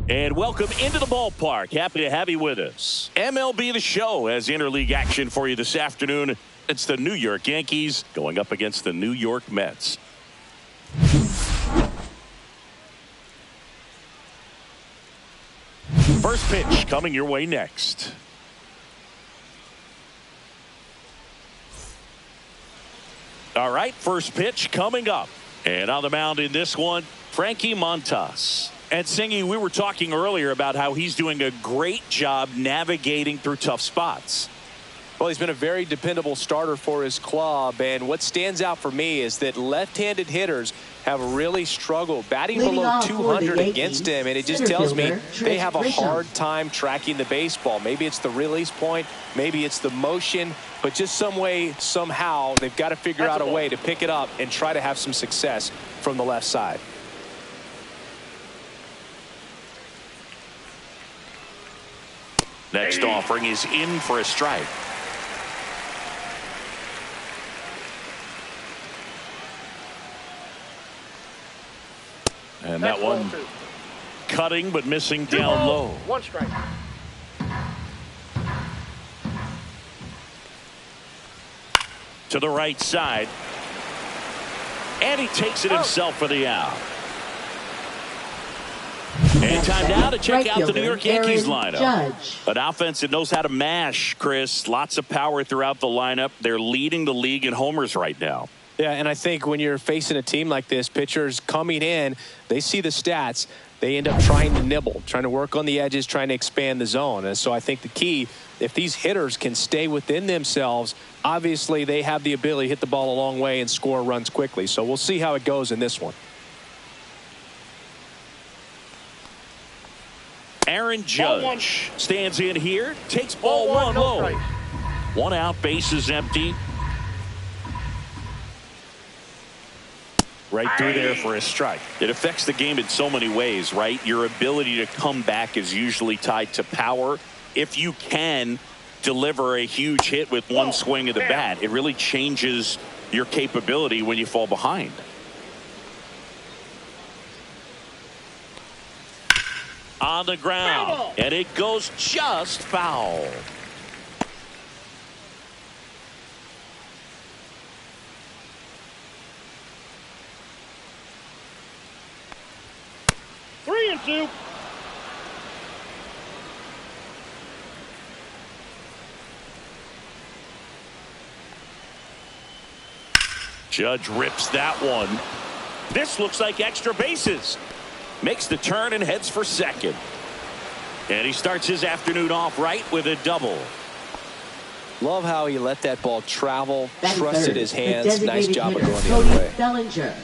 And welcome into the ballpark. Happy to have you with us. MLB The Show has interleague action for you this afternoon. It's the New York Yankees going up against the New York Mets. First pitch coming your way next. All right, first pitch coming up. And on the mound in this one, Frankie Montas. And Singy, we were talking earlier about how he's doing a great job navigating through tough spots. Well, he's been a very dependable starter for his club, and what stands out for me is that left-handed hitters have really struggled batting below 200 against him, and it just tells me they have a hard time tracking the baseball. Maybe it's the release point, maybe it's the motion, but just some way, somehow, they've got to figure out a way to pick it up and try to have some success from the left side. Next offering is in for a strike. And that one cutting but missing down low. One strike. To the right side. And he takes it himself for the out. And time now to check out the New York Yankees lineup. An offense that knows how to mash, Chris. Lots of power throughout the lineup. They're leading the league in homers right now. Yeah, and I think when you're facing a team like this, pitchers coming in, they see the stats. They end up trying to nibble, trying to work on the edges, trying to expand the zone. And so I think the key, if these hitters can stay within themselves, obviously they have the ability to hit the ball a long way and score runs quickly. So we'll see how it goes in this one. Aaron Judge stands in here, takes ball one low. One out, base is empty. Right through there for a strike. It affects the game in so many ways, right? Your ability to come back is usually tied to power. If you can deliver a huge hit with one swing of the bat, it really changes your capability when you fall behind. On the ground, and it goes just foul. Three and two. Judge rips that one. This looks like extra bases. Makes the turn and heads for second. And he starts his afternoon off right with a double. Love how he let that ball travel, trusted his hands. Nice job of going the other way. Bellinger.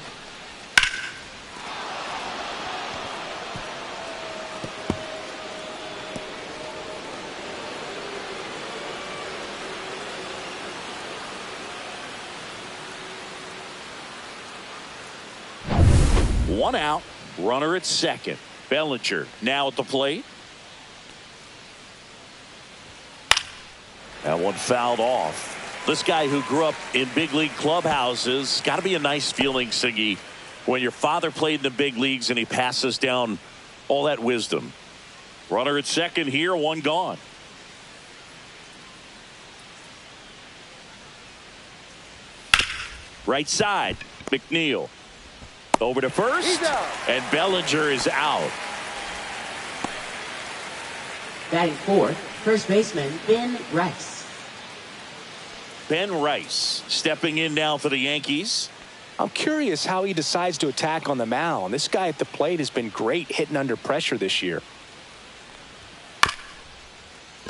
One out, runner at second. Bellinger now at the plate. That one fouled off. This guy who grew up in big league clubhouses, got to be a nice feeling, Siggy, when your father played in the big leagues and he passes down all that wisdom. Runner at second here, one gone. Right side, McNeil. Over to first, and Bellinger is out. Batting fourth, first baseman Ben Rice. Ben Rice stepping in now for the Yankees. I'm curious how he decides to attack on the mound. This guy at the plate has been great hitting under pressure this year.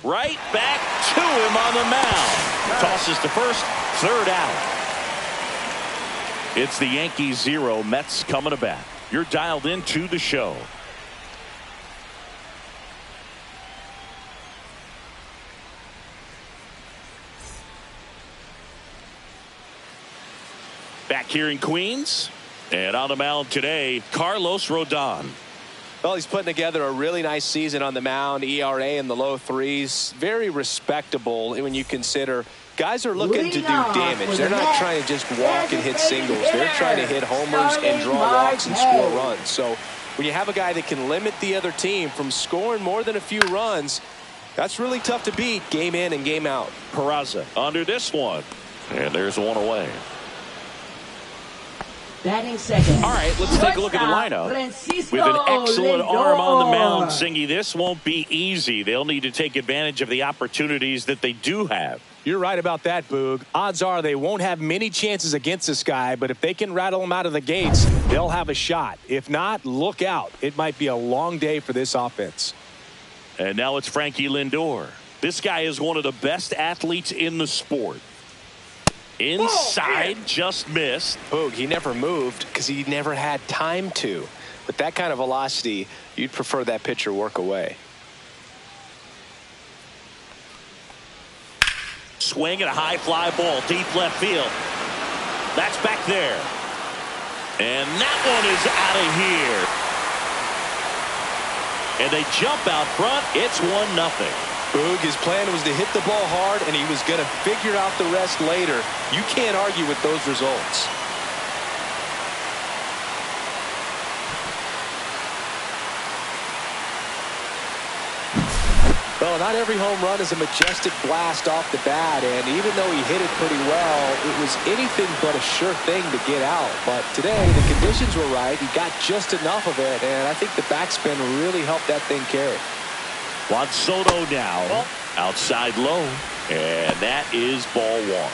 Right back to him on the mound. Tosses to first, third out. It's the Yankees 0, Mets coming to bat. You're dialed into the show. Back here in Queens, and on the mound today, Carlos Rodon. Well, he's putting together a really nice season on the mound. ERA in the low threes. Very respectable when you consider guys are looking to do damage. They're not trying to just walk and hit singles. They're trying to hit homers and draw walks and score runs. So when you have a guy that can limit the other team from scoring more than a few runs, that's really tough to beat game in and game out. Peraza under this one. And there's one away. Batting second. All right, let's take a look at the lineup. With an excellent arm on the mound, Singy, this won't be easy. They'll need to take advantage of the opportunities that they do have. You're right about that, Boog. Odds are they won't have many chances against this guy, but if they can rattle him out of the gates, they'll have a shot. If not, look out. It might be a long day for this offense. And now it's Frankie Lindor. This guy is one of the best athletes in the sport. Inside, just missed. Boog, he never moved because he never had time to. With that kind of velocity, you'd prefer that pitcher work away. Swing and a high fly ball, deep left field. That's back there. And that one is out of here. And they jump out front. It's 1-0. Boog, his plan was to hit the ball hard, and he was going to figure out the rest later. You can't argue with those results. Well, not every home run is a majestic blast off the bat, and even though he hit it pretty well, it was anything but a sure thing to get out. But today, the conditions were right. He got just enough of it, and I think the backspin really helped that thing carry. Juan Soto now outside low, and that is ball one.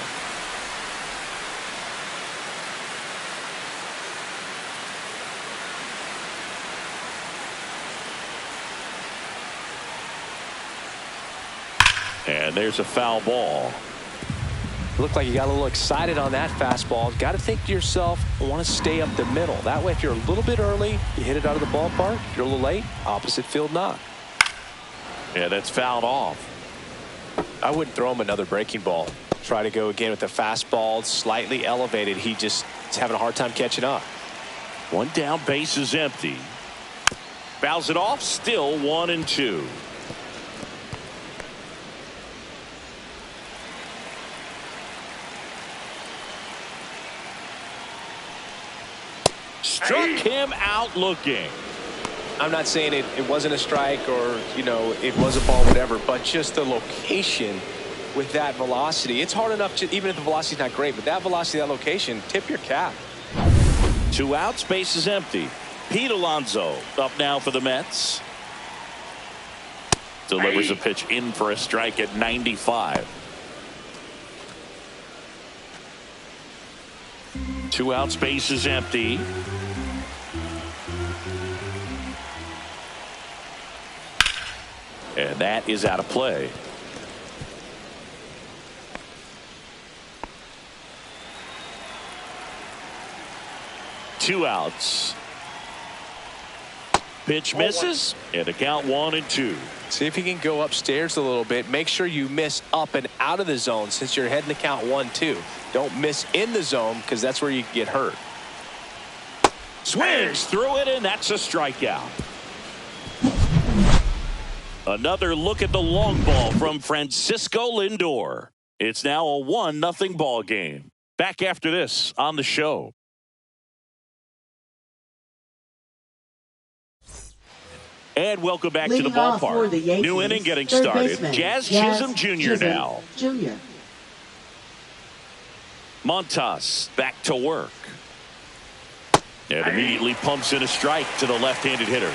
And there's a foul ball. Looked like you got a little excited on that fastball. Got to think to yourself, I want to stay up the middle. That way, if you're a little bit early, you hit it out of the ballpark. If you're a little late, opposite field knock. Yeah, that's fouled off. I wouldn't throw him another breaking ball. Try to go again with the fastball, slightly elevated. He just is having a hard time catching up. One down, base is empty. Fouls it off, still 1-2. Struck him out looking. I'm not saying it wasn't a strike or, you know, it was a ball, whatever, but just the location with that velocity. It's hard enough to, even if the velocity's not great, but that velocity, that location, tip your cap. 2 outs, base is empty. Pete Alonso up now for the Mets. Delivers a pitch in for a strike at 95. 2 outs, base is empty. And that is out of play. Two outs. Pitch misses, and the count 1-2. See if you can go upstairs a little bit. Make sure you miss up and out of the zone since you're heading to count 1-2. Don't miss in the zone because that's where you get hurt. Swings through it, and that's a strikeout. Another look at the long ball from Francisco Lindor. It's now a 1-0 ball game. Back after this on the show. And welcome back to the ballpark. New inning getting started. Jazz Chisholm Jr. now. Montas back to work. And immediately pumps in a strike to the left-handed hitter.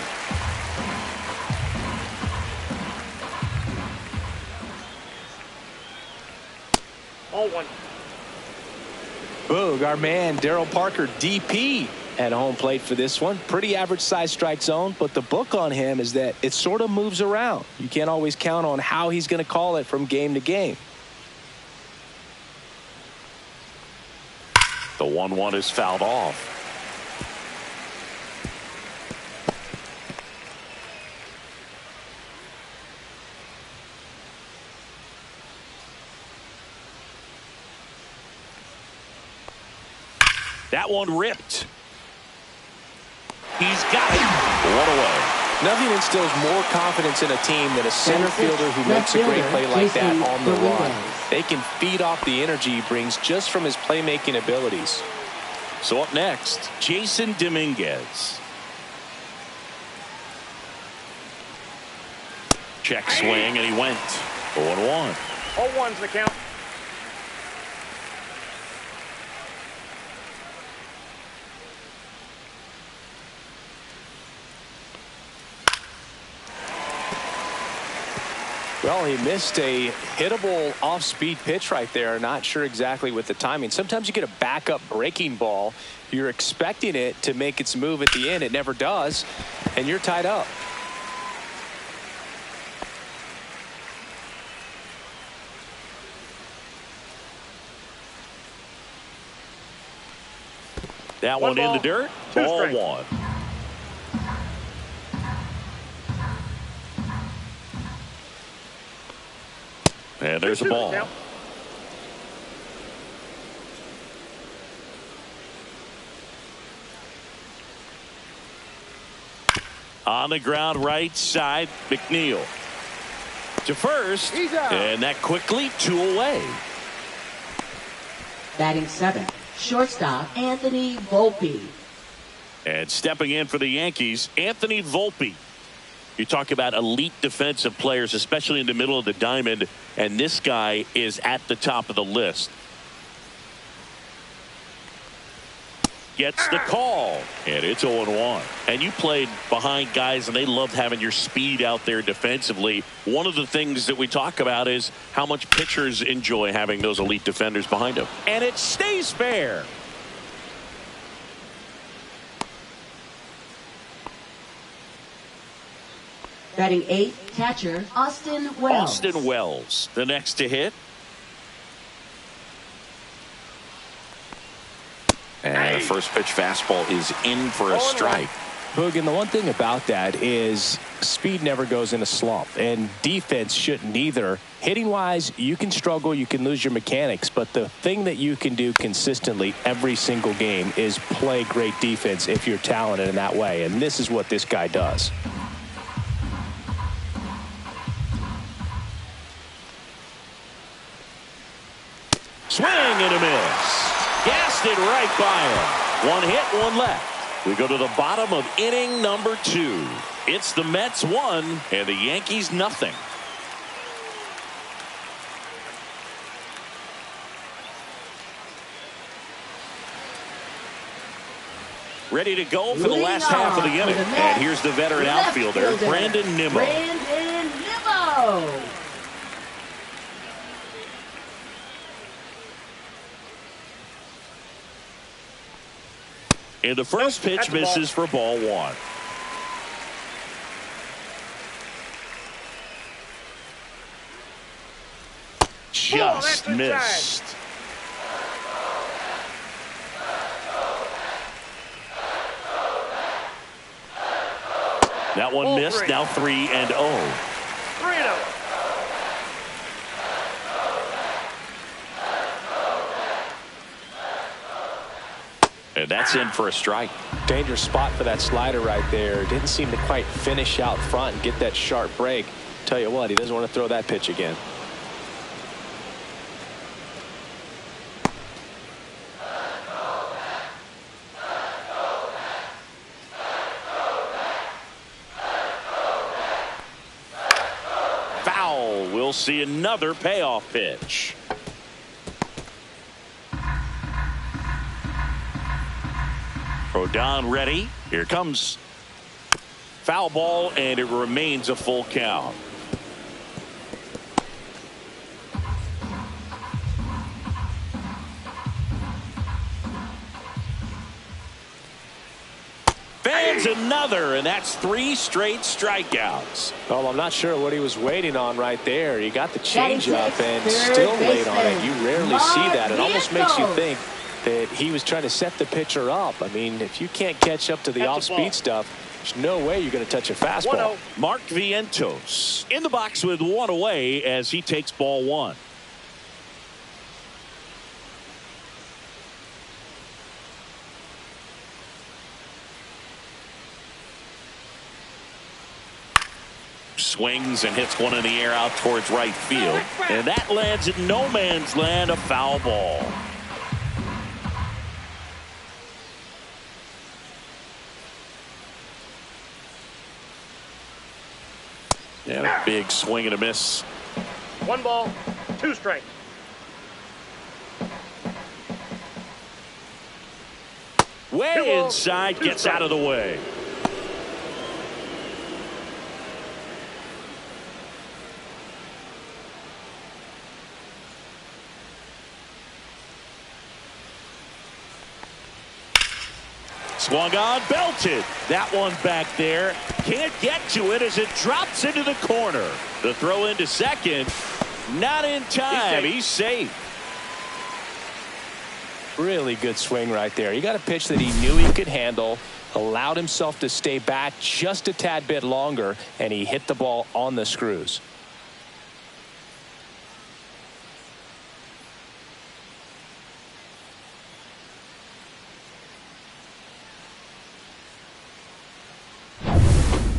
Boog, our man Darryl Parker, DP, at home plate for this one. Pretty average size strike zone, but the book on him is that it sort of moves around. You can't always count on how he's going to call it from game to game. The 1-1 is fouled off. That one ripped. He's got it. One away. Nothing instills more confidence in a team than a center fielder who makes a great play like that on the run. They can feed off the energy he brings just from his playmaking abilities. So up next, Jason Dominguez. Check swing, and he went 0-1. 0-1's the count. Well, he missed a hittable off-speed pitch right there. Not sure exactly with the timing. Sometimes you get a backup breaking ball. You're expecting it to make its move at the end. It never does, and you're tied up. That one in the dirt. Ball one. And there's a ball. On the ground right side, McNeil to first, and that quickly 2 away. Batting 7th, shortstop Anthony Volpe. And stepping in for the Yankees, Anthony Volpe. You talk about elite defensive players, especially in the middle of the diamond, and this guy is at the top of the list. Gets the call, and it's 0-1. And you played behind guys, and they loved having your speed out there defensively. One of the things that we talk about is how much pitchers enjoy having those elite defenders behind them. And it stays fair. Batting 8th, catcher Austin Wells. Austin Wells, the next to hit. And the first pitch fastball is in for a strike. Boog, and the one thing about that is speed never goes in a slump, and defense shouldn't either. Hitting wise, you can struggle, you can lose your mechanics, but the thing that you can do consistently every single game is play great defense if you're talented in that way, and this is what this guy does. Swing and a miss. Gassed it right by him. One hit, one left. We go to the bottom of inning number 2. It's the Mets 1 and the Yankees nothing. Ready to go for the last half of the inning. And here's the veteran outfielder, Brandon Nimmo. Brandon Nimmo. And the first pitch misses for ball 1. Just missed. That one missed. Now 3-0. 3-0. And that's in for a strike. Dangerous spot for that slider right there. Didn't seem to quite finish out front and get that sharp break. Tell you what, he doesn't want to throw that pitch again. Foul. We'll see another payoff pitch. Rodon ready. Here comes foul ball, and it remains a full count. Fans another, and that's 3 straight strikeouts. Well, I'm not sure what he was waiting on right there. He got the changeup and still late on it. You rarely see that. It almost makes you think that he was trying to set the pitcher up. I mean, if you can't catch up to the off-speed stuff, there's no way you're going to touch a fastball. Mark Vientos in the box with 1 away as he takes ball 1. Swings and hits one in the air out towards right field. And that lands in no man's land, a foul ball. Yeah, big swing and a miss. 1 ball, 2 strikes. Way inside, gets out of the way. Swung on, belted. That one back there. Can't get to it as it drops into the corner. The throw into second. Not in time. He's safe. Really good swing right there. He got a pitch that he knew he could handle, allowed himself to stay back just a tad bit longer, and he hit the ball on the screws.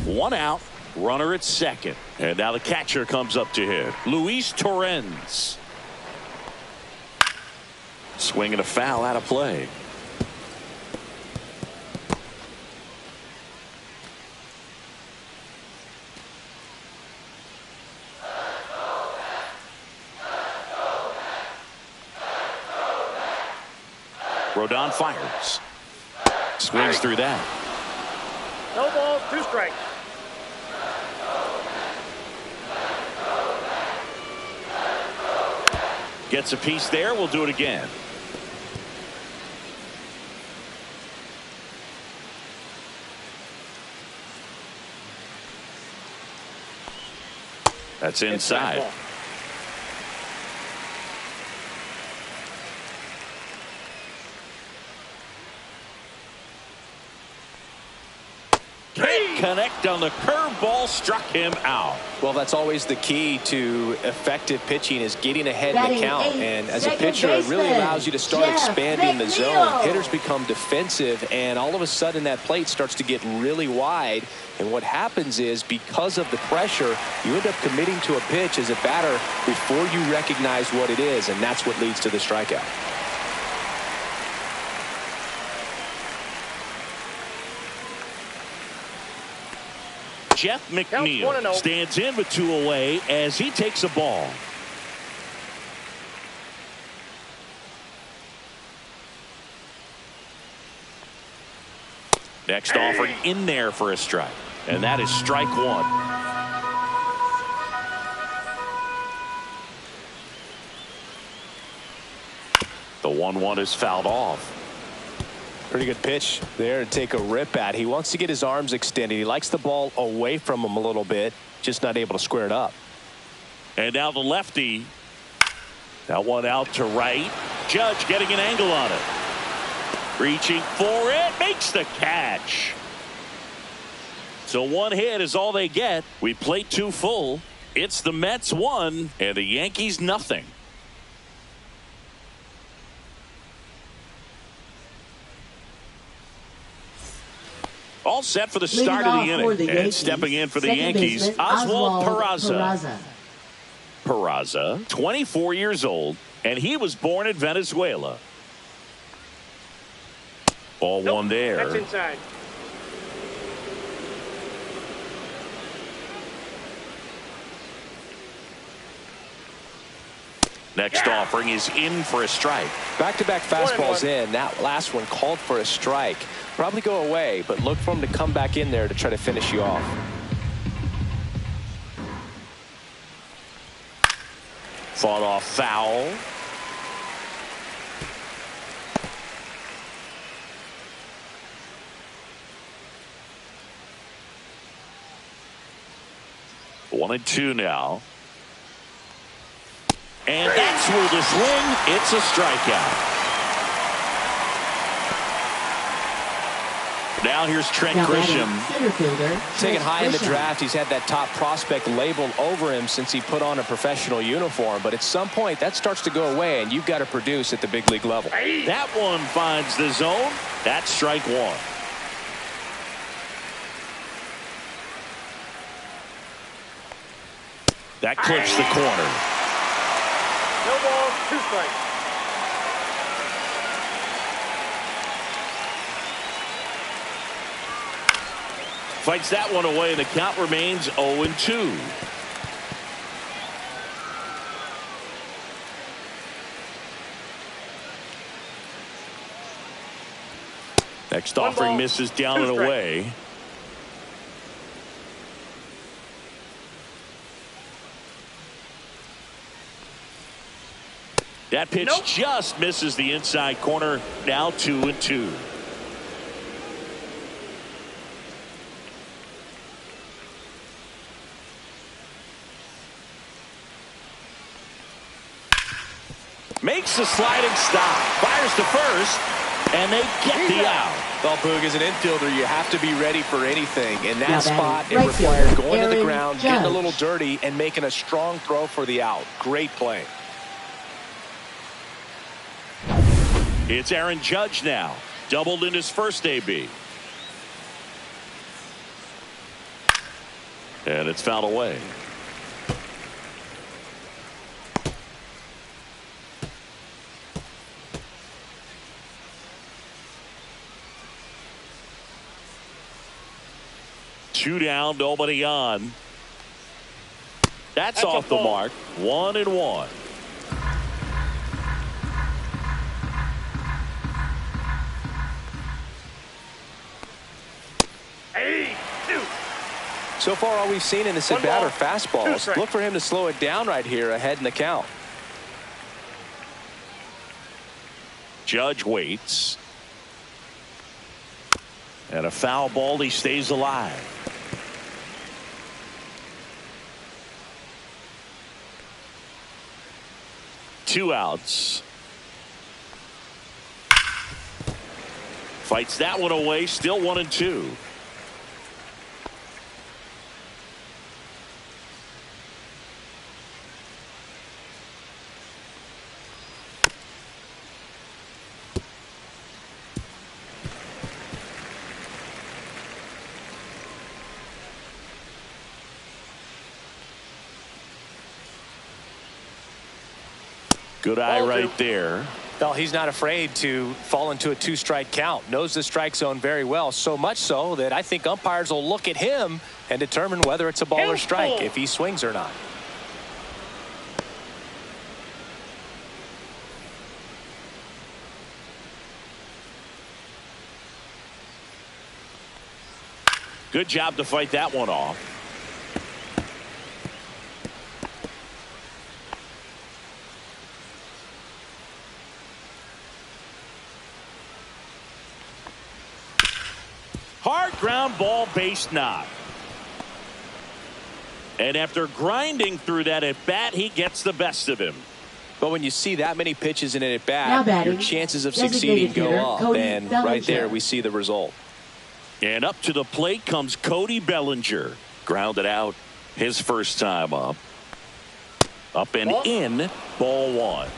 One out, runner at second. And now the catcher comes up to hit. Luis Torrens. Swinging a foul out of play. Rodon fires. Swings through that. No balls, 2 strikes. Gets a piece there. We'll do it again. That's inside. Can't connect on the curveball, struck him out. Well, that's always the key to effective pitching, is getting ahead in the count. And as a pitcher, it really allows you to start expanding the zone. Hitters become defensive, and all of a sudden that plate starts to get really wide. And what happens is, because of the pressure, you end up committing to a pitch as a batter before you recognize what it is, and that's what leads to the strikeout. Jeff McNeil stands in with 2 away as he takes a ball. Next offering in there for a strike. And that is strike 1. The 1-1 is fouled off. Pretty good pitch there to take a rip at. He wants to get his arms extended. He likes the ball away from him a little bit, just not able to square it up. And now the lefty. That one out to right. Judge getting an angle on it. Reaching for it. Makes the catch. So 1 hit is all they get. We played 2 full. It's the Mets 1 and the Yankees nothing. All set for the start of the inning. And stepping in for the Yankees, Oswald Peraza. Peraza, 24 years old, and he was born in Venezuela. Ball 1 there. That's inside. Next offering is in for a strike. Back-to-back fastballs in. That last one called for a strike. Probably go away, but look for him to come back in there to try to finish you off. Fought off foul. One and 2 now. And that's where the swing. It's a strikeout. Now here's Trent Grisham. Taken high in the draft. He's had that top prospect label over him since he put on a professional uniform. But at some point, that starts to go away, and you've got to produce at the big league level. That one finds the zone. That's strike 1. That clips the corner. No balls, 2 strikes. Fights that one away, and the count remains 0-2. Next offering misses down and away. That pitch just misses the inside corner. Now 2-2. Makes the sliding stop. Fires to first. And they get the out. Well, Boog, as an infielder, you have to be ready for anything. In that spot, it requires going to the ground, getting a little dirty, and making a strong throw for the out. Great play. It's Aaron Judge now. Doubled in his first AB. And it's fouled away. Two down, nobody on. That's off the mark. 1-1. So far, all we've seen in this at bat are fastballs. Look for him to slow it down right here ahead in the count. Judge waits. And a foul ball. He stays alive. Two outs. Fights that one away. Still 1-2. Good eye right there. Well, he's not afraid to fall into a two-strike count. Knows the strike zone very well. So much so that I think umpires will look at him and determine whether it's a ball or strike, if he swings or not. Good job to fight that one off. Hard ground ball, base knock. And after grinding through that at bat, he gets the best of him. But when you see that many pitches in an at bat, your chances of succeeding go up. And right there, we see the result. And up to the plate comes Cody Bellinger. Grounded out his first time up. Up and in, ball one.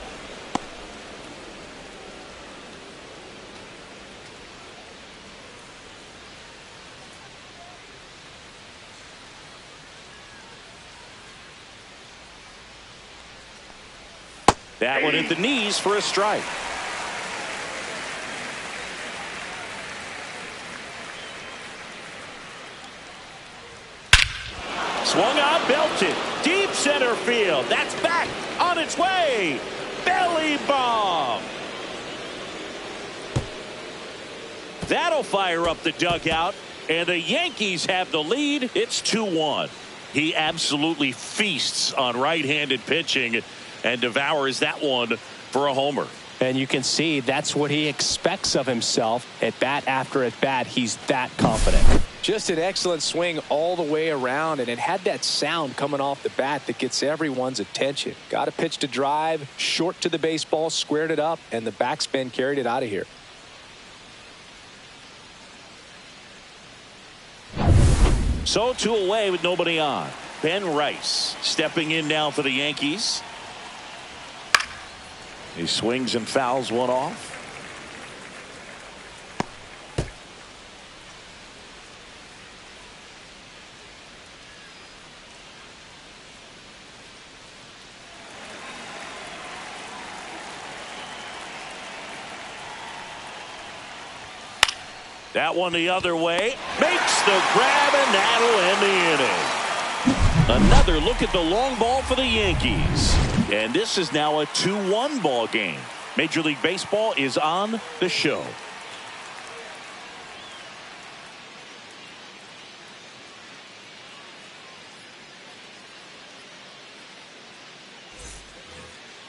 That one at the knees for a strike. Swung on, belted. Deep center field. That's back on its way. Belly bomb. That'll fire up the dugout. And the Yankees have the lead. It's 2-1. He absolutely feasts on right-handed pitching and devours that one for a homer. And you can see that's what he expects of himself at bat after at bat. He's that confident. Just an excellent swing all the way around, and it had that sound coming off the bat that gets everyone's attention. Got a pitch to drive, short to the baseball, squared it up, and the backspin carried it out of here. So 2 away with nobody on. Ben Rice stepping in now for the Yankees. He swings and fouls one off. That one the other way. Makes the grab, and that'll end the inning. Another look at the long ball for the Yankees. And this is now a 2-1 ball game. Major League Baseball is on the show.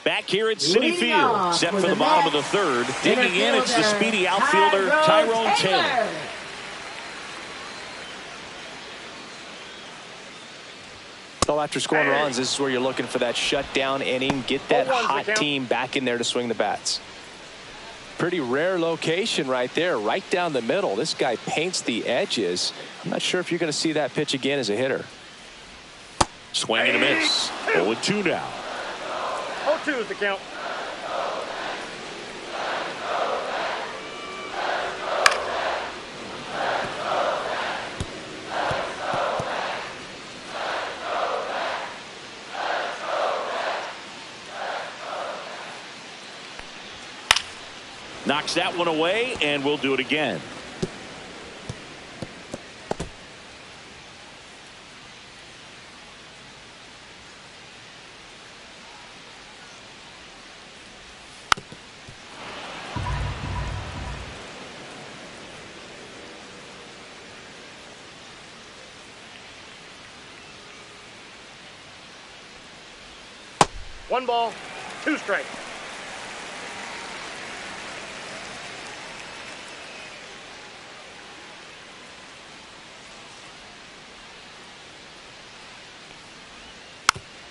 Back here at Citi Field, set for the bottom of the third. Digging in, it's the speedy outfielder, Tyrone Taylor. So after scoring runs, this is where you're looking for that shutdown inning. Get that hot team back in there to swing the bats. Pretty rare location right there, right down the middle. This guy paints the edges. I'm not sure if you're going to see that pitch again as a hitter. Swing and a miss. 0-2 now. 0-2 is the count. Knocks that one away, and we'll do it again. One ball, 2 strikes.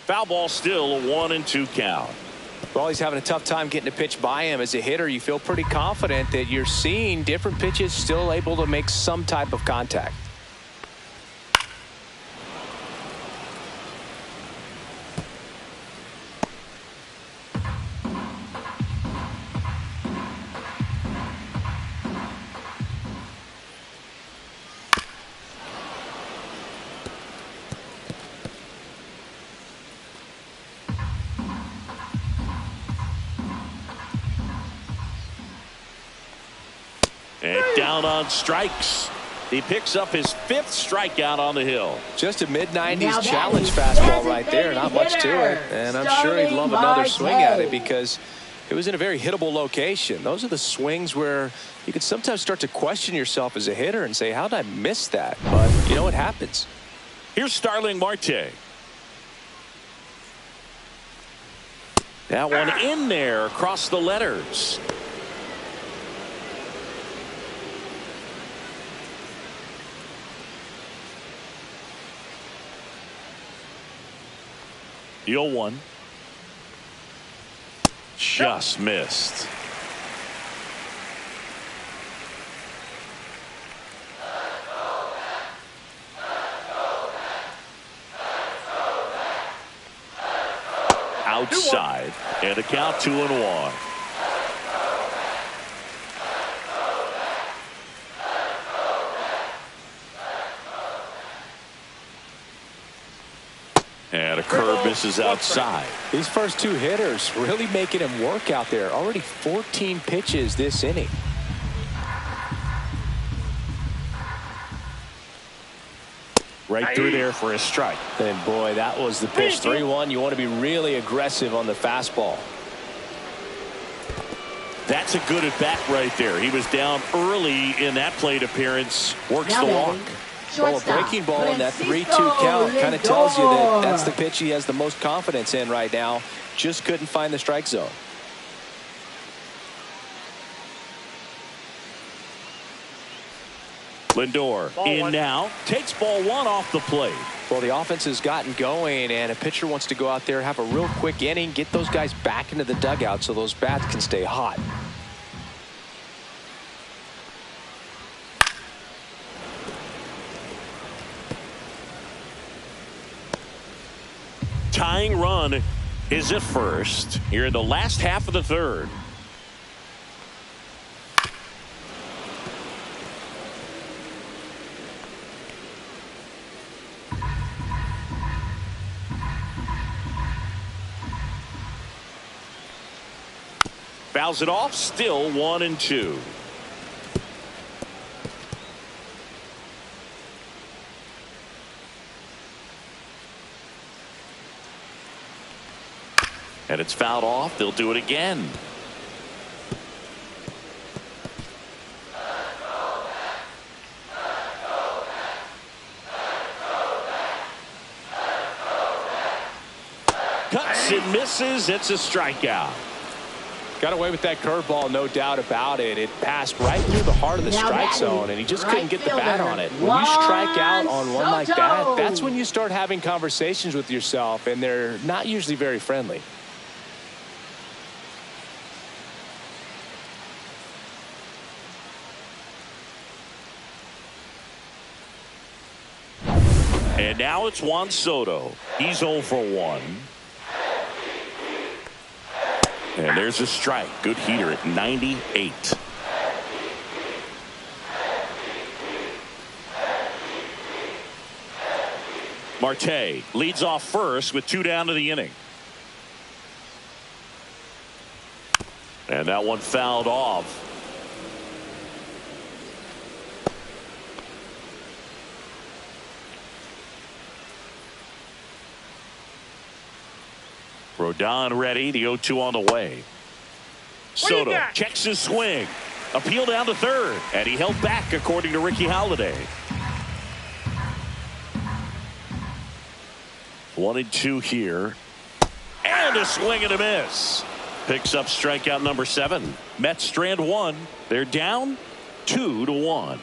Foul ball, still a 1-2 count. Well, he's having a tough time getting a pitch by him. As a hitter, you feel pretty confident that you're seeing different pitches still able to make some type of contact. And down on strikes. He picks up his 5th strikeout on the hill. Just a mid-90s challenge fastball right there. Not much to it. And I'm sure he'd love another swing at it because it was in a very hittable location. Those are the swings where you can sometimes start to question yourself as a hitter and say, how did I miss that? But you know what happens. Here's Starling Marte. That one in there across the letters. The 0-1. Just missed. Outside. And a count 2-1. And a curve misses outside. These first 2 hitters really making him work out there. Already 14 pitches this inning. Right through there for a strike. And boy, that was the pitch. 3-1. You want to be really aggressive on the fastball. That's a good at bat right there. He was down early in that plate appearance. Works the walk. Well, a breaking ball in that 3-2 count kind of tells you that that's the pitch he has the most confidence in right now. Just couldn't find the strike zone. Lindor in now. Takes ball 1 off the plate. Well, the offense has gotten going, and a pitcher wants to go out there, have a real quick inning, get those guys back into the dugout so those bats can stay hot. Tying run is at first here in the last half of the third. Fouls it off, still 1-2. And it's fouled off. They'll do it again. Cuts and misses. It's a strikeout. Got away with that curveball, no doubt about it. It passed right through the heart of the strike zone, and he just couldn't get the bat on it. When you strike out on one like that, that's when you start having conversations with yourself, and they're not usually very friendly. And now it's Juan Soto. He's 0 for 1. And there's a strike. Good heater at 98. Marte leads off first with 2 down to the inning. And that one fouled off. Rodon ready. The 0-2 on the way. Soto checks his swing. Appeal down to third. And he held back, according to Ricky Holiday. 1-2 here. And a swing and a miss. Picks up strikeout number 7. Mets strand 1. They're down 2-1.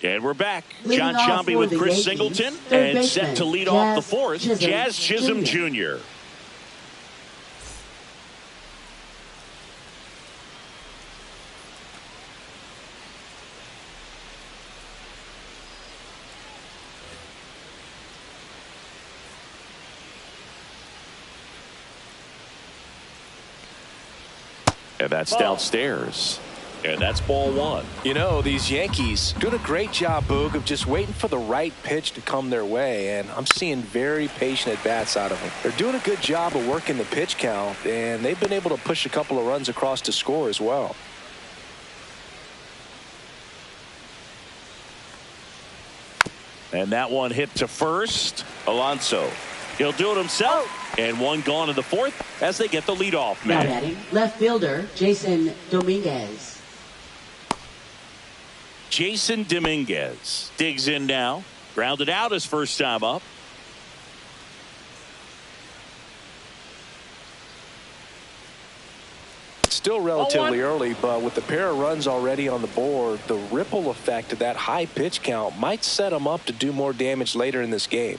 And we're back. John Sciambi with Chris Singleton. And set to lead off the fourth, Jazz Chisholm Jr. And that's downstairs. And that's ball 1. You know, these Yankees doing a great job, Boog, of just waiting for the right pitch to come their way. And I'm seeing very patient at-bats out of them. They're doing a good job of working the pitch count, and they've been able to push a couple of runs across to score as well. And that one hit to first. Alonso. He'll do it himself. And one gone in the fourth as they get the leadoff man. Now batting, left fielder Jason Dominguez. Jason Dominguez digs in now. Grounded out his first time up. Still relatively early, but with the pair of runs already on the board, the ripple effect of that high pitch count might set them up to do more damage later in this game.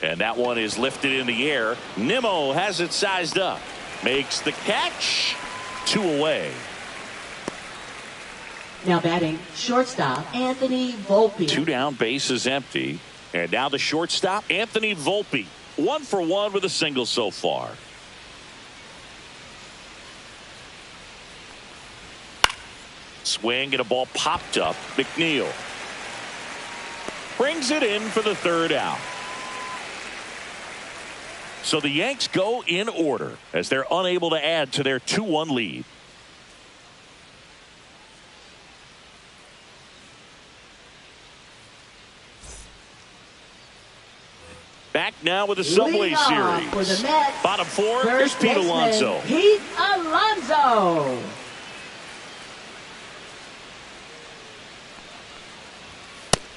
And that one is lifted in the air. Nimmo has it sized up. Makes the catch. 2 away. Now batting, shortstop Anthony Volpe. 2 down, base is empty. And now the shortstop, Anthony Volpe. 1 for 1 with a single so far. Swing and a ball popped up. McNeil brings it in for the 3rd out. So the Yanks go in order as they're unable to add to their 2-1 lead. Back now with the Subway Series. For the Mets, bottom 4 is Pete Alonso. Pete Alonso.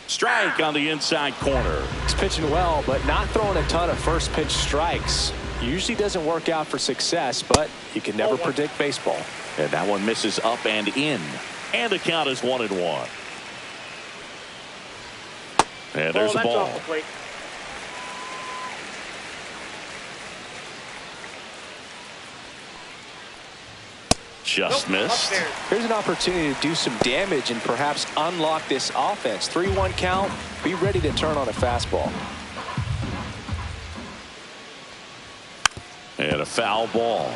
Strike on the inside corner. He's pitching well, but not throwing a ton of first pitch strikes. Usually doesn't work out for success, but you can never predict baseball. And that one misses up and in. And the count is 1-1. And there's a ball. Just missed. Here's an opportunity to do some damage and perhaps unlock this offense. 3-1 count. Be ready to turn on a fastball. And a foul ball.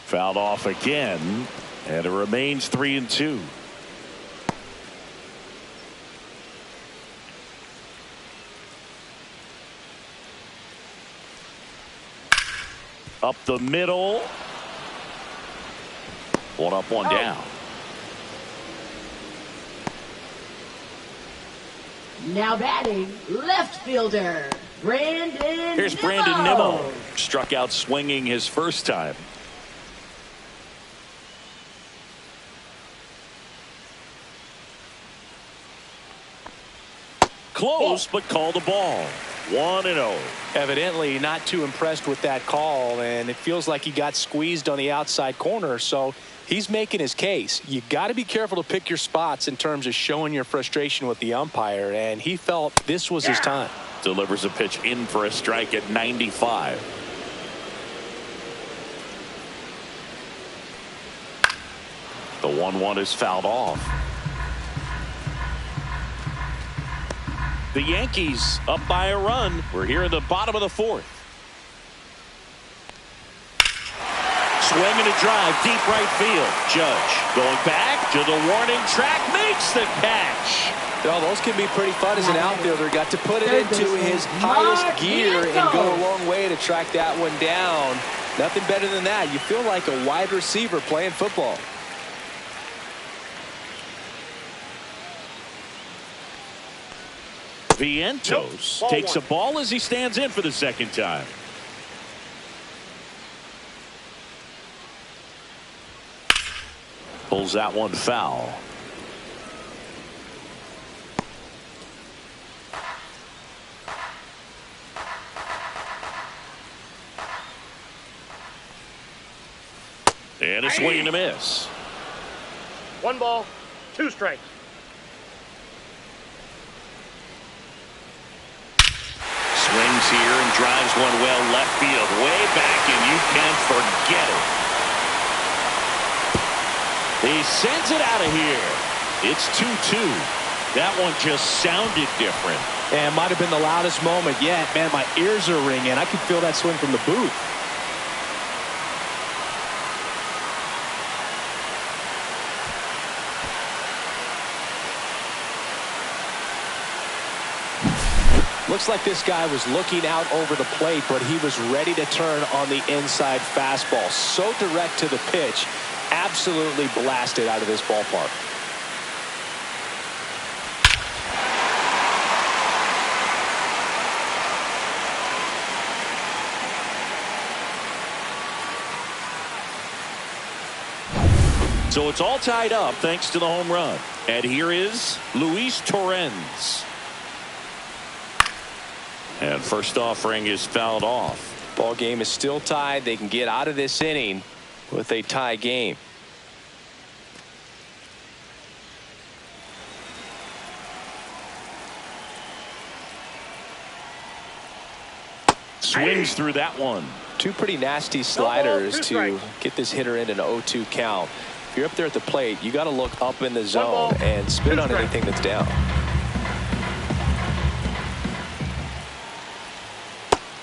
Fouled off again. And it remains 3-2. Up the middle. One up, one down. Now batting, left fielder, Brandon Here's Brandon Nimmo. Struck out swinging his first time. Close, but called the ball. 1-0. Evidently not too impressed with that call, and it feels like he got squeezed on the outside corner, so he's making his case. You got to be careful to pick your spots in terms of showing your frustration with the umpire, and he felt this was his time. Delivers a pitch in for a strike at 95. The 1-1 is fouled off. The Yankees up by a run. We're here in the bottom of the fourth. Swing and a drive, deep right field. Judge going back to the warning track, makes the catch. Well, those can be pretty fun as an outfielder. Got to put it into his highest gear and go a long way to track that one down. Nothing better than that. You feel like a wide receiver playing football. Vientos takes a ball as he stands in for the second time. Pulls that one foul. And a swing and a miss. 1 ball, 2 strikes. Swings here and drives one well left field, way back, and you can forget it. He sends it out of here. It's 2-2. That one just sounded different. And might have been the loudest moment yet. Man, my ears are ringing. I could feel that swing from the booth. Looks like this guy was looking out over the plate, but he was ready to turn on the inside fastball. So direct to the pitch. Absolutely blasted out of this ballpark. So it's all tied up thanks to the home run. And here is Luis Torrens. And first offering is fouled off. Ball game is still tied. They can get out of this inning with a tie game. Swings through that one. Two pretty nasty sliders to get this hitter in an 0-2 count. If you're up there at the plate, you got to look up in the zone and spit on anything that's down.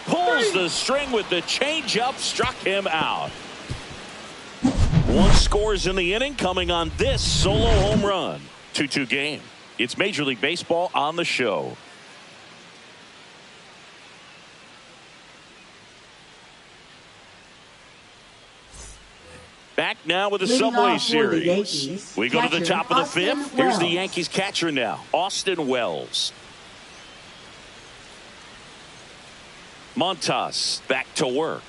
Pulls the string with the changeup, struck him out. One scores in the inning, coming on this solo home run. 2-2 game. It's Major League Baseball on the show. Back now with the Subway Series. We go to the top of the fifth. Here's the Yankees catcher now, Austin Wells. Montas back to work.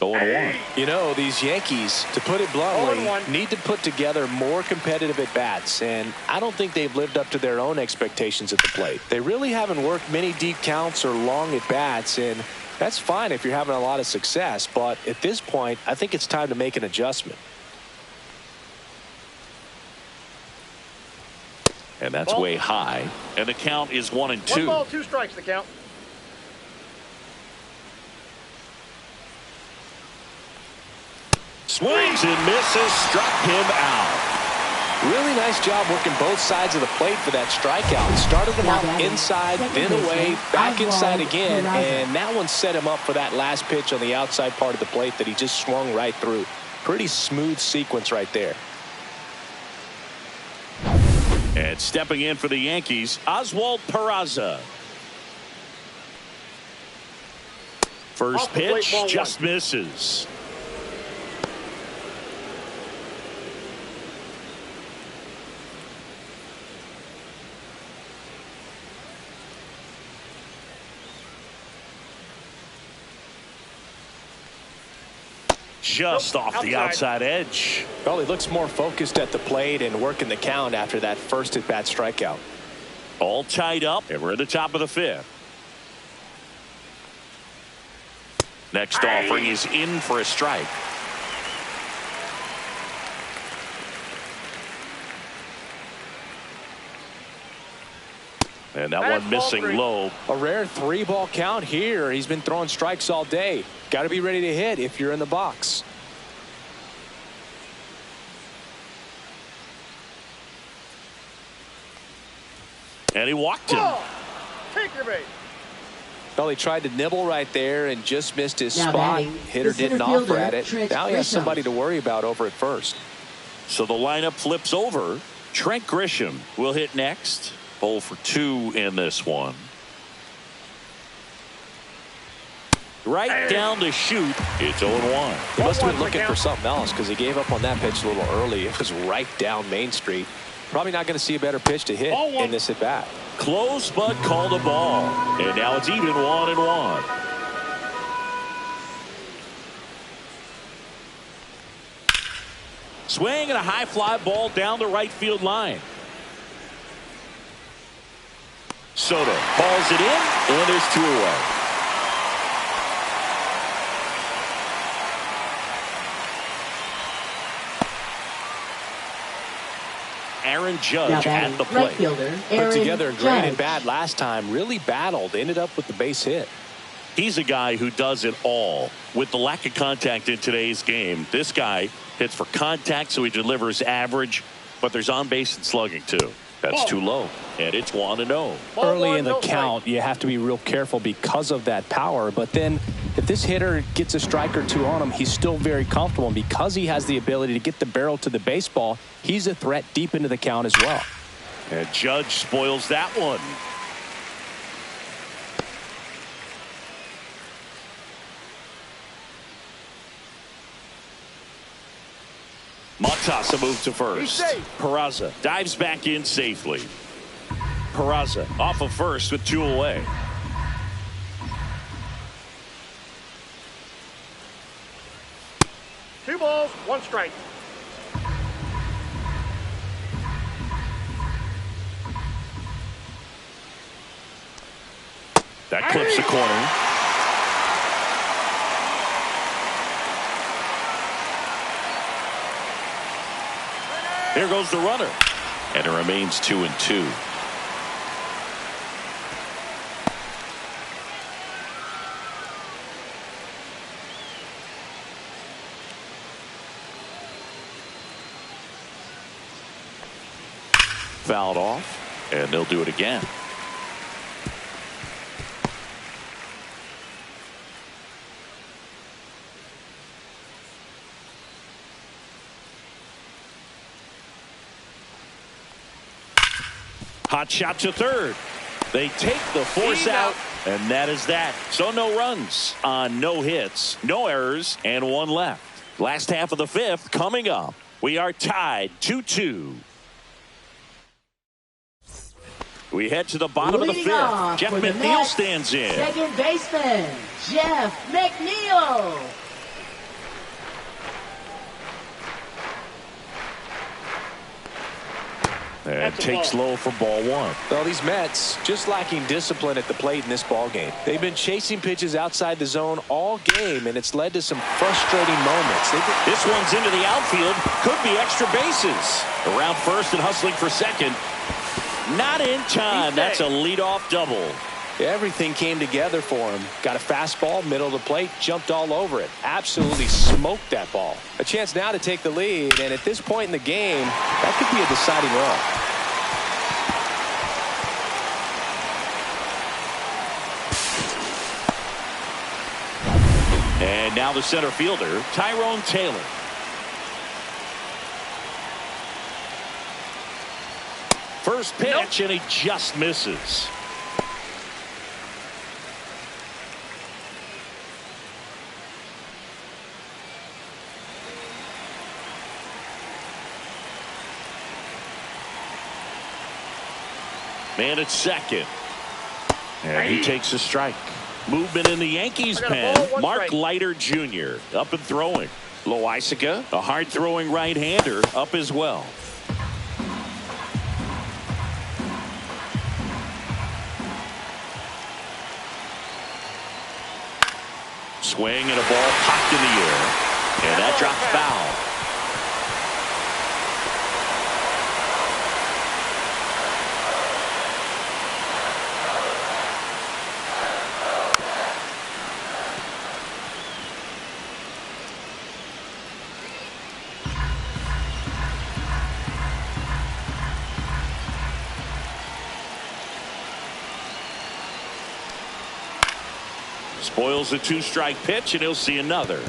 0-1. You know, these Yankees, to put it bluntly, need to put together more competitive at-bats, and I don't think they've lived up to their own expectations at the plate. They really haven't worked many deep counts or long at-bats, and that's fine if you're having a lot of success, but at this point, I think it's time to make an adjustment. And that's way high, and the count is 1-2. 1 ball, 2 strikes, the count. Swings and misses, struck him out. Really nice job working both sides of the plate for that strikeout. Started him out inside, then away, back inside again, and that one set him up for that last pitch on the outside part of the plate that he just swung right through. Pretty smooth sequence right there. And stepping in for the Yankees, Oswald Peraza. First Off the plate, pitch ball just one. misses. Just off the outside edge. Well, he looks more focused at the plate and working the count after that first at-bat strikeout. All tied up, and we're at the top of the fifth. Next offering is in for a strike. And that one missing low. A rare 3-ball count here. He's been throwing strikes all day. Got to be ready to hit if you're in the box. And he walked him. Take your bait. Well, he tried to nibble right there and just missed his Now spot. batting, Hitter the didn't center offer fielder, at it. Trent Now he has Grisham. somebody to worry about over at first. So the lineup flips over. Trent Grisham will hit next. 0 for 2 in this one. Right down to shoot. It's 0-1. He must have been looking for something else because he gave up on that pitch a little early. It was right down Main Street. Probably not going to see a better pitch to hit in this at bat. Close, but called a ball. And now it's even 1-1. Swing and a high fly ball down the right field line. Soto hauls it in, and there's 2 away. Aaron Judge at the plate. Right fielder, Put together a great Judge. at bat last time. Really battled. Ended up with the base hit. He's a guy who does it all. With the lack of contact in today's game, this guy hits for contact, so he delivers average, but there's on base and slugging too. That's too low, and it's 1-0. Early in the count, you have to be real careful because of that power. But then if this hitter gets a strike or 2 on him, he's still very comfortable. And because he has the ability to get the barrel to the baseball, he's a threat deep into the count as well. And Judge spoils that one. Matassa moved to first. Peraza dives back in safely. Peraza off of first with 2 away. Two balls, 1 strike. That clips the corner. There goes the runner. And it remains 2-2. Fouled off, and they'll do it again. Hot shot to third. They take the force out, and that is that. So no runs on no hits, no errors, and 1 left. Last half of the 5th coming up. We are tied 2-2. We head to the bottom of the 5th. Jeff McNeil stands in. Second baseman, Jeff McNeil. And takes low for ball 1. Well, these Mets just lacking discipline at the plate in this ball game. They've been chasing pitches outside the zone all game, and it's led to some frustrating moments. This one's into the outfield. Could be extra bases. Around first and hustling for second. Not in time. That's a leadoff double. Everything came together for him. Got a fastball, middle of the plate, jumped all over it. Absolutely smoked that ball. A chance now to take the lead, and at this point in the game, that could be a deciding run. And now the center fielder, Tyrone Taylor. First pitch, and he just misses. Man at second. And he takes a strike. Movement in the Yankees pen. Mark Leiter Jr. up and throwing. Loaisiga, a hard-throwing right-hander, up as well. Swing and a ball popped in the air. And that drops foul. Spoils a two-strike pitch, and he'll see another.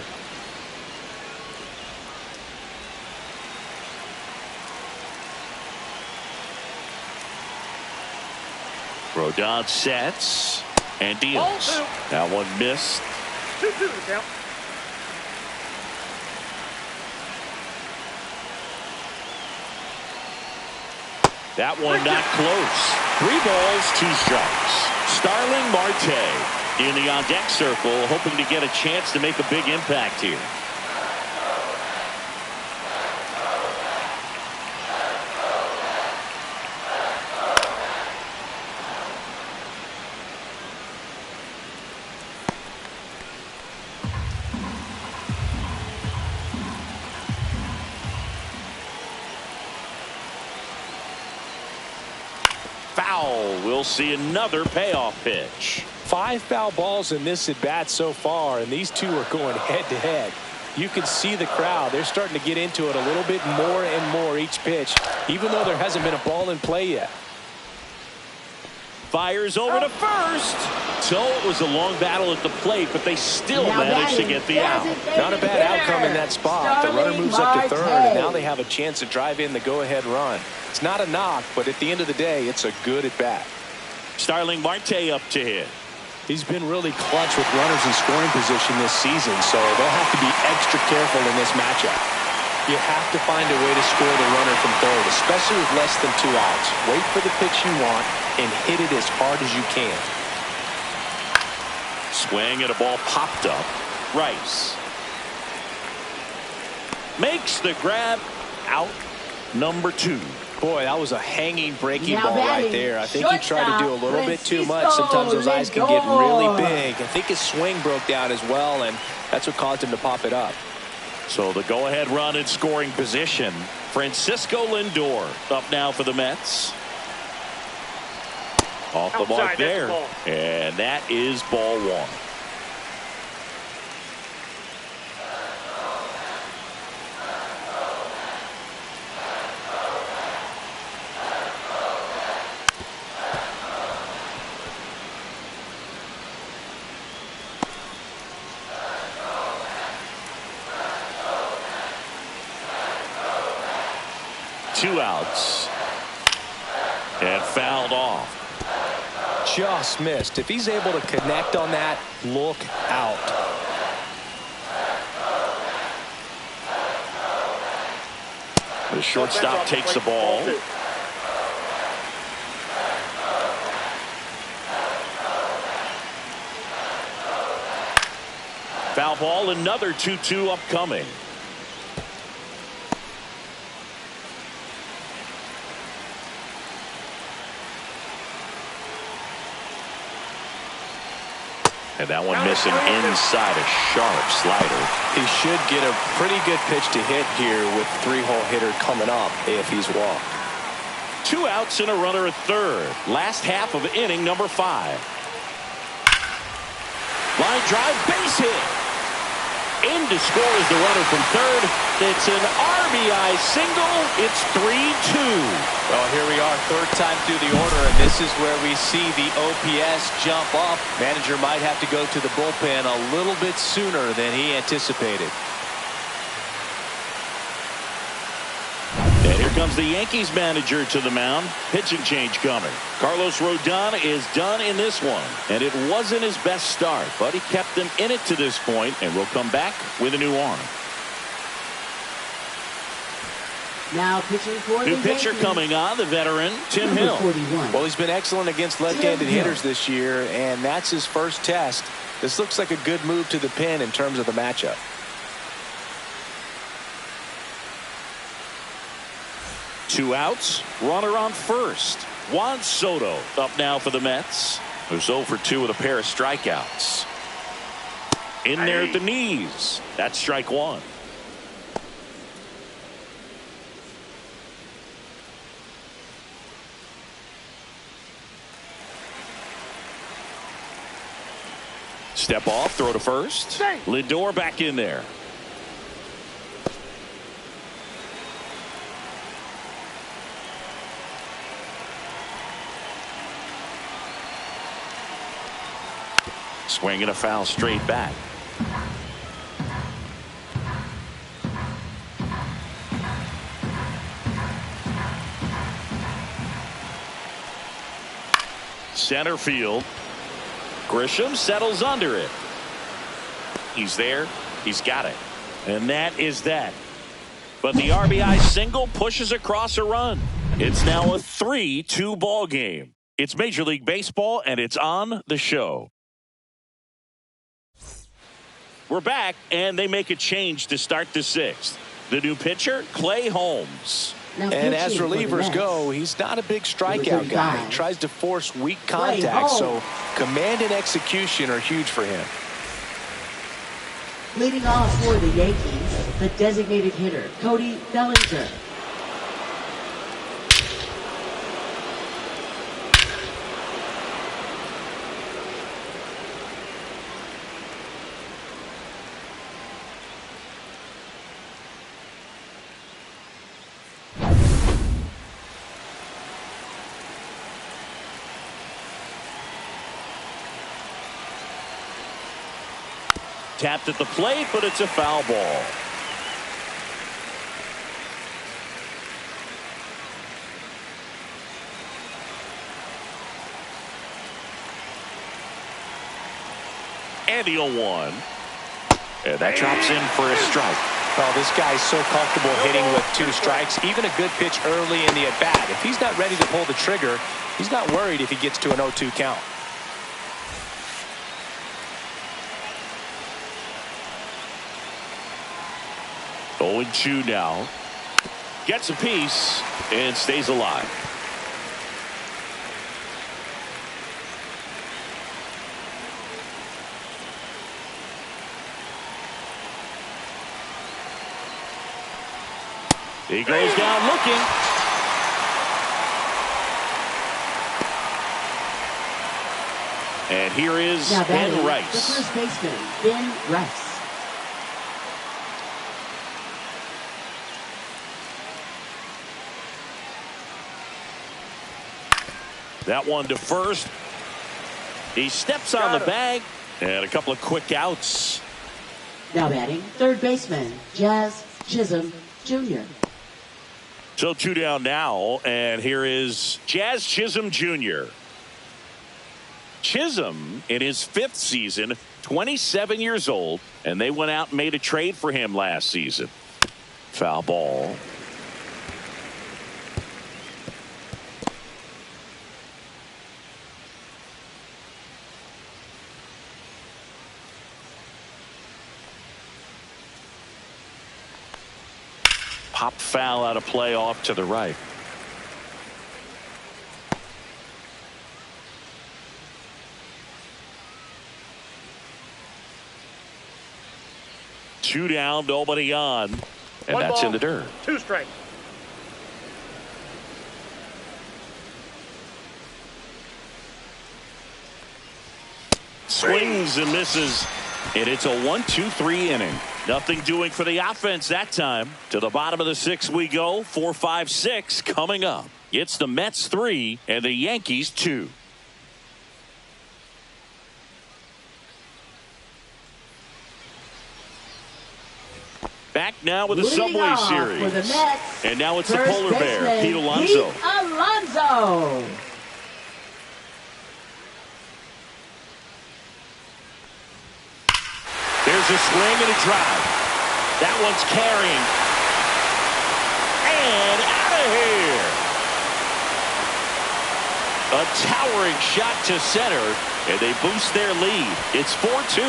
Rodon sets and deals. That one missed. 2-2 count. That one not close. 3 balls, 2 strikes. Starling Marte in the on-deck circle, hoping to get a chance to make a big impact here. Foul. We'll see another payoff pitch. 5 foul balls in this at bat so far, and these two are going head to head. You can see the crowd. They're starting to get into it a little bit more and more each pitch, even though there hasn't been a ball in play yet. Fires over to first. So it was a long battle at the plate, but they still managed to get the out. Not a bad outcome in that spot. The runner moves up to third, and now they have a chance to drive in the go-ahead run. It's not a knock, but at the end of the day, it's a good at bat. Starling Marte up to hit. He's been really clutch with runners in scoring position this season, so they'll have to be extra careful in this matchup. You have to find a way to score the runner from third, especially with less than 2 outs. Wait for the pitch you want and hit it as hard as you can. Swing and a ball popped up. Rice makes the grab. Out number 2. Boy, that was a hanging breaking ball right there. I think he tried to do a little bit too much. Sometimes those eyes can get really big. I think his swing broke down as well, and that's what caused him to pop it up. So the go-ahead run in scoring position. Francisco Lindor up now for the Mets. Off the mark there. And that is ball 1. Two outs. And fouled off. Just missed. If he's able to connect on that, look out. The shortstop takes the ball. Foul ball, another 2-2 upcoming. And that one missing inside, a sharp slider. He should get a pretty good pitch to hit here with 3-hole hitter coming up if he's walked. 2 outs and a runner at third. Last half of inning number 5. Line drive, base hit. In to score is the runner from third. It's an RBI single. It's 3-2. Well, here we are, third time through the order, and this is where we see the OPS jump up. Manager might have to go to the bullpen a little bit sooner than he anticipated. And here comes the Yankees manager to the mound. Pitching change coming. Carlos Rodon is done in this one. And it wasn't his best start, but he kept them in it to this point and will come back with a new arm. Now pitching for New the pitcher Yankees. coming on, the veteran, Tim Number Hill. 41. Well, he's been excellent against left-handed Tim Hill. hitters this year, and that's his first test. This looks like a good move to the pin in terms of the matchup. Two outs, runner on first. Juan Soto up now for the Mets, who's 0 for 2 with a pair of strikeouts. In there at the knees. That's strike one. Step off, throw to first. Lindor back in there. Swinging a foul straight back. Center field. Grisham settles under it. He's there. He's got it. And that is that. But the RBI single pushes across a run. It's now a 3-2 ball game. It's Major League Baseball, and it's on the show. We're back, and they make a change to start the sixth. The new pitcher, Clay Holmes. Now And as pitching for the relievers Mets. go, he's not a big strikeout guy. He tries to force weak contact, so command and execution are huge for him. Leading off for the Yankees, the designated hitter, Cody Bellinger. Tapped at the plate, but it's a foul ball. And the 0-1. And that drops in for a strike. Well, this guy's so comfortable hitting with 2 strikes. Even a good pitch early in the at-bat. If he's not ready to pull the trigger, he's not worried if he gets to an 0-2 count. Oh, 0-2 now. Gets a piece and stays alive. He goes down looking. And here is Now Ben batting, Rice. the first baseman, Ben Rice. That one to first. He steps on the bag. And a couple of quick outs. Now batting, third baseman, Jazz Chisholm Jr. So 2 down now. And here is Jazz Chisholm Jr. Chisholm in his 5th season, 27 years old. And they went out and made a trade for him last season. Foul ball. Pop foul out of play off to the right. Two down, nobody on. And One that's ball, in the dirt. 2 strikes. Swings and misses. And it's a 1-2-3 inning. Nothing doing for the offense that time. To the bottom of the 6th we go. 4-5-6 coming up. It's the Mets 3 and the Yankees 2. Back now with the Leading Subway off Series. for the Mets, And now it's the first Polar Bear, baseman, Pete Alonso. Pete Alonso. There's a swing and a drive. That one's carrying. And out of here. A towering shot to center, and they boost their lead. It's 4-2.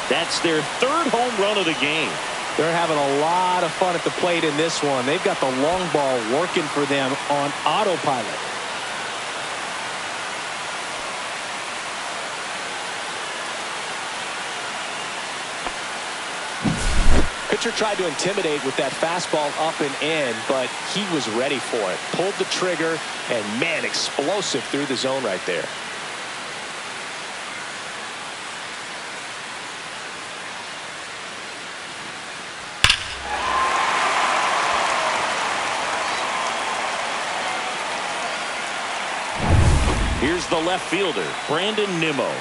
That's their third home run of the game. They're having a lot of fun at the plate in this one. They've got the long ball working for them on autopilot. Pitcher tried to intimidate with that fastball up and in, but he was ready for it. Pulled the trigger, and man, explosive through the zone right there. Here's the left fielder, Brandon Nimmo.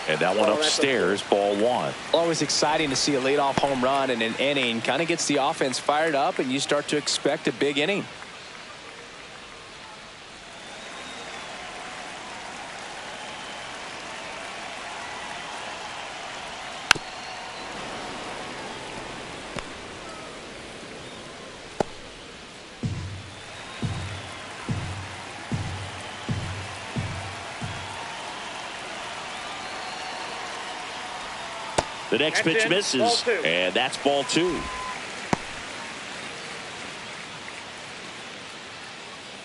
And that one upstairs, ball one. Always exciting to see a leadoff home run in an inning. Kind of gets the offense fired up, and you start to expect a big inning. The next pitch misses, and that's ball two.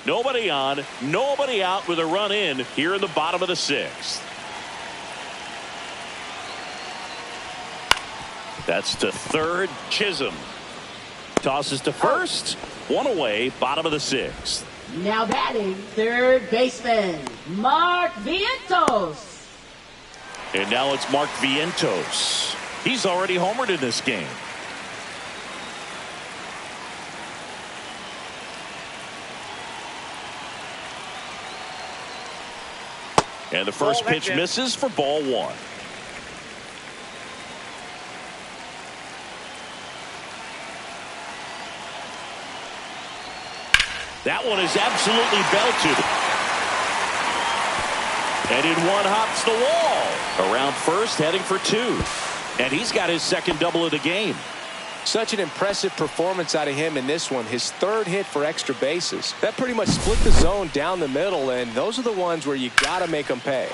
Nobody on, nobody out with a run in here in the bottom of the sixth. That's to third. Chisholm tosses to first. One away, bottom of the sixth. Now batting, third baseman, Mark Vientos. And now it's Mark Vientos. He's already homered in this game. And the first pitch misses for ball one. That one is absolutely belted. And in one hops the wall. Around first, heading for two. And he's got his second double of the game. Such an impressive performance out of him in this one. His third hit for extra bases. That pretty much split the zone down the middle, and those are the ones where you got to make them pay.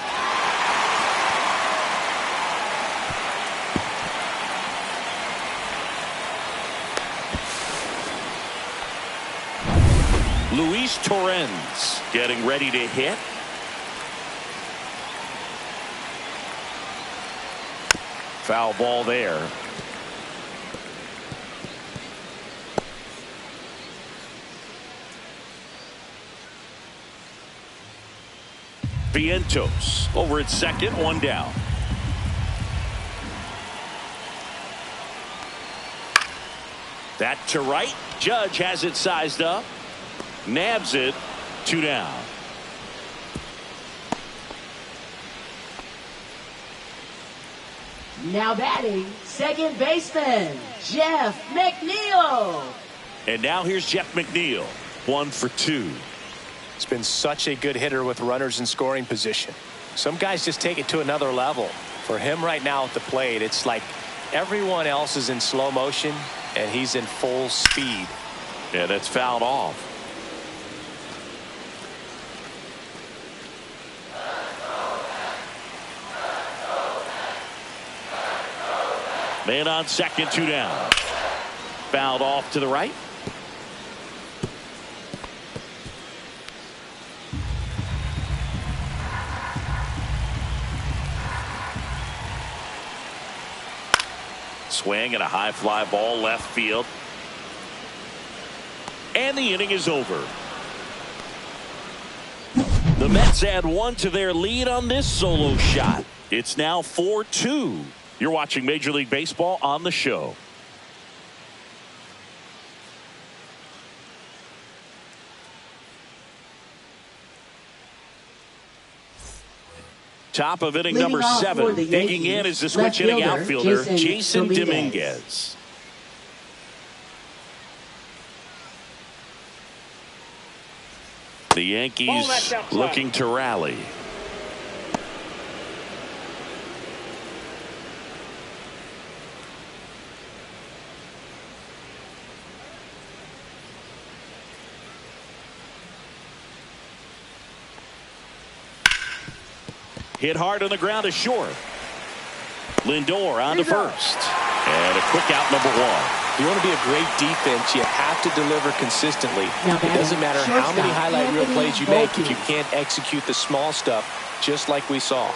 Luis Torrens getting ready to hit. Foul ball there. Vientos over at second, one down. That to right. Judge has it sized up. Nabs it. Two down. Now batting, second baseman, Jeff McNeil. And now here's Jeff McNeil. 1 for 2. It's been such a good hitter with runners in scoring position. Some guys just take it to another level. For him right now at the plate, it's like everyone else is in slow motion and he's in full speed. Yeah, that's fouled off. Man on second, 2 down. Fouled off to the right. Swing and a high fly ball left field. And the inning is over. The Mets add 1 to their lead on this solo shot. It's now 4-2. You're watching Major League Baseball on the show. Top of inning number 7. Digging in is the switch hitting outfielder, Jason Dominguez. The Yankees looking to rally. Hit hard on the ground to short. Lindor on to first. And a quick out, number one. You want to be a great defense, you have to deliver consistently. It doesn't matter how many highlight reel plays you make if you can't execute the small stuff, just like we saw.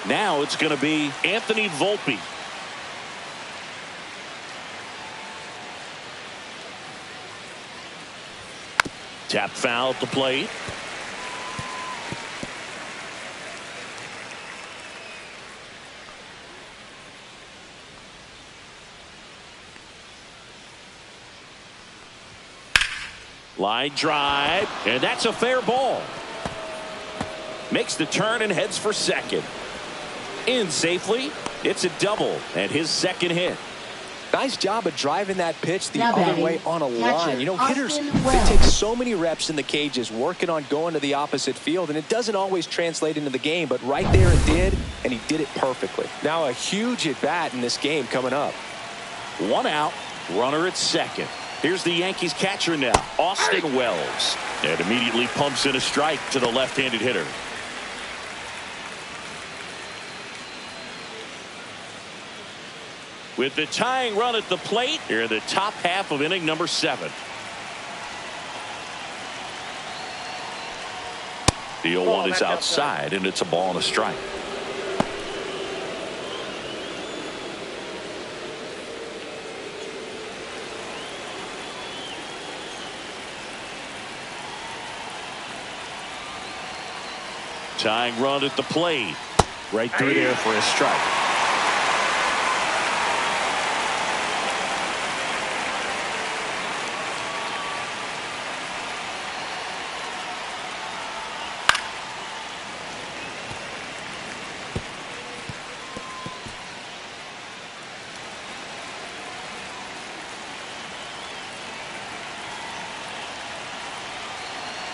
Now it's going to be Anthony Volpe. Tap foul at the plate. Line drive, and that's a fair ball. Makes the turn and heads for second. In safely. It's a double and his second hit. Nice job of driving that pitch the other way on a line. You know, hitters, Austin they Wells. take so many reps in the cages working on going to the opposite field, and it doesn't always translate into the game, but right there it did, and he did it perfectly. Now a huge at bat in this game coming up. One out, runner at second. Here's the Yankees catcher now, Austin Wells. And immediately pumps in a strike to the left-handed hitter. With the tying run at the plate, here in the top half of inning number 7. The 0-1 is outside, and it's a ball and a strike. Tying run at the plate. Right through there for a strike.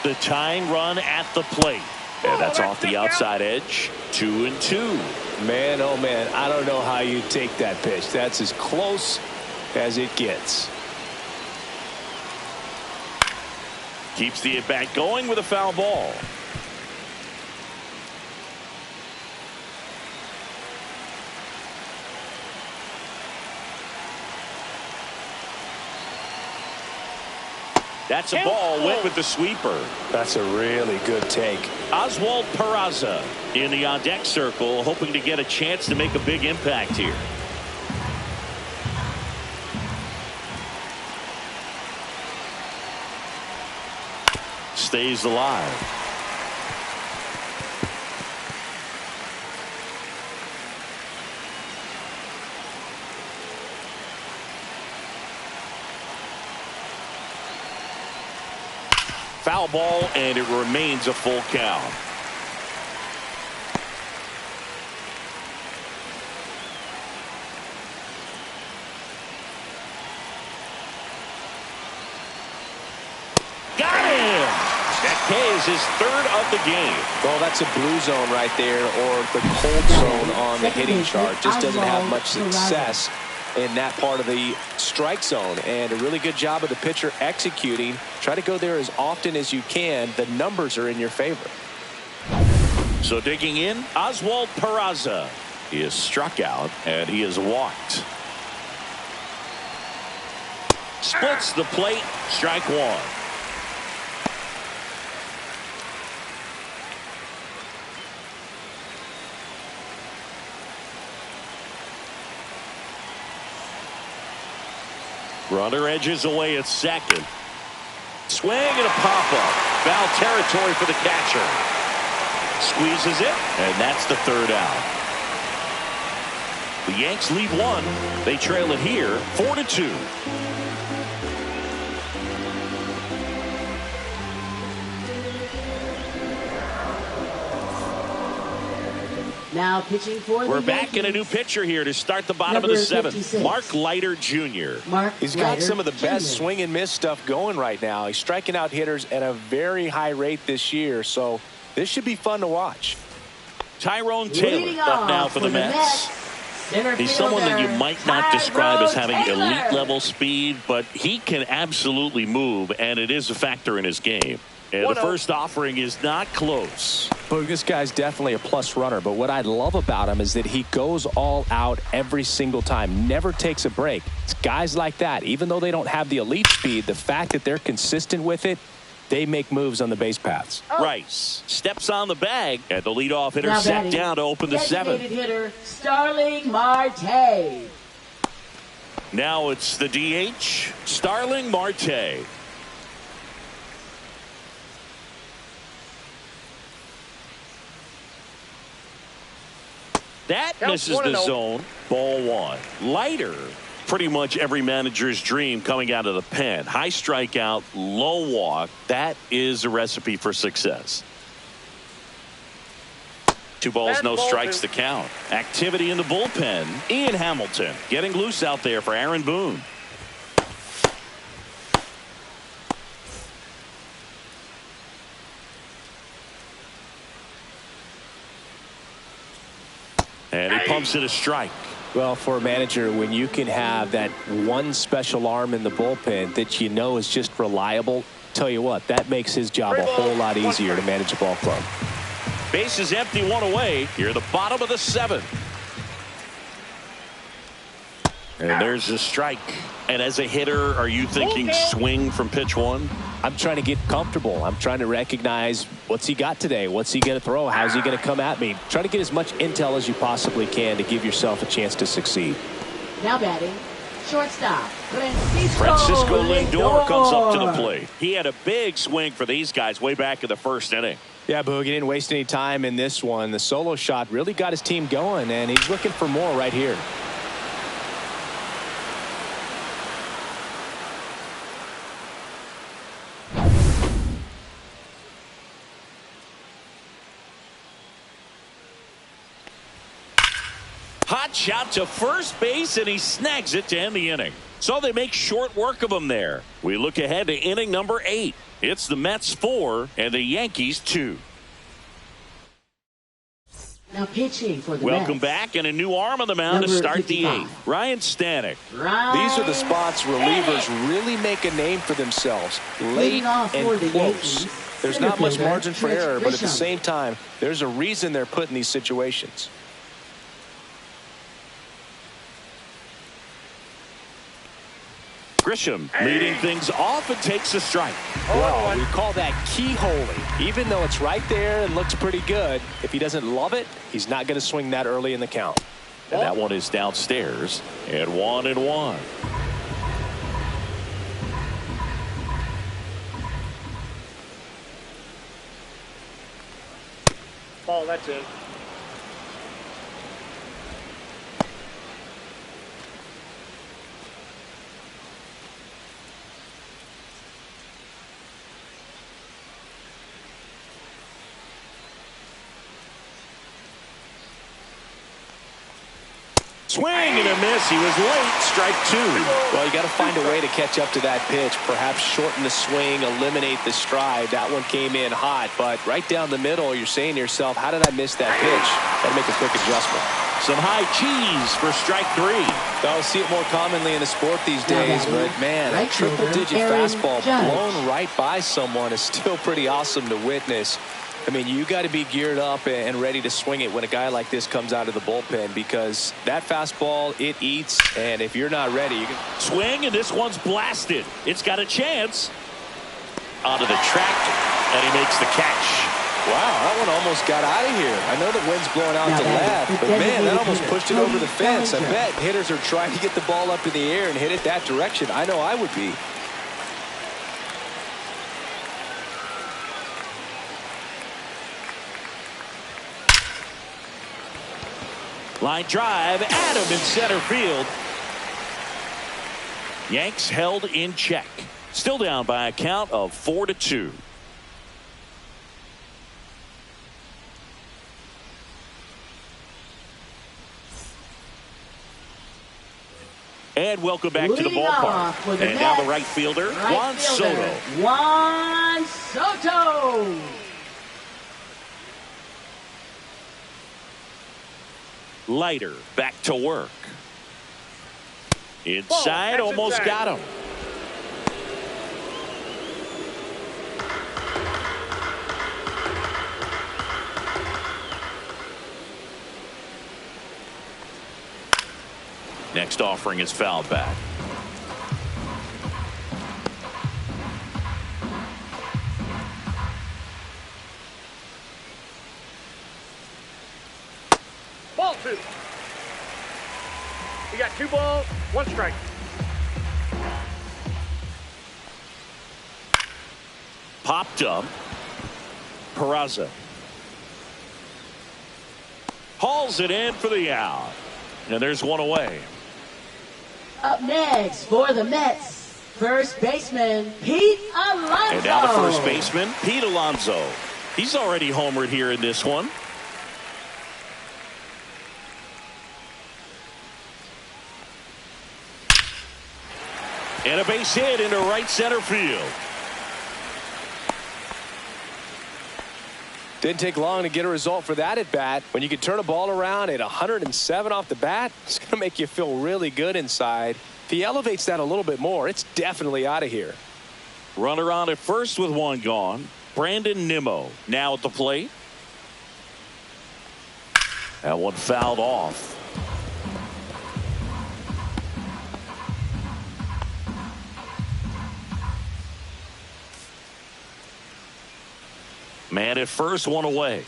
The tying run at the plate. And that's off the outside edge. 2-2. Man, oh man, I don't know how you take that pitch. That's as close as it gets. Keeps the at-bat going with a foul ball. That's a ball. Went with the sweeper. That's a really good take. Oswald Peraza in the on-deck circle, hoping to get a chance to make a big impact here. Stays alive. Foul ball, and it remains a full count. Got him! That K is his third of the game. Well, that's a blue zone right there, or the cold zone on the hitting chart. Just doesn't have much success in that part of the strike zone, and a really good job of the pitcher executing. Try to go there as often as you can. The numbers are in your favor. So digging in, Oswald Peraza. He is struck out and he is walked. Splits the plate. Strike one. Runner edges away at second. Swing and a pop-up. Foul territory for the catcher. Squeezes it, and that's the third out. The Yanks lead one. They trail it here 4-2. Now pitching for the We're back in a new Yankees. pitcher here to start the bottom Number of the 7th. 56. Mark Leiter Jr. He's got Ryder some of the best Jr. swing and miss stuff going right now. He's striking out hitters at a very high rate this year, so this should be fun to watch. Tyrone Leading Taylor up now off for the Mets. Center He's someone that you fielder, might not describe as having Tyrone elite Taylor. level speed, but he can absolutely move, and it is a factor in his game. And the 1-0. first offering is not close. Boog, this guy's definitely a plus runner, but what I love about him is that he goes all out every single time, never takes a break. It's guys like that, even though they don't have the elite speed, the fact that they're consistent with it, they make moves on the base paths. Rice steps on the bag, and the leadoff hitter set down to open the seventh. Hitter Starling Marte. Now it's the DH, Starling Marte. That misses the zone. Ball one. Leiter. Pretty much every manager's dream coming out of the pen. High strikeout, low walk. That is a recipe for success. 2 balls, no strikes to count. Activity in the bullpen. Ian Hamilton getting loose out there for Aaron Boone. And he pumps it a strike. Well, for a manager, when you can have that one special arm in the bullpen that you know is just reliable, tell you what, that makes his job a whole lot easier to manage a ball club. Base is empty, 1 away. Here, the bottom of the 7th. And there's a strike. And as a hitter, are you thinking swing from pitch 1? I'm trying to get comfortable. I'm trying to recognize what's he got today. What's he going to throw? How's he going to come at me? Try to get as much intel as you possibly can to give yourself a chance to succeed. Now batting, shortstop, Francisco Lindor comes up to the plate. He had a big swing for these guys way back in the 1st inning. Yeah, Boog, he didn't waste any time in this one. The solo shot really got his team going, and he's looking for more right here. Hot shot to first base, and he snags it to end the inning. So they make short work of him there. We look ahead to inning number 8. It's the Mets 4 and the Yankees 2. Now pitching for the Welcome Mets. back, and a new arm on the mound to start 55. The 8th. Ryan Stanek. These are the spots relievers really make a name for themselves. Late and close. There's not much margin for error, but at the same time, there's a reason they're put in these situations. Grisham leading things off and takes a strike. Well, we call that keyholing. Even though it's right there and looks pretty good, if he doesn't love it, he's not going to swing that early in the count. And that one is downstairs and 1-1. Ball, that's it. Swing and a miss. He was late. Strike 2. Well, you got to find a way to catch up to that pitch. Perhaps shorten the swing, eliminate the stride. That one came in hot, but right down the middle, you're saying to yourself, how did I miss that pitch? Got to make a quick adjustment. Some high cheese for strike 3. I'll see it more commonly in the sport these days, but man, a triple-digit fastball blown right by someone is still pretty awesome to witness. I mean, you got to be geared up and ready to swing it when a guy like this comes out of the bullpen, because that fastball, it eats, and if you're not ready, you can swing, and this one's blasted. It's got a chance. Onto the tractor, and he makes the catch. Wow, that one almost got out of here. I know the wind's blowing out to left, but man, that almost pushed it over the fence. I bet hitters are trying to get the ball up in the air and hit it that direction. I know I would be. Line drive, Adam in center field. Yanks held in check. Still down by a count of 4-2. And welcome back to the ballpark. And now the right fielder, Juan Soto. Juan Soto. Leiter back to work. Inside, almost got him. next offering is fouled back. Ball 2. You got 2 balls, 1 strike. Popped up. Peraza hauls it in for the out. And there's one away. Up next for the Mets, first baseman Pete Alonso. And now the first baseman, Pete Alonso. He's already homered here in this one. And a base hit into right center field. Didn't take long to get a result for that at bat. When you can turn a ball around at 107 off the bat, it's going to make you feel really good inside. If he elevates that a little bit more, it's definitely out of here. Runner on at first with 1 gone. Brandon Nimmo now at the plate. That one fouled off. Man at first, 1 away.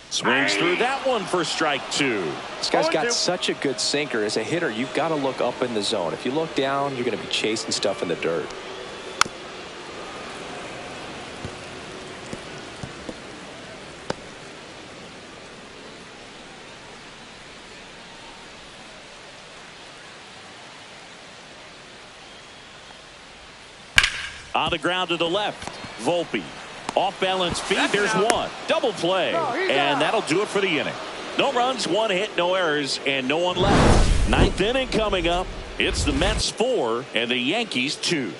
Swings through that one for strike 2. This guy's got such a good sinker. As a hitter, you've got to look up in the zone. If you look down, you're going to be chasing stuff in the dirt. On the ground to the left. Volpe. Off balance feet. There's one. Double play. And that'll do it for the inning. No runs, 1 hit, no errors, and no one left. 9th inning coming up. It's the Mets 4 and the Yankees 2.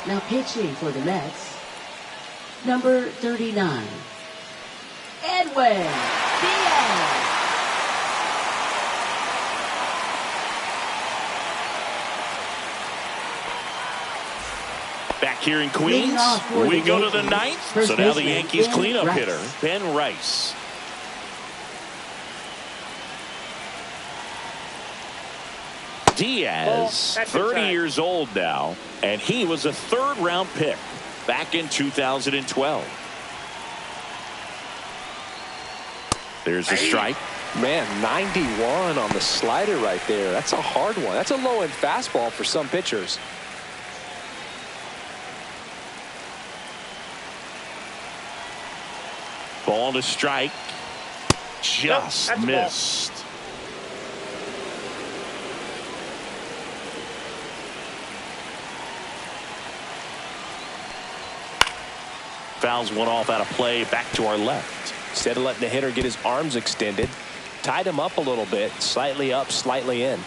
Now pitching for the Mets, number 39, Edwin Diaz. Back here in Queens, we go to the 9th. So now the Yankees cleanup hitter, Ben Rice. Diaz, 30 years old now, and he was a 3rd-round pick back in 2012. There's a strike. Man, 91 on the slider right there. That's a hard one. That's a low-end fastball for some pitchers. Ball to strike. Just missed. Fouls one off out of play, back to our left. Instead of letting the hitter get his arms extended, tied him up a little bit, slightly up, slightly in.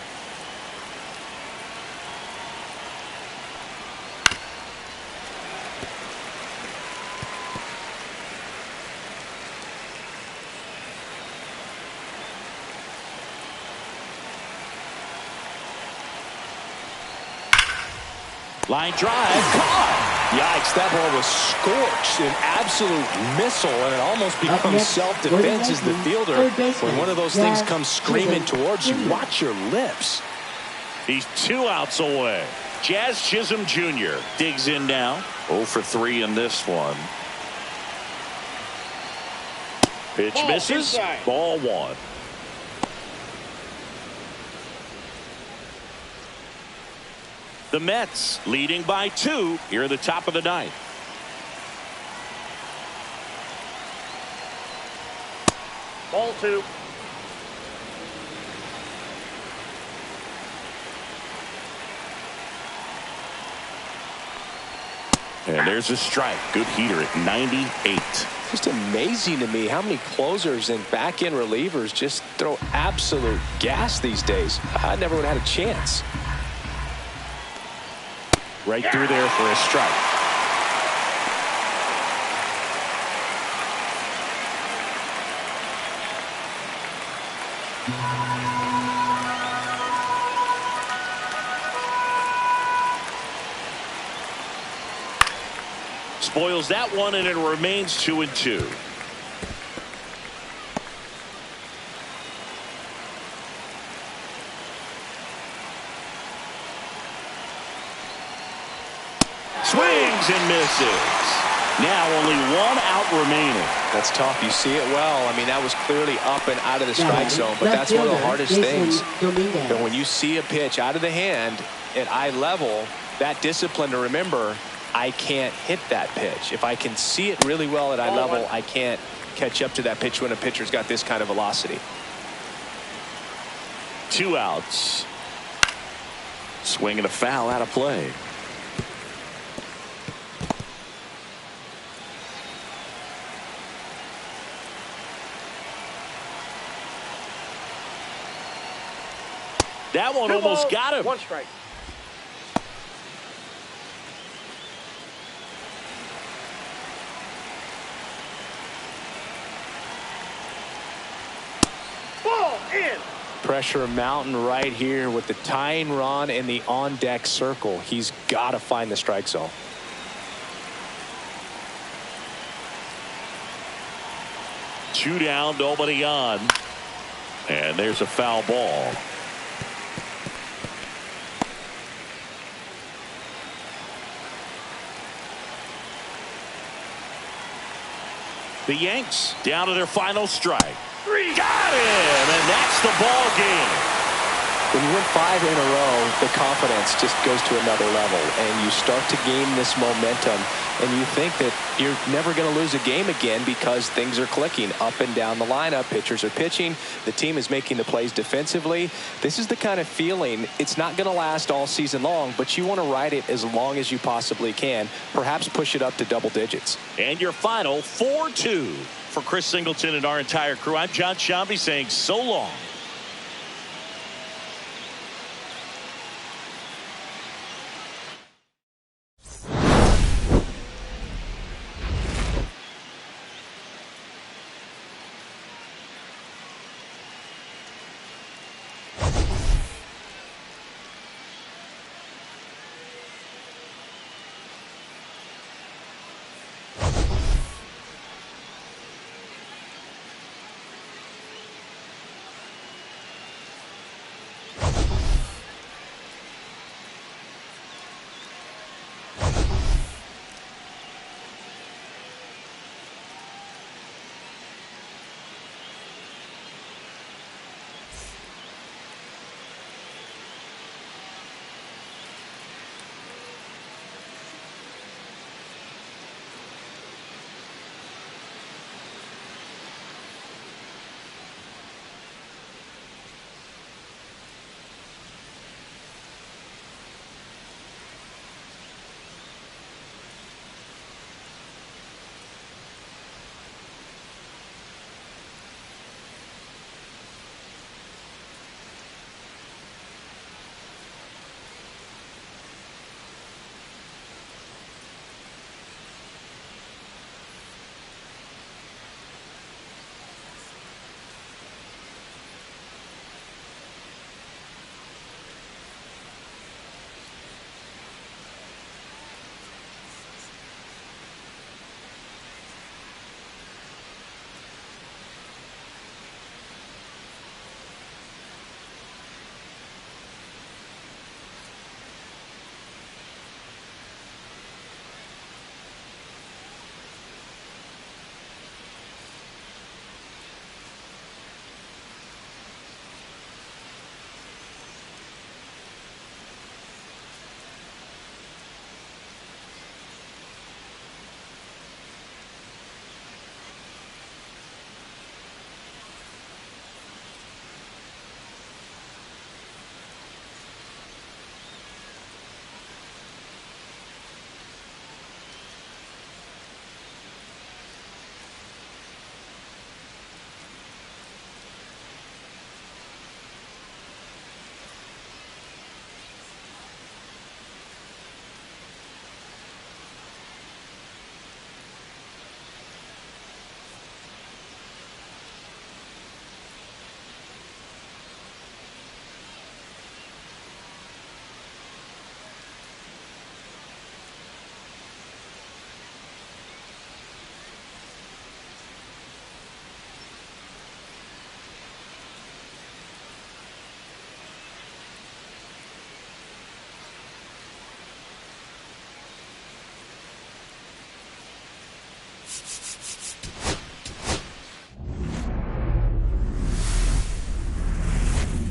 Line drive, caught. Yikes, that ball was scorched, an absolute missile, and it almost becomes self-defense as the fielder. When one of those things comes screaming towards you, watch your lips. He's 2 outs away. Jazz Chisholm Jr. digs in now. 0 for 3 in this one. Pitch misses. Ball 1. The Mets leading by 2 here at the top of the 9th. Ball 2. And there's a strike. Good heater at 98. Just amazing to me how many closers and back-end relievers just throw absolute gas these days. I never would have had a chance. Right through there for a strike. Spoils that one, and it remains 2-2. Swings and misses. Now only one out remaining. That's tough. You see it well. I mean, that was clearly up and out of the strike zone, but that's one of the hardest things. But when you see a pitch out of the hand at eye level, that discipline to remember, I can't hit that pitch. If I can see it really well at eye level, I can't catch up to that pitch when a pitcher's got this kind of velocity. 2 outs. Swing and a foul out of play. That one almost got him. 1 strike. Ball in. Pressure mountain right here with the tying run in the on-deck circle. He's got to find the strike zone. Two down, nobody on. And there's a foul ball. The Yanks down to their final strike. Got him, and that's the ball game. When you win 5 in a row, the confidence just goes to another level, and you start to gain this momentum, and you think that you're never going to lose a game again because things are clicking up and down the lineup. Pitchers are pitching. The team is making the plays defensively. This is the kind of feeling, it's not going to last all season long, but you want to ride it as long as you possibly can, perhaps push it up to double digits. And your final 4-2 for Chris Singleton and our entire crew. I'm John Shambi saying so long.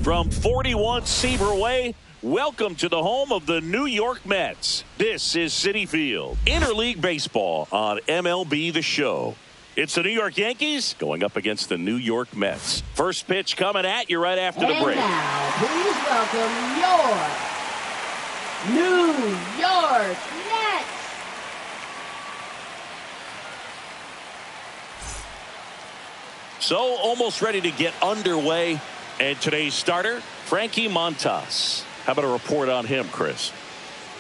From 41 Seaver Way, welcome to the home of the New York Mets. This is Citi Field. Interleague Baseball on MLB The Show. It's the New York Yankees going up against the New York Mets. First pitch coming at you right after the break. And now, please welcome your New York Mets. So almost ready to get underway. And today's starter, Frankie Montas. How about a report on him, Chris?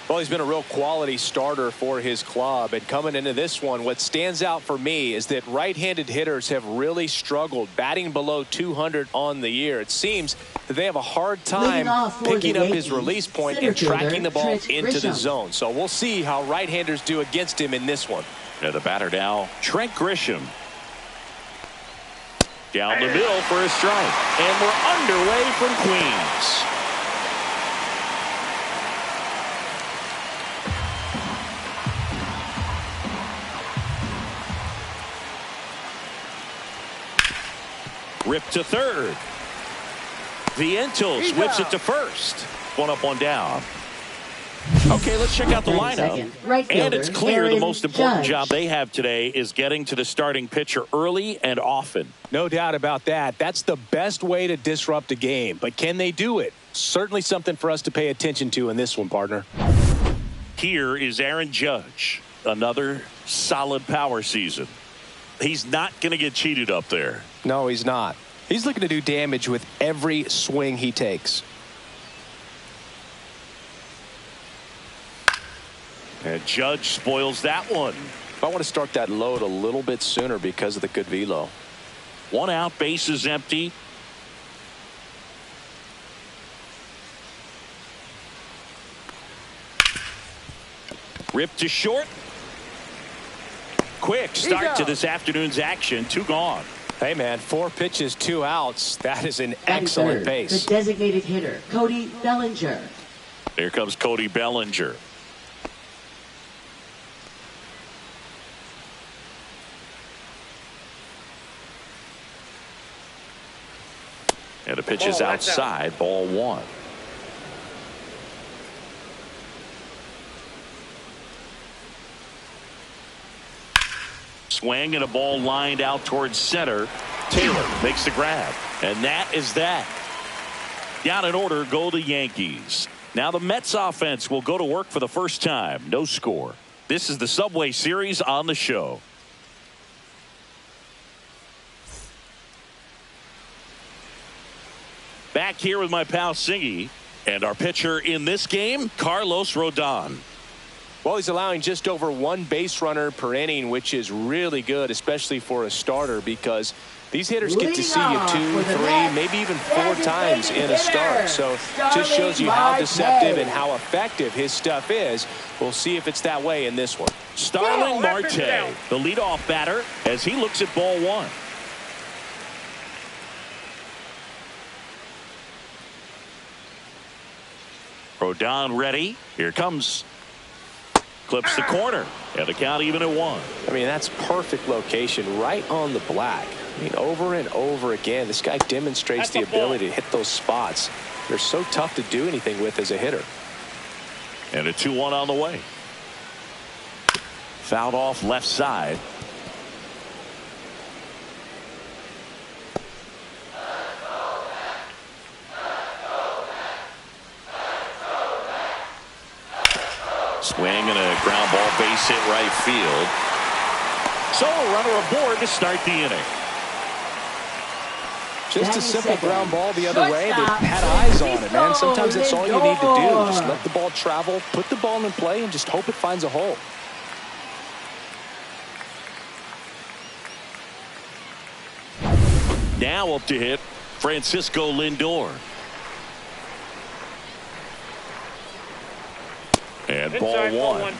Well, he's been a real quality starter for his club. And coming into this one, what stands out for me is that right-handed hitters have really struggled batting below 200 on the year. It seems that they have a hard time picking up his release point and tracking the ball into the zone. So we'll see how right-handers do against him in this one. Yeah, the batter now, Trent Grisham. Down the middle for a strike. And we're underway from Queens. Ripped to third. Vientos whips it to first. One up, one down. Okay, let's check out the lineup. And it's clear the most important job they have today is getting to the starting pitcher early and often. No doubt about that. That's the best way to disrupt a game. But can they do it? Certainly something for us to pay attention to in this one, partner. Here is Aaron Judge. Another solid power season. He's not going to get cheated up there. No, he's not. He's looking to do damage with every swing he takes. And Judge spoils that one. I want to start that load a little bit sooner because of the good velo. One out, base is empty. Ripped to short. Quick start to this afternoon's action. 2 gone. Hey, man, 4 pitches, 2 outs. That is an excellent pace. The designated hitter, Cody Bellinger. Here comes Cody Bellinger. And the pitch is outside, ball 1. Swing and a ball lined out towards center. Taylor makes the grab. And that is that. Down in order go the Yankees. Now the Mets offense will go to work for the first time. No score. This is the Subway Series on the show. Back here with my pal Singy. And our pitcher in this game, Carlos Rodon. Well, he's allowing just over 1 base runner per inning, which is really good, especially for a starter, because these hitters get to see you 2, 3, maybe even 4 times in a start. So it just shows you how deceptive and how effective his stuff is. We'll see if it's that way in this one. Starling Marte, the leadoff batter, as he looks at ball 1. Rodon ready. Here comes. Clips the corner. And the count even at 1. I mean, that's perfect location right on the black. I mean, over and over again, this guy demonstrates the ability to hit those spots. They're so tough to do anything with as a hitter. And a 2-1 on the way. Fouled off left side. Swing and a ground ball, base hit right field. So a runner aboard to start the inning. Just a simple ground ball the other way. They had eyes on it, man. Sometimes that's all you need to do. Just let the ball travel, put the ball in play, and just hope it finds a hole. Now up to hit, Francisco Lindor. And ball 1.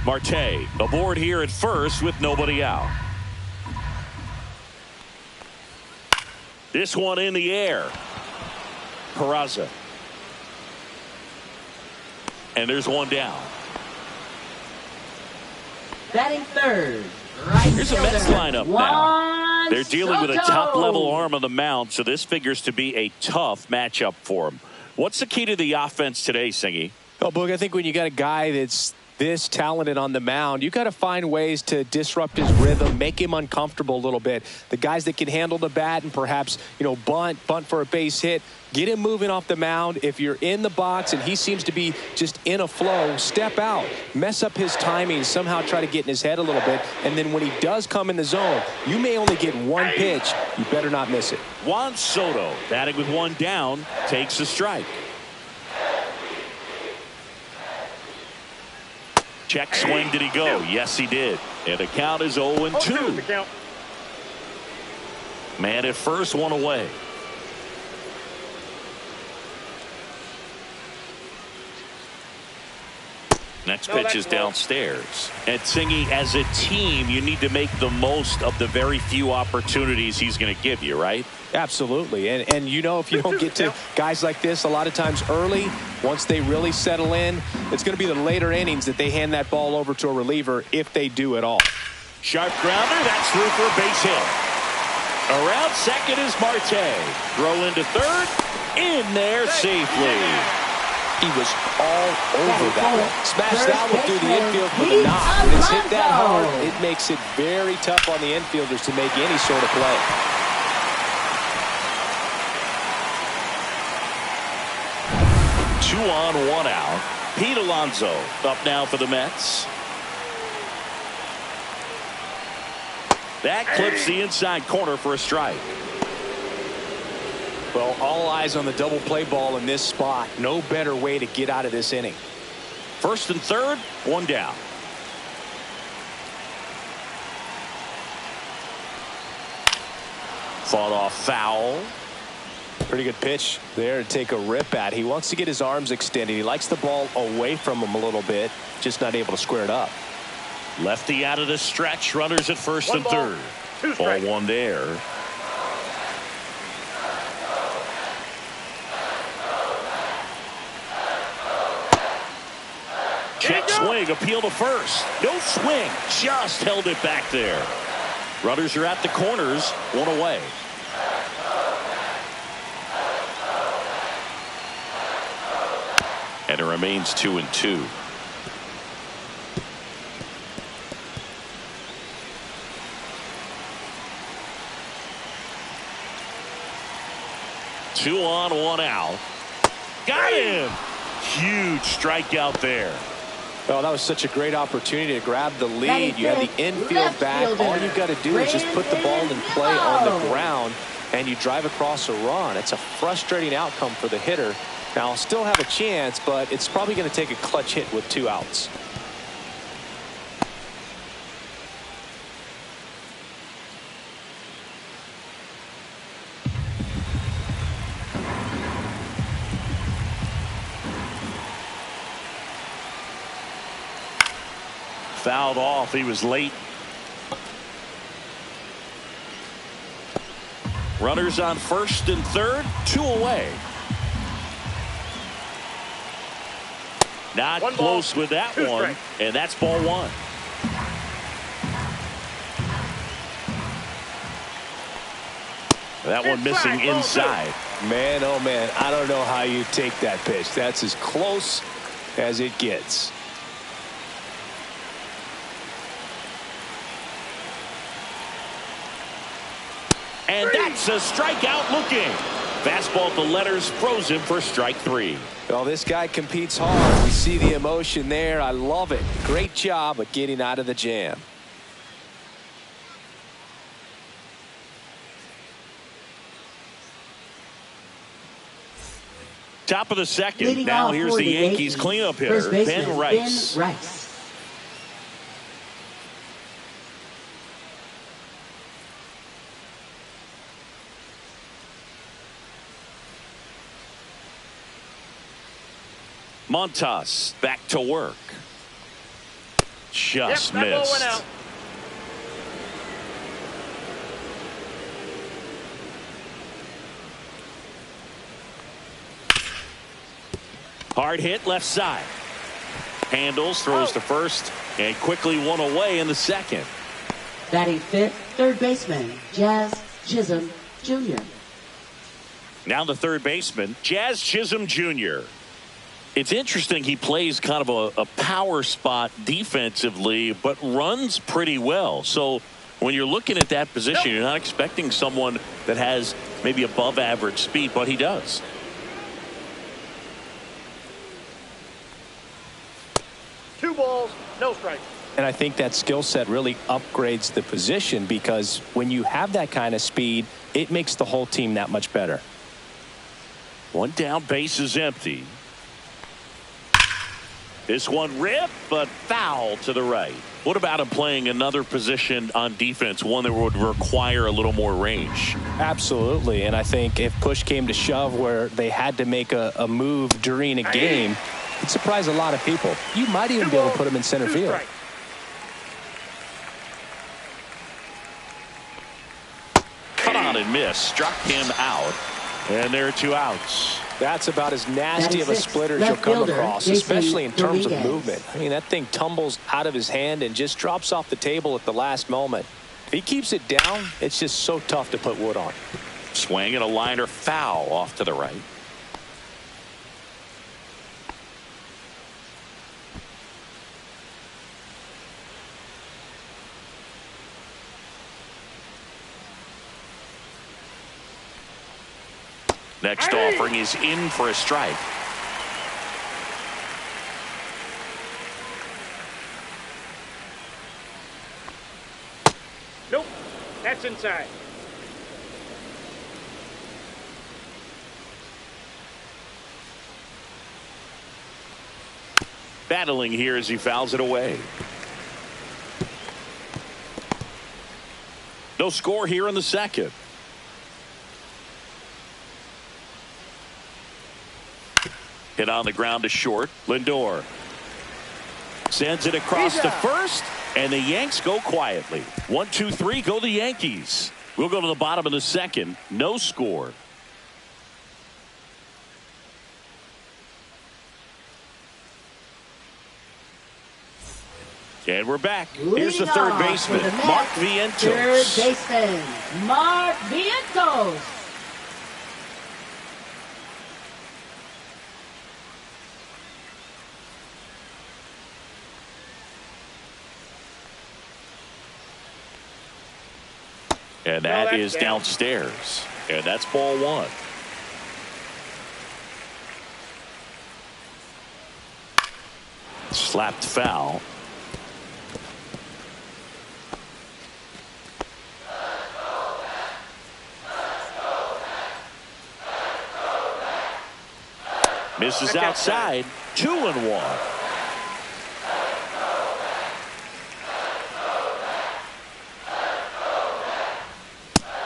Marte aboard here at first with nobody out. This one in the air. Peraza. And there's one down. Batting third. Right Here's the fielder, Mets lineup now. They're dealing with a Soto. top-level arm on the mound, so this figures to be a tough matchup for him. What's the key to the offense today, Singy? Oh, Boog, I think when you got a guy that's this talented on the mound, you got to find ways to disrupt his rhythm, make him uncomfortable a little bit. The guys that can handle the bat and perhaps, bunt for a base hit, get him moving off the mound. If you're in the box and he seems to be just in a flow, step out, mess up his timing, somehow try to get in his head a little bit. And then when he does come in the zone, you may only get one pitch. You better not miss it. Juan Soto, batting with one down, takes a strike. Check swing, did he go? Yes, he did. And the count is 0-2. Man at first, one away. Next pitch is downstairs. And Singy, as a team, you need to make the most of the very few opportunities he's going to give you, right? Absolutely. And if you don't get to guys like this a lot of times early, once they really settle in, it's going to be the later innings that they hand that ball over to a reliever if they do at all. Sharp grounder. That's through for a base hit. Around second is Marte. Throw into third. In there safely. He was all over that one. Smashed that one through the infield with a knock. When it's hit that hard, it makes it very tough on the infielders to make any sort of play. 2 on, 1 out. Pete Alonso up now for the Mets. That clips the inside corner for a strike. Well, all eyes on the double play ball in this spot. No better way to get out of this inning. First and third, one down. Fought off foul. Pretty good pitch there to take a rip at. He wants to get his arms extended. He likes the ball away from him a little bit, just not able to square it up. Lefty out of the stretch. Runners at first and third. Ball one there. Check swing, appeal to first. No swing, just held it back there. Runners are at the corners, one away. And it remains 2-2. Two on, one out. Got him. Huge strikeout there. Oh, that was such a great opportunity to grab the lead. You have the infield back. All you've got to do is just put the ball in play on the ground, and you drive across a run. It's a frustrating outcome for the hitter. Now, still have a chance, but it's probably going to take a clutch hit with 2 outs. Fouled off. He was late. Runners on first and third, 2 away. Not close with that one, and that's ball 1. That one missing inside. Man, oh man, I don't know how you take that pitch. That's as close as it gets. And that's a strikeout looking. Fastball to letters, froze him for strike 3. Well, this guy competes hard. We see the emotion there. I love it. Great job of getting out of the jam. Top of the second. Now here's the Yankees cleanup hitter, Ben Rice. Montas back to work. Just missed. Hard hit left side. handles, throws to first, and quickly one away in the second. Batting fifth, third baseman, Jazz Chisholm Jr. Now the third baseman, Jazz Chisholm Jr. It's interesting, he plays kind of a power spot defensively, but runs pretty well. So when you're looking at that position, you're not expecting someone that has maybe above average speed, but he does. Two balls, no strikes. And I think that skill set really upgrades the position, because when you have that kind of speed, it makes the whole team that much better. One down, base is empty. This one ripped, but foul to the right. What about him playing another position on defense, one that would require a little more range? Absolutely. And I think if push came to shove where they had to make a move during a game, it'd surprise a lot of people. You might even be able to put him in center field. Cut on and miss. Struck him out. And there are 2 outs. That's about as nasty of a splitter as you'll come across, especially in terms of movement. I mean, that thing tumbles out of his hand and just drops off the table at the last moment. If he keeps it down, it's just so tough to put wood on. Swing and a liner foul off to the right. Next offering is in for a strike. Nope, that's inside. Battling here as he fouls it away. No score here in the second. Hit on the ground to short. Lindor sends it across to first, and the Yanks go quietly. 1, 2, 3, go the Yankees. We'll go to the bottom of the second. No score. And we're back. Here's the third baseman, Mark Vientos. Third baseman, Mark Vientos. And that is downstairs. And that's ball 1. Slapped foul. Misses outside. 2-1.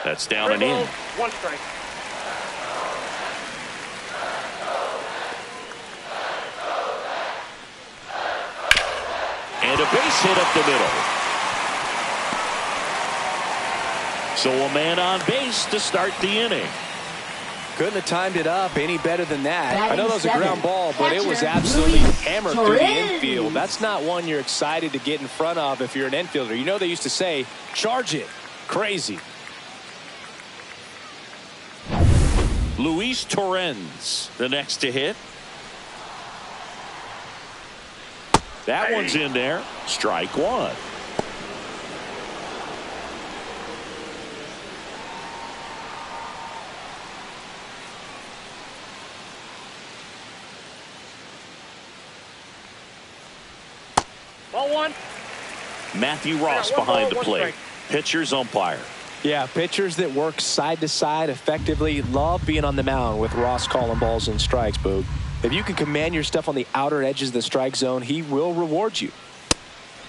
That's down and in. 1 strike. And a base hit up the middle. So a man on base to start the inning. Couldn't have timed it up any better than that. Batting I know that was a seventh, ground ball, but it was catcher, absolutely Luis hammered through the Torrens. infield. That's not one you're excited to get in front of if you're an infielder. You know they used to say, charge it. Crazy. Luis Torrens, the next to hit. That one's in there. Strike 1. Ball 1. Matthew Ross Yeah, 1 behind ball, the 1 plate. strike. Pitcher's umpire. Yeah, pitchers that work side to side effectively love being on the mound with Ross calling balls and strikes, Boog. If you can command your stuff on the outer edges of the strike zone, he will reward you.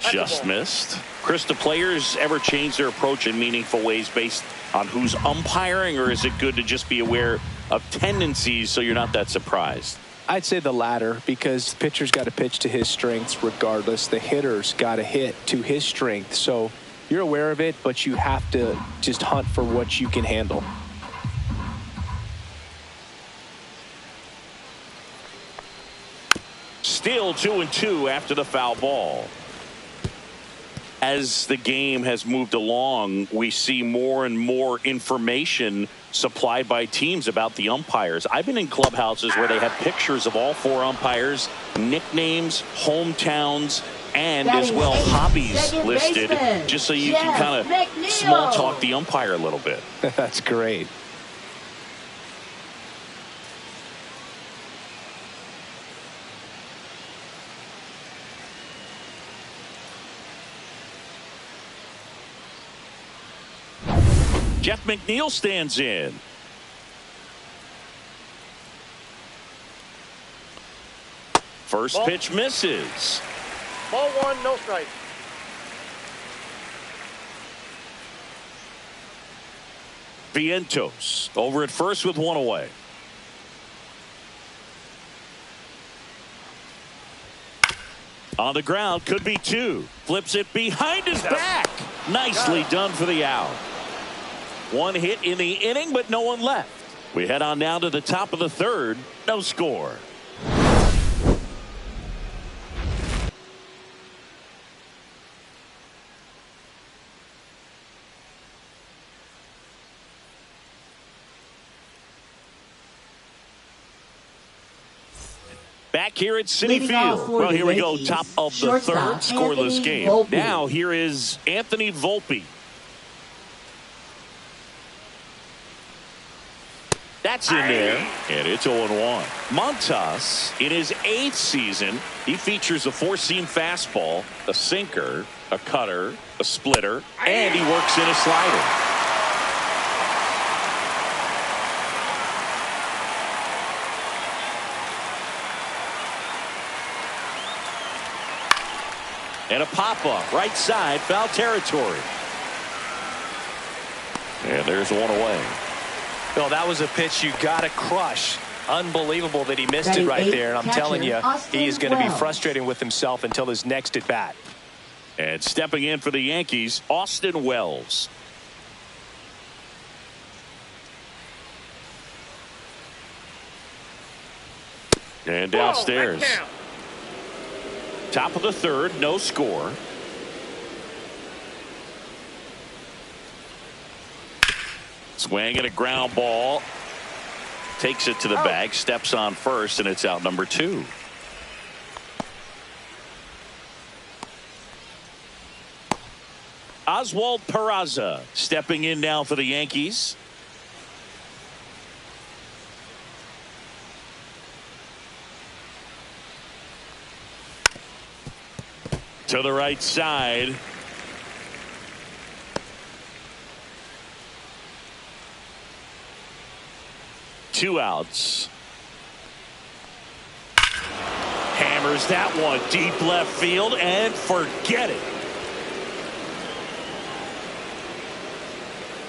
Just missed. Chris, do players ever change their approach in meaningful ways based on who's umpiring, or is it good to just be aware of tendencies so you're not that surprised? I'd say the latter, because the pitcher's got to pitch to his strengths regardless. The hitter's got to hit to his strength. So you're aware of it, but you have to just hunt for what you can handle. Still 2-2 after the foul ball. As the game has moved along, we see more and more information supplied by teams about the umpires. I've been in clubhouses where they have pictures of all 4 umpires, nicknames, hometowns, and as well hobbies listed, just so you can kind of small talk the umpire a little bit. That's great. Jeff McNeil stands in. First pitch misses. Ball 1, no strike. Vientos over at first with 1 away. On the ground, could be 2. Flips it behind his back. Nicely done for the out. 1 hit in the inning, but no one left. We head on now to the top of the 3rd. No score. Back here at Citi Field. Well, here we go. Top of the 3rd. Scoreless game. Now here is Anthony Volpe. That's in there, and it's 0-1. Montas, in his 8th season, he features a 4-seam fastball, a sinker, a cutter, a splitter, and he works in a slider. And a pop-up, right side, foul territory. And there's 1 away. Well, that was a pitch you got to crush. Unbelievable that he missed it right there. And I'm telling you, he's going to be frustrated with himself until his next at bat. And stepping in for the Yankees, Austin Wells. And downstairs. Top of the 3rd, no score. Swing and a ground ball. Takes it to the bag, steps on first, and it's out number 2. Oswald Peraza stepping in now for the Yankees. To the right side. Two outs. Hammers that one deep left field and forget it.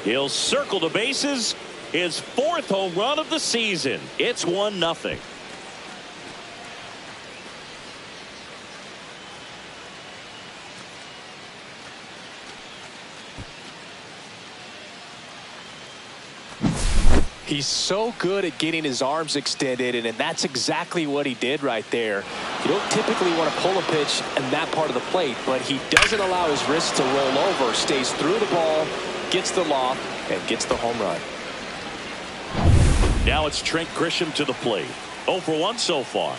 He'll circle the bases. His 4th home run of the season. It's 1-0. He's so good at getting his arms extended, and that's exactly what he did right there. You don't typically want to pull a pitch in that part of the plate, but he doesn't allow his wrist to roll over, stays through the ball, gets the loft, and gets the home run. Now it's Trent Grisham to the plate. 0 for 1 so far.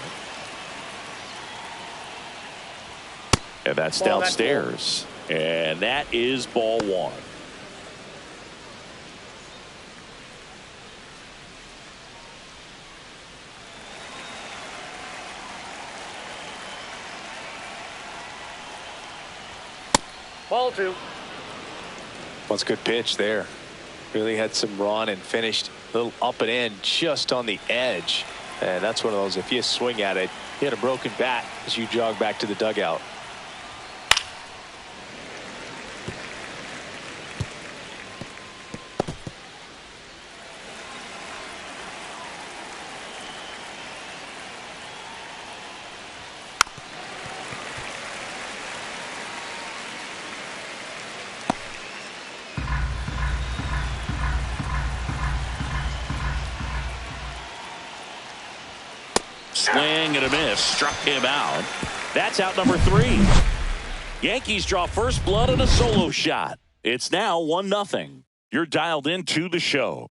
And that's downstairs. And that is ball 1. Ball 2. Well, it's a good pitch there. Really had some run and finished a little up and in just on the edge. And that's one of those, if you swing at it, you had a broken bat as you jog back to the dugout. swing and a miss. Struck him out. That's out number 3. Yankees draw first blood on a solo shot. It's now 1-0. You're dialed into the show.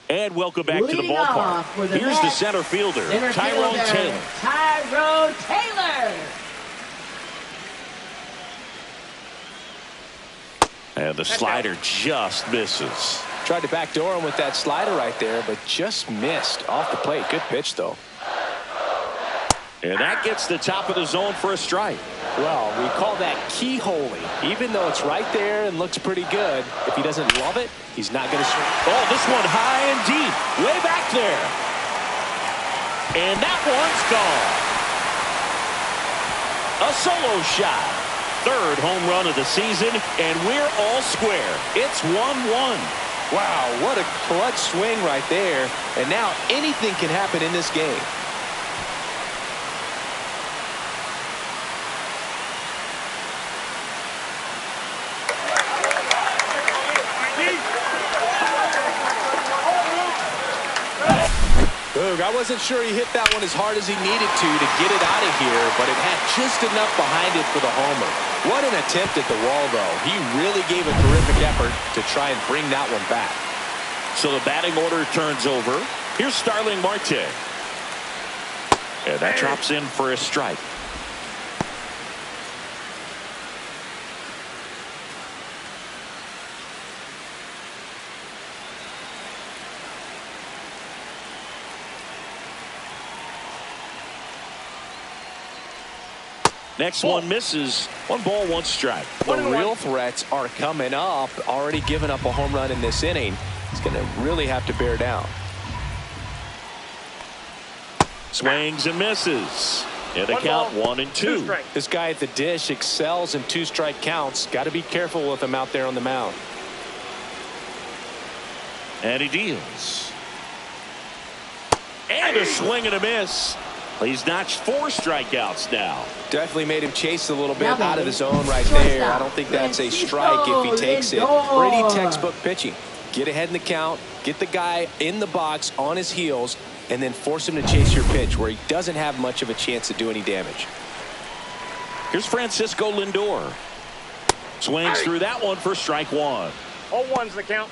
And welcome back to the ballpark. Here's the center fielder, Tyrone Taylor. Tyrone Taylor. And the slider just misses. Tried to backdoor him with that slider right there, but just missed off the plate. Good pitch, though. And that gets the top of the zone for a strike. Well, we call that keyholing. Even though it's right there and looks pretty good, if he doesn't love it, he's not going to swing. Oh, this one high and deep, way back there. And that one's gone. A solo shot. 3rd home run of the season, and we're all square. It's 1-1. Wow, what a clutch swing right there. And now anything can happen in this game. I wasn't sure he hit that one as hard as he needed to get it out of here, but it had just enough behind it for the homer. What an attempt at the wall, though. He really gave a terrific effort to try and bring that one back. So the batting order turns over. Here's Starling Marte. And that drops in for a strike. Next one misses. 1 ball, 1 strike. The real threats are coming up. Already given up a home run in this inning. He's going to really have to bear down. Swings and misses. And the count 1-2. This guy at the dish excels in 2-strike counts. Got to be careful with him out there on the mound. And he deals. And a swing and a miss. He's notched 4 strikeouts now. Definitely made him chase a little bit out of the zone right there. I don't think that's a strike if he takes it. Pretty textbook pitching. Get ahead in the count, get the guy in the box on his heels, and then force him to chase your pitch where he doesn't have much of a chance to do any damage. Here's Francisco Lindor. Swings through that one for strike 1. 0-1's the count.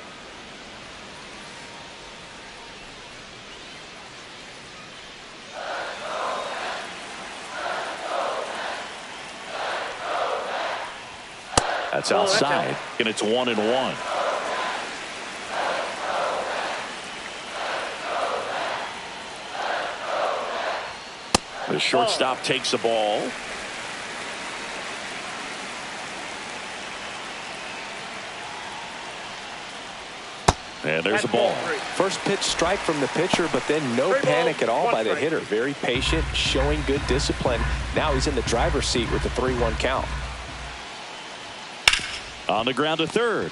That's outside, and it's 1-1. The shortstop takes the ball. And there's a ball. First pitch strike from the pitcher, but then no panic at all by the hitter. Very patient, showing good discipline. Now he's in the driver's seat with the 3-1 count. On the ground to third.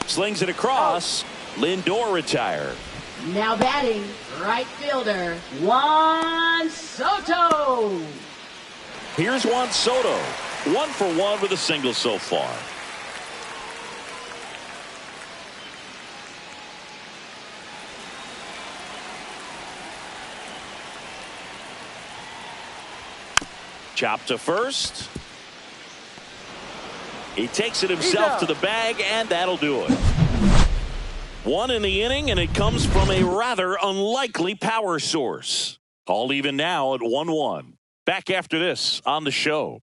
Slings it across. Lindor retired. Now batting, right fielder, Juan Soto. Here's Juan Soto. 1 for 1 with a single so far. Chop to first. He takes it himself to the bag, and that'll do it. 1 in the inning, and it comes from a rather unlikely power source. All even now at 1-1. Back after this on the show.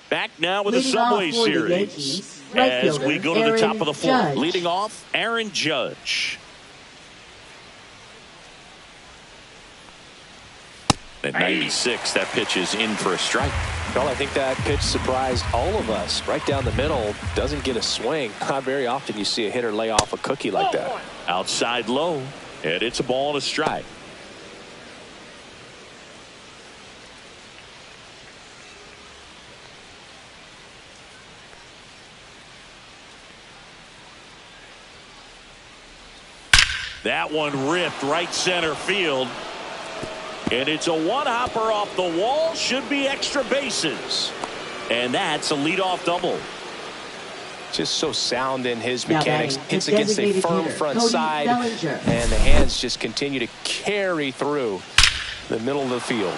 Back now with the Subway Series. As we go to the top of the 4th. Leading off, Aaron Judge. At 96, that pitch is in for a strike. Well, I think that pitch surprised all of us. Right down the middle, doesn't get a swing. Not very often you see a hitter lay off a cookie like that. Outside low, and it's a ball and a strike. That one ripped right center field. And it's a one-hopper off the wall. Should be extra bases. And that's a leadoff double. Just so sound in his Now mechanics. batting, Hits the against a designated firm hitter, front Cody side. Bellinger. And the hands just continue to carry through the middle of the field.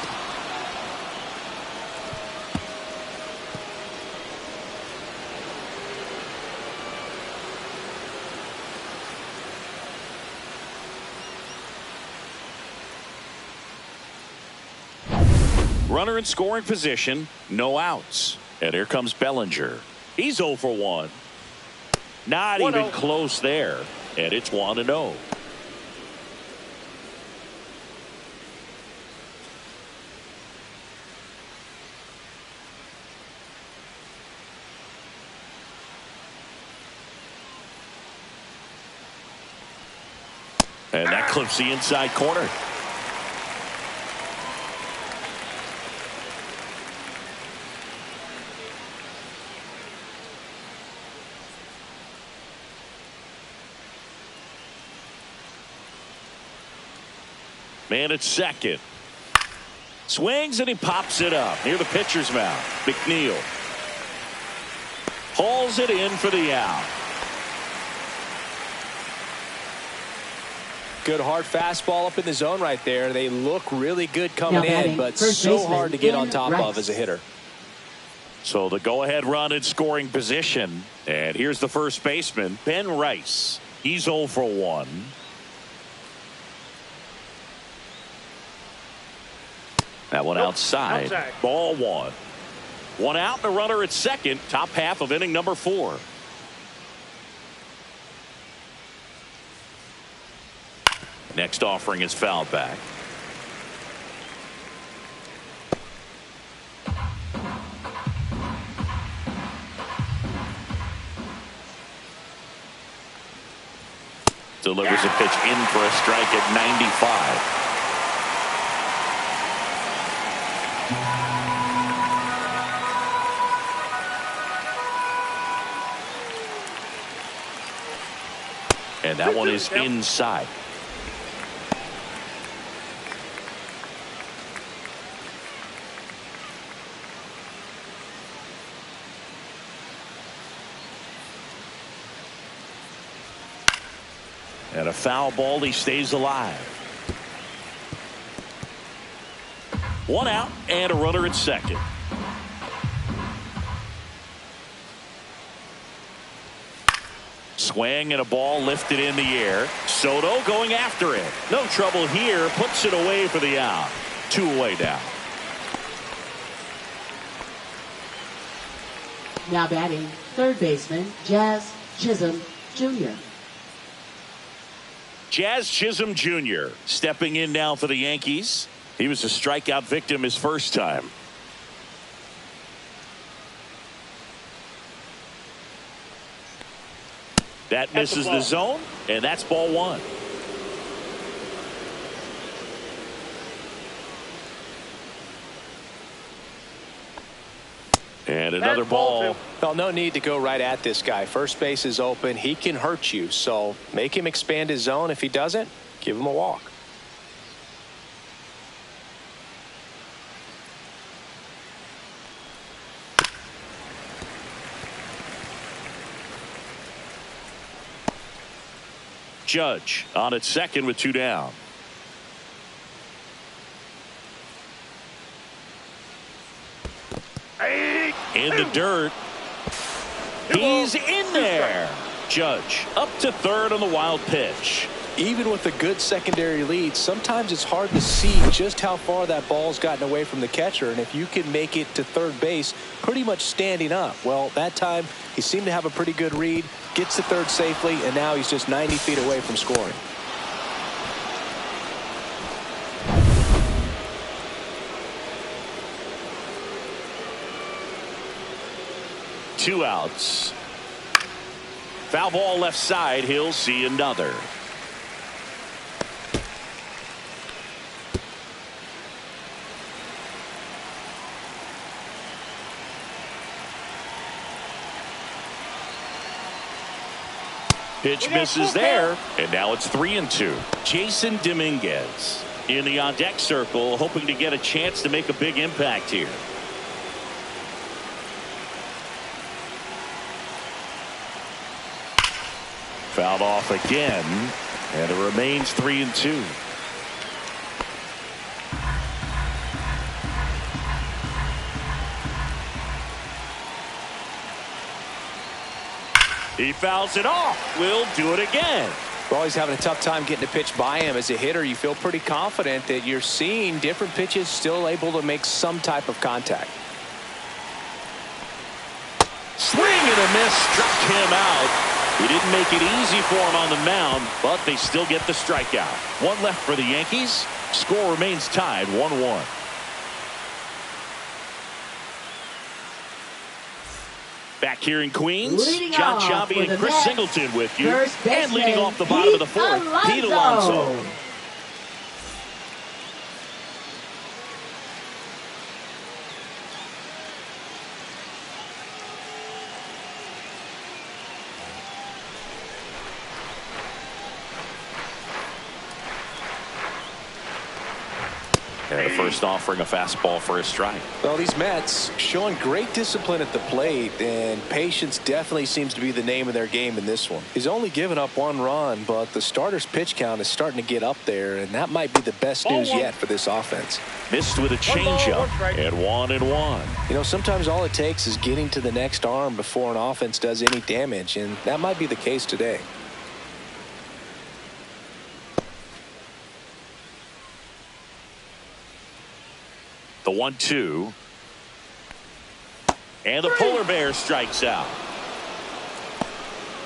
Runner in scoring position, no outs. And here comes Bellinger. He's 0 for 1. Not even close there. And it's 1-0. And that clips the inside corner. Man at second. Swings and he pops it up near the pitcher's mound. McNeil hauls it in for the out. Good hard fastball up in the zone right there. They look really good coming in, but so baseman, hard to get on top of as a hitter. So the go-ahead run in scoring position. And here's the first baseman, Ben Rice. He's 0 for 1. That one outside. Ball 1. 1 out and a runner at second. Top half of inning number 4. Next offering is fouled back. Delivers a pitch in for a strike at 95. And that one is inside. And a foul ball, he stays alive. 1 out and a runner at second. Swing and a ball lifted in the air. Soto going after it. No trouble here. Puts it away for the out. 2 away now. Now batting, third baseman, Jazz Chisholm Jr. Jazz Chisholm Jr. stepping in now for the Yankees. He was a strikeout victim his first time. That misses the zone, and that's ball 1. And another ball. Well, no need to go right at this guy. First base is open. He can hurt you, so make him expand his zone. If he doesn't, give him a walk. Judge on at second with 2 down. In the dirt. He's in there. Judge up to third on the wild pitch. Even with a good secondary lead, sometimes it's hard to see just how far that ball's gotten away from the catcher, and if you can make it to third base pretty much standing up. Well, that time he seemed to have a pretty good read, gets to third safely, and now he's just 90 feet away from scoring. Two outs. Foul ball left side. He'll see another. Pitch misses there, and now it's 3-2. Jason Dominguez in the on-deck circle, hoping to get a chance to make a big impact here. Fouled off again, and it remains 3-2. He fouls it off. We'll do it again. Well, he's having a tough time getting a pitch by him. As a hitter, you feel pretty confident that you're seeing different pitches still able to make some type of contact. Swing and a miss, struck him out. He didn't make it easy for him on the mound, but they still get the strikeout. One left for the Yankees. Score remains tied 1-1. Back here in Queens, Leading John off Sciambi for and the Chris Mets, Singleton with you. first And leading baseman, off the bottom of the fourth, Pete Alonso. And the first offering a fastball for a strike. Well, these Mets showing great discipline at the plate, and patience definitely seems to be the name of their game in this one. He's only given up 1 run, but the starter's pitch count is starting to get up there, and that might be the best news yet for this offense. Missed with a changeup at 1-1. You know, sometimes all it takes is getting to the next arm before an offense does any damage, and that might be the case today. The 1-2. And the polar bear strikes out.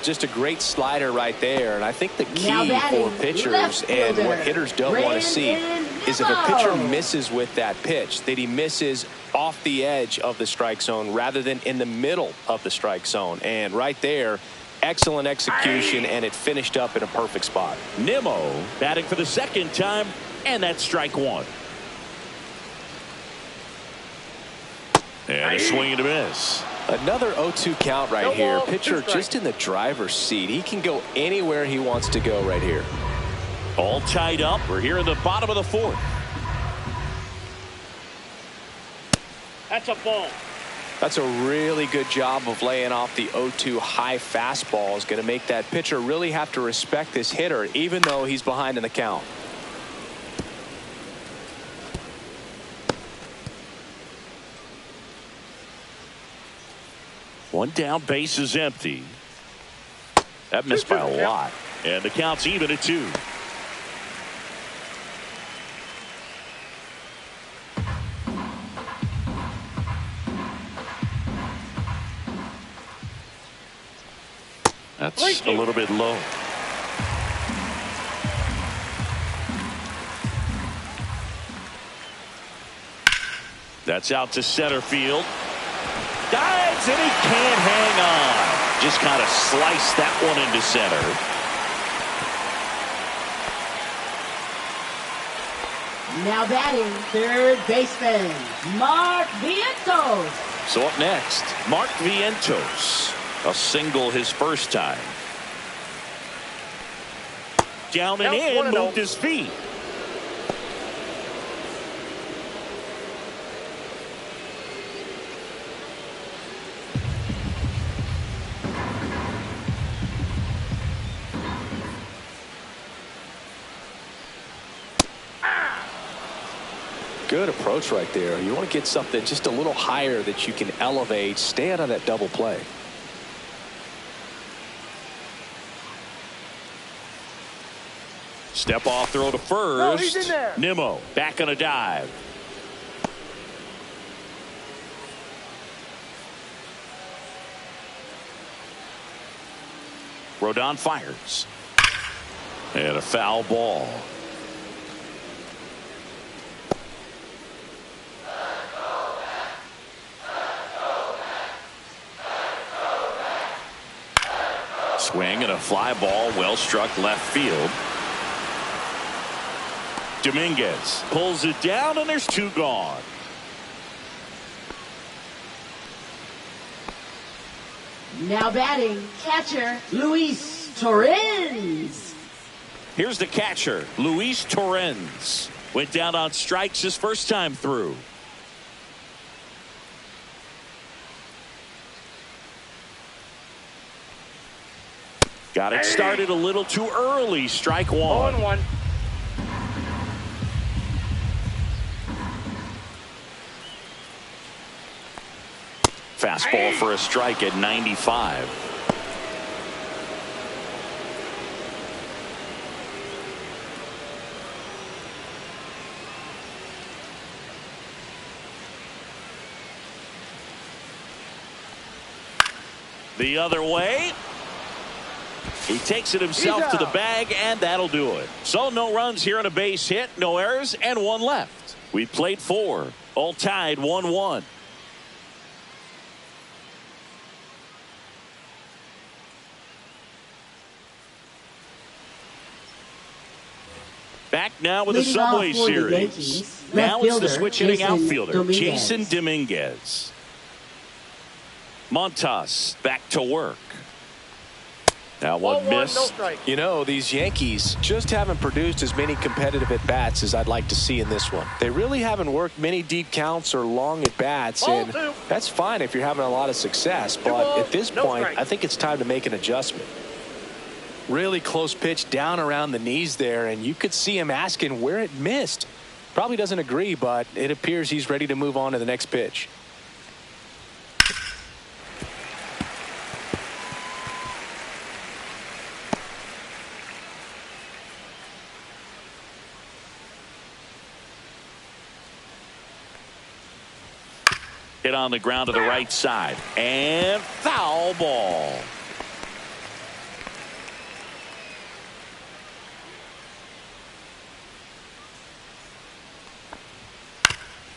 Just a great slider right there, and I think the key for pitchers left and fielder, what hitters don't want to see is if a pitcher misses with that pitch, that he misses off the edge of the strike zone rather than in the middle of the strike zone. And right there, excellent execution, and it finished up in a perfect spot. Nimmo batting for the second time, and that's strike 1. And a swing and a miss. Another 0-2 count right here. Pitcher just in the driver's seat. He can go anywhere he wants to go right here. All tied up. We're here in the bottom of the fourth. That's a ball. That's a really good job of laying off the 0-2 high fastball. Is going to make that pitcher really have to respect this hitter, even though he's behind in the count. One down, base is empty. That missed by a lot. And the count's even at 2. That's a little bit low. That's out to center field. Dives, and he can't hang on. Just kind of sliced that one into center. Now batting, third baseman, Mark Vientos. So up next, Mark Vientos. A single his first time. Down and in, moved his feet. Good approach right there. You want to get something just a little higher that you can elevate. Stay out of that double play. Step off throw to first. No, he's in there. Nimmo back on a dive. Rodon fires. And a foul ball. Swing and a fly ball, well struck left field. Dominguez pulls it down, and there's 2 gone. Now batting, catcher, Luis Torrens. Here's the catcher, Luis Torrens. Went down on strikes his first time through. Got it started a little too early. Strike one. 0-1. Fastball for a strike at 95. The other way. He takes it himself to the bag, and that'll do it. So no runs here on a base hit, no errors, and one left. We played 4, all tied 1-1. Back now with the Subway Series. Now it's the switch hitting outfielder, Jason Dominguez. Montas back to work. That one missed. You know, these Yankees just haven't produced as many competitive at-bats as I'd like to see in this one. They really haven't worked many deep counts or long at-bats, and that's fine if you're having a lot of success. But at this point, I think it's time to make an adjustment. Really close pitch down around the knees there, and you could see him asking where it missed. Probably doesn't agree, but it appears he's ready to move on to the next pitch. Hit on the ground to the right side, and foul ball.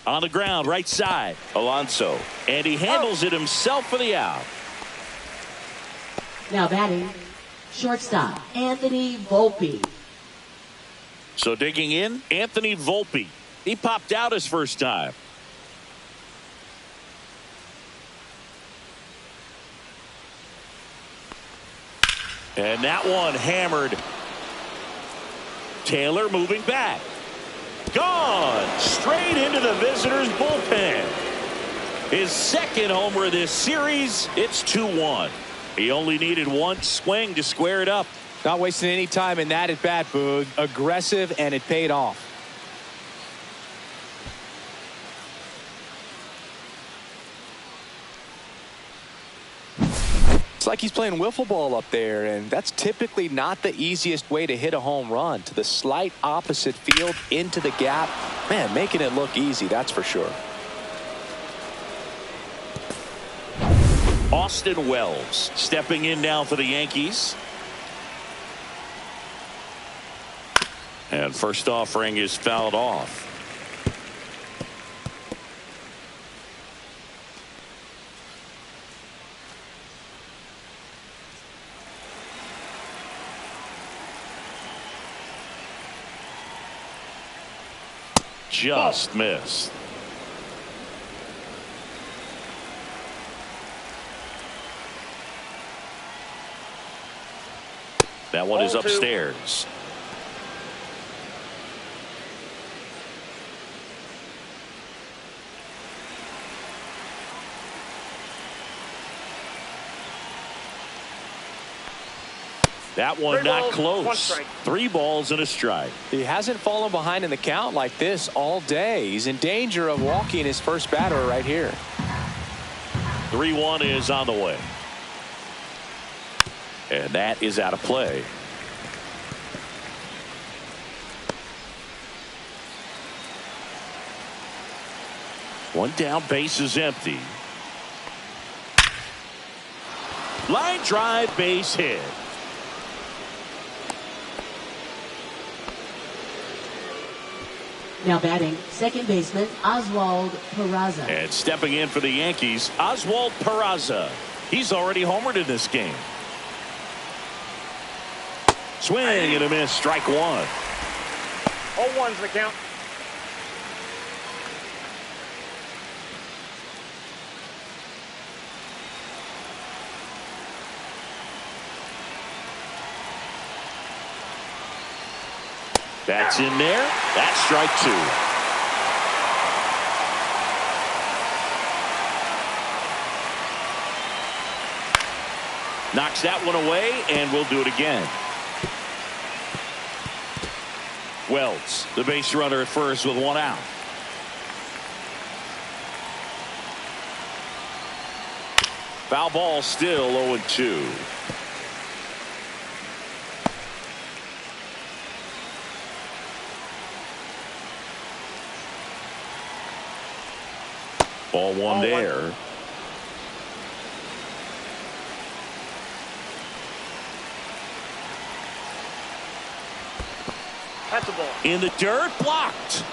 On the ground, right side, Alonso, and he handles it himself for the out. Now batting, shortstop, Anthony Volpe. So digging in, Anthony Volpe. He popped out his first time. And that one hammered. Taylor moving back. Gone straight into the visitors' bullpen. His second homer of this series. It's 2-1. He only needed one swing to square it up. Not wasting any time in that at bat, Boog. Aggressive, and it paid off. It's like he's playing wiffle ball up there, and that's typically not the easiest way to hit a home run. To the slight opposite field, into the gap. Man, making it look easy, that's for sure. Austin Wells stepping in now for the Yankees. And first offering is fouled off. Just missed. That one is upstairs. That one not close. 3 balls and a strike. He hasn't fallen behind in the count like this all day. He's in danger of walking his first batter right here. 3-1 is on the way. And that is out of play. One down, base is empty. Line drive, base hit. Now batting, second baseman, Oswald Peraza. And stepping in for the Yankees, Oswald Peraza. He's already homered in this game. Swing and a miss, strike one. 0-1's the count. That's in there. That's strike 2. Knocks that one away, and we'll do it again. Wells, the base runner at first with one out. Foul ball, still 0-2. Ball one there. That's a ball. In the dirt, blocked.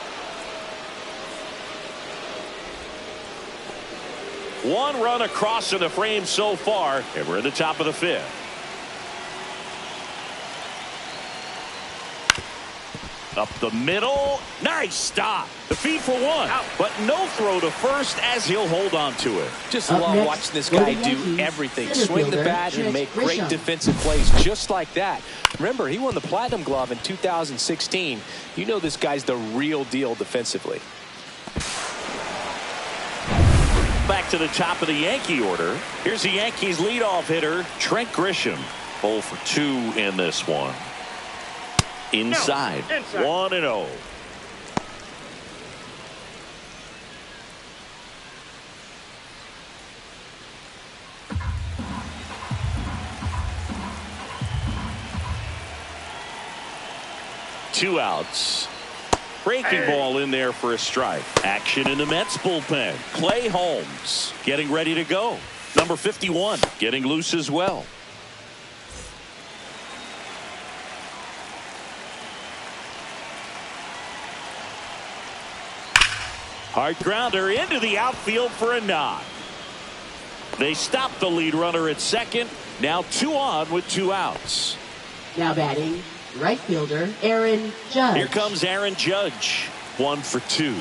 One run across to the frame so far, and we're at the top of the fifth. Up the middle. Nice stop. The feed for one. Out. But no throw to first as he'll hold on to it. Just love watching this guy do everything. Swing the bat and make great defensive plays just like that. Remember, he won the Platinum Glove in 2016. You know this guy's the real deal defensively. Back to the top of the Yankee order. Here's the Yankees leadoff hitter, Trent Grisham. 0 for 2 in this one. Inside. 1-0. Two outs. Breaking ball in there for a strike. Action in the Mets bullpen. Clay Holmes getting ready to go. Number 51 getting loose as well. Hard grounder into the outfield for a knock. They stop the lead runner at second. Now 2 on with 2 outs. Now batting, right fielder Aaron Judge. Here comes Aaron Judge. 1 for 2.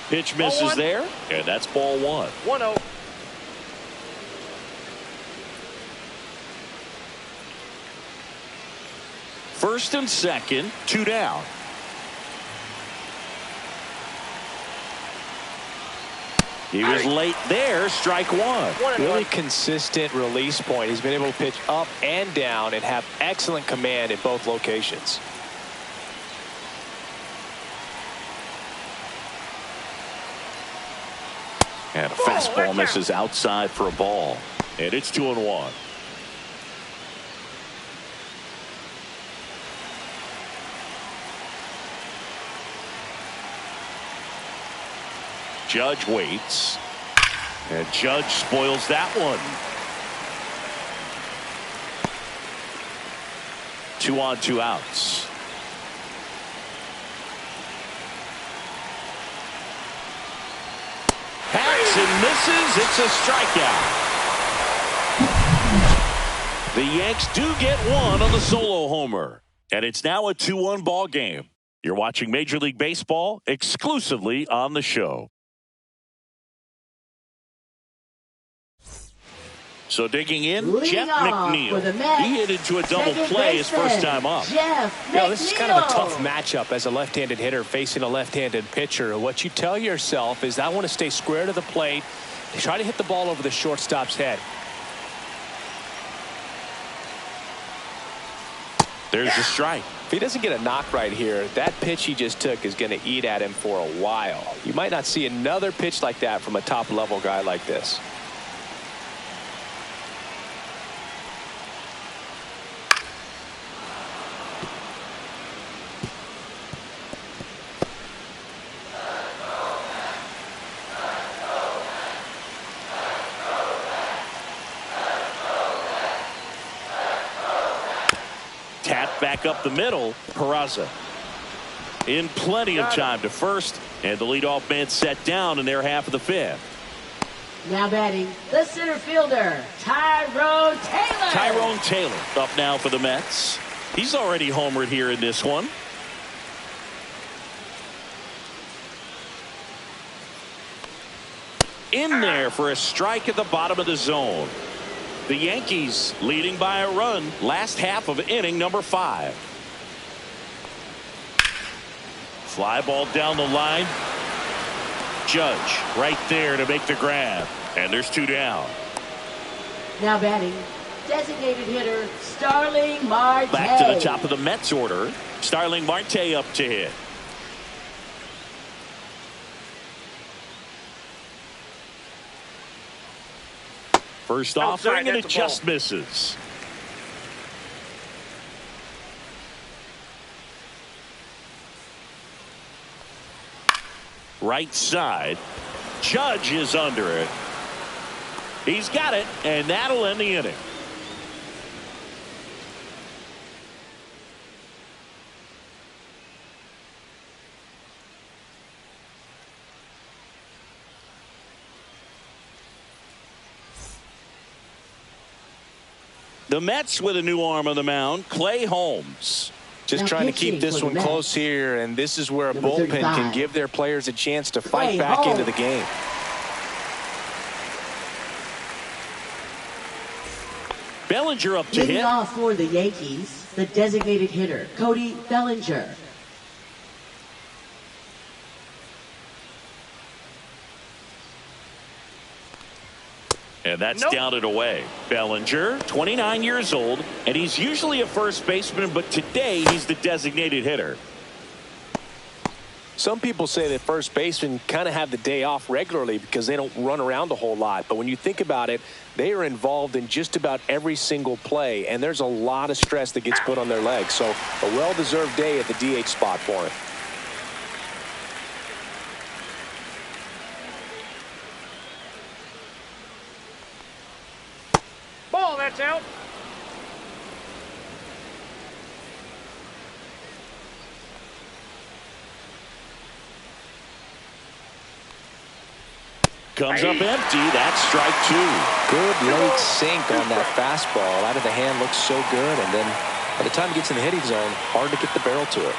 Pitch misses there, and that's ball 1. 1-0. First and second, 2 down. He was late there, strike 1. Really consistent release point. He's been able to pitch up and down and have excellent command in both locations. And a fastball misses outside for a ball. And it's 2-1. Judge waits. And Judge spoils that one. 2 on, 2 outs. Hacks and misses. It's a strikeout. The Yanks do get one on the solo homer. And it's now a 2-1 ball game. You're watching Major League Baseball exclusively on the show. So digging in, Jeff McNeil. He hit into a double play his first time up. This is kind of a tough matchup as a left-handed hitter facing a left-handed pitcher. What you tell yourself is, I want to stay square to the plate, try to hit the ball over the shortstop's head. There's the strike. If he doesn't get a knock right here, that pitch he just took is going to eat at him for a while. You might not see another pitch like that from a top-level guy like this. Back up the middle, Peraza. In plenty of time to first, and the leadoff man set down in their half of the fifth. Now batting, the center fielder, Tyrone Taylor. Tyrone Taylor up now for the Mets. He's already homered here in this one. In there for a strike at the bottom of the zone. The Yankees leading by a run last half of inning number 5. Fly ball down the line. Judge right there to make the grab. And there's 2 down. Now batting, designated hitter, Starling Marte. Back to the top of the Mets order. Starling Marte up to hit. First offering, and it just misses. Right side. Judge is under it. He's got it, and that'll end the inning. The Mets with a new arm on the mound, Clay Holmes. Just trying to keep this one close here, and this is where a bullpen can give their players a chance to fight back into the game. Bellinger up to hit. Leading off for the Yankees, the designated hitter, Cody Bellinger. And that's down and away. Bellinger, 29 years old, and he's usually a first baseman, but today he's the designated hitter. Some people say that first basemen kind of have the day off regularly because they don't run around a whole lot. But when you think about it, they are involved in just about every single play, and there's a lot of stress that gets put on their legs. So a well-deserved day at the DH spot for him. Ball, that's out. Comes up empty. That's strike 2. Good late sink on that fastball. Out of the hand looks so good, and then by the time it gets in the hitting zone, hard to get the barrel to it.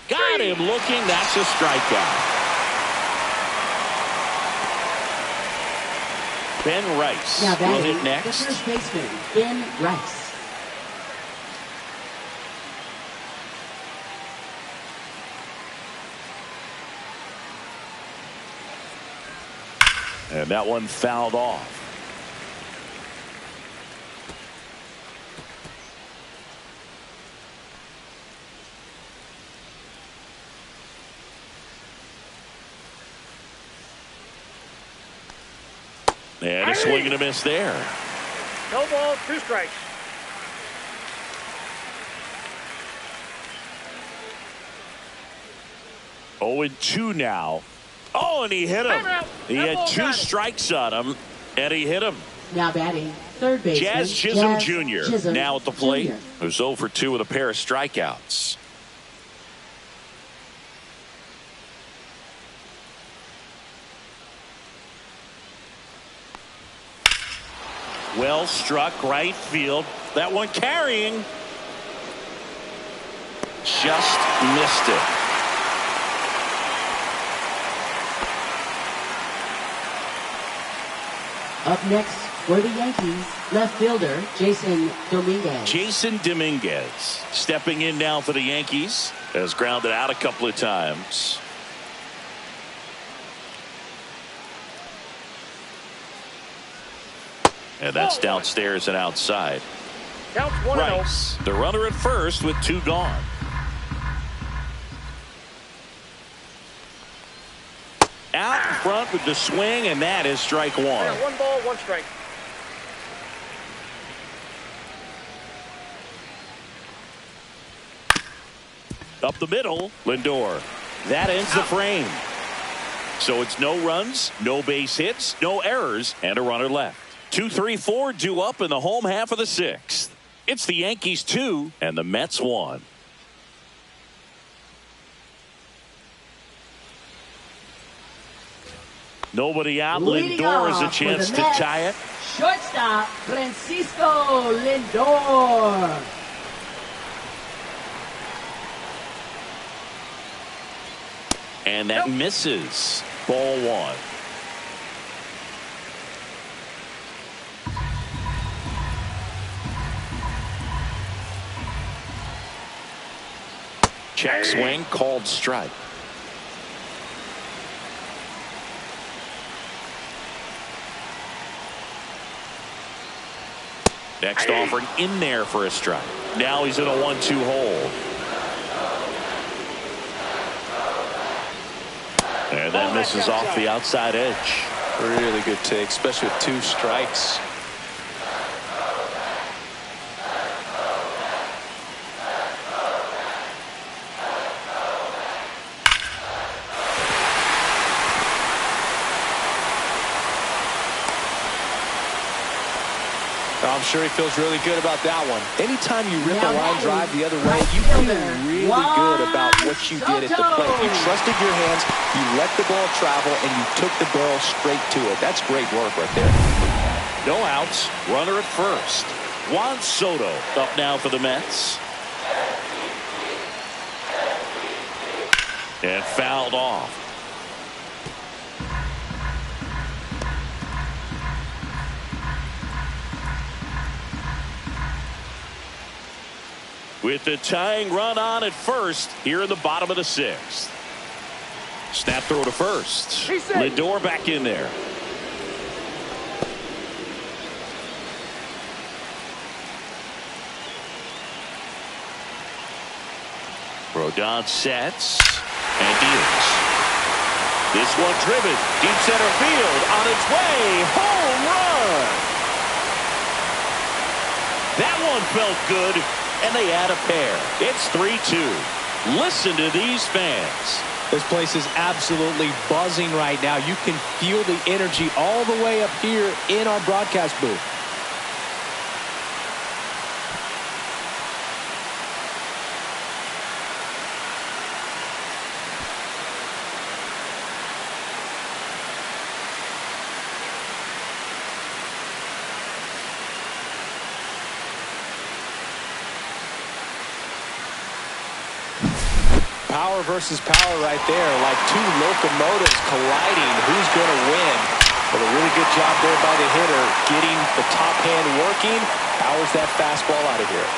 Got him looking. That's a strikeout. Ben Rice Now will hit batting, next. the first baseman, Ben Rice. And that one fouled off. And a swing and a miss there. No ball, 2 strikes. Oh, and 2 now. Oh, and he hit him. He had 2 strikes on him, and he hit him. Now batting, third baseman, Jazz Chisholm Jazz Jr. now at the plate. Jr. Who's 0 for 2 with a pair of strikeouts. Well struck right field. That one carrying. Just missed it. Up next for the Yankees, left fielder Jason Dominguez. Jason Dominguez stepping in now for the Yankees. Has grounded out a couple of times. And that's downstairs and outside. Counts 1-0. Rice, the runner at first with 2 gone. Out in front with the swing, and that is strike 1. Yeah, 1 ball, 1 strike. Up the middle, Lindor. That ends the frame. So it's no runs, no base hits, no errors, and a runner left. 2, 3, 4 due up in the home half of the 6th. It's the Yankees 2 and the Mets 1. Nobody out. Leading Lindor has a off for chance the to Mets, tie it. shortstop Francisco Lindor. And that misses. Ball one. Check swing, called strike. Next offering in there for a strike. Now he's in a 1-2 hole. And that misses off the outside edge. Really good take, especially with 2 strikes. I'm sure he feels really good about that one. Anytime you rip a line drive the other way, you feel really good about what you did at the plate. You trusted your hands, you let the ball travel, and you took the barrel straight to it. That's great work right there. No outs, runner at first. Juan Soto up now for the Mets. And fouled off. With the tying run on at first here in the bottom of the 6th. Snap throw to first. Lindor back in there. Rodon sets and deals. This one driven deep center field on its way. Home run. That one felt good. And they add a pair. It's 3-2. Listen to these fans. This place is absolutely buzzing right now. You can feel the energy all the way up here in our broadcast booth. Power versus power right there, like 2 locomotives colliding. Who's going to win? Well, a really good job there by the hitter, getting the top hand working. Powers that fastball out of here.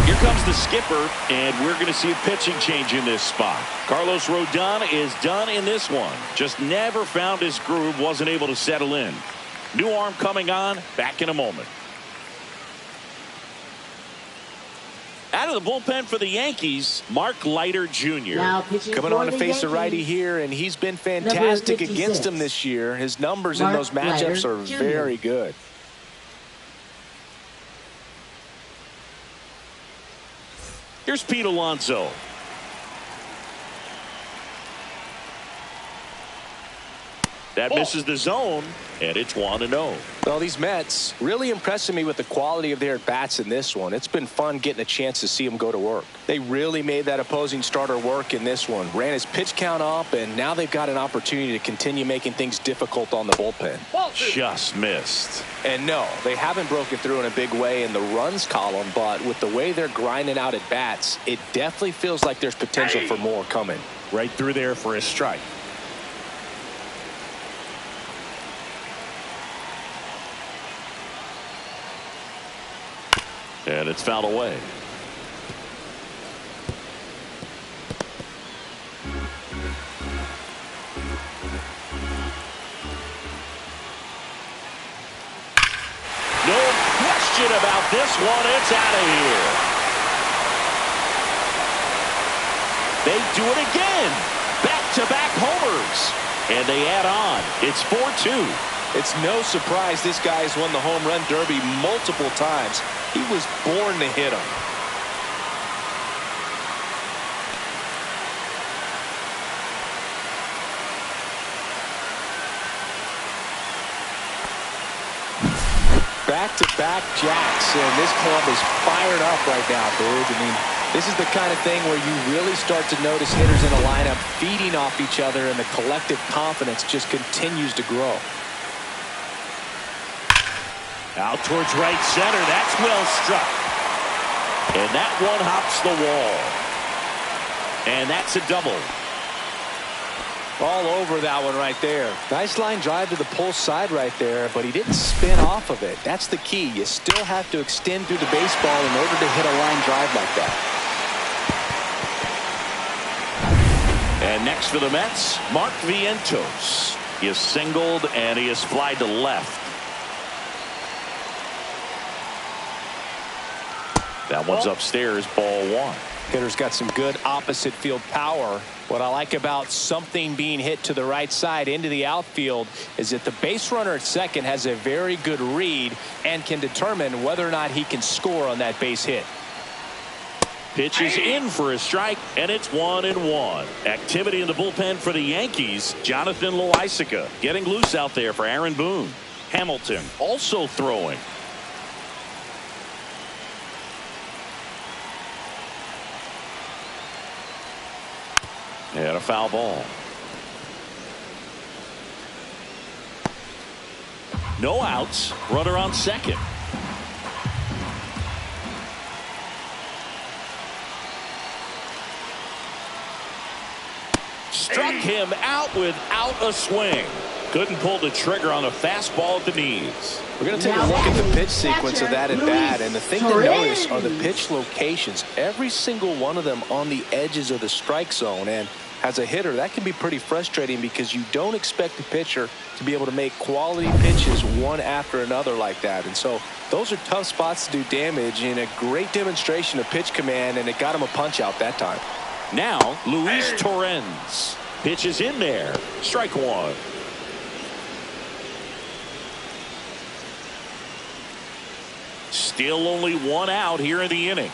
Here comes the skipper, and we're going to see a pitching change in this spot. Carlos Rodon is done in this one. Just never found his groove, wasn't able to settle in. New arm coming on, back in a moment. Out of the bullpen for the Yankees, Mark Leiter Jr. Coming on to face a righty here, and he's been fantastic against him this year. His numbers in those matchups are very good. Here's Pete Alonso. That misses the zone, and it's 1-0. Well, these Mets really impressing me with the quality of their at-bats in this one. It's been fun getting a chance to see them go to work. They really made that opposing starter work in this one. Ran his pitch count up, and now they've got an opportunity to continue making things difficult on the bullpen. Just missed. And no, they haven't broken through in a big way in the runs column, but with the way they're grinding out at-bats, it definitely feels like there's potential for more coming. Right through there for a strike. And it's fouled away. No question about this one. It's out of here. They do it again. Back-to-back homers. And they add on. It's 4-2. It's no surprise this guy has won the home run derby multiple times. He was born to hit them. Back-to-back jacks, and this club is fired up right now, dude. I mean, This is the kind of thing where you really start to notice hitters in a lineup feeding off each other, and the collective confidence just continues to grow. Out towards right center. That's well struck. And that one hops the wall. And that's a double. All over that one right there. Nice line drive to the pull side right there, but he didn't spin off of it. That's the key. You still have to extend through the baseball in order to hit a line drive like that. And next for the Mets, Mark Vientos. He is singled and he is flied to left. That one's upstairs, ball one. Hitter's got some good opposite field power. What I like about something being hit to the right side into the outfield is that the base runner at second has a very good read and can determine whether or not he can score on that base hit. Pitch is in for a strike, and it's 1-1. Activity in the bullpen for the Yankees. Jonathan Loaisiga getting loose out there for Aaron Boone. Hamilton also throwing. And a foul ball. No outs. Runner on second. Struck him out without a swing. Couldn't pull the trigger on a fastball at the knees. We're going to take a look at the pitch sequence of that at bat, and the thing to notice are the pitch locations. Every single one of them on the edges of the strike zone, and as a hitter, that can be pretty frustrating because you don't expect the pitcher to be able to make quality pitches one after another like that. And so those are tough spots to do damage, and a great demonstration of pitch command, and it got him a punch out that time. Now, Luis Torrens. Pitch is in there. Strike one. Still only one out here in the inning.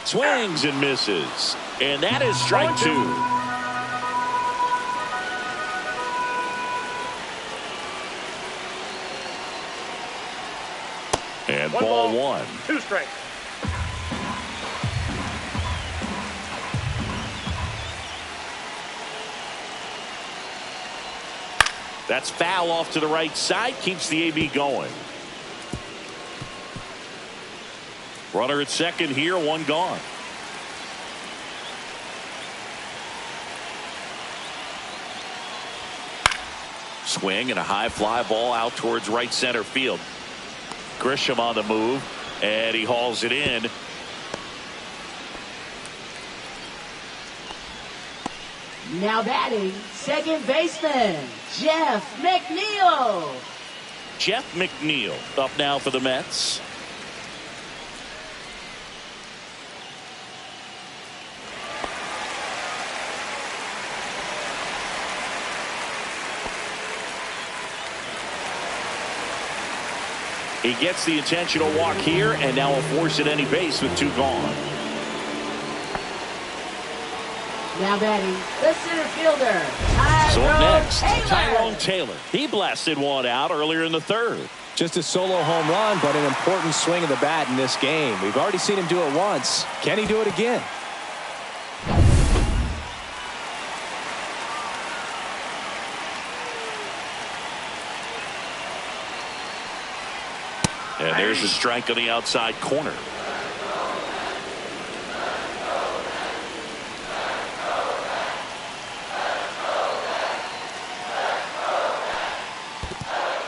Swings and misses. And that is strike two. And ball one. 2 strikes. That's foul off to the right side. Keeps the AB going. Runner at second here. One gone. Swing and a high fly ball out towards right center field. Grisham on the move, and he hauls it in. Now batting, second baseman, Jeff McNeil. Jeff McNeil up now for the Mets. He gets the intentional walk here, and now will force at any base with 2 gone. Now batting, the center fielder, So up next, Taylor. Tyrone Taylor. He blasted one out earlier in the third. Just a solo home run, but an important swing of the bat in this game. We've already seen him do it once. Can he do it again? And there's a strike on the outside corner.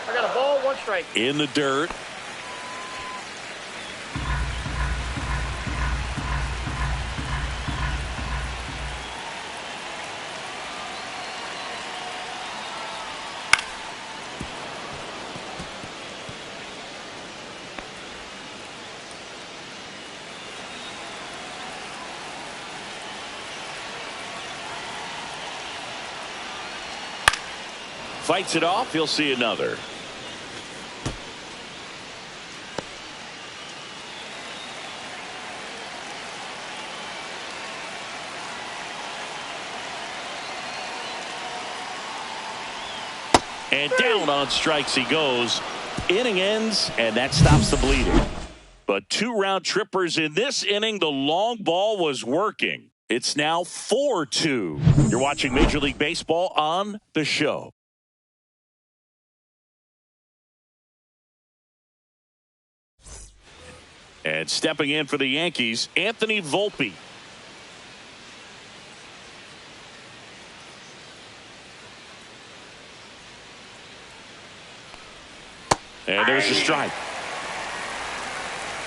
I got a ball, 1 strike. In the dirt. Fights it off. He'll see another. And down on strikes he goes. Inning ends, and that stops the bleeding. But 2 round trippers in this inning. The long ball was working. It's now 4-2. You're watching Major League Baseball on The Show. And stepping in for the Yankees, Anthony Volpe. And there's a strike.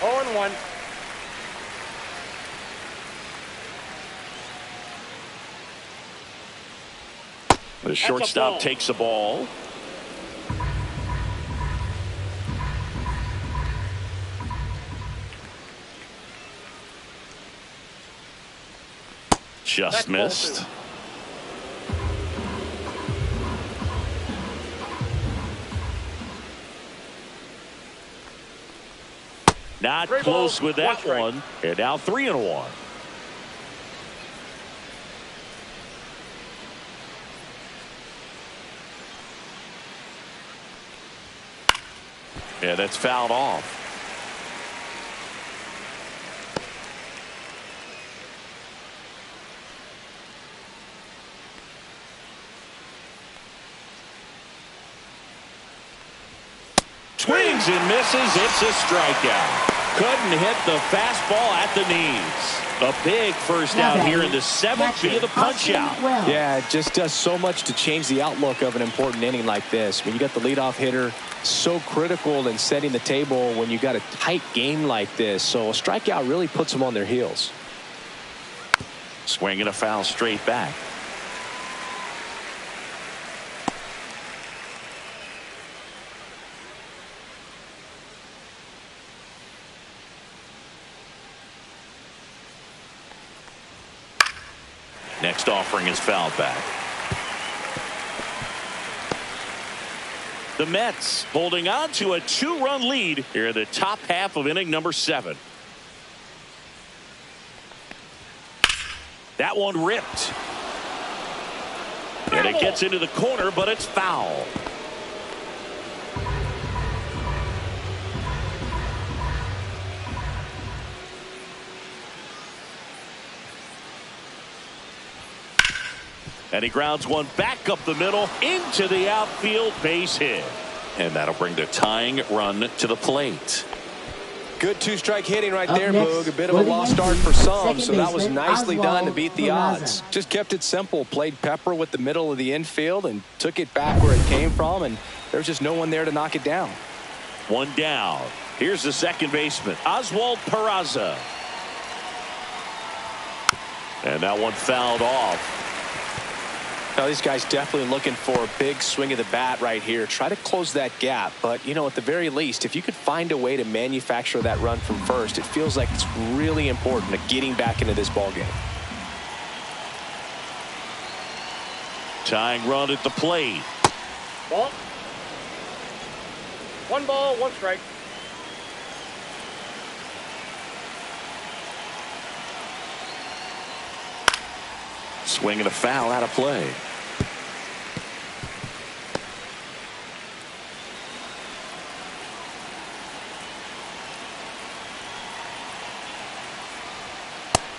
0-1. The shortstop takes the ball. Just missed. Not close with that one. And now 3-1. Yeah, that's fouled off. Swings and misses. It's a strikeout. Couldn't hit the fastball at the knees. A big first out here in the 7th via the punch out. Yeah, it just does so much to change the outlook of an important inning like this. When you got the leadoff hitter, so critical in setting the table when you got a tight game like this. So a strikeout really puts them on their heels. Swinging a foul straight back. Next offering is fouled back. The Mets holding on to a 2-run lead here in the top half of inning number 7. That one ripped. And it gets into the corner, but it's foul. And he grounds one back up the middle into the outfield, base hit. And that'll bring the tying run to the plate. Good 2-strike hitting right there, Boog. A bit of a lost start for some, so that was nicely done to beat the odds. Just kept it simple, played pepper with the middle of the infield and took it back where it came from, and there's just no one there to knock it down. One down. Here's the second baseman, Oswald Peraza. And that one fouled off. Now, these guys definitely looking for a big swing of the bat right here. Try to close that gap. But, you know, at the very least, if you could find a way to manufacture that run from first, it feels like it's really important to getting back into this ball game. Tying run at the plate. Ball. 1 ball, 1 strike. Swinging a foul out of play.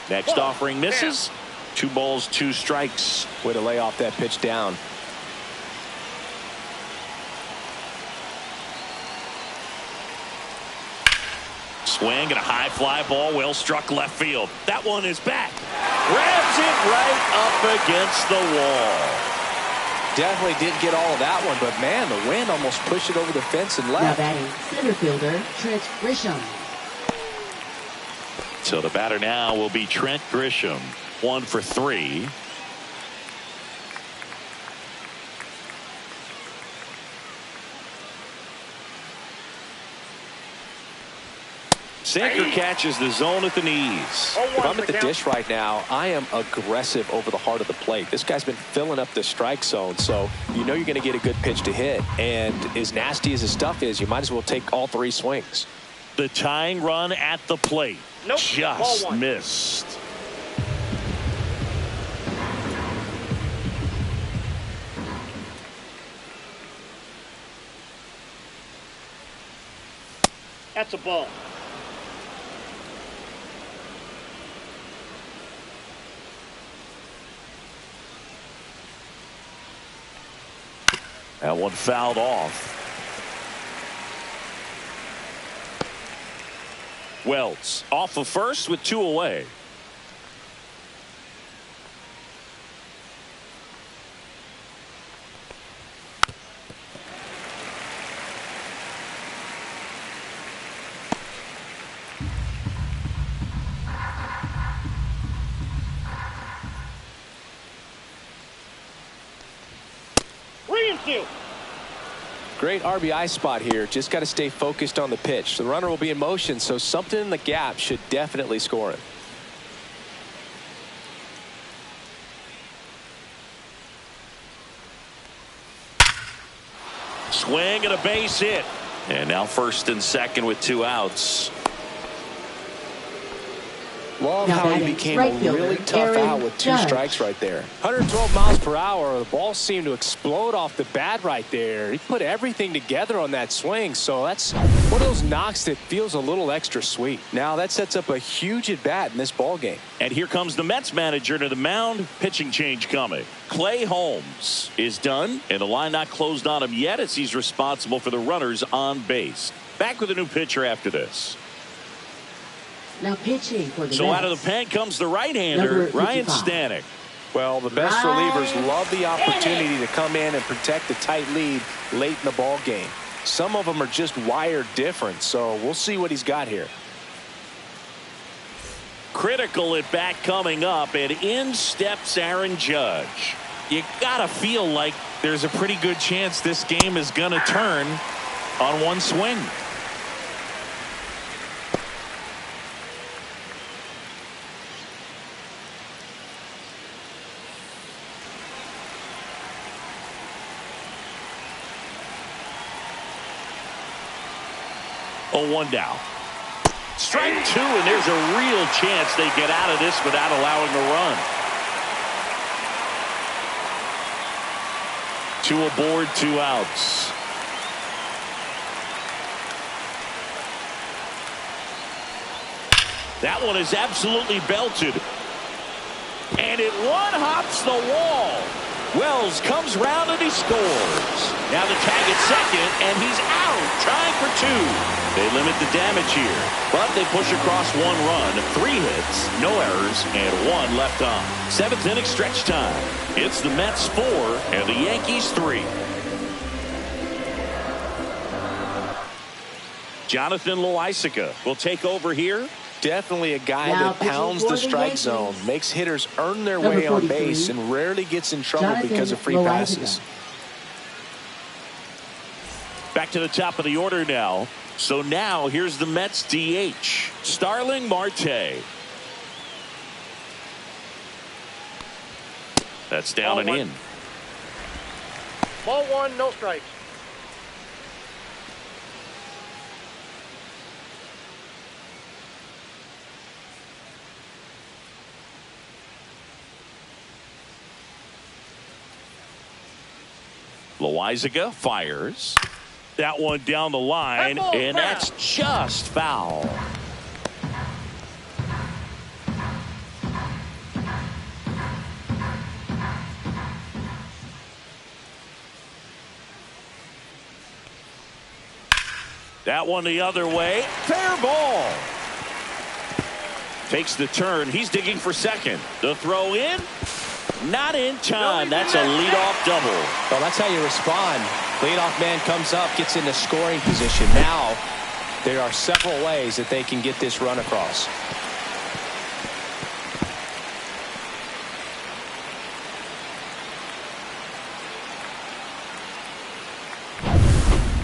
Next offering misses. 2 balls, 2 strikes. Way to lay off that pitch down. Swing and a high fly ball, well struck left field. That one is back. Grabs it right up against the wall. Definitely didn't get all of that one, but man, the wind almost pushed it over the fence and left. Now batting center fielder Trent Grisham. So the batter now will be Trent Grisham. 1 for 3. Sinker catches the zone at the knees. If I'm at the dish right now, I am aggressive over the heart of the plate. This guy's been filling up the strike zone, so you know you're going to get a good pitch to hit. And as nasty as his stuff is, you might as well take all 3 swings. The tying run at the plate. Nope. Just missed. That's a ball. That one fouled off. Wells off of first with 2 away. Great RBI spot here. Just got to stay focused on the pitch. The runner will be in motion, so something in the gap should definitely score it. Swing and a base hit. And now first and second with 2 outs. Love how he became a really tough out with 2 strikes right there. 112 miles per hour. The ball seemed to explode off the bat right there. He put everything together on that swing. So that's one of those knocks that feels a little extra sweet. Now that sets up a huge at bat in this ball game. And here comes the Mets manager to the mound. Pitching change coming. Clay Holmes is done, and the line not closed on him yet as he's responsible for the runners on base. Back with a new pitcher after this. Now pitching for the So Mets. out of the pen comes the right-hander, Ryan Stanek. Well, the best relievers love the opportunity to come in and protect the tight lead late in the ball game. Some of them are just wired different, so we'll see what he's got here. Critical at bat coming up, and in steps Aaron Judge. You gotta feel like there's a pretty good chance this game is gonna turn on one swing. Oh, 1 down. Strike 2, and there's a real chance they get out of this without allowing a run. 2 aboard, 2 outs. That one is absolutely belted. And it one-hops the wall. Wells comes round and he scores. Now the tag at second, and he's out, trying for 2. They limit the damage here, but they push across 1 run, 3 hits, no errors, and 1 left on. 7th inning stretch time. It's the Mets 4 and the Yankees 3. Jonathan Loaisiga will take over here. Definitely a guy Now that pounds the strike zone, makes hitters earn their Number way on 43, base, and rarely gets in trouble Jonathan because of free Loaisiga. passes. Back to the top of the order now. So now here's the Mets DH, Starling Marte. That's down and in. Ball 1, no strikes. Loaisiga fires. That one down the line, and that's just foul. That one the other way. Fair ball. Takes the turn. He's digging for second. The throw in. Not in time. That's a leadoff double. Well, that's how you respond. Leadoff man comes up, gets into scoring position. Now there are several ways that they can get this run across.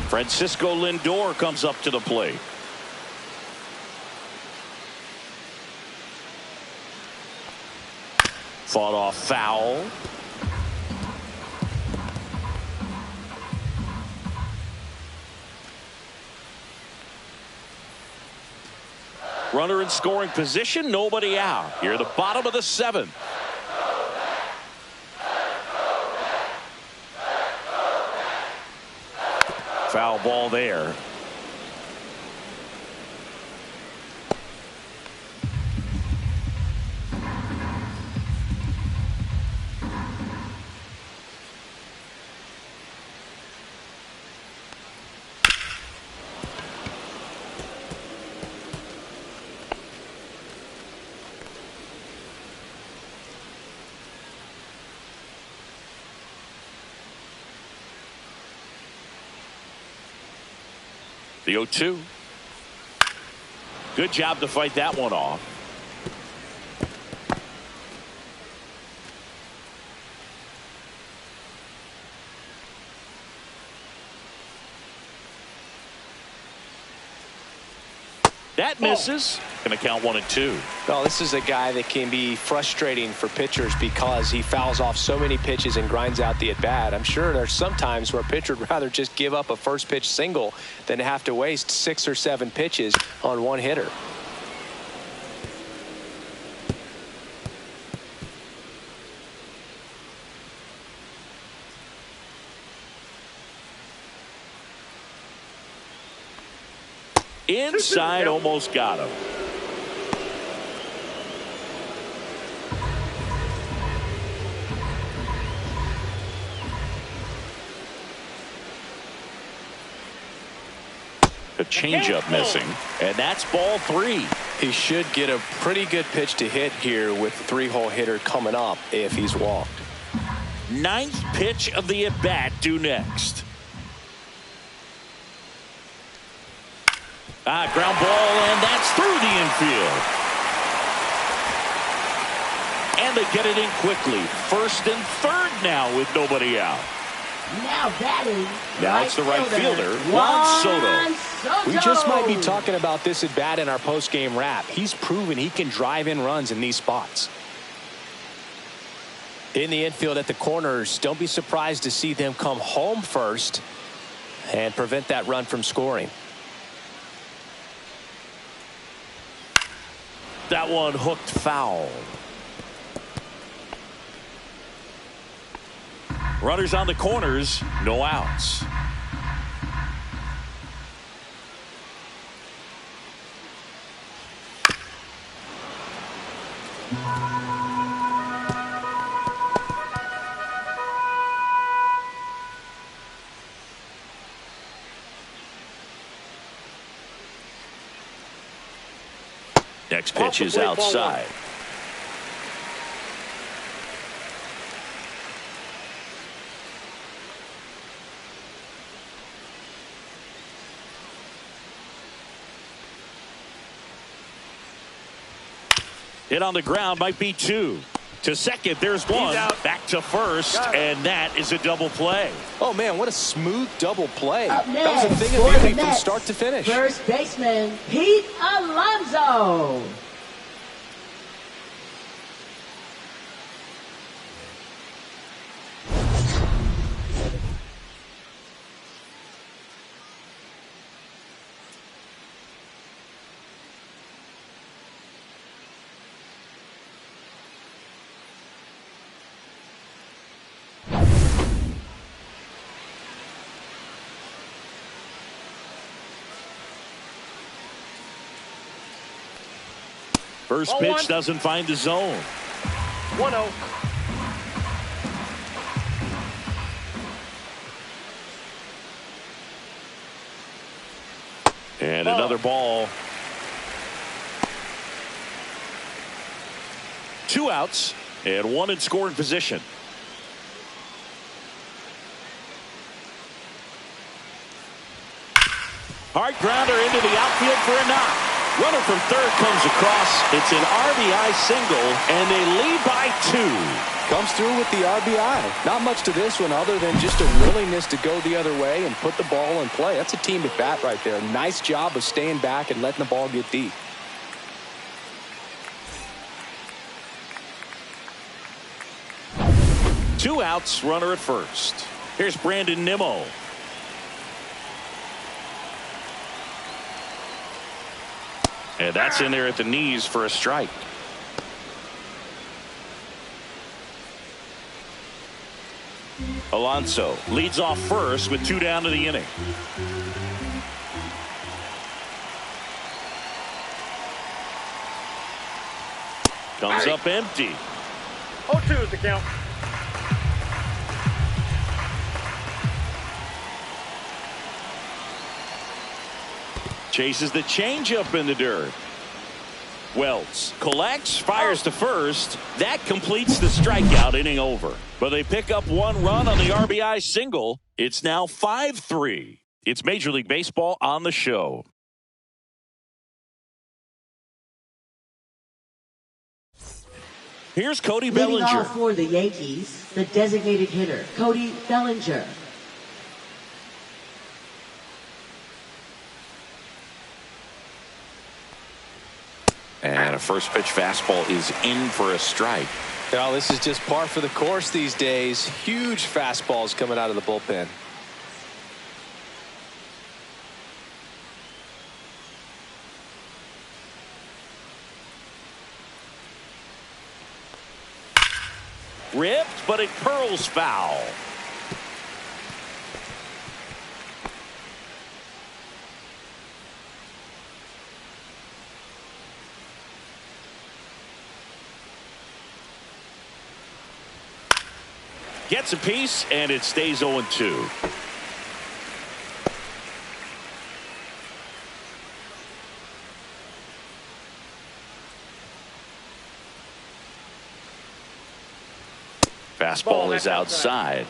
Francisco Lindor comes up to the plate. Fought off foul. Runner in scoring position, nobody out. Here at the bottom of the 7th. Foul ball there. The 0-2. Good job to fight that one off. That misses. Going to count 1-2. Well, this is a guy that can be frustrating for pitchers because he fouls off so many pitches and grinds out the at-bat. I'm sure there's some times where a pitcher would rather just give up a first pitch single than have to waste 6 or 7 pitches on one hitter. Inside, almost got him. A changeup missing, and that's ball 3. He should get a pretty good pitch to hit here with the 3-hole hitter coming up if he's walked. 9th pitch of the at-bat due next. Ground ball, and that's through the infield. And they get it in quickly. First and third now with nobody out. Now batting. Now it's the right fielder, Juan Soto. We just might be talking about this at bat in our post-game wrap. He's proven he can drive in runs in these spots. In the infield at the corners, don't be surprised to see them come home first and prevent that run from scoring. That one hooked foul. Runners on the corners, no outs. Next pitch is outside. Hit on the ground, might be 2. To second, there's 1. Back to first, and that is a double play. Oh, man, what a smooth double play. Up next, that was a thing of beauty from start to finish. First baseman, Pete Alonso. First pitch doesn't find the zone. 1-0. And another ball. 2 outs and 1 in scoring position. Hard grounder into the outfield for a knock. Runner from third comes across. It's an RBI single, and they lead by 2. Comes through with the RBI. Not much to this one other than just a willingness to go the other way and put the ball in play. That's a team at bat right there. Nice job of staying back and letting the ball get deep. Two outs, runner at first. Here's Brandon Nimmo. And that's in there at the knees for a strike. Alonso leads off first with 2 down to the inning. Comes up empty. 0-2 is the count. Chases the changeup in the dirt. Wells collects, fires to first. That completes the strikeout, inning over. But they pick up 1 run on the RBI single. It's now 5-3. It's Major League Baseball on the show. Here's Cody Leading Bellinger. off for the Yankees, the designated hitter, Cody Bellinger. And a first pitch fastball is in for a strike. Well, this is just par for the course these days. Huge fastballs coming out of the bullpen. Ripped, but it curls foul. Gets a piece, and it stays 0-2. Fastball is outside.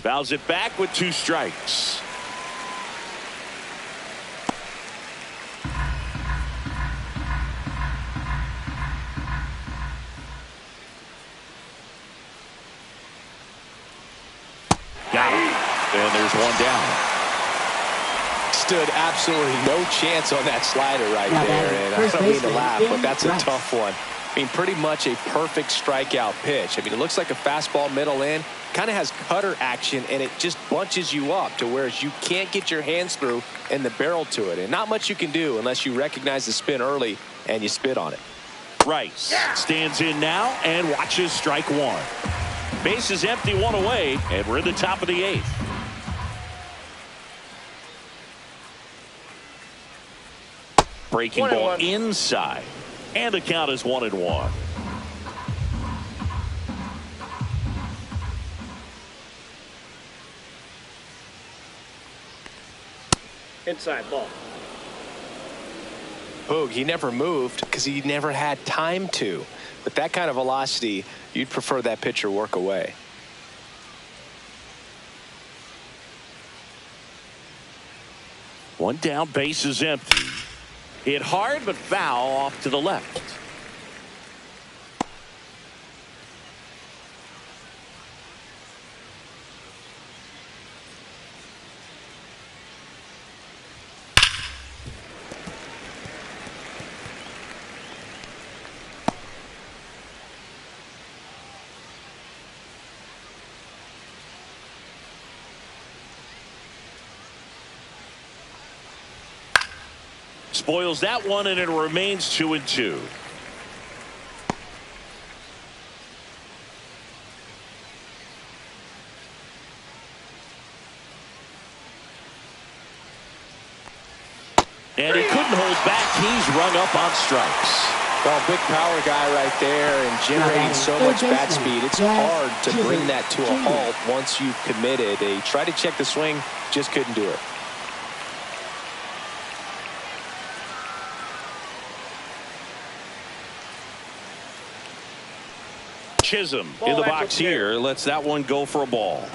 Fouls it back with 2 strikes. Got him. And there's one down. Stood absolutely no chance on that slider right there. And I don't mean to laugh, but that's a tough one. I mean, pretty much a perfect strikeout pitch. I mean, it looks like a fastball middle in. Kind of has cutter action, and it just bunches you up to where you can't get your hands through and the barrel to it. And not much you can do unless you recognize the spin early and you spit on it. Rice stands in now and watches strike 1. Base is empty, 1 away, and we're in the top of the 8th. Breaking ball inside, and the count is 1-1. Inside ball. Boog, he never moved because he never had time to. With that kind of velocity, you'd prefer that pitcher work away. One down, base is empty. Hit hard, but foul off to the left. Spoils that one, and it remains 2-2. And he couldn't hold back. He's rung up on strikes. Well, big power guy right there and generating so much bat speed. It's hard to bring that to a halt once you've committed. They tried to check the swing, just couldn't do it. Chisholm in the box here lets that one go for a ball.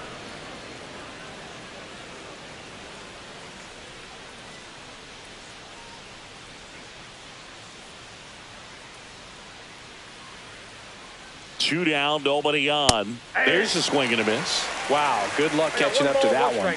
Two down, nobody on. There's a swing and a miss. Wow, good luck catching up to that one.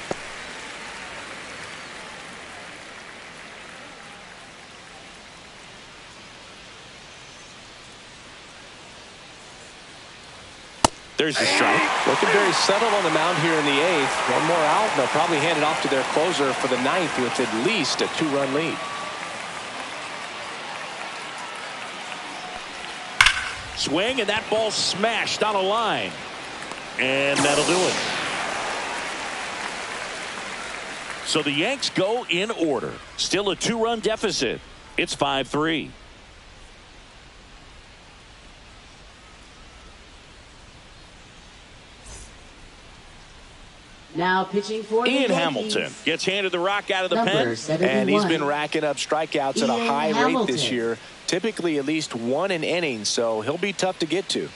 There's the strike. Looking very settled on the mound here in the 8th. One more out, and they'll probably hand it off to their closer for the 9th with at least a 2-run lead. Swing, and that ball smashed on a line. And that'll do it. So the Yanks go in order. Still a 2-run deficit. It's 5-3. Now pitching for the Ian Yankees, Hamilton gets handed the rock out of the pen. 71. And he's been racking up strikeouts at a Ian high Hamilton. rate this year. Typically at least one an inning, so he'll be tough to get to.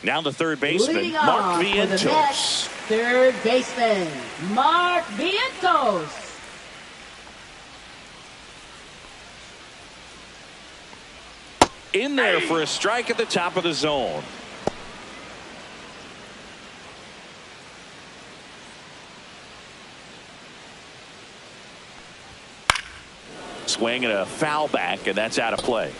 Now the third baseman, Leading Mark off for the Vientos. Mets, third baseman, Mark Vientos. In there for a strike at the top of the zone. Swing and a foul back, and that's out of play.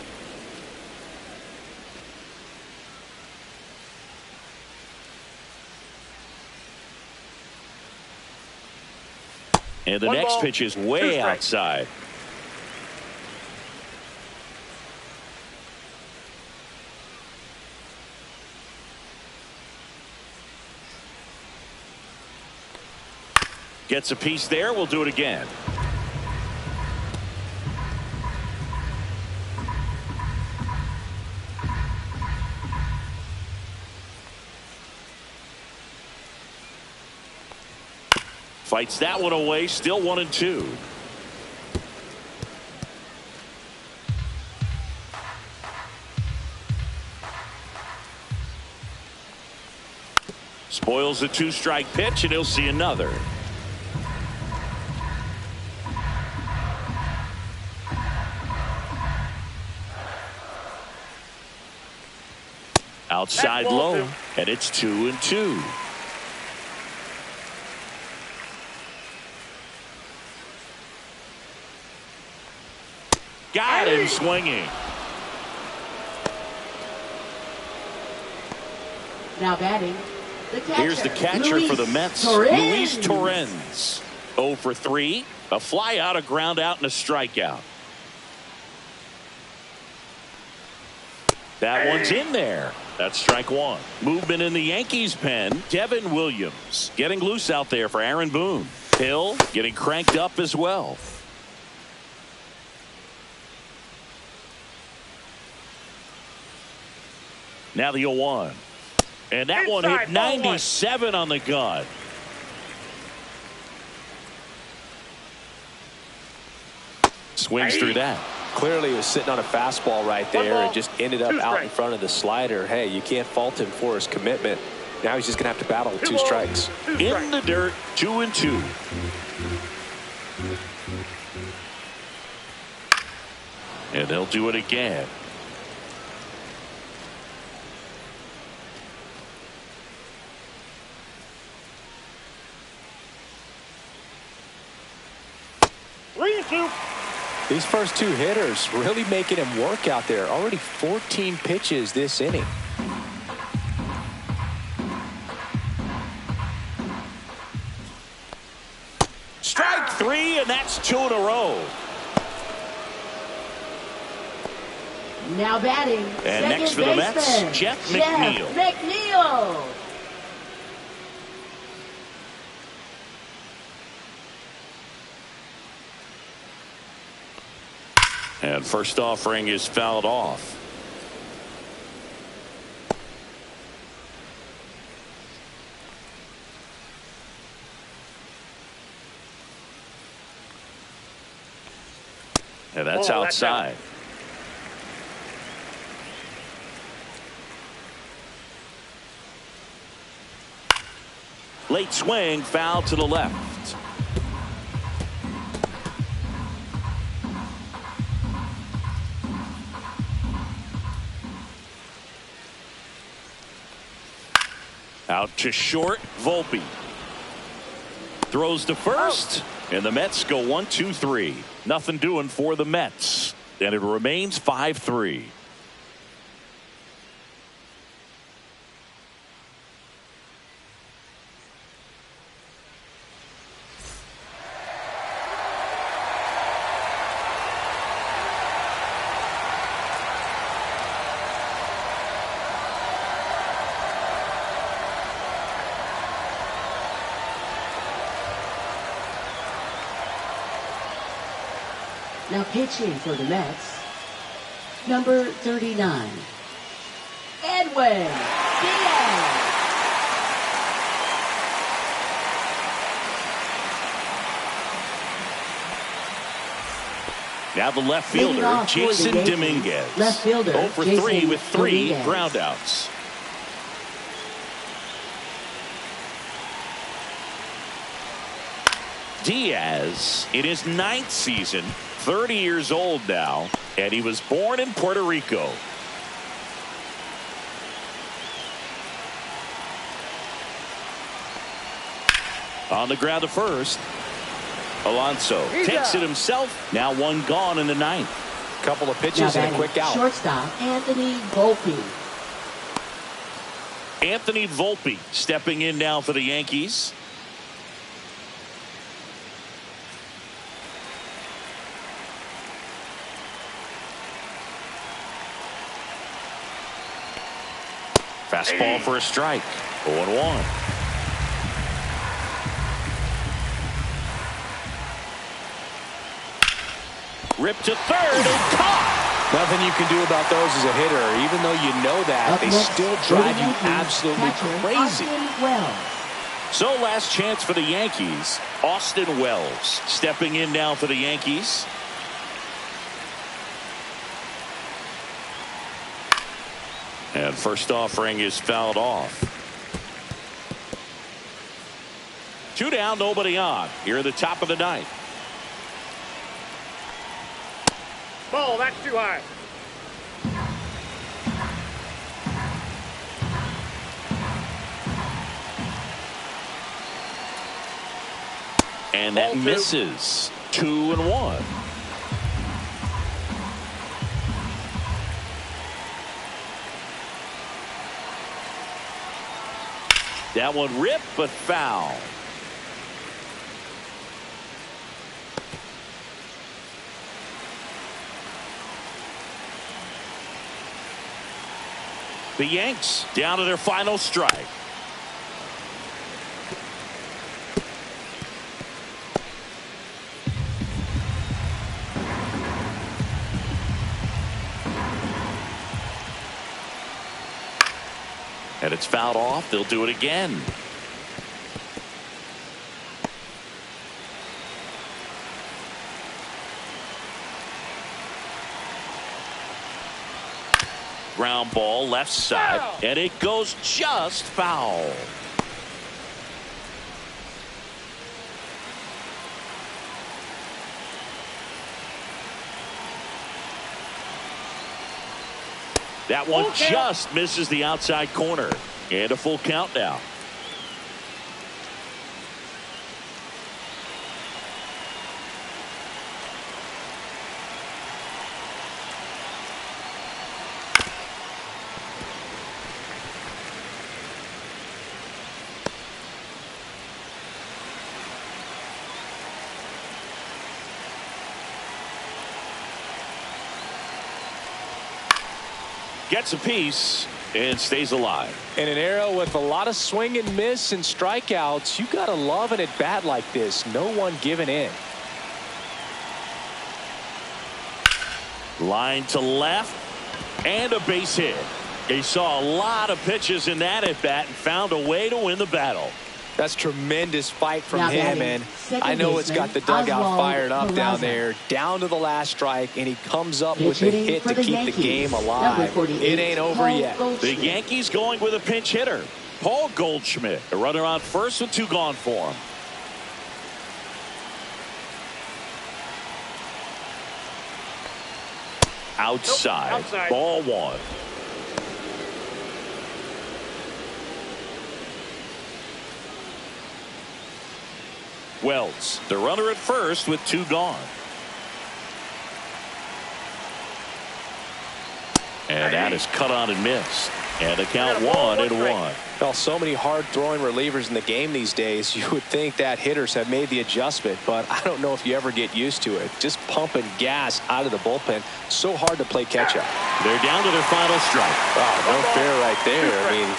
And the next pitch is way outside. Gets a piece there. We'll do it again. Fights that one away. Still 1-2. Spoils the two-strike pitch, and he'll see another. Outside low, and it's 2-2. Got him swinging. Now batting, the catcher. Here's the catcher for the Mets, Luis Torrens. 0 for 3, a fly out, a ground out, and a strikeout. That one's in there. That's strike one. Movement in the Yankees pen. Devin Williams getting loose out there for Aaron Boone. Hill getting cranked up as well. Now the 0-1. And that one hit 97 on the gun. Swings through that. Clearly he was sitting on a fastball right there and just ended up out in front of the slider. Hey, you can't fault him for his commitment. Now he's just going to have to battle with two strikes. In the dirt, 2-2. And they'll do it again. These first two hitters really making him work out there. Already 14 pitches this inning. Strike three, and that's 2 in a row. Now batting, and next for the Mets, Jeff McNeil. And first offering is fouled off. And that's outside. Late swing, foul to the left. Out to short, Volpe. Throws to first, and the Mets go 1-2-3. Nothing doing for the Mets, and it remains 5-3. Now pitching for the Mets, number 39, Edwin Diaz. Now the left fielder, Jason Dominguez. Left fielder, 0 for 3 with 3 Dominguez. groundouts. Diaz in his 9th season, 30 years old now, and he was born in Puerto Rico. On the ground to first. Alonso takes it himself. Now 1 gone in the 9th. Couple of pitches and a quick out. Shortstop, Anthony Volpe. Anthony Volpe stepping in now for the Yankees. Fastball for a strike. 0-1. Ripped to third and caught. Nothing you can do about those as a hitter. Even though you know that, they still drive you absolutely crazy. So last chance for the Yankees. Austin Wells stepping in now for the Yankees. And first offering is fouled off. 2 down, nobody on. Here at the top of the 9th. Ball, that's too high. And that misses. 2-1. That one ripped, but foul. The Yanks down to their final strike. And it's fouled off. They'll do it again. Ground ball left side, and it goes just foul. That one just misses the outside corner. And a full count now. Gets a piece and stays alive. In an era with a lot of swing and miss and strikeouts, you gotta love an at bat like this. No one giving in. Line to left and a base hit. He saw a lot of pitches in that at bat and found a way to win the battle. That's tremendous fight from Now him, and I know it's got the dugout Oswald fired up Peraza. down there, down to the last strike, and he comes up with a hitting hit for to the keep Yankees, the game number alive. 48, It ain't over Paul yet. The Yankees going with a pinch hitter. Paul Goldschmidt. A runner on first with 2 gone for him. Outside. Nope, outside. Ball 1. Wells, the runner at first with 2 gone. And that is cut on and missed. And a count 1-1. Well, so many hard throwing relievers in the game these days, you would think that hitters have made the adjustment, but I don't know if you ever get used to it. Just pumping gas out of the bullpen, so hard to play catch up. They're down to their final strike. Oh, no fair right there. I mean,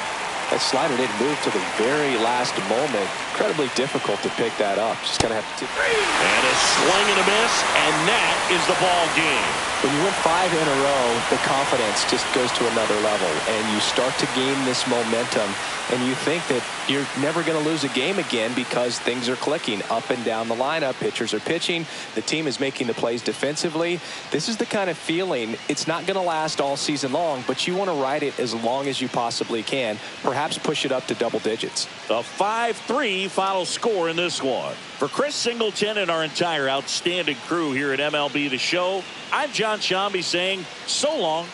that slider didn't move to the very last moment. incredibly difficult to pick that up. Just kind of have to. And a swing and a miss, and that is the ball game. When you win 5 in a row, the confidence just goes to another level, and you start to gain this momentum, and you think that you're never going to lose a game again because things are clicking up and down the lineup. Pitchers are pitching. The team is making the plays defensively. This is the kind of feeling, it's not going to last all season long, but you want to ride it as long as you possibly can. Perhaps push it up to double digits. A 5-3 final score in this one. For Chris Singleton and our entire outstanding crew here at MLB The Show, I'm John Shambi saying so long.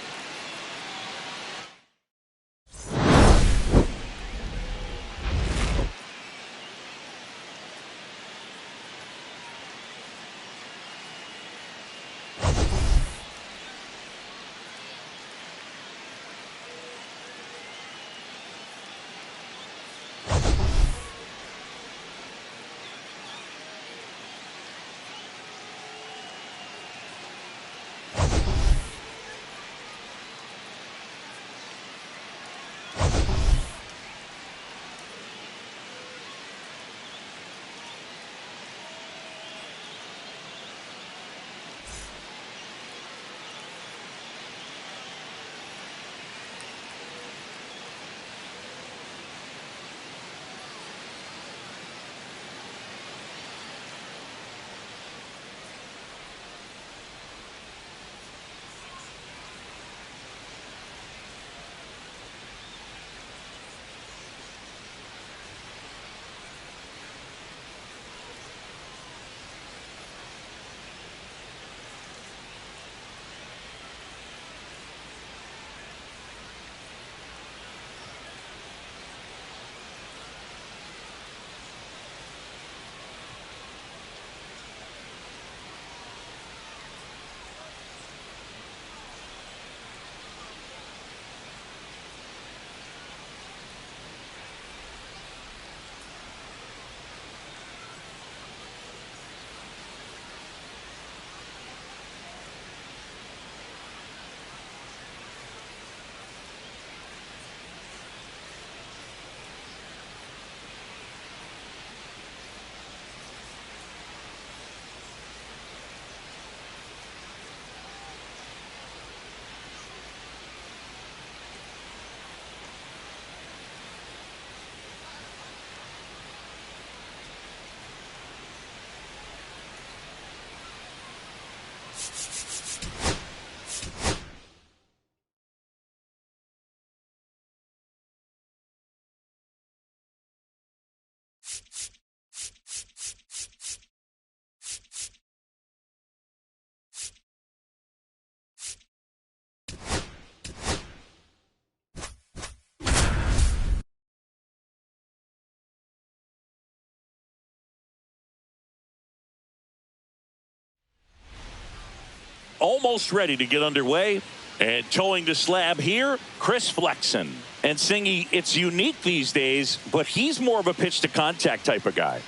Almost ready to get underway, and towing the slab here, Chris Flexen. And Singy, it's unique these days, but he's more of a pitch to contact type of guy.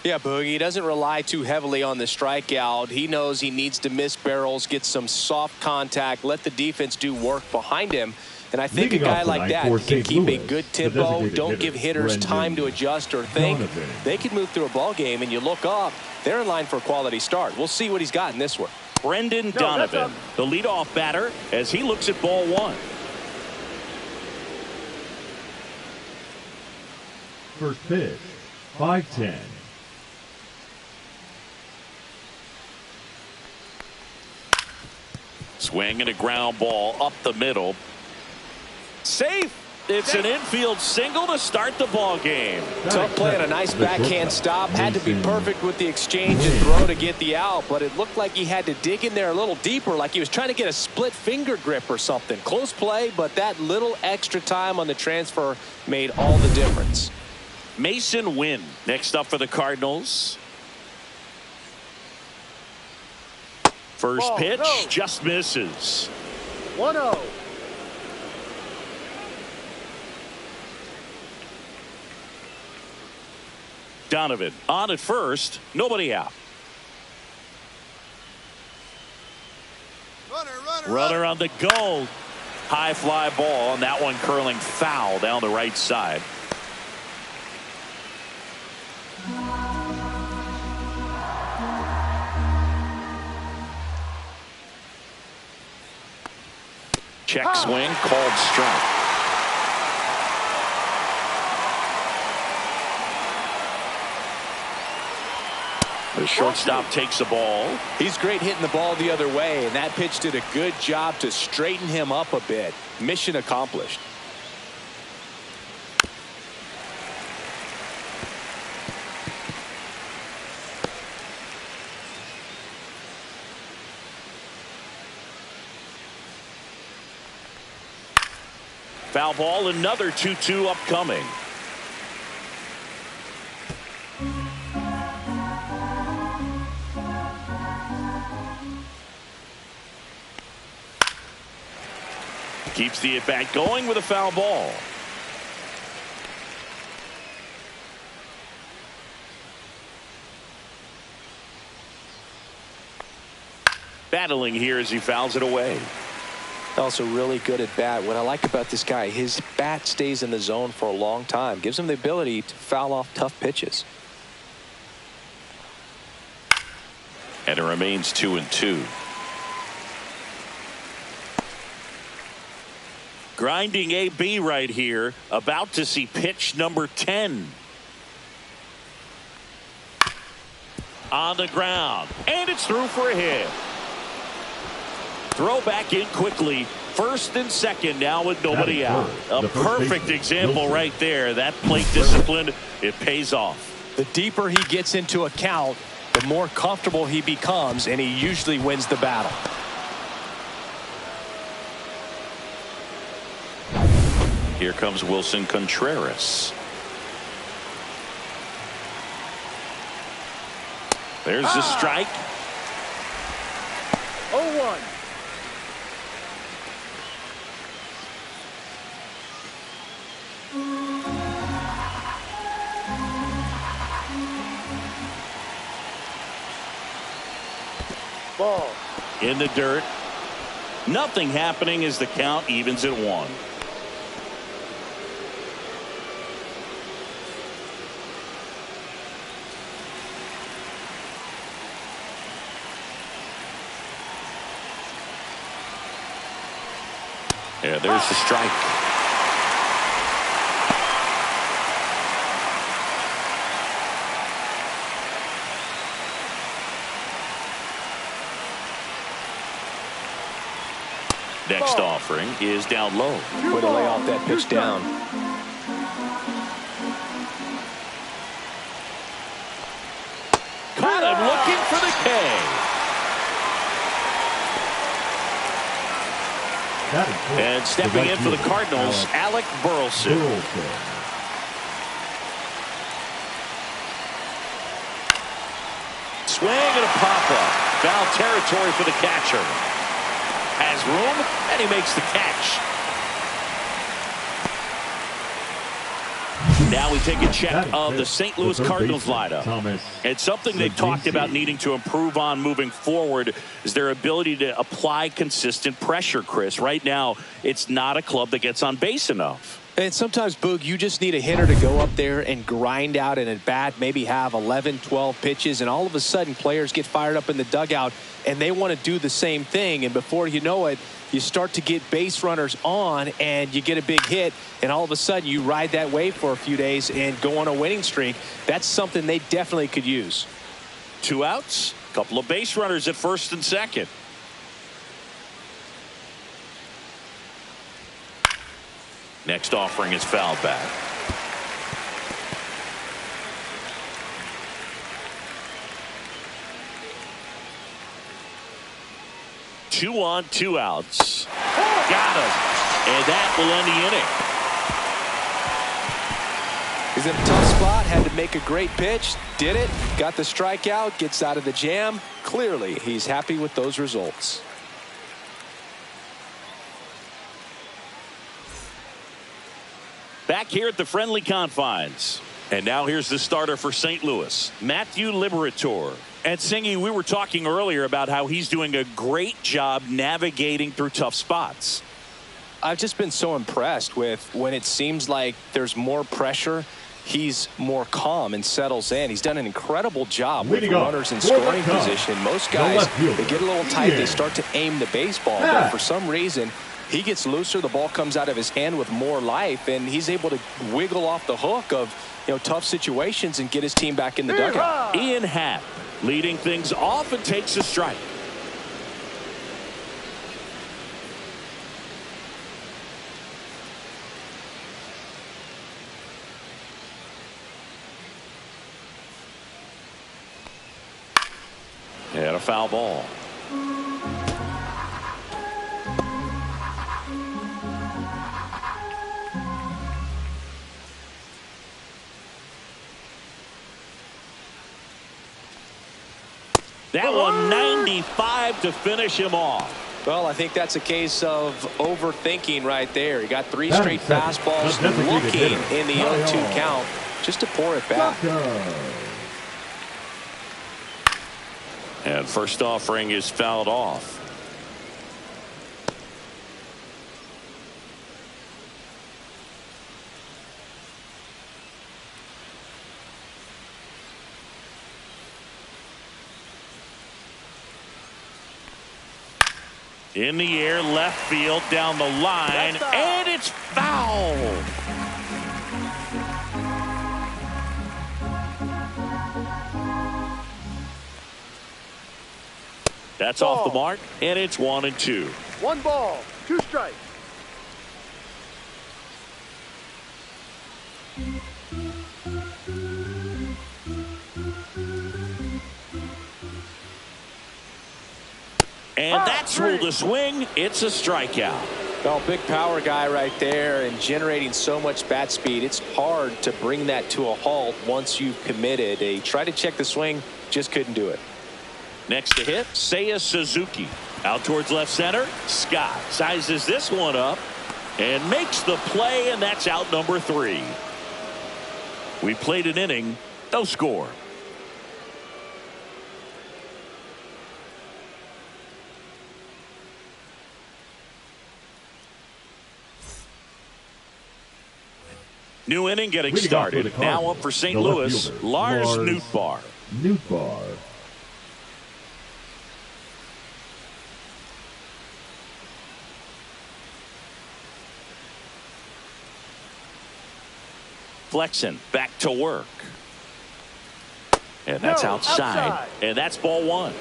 Yeah, Boogie, he doesn't rely too heavily on the strikeout. He knows he needs to miss barrels, get some soft contact, let the defense do work behind him. And I think a guy like that can keep a good tempo, don't give hitters time to adjust or think. They can move through a ball game, and you look up, they're in line for a quality start. We'll see what he's got in this one. Brendan Donovan, the leadoff batter, as he looks at ball one. First pitch, 5-10. Swing and a ground ball up the middle. Safe. It's an infield single to start the ball game. Tough play and a nice backhand stop. Had to be perfect with the exchange and throw to get the out, but it looked like he had to dig in there a little deeper, like he was trying to get a split finger grip or something. Close play, but that little extra time on the transfer made all the difference. Mason Wynn next up for the Cardinals. First pitch just misses. 1-0. Donovan on at first, nobody out. Runner on the go. High fly ball, and that one curling foul down the right side. Check swing, called strike. The shortstop takes the ball. He's great hitting the ball the other way, and that pitch did a good job to straighten him up a bit. Mission accomplished. Foul ball, another 2-2 upcoming. Keeps the at-bat going with a foul ball. Battling here as he fouls it away. Also really good at bat. What I like about this guy, his bat stays in the zone for a long time. Gives him the ability to foul off tough pitches. And it remains 2-2. Grinding AB right here. About to see pitch number 10. On the ground. And it's through for a hit. Throw back in quickly. First and second now with nobody out. A perfect example right there. That plate discipline, it pays off. The deeper he gets into a count, the more comfortable he becomes, and he usually wins the battle. Here comes Wilson Contreras. There's the strike. 0-1. Ball. In the dirt. Nothing happening as the count evens at 1. Yeah, there's the strike. Next offering is down low. Way to lay off that pitch down. Caught him looking for the K. And stepping in for the Cardinals, Alec Burleson. Swing and a pop-up. Foul territory for the catcher. Has room, and he makes the catch. Now we take a check of the St. Louis Cardinals lineup. It's something they've talked about needing to improve on moving forward is their ability to apply consistent pressure, Chris. Right now, it's not a club that gets on base enough. And sometimes, Boog, you just need a hitter to go up there and grind out an at-bat, maybe have 11, 12 pitches, and all of a sudden players get fired up in the dugout, and they want to do the same thing. And before you know it, you start to get base runners on, and you get a big hit, and all of a sudden you ride that wave for a few days and go on a winning streak. That's something they definitely could use. 2 outs, a couple of base runners at first and second. Next offering is fouled back. Two on, 2 outs. Got him. And that will end the inning. He's in a tough spot, had to make a great pitch, did it, got the strikeout, gets out of the jam. Clearly, he's happy with those results. Back here at the friendly confines. And now here's the starter for St. Louis, Matthew Liberatore. And Singy, we were talking earlier about how he's doing a great job navigating through tough spots. I've just been so impressed with when it seems like there's more pressure, he's more calm and settles in. He's done an incredible job with runners in scoring position. Most guys, they get a little tight, they start to aim the baseball, but for some reason, he gets looser. The ball comes out of his hand with more life, and he's able to wiggle off the hook of tough situations and get his team back in the dugout. Ian Happ leading things off and takes a strike. And a foul ball. That one 95 to finish him off. Well, I think that's a case of overthinking right there. He got 3 straight fastballs looking in the 0-2 count just to pour it back. And first offering is fouled off. In the air, left field, down the line, and it's foul. That's off the mark, and it's 1-2. 1 ball, 2 strikes. And that's ruled a swing. It's a strikeout. Well, big power guy right there and generating so much bat speed. It's hard to bring that to a halt once you've committed. They tried to check the swing, just couldn't do it. Next to hit, Seiya Suzuki. Out towards left center. Scott sizes this one up and makes the play, and that's out number 3. We played an inning, no score. New inning getting started. Now up for St. Louis, Lars Nootbaar. Flexen back to work. And that's outside. And that's ball 1.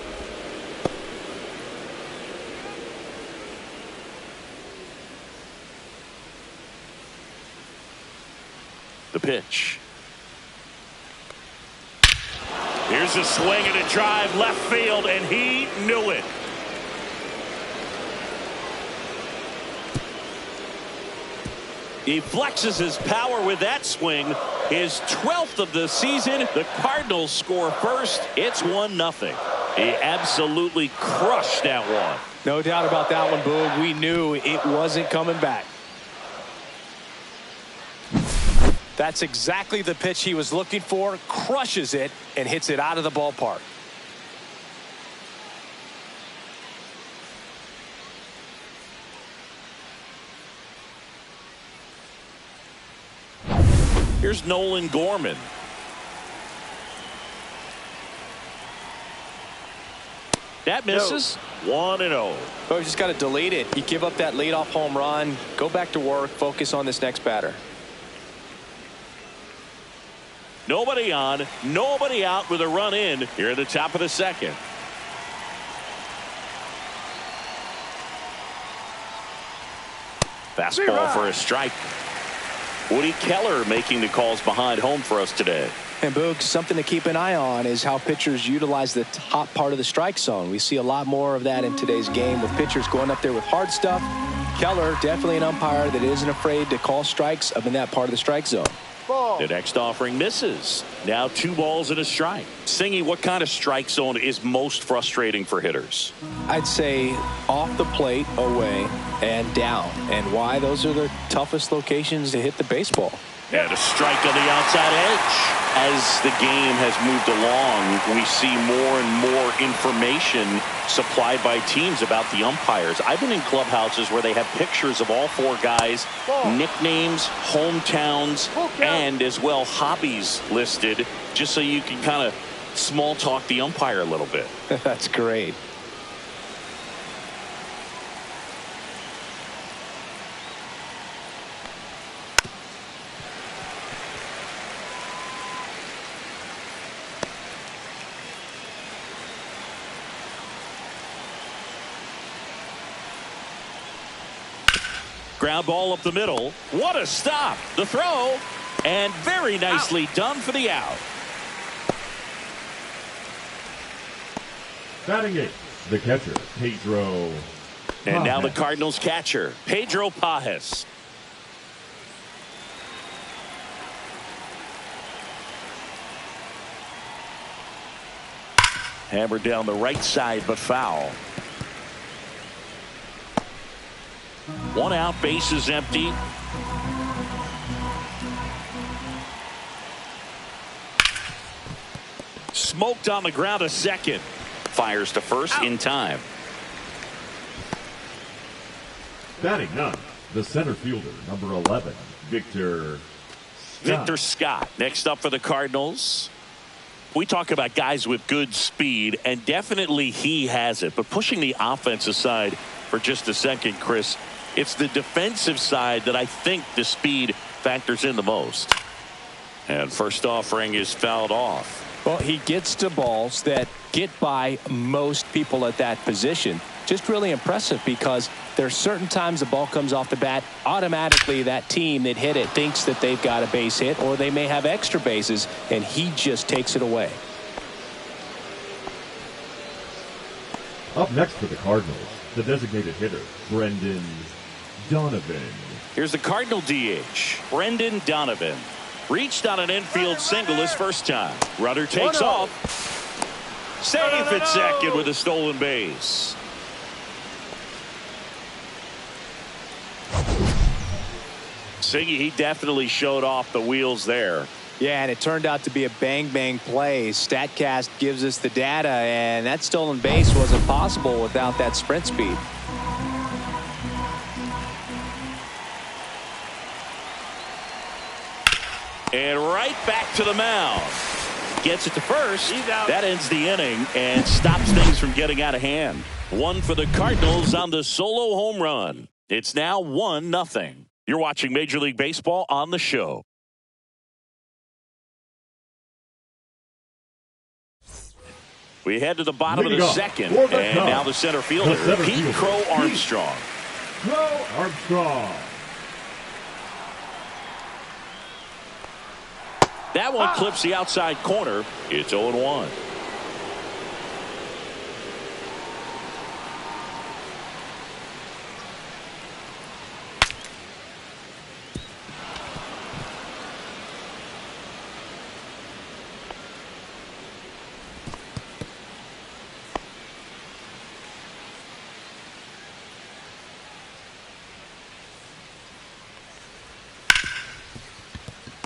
The pitch. Here's a swing and a drive left field, and he knew it. He flexes his power with that swing. His 12th of the season. The Cardinals score first. It's 1-0. He absolutely crushed that one. No doubt about that one, Boog. We knew it wasn't coming back. That's exactly the pitch he was looking for. Crushes it and hits it out of the ballpark. Here's Nolan Gorman. That misses. 1-0. Oh, you just got to delete it. You give up that leadoff home run. Go back to work. Focus on this next batter. Nobody on, nobody out with a run in here at the top of the second. Fastball for a strike. Woody Keller making the calls behind home for us today. And Boog, something to keep an eye on is how pitchers utilize the top part of the strike zone. We see a lot more of that in today's game with pitchers going up there with hard stuff. Keller, definitely an umpire that isn't afraid to call strikes up in that part of the strike zone. The next offering misses. Now 2 balls and a strike. Singy, what kind of strike zone is most frustrating for hitters? I'd say off the plate, away, and down. And why? Those are the toughest locations to hit the baseball. And a strike on the outside edge. As the game has moved along, we see more and more information supplied by teams about the umpires. I've been in clubhouses where they have pictures of all 4 guys, nicknames, hometowns, and as well hobbies listed, just so you can kind of small talk the umpire a little bit. That's great. Ground ball up the middle. What a stop. The throw. And very nicely done for the out. Batting eighth, the catcher, Pedro. And now the Cardinals catcher, Pedro Pajes. Hammered down the right side, but foul. One out, base is empty. Smoked on the ground a second. Fires to first in time. Batting ninth, the center fielder, number 11, Victor Scott. Next up for the Cardinals. We talk about guys with good speed, and definitely he has it. But pushing the offense aside for just a second, Chris, it's the defensive side that I think the speed factors in the most. And first offering is fouled off. Well, he gets to balls that get by most people at that position. Just really impressive because there's certain times the ball comes off the bat, automatically that team that hit it thinks that they've got a base hit, or they may have extra bases, and he just takes it away. Up next for the Cardinals, the designated hitter, Brendan Donovan. Here's the Cardinal DH, Brendan Donovan. Reached on an infield single his first time. Runner takes off. Safe at second with a stolen base. Siggy, he definitely showed off the wheels there. Yeah, and it turned out to be a bang-bang play. StatCast gives us the data, and that stolen base wasn't possible without that sprint speed. And right back to the mound. Gets it to first. That ends the inning and stops things from getting out of hand. One for the Cardinals on the solo home run. It's now 1-0. You're watching Major League Baseball on the show. We head to the bottom of the second. And now the center fielder, Pete Crow Armstrong. Crow Armstrong. That one clips the outside corner. It's 0-1.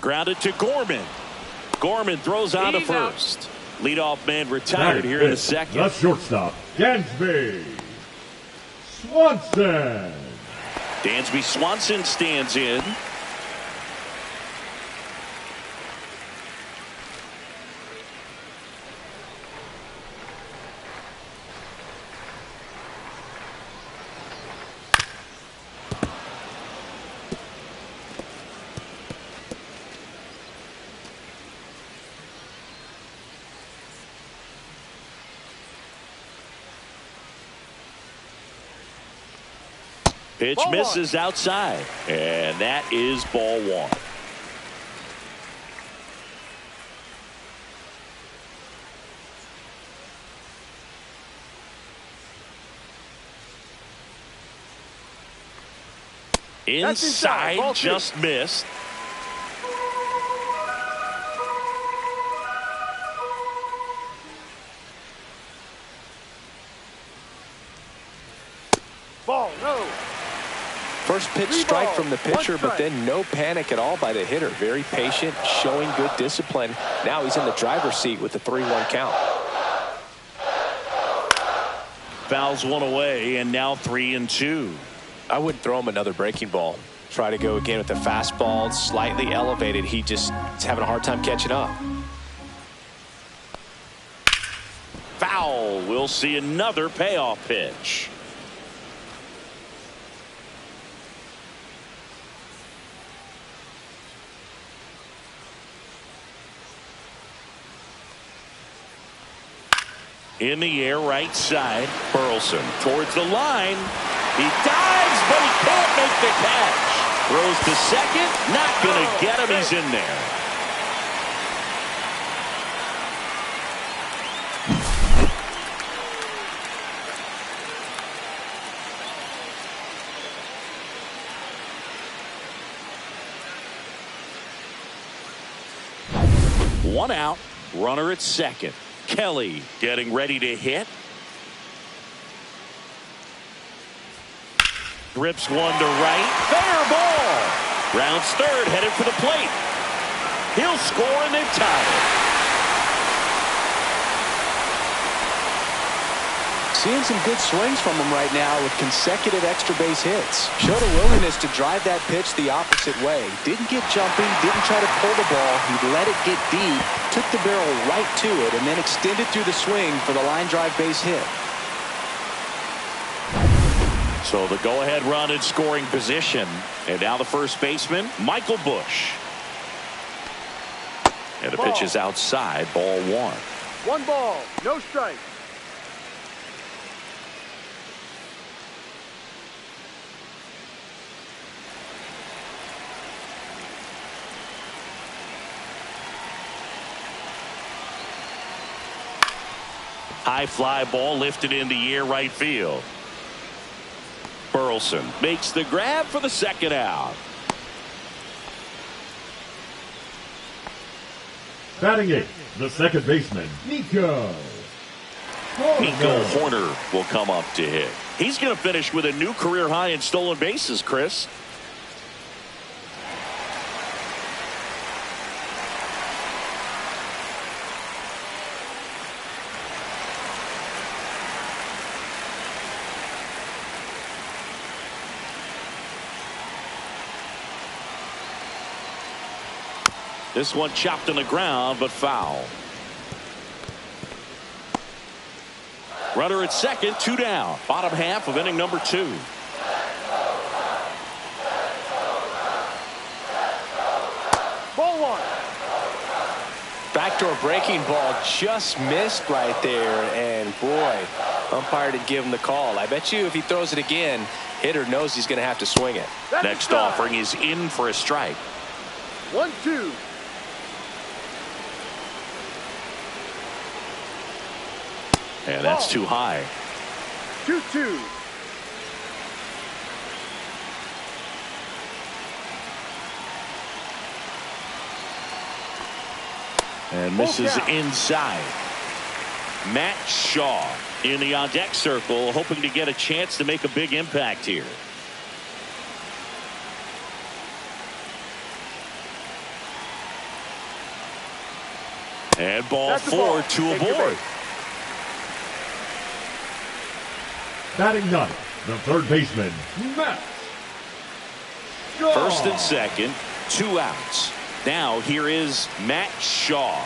Grounded to Gorman. Gorman throws on to first. Leadoff man retired here in the second. The shortstop, Dansby Swanson. Dansby Swanson stands in. Pitch misses outside, and that is ball one. Inside, just missed. Ball, no. First pitch strike from the pitcher, but then no panic at all by the hitter. Very patient, showing good discipline. Now he's in the driver's seat with the 3-1 count. Fouls one away, and now 3-2. I wouldn't throw him another breaking ball. Try to go again with the fastball, slightly elevated. He just is having a hard time catching up. Foul. We'll see another payoff pitch. In the air, right side. Burleson towards the line. He dives, but he can't make the catch. Throws to second. Not going to get him. He's in there. One out, runner at second. Kelly getting ready to hit. Rips one to right. Fair ball. Rounds third, headed for the plate. He'll score and they've tied it. Seeing some good swings from him right now with consecutive extra base hits. Showed a willingness to drive that pitch the opposite way. Didn't get jumping, didn't try to pull the ball. He let it get deep, took the barrel right to it, and then extended through the swing for the line drive base hit. So the go-ahead run in scoring position. And now the first baseman, Michael Busch. And the pitch is outside, ball one. 1 ball, no strike. High fly ball lifted in the air right field. Burleson makes the grab for the second out. Batting eighth, the second baseman, Nico Horner will come up to hit. He's going to finish with a new career high in stolen bases, Chris. This one chopped on the ground, but foul. Runner at second, 2 down. Bottom half of inning number 2. Ball 1. Backdoor breaking ball just missed right there, and boy, umpire didn't give him the call. I bet you if he throws it again, hitter knows he's going to have to swing it. Next offering is in for a strike. 1-2. And that's too high. 2-2. And misses inside. Matt Shaw in the on-deck circle, hoping to get a chance to make a big impact here. And ball 4, 2 aboard. Batting ninth, the third baseman, Matt Shaw. First and second, 2 outs. Now here is Matt Shaw.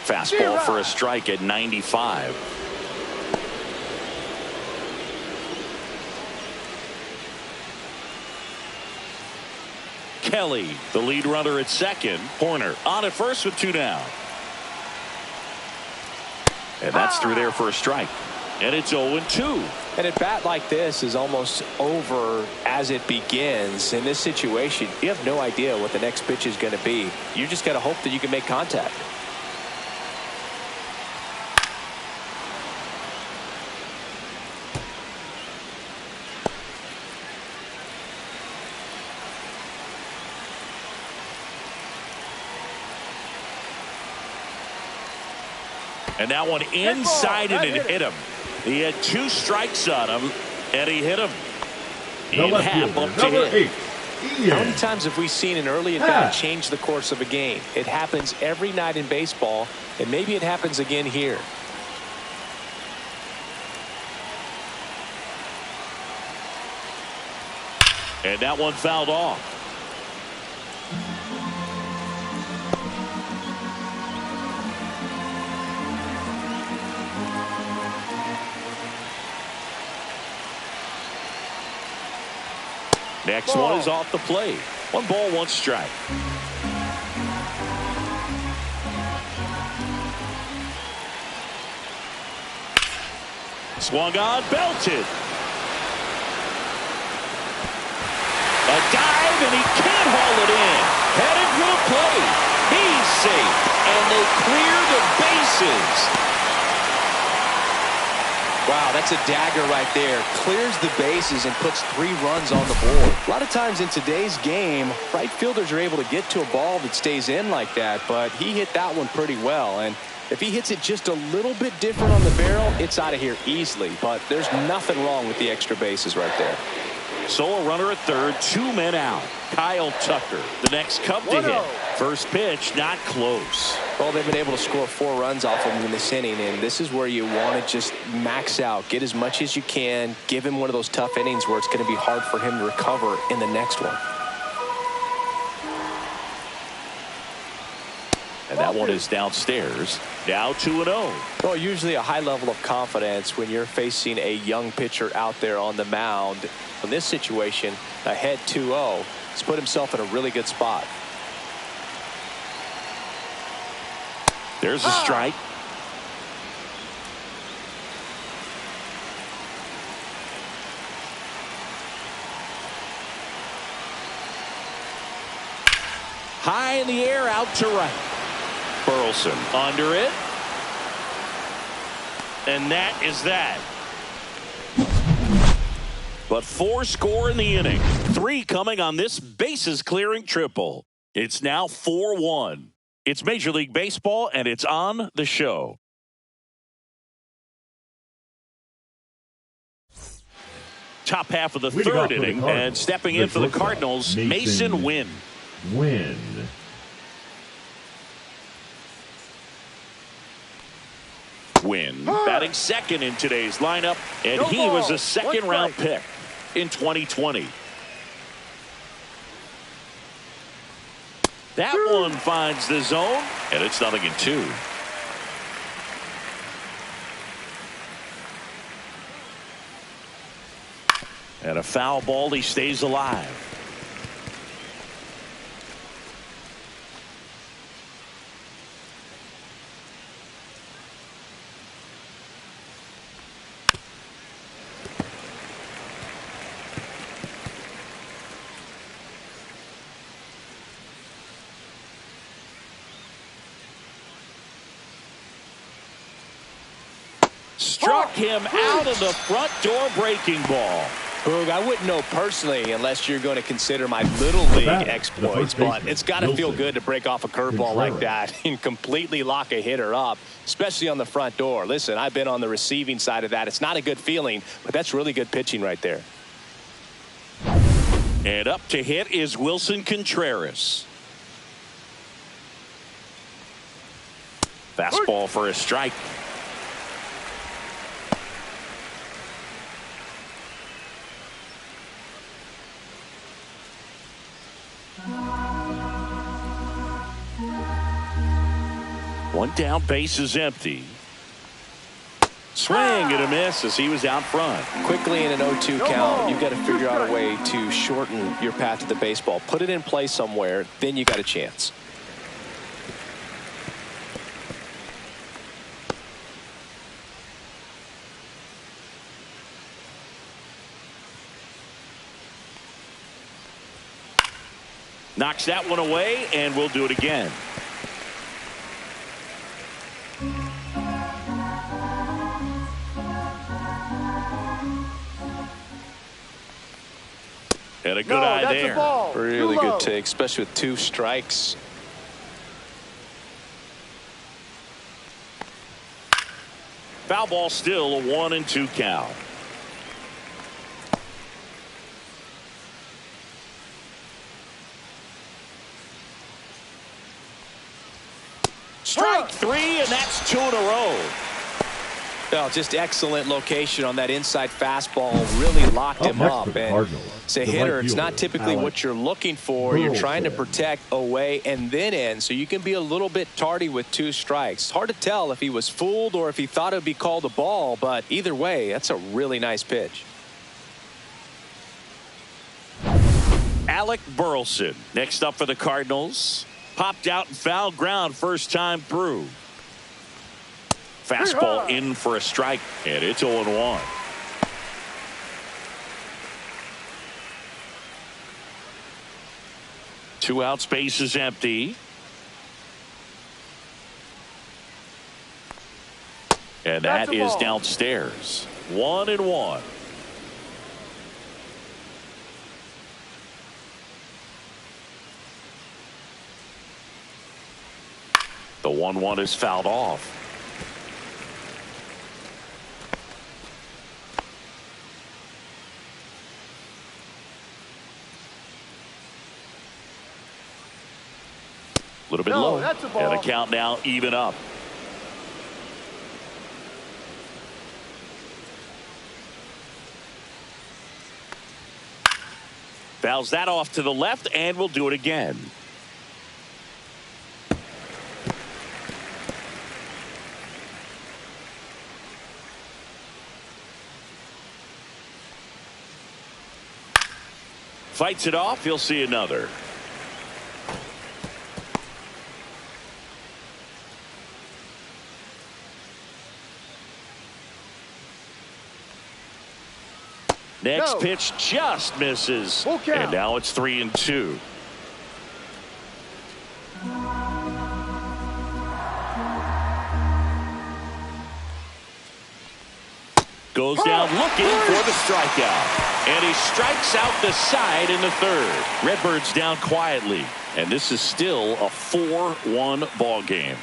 Fastball for a strike at 95. Kelly, the lead runner at second. Horner on at first with 2 down. And that's through there for a strike. And it's 0-2. And a bat like this is almost over as it begins. In this situation, you have no idea what the next pitch is going to be. You just got to hope that you can make contact. And that one inside and it hit him. He had 2 strikes on him, and he hit him. In half up to hit. How many times have we seen an early at bat change the course of a game? It happens every night in baseball, and maybe it happens again here. And that one fouled off. Next one is off the plate. 1 ball, 1 strike. Swung on, belted. A dive, and he can't haul it in. Headed for the plate. He's safe, and they clear the bases. Wow, that's a dagger right there. Clears the bases and puts 3 runs on the board. A lot of times in today's game, right fielders are able to get to a ball that stays in like that, but he hit that one pretty well. And if he hits it just a little bit different on the barrel, it's out of here easily. But there's nothing wrong with the extra bases right there. So a runner at third, 2 men out. Kyle Tucker, the next Cub to hit. First pitch, not close. Well, they've been able to score 4 runs off of him in this inning, and this is where you want to just max out, get as much as you can, give him one of those tough innings where it's going to be hard for him to recover in the next one. And that one is downstairs. Now 2-0. Well, usually a high level of confidence when you're facing a young pitcher out there on the mound. In this situation, ahead 2-0, he's put himself in a really good spot. There's a strike. High in the air, out to right. Burleson under it. And that is that. But 4 score in the inning. 3 coming on this bases clearing triple. It's now 4-1. It's Major League Baseball, and it's on the show. Top half of the third inning, and stepping in for the Cardinals, Mason Wynn. Wynn. Batting second in today's lineup, and he was a second-round pick in 2020. That one finds the zone, and it's 0-2. And a foul ball, he stays alive. Struck him out of the front door breaking ball. Boog, I wouldn't know personally unless you're going to consider my little league exploits, but it's got to feel good to break off a curveball like that and completely lock a hitter up, especially on the front door. Listen, I've been on the receiving side of that. It's not a good feeling, but that's really good pitching right there. And up to hit is Wilson Contreras. Fastball for a strike. One down, base is empty. Swing and a miss as he was out front. Quickly in an 0-2 count, you've got to figure out a way to shorten your path to the baseball. Put it in play somewhere, then you got a chance. Knocks that one away, and we'll do it again. And a good eye there. Really good take, especially with 2 strikes. Foul ball, still a 1-2 count. Strike 3, and that's 2 in a row. Well, just excellent location on that inside fastball. Really locked him up. And as a hitter, it's not typically what you're looking for. You're trying to protect away and then in, so you can be a little bit tardy with 2 strikes. It's hard to tell if he was fooled or if he thought it would be called a ball, but either way, that's a really nice pitch. Alec Burleson next up for the Cardinals. Popped out and foul ground first time through. Fastball in for a strike, and it's 0-1. Two out, space is empty. And that is downstairs. 1-1. The 1-1 is fouled off. A little bit low. That's a ball. And the count now even up. Fouls that off to the left, and we'll do it again. Fights it off. He'll see another. Next pitch just misses. And now it's 3-2. Goes down looking for the strikeout. And he strikes out the side in the third. Redbirds down quietly. And this is still a 4-1 ball game.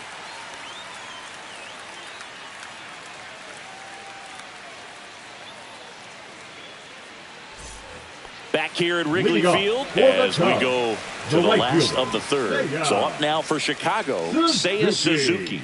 Back here at Wrigley Field as we go to the last of the third. So up now for Chicago, Seiya Suzuki.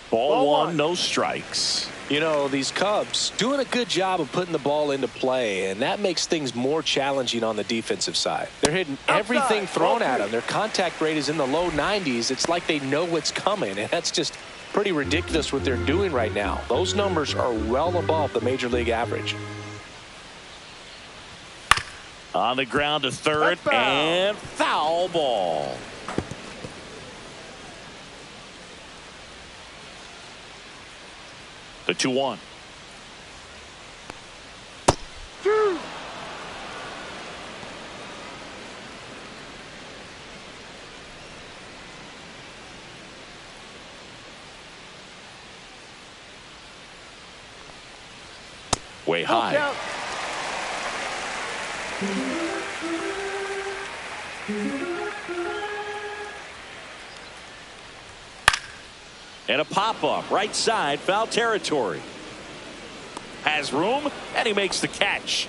Ball one, no strikes. You know, these Cubs doing a good job of putting the ball into play, and that makes things more challenging on the defensive side. They're hitting everything thrown at them. Their contact rate is in the low 90s. It's like they know what's coming, and that's just pretty ridiculous what they're doing right now. Those numbers are well above the major league average. On the ground to third, and foul ball. The 2-1. Way high. And a pop-up right side, foul territory. Has room, and he makes the catch.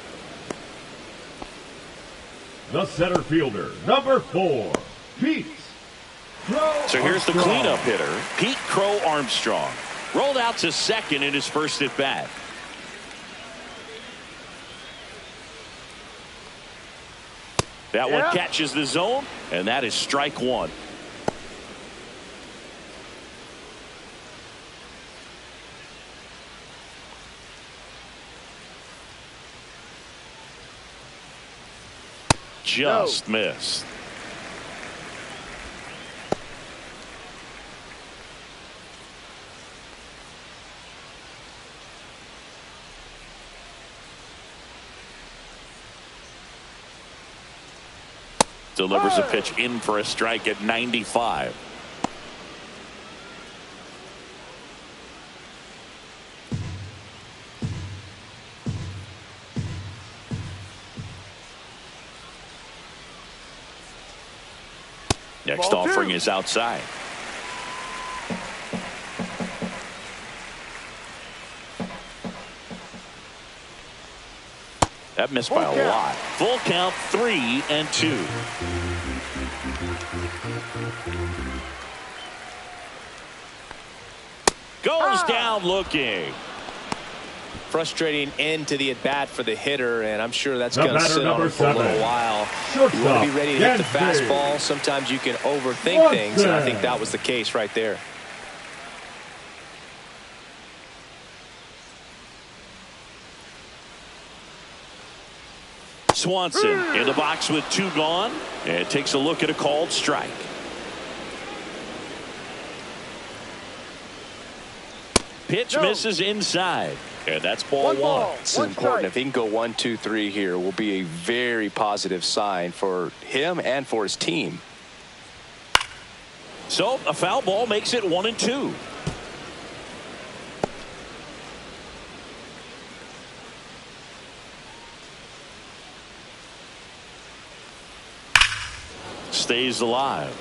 The center fielder, number 4, Pete Crow. So here's the cleanup hitter, Pete Crow Armstrong. Rolled out to second in his first at bat. That one catches the zone, and that is strike one. Just missed. Delivers a pitch in for a strike at 95. Next offering is outside. That missed by a lot. Full count, 3-2. Goes down looking. Frustrating end to the at-bat for the hitter, and I'm sure that's going to sit on him for a little while. You want to be ready to hit the fastball. Sometimes you can overthink things, and I think that was the case right there. Swanson in the box with 2 gone, and takes a look at a called strike. Pitch No. misses inside. And that's ball One one. ball. This is One important. strike. If he can go 1, 2, 3 here, will be a very positive sign for him and for his team. So a foul ball makes it 1-2. Stays alive.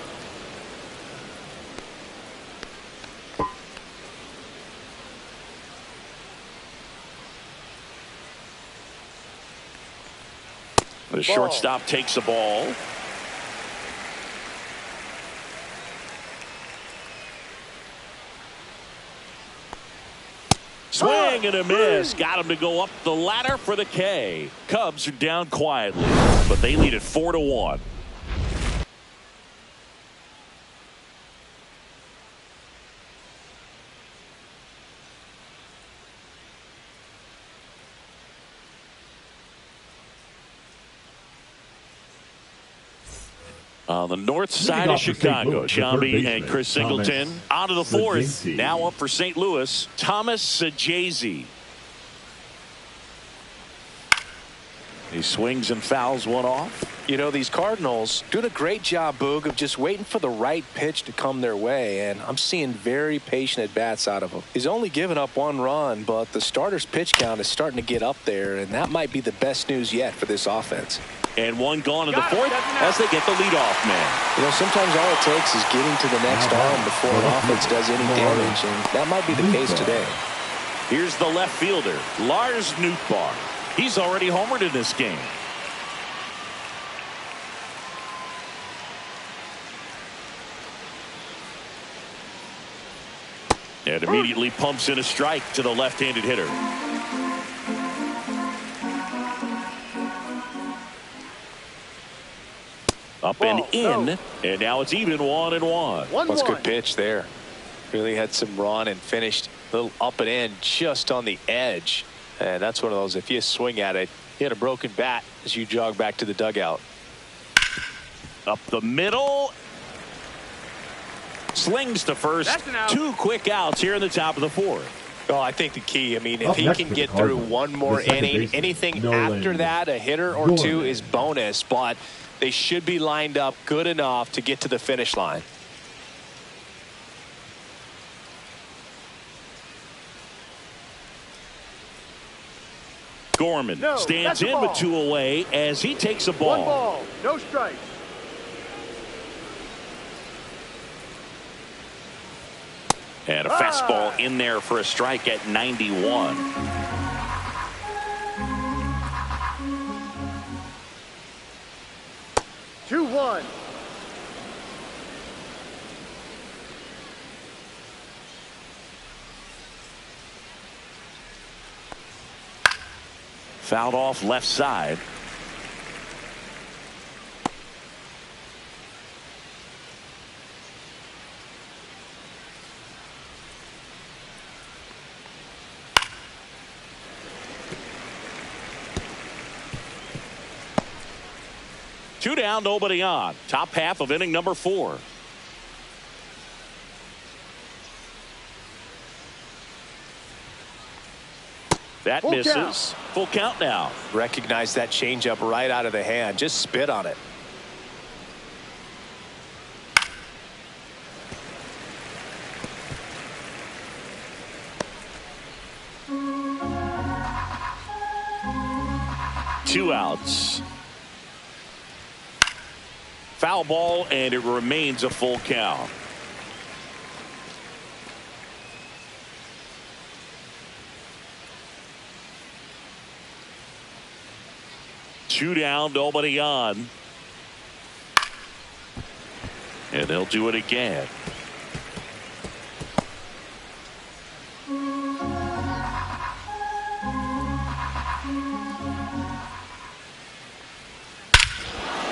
The shortstop takes the ball. Swing and a miss. Got him to go up the ladder for the K. Cubs are down quietly, but they lead it 4-1. On the north side of Chicago, Shambi and Chris Singleton. On to the fourth. Now up for St. Louis, Thomas Sajazi. He swings and fouls one off. You know, these Cardinals doing a great job, Boog, of just waiting for the right pitch to come their way, and I'm seeing very patient at-bats out of him. He's only given up 1 run, but the starter's pitch count is starting to get up there, and that might be the best news yet for this offense. And one gone in the fourth as they get the leadoff man. You know, sometimes all it takes is getting to the next arm before an offense does any damage, and that might be the case today. Here's the left fielder, Lars Nootbaar. He's already homered in this game. And immediately pumps in a strike to the left-handed hitter. Up and in, and now it's even 1-1. That's a good pitch there. Really had some run and finished a little up and in just on the edge. And that's one of those, if you swing at it, hit a broken bat as you jog back to the dugout. Up the middle. Slings to first. 2 quick outs here in the top of the fourth. Oh, I think the key, I mean, if he can get through one more inning, anything after that, a hitter or two is bonus, but they should be lined up good enough to get to the finish line. Gorman stands in with 2 away as he takes a ball. 1 ball, no strikes. And a fastball in there for a strike at 91. Two, 1. Fouled off left side. Two down, nobody on. Top half of inning number 4. That Full misses. count. Full count now. Recognize that changeup right out of the hand. Just spit on it. Two outs. Foul ball, and it remains a full count. Two down, nobody on. And they'll do it again.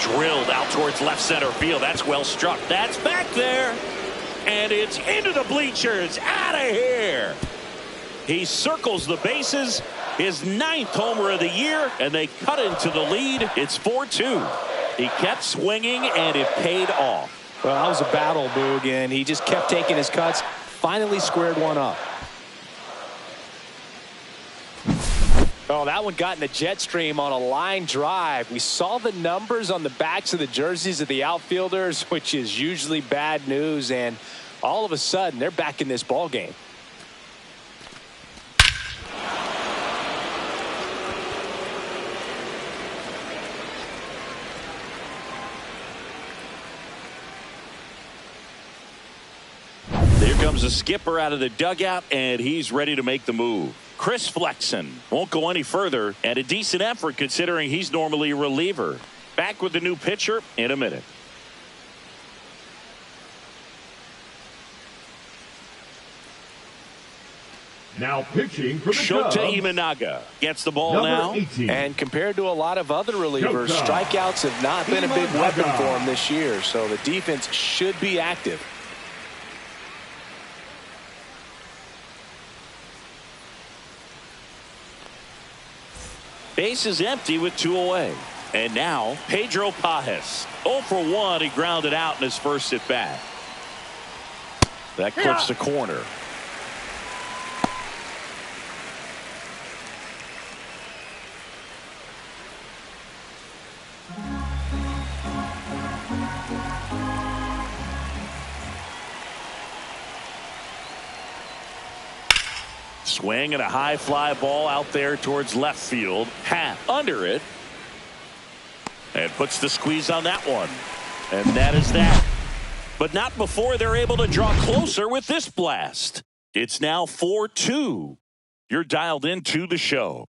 Drilled out towards left center field. That's well struck. That's back there. And it's into the bleachers. Out of here. He circles the bases. His 9th homer of the year, and they cut into the lead. It's 4-2. He kept swinging, and it paid off. Well, that was a battle, Boog, and he just kept taking his cuts. Finally squared one up. Oh, that one got in the jet stream on a line drive. We saw the numbers on the backs of the jerseys of the outfielders, which is usually bad news, and all of a sudden they're back in this ball game. Here comes the skipper out of the dugout, and he's ready to make the move. Chris Flexen won't go any further, and a decent effort considering he's normally a reliever. Back with the new pitcher in a minute. Now pitching for the Shota Cubs, Imanaga gets the ball number now. 18. And compared to a lot of other relievers, Shota strikeouts have not been a big Imanaga. weapon for him this year, so the defense should be active. Base is empty with 2 away. And now Pedro Pajes. 0 for 1. He grounded out in his first at bat. That clips the corner. Swing and a high fly ball out there towards left field. Half under it. And puts the squeeze on that one. And that is that. But not before they're able to draw closer with this blast. It's now 4-2. You're dialed into the show.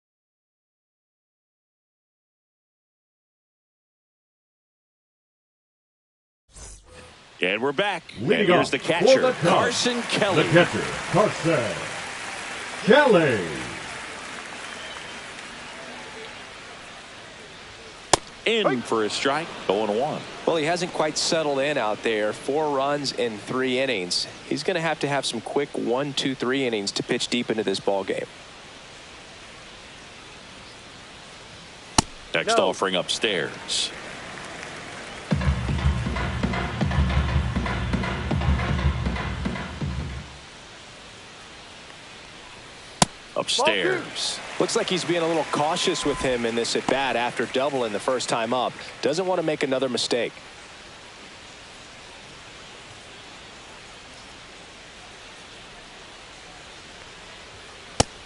And we're back. Leading and here's off the for catcher, the Cubs, Carson Kelly. The catcher, Carson Kelly. In for a strike, 0-1. Well, he hasn't quite settled in out there. 4 runs in 3 innings. He's going to have some quick 1, 2, 3 innings to pitch deep into this ball game. Next offering upstairs. Upstairs. Looks like he's being a little cautious with him in this at bat after doubling the first time up. Doesn't want to make another mistake.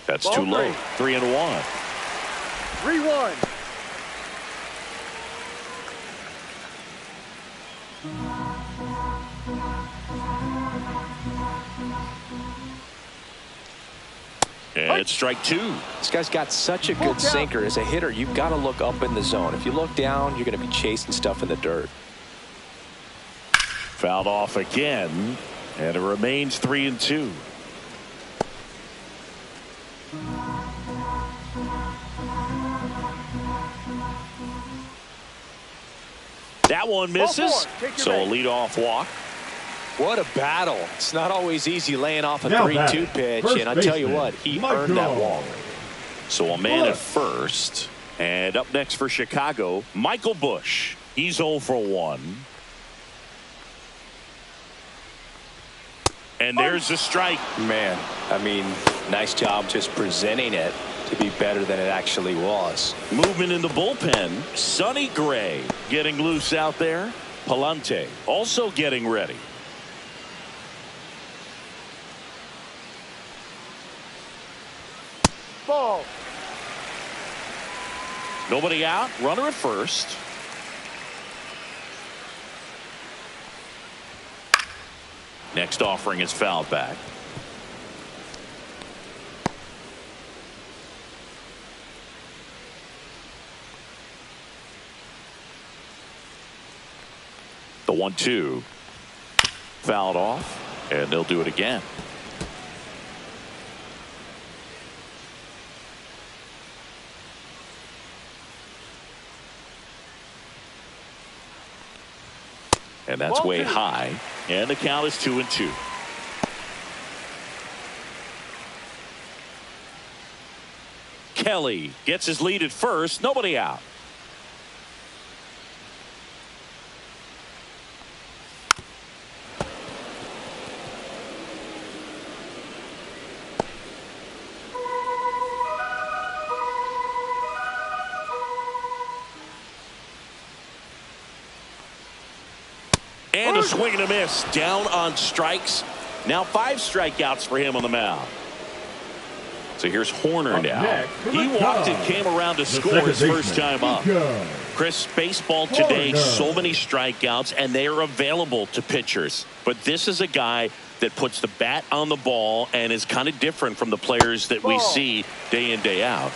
That's too low. 3-1. 3-1. And it's strike 2. This guy's got such a good sinker. As a hitter, you've got to look up in the zone. If you look down, you're going to be chasing stuff in the dirt. Fouled off again, and it remains 3-2. That one misses, so a leadoff walk. What a battle. It's not always easy laying off a Now 3-2 pitch, and I tell you what, he earned that walk. So a man at first, and up next for Chicago, Michael Busch. He's 0 for 1. And there's a strike. Man, I mean, nice job just presenting it to be better than it actually was. Movement in the bullpen. Sonny Gray getting loose out there. Palante also getting ready. Ball. Nobody out. Runner at first. Next offering is fouled back. The 1-2 fouled off, and they'll do it again. And that's way high, and the count is 2-2. Kelly gets his lead at first. Nobody out. And a swing and a miss. Down on strikes. Now 5 strikeouts for him on the mound. So here's Horner now. He walked and came around to score his first time up. Chris, baseball today, so many strikeouts, and they are available to pitchers. But this is a guy that puts the bat on the ball and is kind of different from the players that we see day in, day out.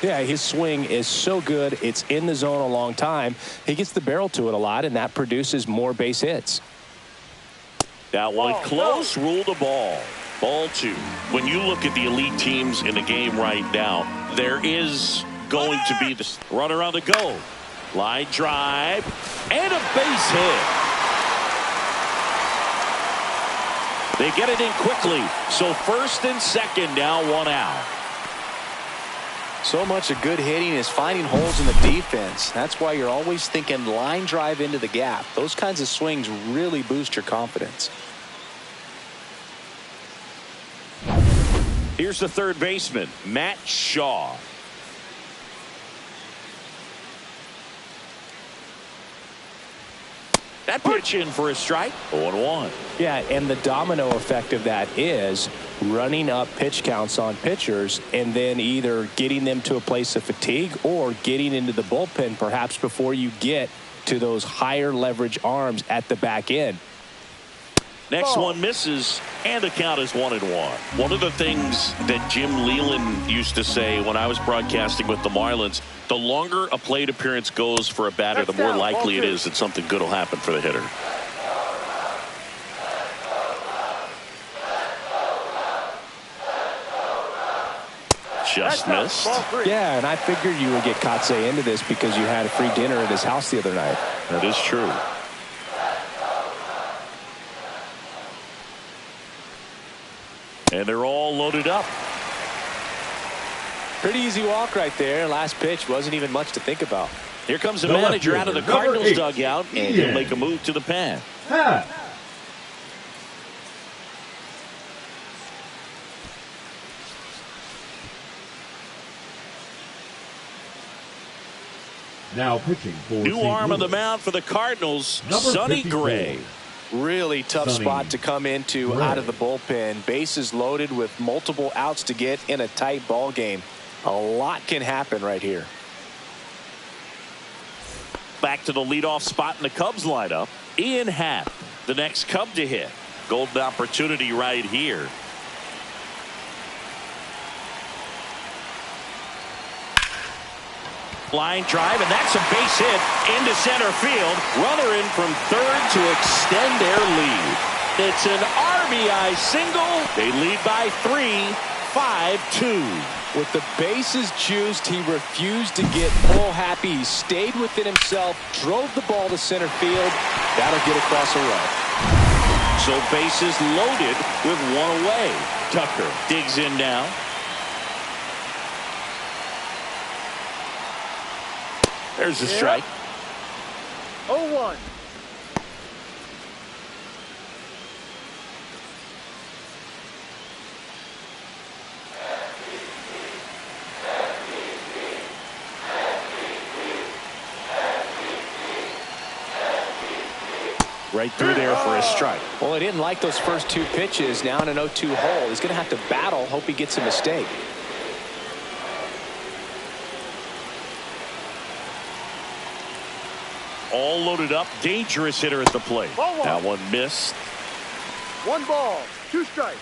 Yeah, his swing is so good. It's in the zone a long time. He gets the barrel to it a lot, and that produces more base hits. That one close, ruled a ball. Ball 2. When you look at the elite teams in the game right now, there is going to be the runner on the go. Line drive and a base hit. They get it in quickly. So first and second, now 1 out. So much of good hitting is finding holes in the defense. That's why you're always thinking line drive into the gap. Those kinds of swings really boost your confidence. Here's the third baseman, Matt Shaw. That pitch in for a strike. 0-1. Yeah, and the domino effect of that is running up pitch counts on pitchers and then either getting them to a place of fatigue or getting into the bullpen perhaps before you get to those higher leverage arms at the back end. Next one misses, and the count is 1-1. One of the things that Jim Leland used to say when I was broadcasting with the Marlins, the longer a plate appearance goes for a batter, the more likely it is that something good will happen for the hitter. Just missed. Yeah, and I figured you would get Kotsay into this because you had a free dinner at his house the other night. That is true. And they're all loaded up. Pretty easy walk right there. Last pitch wasn't even much to think about. Here comes the manager out of the Cardinals dugout, and he'll make a move to the pen. Now pitching for New St. arm Louis. of the mound for the Cardinals, Number Sonny 54. Gray. Really tough spot to come into out of the bullpen. Bases loaded with multiple outs to get in a tight ball game. A lot can happen right here. Back to the leadoff spot in the Cubs lineup. Ian Happ, the next Cub to hit. Golden opportunity right here. Line drive, and that's a base hit into center field. Runner in from third to extend their lead. It's an RBI single. They lead by 3, 5-2. With the bases juiced, he refused to get pull happy. He stayed within himself, drove the ball to center field. That'll get across a run. So bases loaded with 1 away. Tucker digs in now. There's the strike. 0-1. Right through there for a strike. Well, he didn't like those first 2 pitches. Now in an 0-2 hole. He's going to have to battle. Hope he gets a mistake. All loaded up. Dangerous hitter at the plate. That one missed. 1 ball, 2 strikes.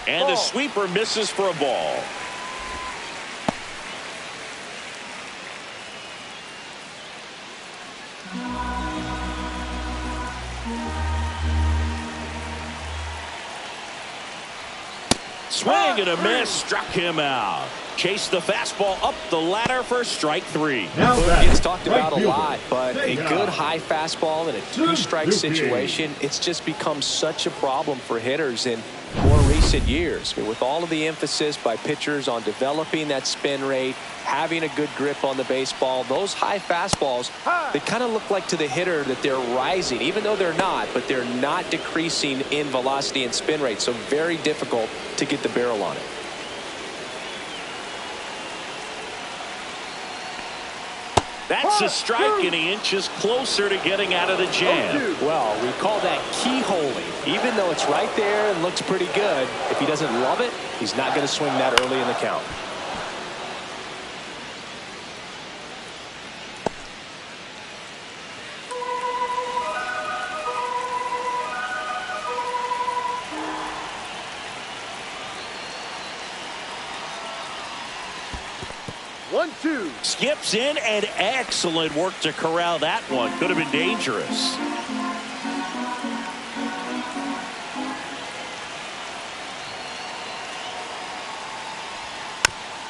And the sweeper misses for a ball. Swing and a miss, struck him out. Chased the fastball up the ladder for strike 3. Now It gets talked about a fielder, lot, but a Sega. good high fastball in a 2-strike situation, it's just become such a problem for hitters. And more recently, recent years. I mean, with all of the emphasis by pitchers on developing that spin rate, having a good grip on the baseball, those high fastballs, they kind of look like to the hitter that they're rising, even though they're not, but they're not decreasing in velocity and spin rate. So very difficult to get the barrel on it. That's a strike, and he inches closer to getting out of the jam. Well, we call that keyholing. Even though it's right there and looks pretty good, if he doesn't love it, he's not going to swing that early in the count. One-two. Skips in, and excellent work to corral that one. Could have been dangerous.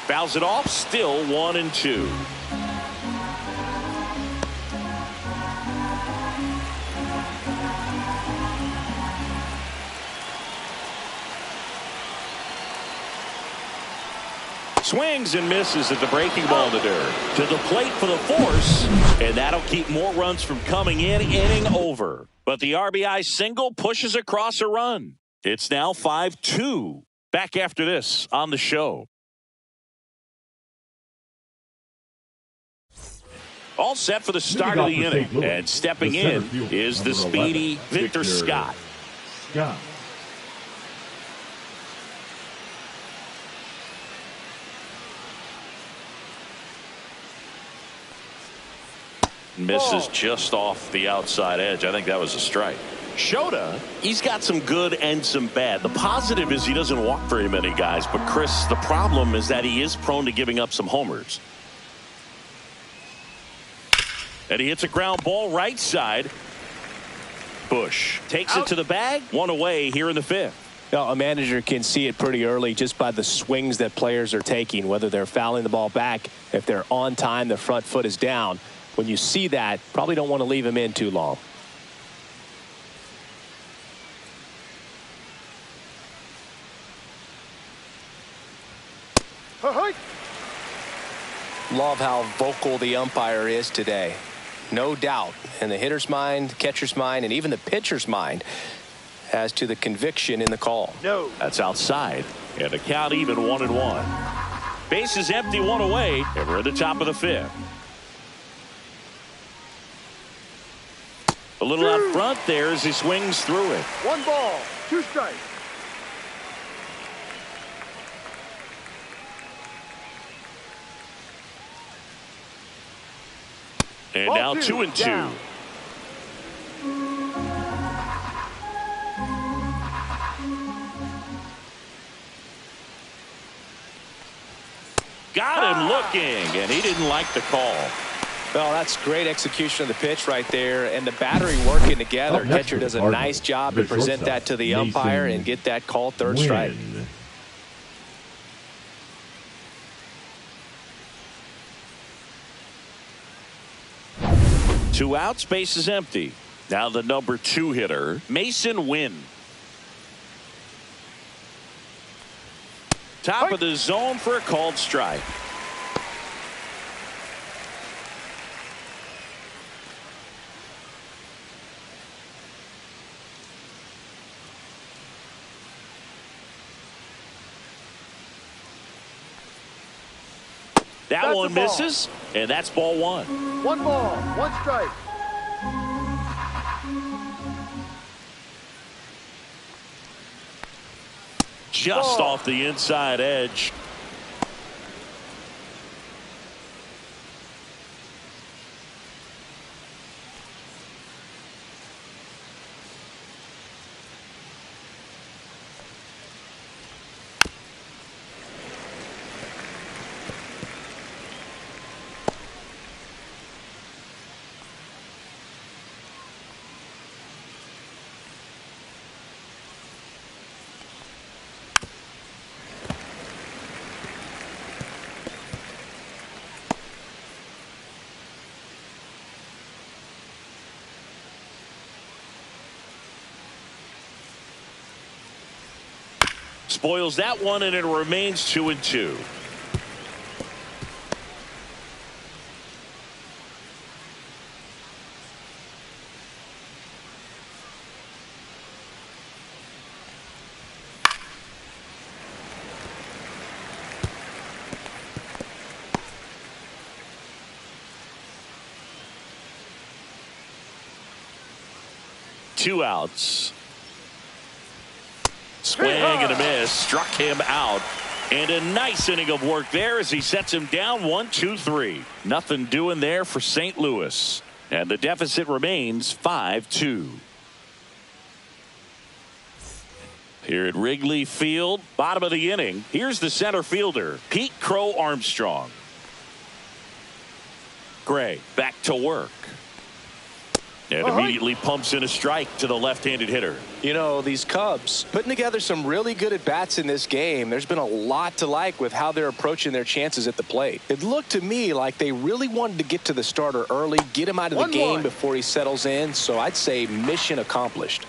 Fouls it off, still 1-2. Swings and misses at the breaking ball in the dirt. To the plate for the force, and that'll keep more runs from coming in. Inning over. But the RBI single pushes across a run. It's now 5-2. Back after this on the show. All set for the start of the inning. And stepping in is the speedy Victor Scott. Misses just off the outside edge. I think that was a strike. Shota, he's got some good and some bad. The positive is he doesn't walk very many guys. But, Chris, the problem is that he is prone to giving up some homers. And he hits a ground ball right side. Bush takes it to the bag. One away here in the fifth. Now, a manager can see it pretty early just by the swings that players are taking, whether they're fouling the ball back, if they're on time, the front foot is down. When you see that, probably don't want to leave him in too long. Love how vocal the umpire is today. No doubt in the hitter's mind, catcher's mind, and even the pitcher's mind as to the conviction in the call. No. That's outside. And the count even 1-1. Base is empty, one away, and we're at the top of the fifth. A little out front there as he swings through it. 1 ball, 2 strikes. And now 2-2. Down. Got him looking, and he didn't like the call. Well, that's great execution of the pitch right there, and the battery working together. Catcher does a nice job to present that to the umpire and get that call, third strike. 2 outs, base is empty. Now the number 2 hitter, Mason Wynn. Top of the zone for a called strike. That one misses, and that's ball 1. 1 ball, 1 strike. Just off the inside edge. Spoils that one, and it remains 2-2. Two outs. Swing and a miss. Struck him out. And a nice inning of work there as he sets him down 1-2-3. Nothing doing there for St. Louis. And the deficit remains 5-2. Here at Wrigley Field, bottom of the inning. Here's the center fielder, Pete Crow Armstrong. Gray back to work. And immediately pumps in a strike to the left-handed hitter. You know, these Cubs putting together some really good at-bats in this game. There's been a lot to like with how they're approaching their chances at the plate. It looked to me like they really wanted to get to the starter early, get him out of the game before he settles in. So I'd say mission accomplished.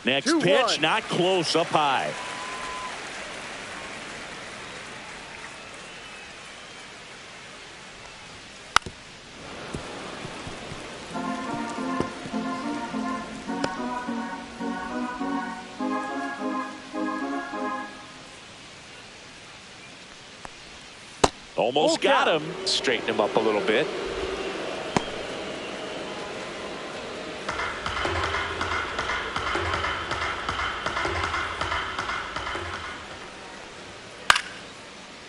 Next pitch, not close, up high. Almost got him. Straighten him up a little bit.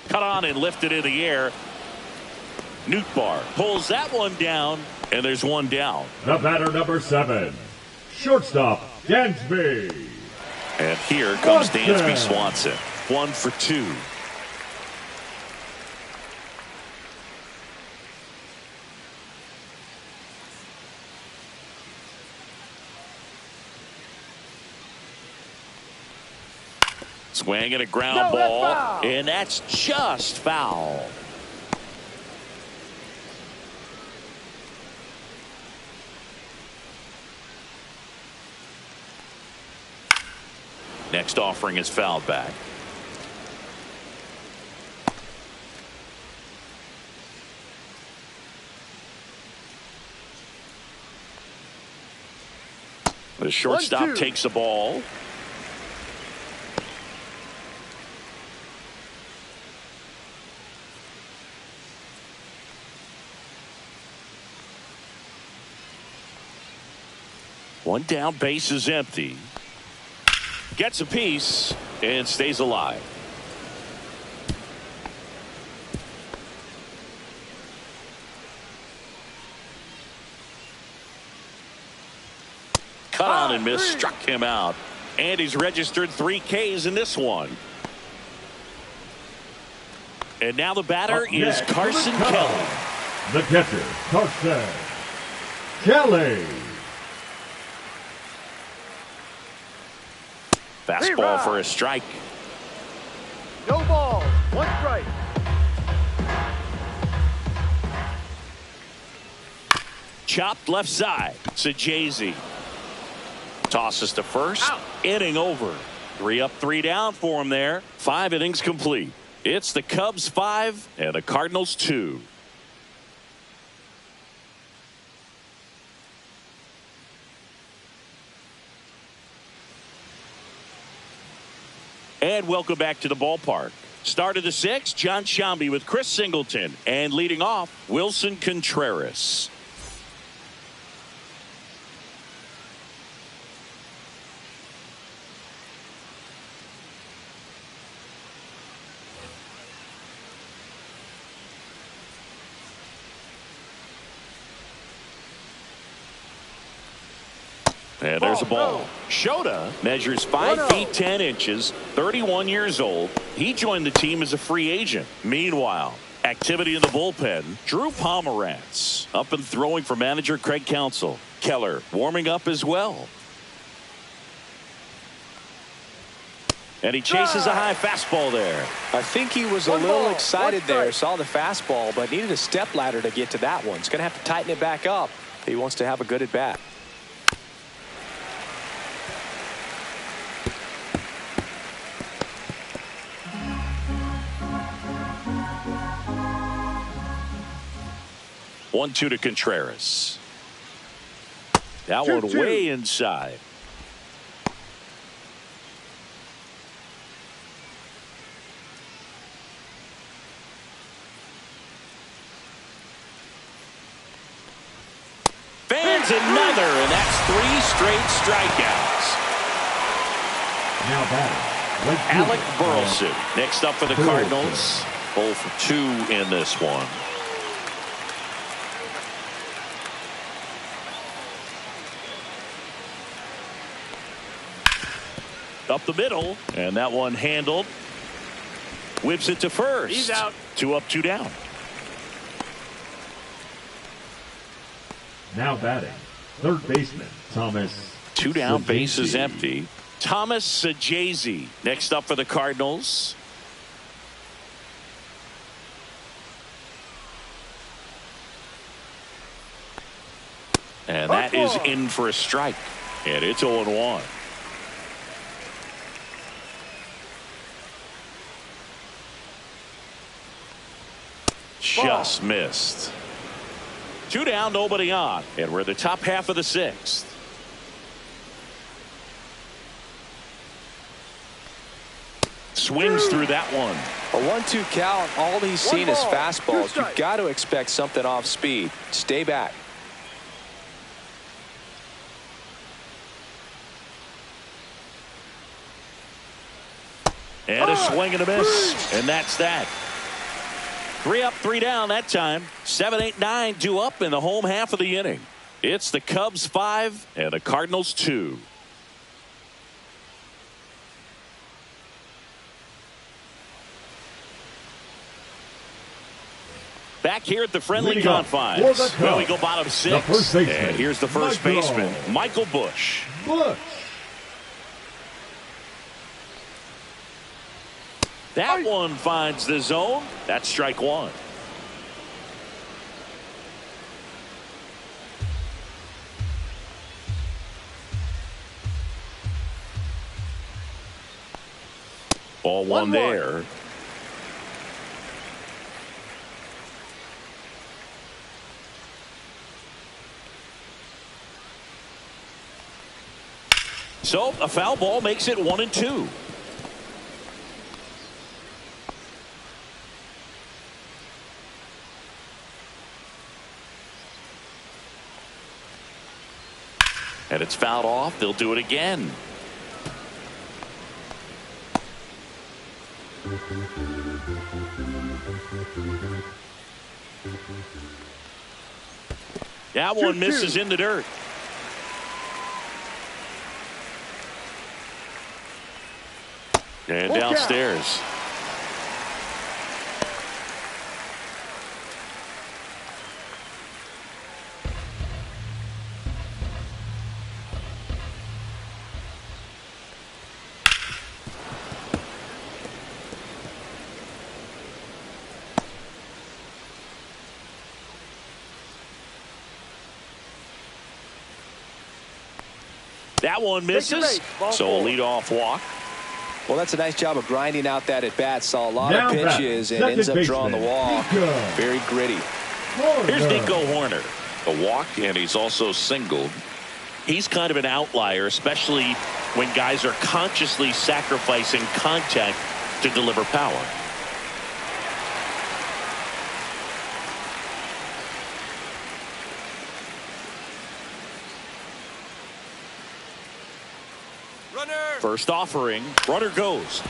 Cut on and lifted in the air. Nootbaar pulls that one down, and there's one down. The batter, number 7, shortstop Dansby. And here comes Dansby Swanson. 1 for 2. Swing and a ground ball, and that's just foul. Next offering is fouled back. The shortstop takes the ball. One down, base is empty. Gets a piece and stays alive. Cut on and miss, struck him out. And he's registered 3 Ks in this one. And now the batter is Carson Kelly. The catcher, Carson Kelly. Fastball for a strike. No ball. 1 strike. Chopped left side. Sajazi tosses to first. Out. Inning over. 3 up, 3 down for him there. 5 innings complete. It's the Cubs 5 and the Cardinals 2. And welcome back to the ballpark. Start of the 6th, John Sciambi with Chris Singleton. And leading off, Wilson Contreras. And there's a ball. Shota measures 5 feet 10 inches, 31 years old. He joined the team as a free agent. Meanwhile, activity in the bullpen. Drew Pomerantz up and throwing for manager Craig Counsell. Keller warming up as well. And he chases a high fastball there. I think he was a little excited there. Saw the fastball, but needed a step ladder to get to that one. He's going to have to tighten it back up. He wants to have a good at bat. 1-2 to Contreras. That 2-2. one way inside. Fans another, and that's 3 straight strikeouts. Now batting, Alec Burleson next up for the Cardinals. 0 for 2 in this one. Up the middle, and that one handled. Whips it to first. He's out. 2 up, 2 down. Now batting, third baseman Thomas. 2 down, Saggese. base is empty. Thomas Saggese next up for the Cardinals. And that is in for a strike. And it's 0-1. Just missed. 2 down, nobody on. And we're the top half of the 6th. Swings through that one. A 1-2 count. All he's seen is ball, fastballs. 2 You've got to expect something off speed. Stay back. And a swing and a miss. And that's that. 3 up, 3 down that time. 7, 8, 9, 2 up in the home half of the inning. It's the Cubs 5 and the Cardinals 2. Back here at the friendly Leading up confines. for the Well, we Cubs, go bottom 6. the first baseman, And here's the first baseman, Michael Busch. That one finds the zone. That's strike 1. Ball 1 there. So a foul ball makes it 1-2. And it's fouled off. They'll do it again. That one misses in the dirt. And downstairs. That one misses. So a leadoff walk. Well, that's a nice job of grinding out that at bat. Saw a lot Now of pitches and ends up drawing the walk. Very gritty. Here's Nico Horner. A walk, and he's also singled. He's kind of an outlier, especially when guys are consciously sacrificing contact to deliver power. First offering, runner goes.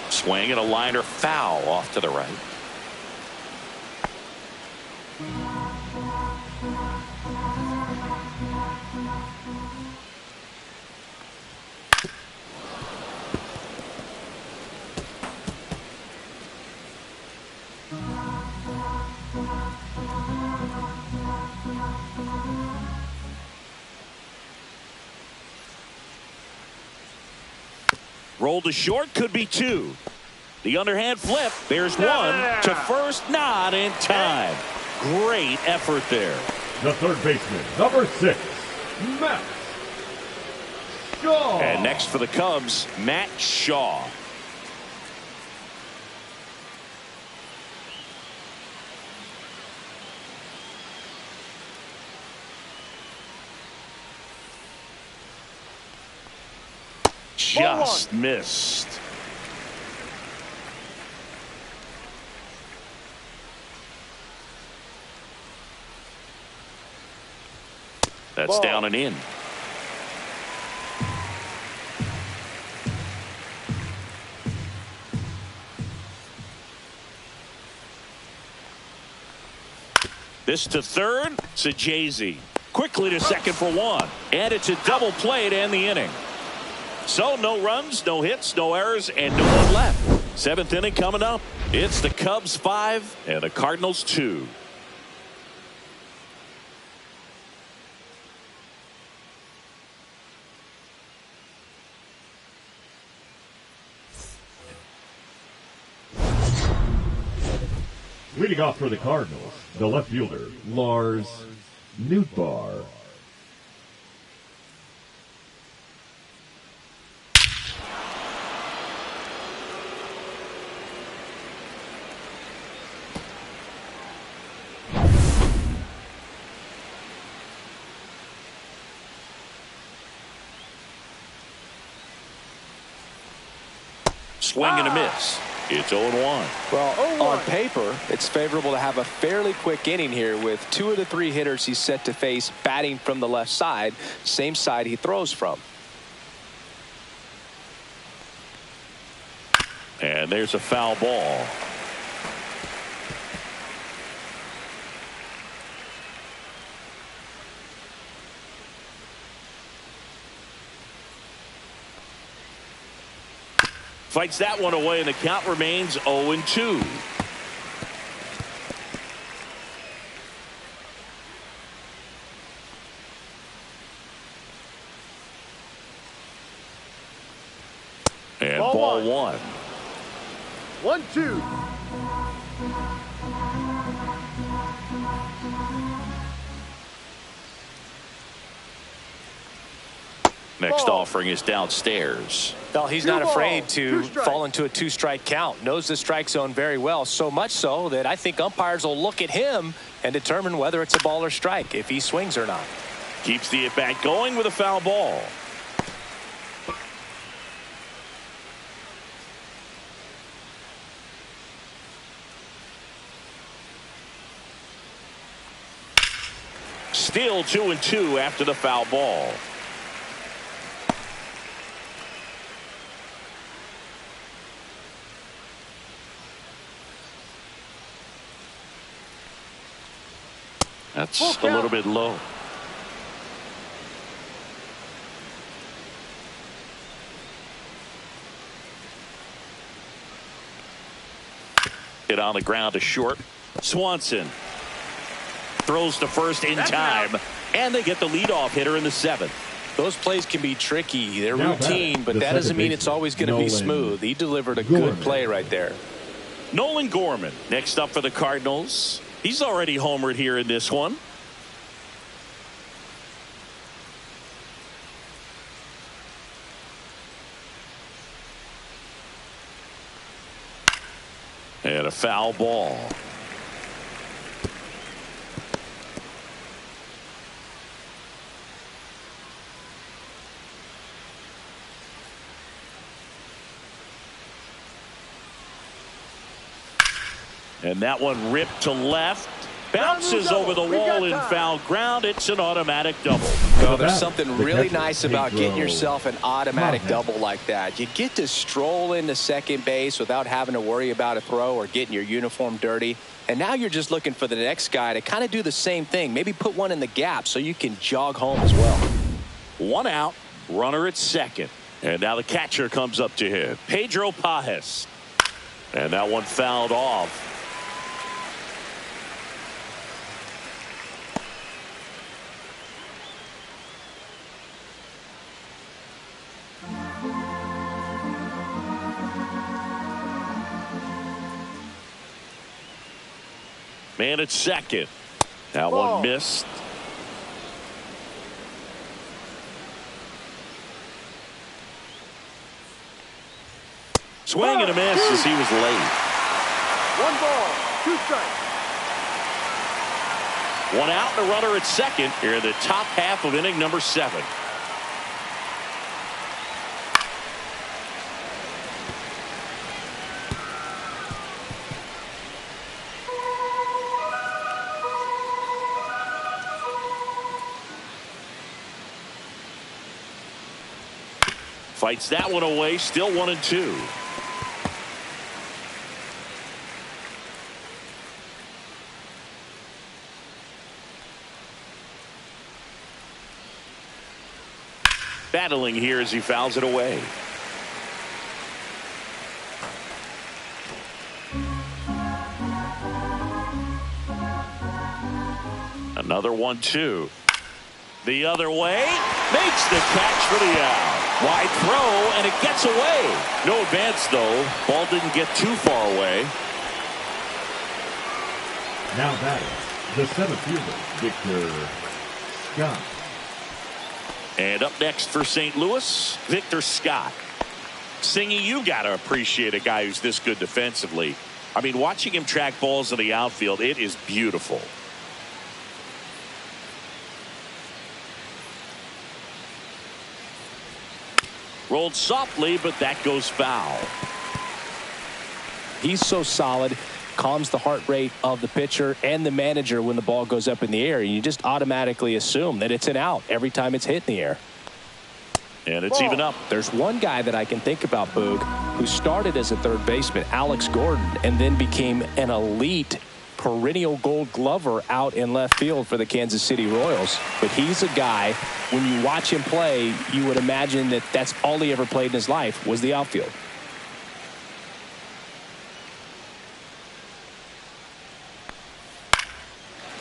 Swing and a liner foul off to the right. Roll to short, could be 2. The underhand flip. There's 1 to first, not in time. Great effort there. The third baseman, number 6, Matt Shaw. And next for the Cubs, Matt Shaw. just missed. That's down and in. This to third. Sajazi quickly to second for one. And it's a double play to end the inning. So no runs, no hits, no errors, and no one left. Seventh inning coming up. It's the Cubs 5 and the Cardinals 2. Leading off for the Cardinals, the left fielder, Lars Nootbaar. Swing and a miss. It's 0-1. Well, on paper, it's favorable to have a fairly quick inning here with 2 of the 3 hitters he's set to face batting from the left side, same side he throws from. And there's a foul ball. Fights that one away, and the count remains 0-2. And ball one. 1-2. Next offering is downstairs. Well, he's not afraid to fall into a 2-strike count. Knows the strike zone very well, so much so that I think umpires will look at him and determine whether it's a ball or strike, if he swings or not. Keeps the at-bat going with a foul ball. Still 2-2 after the foul ball. That's a little bit low. Hit on the ground to short. Swanson throws to first in time, and they get the leadoff hitter in the 7th. Those plays can be tricky. They're routine, but that doesn't mean it's always going to be smooth. He delivered a good play right there. Nolan Gorman next up for the Cardinals. He's already homered here in this one. And a foul ball. And that one ripped to left. Bounces over the wall in foul ground. It's an automatic double. Well, there's something really nice about getting yourself an automatic double like that. You get to stroll into second base without having to worry about a throw or getting your uniform dirty. And now you're just looking for the next guy to kind of do the same thing. Maybe put one in the gap so you can jog home as well. One out, runner at second. And now the catcher comes up to him, Pedro Pajes. And that one fouled off. Man at second. That one missed. Swing and a miss as he was late. 1 ball, 2 strikes. One out and a runner at second here in the top half of inning number 7. Fights that one away. Still 1-2. Battling here as he fouls it away. Another 1-2. The other way. Makes the catch for the out. Wide throw, and it gets away. No advance, though. Ball didn't get too far away. Now batting, the center fielder, Victor Scott. And up next for St. Louis, Victor Scott. Singy, you got to appreciate a guy who's this good defensively. I mean, watching him track balls in the outfield, it is beautiful. Rolled softly, but that goes foul. He's so solid, calms the heart rate of the pitcher and the manager when the ball goes up in the air. You just automatically assume that it's an out every time it's hit in the air. And it's even up. There's one guy that I can think about, Boog, who started as a third baseman, Alex Gordon, and then became an elite perennial Gold Glover out in left field for the Kansas City Royals. But he's a guy, when you watch him play, you would imagine that that's all he ever played in his life was the outfield.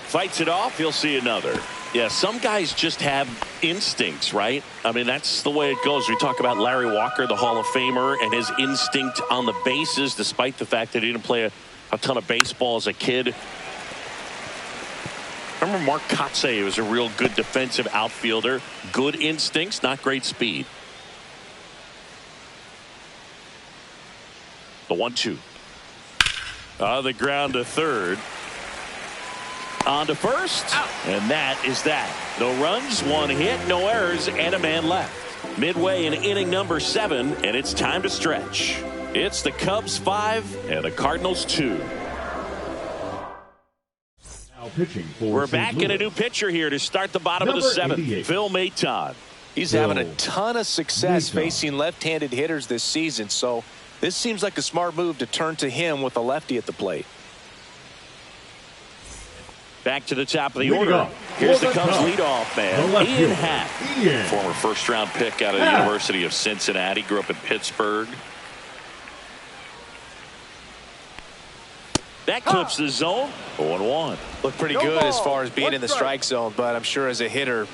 Fights it off. He'll see another. Yeah, some guys just have instincts, right? I mean, that's the way it goes. We talk about Larry Walker, the Hall of Famer, and his instinct on the bases, despite the fact that he didn't play a ton of baseball as a kid. Remember Mark Kotsay was a real good defensive outfielder. Good instincts, not great speed. The 1-2. The ground to third. On to first. Out. And that is that. No runs, one hit, no errors, and a man left. Midway in inning number 7, and it's time to stretch. It's the Cubs 5 and the Cardinals 2. Now pitching for We're St. back Louis. in a new pitcher here to start the bottom of the Number 7th. 88. Phil Maton. He's having a ton of success facing left-handed hitters this season, so this seems like a smart move to turn to him with a lefty at the plate. Back to the top of the Lead order. off. Here's the For the Cubs Cubs, leadoff the man, left Ian fielder, Happ. Ian Former first-round pick out of the Happ. University of Cincinnati. Grew up in Pittsburgh. That clips the zone. 0-1. Looked pretty No good ball. as far as being One in the strike. strike zone, but I'm sure as a hitter,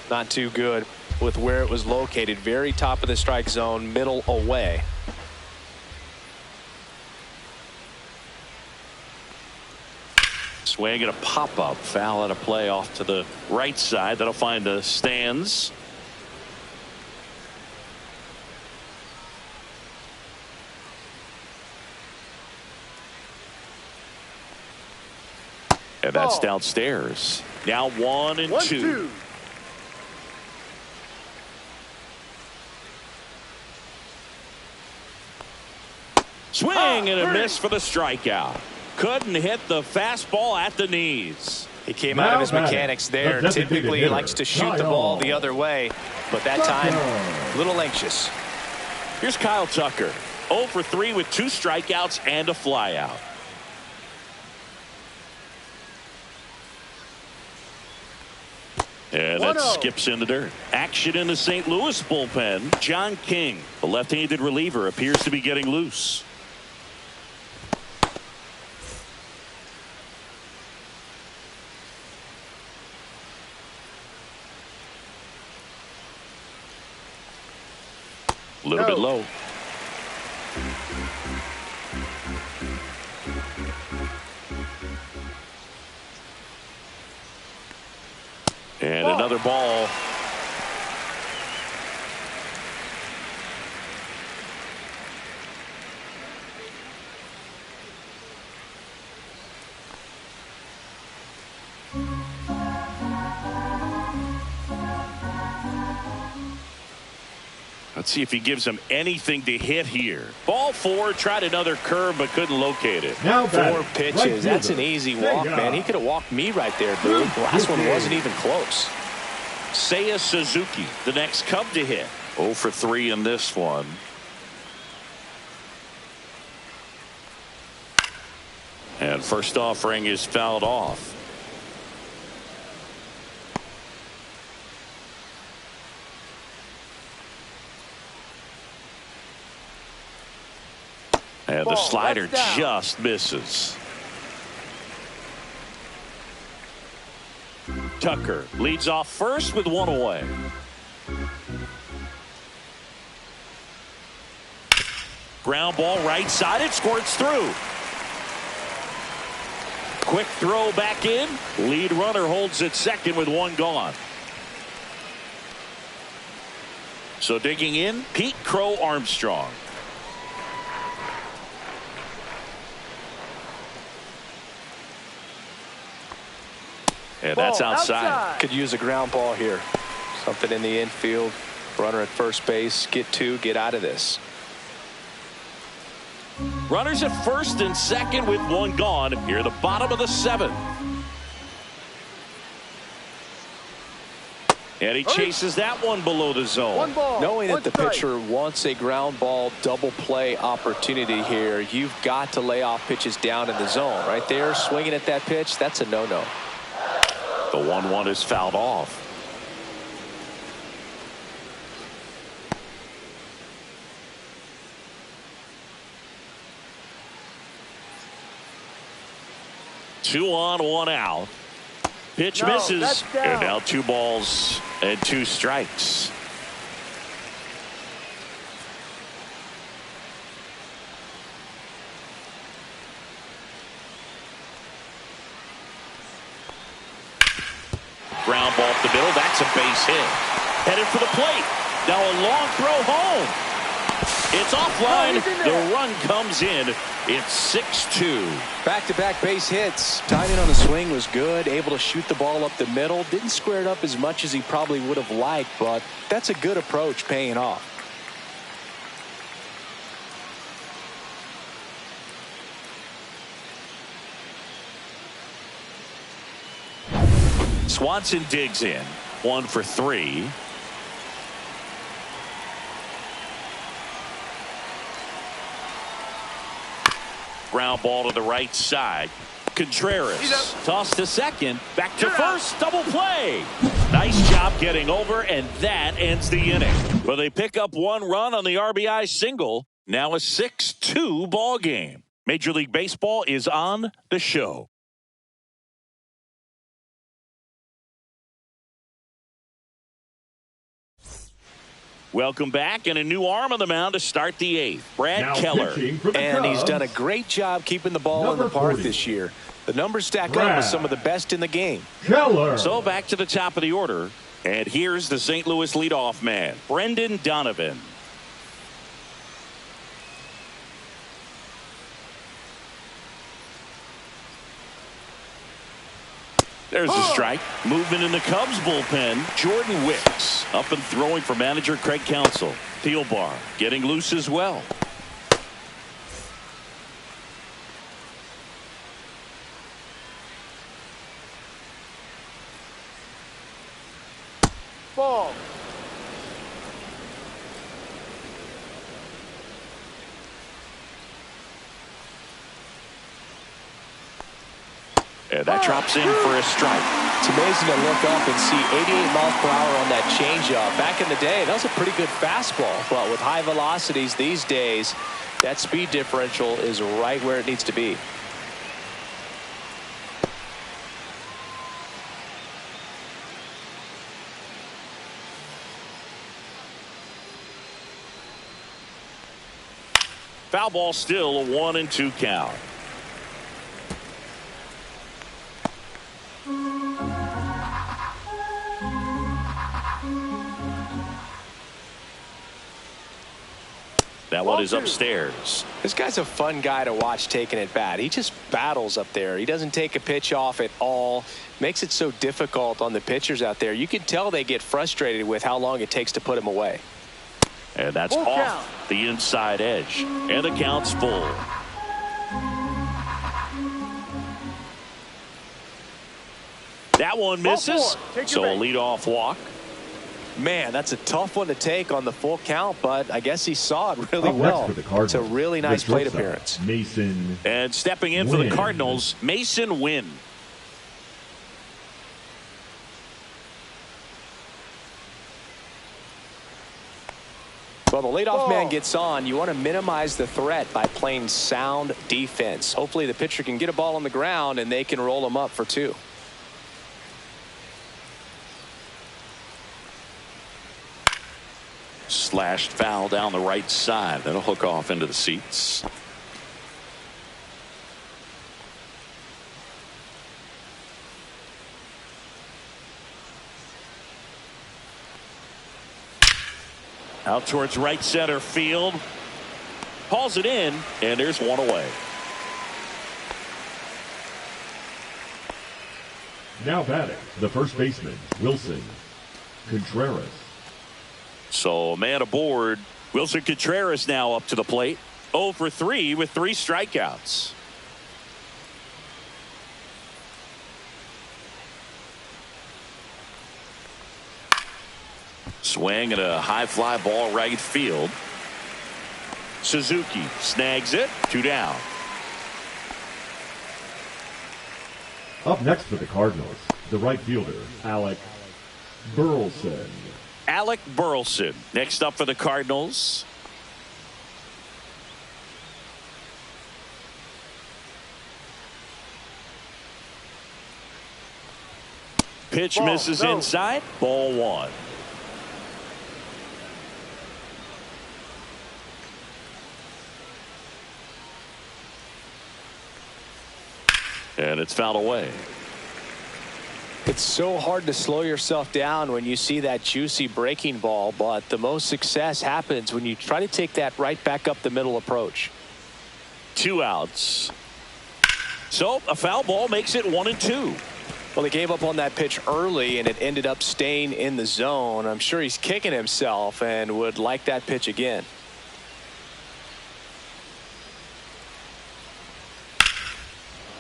not too good with where it was located. Very top of the strike zone, middle away. Swing and a pop-up. Foul out of play off to the right side. That'll find the stands. And that's downstairs. Now 1-2. 1-2. Swing and a miss for the strikeout. Couldn't hit the fastball at the knees. He came out of his Now batting, mechanics the there. designated Typically, he hitter, likes to shoot the Kyle ball the other way, but that time, Tucker. a little anxious. Here's Kyle Tucker. 0 for 3 with 2 strikeouts and a flyout. And that 1-0. skips in the dirt. Action in the St. Louis bullpen. John King, the left-handed reliever, appears to be getting loose. A little bit low. And another ball. Let's see if he gives him anything to hit here. Ball 4, tried another curve but couldn't locate it. Now 4 batting, pitches. right That's fielder, an easy walk, Seiya. man. He could have walked me right there, Boo. The last one wasn't even close. Seiya Suzuki, the next Cub to hit. 0 for 3 in this one. And first offering is fouled off. And the slider just misses. Tucker leads off first with 1 away. Ground ball right side. It squirts through. Quick throw back in. Lead runner holds at second with 1 gone. So digging in, Pete Crow Armstrong. And that's outside. Could use a ground ball here. Something in the infield. Runner at first base. Get 2. Get out of this. Runners at first and second with 1 gone. Here the bottom of the 7th. And he chases that one below the zone. Knowing that the pitcher wants a ground ball double play opportunity here, you've got to lay off pitches down in the zone. Right there, swinging at that pitch, that's a no-no. The 1-1 is fouled off. Two on, 1 out. Pitch misses. And now 2 balls and 2 strikes. Ground ball up the middle. That's a base hit. Headed for the plate. Now a long throw home. It's offline. The run comes in. It's 6-2. Back-to-back base hits. Timing on the swing was good. Able to shoot the ball up the middle. Didn't square it up as much as he probably would have liked, but that's a good approach, paying off. Swanson digs in. 1 for 3. Ground ball to the right side. Contreras tossed to second. Back to first. Double play. Nice job getting over, and that ends the inning. Well, they pick up 1 run on the RBI single. Now a 6-2 ball game. Major League Baseball is on the show. Welcome back, and a new arm on the mound to start the 8th. Brad Keller. And he's done a great job keeping the ball in the park this year. The numbers stack up with some of the best in the game. Keller. So back to the top of the order. And here's the St. Louis leadoff man, Brendan Donovan. There's a strike. Movement in the Cubs bullpen. Jordan Wicks up and throwing for manager Craig Counsell. Thielbar getting loose as well. Ball. And that drops in for a strike. It's amazing to look up and see 88 miles per hour on that changeup. Back in the day, that was a pretty good fastball. But with high velocities these days, that speed differential is right where it needs to be. Foul ball, still a 1-2 count. That one is upstairs. This guy's a fun guy to watch taking at bat. He just battles up there. He doesn't take a pitch off at all. Makes it so difficult on the pitchers out there. You can tell they get frustrated with how long it takes to put him away. And that's off the inside edge. And the count's full. That one misses. So a leadoff walk. Man, that's a tough one to take on the full count, but I guess he saw it really well. It's a really nice plate appearance. Mason. And stepping in for the Cardinals, Mason Wynn. Well, the leadoff man gets on. You want to minimize the threat by playing sound defense. Hopefully the pitcher can get a ball on the ground and they can roll him up for 2. Slashed foul down the right side. That'll hook off into the seats. Out towards right center field. Hauls it in, and there's one away. Now batting, the first baseman, Wilson Contreras. So a man aboard. Wilson Contreras now up to the plate. 0 for 3 with 3 strikeouts. Swing and a high fly ball right field. Suzuki snags it. 2 down. Up next for the Cardinals, the right fielder, Alec Burleson. Alec Burleson next up for the Cardinals. Pitch misses inside. Ball 1. And it's fouled away. It's so hard to slow yourself down when you see that juicy breaking ball, but the most success happens when you try to take that right back up the middle approach. 2 outs. So a foul ball makes it 1-2. Well, he gave up on that pitch early and it ended up staying in the zone. I'm sure he's kicking himself and would like that pitch again.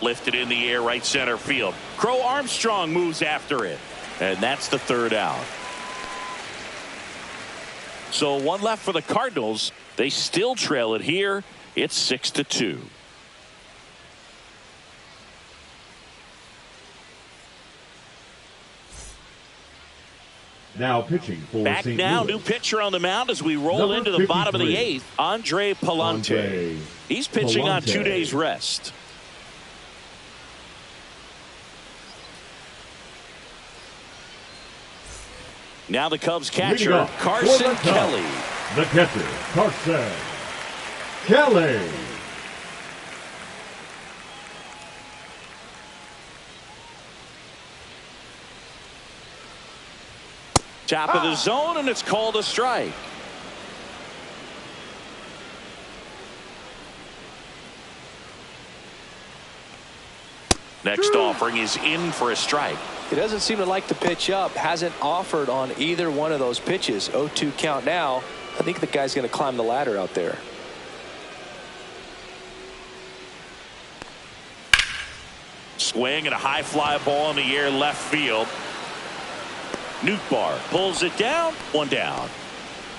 Lifted in the air right center field. Crow Armstrong moves after it. And that's the 3rd out. So 1 left for the Cardinals. They still trail it here. It's 6-2. Now pitching for Back St. now, Louis. New pitcher on the mound as we roll Number into the bottom of the 53. 8th. Andre Palante. He's pitching on 2 days rest. Now the Cubs catcher, Carson Kelly. The catcher, Carson Kelly. Top of the zone, and it's called a strike. Next offering is in for a strike. He doesn't seem to like the pitch up. Hasn't offered on either one of those pitches. 0-2 count now. I think the guy's going to climb the ladder out there. Swing and a high fly ball in the air left field. Nootbaar pulls it down. 1 down.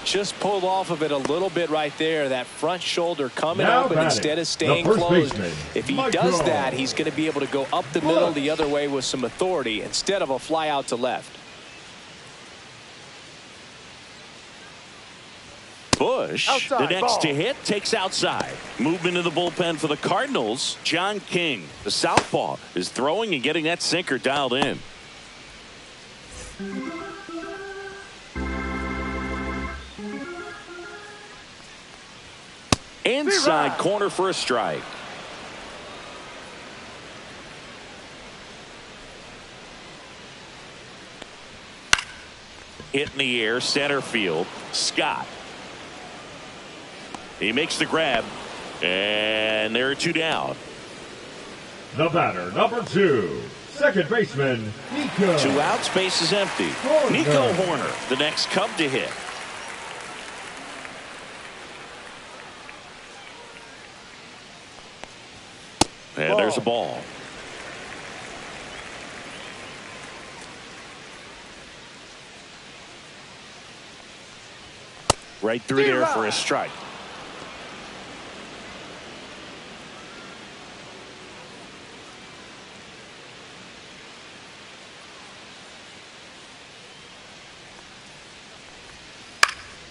Just pulled off of it a little bit right there. That front shoulder coming now up, and instead of staying closed, if he does that, he's going to be able to go up the middle the other way with some authority instead of a fly out to left. Bush, Outside, the next ball. to hit, takes outside. Movement in the bullpen for the Cardinals. John King, the southpaw, is throwing and getting that sinker dialed in. Inside corner for a strike. Hit in the air, center field. Scott. He makes the grab, and there are 2 down. The batter, number 2, second baseman, Nico. 2 outs, base is empty. Horner. Nico Horner, the next Cub to hit. And there's a ball. Right through there for a strike.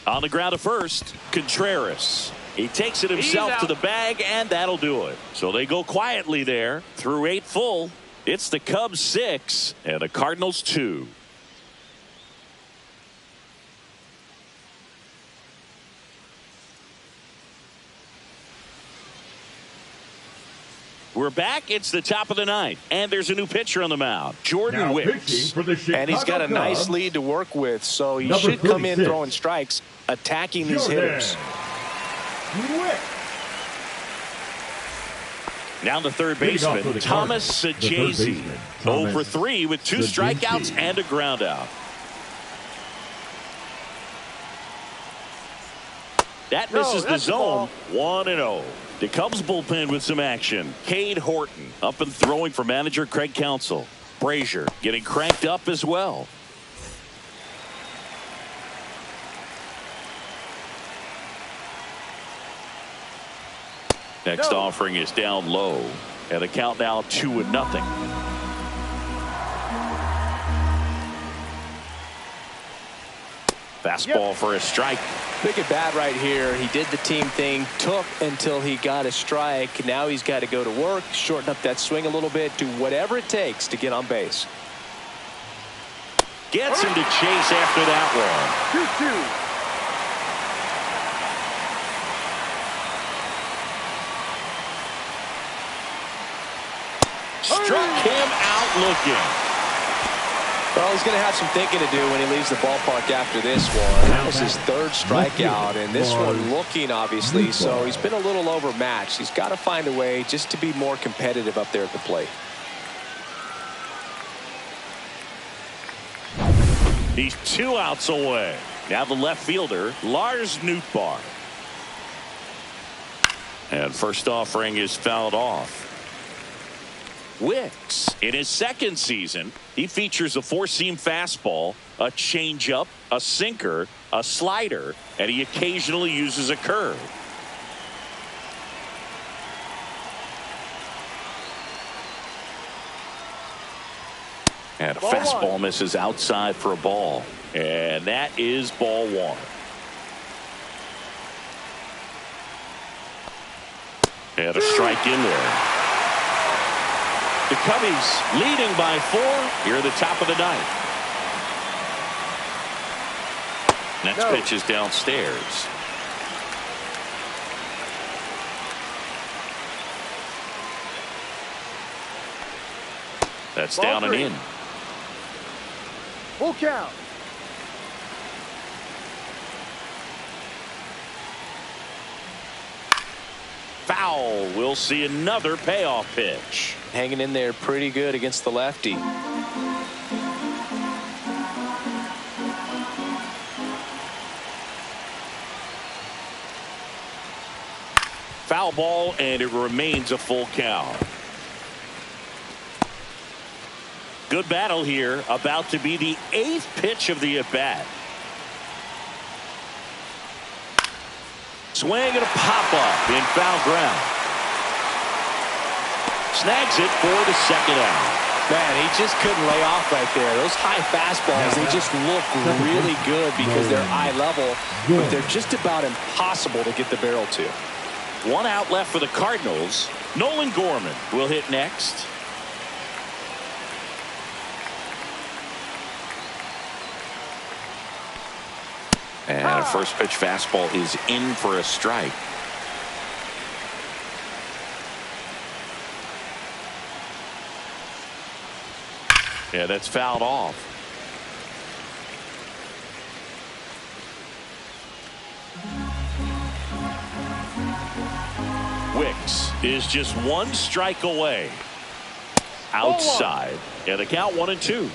On the ground to first, Contreras. He takes it himself to the bag, and that'll do it. So they go quietly there through 8 full. It's the Cubs 6 and the Cardinals 2. We're back. It's the top of the ninth, and there's a new pitcher on the mound, Jordan Wicks. And he's got a nice lead to work with, so he should come in throwing strikes, attacking these hitters. Now the third baseman, Thomas Sajazi. 0 for 3 with 2 strikeouts and a ground out. That misses the zone. 1-0. The Cubs bullpen with some action. Cade Horton up and throwing for manager Craig Counsell. Brazier getting cranked up as well. Next offering is down low, and the count now 2-0. Fastball for a strike. Big at bat right here. He did the team thing, took until he got a strike. Now he's got to go to work, shorten up that swing a little bit, do whatever it takes to get on base. Gets him to chase after that one. 2-2. Struck him out looking. Well, he's going to have some thinking to do when he leaves the ballpark after this one. That was his 3rd strikeout, and this one looking, obviously, so he's been a little overmatched. He's got to find a way just to be more competitive up there at the plate. He's 2 outs away. Now the left fielder, Lars Nootbaar. And first offering is fouled off. Wicks, in his 2nd season, he features a 4-seam fastball, a changeup, a sinker, a slider, and he occasionally uses a curve. And a fastball misses outside for a ball. And that is ball 1. And a strike in there. The Cubbies leading by 4 here at the top of the 9th. Next pitch is downstairs. That's down and in. Full count. Foul. We'll see another payoff pitch. Hanging in there pretty good against the lefty. Foul ball, and it remains a full count. Good battle here. About to be the 8th pitch of the at-bat. Swing and a pop-up in foul ground. Snags it for the 2nd out. Man, he just couldn't lay off right there. Those high fastballs, they just look really good because they're eye level, but they're just about impossible to get the barrel to. 1 out left for the Cardinals. Nolan Gorman will hit next. And a first pitch fastball is in for a strike. Yeah, that's fouled off. Wicks is just 1 strike away. Outside. Yeah, the count 1-2.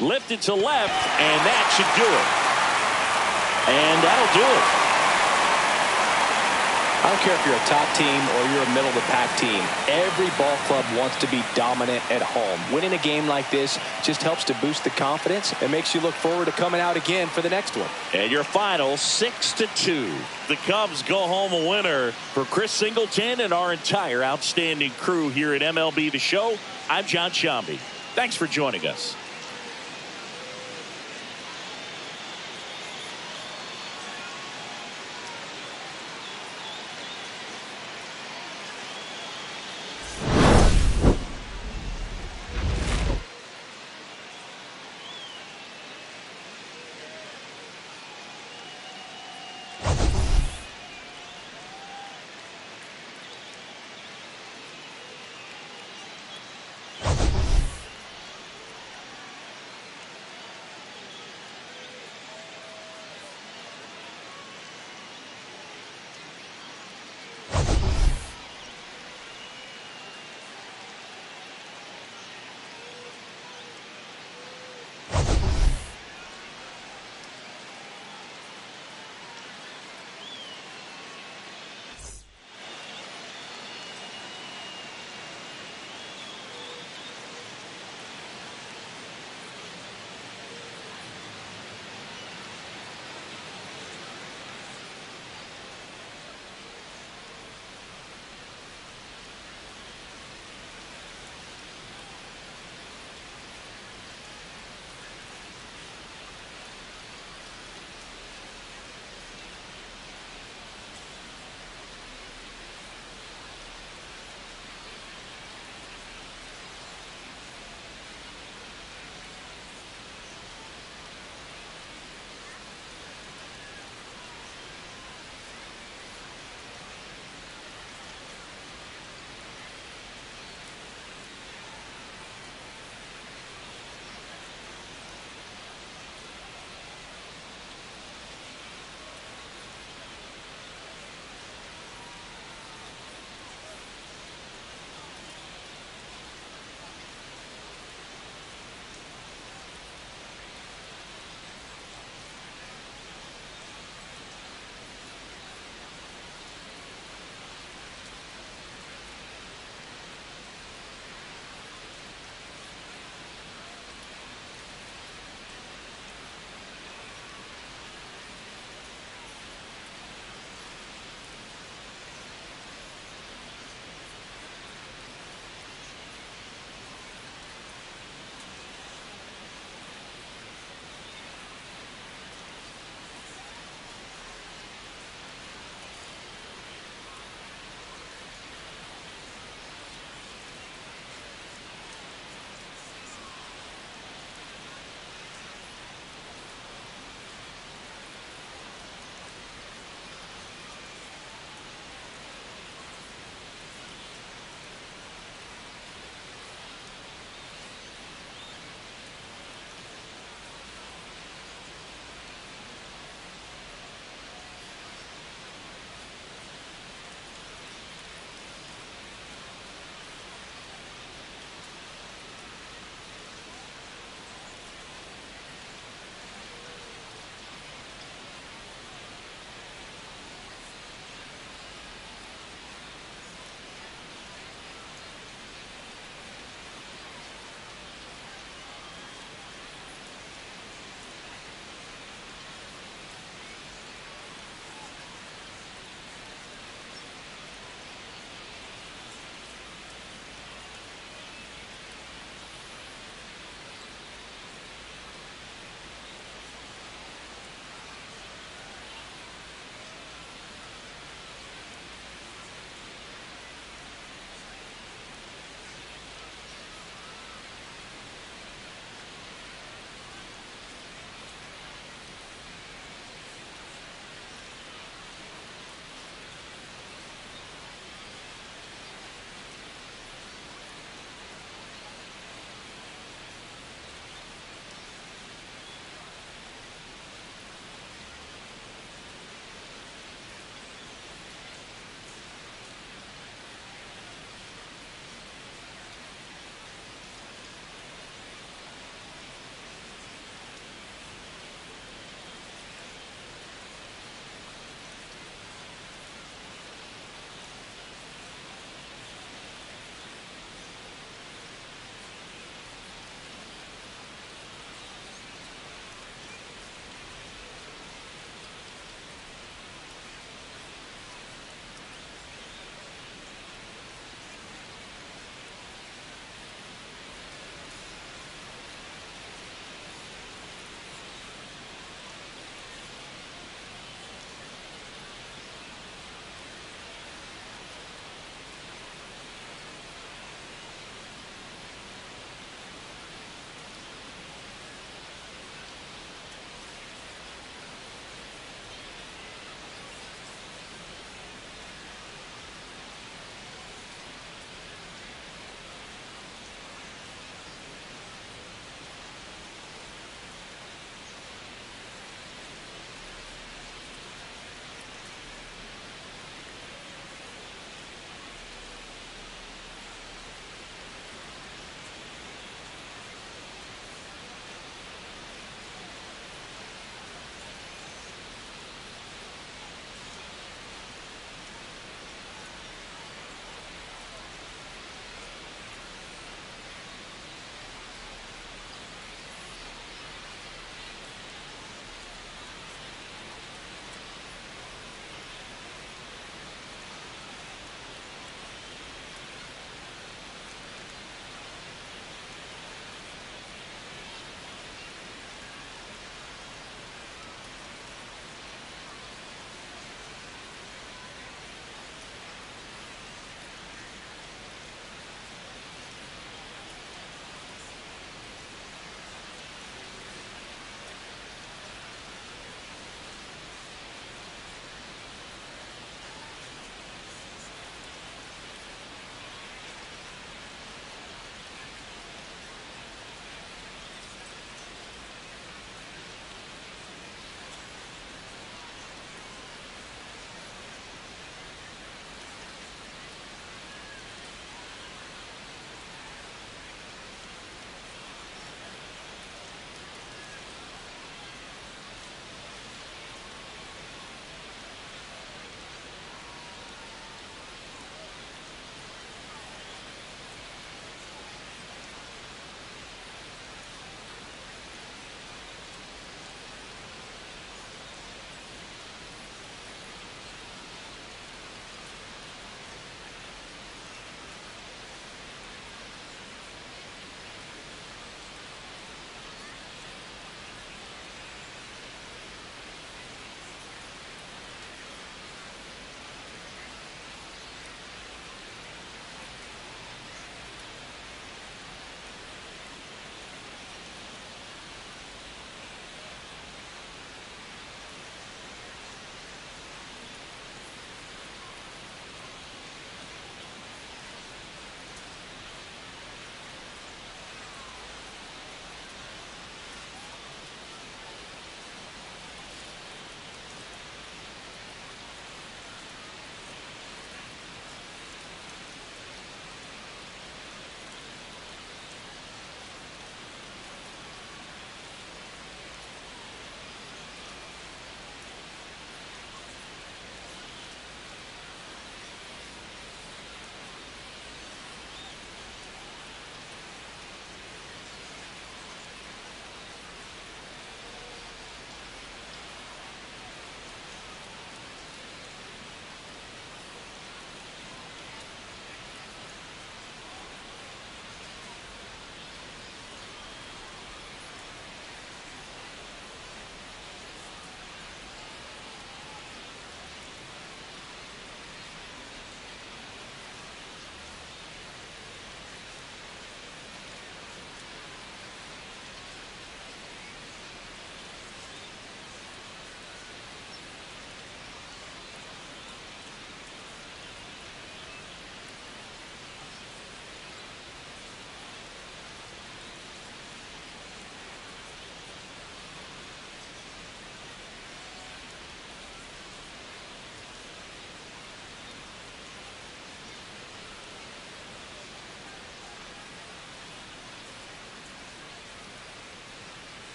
Lifted to left, and that should do it. And that'll do it. I don't care if you're a top team or you're a middle-of-the-pack team. Every ball club wants to be dominant at home. Winning a game like this just helps to boost the confidence and makes you look forward to coming out again for the next one. And your final 6-2. The Cubs go home a winner. For Chris Singleton and our entire outstanding crew here at MLB The Show, I'm John Shambi. Thanks for joining us.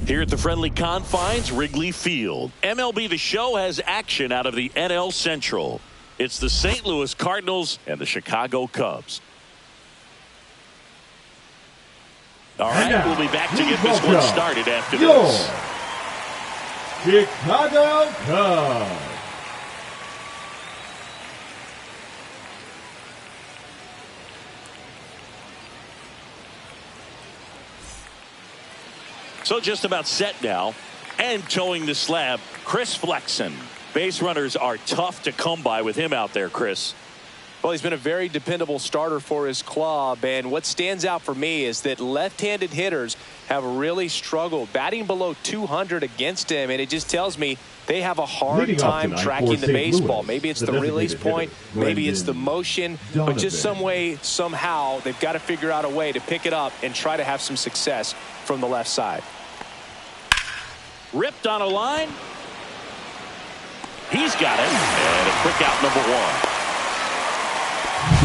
Here at the friendly confines, Wrigley Field. MLB The Show has action out of the NL Central. It's the St. Louis Cardinals and the Chicago Cubs. All right, we'll be back to get this one started after this. Chicago Cubs. So just about set now, and towing the slab, Chris Flexen. Base runners are tough to come by with him out there, Chris. Well, he's been a very dependable starter for his club, and what stands out for me is that left-handed hitters have really struggled batting below 200 against him, and it just tells me they have a hard time tracking the baseball. Maybe it's the release point, maybe it's the motion, but just some way, somehow, they've got to figure out a way to pick it up and try to have some success from the left side. Ripped on a line. He's got it, and a quick out, number one.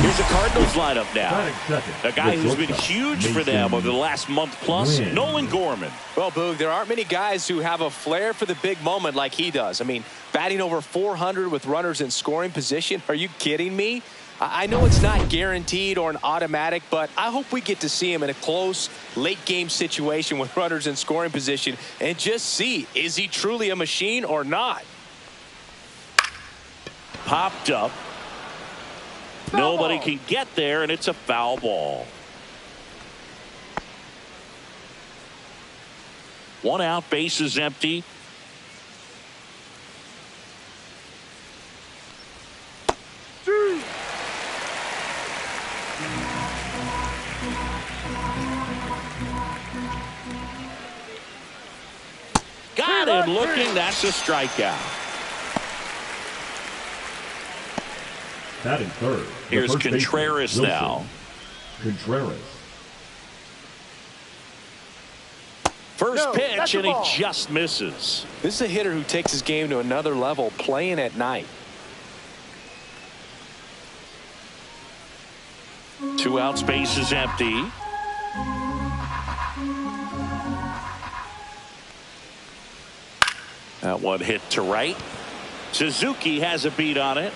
Here's the Cardinals lineup now. A guy who's been huge for them over the last month plus, Nolan Gorman. Well, Boog, there aren't many guys who have a flair for the big moment like he does. I mean, batting over 400 with runners in scoring position. Are you kidding me? I know it's not guaranteed or an automatic, but I hope we get to see him in a close, late-game situation with runners in scoring position and just see, is he truly a machine or not? Popped up. Nobody can get there, and it's a foul ball. One out, base is empty. Got him looking. That's a strikeout. That in third. Here's Contreras now. Contreras. First pitch, and he just misses. This is a hitter who takes his game to another level playing at night. 2 outs, base is empty. That one hit to right. Suzuki has a beat on it.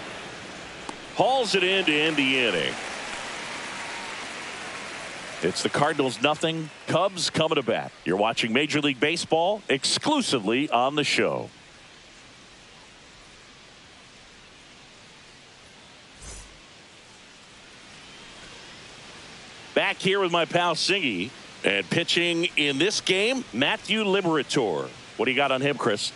Hauls it in to end the inning. It's the Cardinals nothing, Cubs coming to bat. You're watching Major League Baseball exclusively on the show. Back here with my pal Singy, and pitching in this game, Matthew Liberatore. What do you got on him, Chris?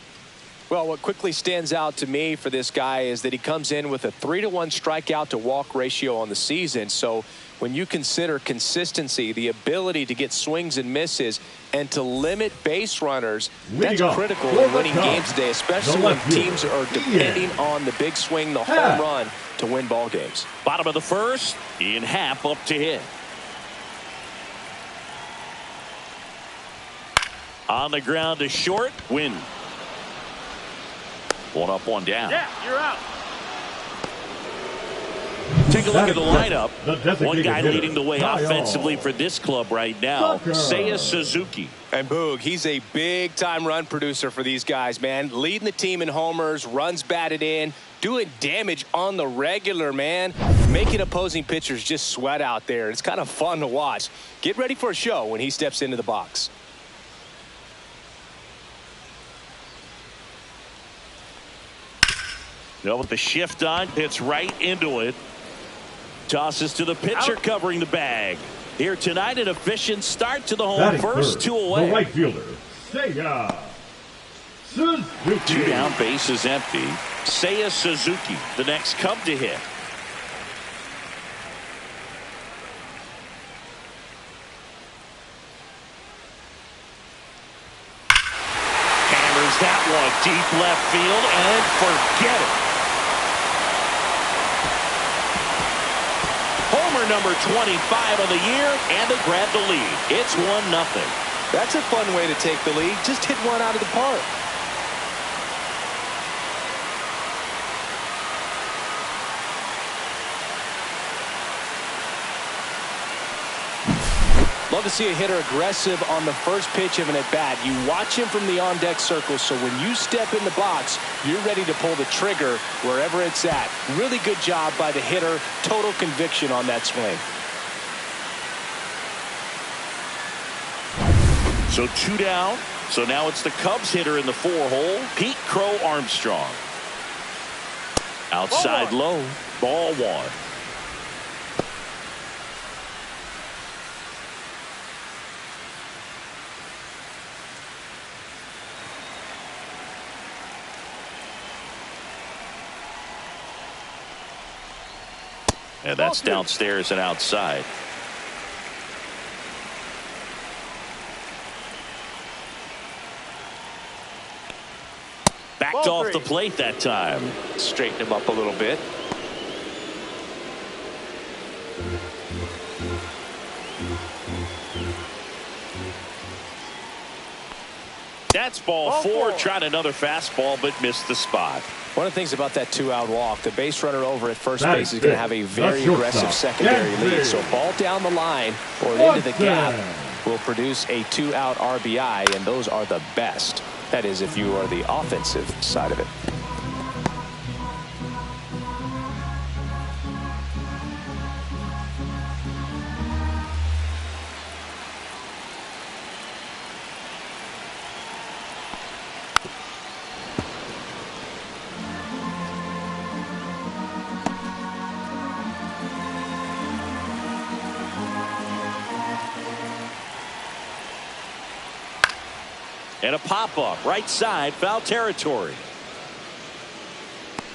Well, what quickly stands out to me for this guy is that he comes in with a 3-to-1 strikeout to walk ratio on the season. So when you consider consistency, the ability to get swings and misses, and to limit base runners, that's critical in winning games today, especially when teams are depending on the big swing, the home run, to win ball games. Bottom of the first, Ian Happ up to hit. On the ground to short, win. One up, one down. Yeah, you're out. Take a look at the lineup. One guy leading the way offensively for this club right now, Seiya Suzuki. And Boog, he's a big-time run producer for these guys, man. Leading the team in homers, runs batted in, doing damage on the regular, man. Making opposing pitchers just sweat out there. It's kind of fun to watch. Get ready for a show when he steps into the box. With the shift on, hits right into it. Tosses to the pitcher covering the bag. Here tonight, an efficient start to the home. First, 2 away. The right fielder, Seiya Suzuki. 2 down, base is empty. Seiya Suzuki, the next Cub to hit. Hammers that one deep left field and forget it. Homer number 25 of the year, and they grab the lead. It's 1-0. That's a fun way to take the lead. Just hit one out of the park. Love to see a hitter aggressive on the first pitch of an at-bat. You watch him from the on-deck circle, so when you step in the box, you're ready to pull the trigger wherever it's at. Really good job by the hitter. Total conviction on that swing. So 2 down. So now it's the Cubs hitter in the 4-hole, Pete Crow Armstrong. Outside low, ball 1. And that's downstairs and outside. Backed off the plate that time. Straighten him up a little bit. That's ball 4. Tried another fastball, but missed the spot. One of the things about that 2-out walk, the base runner over at first base is going to have a very aggressive secondary lead. So a ball down the line or into the gap will produce a 2-out RBI, and those are the best. That is, if you are the offensive side of it. And a pop-up, right side, foul territory.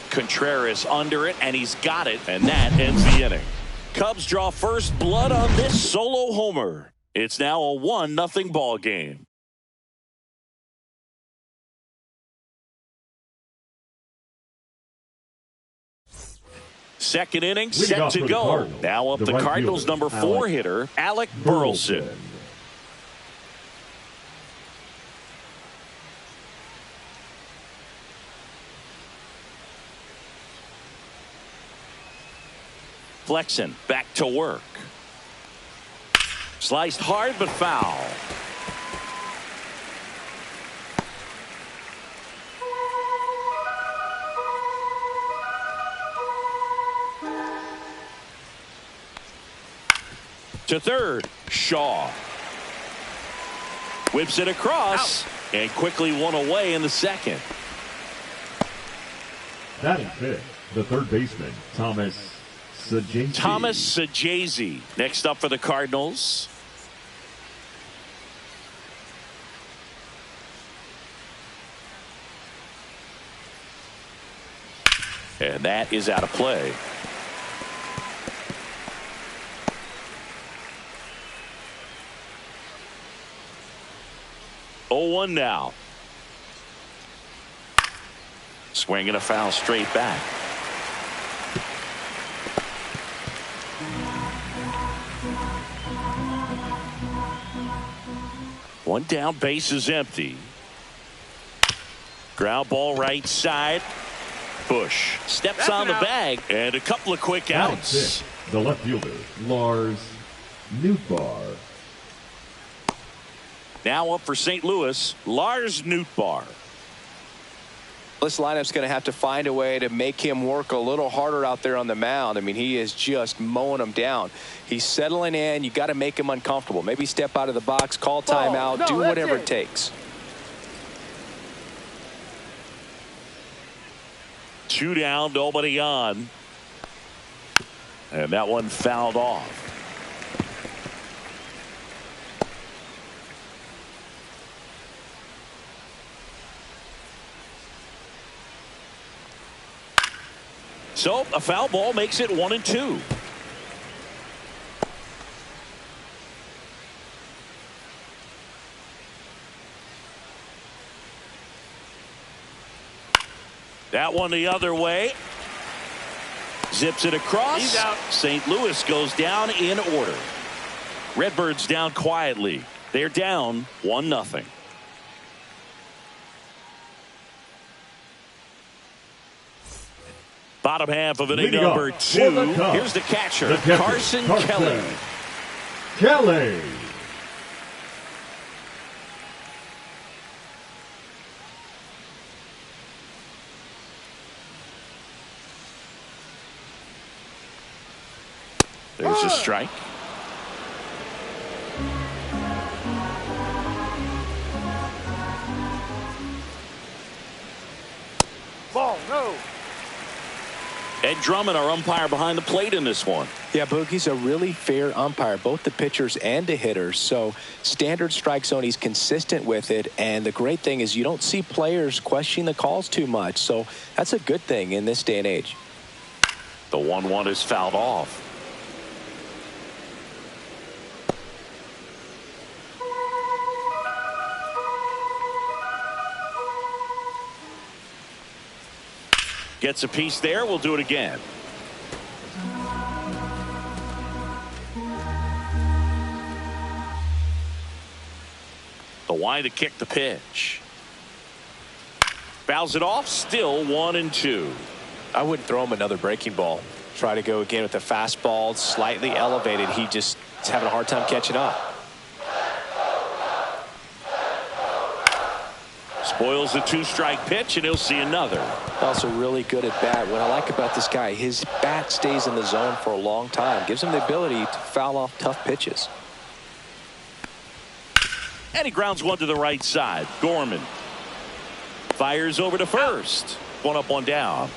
Contreras under it, and he's got it, and that ends the inning. Cubs draw first blood on this solo homer. It's now a 1-0 ball game. Second inning set to go. Now up the Cardinals' number 4 hitter, Alec Burleson. Flexen back to work. Sliced hard but foul. To third, Shaw. Whips it across and quickly one away in the second. Batting fifth, the third baseman, Thomas Sajazi. Next up for the Cardinals. And that is out of play. Oh, 1 now. Swing and a foul straight back. One down, base is empty. Ground ball right side. Bush steps on the bag, and a couple of quick outs. The left fielder, Lars Nootbaar. Now up for St. Louis, Lars Nootbaar. This lineup's going to have to find a way to make him work a little harder out there on the mound. I mean, he is just mowing them down. He's settling in. You got to make him uncomfortable. Maybe step out of the box, call timeout, do whatever it takes. 2 down, nobody on. And that one fouled off. So a foul ball makes it 1-2. That one the other way. Zips it across. He's out. St. Louis goes down in order. Redbirds down quietly. They're down 1-0. Bottom half of inning number 2. Here's the catcher, Carson Kelly. Kelly. There's a strike. Ball, no. Ed Drummond, our umpire behind the plate in this one. Yeah, Boogie's a really fair umpire, both the pitchers and the hitters. So standard strike zone, he's consistent with it. And the great thing is you don't see players questioning the calls too much. So that's a good thing in this day and age. The 1-1 is fouled off. Gets a piece there. We'll do it again. The wide to kick the pitch. Fouls it off. Still 1-2. I wouldn't throw him another breaking ball. Try to go again with the fastball, slightly elevated. He just is having a hard time catching up. Spoils the 2-strike pitch, and he'll see another. Also really good at bat. What I like about this guy, his bat stays in the zone for a long time. Gives him the ability to foul off tough pitches. And he grounds one to the right side. Gorman fires over to first. One up, one down.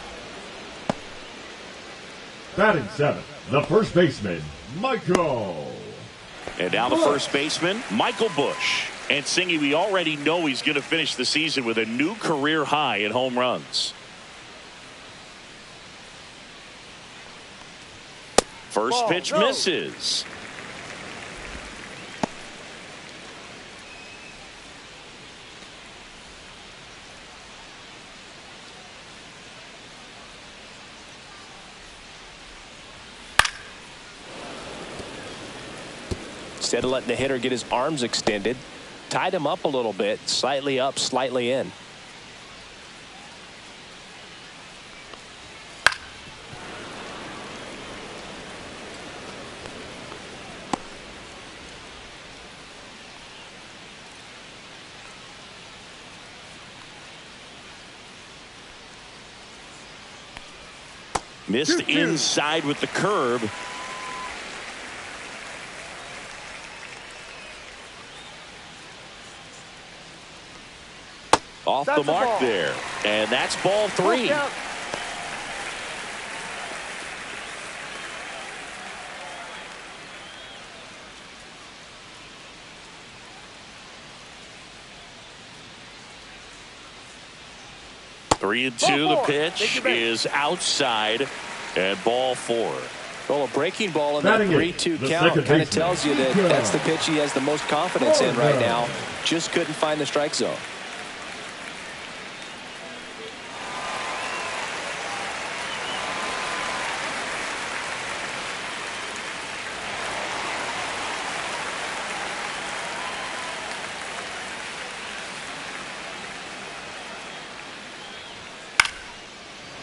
Batting 7, the first baseman, Michael. And now the first baseman, Michael Busch. And Singy, we already know he's going to finish the season with a new career high in home runs. First pitch misses. Instead of letting the hitter get his arms extended, tied him up a little bit, slightly up, slightly in. Missed inside with the curve. Off the mark there. And that's ball 3. Three and 2. The pitch is outside, and ball 4. Well, a breaking ball in that 3-2 count kind of tells you that that's the pitch he has the most confidence in right now. Just couldn't find the strike zone.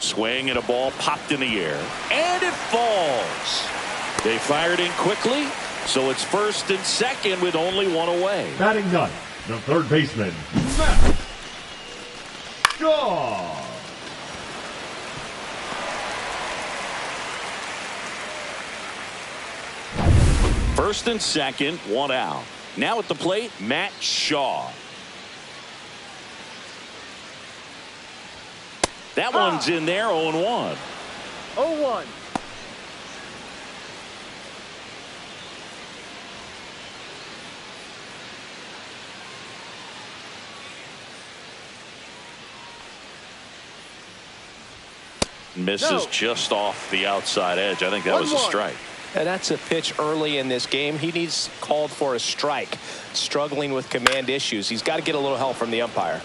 Swing and a ball popped in the air, and it falls. They fired in quickly, so it's first and second with only one away. Batting 9, the third baseman, Matt Shaw. First and second, one out. Now at the plate, Matt Shaw. That one's in there, 0-1. 0-1. Misses just off the outside edge. I think that was a strike. And that's a pitch early in this game. He needs called for a strike. Struggling with command issues. He's got to get a little help from the umpire.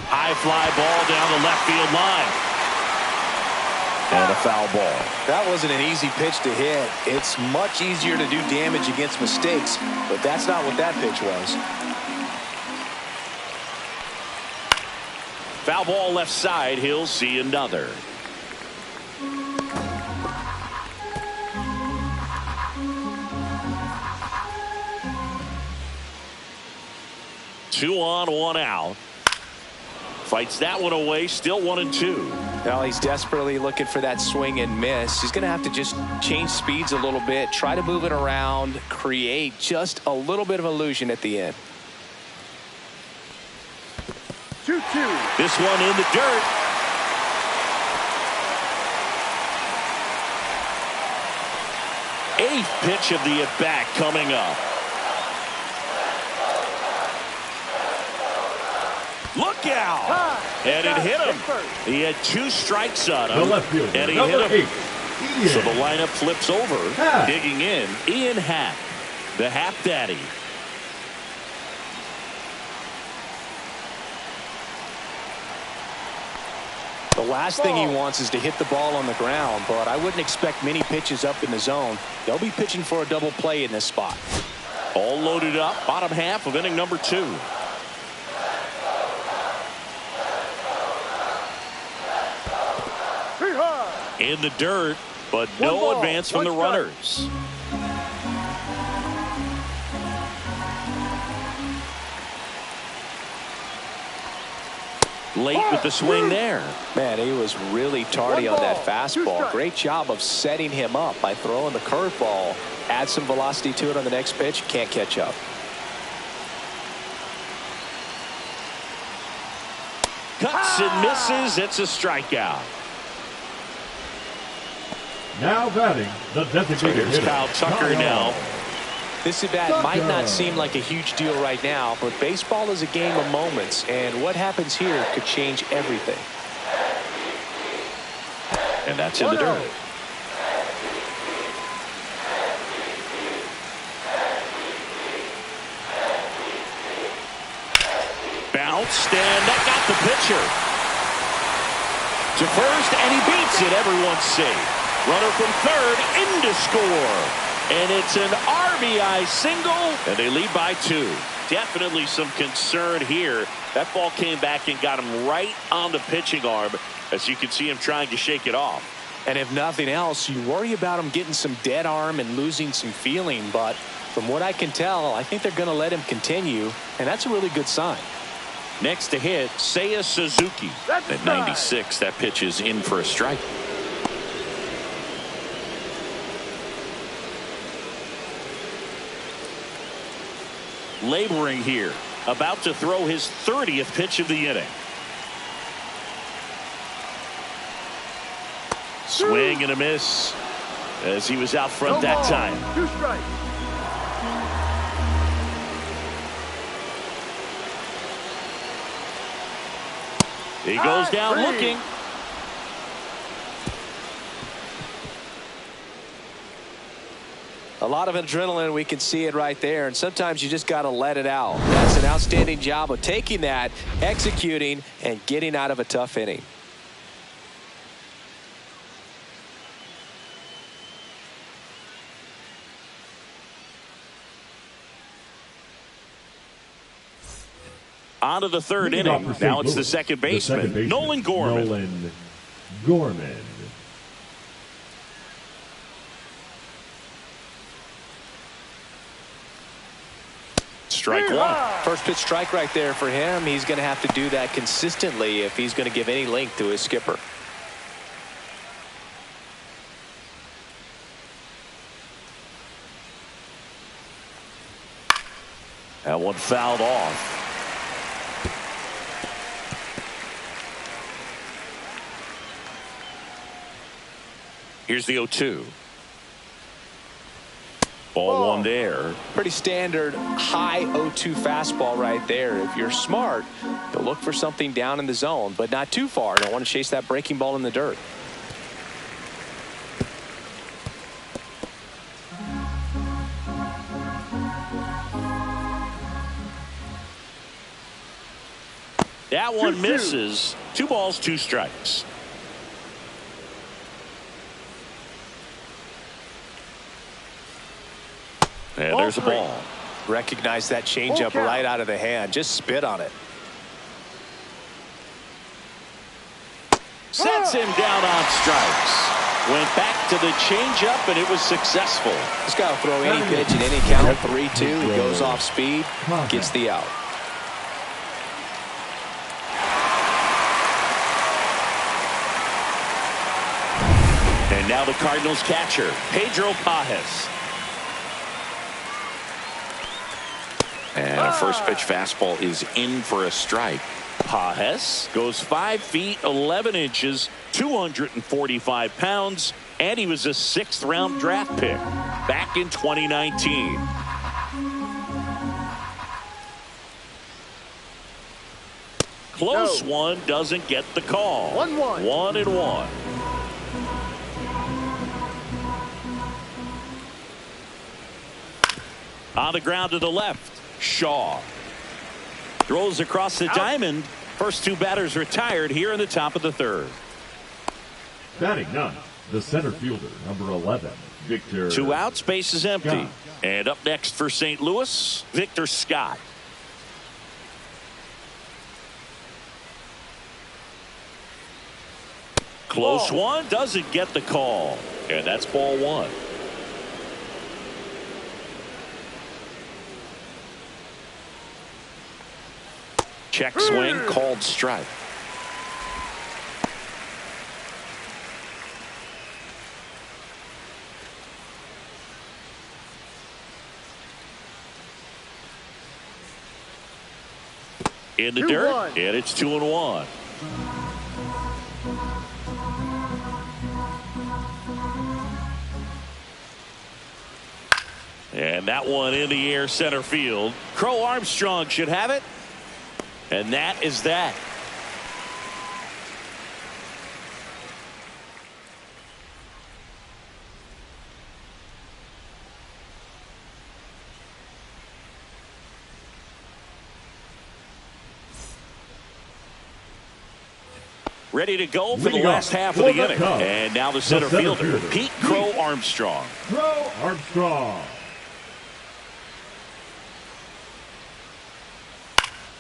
High fly ball down the left field line. And a foul ball. That wasn't an easy pitch to hit. It's much easier to do damage against mistakes, but that's not what that pitch was. Foul ball left side. He'll see another. 2 on, 1 out. Fights that one away, still 1-2. Now he's desperately looking for that swing and miss. He's going to have to just change speeds a little bit, try to move it around, create just a little bit of illusion at the end. 2-2. This one in the dirt. Eighth pitch of the at-bat coming up. Look out! And it hit him. He had 2 strikes on him. The left fielder, and he number hit him. 8. So the lineup flips over. Happ. Digging in, Ian Happ, the Happ Daddy. The last thing he wants is to hit the ball on the ground, but I wouldn't expect many pitches up in the zone. They'll be pitching for a double play in this spot. All loaded up, bottom half of inning number 2. In the dirt, but no advance from the runners. Late with the swing there. Man, he was really tardy on that fastball. Great job of setting him up by throwing the curveball. Add some velocity to it on the next pitch. Can't catch up. Cuts and misses. It's a strikeout. Now batting, the designated Here's hitter, Kyle Tucker now. This at bat might not seem like a huge deal right now, but baseball is a game of moments, and what happens here could change everything. And that's in the dirt. Bounced, and that got the pitcher to first, and he beats it. Everyone's safe. Runner from third in to score. And it's an RBI single, and they lead by 2. Definitely some concern here. That ball came back and got him right on the pitching arm, as you can see him trying to shake it off. And if nothing else, you worry about him getting some dead arm and losing some feeling. But from what I can tell, I think they're going to let him continue, and that's a really good sign. Next to hit, Seiya Suzuki. At 96, that pitch is in for a strike. Laboring here, about to throw his 30th pitch of the inning. Swing and a miss as he was out front that time. 2 strikes. He goes down looking. A lot of adrenaline, we can see it right there, and sometimes you just got to let it out. That's an outstanding job of taking that, executing, and getting out of a tough inning. On to the third inning. Now it's the second baseman, Nolan Gorman. Strike 1. First pitch strike right there for him. He's going to have to do that consistently if he's going to give any length to his skipper. That one fouled off. Here's the 0-2. Ball 1 there. Pretty standard high 0-2 fastball right there. If you're smart, you'll look for something down in the zone, but not too far. Don't want to chase that breaking ball in the dirt. That one misses. 2 balls, 2 strikes. And there's a ball. Recognize that changeup right out of the hand. Just spit on it. Sets him down on strikes. Went back to the changeup, and it was successful. This guy will throw any pitch in any count. 3-2. He goes off speed, gets the out. And now the Cardinals catcher, Pedro Pajes. And a first pitch fastball is in for a strike. Pajes goes 5 feet 11 inches, 245 pounds, and he was a 6th round draft pick back in 2019. Close one, doesn't get the call. 1-1. 1-1. On the ground to the left, Shaw throws across the diamond. First 2 batters retired here in the top of the 3rd. Batting ninth, the center fielder, number 11, Victor. 2 outs, base is empty. Scott. And up next for St. Louis, Victor Scott. Close one, doesn't get the call. And that's ball 1. Check swing, called strike. In the dirt, and it's 2-1. And that one in the air center field. Crow Armstrong should have it. And that is that. Ready to go for the last half of the inning. And now the center fielder, Pete Crow Armstrong. Crow Armstrong.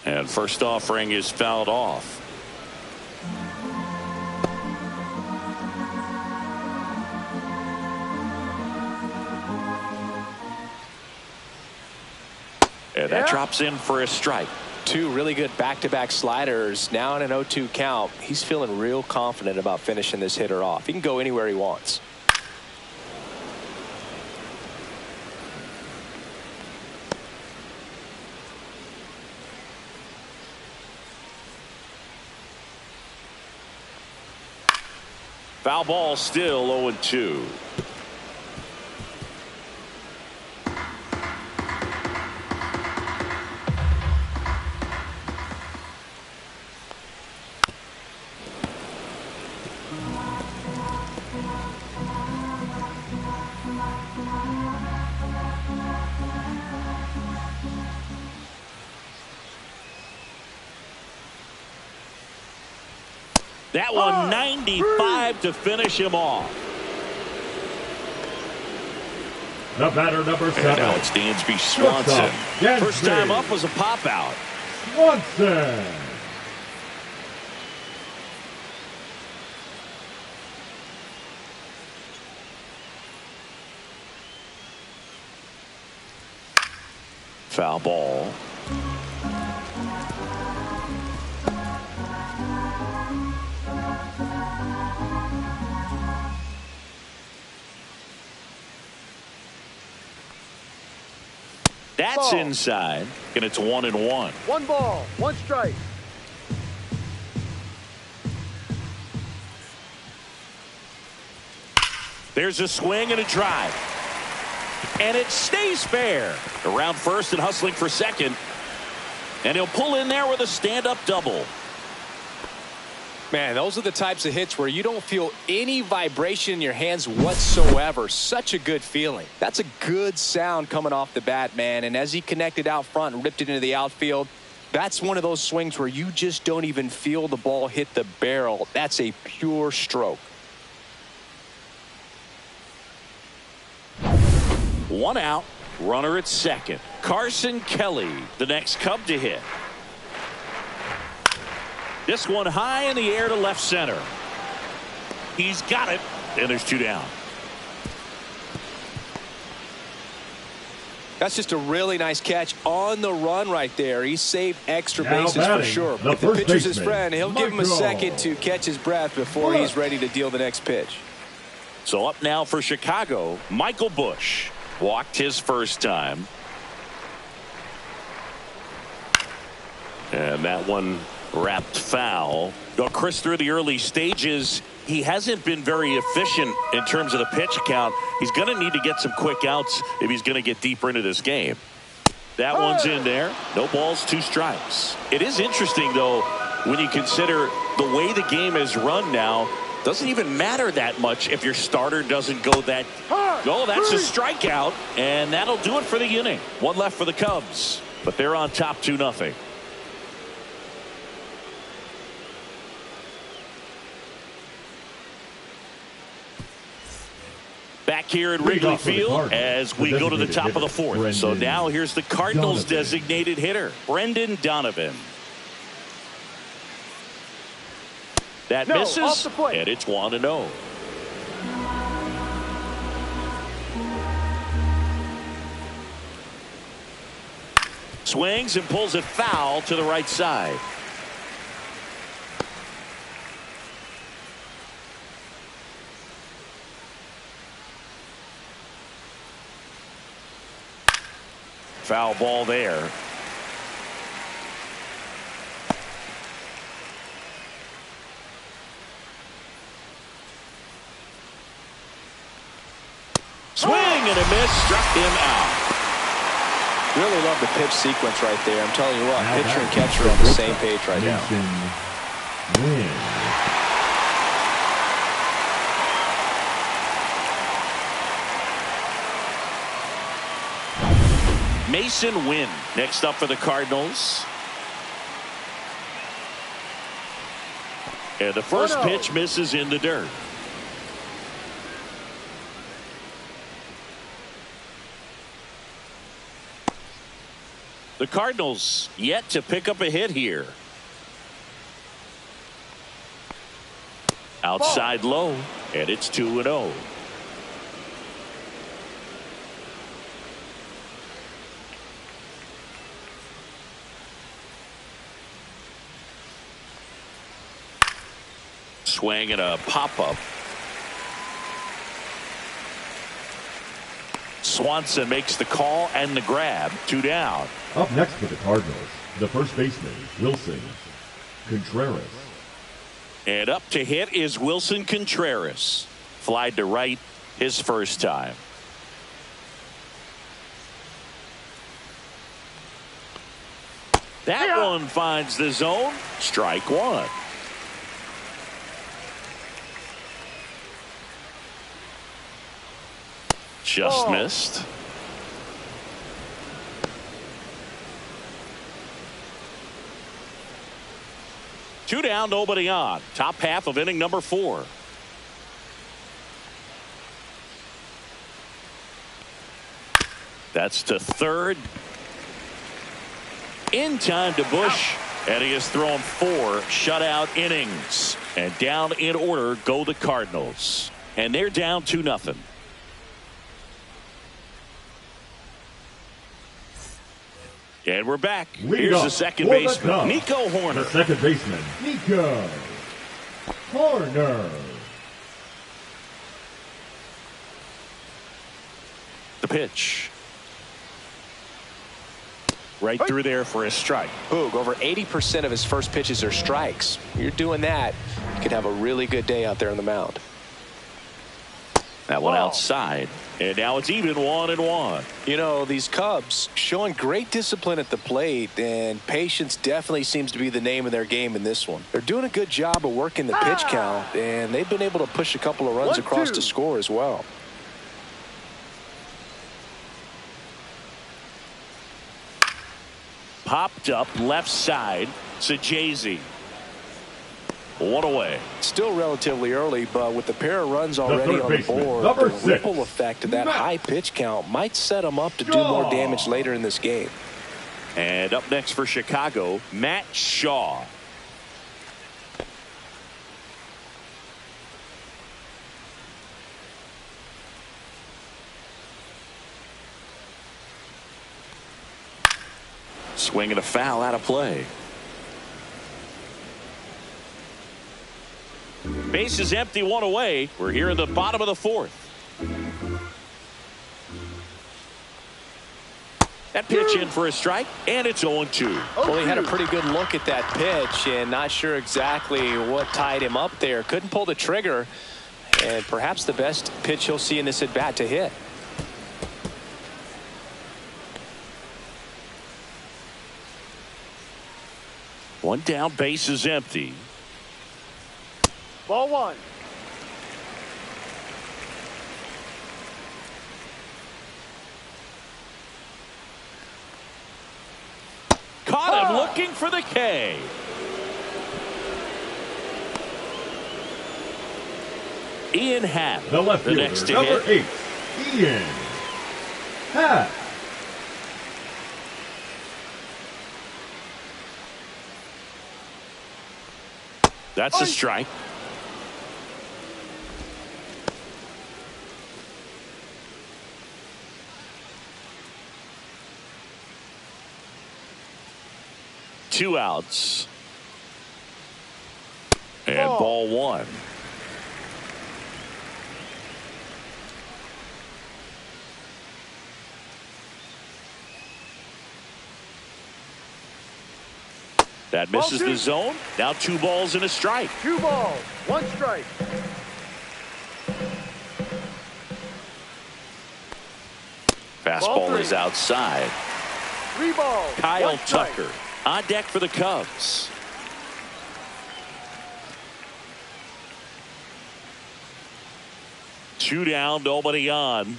And first offering is fouled off. And that drops in for a strike. 2 really good back-to-back sliders. Now in an 0-2 count. He's feeling real confident about finishing this hitter off. He can go anywhere he wants. Foul ball, still 0-2. That one 95 to finish him off. The batter, number 7. And now it's Dansby Swanson. First time up was a pop out. Swanson. Foul ball. That's inside, and it's 1-1. 1 ball, 1 strike. There's a swing and a drive. And it stays fair. Around first and hustling for second. And he'll pull in there with a stand-up double. Man, those are the types of hits where you don't feel any vibration in your hands whatsoever. Such a good feeling. That's a good sound coming off the bat, man. And as he connected out front and ripped it into the outfield, that's one of those swings where you just don't even feel the ball hit the barrel. That's a pure stroke. 1 out, runner at second. Carson Kelly, the next Cub to hit. This one high in the air to left center. He's got it, and there's 2 down. That's just a really nice catch on the run right there. He saved extra bases for sure. If the pitcher's his friend, he'll give him a second to catch his breath before he's ready to deal the next pitch. So up now for Chicago, Michael Busch. Walked his first time. And that one wrapped foul. Now, Chris, through the early stages, he hasn't been very efficient in terms of the pitch count. He's going to need to get some quick outs if he's going to get deeper into this game. That one's in there. No balls, 2 strikes. It is interesting, though, when you consider the way the game is run now. Doesn't even matter that much if your starter doesn't go that. Oh, that's a strikeout, and that'll do it for the inning. One left for the Cubs, but they're on top 2-0. Back here at Wrigley Field as we go to the top of the 4th. So now here's the Cardinals' designated hitter, Brendan Donovan. That misses, and it's 1-0. Swings and pulls it foul to the right side. Foul ball there. Swing and a miss, struck him out. Really love the pitch sequence right there. I'm telling you what, pitcher and catcher are on the same page right now. Mason Wynn next up for the Cardinals. And the first pitch misses in the dirt. The Cardinals yet to pick up a hit here. Outside low, and it's 2-0. Swing and a pop-up. Swanson makes the call and the grab. 2 down. Up next for the Cardinals, the first baseman, Wilson Contreras. And up to hit is Wilson Contreras. Flied to right his first time. That one finds the zone. Strike 1. Just missed. Two down, nobody on. Top half of inning number 4. That's to third. In time to Busch, and he has thrown 4 shutout innings. And down in order go the Cardinals. And they're down 2-0. And we're back. Here's the second baseman, Nico Hoerner. The second baseman, Nico Hoerner. The pitch. Right through there for a strike. Boog, over 80% of his first pitches are strikes. You're doing that, you could have a really good day out there on the mound. That one outside. And now it's even 1-1. You know, these Cubs showing great discipline at the plate, and patience definitely seems to be the name of their game in this one. They're doing a good job of working the pitch count, and they've been able to push a couple of runs across to score as well. Popped up left side. Sajazi. 1 away. Still relatively early, but with the pair of runs already on the board, the ripple effect of that high pitch count might set him up to do more damage later in this game. And up next for Chicago, Matt Shaw. Swinging a foul out of play. Base is empty, one away. We're here in the bottom of the fourth. That pitch in for a strike, and it's 0-2. Well, he had a pretty good look at that pitch and not sure exactly what tied him up there. Couldn't pull the trigger, and perhaps the best pitch he'll see in this at-bat to hit. One down, base is empty. Ball one. Caught him looking for the K. Ian Happ, the left fielder, next to number hit. 8, Ian Happ. That's a strike. Two outs. And ball one. That misses the zone. Now 2 balls and a strike. 2 balls, 1 strike. Fastball is outside. 3 balls. Kyle Tucker on deck for the Cubs. Two down, nobody on.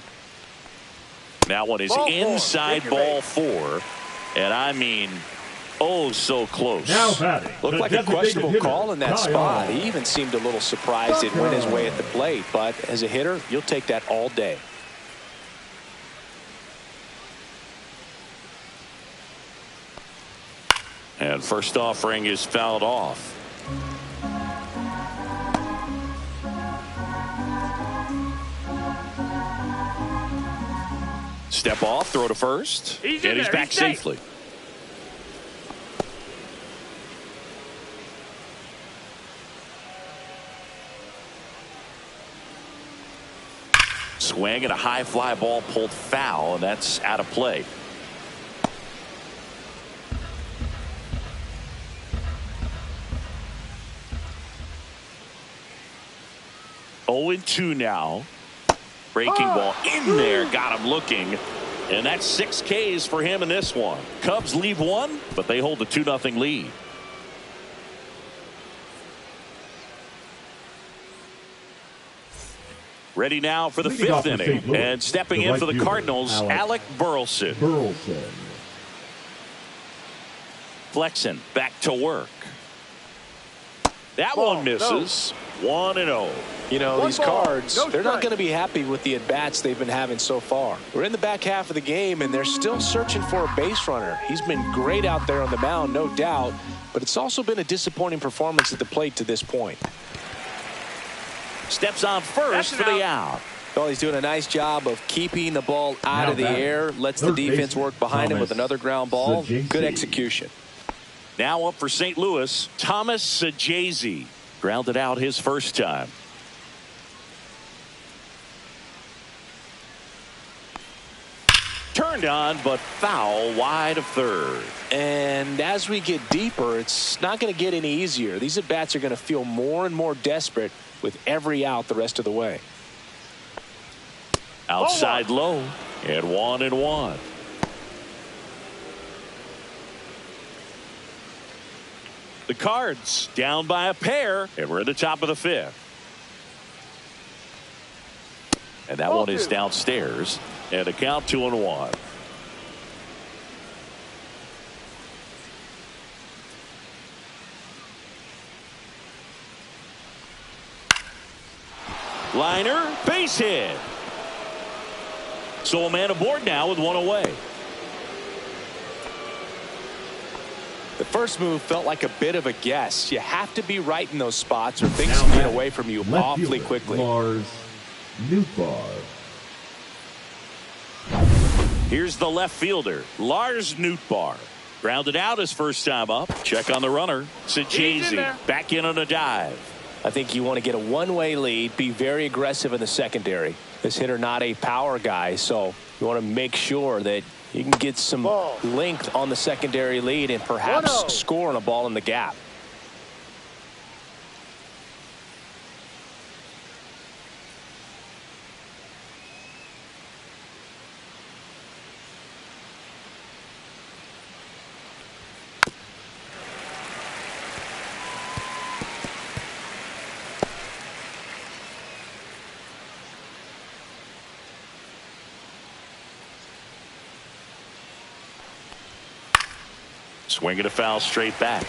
That one is inside ball 4. And I mean, oh, so close. Now batting. Looked like a questionable call in that spot. He even seemed a little surprised it went his way at the plate. But as a hitter, you'll take that all day. And first offering is fouled off. Step off, throw to first, and he's back safely. Swing and a high fly ball pulled foul, and that's out of play. Oh, 0-2 now. Breaking ball in there, got him looking. And that's 6 Ks for him in this one. Cubs leave 1, but they hold the 2-0 lead. Ready now for the 5th inning. And stepping in for the Cardinals, Alec Burleson. Flexen back to work. That one misses. 1-0. You know, these Cards, they're not going to be happy with the at-bats they've been having so far. We're in the back half of the game, and they're still searching for a base runner. He's been great out there on the mound, no doubt, but it's also been a disappointing performance at the plate to this point. Steps on first for the out. Well, he's doing a nice job of keeping the ball out of the air, lets the defense work behind him with another ground ball. Good execution. Now up for St. Louis, Thomas Sajazi. Grounded out his first time. Turned on, but foul wide of third. And as we get deeper, it's not going to get any easier. These at-bats are going to feel more and more desperate with every out the rest of the way. Outside low, and 1-1. The Cards down by a pair, and we're at the top of the 5th. And that one is downstairs, and a count 2-1. Liner, base hit. So a man aboard now with 1 away. The first move felt like a bit of a guess. You have to be right in those spots or things can get away from you awfully quickly. Lars Nootbaar. Here's the left fielder, Lars Nootbaar. Grounded out his first time up. Check on the runner. Sajazi back in on a dive. I think you want to get a one-way lead, be very aggressive in the secondary. This hitter not a power guy, so you want to make sure that you can get some length on the secondary lead and perhaps score on a ball in the gap. Swinging a foul straight back.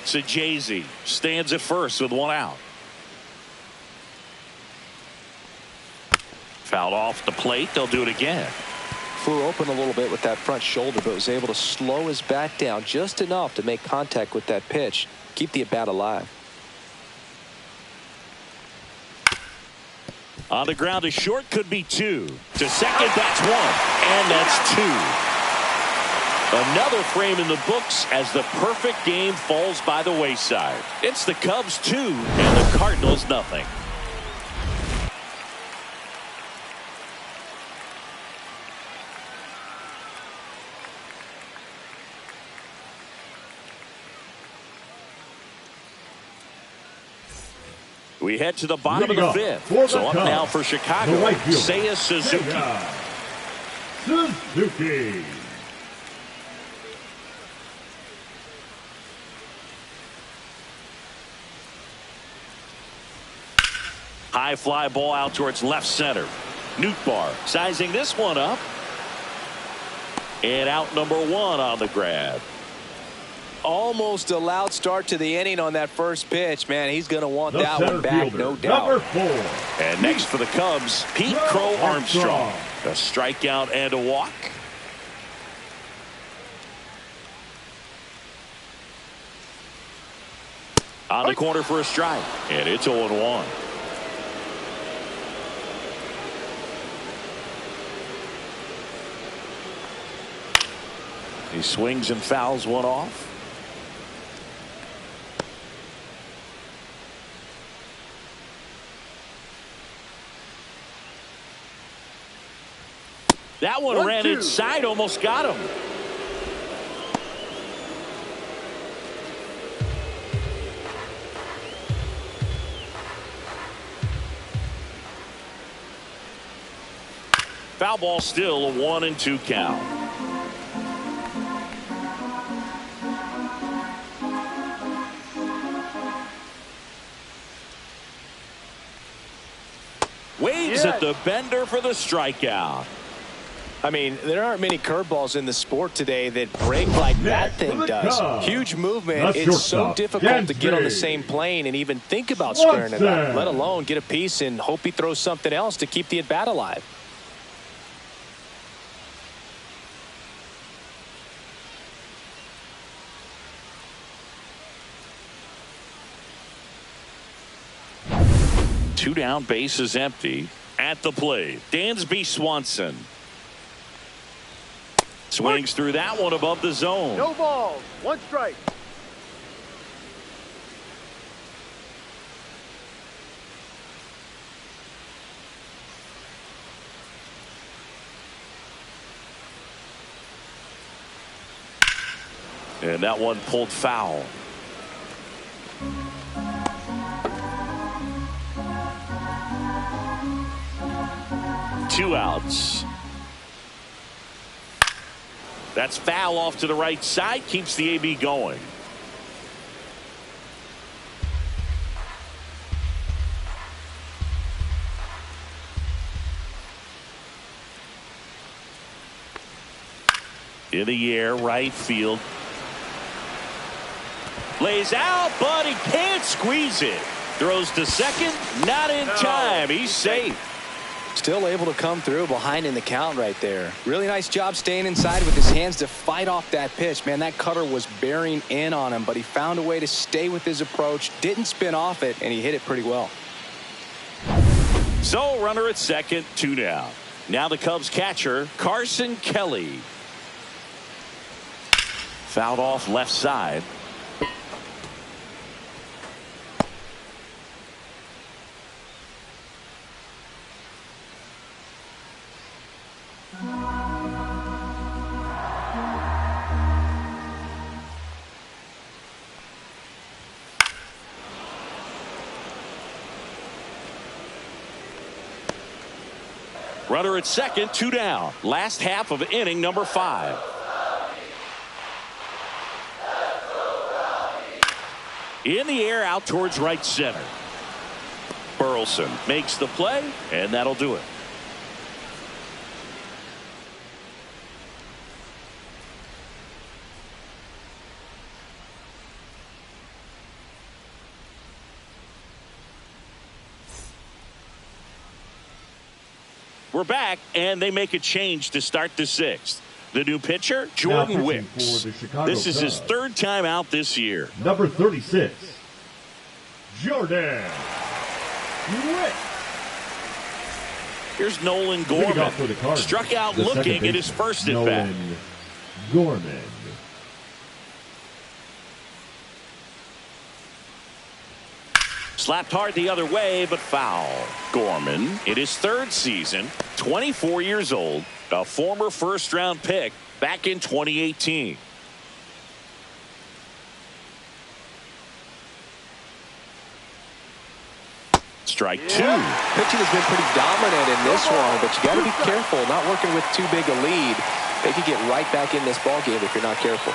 Sajazi stands at first with one out. Fouled off the plate. They'll do it again. Flew open a little bit with that front shoulder, but was able to slow his bat down just enough to make contact with that pitch. Keep the at-bat alive. On the ground to short, could be two. To second, that's one. And that's two. Another frame in the books as the perfect game falls by the wayside. It's the Cubs 2 and the Cardinals nothing. We head to the bottom of the fifth. So up now for Chicago, Seiya Suzuki. Suzuki. High fly ball out towards left center. Nootbaar sizing this one up. And out number one on the grab. Almost a loud start to the inning on that first pitch. Man, he's going to want that one back, no doubt. Number 4. And next for the Cubs, Pete Crow Armstrong. A strikeout and a walk. On the corner for a strike. And it's 0-1. He swings and fouls one off. That one ran inside, almost got him. Foul ball still, a 1-2 count. Waves at the bender for the strikeout. I mean, there aren't many curveballs in the sport today that break like that thing does. Huge movement. It's so difficult to get on the same plane and even think about squaring it up, let alone get a piece and hope he throws something else to keep the at-bat alive. Two down, base is empty. At the plate, Dansby Swanson. Swings through that one above the zone. No balls, 1 strike. And that one pulled foul. Two outs. That's foul off to the right side. Keeps the AB going. In the air, right field. Lays out, but he can't squeeze it. Throws to second. Not in time. He's safe. Still able to come through behind in the count right there. Really nice job staying inside with his hands to fight off that pitch. Man, that cutter was bearing in on him, but he found a way to stay with his approach, didn't spin off it, and he hit it pretty well. So runner at second, 2 down. Now the Cubs catcher, Carson Kelly. Fouled off left side. Runner at second, 2 down. Last half of inning number 5. In the air out towards right center. Burleson makes the play, and that'll do it. We're back, and they make a change to start the 6th. The new pitcher, Jordan Wicks. This is his 3rd time out this year. Number 36, Jordan Wicks. Here's Nolan Gorman. Struck out looking at his first at bat. Gorman. Slapped hard the other way, but foul. Gorman, in his 3rd season, 24 years old, a former first-round pick back in 2018. Strike 2. Pitching has been pretty dominant in this one, but you got to be careful, not working with too big a lead. They could get right back in this ball game if you're not careful.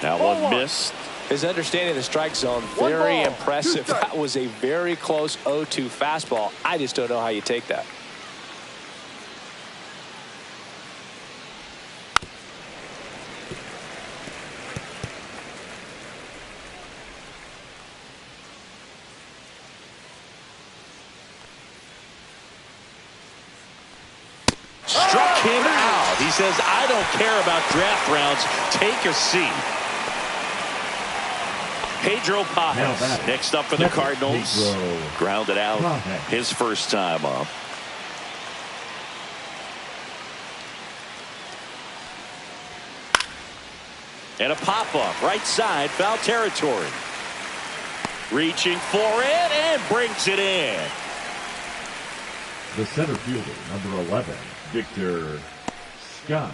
That one missed. His understanding of the strike zone, very impressive. That was a very close 0-2 fastball. I just don't know how you take that. Struck him out. He says, I don't care about draft rounds. Take a seat. Pedro Pajes next up for the Cardinals. Grounded out his first time up. And a pop-up right side, foul territory. Reaching for it and brings it in. The center fielder, number 11, Victor Scott.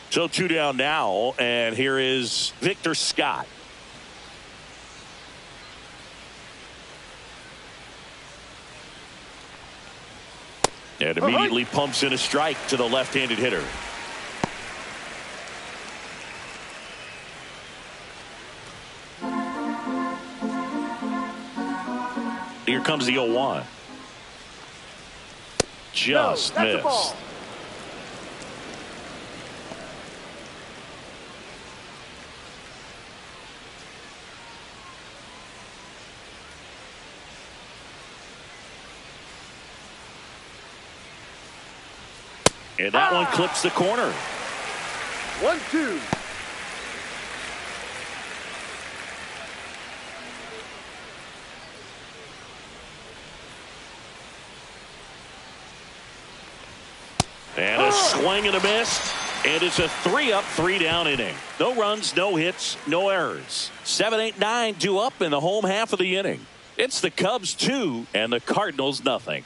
So 2 down now, and here is Victor Scott. And immediately pumps in a strike to the left-handed hitter. Here comes the 0-1. Just missed. And that one clips the corner. 1-2. And a swing and a miss. And it's a 3-up, 3-down inning. No runs, no hits, no errors. 7, 8, 9 due up in the home half of the inning. It's the Cubs 2 and the Cardinals nothing.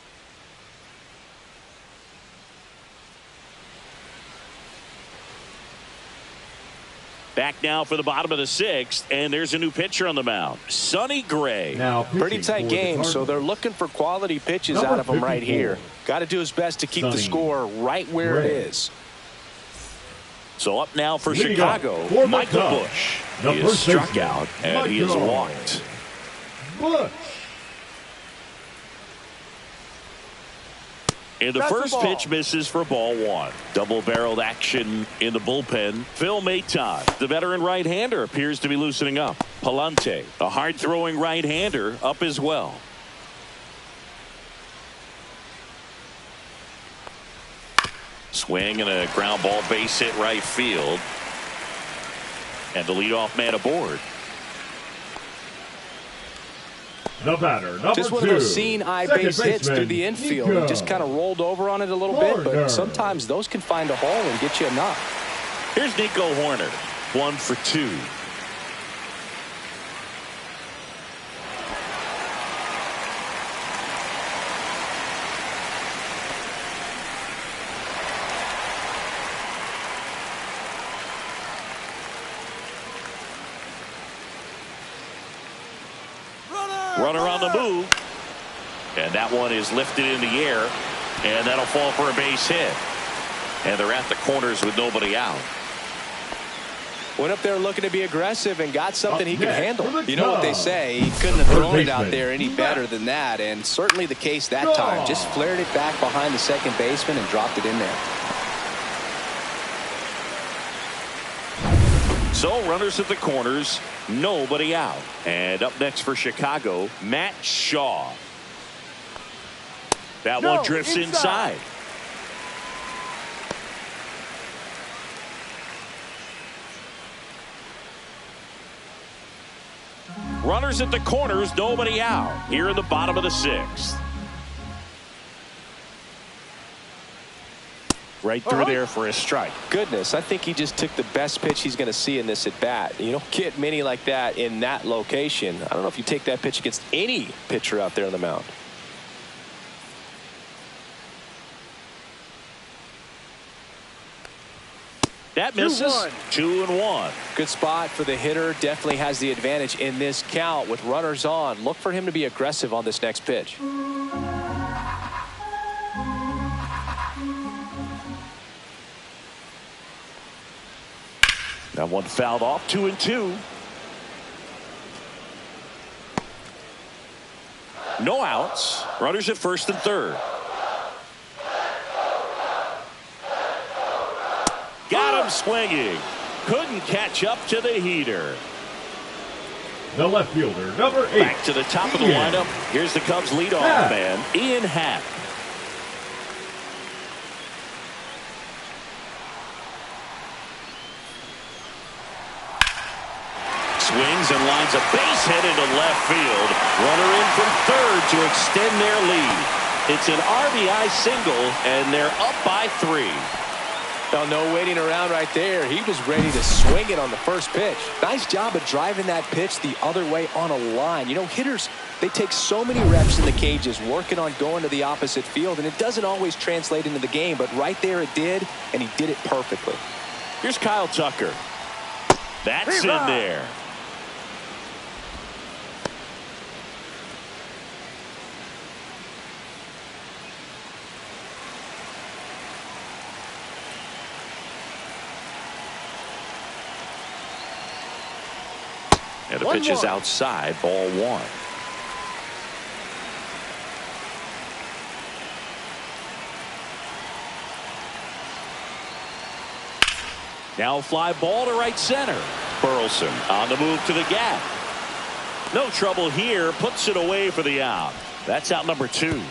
Back now for the bottom of the 6th, and there's a new pitcher on the mound, Sonny Gray. Now pretty tight game, so they're looking for quality pitches out of him right here. Got to do his best to keep the score right where it is. So up now for Chicago, Michael Busch. He is struck out, and he is walked. Busch. And the first pitch misses for ball 1. Double-barreled action in the bullpen. Phil Maton, the veteran right-hander, appears to be loosening up. Palante, a hard-throwing right-hander, up as well. Swing and a ground ball base hit right field. And the leadoff man aboard. The batter, number just one 2. Of those seeing eye base hits through the infield. He just kind of rolled over on it a little bit, but sometimes those can find a hole and get you a knock. Here's Nico Horner, 1 for 2. Runner on the move. And that one is lifted in the air. And that'll fall for a base hit. And they're at the corners with nobody out. Went up there looking to be aggressive and got something he could handle. You know what they say, he couldn't have thrown it out there any better than that, and certainly the case that time. Just flared it back behind the second baseman and dropped it in there. So runners at the corners, nobody out. And up next for Chicago, Matt Shaw. That one drifts inside. Runners at the corners, nobody out. Here in the bottom of the sixth. Right through there for a strike. Goodness, I think he just took the best pitch he's going to see in this at bat. You don't get many like that in that location. I don't know if you take that pitch against any pitcher out there on the mound. That misses. 2-1. Good spot for the hitter. Definitely has the advantage in this count with runners on. Look for him to be aggressive on this next pitch. That one fouled off. 2-2. No outs. Runners at first and third. Got him swinging. Couldn't catch up to the heater. The left fielder, number 8. Back to the top of the lineup. Here's the Cubs leadoff man, Ian Happ. Swings and lines a base hit into left field. Runner in from third to extend their lead. It's an RBI single, and they're up by 3. Oh, no waiting around right there. He was ready to swing it on the first pitch. Nice job of driving that pitch the other way on a line. You know, hitters, they take so many reps in the cages working on going to the opposite field, and it doesn't always translate into the game, but right there it did, and he did it perfectly. Here's Kyle Tucker. That's in there. And the pitch is outside, ball 1. Now fly ball to right center. Burleson on the move to the gap. No trouble here, puts it away for the out. That's out number 2.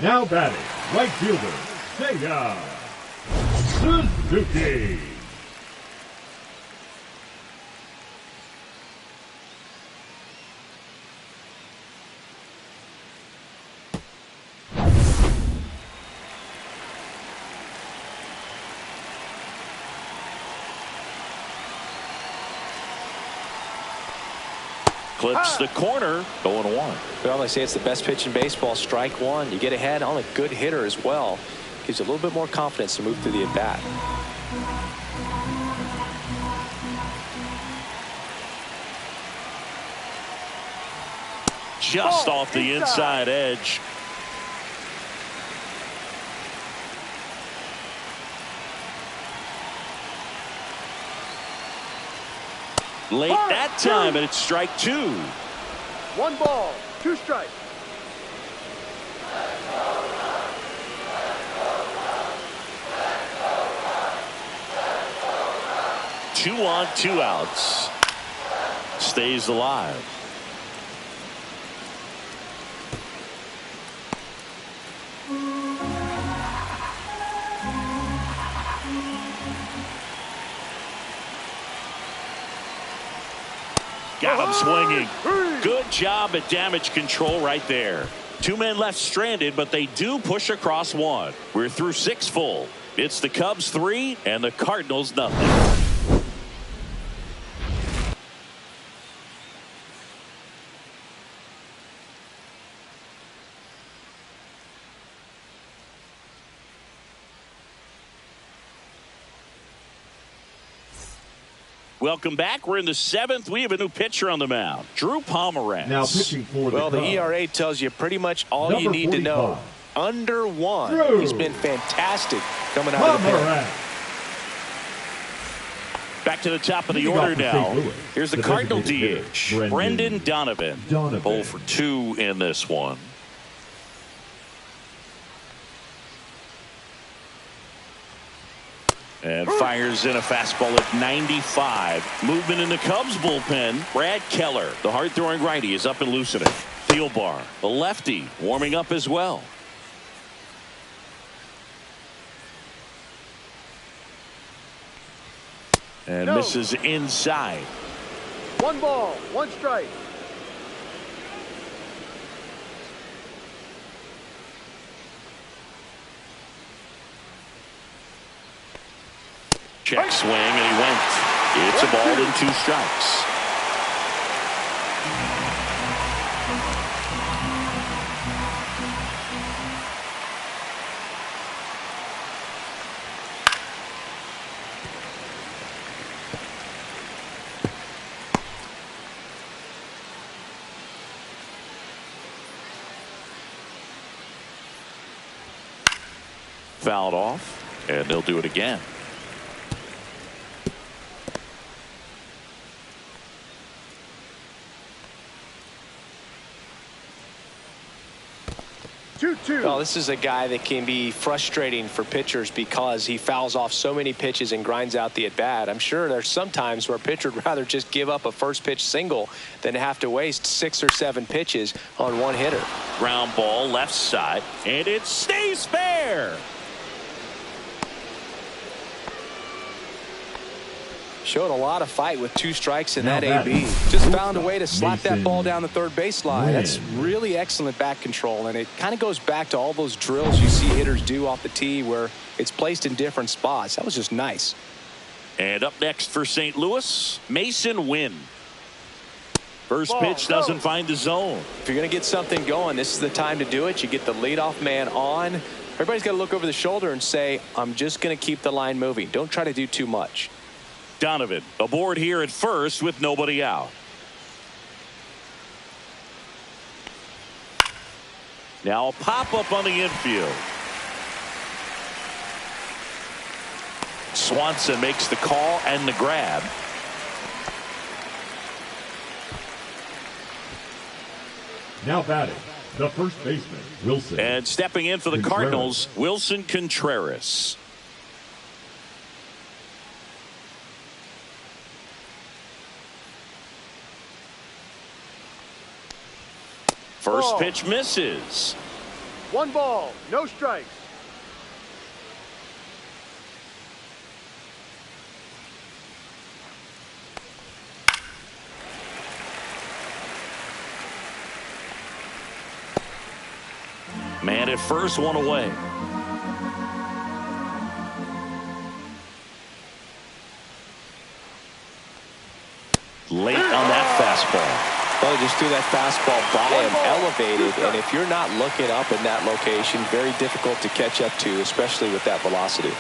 Now batting, right fielder, Seiya Suzuki. Clips the corner, 0-1. Well, they say it's the best pitch in baseball, strike one. You get ahead on a good hitter as well. Gives you a little bit more confidence to move through the at-bat. Just off the inside edge. Late that time, and it's strike 2. 1 ball, 2 strikes. Two on, 2 outs. Stays alive. Got him swinging. Good job at damage control right there. 2 men left stranded, but they do push across 1. We're through 6 full. It's the Cubs 3 and the Cardinals nothing. Welcome back. We're in the 7th. We have a new pitcher on the mound, Drew Pomeranz. Now pitching for well, the ERA tells you pretty much all you need to know. Under 1. Drew. He's been fantastic coming out of the pen. Back to the top of the order now. Here's the Cardinal DH, Brendan Donovan. 0 for 2 in this one. And fires in a fastball at 95. Movement in the Cubs bullpen. Brad Keller, the hard-throwing righty, is up and loosening. Thielbar, the lefty, warming up as well. And misses inside. 1 ball, 1 strike. Check swing, and he went. It's a ball and 2 strikes. Fouled off, and they'll do it again. Well, this is a guy that can be frustrating for pitchers because he fouls off so many pitches and grinds out the at-bat. I'm sure there's some times where a pitcher would rather just give up a first pitch single than have to waste 6 or 7 pitches on one hitter. Ground ball left side, and it stays fair. Showed a lot of fight with 2 strikes in that AB. Just found a way to slap that ball down the third baseline. That's really excellent bat control, and it kind of goes back to all those drills you see hitters do off the tee where it's placed in different spots. That was just nice. And up next for St. Louis, Mason Wynn. First pitch doesn't find the zone. If you're going to get something going, this is the time to do it. You get the leadoff man on. Everybody's got to look over the shoulder and say, I'm just going to keep the line moving. Don't try to do too much. Donovan aboard here at first with nobody out. Now a pop-up on the infield. Swanson makes the call and the grab. Now batting, the first baseman, Wilson. And stepping in for the Cardinals, Wilson Contreras. First pitch misses. 1 ball, no strikes. Man at first, 1 away. Late on that fastball. Well, just threw that fastball by him, elevated, and if you're not looking up in that location, very difficult to catch up to, especially with that velocity.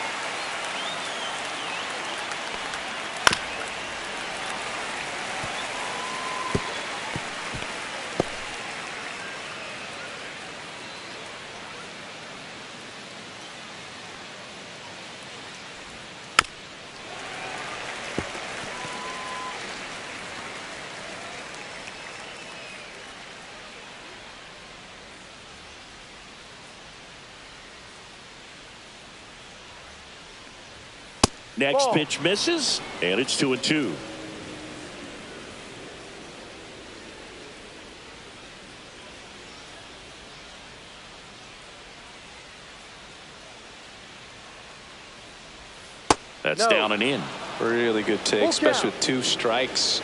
Next pitch misses, and it's 2-2. That's down and in. Really good take, especially with 2 strikes.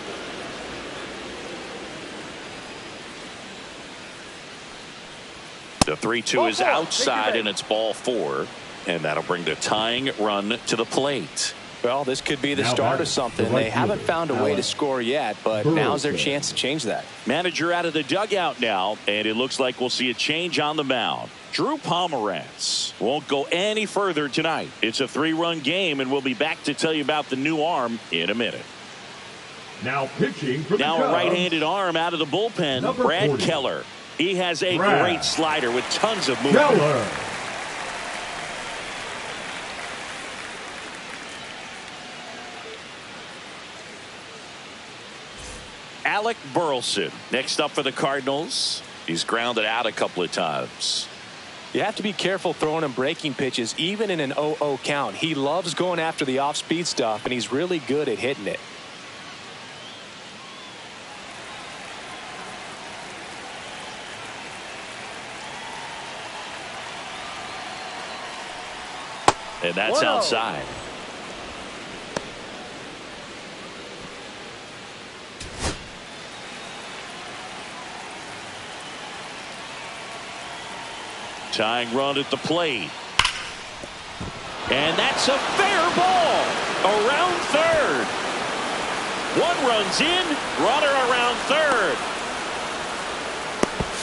The 3-2 is outside, and it's ball 4. And that'll bring the tying run to the plate. Well, this could be the start of something. They haven't found a way to score yet, but now's their chance to change that. Manager out of the dugout now, and it looks like we'll see a change on the mound. Drew Pomeranz won't go any further tonight. It's a 3-run game, and we'll be back to tell you about the new arm in a minute. Now pitching for the Now Cubs, a right-handed arm out of the bullpen, number Brad 40. Keller. He has a Brad great slider with tons of movement. Keller. Alec Burleson next up for the Cardinals. He's grounded out a couple of times. You have to be careful throwing him breaking pitches, even in an 0-0 count. He loves going after the off-speed stuff, and he's really good at hitting it. And that's 1-0. outside. Tying run at the plate. And that's a fair ball around third. One runs in, runner around third.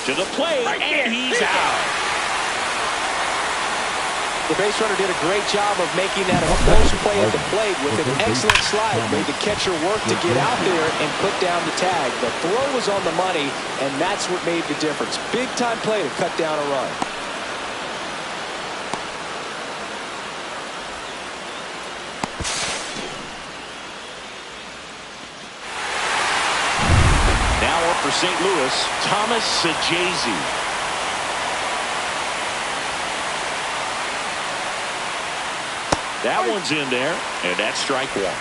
To the plate, and he's out. The base runner did a great job of making that a close play at the plate with an excellent slide. Made the catcher work to get out there and put down the tag. The throw was on the money, and that's what made the difference. Big time play to cut down a run. For St. Louis, Thomas Sajazi. That one's in there, and that's strike one.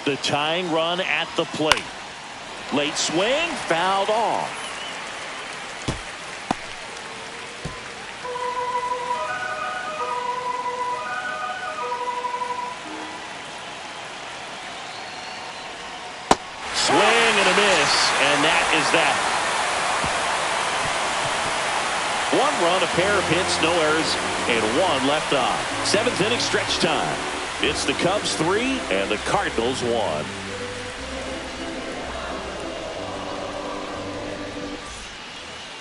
The tying run at the plate. Late swing, fouled off. Swing and a miss, and that is that. One run, a pair of hits, no errors, and one left on. Seventh inning stretch time. It's the Cubs 3 and the Cardinals 1.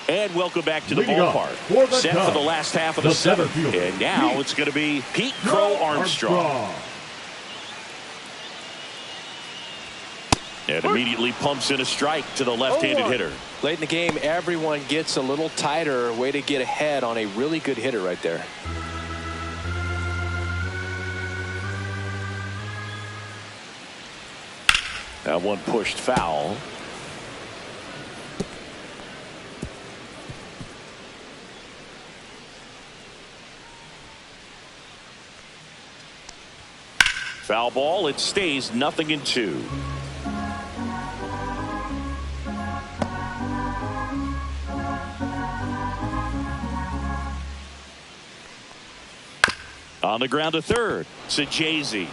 And welcome back to the ballpark. Set for the last half of the seventh. And now it's going to be Pete Crow Armstrong. And immediately pumps in a strike to the left-handed hitter. Late in the game, everyone gets a little tighter. Way to get ahead on a really good hitter right there. That one pushed foul. Foul ball. It stays 0-2. On the ground to third. Sajazi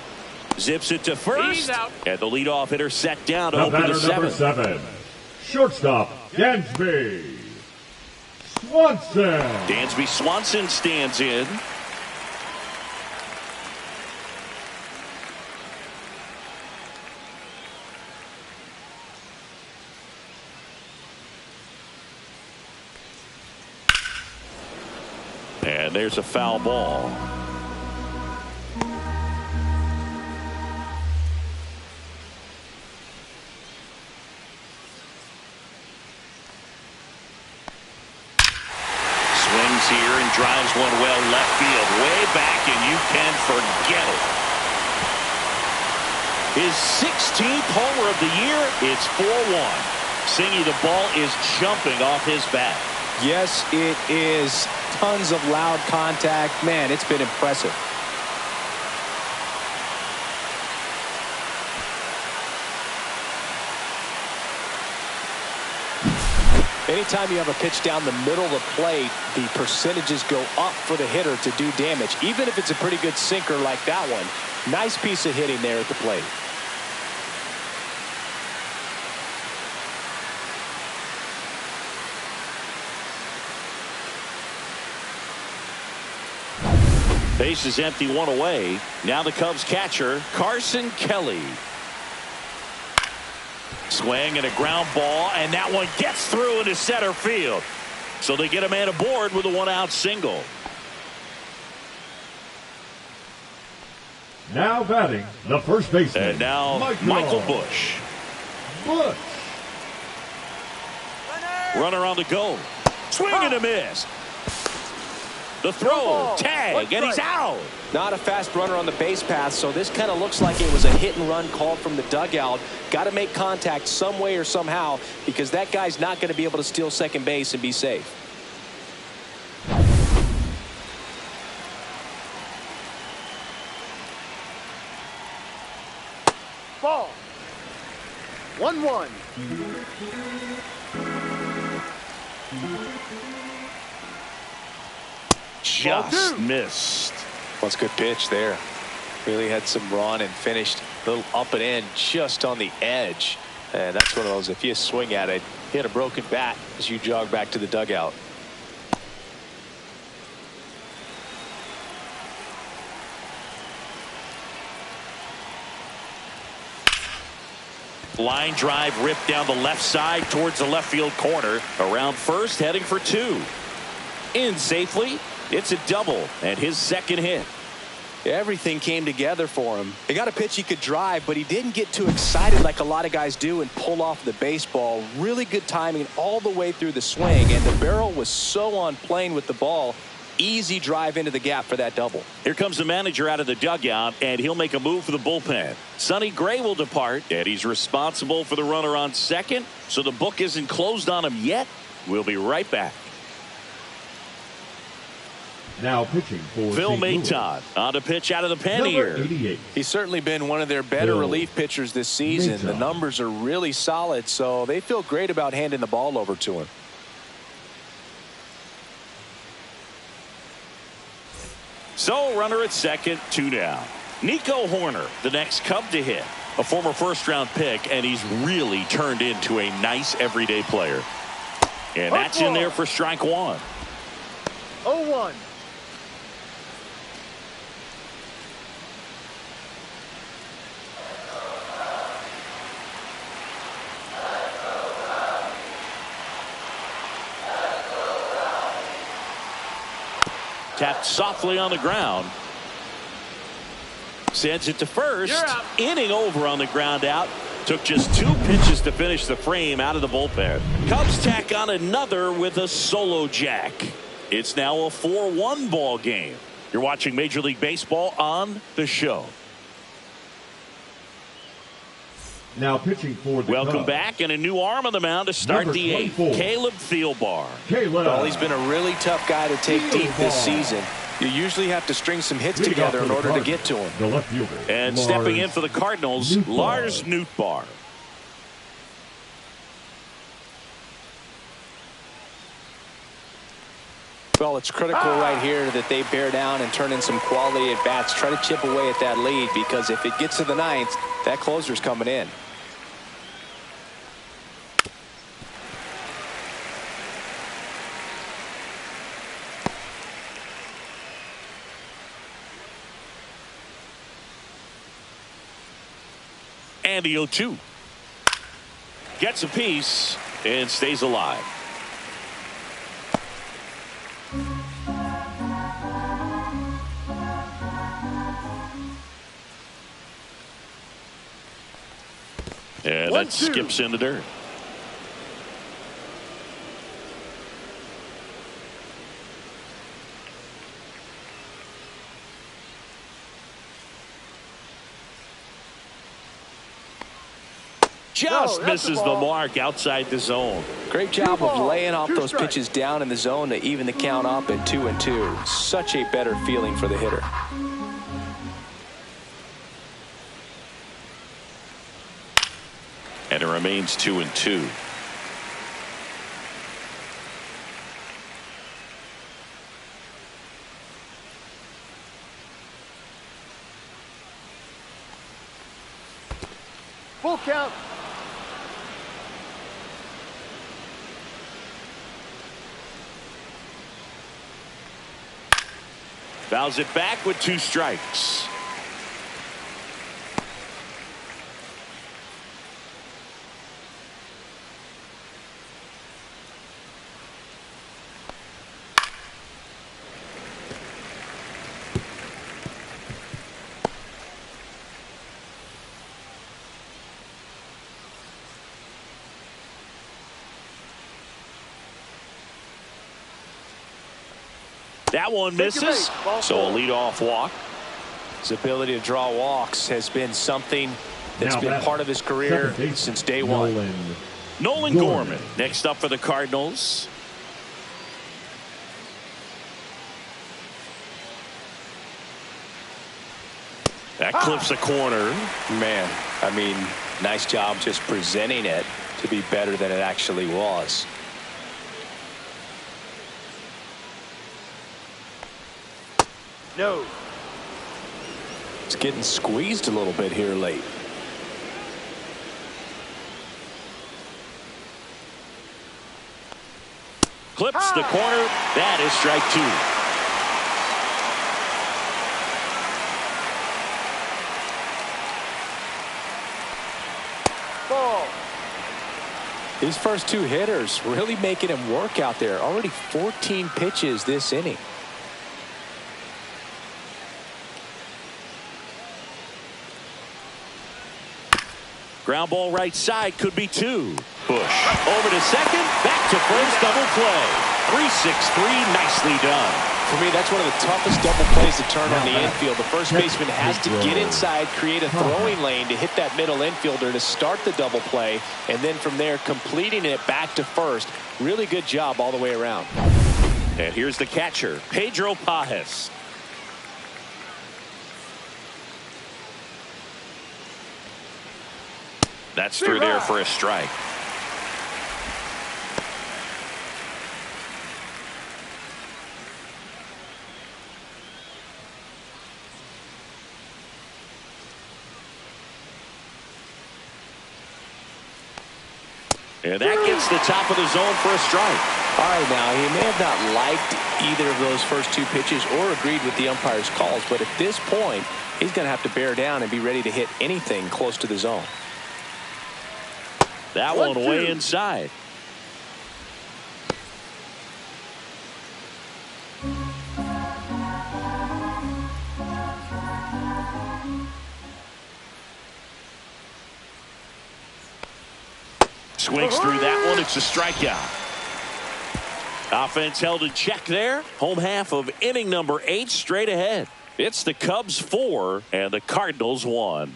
zips it to first. And the leadoff hitter set down to open the seventh. Number 7. Shortstop, Dansby Swanson. Dansby Swanson stands in. And there's a foul ball. Swings here and drives one well left field, way back, and you can forget it. His 16th homer of the year. It's 4-1. Singy, the ball is jumping off his bat. Yes, it is. Tons of loud contact. Man, it's been impressive. Anytime you have a pitch down the middle of the plate, the percentages go up for the hitter to do damage, even if it's a pretty good sinker like that one. Nice piece of hitting there at the plate. Base is empty, one away. Now the Cubs catcher, Carson Kelly. Swing and a ground ball, and that one gets through into center field. So they get a man aboard with a one-out single. Now batting, the first baseman. And now Michael Busch. Runner on the go. Swing and a miss. The throw, tag, and he's out. Not a fast runner on the base path, so this kind of looks like it was a hit and run called from the dugout. Got to make contact some way or somehow, because that guy's not going to be able to steal second base and be safe. Ball. 1-1. Just missed. That's a good pitch there. Really had some run and finished a little up and in just on the edge. And that's one of those, if you swing at it, hit a broken bat as you jog back to the dugout. Line drive ripped down the left side towards the left field corner. Around first, heading for two. In safely. It's a double and his second hit. Everything came together for him. He got a pitch he could drive, but he didn't get too excited like a lot of guys do and pull off the baseball. Really good timing all the way through the swing, and the barrel was so on plane with the ball. Easy drive into the gap for that double. Here comes the manager out of the dugout, and he'll make a move for the bullpen. Sonny Gray will depart, and he's responsible for the runner on second, so the book isn't closed on him yet. We'll be right back. Now pitching for Phil Maton on the pitch out of the pen here. 88. He's certainly been one of their better relief pitchers this season. The numbers are really solid, so they feel great about handing the ball over to him. So runner at second, two down. Nico Horner, the next Cub to hit. A former first-round pick, and he's really turned into a nice everyday player. And that's in there for strike one. 0-1. Tapped softly on the ground. Sends it to first. Inning over on the ground out. Took just two pitches to finish the frame out of the bullpen. Cubs tack on another with a solo jack. It's now a 4-1 ball game. You're watching Major League Baseball on The Show. Now pitching for the Welcome Cubs. back, and a new arm on the mound to start Number the eighth. 24. Caleb Thielbar. Well, he's been a really tough guy to take deep this season. You usually have to string some hits together in order to get to him. The left fielder. And stepping in for the Cardinals, Lars Nootbaar. Well, it's critical right here that they bear down and turn in some quality at bats. Try to chip away at that lead, because if it gets to the ninth, that closer's coming in. And the 0-2. Gets a piece and stays alive. And that skips into dirt. Just misses the mark outside the zone. Great job of laying off those pitches down in the zone to even the count up at 2-2. Such a better feeling for the hitter. And it remains 2-2. Full count. Fouls it back with 2 strikes. That one misses. So a leadoff walk. His ability to draw walks has been something that's been part of his career since day one. Nolan Gorman next up for the Cardinals. That clips a corner. Man, I mean, nice job just presenting it to be better than it actually was. No. It's getting squeezed a little bit here late. Clips the corner. That is strike two. Ball. These first two hitters really making him work out there. Already 14 pitches this inning. Ground ball right side, could be two. Bush over to second, back to first, double play. 3-6-3, nicely done. For me, that's one of the toughest double plays to turn on the infield. The first baseman has to get inside, create a throwing lane to hit that middle infielder to start the double play, and then from there completing it back to first. Really good job all the way around. And here's the catcher, Pedro Pajes. That's through there for a strike. And that gets the top of the zone for a strike. All right, now, he may have not liked either of those first two pitches or agreed with the umpire's calls, but at this point, he's going to have to bear down and be ready to hit anything close to the zone. That one way inside. Swings through that one. It's a strikeout. Offense held in check there. Home half of inning number 8 straight ahead. It's the Cubs 4 and the Cardinals 1.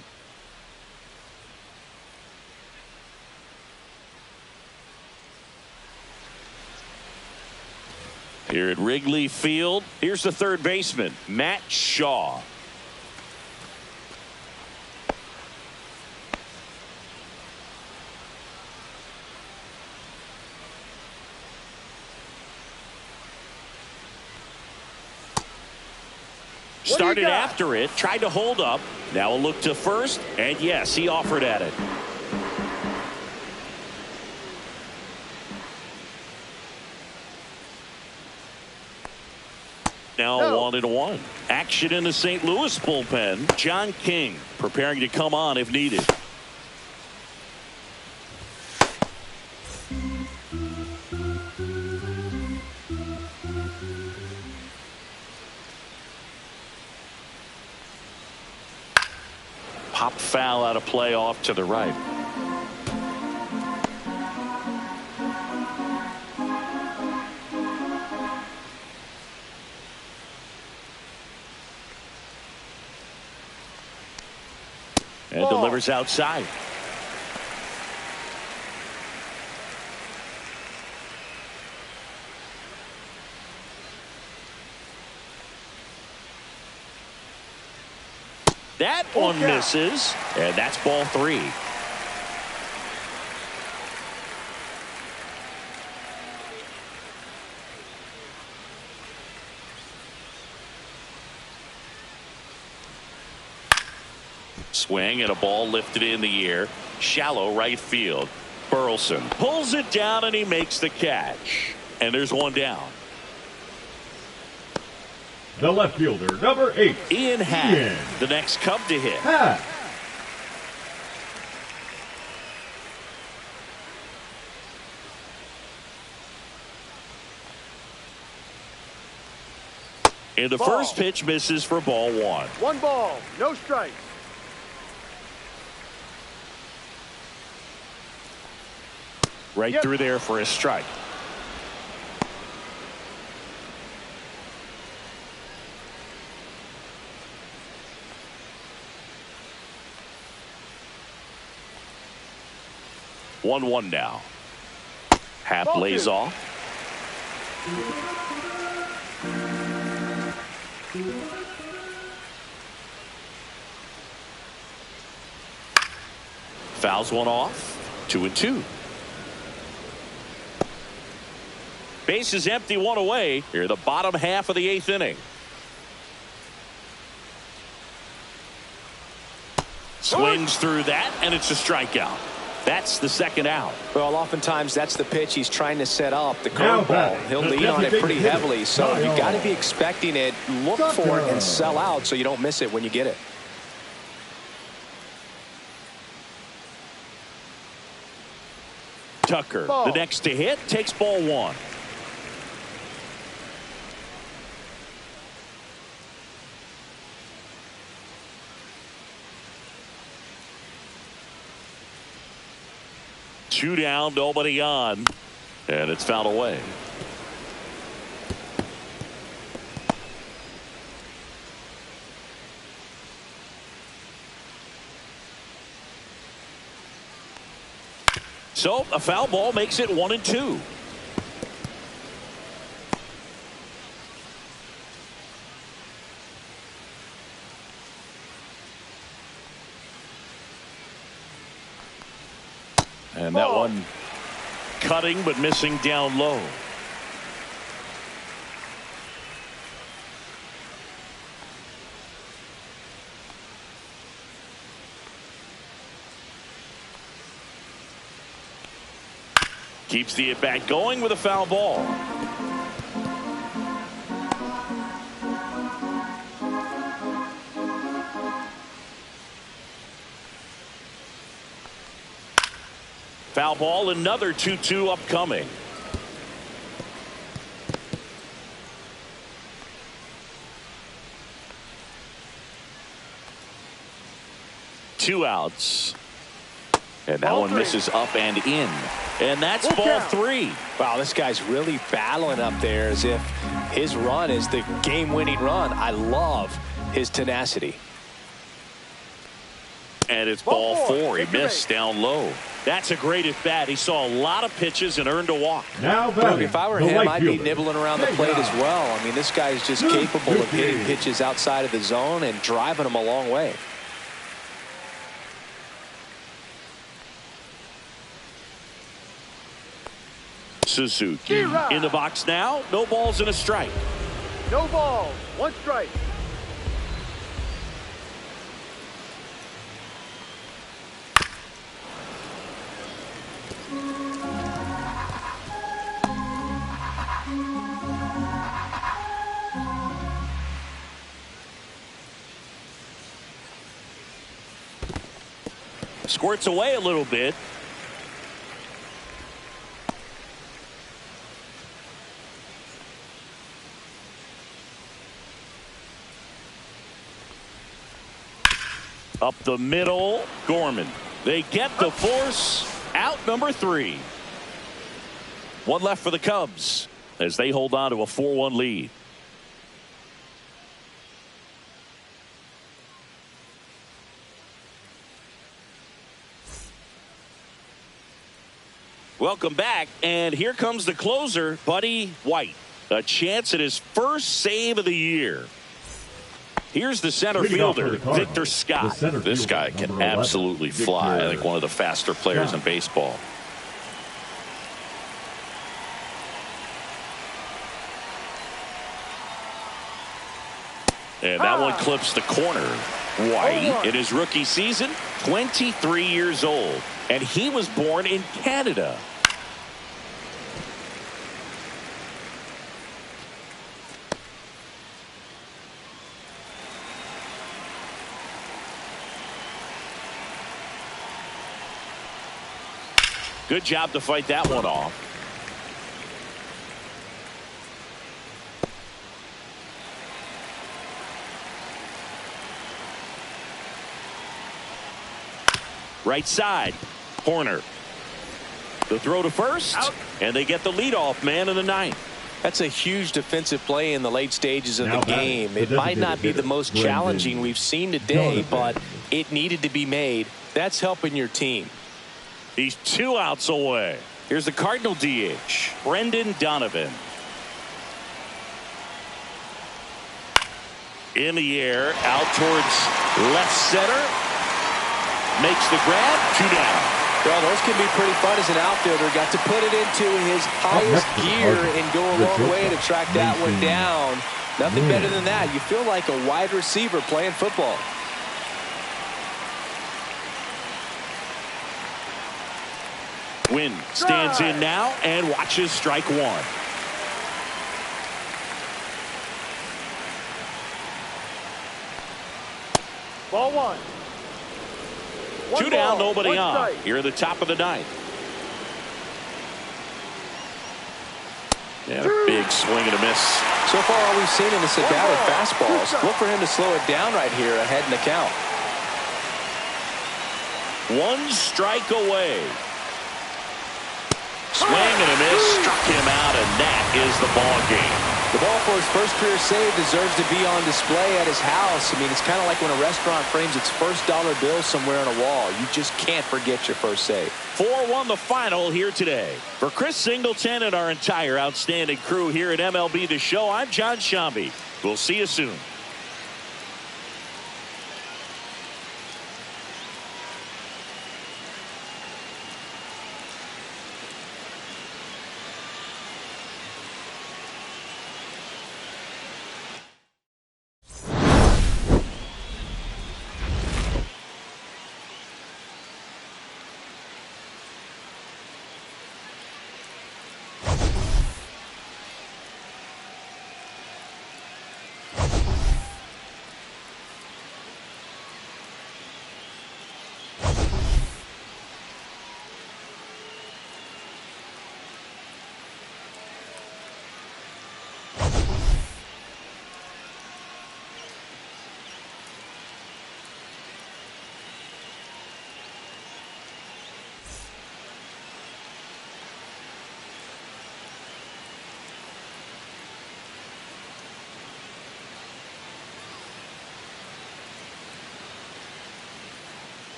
Here at Wrigley Field, here's the third baseman, Matt Shaw. Started after it, tried to hold up. Now a look to first, and yes, he offered at it. Now 1-1. Action in the St. Louis bullpen. John King preparing to come on if needed. Pop foul out of play off to the right. And delivers outside. That one misses, and that's ball 3. Swing and a ball lifted in the air. Shallow right field. Burleson pulls it down and he makes the catch. And there's one down. The left fielder, number 8, Ian Happ, the next Cub to hit. Happ. And the first pitch misses for ball 1. 1 ball, no strikes. Right through there for a strike. 1-1 now. Happ lays off. Fouls one off. 2-2. Base is empty, one away. Here, the bottom half of the 8th inning. Swings through that, and it's a strikeout. That's the second out. Well, oftentimes that's the pitch he's trying to set up, the curveball. He'll lean on it pretty heavily, so you got to be expecting it, look for it, and sell out so you don't miss it when you get it. Tucker, the next to hit, takes ball one. Two down, nobody on, and it's fouled away. So a foul ball makes it 1-2. And that one cutting but missing down low. Keeps the at bat going with a foul ball. Foul ball, another 2-2 upcoming. Two outs. And that one misses up and in. And that's ball three. Wow, this guy's really battling up there as if his run is the game-winning run. I love his tenacity. And it's ball four. He missed down low. That's a great at bat. He saw a lot of pitches and earned a walk. Now Look, if I were him, I'd be nibbling around the plate as well. I mean, this guy is just capable of hitting pitches outside of the zone and driving them a long way. Suzuki in the box now. No balls and a strike. No balls, one strike. Squirts away a little bit. Up the middle, Gorman. They get the force. Out number 3. One left for the Cubs as they hold on to a 4-1 lead. Welcome back, and here comes the closer, Buddy White. A chance at his first save of the year. Here's the center fielder, Victor Scott. This guy can absolutely fly. I think one of the faster players in baseball. And that one clips the corner. White, in his rookie season, 23 years old. And he was born in Canada. Good job to fight that one off. Right side, corner. The throw to first, and they get the leadoff man in the 9th. That's a huge defensive play in the late stages of the game. It might not be the most challenging we've seen today, but it needed to be made. That's helping your team. He's 2 outs away. Here's the Cardinal DH, Brendan Donovan. In the air, out towards left center. Makes the grab, 2 down. Well, those can be pretty fun as an outfielder. Got to put it into his highest gear and go a long way to track that one down. Nothing better than that. You feel like a wide receiver playing football. Wynn stands in now and watches strike 1. Ball 1. 2 down, nobody on. Here at the top of the 9th. And a big swing and a miss. So far, all we've seen in this at bat are fastballs. Look for him to slow it down right here ahead in the count. 1 strike away. Swing and a miss. Struck him out, and that is the ball game. The ball for his first career save deserves to be on display at his house. I mean, it's kind of like when a restaurant frames its first dollar bill somewhere on a wall. You just can't forget your first save. 4-1 the final here today. For Chris Singleton and our entire outstanding crew here at MLB The Show, I'm John Shambi. We'll see you soon.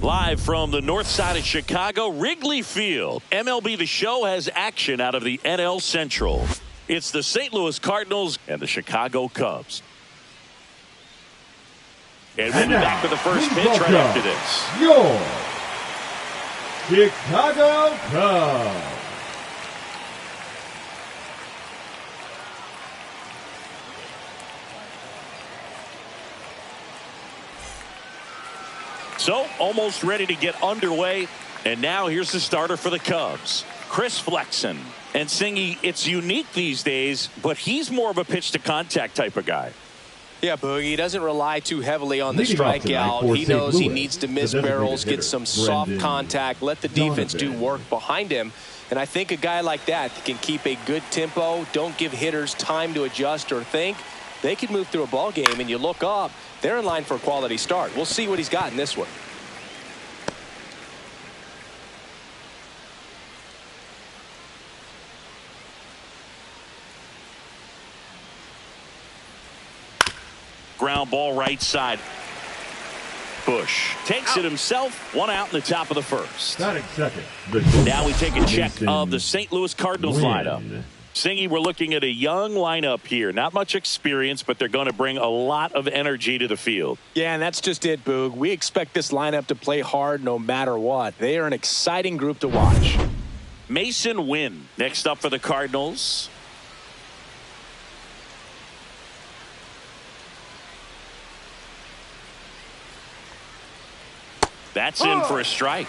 Live from the north side of Chicago, Wrigley Field. MLB The Show has action out of the NL Central. It's the St. Louis Cardinals and the Chicago Cubs. And we'll be back with the first pitch right after this. Your Chicago Cubs. So, almost ready to get underway. And now here's the starter for the Cubs, Chris Flexen. And Singy, it's unique these days, but he's more of a pitch-to-contact type of guy. Yeah, Boogie, he doesn't rely too heavily on the strikeout. He knows he needs to miss barrels, get some soft contact, let the defense do work behind him. And I think a guy like that can keep a good tempo, don't give hitters time to adjust or think. They can move through a ball game, and you look up, they're in line for a quality start. We'll see what he's got in this one. Ground ball right side. Bush takes it himself. One out in the top of the first. Second. Now we take a check of the St. Louis Cardinals lineup. Singy, we're looking at a young lineup here. Not much experience, but they're going to bring a lot of energy to the field. Yeah, and that's just it, Boog. We expect this lineup to play hard no matter what. They are an exciting group to watch. Mason Wynn next up for the Cardinals. That's in for a strike.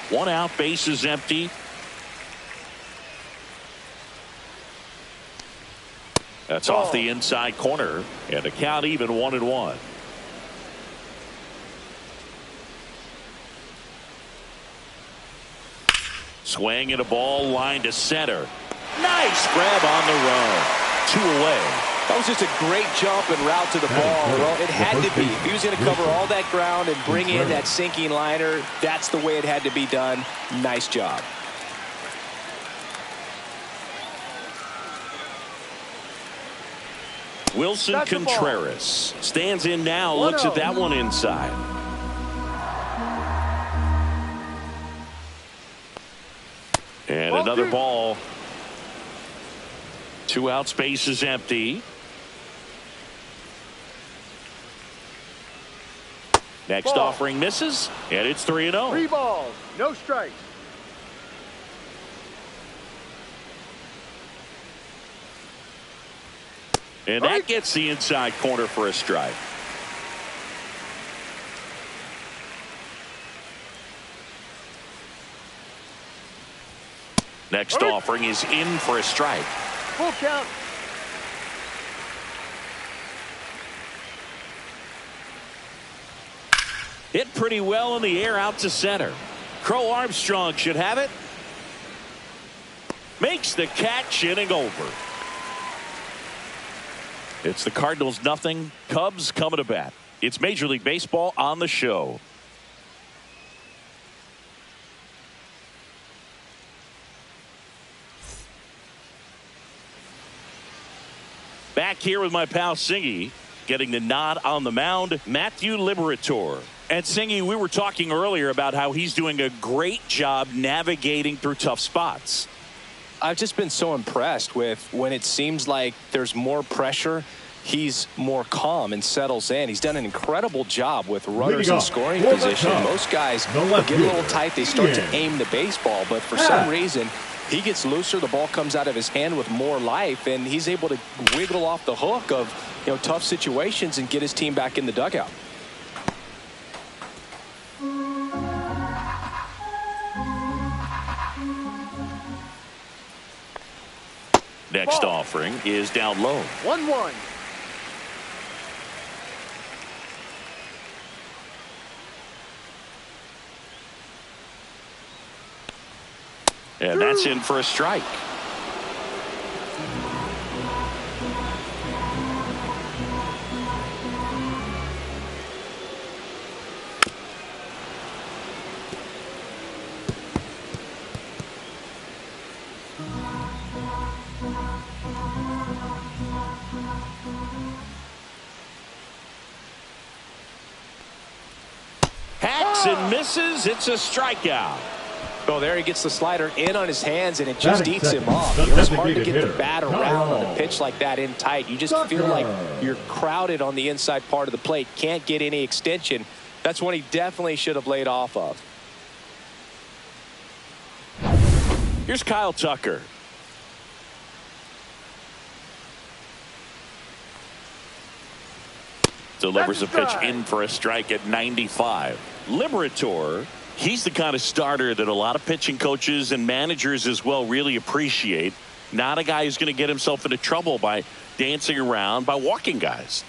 One out, base is empty. That's off the inside corner, and a count even 1-1. Swing and a ball line to center. Nice grab on the run. 2 away. That was just a great jump and route to the ball. Well, it had to be. If he was going to cover all that ground and bring in that sinking liner, that's the way it had to be done. Nice job. Wilson Contreras stands in now, looks at that one inside. And another ball. 2 out, space is empty. Next offering misses, and it's 3-0. 3 balls, no strikes. And that gets the inside corner for a strike. Next offering is in for a strike. Full count. Hit pretty well in the air out to center. Crow Armstrong should have it. Makes the catch, inning over. It's the Cardinals nothing. Cubs coming to bat. It's Major League Baseball on the show. Back here with my pal Singy, getting the nod on the mound, Matthew Liberatore. And Singy, we were talking earlier about how he's doing a great job navigating through tough spots. I've just been so impressed with when it seems like there's more pressure, he's more calm and settles in. He's done an incredible job with runners in scoring position. Most guys get a little tight. They start to aim the baseball, but for some reason, he gets looser. The ball comes out of his hand with more life, and he's able to wiggle off the hook of tough situations and get his team back in the dugout. Next offering is down low. 1-1. And that's in for a strike. Hacks and misses. It's a strikeout. Oh, there he gets the slider in on his hands, and it just eats him off. It's hard to get the bat around on a pitch like that in tight. You just feel like you're crowded on the inside part of the plate. Can't get any extension. That's one he definitely should have laid off of. Here's Kyle Tucker. Delivers a pitch in for a strike at 95. Liberatore, he's the kind of starter that a lot of pitching coaches and managers as well really appreciate. Not a guy who's going to get himself into trouble by dancing around, by walking guys.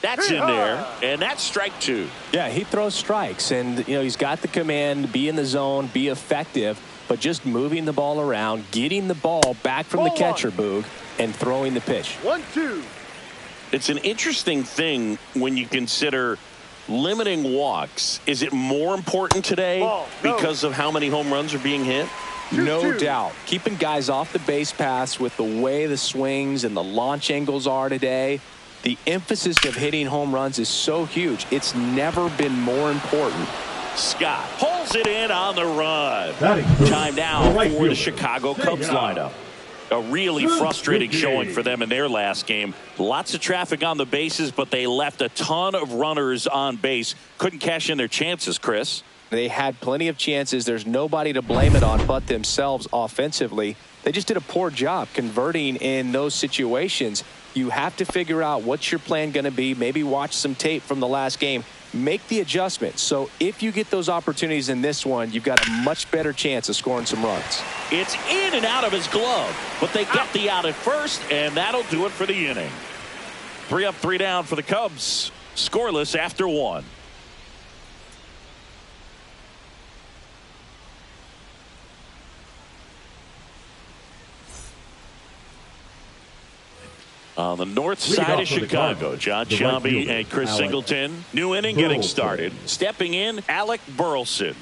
That's in there, and that's strike 2. Yeah, he throws strikes, and he's got the command, be in the zone, be effective, but just moving the ball around, getting the ball back from the catcher, Boog, and throwing the pitch. 1-2. It's an interesting thing when you consider limiting walks. Is it more important today because of how many home runs are being hit? No doubt. Keeping guys off the base paths with the way the swings and the launch angles are today, the emphasis of hitting home runs is so huge. It's never been more important. Scott pulls it in on the run. Time now for the Chicago Cubs lineup. A really frustrating showing for them in their last game. Lots of traffic on the bases, but they left a ton of runners on base. Couldn't cash in their chances, Chris. They had plenty of chances. There's nobody to blame it on but themselves offensively. They just did a poor job converting in those situations. You have to figure out what's your plan going to be. Maybe watch some tape from the last game. Make the adjustment. So if you get those opportunities in this one, you've got a much better chance of scoring some runs. It's in and out of his glove, but they get the out at first, and that'll do it for the inning. 3 up, 3 down for the Cubs. Scoreless after 1. On the north side of Chicago, John Shelby and Chris Singleton. New inning getting started. Stepping in, Alec Burleson.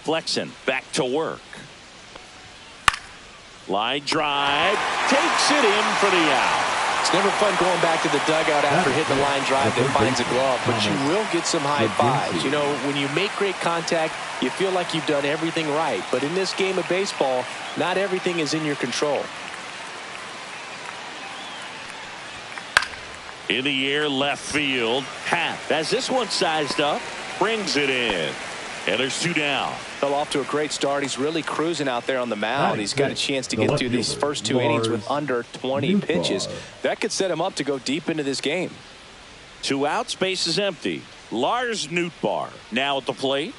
Flexen back to work. Line drive. Takes it in for the out. It's never fun going back to the dugout after hitting the line drive that finds a glove, but you will get some high fives. When you make great contact, you feel like you've done everything right. But in this game of baseball, not everything is in your control. In the air, left field. Happ, as this one sized up, brings it in. And there's 2 down. Fell off to a great start. He's really cruising out there on the mound. He's got a chance to get through these first 2 innings with under 20 pitches. That could set him up to go deep into this game. 2 outs, base is empty. Lars Nootbaar now at the plate.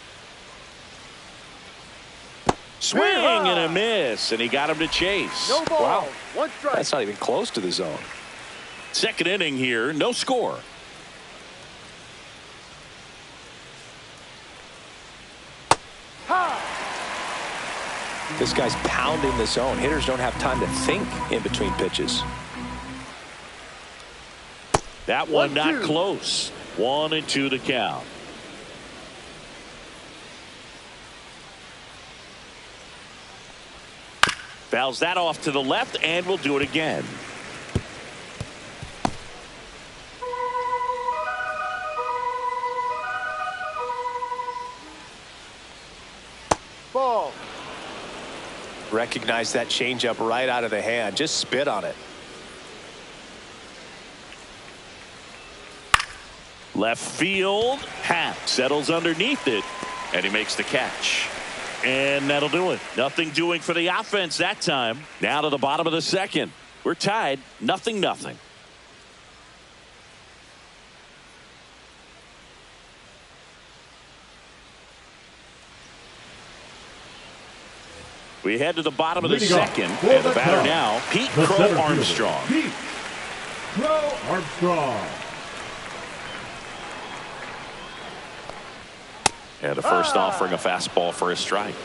Swing and a miss, and he got him to chase. No ball. Wow. 1 strike. That's not even close to the zone. Second inning here, no score. This guy's pounding the zone. Hitters don't have time to think in between pitches. That one not close. 1-2 to count. Fouls that off to the left, and we'll do it again. Ball. Recognize that changeup right out of the hand. Just spit on it. Left field. Happ settles underneath it, and he makes the catch. And that'll do it. Nothing doing for the offense that time. Now to the bottom of the second. We're tied 0-0. We head to the bottom of the second, and the batter now, Pete Crow Armstrong. Pete Crow Armstrong. And the first offering a fastball for a strike.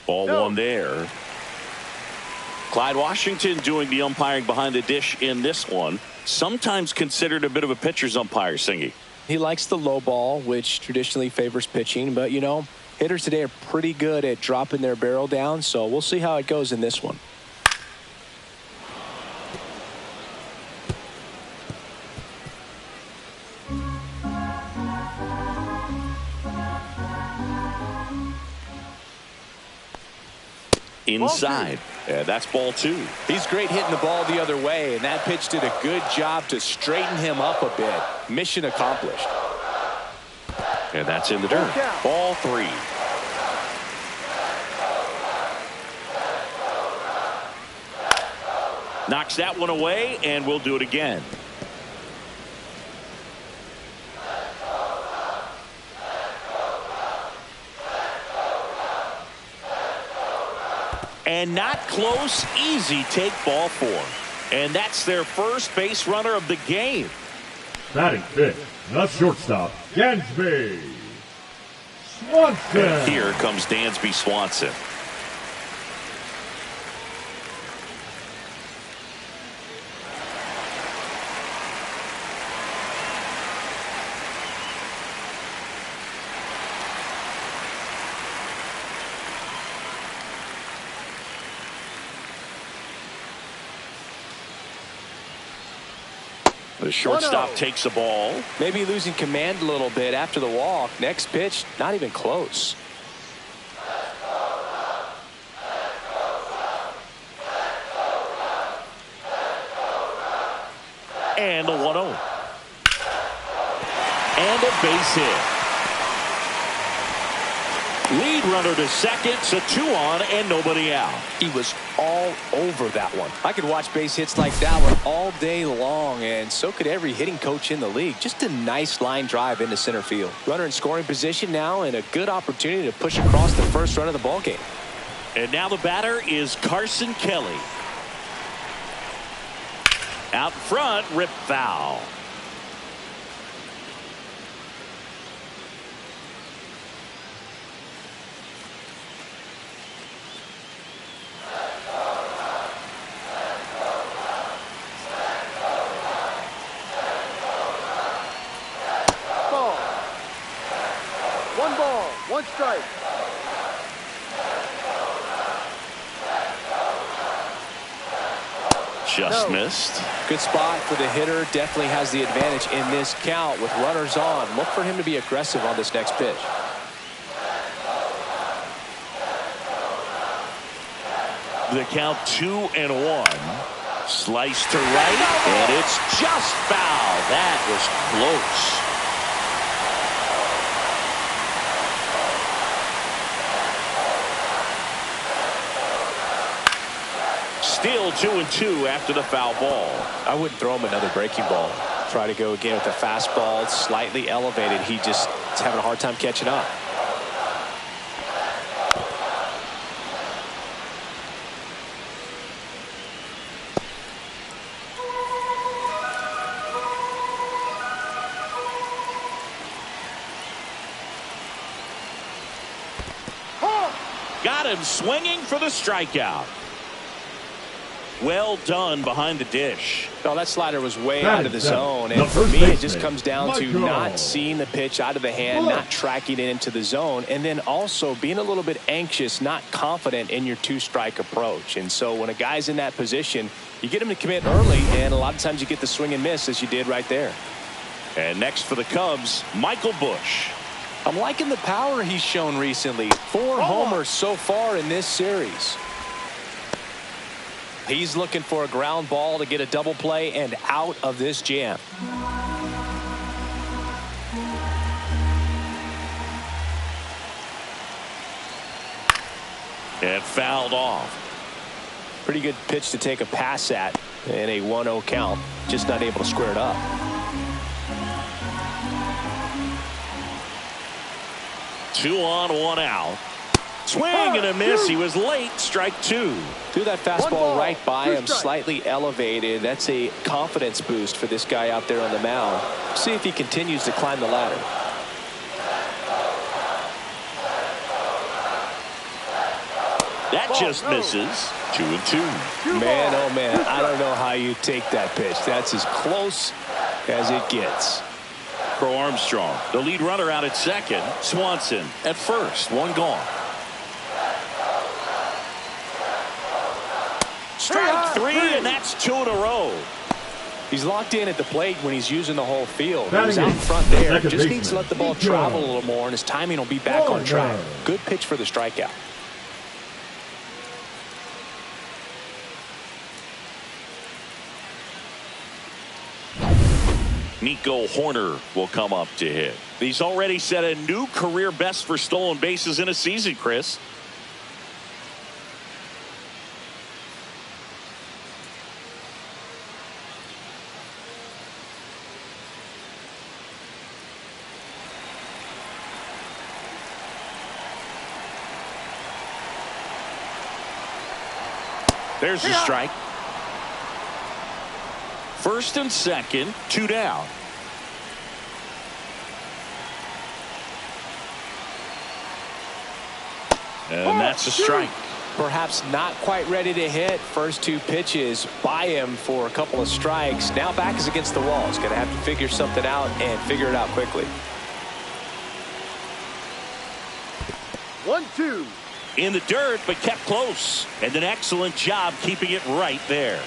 Ball 1 there. Clyde Washington doing the umpiring behind the dish in this one. Sometimes considered a bit of a pitcher's umpire, Singy. He likes the low ball, which traditionally favors pitching, but hitters today are pretty good at dropping their barrel down, so we'll see how it goes in this one. Inside. Yeah, that's ball 2. He's great hitting the ball the other way, and that pitch did a good job to straighten him up a bit. Mission accomplished. And that's in the dirt. Ball 3. Knocks that one away, and we'll do it again. And not close. Easy take, ball 4. And that's their first base runner of the game. Batting fifth, the shortstop, Dansby Swanson. And here comes Dansby Swanson. The shortstop takes the ball. Maybe losing command a little bit after the walk. Next pitch, not even close. And the 1-0. And a base hit. Lead runner to second, so 2 on and nobody out. He was all over that one. I could watch base hits like that one all day long, and so could every hitting coach in the league. Just a nice line drive into center field. Runner in scoring position now, and a good opportunity to push across the first run of the ball game. And now the batter is Carson Kelly. Out front, rip foul. One strike. Just missed. Good spot for the hitter. Definitely has the advantage in this count with runners on. Look for him to be aggressive on this next pitch. The count 2-1. Slice to right, and it's just foul. That was close. Still 2-2 after the foul ball. I wouldn't throw him another breaking ball. Try to go again with the fastball. It's slightly elevated. He just is having a hard time catching up. Got him swinging for the strikeout. Well done behind the dish. Oh, that slider was way out of the zone. And for me, it just comes down to not seeing the pitch out of the hand, not tracking it into the zone, and then also being a little bit anxious, not confident in your 2-strike approach. And so when a guy's in that position, you get him to commit early, and a lot of times you get the swing and miss as you did right there. And next for the Cubs, Michael Busch. I'm liking the power he's shown recently. 4 homers so far in this series. He's looking for a ground ball to get a double play and out of this jam. And fouled off. Pretty good pitch to take a pass at in a 1-0 count. Just not able to square it up. Two on, 1 out. Swing and a miss. He was late. Strike 2. Threw that fastball right by him, slightly elevated. That's a confidence boost for this guy out there on the mound. See if he continues to climb the ladder. That just misses. 2-2. Man, oh man, I don't know how you take that pitch. That's as close as it gets. For Armstrong, the lead runner out at second. Swanson at first. 1 gone. Strike 3, and that's 2 in a row. He's locked in at the plate when he's using the whole field. He's out in front there. Just needs to let the ball travel a little more, and his timing will be back on track. Good pitch for the strikeout. Nico Horner will come up to hit. He's already set a new career best for stolen bases in a season, Chris. There's the strike. First and second, 2 down. And that's a strike. Perhaps not quite ready to hit. First 2 pitches by him for a couple of strikes. Now back is against the wall. He's going to have to figure something out and figure it out quickly. 1-2. In the dirt, but kept close. And an excellent job keeping it right there.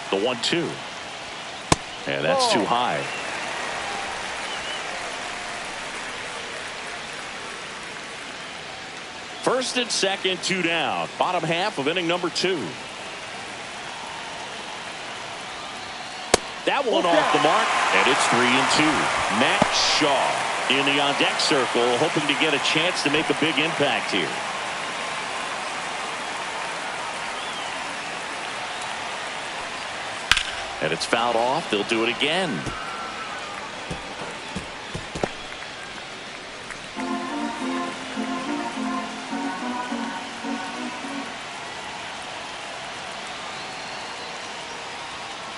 The 1-2. And that's too high. First and second, 2 down. Bottom half of inning number 2. That one off the mark, and it's 3-2. Matt Shaw in the on-deck circle, hoping to get a chance to make a big impact here. And it's fouled off. They'll do it again.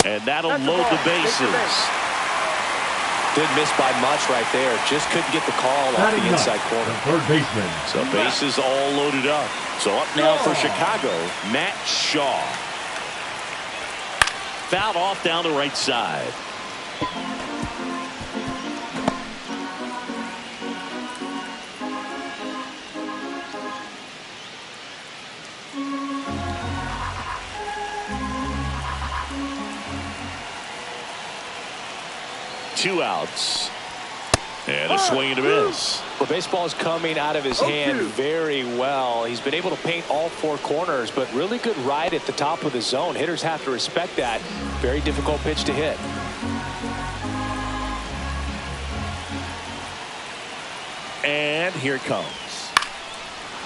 And that'll load the bases. Didn't miss by much right there. Just couldn't get the call off the inside corner. Third baseman. So bases all loaded up. So up now for Chicago, Matt Shaw. Fouled off down the right side. Two outs. And a swing and a miss. Well, baseball is coming out of his hand very well. He's been able to paint all 4 corners, but really good ride at the top of the zone. Hitters have to respect that. Very difficult pitch to hit. And here it comes.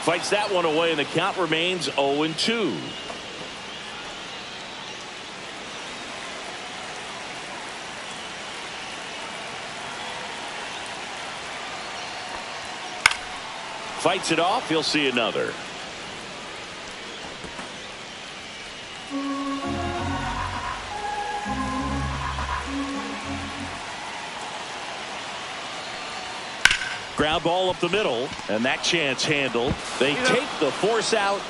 Fights that one away, and the count remains 0-2. Fights it off. He'll see another. Ground ball up the middle, and that chance handled. They take the force out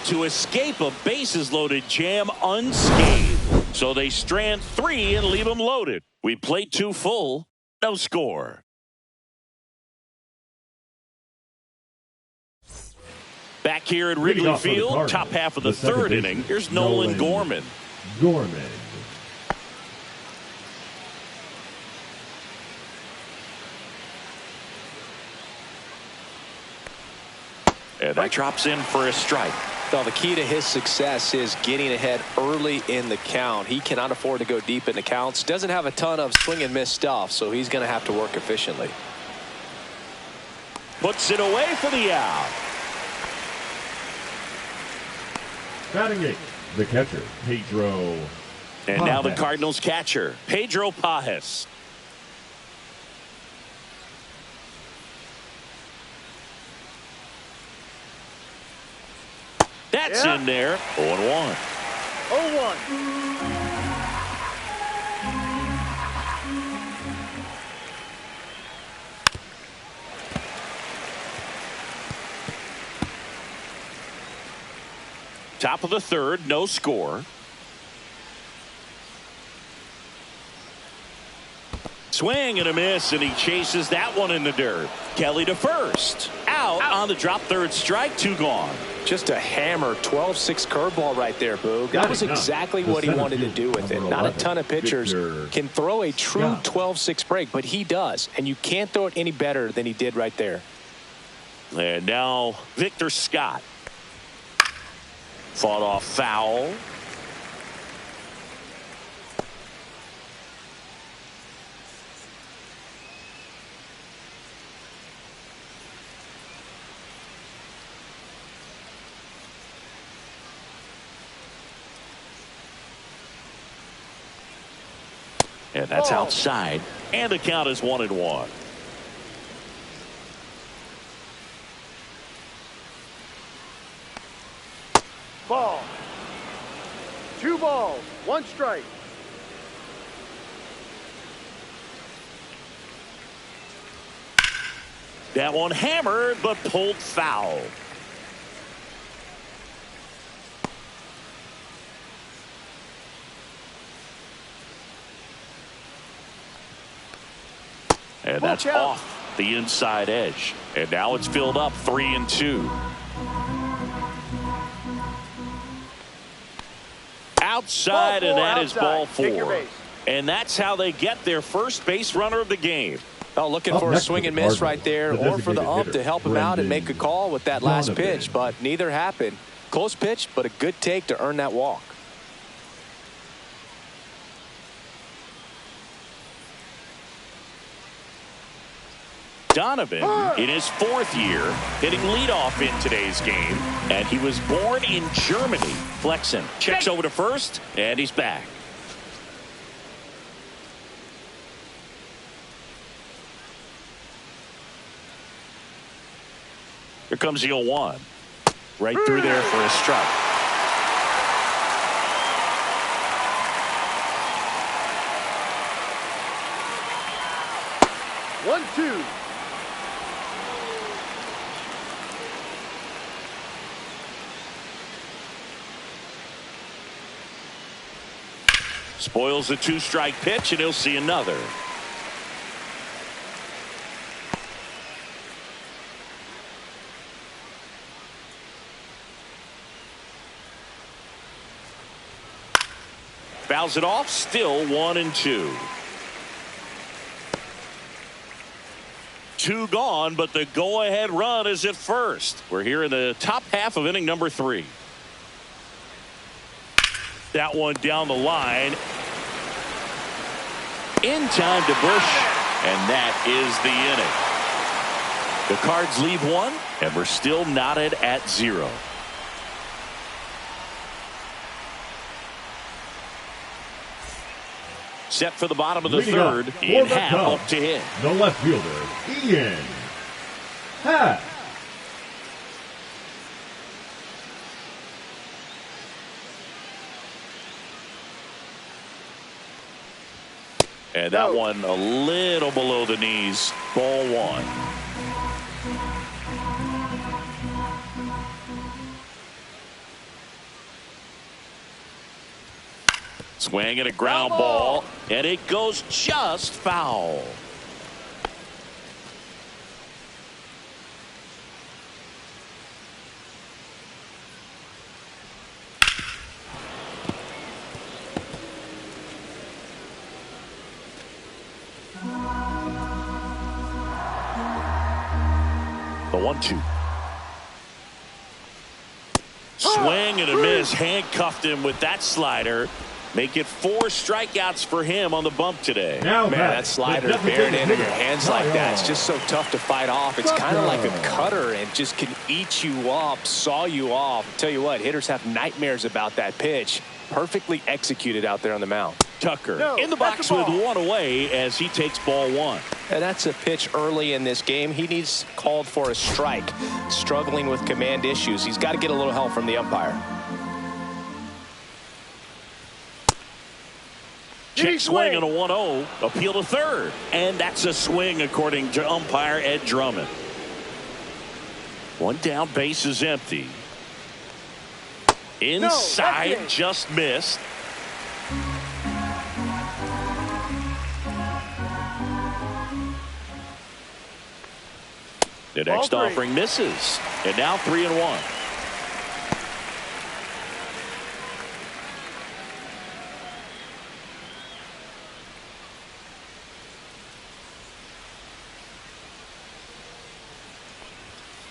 to escape a bases loaded jam unscathed. So they strand 3 and leave them loaded. We played 2 full, no score. Back here at Wrigley Field, top half of the third inning. Here's Nolan Gorman. And that drops in for a strike. Well, the key to his success is getting ahead early in the count. He cannot afford to go deep in the counts. Doesn't have a ton of swing and miss stuff, so he's going to have to work efficiently. Puts it away for the out. Batting 8, the catcher, Pedro. And now the Cardinals catcher, Pedro Pajes. That's in there. 0-1. 0-1. Top of the third, no score. Swing and a miss, and he chases that one in the dirt. Kelly to first. Out on the drop, third strike, 2 gone. Just a hammer 12-6 curveball right there, Boog. That was exactly what he wanted to do with it. Not a ton of pitchers can throw a true 12-6 break, but he does, and you can't throw it any better than he did right there. And now Victor Scott. Fought off foul. And that's outside. And the count is 1-1. Ball. 2 balls, 1 strike. That one hammered, but pulled foul. And that's off the inside edge. And now it's filled up 3-2. Outside, and that is ball 4. And that's how they get their first base runner of the game. Oh, looking for a swing and miss right there, or for the ump to help him out and make a call with that last pitch, but neither happened. Close pitch, but a good take to earn that walk. Donovan, in his 4th year, hitting leadoff in today's game, and he was born in Germany. Flexen checks over to first, and he's back. Here comes the 0-1. Right through there for a strike. One, 2. Spoils the 2-strike pitch, and he'll see another. Fouls it off, still 1-2. 2 gone, but the go-ahead run is at first. We're here in the top half of inning number 3. That one down the line. In time to Bush, and that is the inning. The Cards leave 1, and we're still knotted at 0. Set for the bottom of the 3rd. In half up to hit. The left fielder, Ian Happ. And that one a little below the knees. Ball 1. Swing and a ground ball, and it goes just foul. The 1-2. Swing and a miss. Handcuffed him with that slider. Make it 4 strikeouts for him on the bump today. Man, that slider bearing into your hands like that, it's just so tough to fight off. It's kind of like a cutter and just can eat you up, saw you off. Tell you what, hitters have nightmares about that pitch. Perfectly executed out there on the mound. Tucker in the box with 1 away as he takes ball 1. And that's a pitch early in this game. He needs called for a strike. Struggling with command issues. He's got to get a little help from the umpire. Check swing and a 1-0. Appeal to 3rd. And that's a swing according to umpire Ed Drummond. 1 down, base is empty. Inside, just missed. The next offering misses. And now 3-1.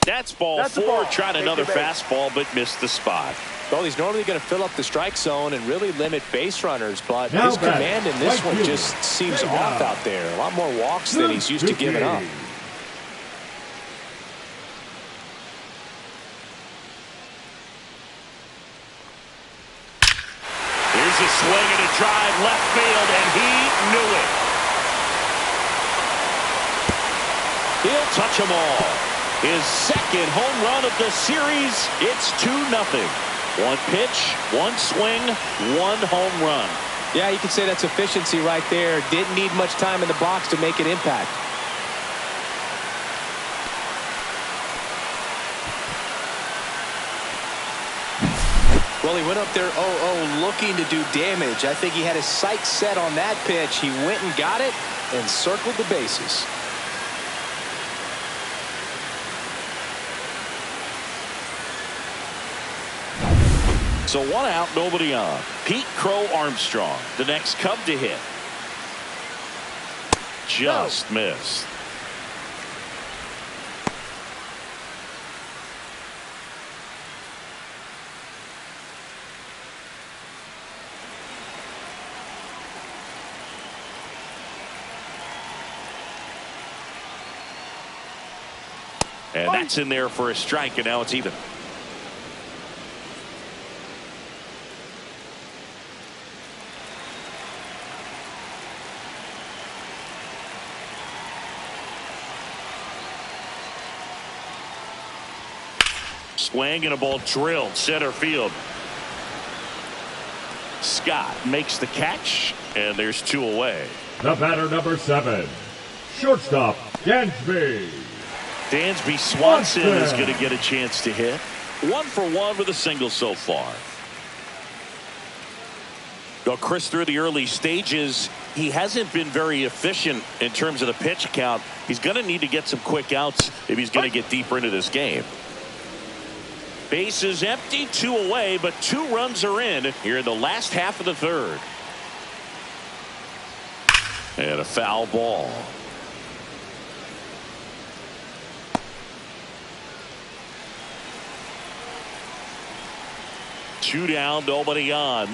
That's ball 4. Tried another fastball, but missed the spot. Well, he's normally going to fill up the strike zone and really limit base runners, but his command in this one just seems off out there. A lot more walks than he's used to giving up. Here's a swing and a drive left field, and he knew it. He'll touch them all. His second home run of the series. It's 2-0. One pitch, one swing, one home run. Yeah, you can say that's efficiency right there. Didn't need much time in the box to make an impact. Well, he went up there 0-0 looking to do damage. I think he had his sights set on that pitch. He went and got it and circled the bases. So 1 out, nobody on. Pete Crow Armstrong, the next Cub to hit. Just missed. And that's in there for a strike, and now it's even. Swing and a ball drilled center field. Scott makes the catch, and there's 2 away. The batter, number 7, shortstop, Dansby. Dansby Swanson is going to get a chance to hit. 1 for 1 with a single so far. Well, Chris, through the early stages, he hasn't been very efficient in terms of the pitch count. He's going to need to get some quick outs if he's going to get deeper into this game. Base is empty, 2 away, but 2 runs are in here in the last half of the 3rd. And a foul ball. Two down, nobody on.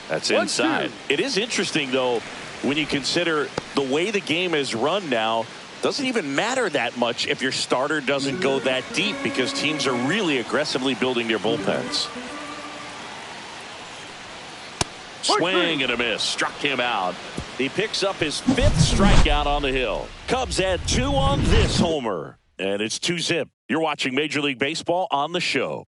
That's inside. It is interesting, though, when you consider the way the game is run now. Doesn't even matter that much if your starter doesn't go that deep, because teams are really aggressively building their bullpens. Swing and a miss. Struck him out. He picks up his 5th strikeout on the hill. Cubs add 2 on this homer. And it's 2-zip. You're watching Major League Baseball on the Show.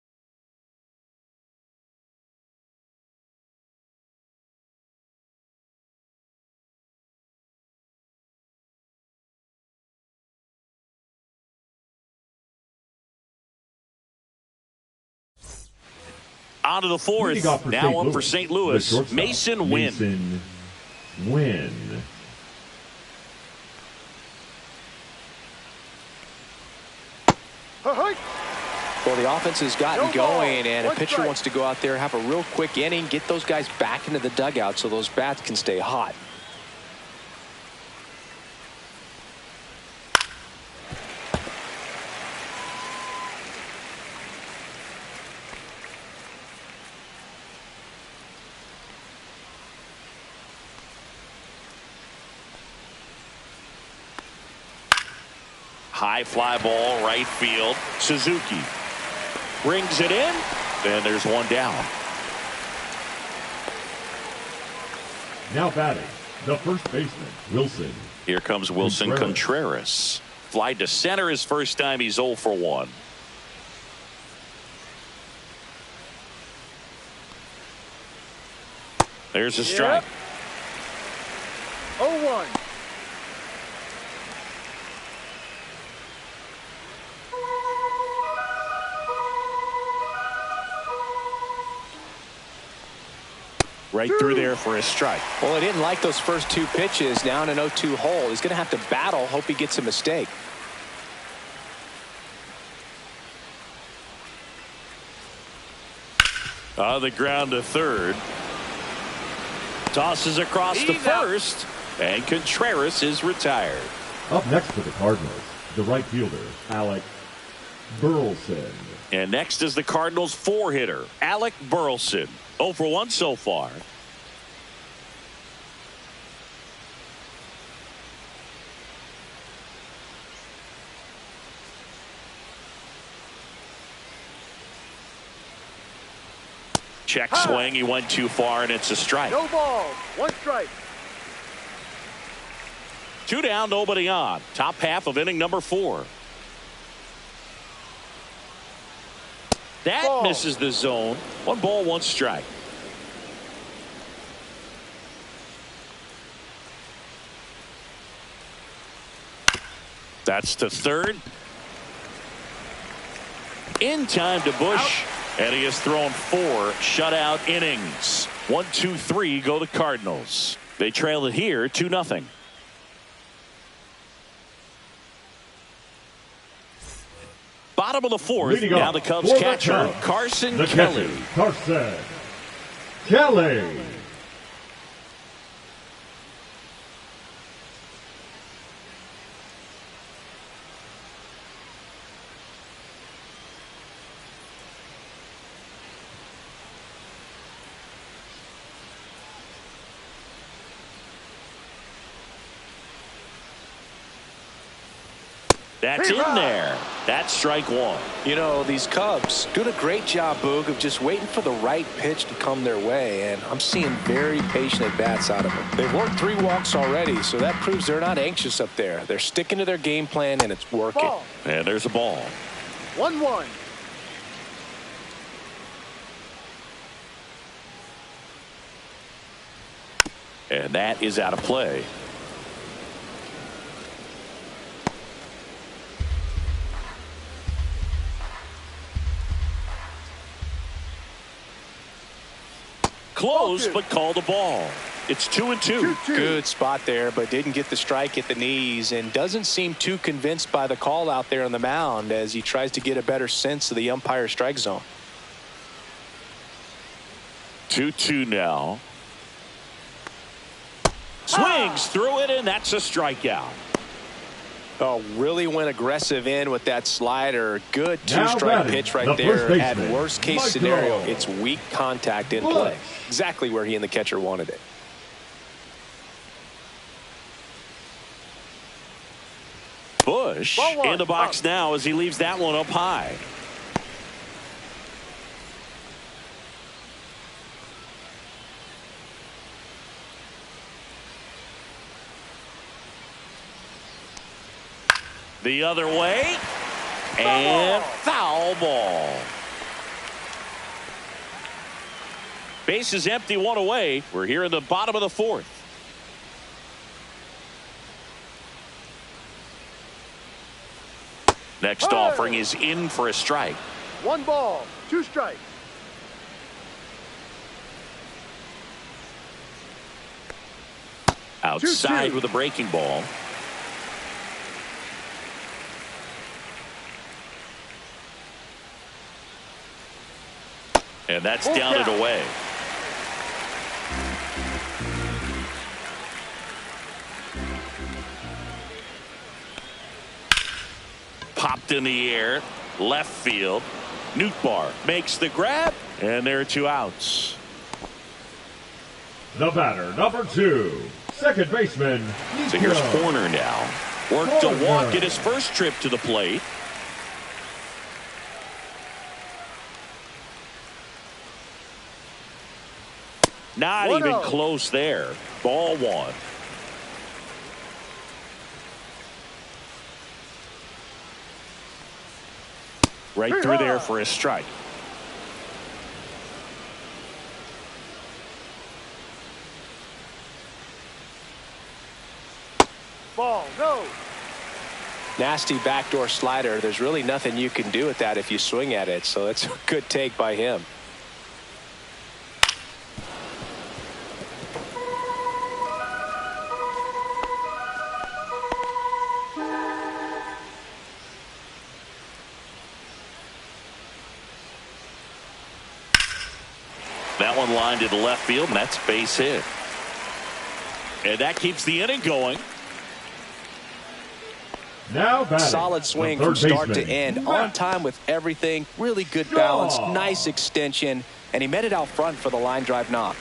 On to the 4th. Now up for St. Louis. Mason Wynn. Well, the offense has gotten going, and a pitcher wants to go out there, have a real quick inning, get those guys back into the dugout so those bats can stay hot. High fly ball, right field. Suzuki brings it in, and there's 1 down. Now batting, the first baseman, Wilson. Here comes Wilson Contreras. Fly to center his first time. He's 0 for 1. There's a strike. 0-1. Right through there for a strike. Well, he didn't like those first 2 pitches. Now in an 0-2 hole. He's going to have to battle. Hope he gets a mistake. On the ground to third. Tosses across to first. And Contreras is retired. Up next for the Cardinals, the right fielder, Alec Burleson. And next is the Cardinals 4-hitter, Alec Burleson. 0 for 1 so far. Check swing. He went too far, and it's a strike. No ball. 1 strike. 2 down, nobody on. Top half of inning number 4. That Ball. misses the zone. 1 ball, 1 strike. That's to third. In time to Bush. And he has thrown 4 shutout innings. 1, 2, 3 go the Cardinals. They trail it here 2-0. Bottom of the 4th. Leading Now off the Cubs for catcher, the Cubs, Carson the Kelly. catcher, Carson Kelly. That's in there. That's strike 1. You know, these Cubs doing a great job, Boog, of just waiting for the right pitch to come their way, and I'm seeing very patient at-bats out of them. They've worked 3 walks already, so that proves they're not anxious up there. They're sticking to their game plan, and it's working. Ball. And there's a ball. 1-1. And that is out of play. Close, but called a ball. It's 2-2. 2-2. Good spot there, but didn't get the strike at the knees, and doesn't seem too convinced by the call out there on the mound as he tries to get a better sense of the umpire strike zone. 2-2 now. Swings through it, and that's a strikeout. Oh, really went aggressive in with that slider. Good Now two-strike batting, pitch right the there. first At baseman, worst case Michael scenario, it's weak contact in Bush. play. Exactly where he and the catcher wanted it. Bush Ball 1, in the box up. now as he leaves that one up high. The other way. And foul ball. Base is empty, 1 away. We're here in the bottom of the 4th. Next offering is in for a strike. 1 ball, 2 strikes. Outside 2-2. with a breaking ball. And that's Full down count. and away. Popped in the air. Left field. Nootbaar makes the grab. And there are 2 outs. The batter, number 2, second baseman. So here's Nico. Horner now. Worked a walk at his first trip to the plate. Not 1-0. even close there. Ball 1. Right through there for a strike. Ball, no. Nasty backdoor slider. There's really nothing you can do with that if you swing at it, so it's a good take by him. That one lined to the left field, and that's base hit. And that keeps the inning going. Now batting, Solid swing the from third start to baseman, end. Matt On time with everything. Really good balance. Shaw. Nice extension. And he met it out front for the line drive knock.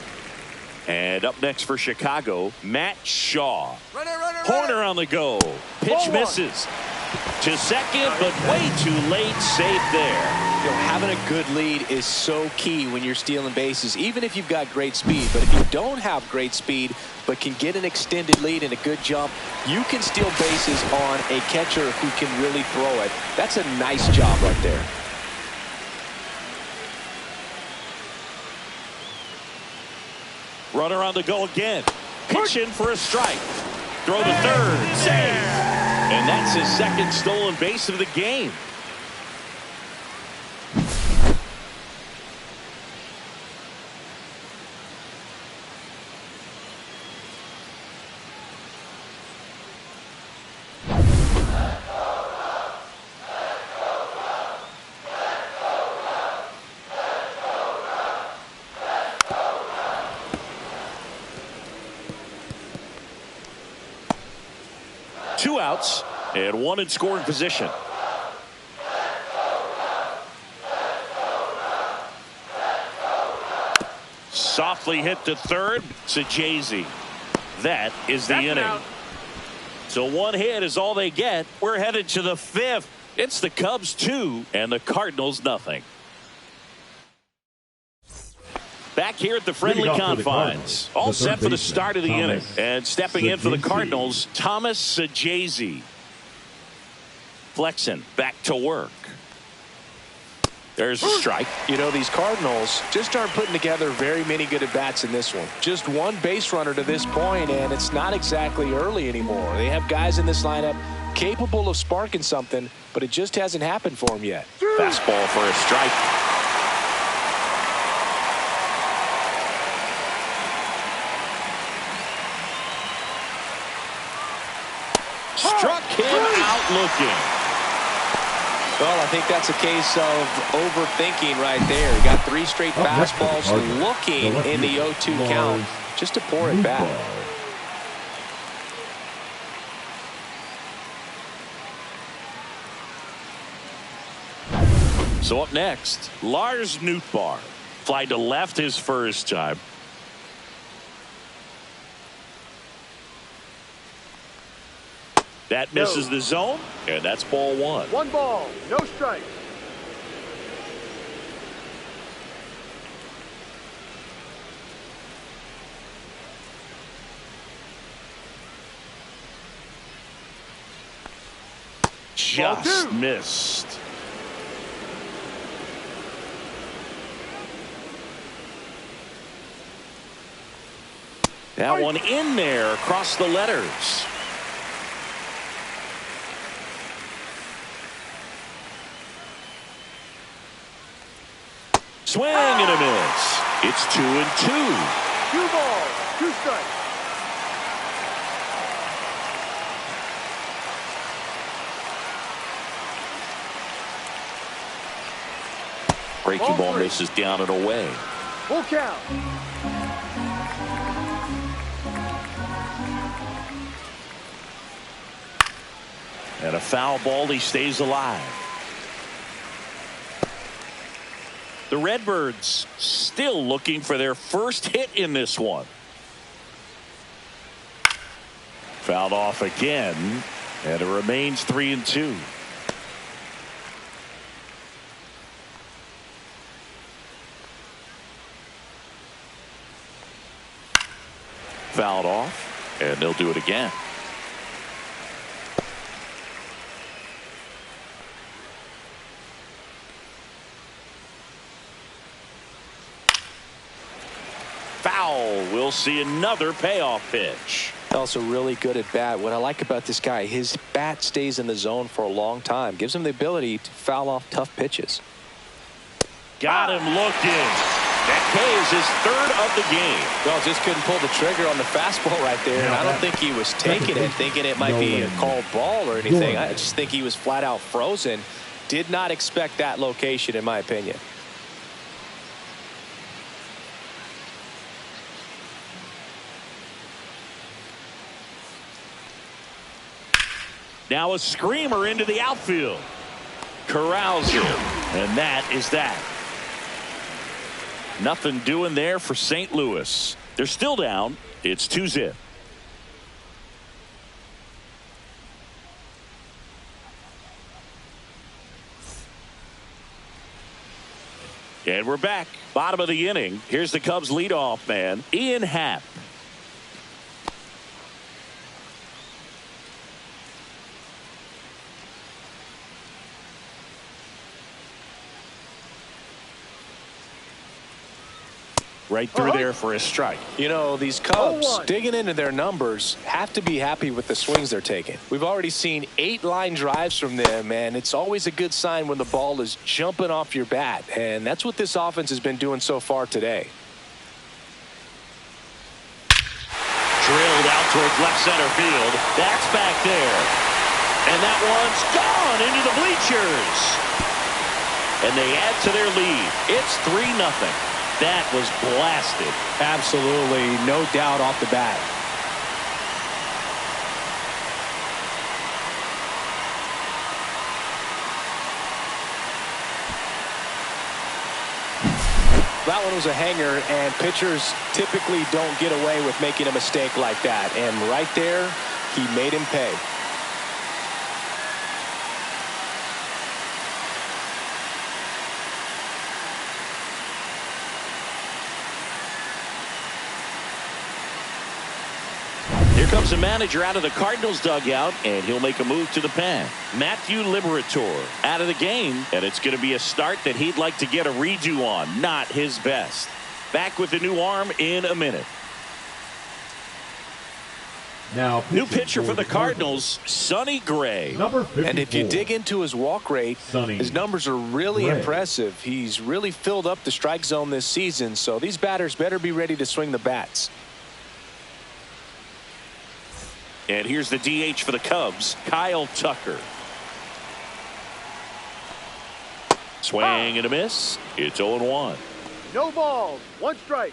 And up next for Chicago, Matt Shaw. Horner on the go. Pitch misses to second, but way too late. Safe there. You know, having a good lead is so key when you're stealing bases, even if you've got great speed. But if you don't have great speed but can get an extended lead and a good jump, you can steal bases on a catcher who can really throw it. That's a nice job right there. Runner on the go again. Pitching for a strike. Throw to third. Save. And that's his second stolen base of the game. Two outs and one in scoring position. Softly hit to third. Sajazi. That is the inning. So one hit is all they get. We're headed to the fifth. It's the Cubs 2 and the Cardinals nothing. Back here at the friendly confines. All set for the start of the inning. And stepping in for the Cardinals, Thomas Sajazi. Flexen back to work. There's a strike. You know, these Cardinals just aren't putting together very many good at-bats in this one. Just one base runner to this point, and it's not exactly early anymore. They have guys in this lineup capable of sparking something, but it just hasn't happened for them yet. Fastball for a strike. Struck him out looking. Well, I think that's a case of overthinking right there. He got 3 straight fastballs looking in the 0-2 count just to pour it back. So up next, Lars Nootbaar. Fly to left his first time. That misses the zone, and that's ball one. 1 ball, no strike. Just missed. That one in there across the letters. Swing and a miss. It's 2-2. 2 balls, 2 strikes. Breaking ball misses down and away. Full count. And a foul ball, he stays alive. The Redbirds still looking for their first hit in this one. Fouled off again, and it remains 3-2. Fouled off, and they'll do it again. Foul. We'll see another payoff pitch. Also really good at bat. What I like about this guy, his bat stays in the zone for a long time. Gives him the ability to foul off tough pitches. Got him looking. That K is his third of the game. Well, just couldn't pull the trigger on the fastball right there. And I don't think he was taking it, thinking it might be a called ball or anything. I just think he was flat out frozen. Did not expect that location, in my opinion. Now a screamer into the outfield. Corrals him, and that is that. Nothing doing there for St. Louis. They're still down. It's 2-0. And we're back. Bottom of the inning. Here's the Cubs leadoff man, Ian Happ. Right through there for a strike. You know, these Cubs 0-1. digging into their numbers have to be happy with the swings they're taking. We've already seen 8 line drives from them, and it's always a good sign when the ball is jumping off your bat, and that's what this offense has been doing so far today. Drilled out towards left center field. That's back there. And that one's gone into the bleachers. And they add to their lead. It's 3-0. That was blasted. Absolutely, no doubt off the bat. That one was a hanger, and pitchers typically don't get away with making a mistake like that. And right there, he made him pay. Here comes the manager out of the Cardinals dugout, and he'll make a move to the pen. Matthew Liberatore out of the game, and it's going to be a start that he'd like to get a redo on. Not his best. Back with the new arm in a minute. Now, new pitcher for the Cardinals, Sonny Gray. Number 54. And if you dig into his walk rate, his numbers are really impressive. He's really filled up the strike zone this season, so these batters better be ready to swing the bats. And here's the DH for the Cubs, Kyle Tucker. Swing and a miss. It's 0-1. No balls. 1 strike.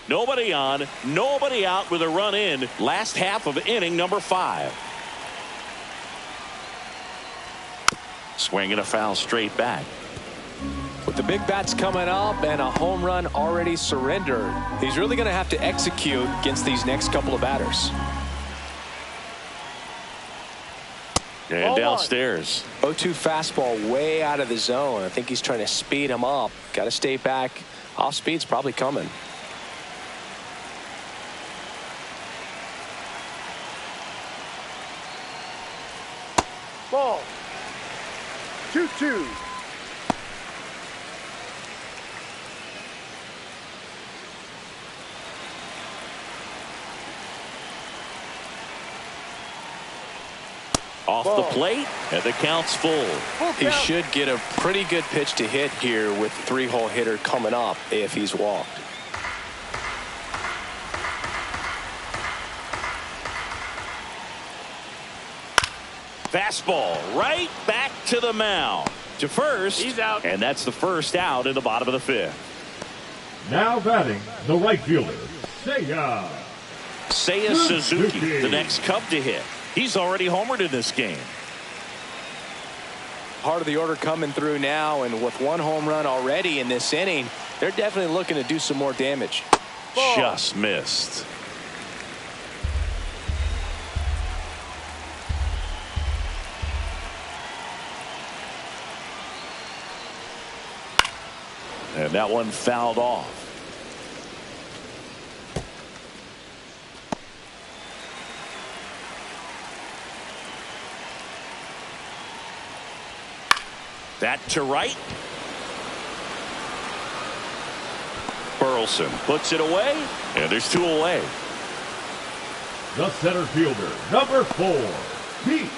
Nobody on, nobody out with a run in. Last half of inning number 5. Swing and a foul straight back. With the big bats coming up and a home run already surrendered, he's really going to have to execute against these next couple of batters. And downstairs. 0-2 fastball way out of the zone. I think he's trying to speed him up. Got to stay back. Off speed's probably coming. Ball. 2-2. Off the plate, and the count's full. He should get a pretty good pitch to hit here with 3-hole hitter coming up if he's walked. Fastball right back to the mound. To first. He's out. And that's the first out in the bottom of the 5th. Now batting, the right fielder, Seiya Suzuki, the next Cub to hit. He's already homered in this game. Part of the order coming through now, and with 1 home run already in this inning, they're definitely looking to do some more damage. Ball. Just missed. And that one fouled off. That to right. Burleson puts it away, and there's 2 away. The center fielder, number 4, Pete.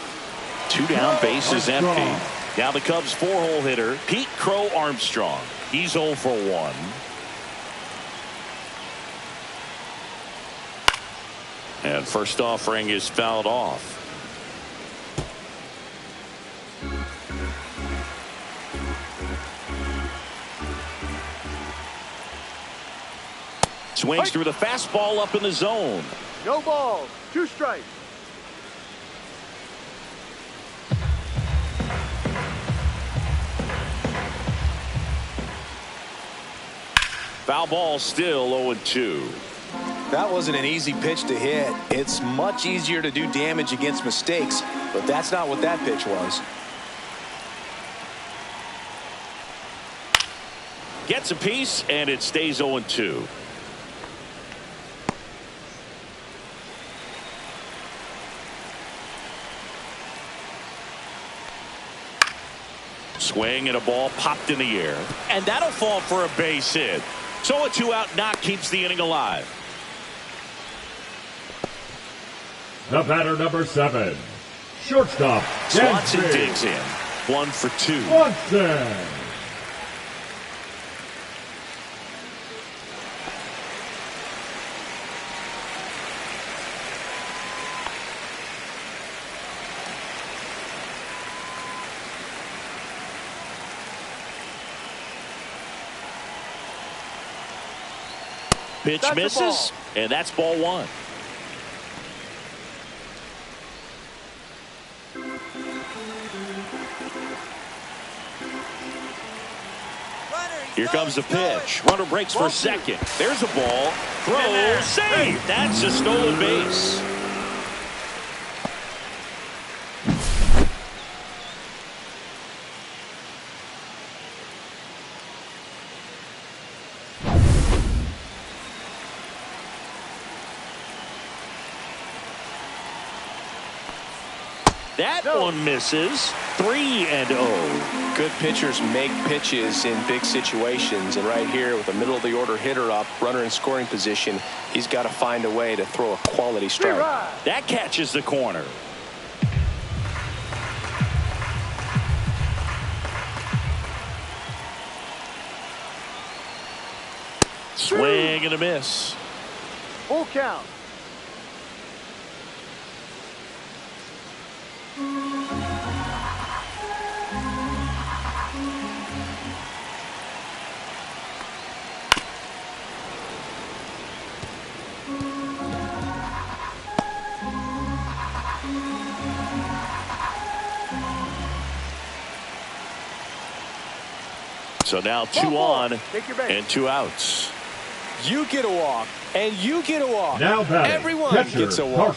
2 down, base is empty. Now the Cubs' 4-hole hitter, Pete Crow Armstrong. He's 0 for 1. And first offering is fouled off. Swings through the fastball up in the zone. No balls. 2 strikes. Foul ball, still 0-2. That wasn't an easy pitch to hit. It's much easier to do damage against mistakes, but that's not what that pitch was. Gets a piece, and it stays 0-2. Swing and a ball popped in the air. And that'll fall for a base hit. So a 2-out knock keeps the inning alive. The batter, number 7. Shortstop. Swanson digs in. 1 for 2. Swanson. Pitch misses, and that's ball 1. Here comes the pitch. Runner breaks for second. There's a ball. Throw, save. That's a stolen base. That one misses. 3-0. Good pitchers make pitches in big situations, and right here with the middle of the order hitter up, runner in scoring position, he's got to find a way to throw a quality strike. That catches the corner. Swing and a miss. Full count. So now 2 on and 2 outs. You get a walk, and you get a walk. Now batting, everyone catcher, gets a walk.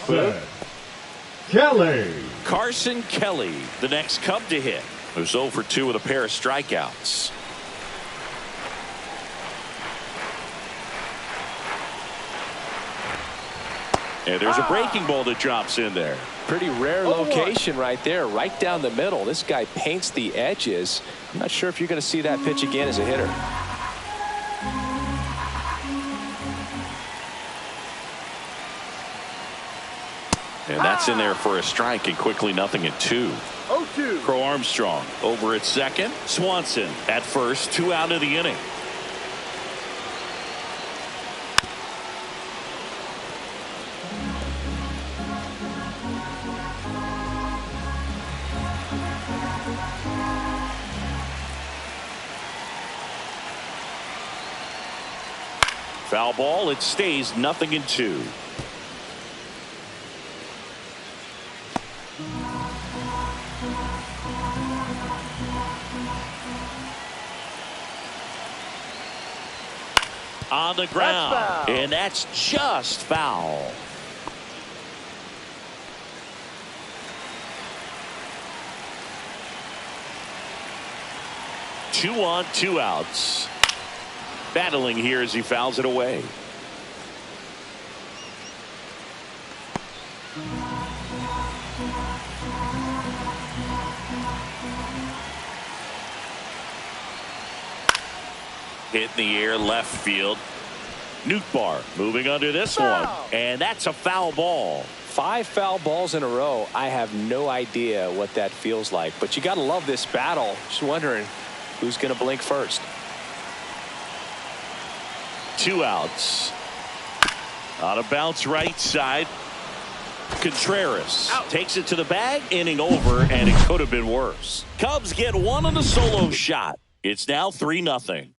Kelly. Carson Kelly, the next Cub to hit, who's 0 for 2 with a pair of strikeouts. And there's a breaking ball that drops in there. Pretty rare location right there, right down the middle. This guy paints the edges. I'm not sure if you're going to see that pitch again as a hitter. And that's in there for a strike, and quickly 0-2. 0-2. Crow Armstrong over at second. Swanson at first. 2 out of the inning. Foul ball. It stays 0-2. On the ground, and that's just foul. Two on, 2 outs. Battling here as he fouls it away. Hit in the air, left field. Nootbaar moving under this one, and that's a foul ball. 5 foul balls in a row. I have no idea what that feels like, but you got to love this battle. Just wondering who's going to blink first. 2 outs. On a bounce right side. Contreras takes it to the bag. Inning over, and it could have been worse. Cubs get one on the solo shot. It's now 3-0.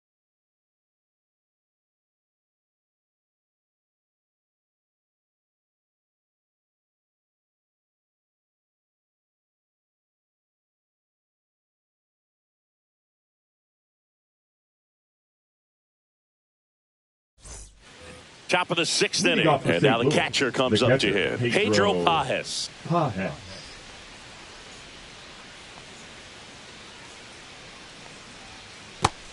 Top of the 6th inning, and now the catcher comes up to hit. Pedro Pajes.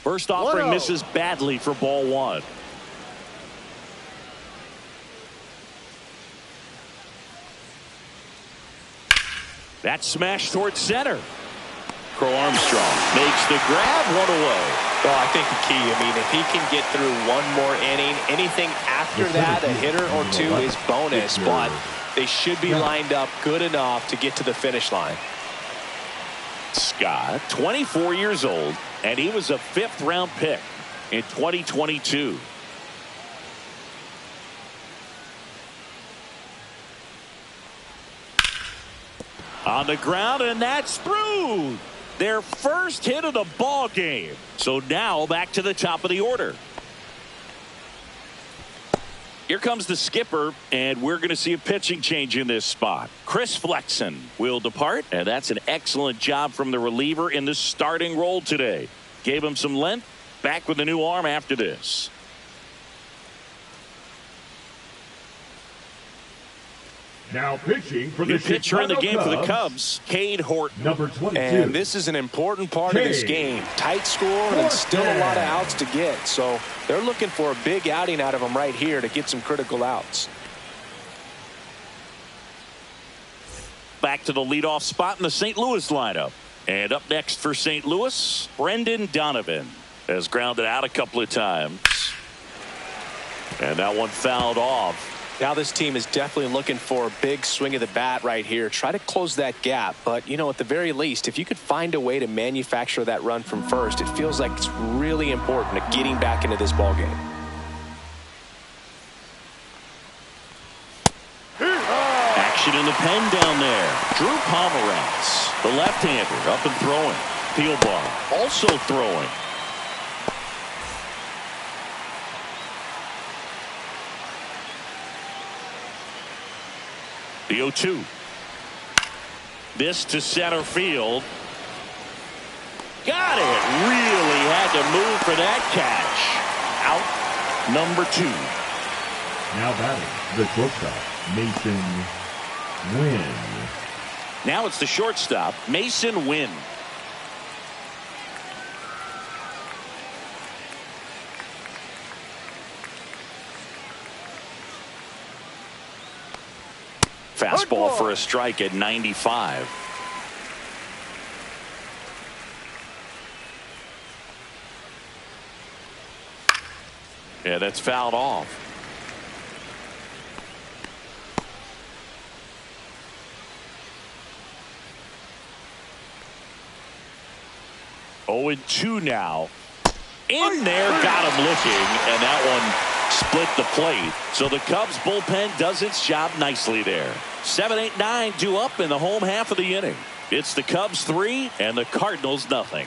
First offering misses badly for ball 1. That's smashed towards center. Crow Armstrong makes the grab, one away. Well, I think the key, I mean, if he can get through one more inning, anything after that, a hitter or two is bonus, but they should be lined up good enough to get to the finish line. Scott, 24 years old, and he was a 5th-round pick in 2022. On the ground, and that's through. Their first hit of the ball game. So now back to the top of the order. Here comes the skipper, and we're going to see a pitching change in this spot. Chris Flexen will depart, and that's an excellent job from the reliever in the starting role today. Gave him some length. Back with a new arm after this. Now pitching for the new pitcher in the game for the Cubs, Cade Horton. Number 22. And this is an important part of this game. Tight score and still a lot of outs to get. So they're looking for a big outing out of him right here to get some critical outs. Back to the leadoff spot in the St. Louis lineup. And up next for St. Louis, Brendan Donovan has grounded out a couple of times. And that one fouled off. Now this team is definitely looking for a big swing of the bat right here. Try to close that gap. But, you know, at the very least, if you could find a way to manufacture that run from first, it feels like it's really important to getting back into this ball game. Action in the pen down there. Drew Pomeranz, the left-hander, up and throwing. Thielbar also throwing. The 0-2. This to center field. Got it. Really had to move for that catch. Out number 2. Now batting, the shortstop, Mason Wynn. Now it's the shortstop, Mason Wynn. Fastball for a strike at 95. Yeah, that's fouled off. Oh, and 2 now. In there, got him looking, and that one split the plate. So the Cubs bullpen does its job nicely there. 7, 8, 9 due up in the home half of the inning. It's the Cubs 3 and the Cardinals nothing.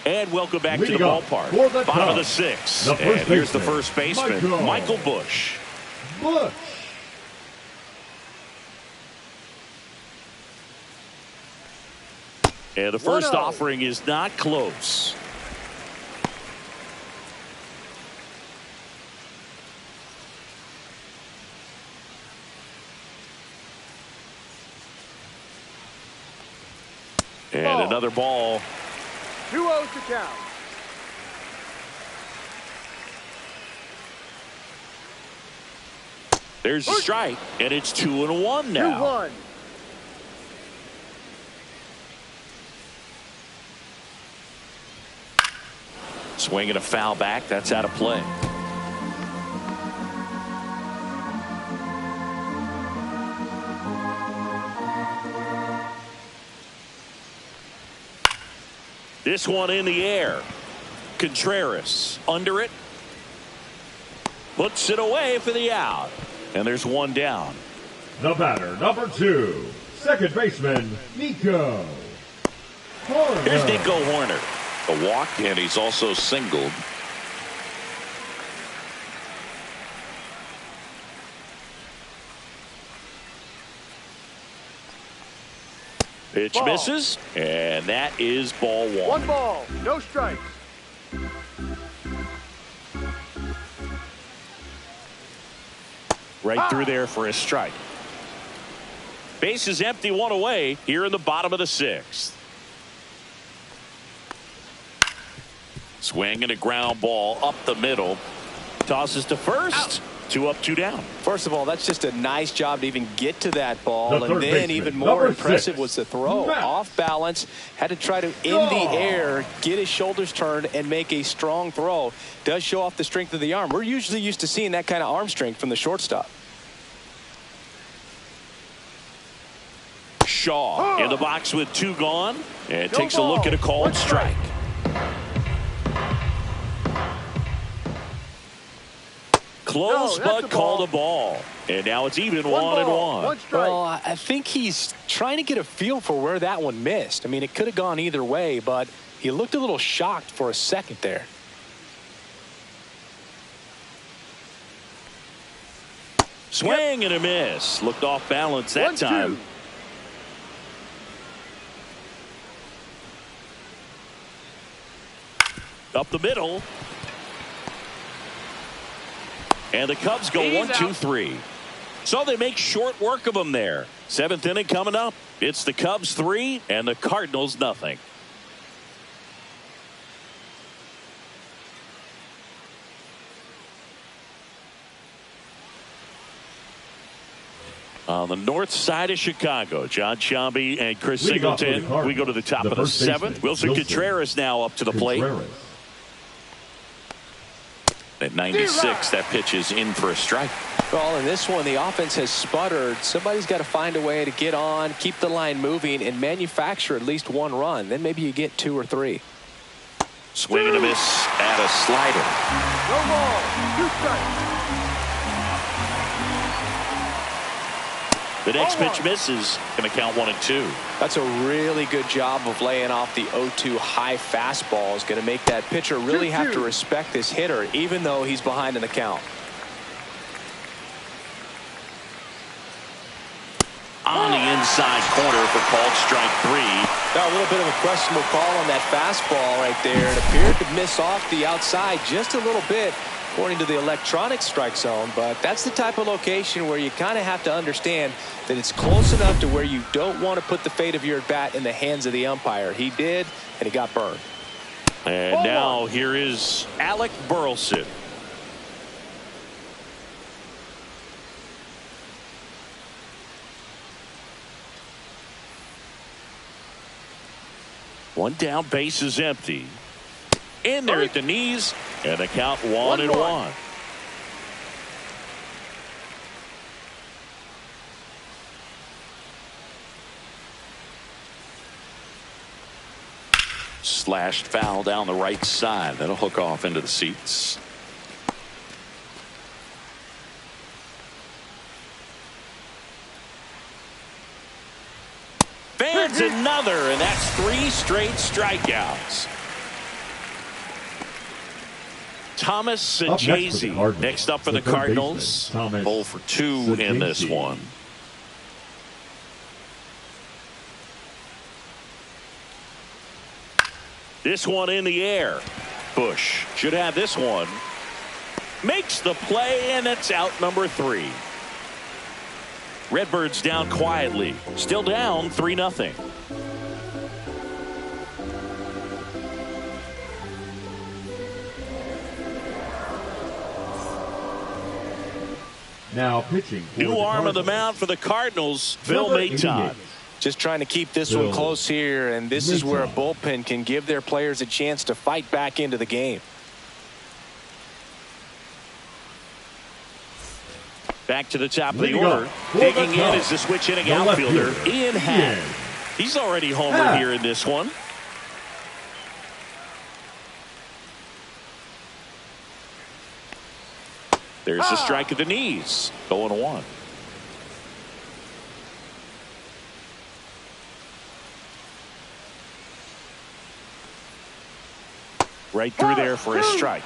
And welcome back to the ballpark. Bottom of the 6th. And here's the first baseman, Michael Busch. And the first offering is not close. And another ball. 2-0 to count. There's a strike, and it's 2-1 now. 2-1. Swinging a foul back. That's out of play. This one in the air. Contreras under it. Puts it away for the out. And there's one down. The batter, number 2, second baseman, Nico Hoerner. Here's Nico Hoerner. A walk, and he's also singled. Pitch misses, and that is ball 1. 1 ball, no strikes. Right through there for a strike. Base is empty, 1 away here in the bottom of the 6th. Swing and a ground ball up the middle. Tosses to first. 2 up, 2 down. First of all, that's just a nice job to even get to that ball. The And then baseman, even more impressive 6, was the throw. Matt. Off balance, had to try to in the air, get his shoulders turned, and make a strong throw. Does show off the strength of the arm. We're usually used to seeing that kind of arm strength from the shortstop. Shaw in the box with 2 gone. And takes a look at a called strike. Close, but called a ball. And now it's even 1-1. Well, I think he's trying to get a feel for where that one missed. I mean, it could have gone either way, but he looked a little shocked for a second there. Swing and a miss. Looked off balance that time. Up the middle. And the Cubs go 1-2-3. So they make short work of them there. 7th inning coming up. It's the Cubs 3 and the Cardinals nothing. On the north side of Chicago, John Sciambi and Chris Singleton. We go to the top of the 7th. Wilson Contreras now up to the plate. At 96, that pitch is in for a strike. Well, in this one, the offense has sputtered. Somebody's got to find a way to get on, keep the line moving, and manufacture at least 1 run. Then maybe you get 2 or 3. Swing and a miss at a slider. No ball. 2 strikes. The next pitch misses. Going to count 1-2. That's a really good job of laying off the 0-2 high fastball. Is going to make that pitcher really have to respect this hitter, even though he's behind in the count. On the inside corner for called strike 3. Now a little bit of a questionable call on that fastball right there. It appeared to miss off the outside just a little bit, according to the electronic strike zone, but that's the type of location where you kind of have to understand that it's close enough to where you don't want to put the fate of your at-bat in the hands of the umpire. He did, and he got burned. And now here is Alec Burleson. One down, base is empty. In there at the knees, and the count 1-1. Slashed foul down the right side. That'll hook off into the seats. Fans another, and that's 3 straight strikeouts. Thomas and Jay-Z next up for the Cardinals. 0 for 2 in this one. This one in the air. Bush should have this one. Makes the play, and it's out number 3. Redbirds down quietly. Still down 3-0. Now pitching. New arm of the mound for the Cardinals, Phil Maton. Just trying to keep this one close here, and this is where a bullpen can give their players a chance to fight back into the game. Back to the top of the order. Digging in is the switch hitting outfielder, Ian Happ. He's already homered here in this one. There's the strike at the knees. 0-1. Right through there for a strike.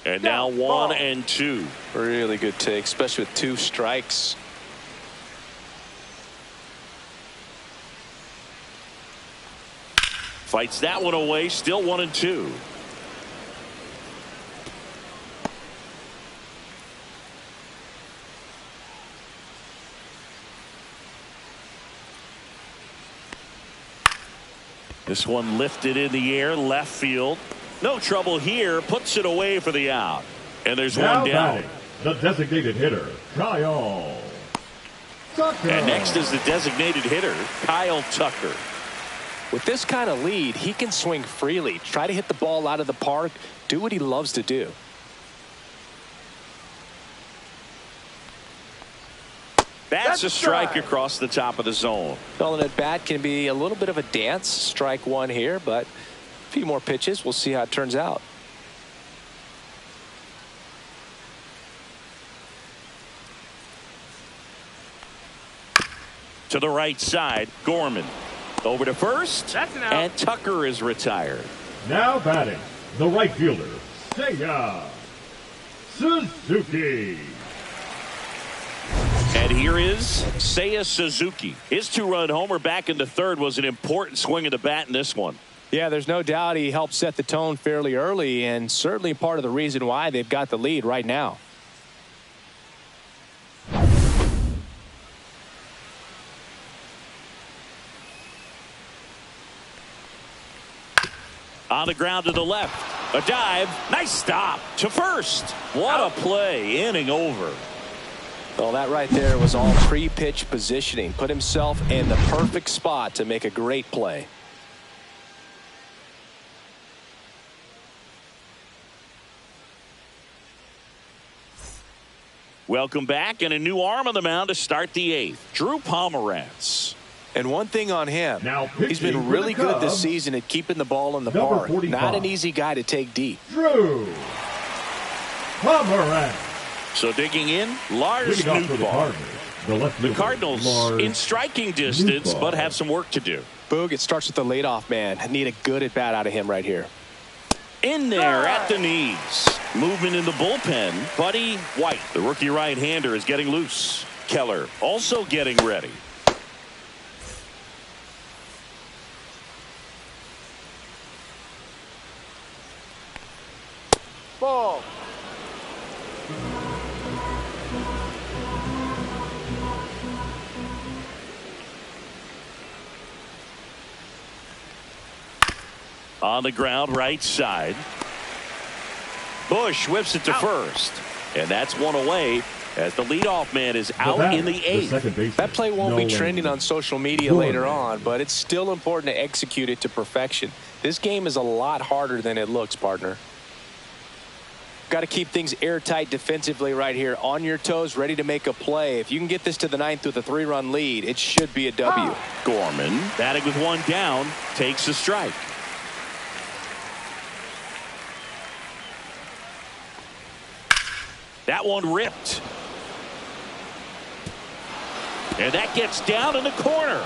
And now 1-2. Really good take, especially with 2 strikes. Fights that one away. Still 1-2. This one lifted in the air, left field. No trouble here. Puts it away for the out. And there's now one down. Batting, the designated hitter, Kyle Tucker. And next is the designated hitter, Kyle Tucker. With this kind of lead, he can swing freely, try to hit the ball out of the park, do what he loves to do. That's a strike across the top of the zone. Calling at bat can be a little bit of a dance. Strike one here, but a few more pitches. We'll see how it turns out. To the right side, Gorman. Over to first, and Tucker is retired. Now batting, the right fielder, Seiya Suzuki. And here is Seiya Suzuki. His two-run homer back into third was an important swing of the bat in this one. Yeah, there's no doubt he helped set the tone fairly early, and certainly part of the reason why they've got the lead right now. On the ground to the left. A dive. Nice stop to first. What a play. Inning over. Well, that right there was all pre-pitch positioning. Put himself in the perfect spot to make a great play. Welcome back, and a new arm on the mound to start the eighth. Drew Pomeranz. And one thing on him, now he's been really good this season at keeping the ball in the park. 45. Not an easy guy to take deep. Drew Pomeranz. So digging in, Lars Nootbaar. The Cardinals in striking distance, but have some work to do. Boog, it starts with the leadoff man. Need a good at bat out of him right here. In there at the knees. Movement in the bullpen. Buddy White, the rookie right-hander, is getting loose. Keller also getting ready. Ball. On the ground, right side. Bush whips it to first. And that's one away as the leadoff man is out in the eighth. That play won't be trending on social media later on, but it's still important to execute it to perfection. This game is a lot harder than it looks, partner. Got to keep things airtight defensively right here. On your toes, ready to make a play. If you can get this to the ninth with a 3-run lead, it should be a W. Gorman, batting with one down, takes a strike. That one ripped. And that gets down in the corner.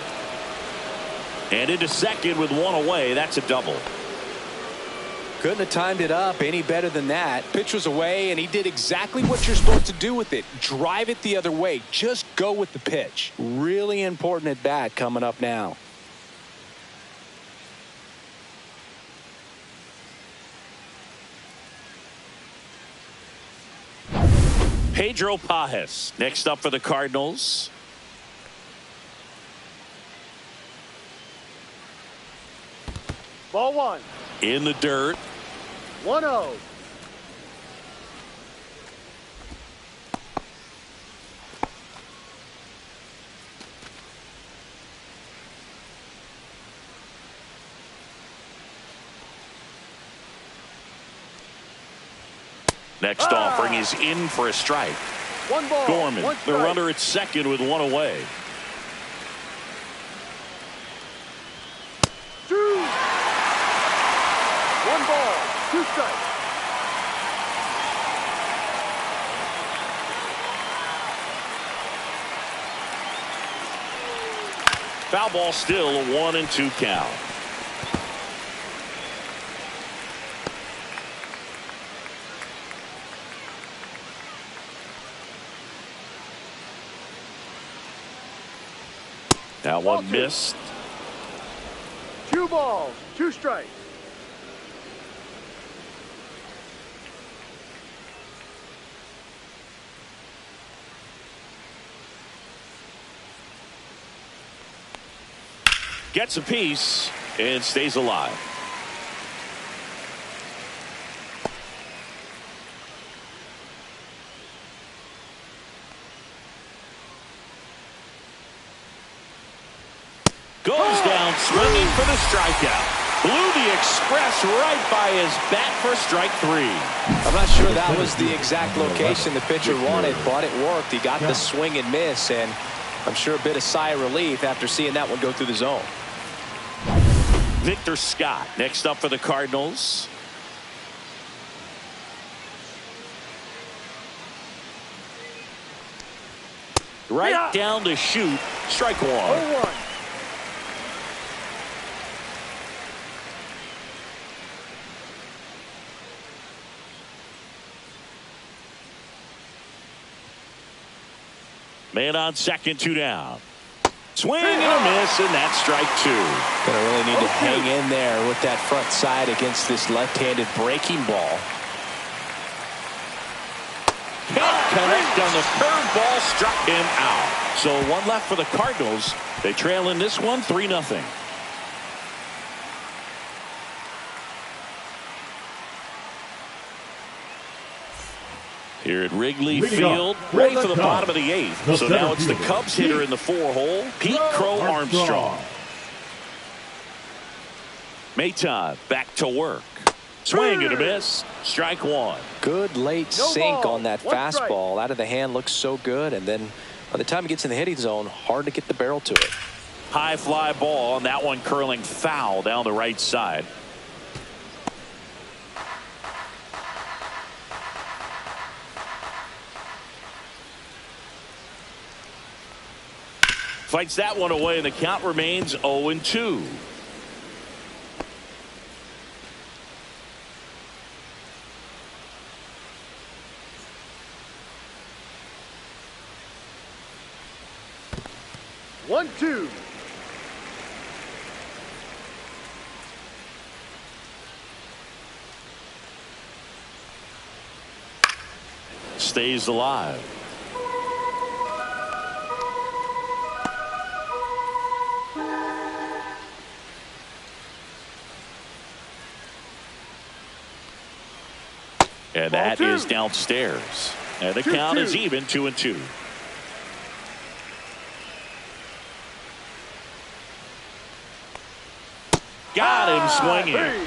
And into second with one away. That's a double. Couldn't have timed it up any better than that. Pitch was away, and he did exactly what you're supposed to do with it. Drive it the other way. Just go with the pitch. Really important at bat coming up now. Pedro Pajes next up for the Cardinals. Ball one. In the dirt. 1-0. Next offering is in for a strike. 1 ball. Gorman, 1 the strike. runner at second with one away. 2. 1 ball. 2 strikes. Foul ball still, a 1-2 count. That one missed. 2 balls. 2 strikes. Gets a piece. and stays alive. Goes down swinging for the strikeout. Blew the express right by his bat for strike 3. I'm not sure that was the exact location the pitcher wanted, but it worked. He got the swing and miss, and I'm sure a bit of sigh of relief after seeing that one go through the zone. Victor Scott next up for the Cardinals. Right down to shoot. Strike 1. 0-1. Man on second, 2 down. Swing and a miss, and that's strike 2. Gonna really need to hang in there with that front side against this left-handed breaking ball. Can't connect on the curveball, struck him out. So 1 left for the Cardinals. They trail in this one 3-0. Here at Wrigley Field, ready for the bottom of the 8th. So now it's the Cubs hitter in the 4-hole, Pete Crow Armstrong. Maton back to work. Swing and a miss. Strike 1. Good late sink on that fastball. Out of the hand looks so good, and then by the time it gets in the hitting zone, hard to get the barrel to it. High fly ball, and that one curling foul down the right side. Fights that one away, and the count remains 0-2. One, two. Stays alive. And that is downstairs. And the count is even, 2-2. Got him swinging.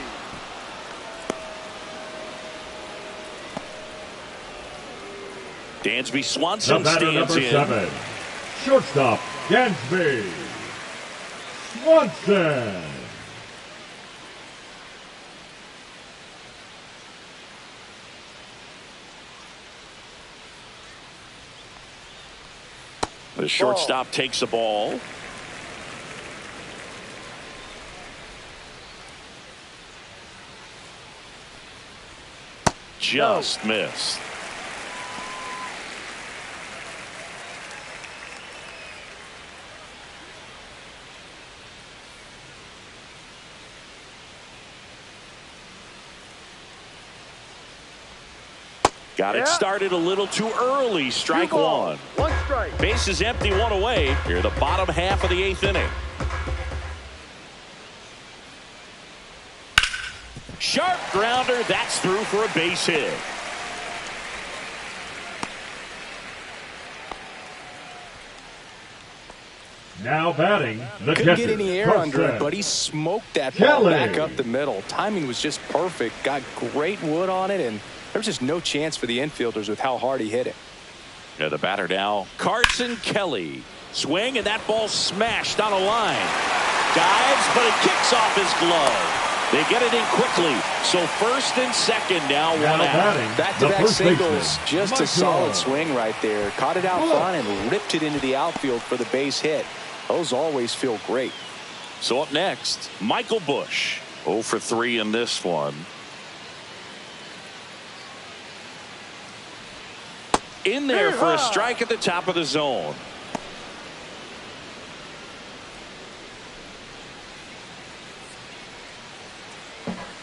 Dansby Swanson stands in. 7. Shortstop, Dansby Swanson. The shortstop takes the ball. Just missed. Got it started a little too early. Strike 1. 1 strike. Base is empty, 1 away. Here, the bottom half of the 8th inning. Sharp grounder. That's through for a base hit. Now batting, the Couldn't get any air under it, but he smoked that ball back up the middle. Timing was just perfect. Got great wood on it, and there was just no chance for the infielders with how hard he hit it. Yeah, the batter now, Carson Kelly. Swing, and that ball smashed on a line. Dives, but it kicks off his glove. They get it in quickly. So first and second now, 1 out. Back-to-back singles. Just a solid swing right there. Caught it out front and ripped it into the outfield for the base hit. Those always feel great. So up next, Michael Busch. 0 for 3 in this one. In there for a strike at the top of the zone.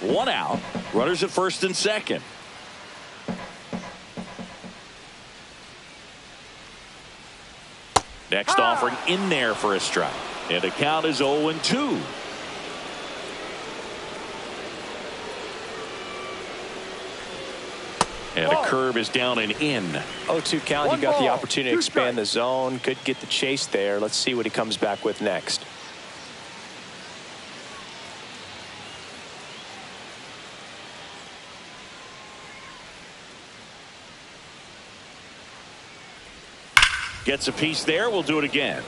One out. Runners at first and second. Next offering in there for a strike. And the count is 0-2. And the curve is down and in. 0-2 count. You got the opportunity to expand the zone. Could get the chase there. Let's see what he comes back with next. Gets a piece there. We'll do it again.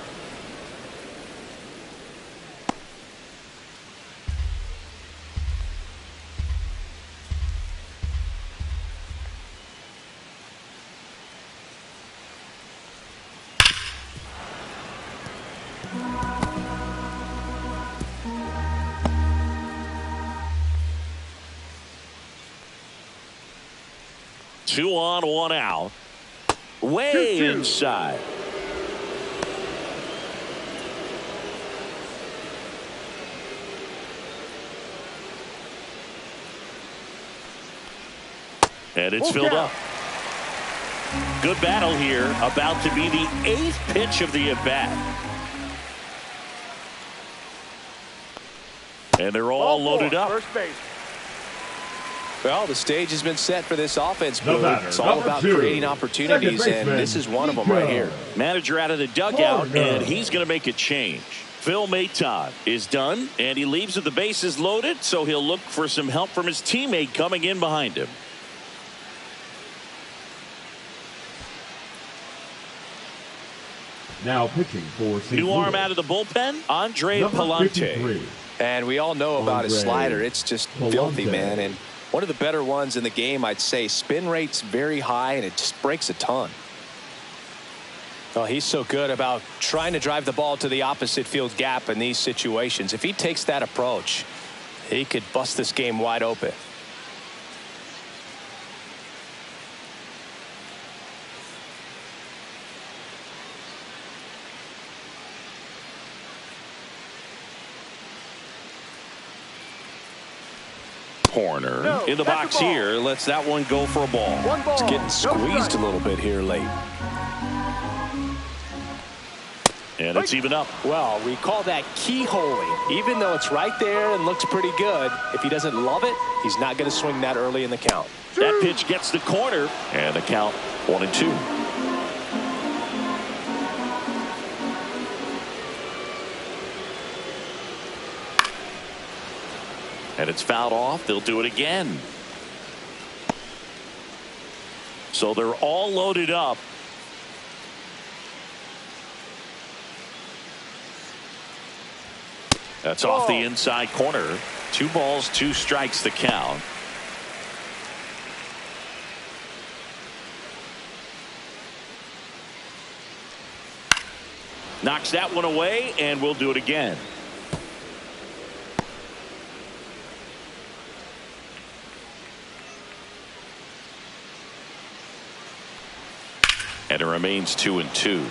Two on, one out. Way inside. And it's filled up. Good battle here. About to be the 8th pitch of the at-bat. And they're all loaded up. First base. Well, the stage has been set for this offense. It's all about creating opportunities, and this is one of them right here. Manager out of the dugout, and he's going to make a change. Phil Maton is done, and he leaves with the bases loaded, so he'll look for some help from his teammate coming in behind him. Now pitching for St. New arm out of the bullpen, Andre Palante. And we all know about his slider. It's just filthy, man. And one of the better ones in the game, I'd say. Spin rate's very high, and it just breaks a ton. Well, he's so good about trying to drive the ball to the opposite field gap in these situations. If he takes that approach, he could bust this game wide open. Corner in the box here. Lets that one go for a ball. It's getting squeezed a little bit here late. And it's even up. Well, we call that keyholing. Even though it's right there and looks pretty good, if he doesn't love it, he's not going to swing that early in the count. That pitch gets the corner, and the count 1-2. And it's fouled off. They'll do it again. So they're all loaded up. That's off the inside corner. 2 balls, 2 strikes the count. Knocks that one away, and we'll do it again. And it remains 2-2.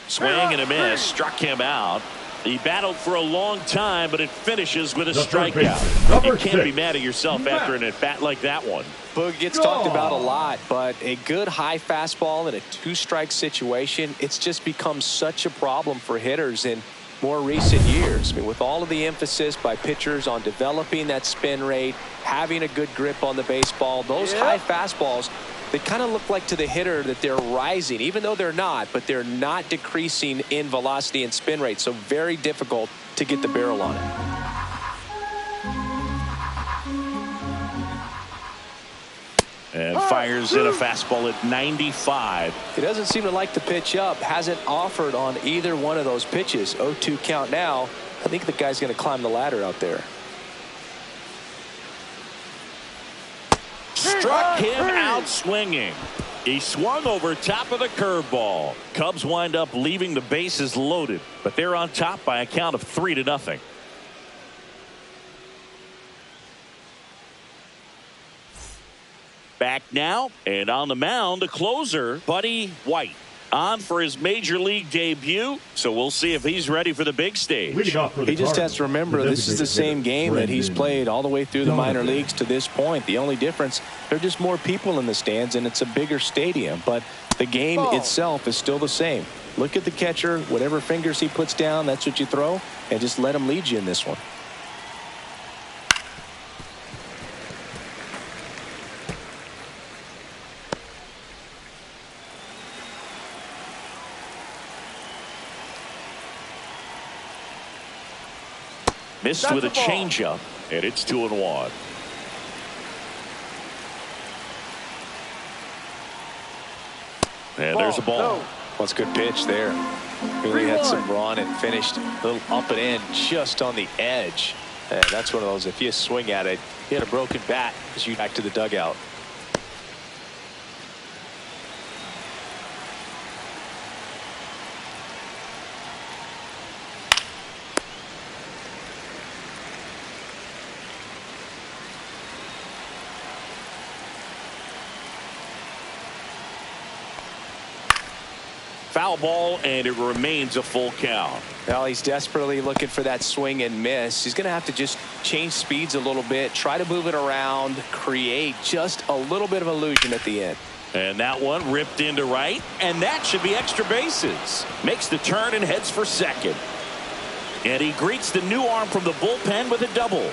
Swing and a miss. Struck him out. He battled for a long time, but it finishes with a strikeout. You can't be mad at yourself after an at-bat like that one. Boog gets talked about a lot, but a good high fastball in a 2-strike situation, it's just become such a problem for hitters in more recent years. I mean, with all of the emphasis by pitchers on developing that spin rate, having a good grip on the baseball, those high fastballs, they kind of look like to the hitter that they're rising, even though they're not, but they're not decreasing in velocity and spin rate. So very difficult to get the barrel on it. And fires in a fastball at 95. He doesn't seem to like the pitch up. Hasn't offered on either one of those pitches. 0-2 count now. I think the guy's going to climb the ladder out there. Struck him out swinging. He swung over top of the curveball. Cubs wind up leaving the bases loaded, but they're on top by a count of 3-0. Back now, and on the mound, the closer, Buddy White. on for his major league debut, so we'll see if he's ready for the big stage. He just has to remember this is the same game that he's played all the way through the minor leagues to this point. The only difference, there are just more people in the stands and it's a bigger stadium, but the game itself is still the same. Look at the catcher, whatever fingers he puts down, that's what you throw, and just let him lead you in this one. Missed with a changeup, and it's 2-1. And there's a ball. Well, it's a good pitch there. Really had some run and finished a little up and in just on the edge. And that's one of those, if you swing at it, you had a broken bat as you back to the dugout. Foul ball, and it remains a full count. Well, he's desperately looking for that swing and miss. He's going to have to just change speeds a little bit, try to move it around, create just a little bit of illusion at the end. And that one ripped into right, and that should be extra bases. Makes the turn and heads for second. And he greets the new arm from the bullpen with a double.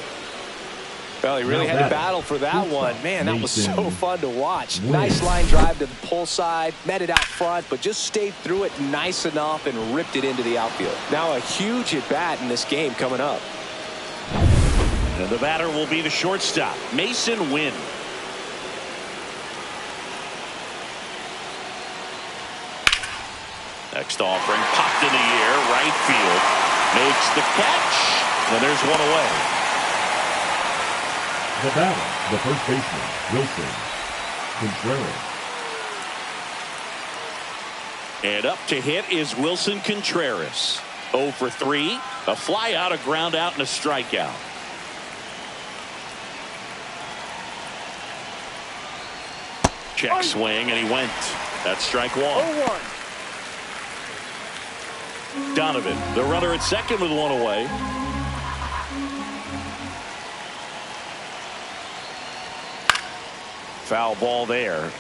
Well, he really had to battle for that one. Man, that was so fun to watch. Nice line drive to the pull side, met it out front, but just stayed through it nice enough and ripped it into the outfield. Now a huge at bat in this game coming up. And the batter will be the shortstop, Mason Wynn. Next offering, popped in the air, right field. Makes the catch, and there's one away. The batter, the first baseman, Wilson Contreras. And up to hit is Wilson Contreras. 0 for 3, a fly out, a ground out, and a strikeout. Check swing, and he went. That's strike one. 0-1. Donovan, the runner at second with one away. Foul ball there.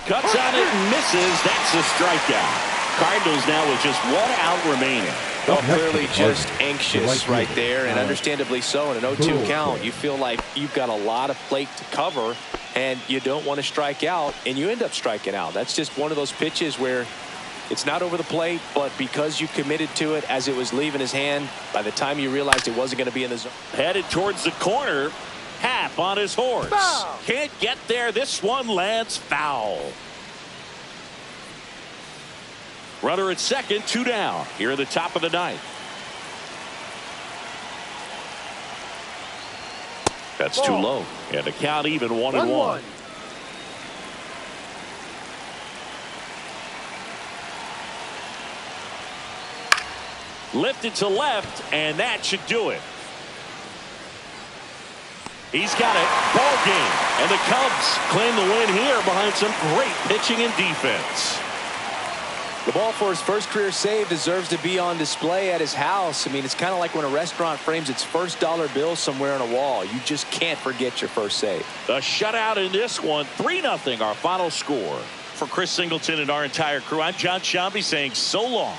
Cuts on it and misses. That's a strikeout. Cardinals now with just 1 out remaining. Well, clearly just anxious right there, and understandably so. In an 0-2 count, you feel like you've got a lot of plate to cover, and you don't want to strike out, and you end up striking out. That's just one of those pitches where it's not over the plate, but because you committed to it as it was leaving his hand, by the time you realized it wasn't going to be in the zone. Headed towards the corner. Happ on his horse. Foul. Can't get there. This one lands foul. Runner at second, 2 down. Here at the top of the ninth. That's too low. And the count even 1-1. Lifted to left, and that should do it. He's got it. Ball game. And the Cubs claim the win here behind some great pitching and defense. The ball for his first career save deserves to be on display at his house. I mean, it's kind of like when a restaurant frames its first dollar bill somewhere on a wall. You just can't forget your first save. A shutout in this one. 3-0 our final score. For Chris Singleton and our entire crew, I'm John Shambi saying so long.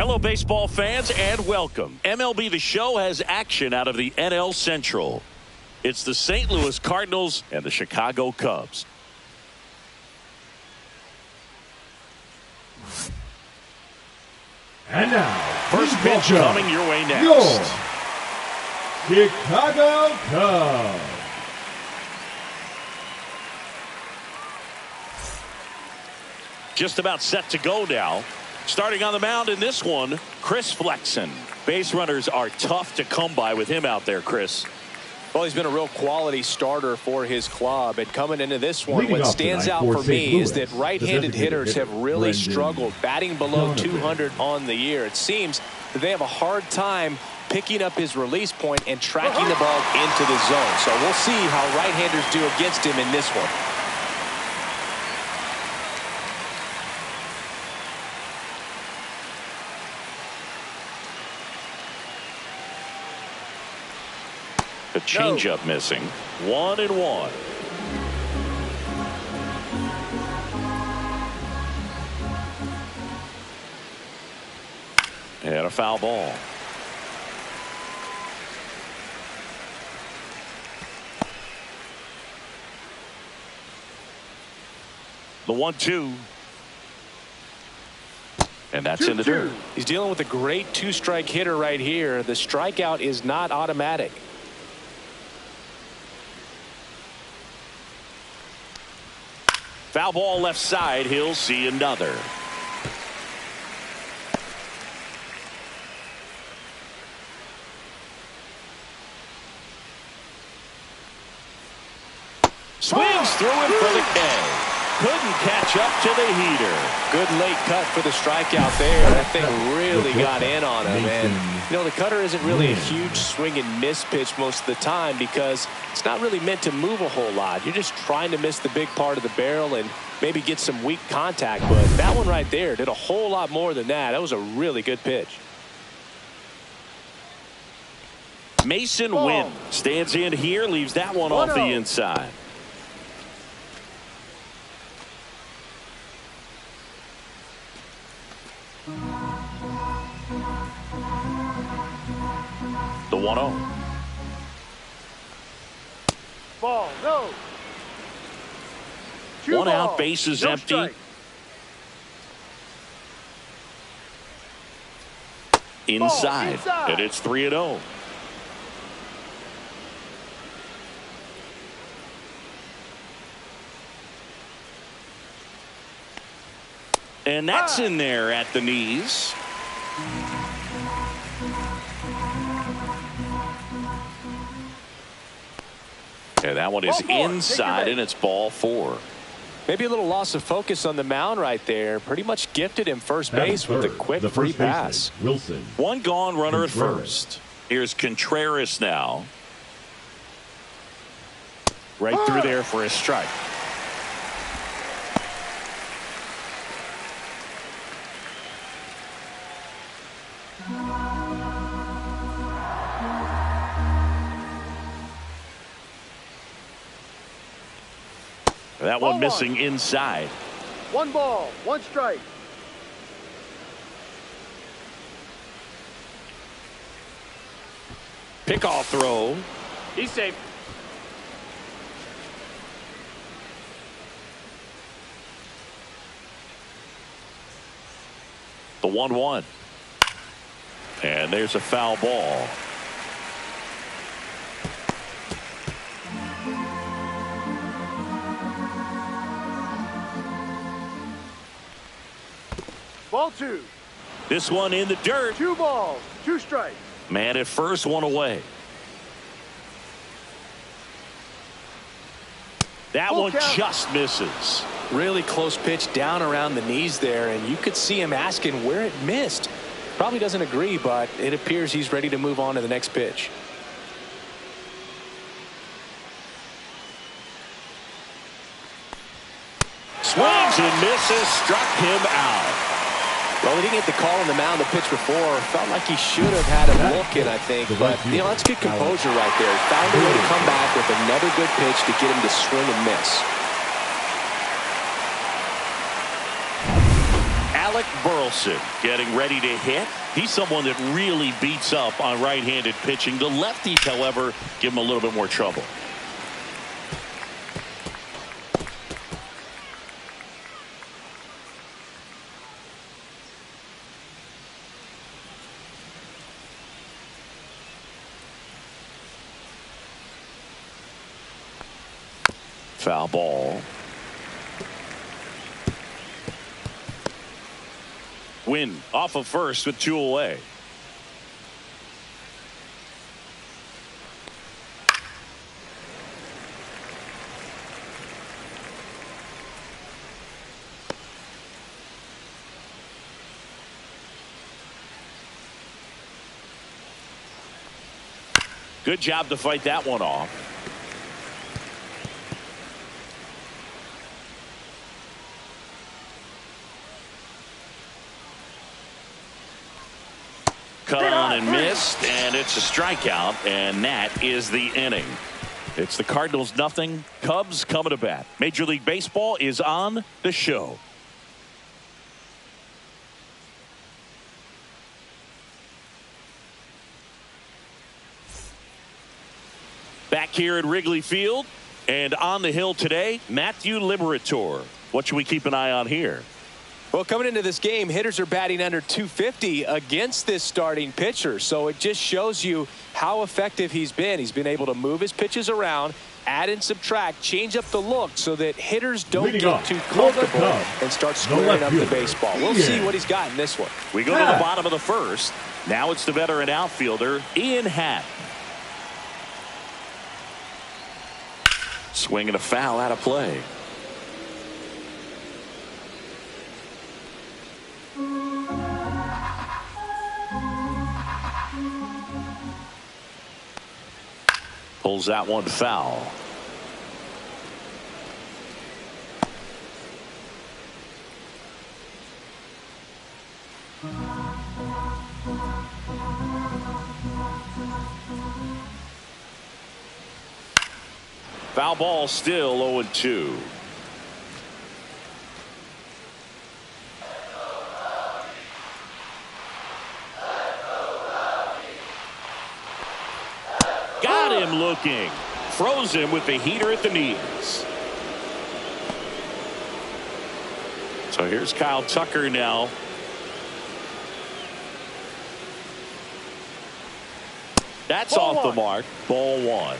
Hello, baseball fans, and welcome. MLB The Show has action out of the NL Central. It's the St. Louis Cardinals and the Chicago Cubs. And now, first pitch coming your way next. Your Chicago Cubs. Just about set to go now. Starting on the mound in this one, Chris Flexen. Base runners are tough to come by with him out there, Chris. Well, he's been a real quality starter for his club. And coming into this one, Leading what off stands tonight out for for St. me Louis, is that right-handed hitters have really struggled, batting below 200 on the year. It seems that they have a hard time picking up his release point and tracking the ball into the zone. So we'll see how right-handers do against him in this one. The changeup missing. 1-1. And a foul ball. The 1-2. And that's in the dirt. He's dealing with a great two-strike hitter right here. The strikeout is not automatic. Foul ball left side. He'll see another. Swings through him for the K. Couldn't catch up to the heater. Good late cut for the strikeout there. That thing really got in on him. And, you know, the cutter isn't really a huge swing and miss pitch most of the time because it's not really meant to move a whole lot. You're just trying to miss the big part of the barrel and maybe get some weak contact. But that one right there did a whole lot more than that. That was a really good pitch. Mason Wynn stands in here, leaves that one off the inside. The 1-0. Ball, no. One out, base is empty. Strike. Inside. And it's 3-0. And that's in there at the knees. And that one is inside, and it's ball 4. Maybe a little loss of focus on the mound right there. Pretty much gifted him first base with a quick free pass. Wilson. One gone, runner at first. Here's Contreras now. Right through there for a strike. That one missing inside. 1 ball, 1 strike. Pickoff throw. He's safe. The 1-1. And there's a foul ball. Ball 2. This one in the dirt. 2 balls, 2 strikes. Man at first, one away. That one just misses. Really close pitch down around the knees there, and you could see him asking where it missed. Probably doesn't agree, but it appears he's ready to move on to the next pitch. Swings and misses, struck him out. Well, he didn't get the call on the mound the pitch before. Felt like he should have had him looking, I think. But, you know, that's good composure right there. He found a way to come back with another good pitch to get him to swing and miss. Alec Burleson getting ready to hit. He's someone that really beats up on right-handed pitching. The lefties, however, give him a little bit more trouble. Foul ball. Win off of first with 2 away. Good job to fight that one off. Cut on and missed, and it's a strikeout, and that is the inning. It's the Cardinals nothing, Cubs coming to bat. Major League Baseball is on the show. Back here at Wrigley Field, and on the hill today, Matthew Liberatore. What should we keep an eye on here? Well, coming into this game, hitters are batting under 250 against this starting pitcher. So it just shows you how effective he's been. He's been able to move his pitches around, add and subtract, change up the look so that hitters don't get too comfortable and start squaring up the baseball. We'll see what he's got in this one. We go to the bottom of the first. Now it's the veteran outfielder, Ian Happ. Swinging a foul out of play. Pulls that one foul. Foul ball, still 0-2. Got him looking. Froze him with the heater at the knees. So here's Kyle Tucker now. That's off the mark. Ball 1.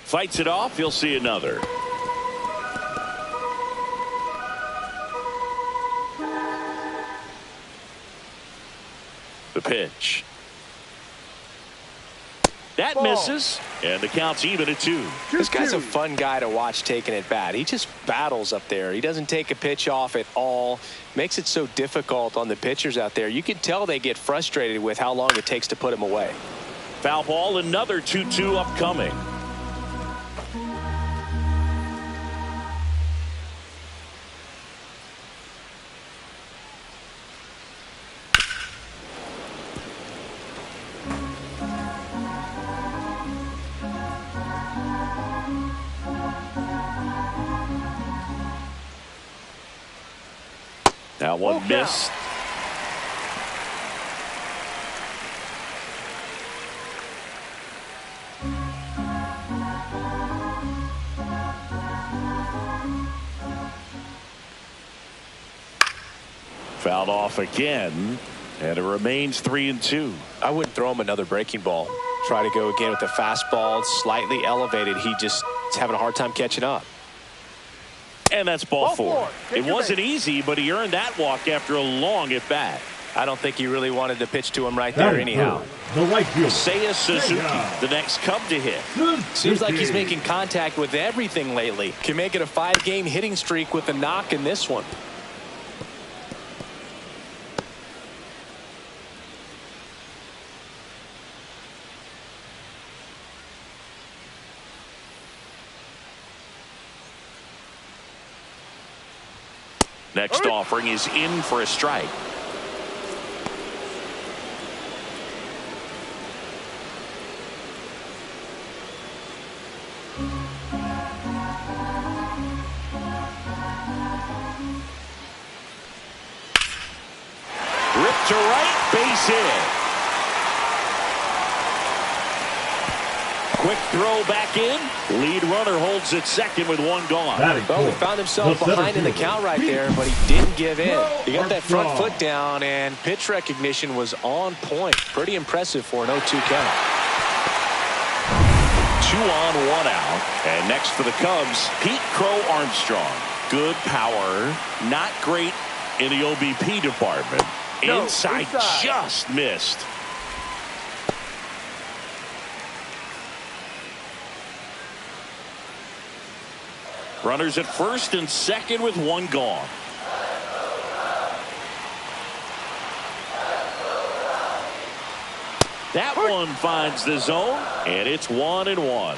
Fights it off. You'll see another. The pitch. That misses, and the count's even at 2. This guy's a fun guy to watch taking at bat. He just battles up there. He doesn't take a pitch off at all. Makes it so difficult on the pitchers out there. You can tell they get frustrated with how long it takes to put him away. Foul ball, another 2-2 upcoming. Now one missed. Fouled off again, and it remains 3-2. I wouldn't throw him another breaking ball. Try to go again with the fastball, slightly elevated. He just is having a hard time catching up. And that's ball 4. It wasn't easy, but he earned that walk after a long at bat. I don't think he really wanted to pitch to him right there anyhow. The right fielder, Seiya Suzuki, the next Cub to hit. Seems like he's making contact with everything lately. Can make it a 5-game hitting streak with a knock in this one. Next offering is in for a strike. Ripped to right, base hit. Quick throw back in. Lead runner holds at second with one gone. Well, he found himself behind in the count right there, but he didn't give in. He got that front foot down, and pitch recognition was on point. Pretty impressive for an 0-2 count. 2 on, 1 out. And next for the Cubs, Pete Crow Armstrong. Good power, not great in the OBP department. Inside just missed. Runners at first and second with one gone. That one finds the zone, and it's 1-1.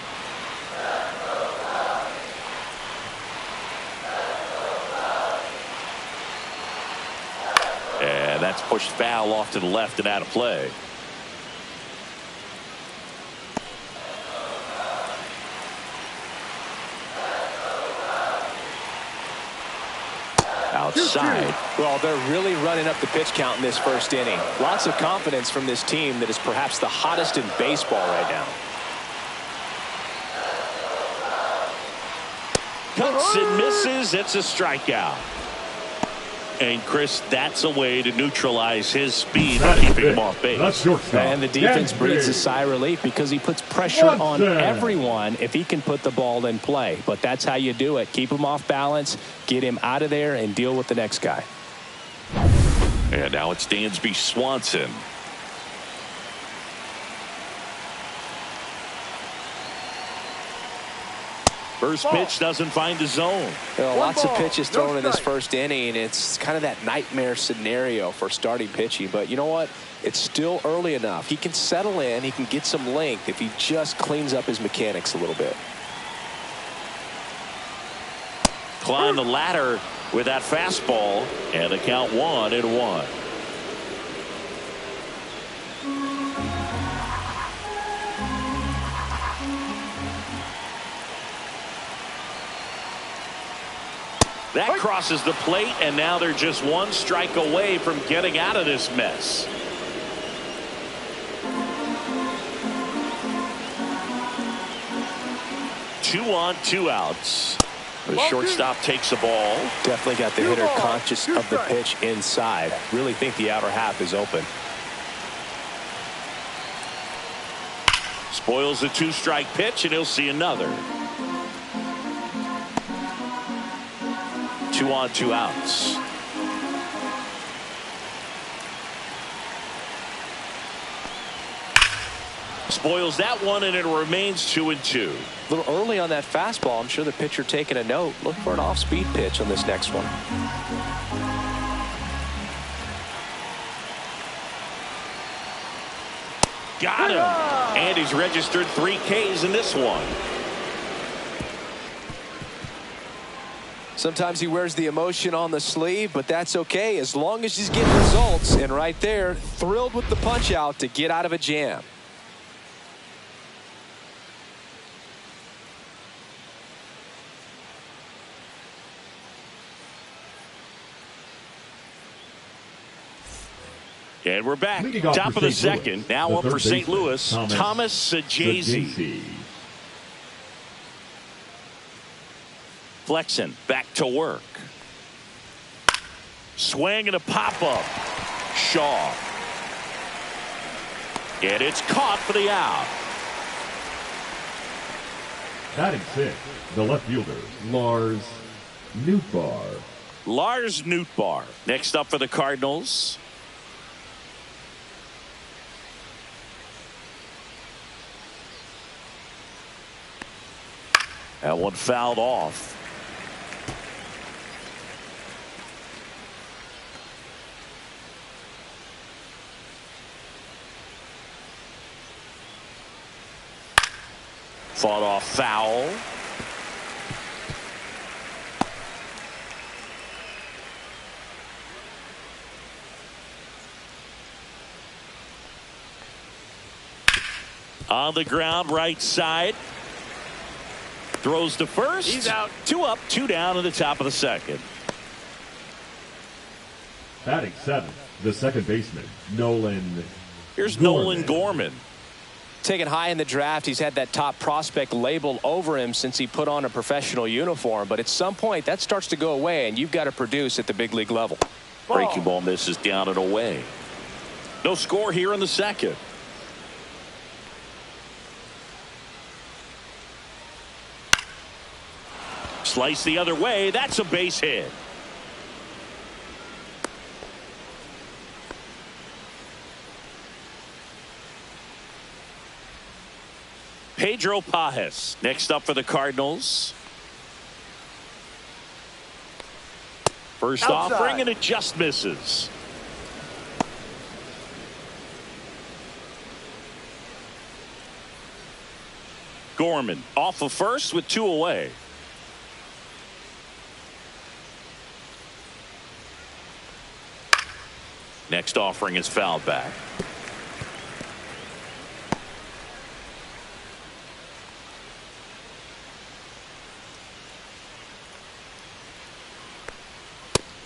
And that's pushed foul off to the left and out of play. Outside. Well, they're really running up the pitch count in this first inning. Lots of confidence from this team that is perhaps the hottest in baseball right now. Cuts and misses. It's a strikeout. And Chris, that's a way to neutralize his speed by keeping him off base. And the defense breathes a sigh of relief because he puts pressure on everyone if he can put the ball in play. But that's how you do it. Keep him off balance, get him out of there, and deal with the next guy. And now it's Dansby Swanson. First pitch doesn't find the zone. Lots of pitches thrown in this first inning. It's kind of that nightmare scenario for starting pitching. But you know what? It's still early enough. He can settle in. He can get some length if he just cleans up his mechanics a little bit. Climb the ladder with that fastball, and the count 1-1. That crosses the plate, and now they're just one strike away from getting out of this mess. Two on, 2 outs. The shortstop takes the ball. Definitely got the hitter conscious of the pitch inside. Really think the outer half is open. Spoils the 2-strike pitch, and he'll see another. 2 on, 2 outs. Spoils that one, and it remains 2-2. A little early on that fastball. I'm sure the pitcher taking a note. Look for an off-speed pitch on this next one. Got him. And he's registered 3 Ks in this one. Sometimes he wears the emotion on the sleeve, but that's okay as long as he's getting results. And right there, thrilled with the punch out to get out of a jam. And we're back. Top of the second. Now up for St. Louis, Thomas Saggese. Flexen back to work. Swing and a pop-up. Shaw. And it's caught for the out. Batting 6, the left fielder, Lars Nootbaar. Lars Nootbaar. Next up for the Cardinals. That one fouled off. Fought off foul. On the ground, right side. Throws to first. He's out. 2 up, 2 down in the top of the second. Batting 7th, the second baseman, Nolan. Here's Nolan Gorman. Taken high in the draft, he's had that top prospect label over him since he put on a professional uniform. But at some point, that starts to go away, and you've got to produce at the big league level. Breaking ball misses down and away. No score here in the second. Slice the other way. That's a base hit. Pedro Pajes next up for the Cardinals. First Outside. offering, and it just misses. Gorman off of first with 2 away. Next offering is fouled back.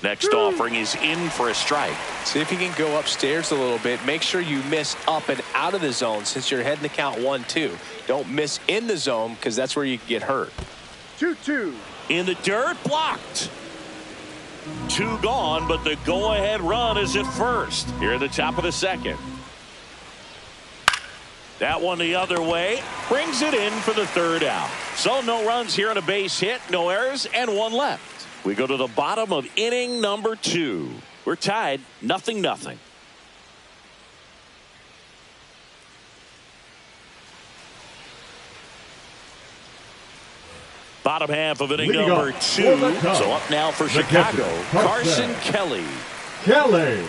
Next offering is in for a strike. See if you can go upstairs a little bit. Make sure you miss up and out of the zone since you're heading to count 1-2. Don't miss in the zone because that's where you get hurt. 2-2. In the dirt, blocked. 2 gone, but the go-ahead run is at first. Here at the top of the second. That one the other way. Brings it in for the 3rd out. So no runs here on a base hit, no errors, and 1 left. We go to the bottom of inning number 2. We're tied 0-0. Bottom half of inning number 2. So up now for Chicago, Carson Kelly. Kelly.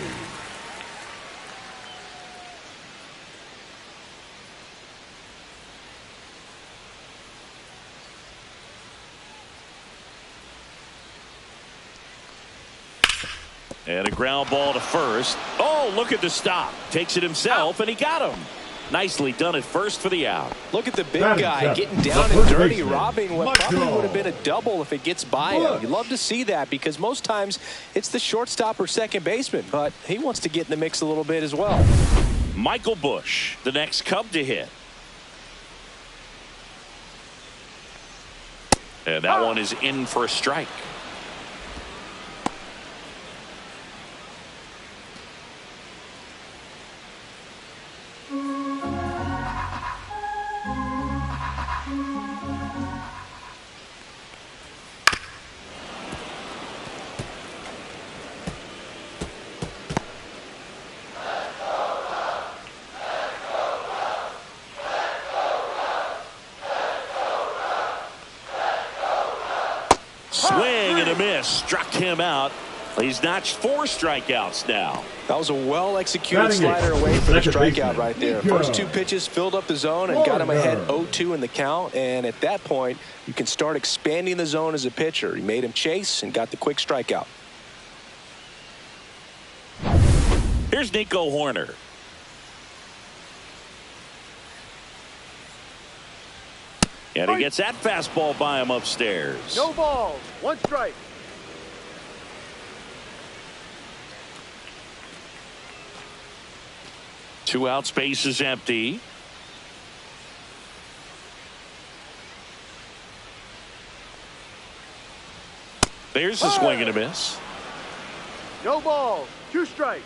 And a ground ball to first. Oh, look at the stop. Takes it himself, and he got him. Nicely done at first for the out. Look at the big guy getting down and dirty, robbing what probably would have been a double if it gets by him. You love to see that because most times it's the shortstop or second baseman, but he wants to get in the mix a little bit as well. Michael Busch, the next Cub to hit. And that one is in for a strike. Swing and a miss. Struck him out. He's notched 4 strikeouts now. That was a well-executed slider away for the strikeout right there. First 2 pitches filled up the zone and got him ahead 0-2 in the count. And at that point, you can start expanding the zone as a pitcher. He made him chase and got the quick strikeout. Here's Nico Horner. And he gets that fastball by him upstairs. No balls. 1 strike. Two out, space is empty. There's the swing and a miss. No balls. 2 strikes.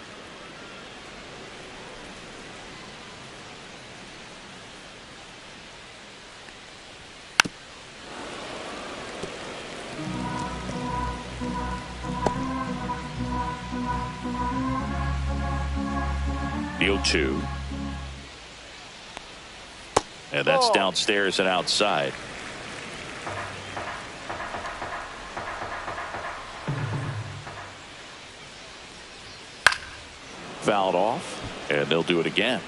The 0-2. And that's downstairs and outside. Fouled off, and they'll do it again.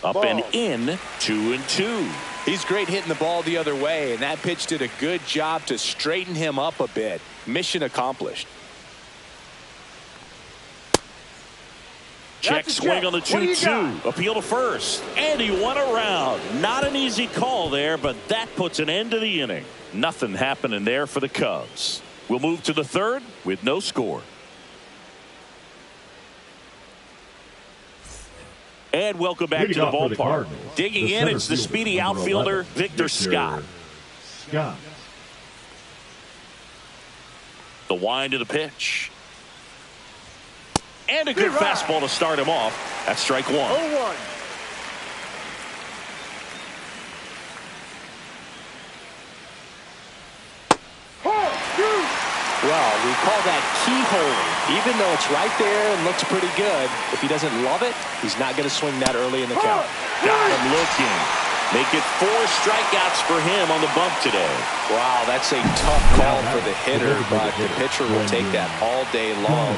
Up Ball. and in, 2-2. He's great hitting the ball the other way, and that pitch did a good job to straighten him up a bit. Mission accomplished. Check That's a swing check. on the What do you 2-2. Appeal to first. And he went around. Not an easy call there, but that puts an end to the inning. Nothing happening there for the Cubs. We'll move to the third with no score. And welcome back to the ballpark. Digging in, it's the speedy outfielder, Victor Scott. The wind of the pitch. And a good fastball to start him off. That's strike one. 0-1. Well, we call that keyhole. Even though it's right there and looks pretty good, if he doesn't love it, he's not going to swing that early in the count. Got him looking. Make it 4 strikeouts for him on the bump today. Wow, that's a tough call for the hitter, but the pitcher will take that all day long.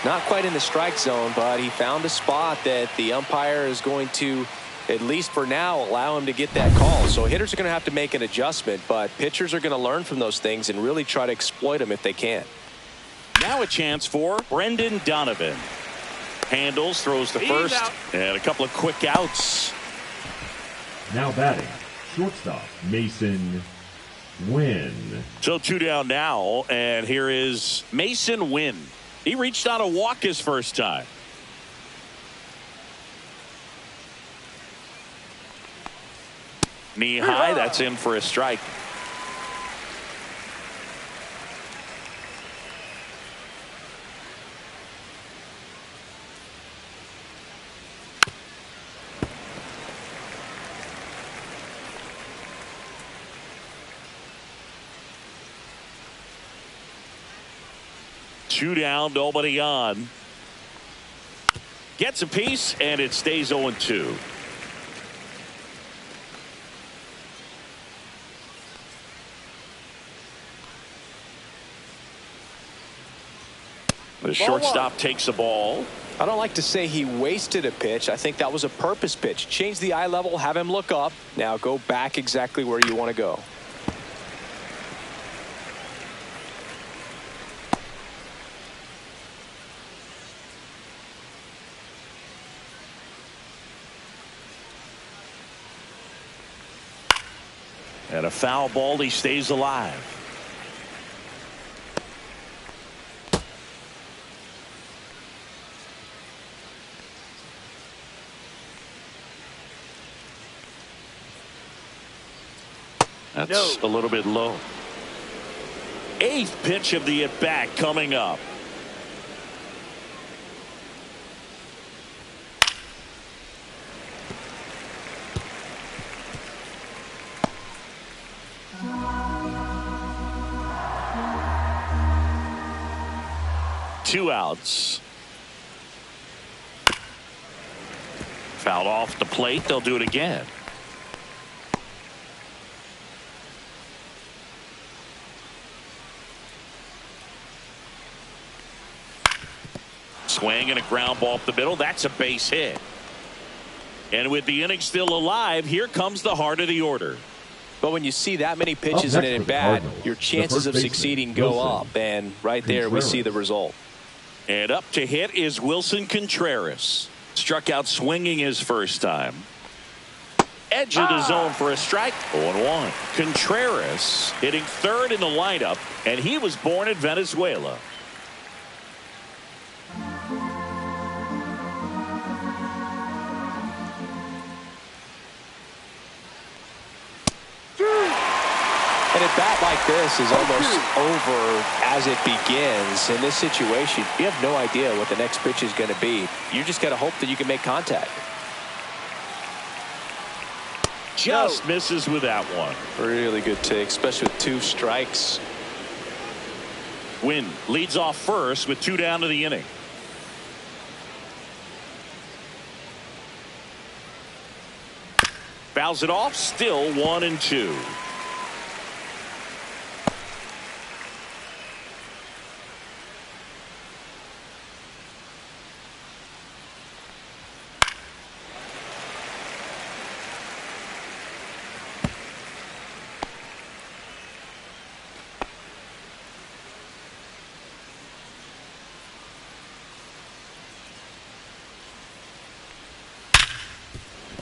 Not quite in the strike zone, but he found a spot that the umpire is going to, at least for now, allow him to get that call. So hitters are going to have to make an adjustment, but pitchers are going to learn from those things and really try to exploit them if they can. Now a chance for Brendan Donovan. Handles, throws to first, and a couple of quick outs. Now batting, shortstop Mason Wynn. So 2 down now, and here is Mason Wynn. He reached on a walk his first time. Knee high, that's in for a strike. Two down, nobody on. Gets a piece, and it stays 0-2. The shortstop takes the ball. I don't like to say he wasted a pitch. I think that was a purpose pitch. Change the eye level, have him look up. Now go back exactly where you want to go. And a foul ball, he stays alive. That's a little bit low. 8th pitch of the at-bat coming up. Two outs. Fouled off the plate. They'll do it again. Swing and a ground ball up the middle. That's a base hit. And with the inning still alive, here comes the heart of the order. But when you see that many pitches in an at-bat, your chances of succeeding go up. And right there, we see the result. And up to hit is Wilson Contreras. Struck out swinging his first time. Edge of the zone for a strike. 0-1. Contreras hitting 3rd in the lineup, and he was born in Venezuela. An at-bat like this is almost over as it begins. In this situation, you have no idea what the next pitch is going to be. You just got to hope that you can make contact. Just misses with that one. Really good take, especially with 2 strikes. Wynn leads off first with 2 down to the inning. Fouls it off. Still 1-2.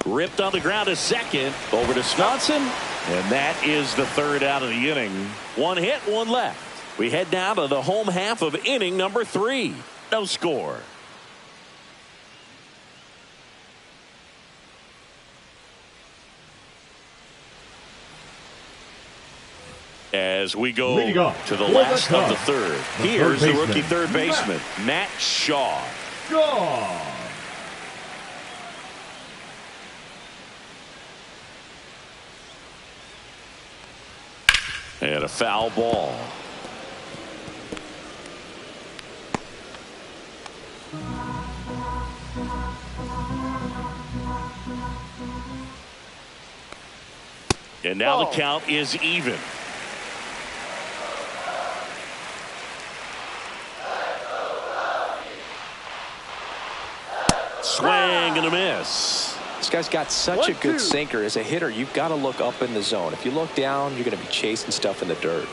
Ripped on the ground to second. Over to Swanson. And that is the third out of the inning. One hit, one left. We head now to the home half of inning number 3. No score. As we go to the last of the third. Here's the rookie third baseman, Matt Shaw. And a foul ball. And now the count is even. Swing and a miss. This guy's got such a good sinker. As a hitter, you've got to look up in the zone. If you look down, you're going to be chasing stuff in the dirt.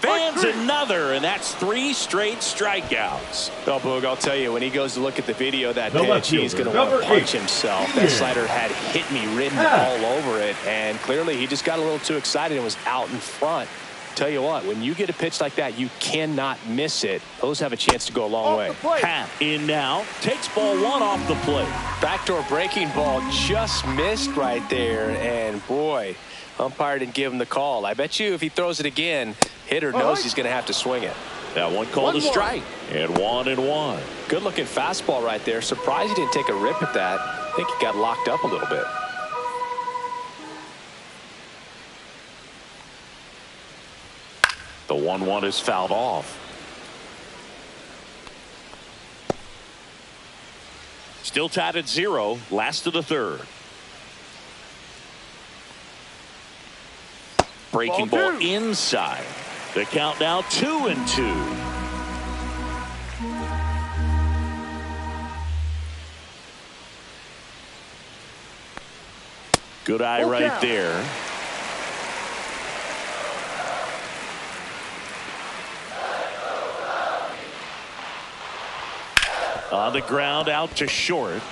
Fans another, and that's 3 straight strikeouts. Oh, Boog, I'll tell you, when he goes to look at the video of that pitch, he's going to want to punch himself. That slider had hit me written all over it, and clearly he just got a little too excited and was out in front. Tell you what, when you get a pitch like that, you cannot miss it. Those have a chance to go a long way. Pat in now, takes ball 1 off the plate. Backdoor breaking ball just missed right there, and boy, umpire didn't give him the call. I bet you if he throws it again, hitter knows he's going to have to swing it. That one called a strike, and 1-1. Good looking fastball right there. Surprised he didn't take a rip at that. I think he got locked up a little bit. The 1-1 is fouled off. Still tied at 0. Last of the third. Breaking ball inside. The count now 2-2. Good eye right there. On the ground, out to short.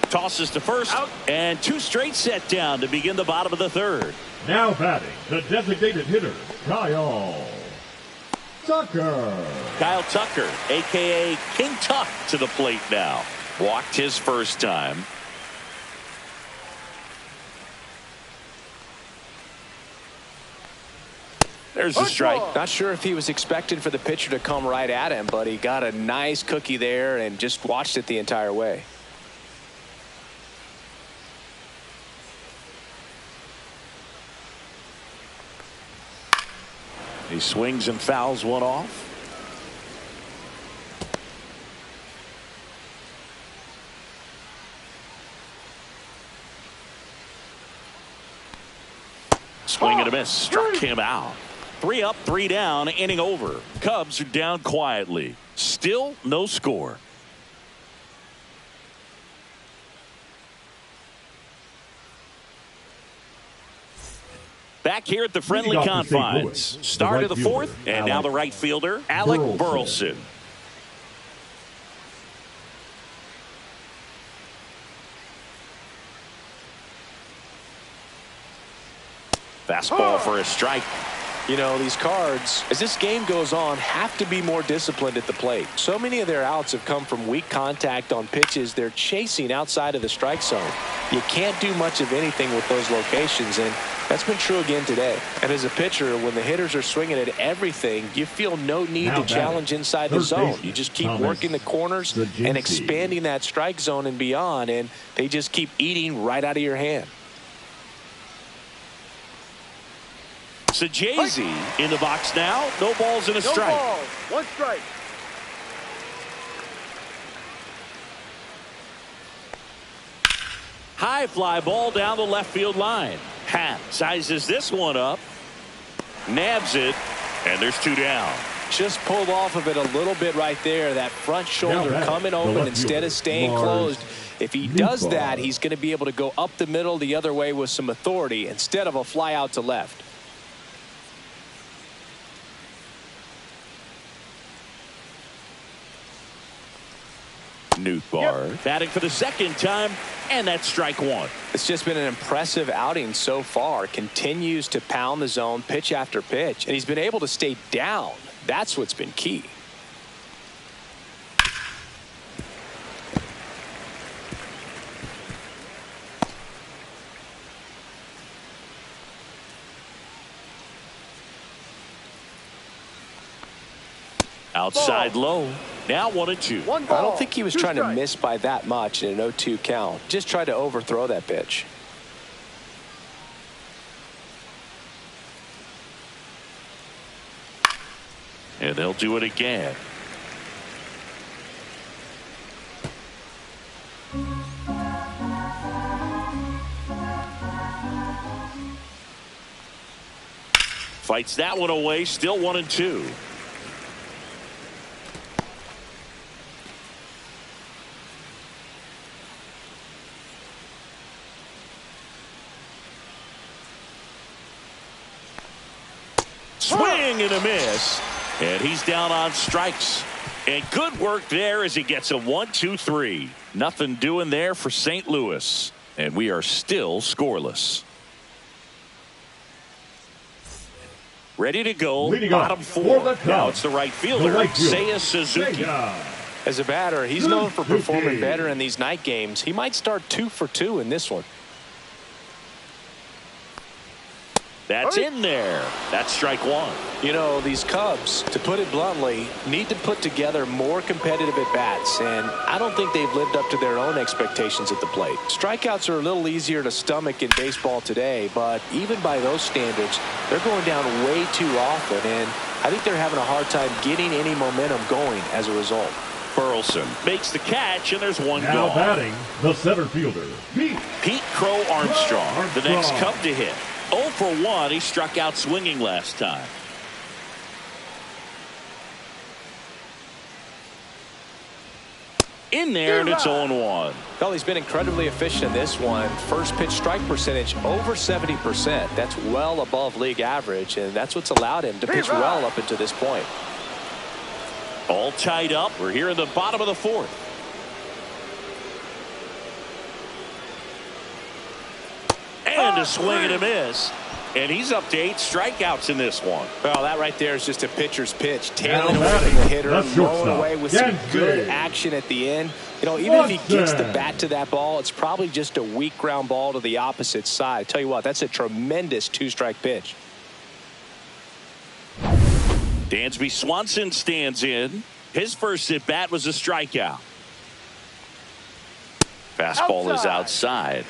Tosses to first, and 2 straight set down to begin the bottom of the third. Now batting, the designated hitter, Kyle Tucker. Kyle Tucker, a.k.a. King Tuck, to the plate now. Walked his first time. There's a strike. Not sure if he was expecting for the pitcher to come right at him, but he got a nice cookie there and just watched it the entire way. He swings and fouls one off. Swing and a miss. Struck him out. 3 up, 3 down, inning over. Cubs are down quietly. Still no score. Back here at the friendly confines. Start of the 4th, and now the right fielder, Alec Burleson. Fastball for a strike. You know, these Cards, as this game goes on, have to be more disciplined at the plate. So many of their outs have come from weak contact on pitches they're chasing outside of the strike zone. You can't do much of anything with those locations, and that's been true again today. And as a pitcher, when the hitters are swinging at everything, you feel no need to challenge inside the zone. You just keep working the corners and expanding that strike zone and beyond, and they just keep eating right out of your hand. Sajazi in the box now. No balls and a strike. No ball, 1 strike. High fly ball down the left field line. Happ sizes this one up. Nabs it. And there's 2 down. Just pulled off of it a little bit right there. That front shoulder coming open instead of staying closed. If he does that, he's going to be able to go up the middle the other way with some authority instead of a fly out to left. Nootbaar batting for the second time, and that's strike 1. It's just been an impressive outing so far. Continues to pound the zone pitch after pitch, and he's been able to stay down. That's what's been key. Outside low. Now 1-2. I don't think he was trying to miss by that much in an 0-2 count. Just tried to overthrow that pitch. And they'll do it again. Fights that one away. Still 1-2. Swing and a miss. And he's down on strikes. And good work there as he gets a 1-2-3. Nothing doing there for St. Louis. And we are still scoreless. Ready to go. Bottom 4. Now it's the right fielder, Seiya Suzuki. As a batter, he's known for performing better in these night games. He might start 2 for 2 in this one. That's in there. That's strike 1. You know, these Cubs, to put it bluntly, need to put together more competitive at-bats, and I don't think they've lived up to their own expectations at the plate. Strikeouts are a little easier to stomach in baseball today, but even by those standards, they're going down way too often, and I think they're having a hard time getting any momentum going as a result. Burleson makes the catch, and there's one now gone. Batting, the center fielder, Pete Crow Armstrong, the next Cub to hit. 0 for 1. He struck out swinging last time. In there, and it's 0-1. Well, he's been incredibly efficient in this one. First pitch strike percentage over 70%. That's well above league average, and that's what's allowed him to pitch well up until this point. All tied up. We're here in the bottom of the 4th. And a swing and a miss. And he's up to 8 strikeouts in this one. Well, that right there is just a pitcher's pitch. Tailing away from the hitter, blowing away with some good action at the end. You know, even if he gets the bat to that ball, it's probably just a weak ground ball to the opposite side. I tell you what, that's a tremendous 2-strike pitch. Dansby Swanson stands in. His first at bat was a strikeout. Fastball is outside.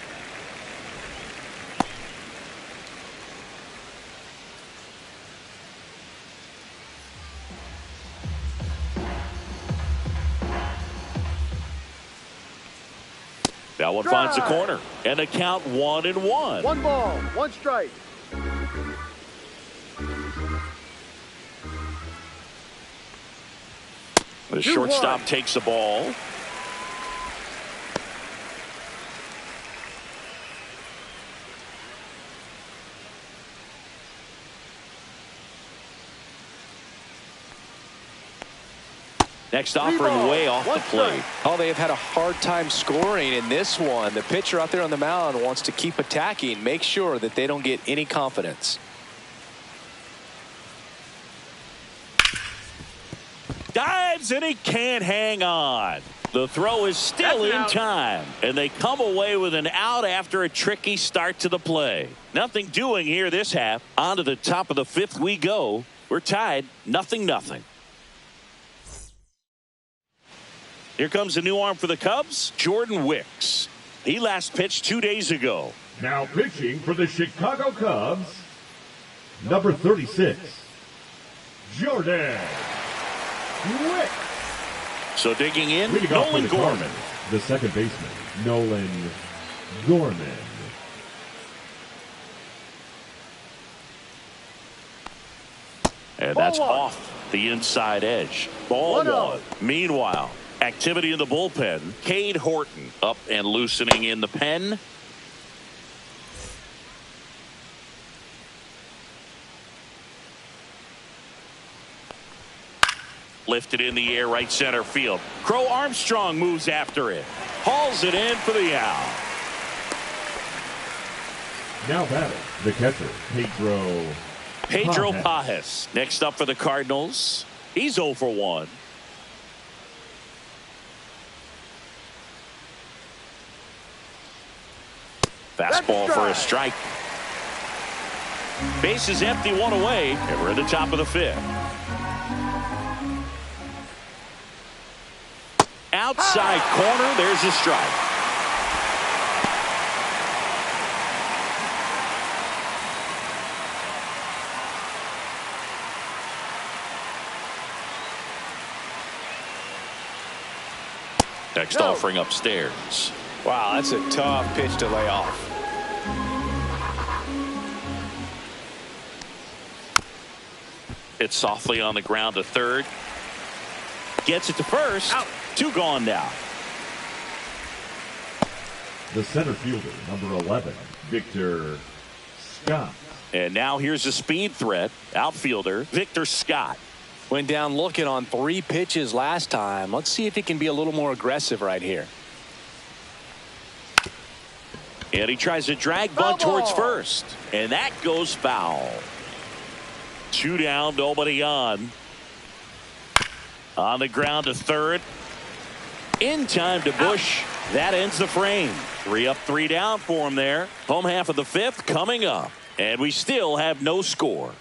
That one finds the corner, and the count 1-1. 1 ball, 1 strike. The shortstop takes the ball. Next offering way off the plate. Oh, they have had a hard time scoring in this one. The pitcher out there on the mound wants to keep attacking, make sure that they don't get any confidence. Dives, and he can't hang on. The throw is still in time, and they come away with an out after a tricky start to the play. Nothing doing here this half. On to the top of the 5th we go. We're tied 0-0. Here comes a new arm for the Cubs, Jordan Wicks. He last pitched 2 days ago. Now pitching for the Chicago Cubs, number 36, Jordan Wicks. So digging in, Nolan Gorman. The second baseman, Nolan Gorman. And that's off the inside edge. Ball one. Meanwhile, activity in the bullpen. Cade Horton up and loosening in the pen. Lifted in the air, right center field. Crow Armstrong moves after it. Hauls it in for the out. Now batting, the catcher, Pedro Pajes. Next up for the Cardinals. He's 0 for 1. Fastball for a strike. Base is empty, 1 away, and we're at the top of the 5th. Outside corner, there's a strike. Next offering upstairs. Wow, that's a tough pitch to lay off. It's softly on the ground to third. Gets it to first. Out. 2 gone now. The center fielder, number 11, Victor Scott. And now here's a speed threat. Outfielder, Victor Scott. Went down looking on 3 pitches last time. Let's see if he can be a little more aggressive right here. And he tries to drag bunt towards first. And that goes foul. 2 down, nobody on. On the ground to third. In time to Bush. That ends the frame. 3 up, 3 down for him there. Home half of the 5th coming up. And we still have no score.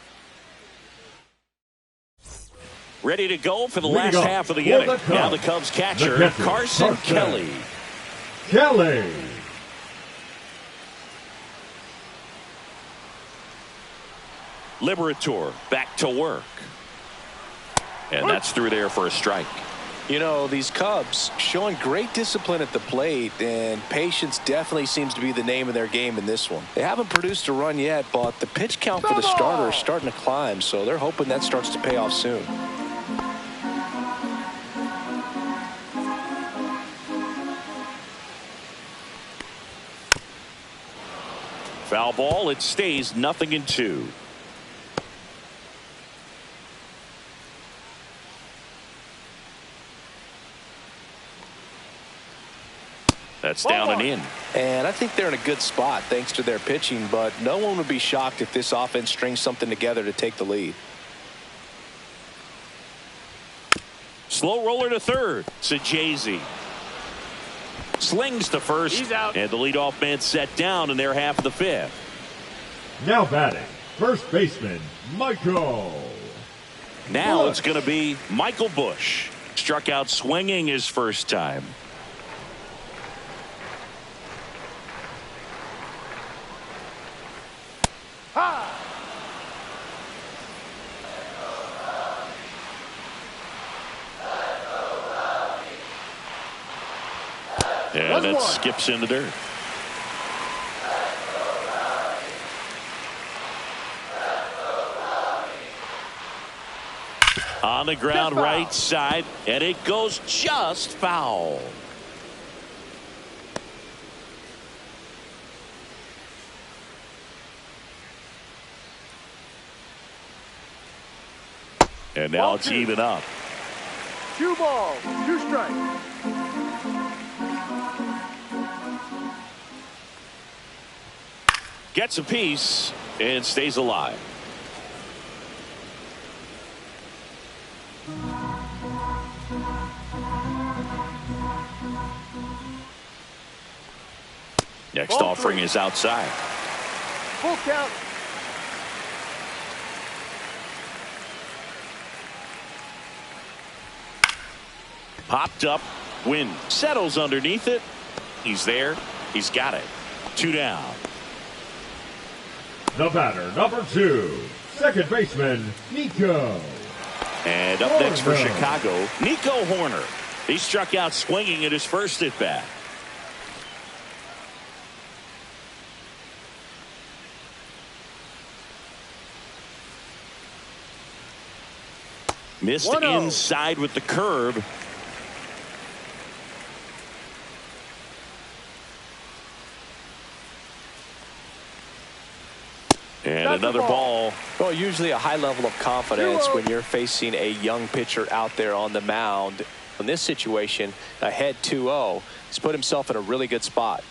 Ready to go for the last half of the inning. Now the Cubs catcher, Carson Kelly. Liberator back to work. And that's through there for a strike. You know, these Cubs showing great discipline at the plate, and patience definitely seems to be the name of their game in this one. They haven't produced a run yet, but the pitch count for the starter is starting to climb, so they're hoping that starts to pay off soon. Foul ball. It stays 0-2. That's down and in. And I think they're in a good spot thanks to their pitching, but no one would be shocked if this offense strings something together to take the lead. Slow roller to third. Sajazi slings to first. He's out. And the leadoff man set down in their half of the 5th. Now batting, first baseman, Michael. Now it's going to be Michael Bush. Struck out swinging his first time. And it skips into dirt. On the ground, right side, and it goes just foul. And now it's even up. 2 balls, 2 strikes. Gets a piece and stays alive. Next offering is outside. Full count. Popped up. Wind settles underneath it. He's there. He's got it. 2 down. The batter, number 2, second baseman, Nico. And up next for Chicago, Nico Horner. He struck out swinging at his first at bat. Missed 1-0. inside with the curve. And That's another ball. Well, usually a high level of confidence when you're facing a young pitcher out there on the mound. In this situation, ahead 2-0, he's put himself in a really good spot.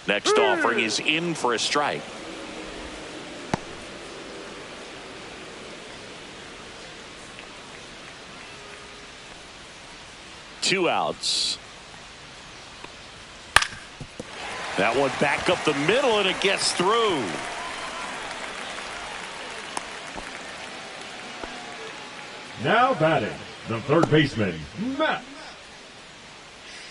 Next offering is in for a strike. Two outs. That one back up the middle, and it gets through. Now batting, the third baseman, Matt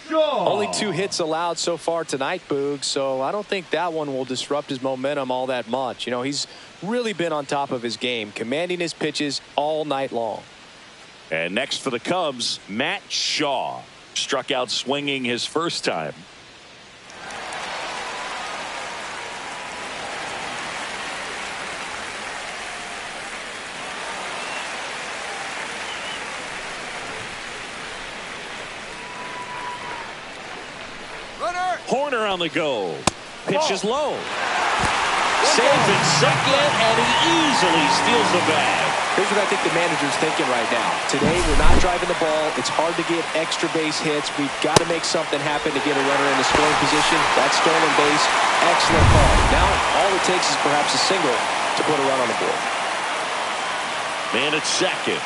Shaw. Only 2 hits allowed so far tonight, Boog, so I don't think that one will disrupt his momentum all that much. You know, he's really been on top of his game, commanding his pitches all night long. And next for the Cubs, Matt Shaw. Struck out swinging his first time. Horner on the go. Pitch is low. Safe in second, and he easily steals the bag. Here's what I think the manager's thinking right now. Today, we're not driving the ball. It's hard to get extra base hits. We've got to make something happen to get a runner in the scoring position. That stolen base, excellent call. Now, all it takes is perhaps a single to put a run on the board. Man at second.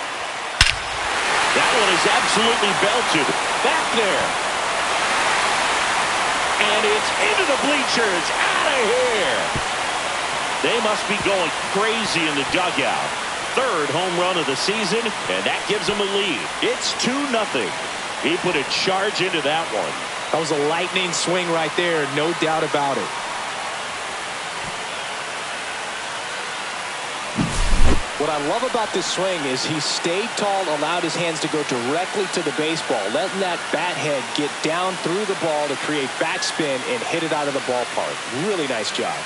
That one is absolutely belted. Back there. And it's into the bleachers. Out of here. They must be going crazy in the dugout. Third home run of the season, and that gives them a lead. It's 2-0. He put a charge into that one. That was a lightning swing right there, no doubt about it. What I love about this swing is he stayed tall, allowed his hands to go directly to the baseball, letting that bat head get down through the ball to create backspin and hit it out of the ballpark. Really nice job.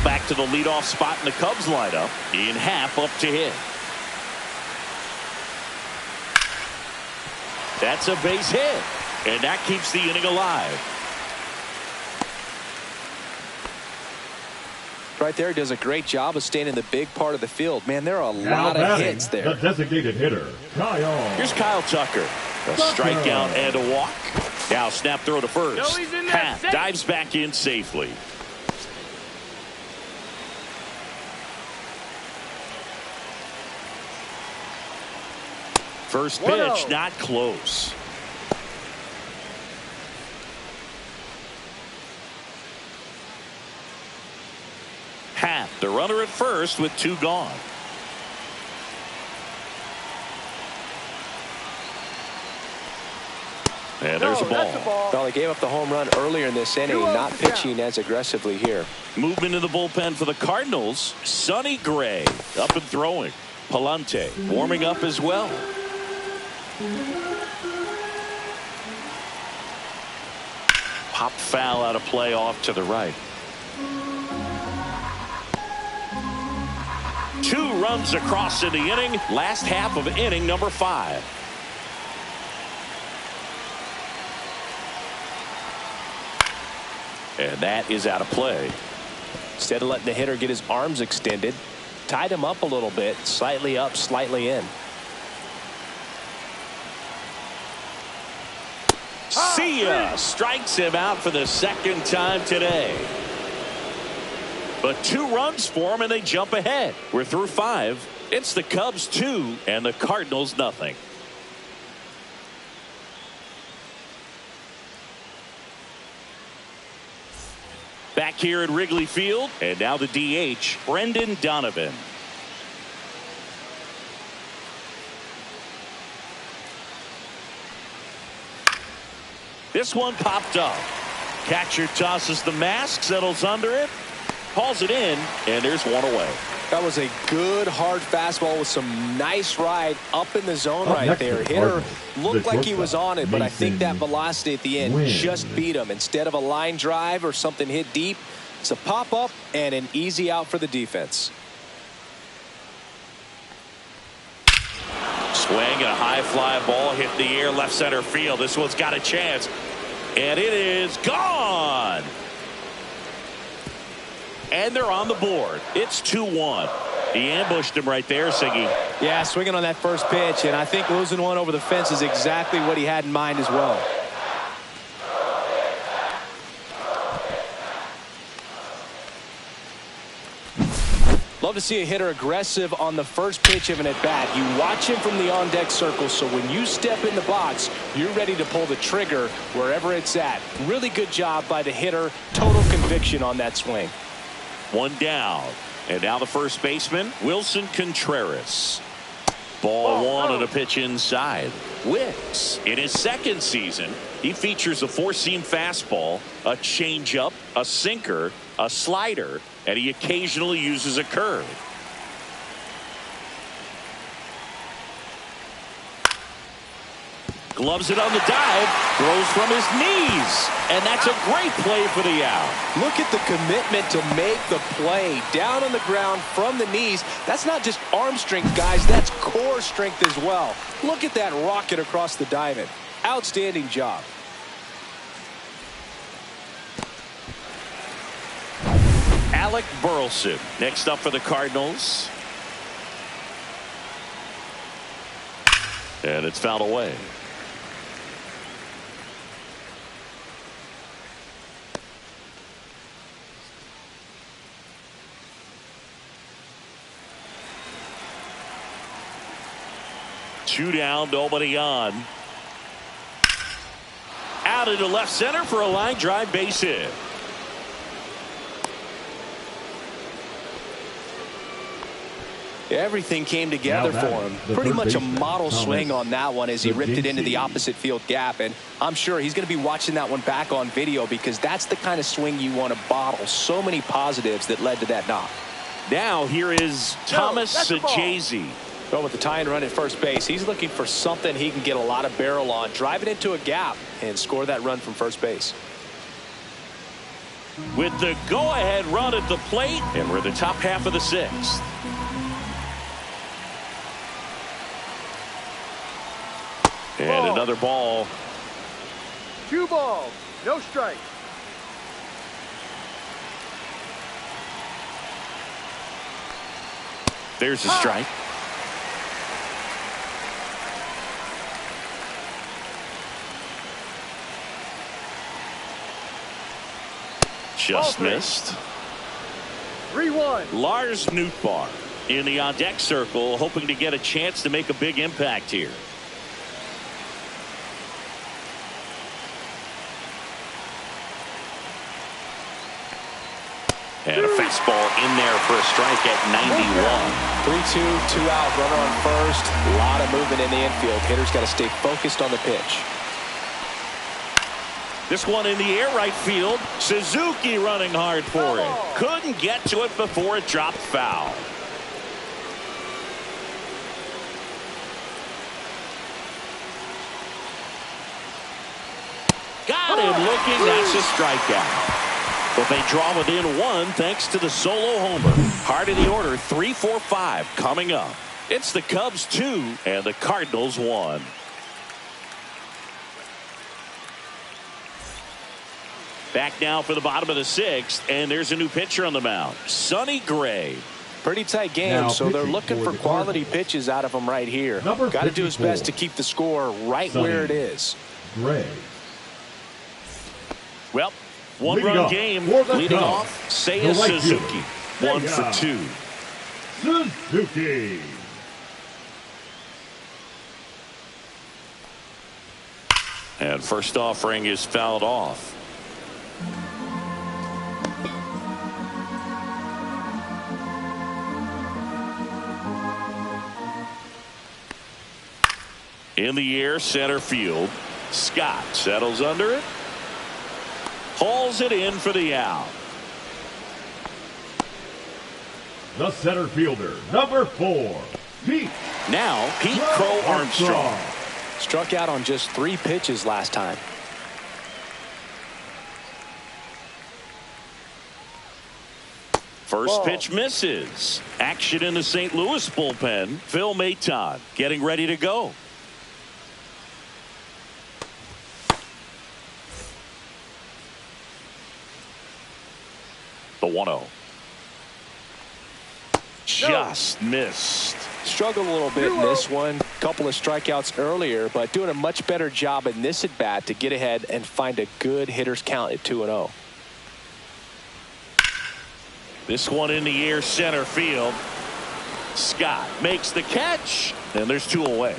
Back to the leadoff spot in the Cubs lineup. In half up to hit. That's a base hit. And that keeps the inning alive. Right there, does a great job of staying in the big part of the field. Man, there are a lot of hits there. The designated hitter, Kyle. Here's Kyle Tucker. A strikeout and a walk. Now snap throw to first. Pat dives back in safely. First pitch, not close. Hat, the runner at first with 2 gone. And there's a ball. Well, he gave up the home run earlier in this inning, not pitching as aggressively here. Movement in the bullpen for the Cardinals. Sonny Gray up and throwing. Palante warming up as well. Pop foul out of play off to the right. 2 runs across in the inning. Last half of inning number 5. And that is out of play. Instead of letting the hitter get his arms extended, tied him up a little bit, slightly up, slightly in. See ya! Strikes him out for the second time today. But 2 runs for him, and they jump ahead. We're through 5. It's the Cubs 2 and the Cardinals nothing. Back here at Wrigley Field, and now the DH, Brendan Donovan. This one popped up. Catcher tosses the mask, settles under it, hauls it in, and there's one away. That was a good hard fastball with some nice ride up in the zone right there. Hitter looked like he was on it, but I think that velocity at the end just beat him. Instead of a line drive or something hit deep, it's a pop-up and an easy out for the defense. Swing and a high fly ball hit the air left center field. This one's got a chance, and it is gone. And they're on the board. It's 2-1. He ambushed him right there, Siggy. Yeah, swinging on that first pitch, and I think losing one over the fence is exactly what he had in mind as well. Love to see a hitter aggressive on the first pitch of an at-bat. You watch him from the on-deck circle, so when you step in the box, you're ready to pull the trigger wherever it's at. Really good job by the hitter. Total conviction on that swing. One down. And now the first baseman, Wilson Contreras. Ball one on a pitch inside. Wicks, in his second season, he features a four-seam fastball, a changeup, a sinker, a slider, and he occasionally uses a curve. Gloves it on the dive, throws from his knees, and that's a great play for the out. Look at the commitment to make the play down on the ground from the knees. That's not just arm strength, guys, that's core strength as well. Look at that rocket across the diamond. Outstanding job. Alec Burleson next up for the Cardinals, and it's fouled away. Two down, nobody on. Out into left center for a line drive base hit. Everything came together for him. Pretty much a model swing on that one as he ripped it into the opposite field gap. And I'm sure he's going to be watching that one back on video because that's the kind of swing you want to bottle. So many positives that led to that knock. Now here is Thomas Sajazi. Well, with the tying run at first base, he's looking for something he can get a lot of barrel on, drive it into a gap, and score that run from first base. With the go-ahead run at the plate, and we're the top half of the sixth. And another ball. 2 balls, no strike. There's a strike. Just missed. 3-1. Lars Nootbaar in the on-deck circle, hoping to get a chance to make a big impact here. And a fastball in there for a strike at 91. 3-2, 2 out, runner on first. A lot of movement in the infield. Hitter's got to stay focused on the pitch. This one in the air right field. Suzuki running hard for it. Couldn't get to it before it dropped foul. Got him looking. That's a strikeout. But they draw within one thanks to the solo homer. Heart of the order, 3, 4, 5 coming up. It's the Cubs 2 and the Cardinals 1. Back now for the bottom of the sixth, and there's a new pitcher on the mound, Sonny Gray. Pretty tight game, so they're looking for quality pitches out of him right here. Got to do his best to keep the score right where it is. Gray. Well, one-run game leading off. Seiya Suzuki, 1 for 2. Suzuki. And first offering is fouled off. In the air, center field. Scott settles under it. Hauls it in for the out. The center fielder, number 4, Pete. Now, Pete Crow Armstrong. Struck out on just 3 pitches last time. First pitch misses. Action in the St. Louis bullpen. Phil Maton getting ready to go. The 1-0. Just missed. Struggled a little bit in this one. Couple of strikeouts earlier, but doing a much better job in this at bat to get ahead and find a good hitter's count at 2-0. This one in the air, center field. Scott makes the catch, and there's 2 away.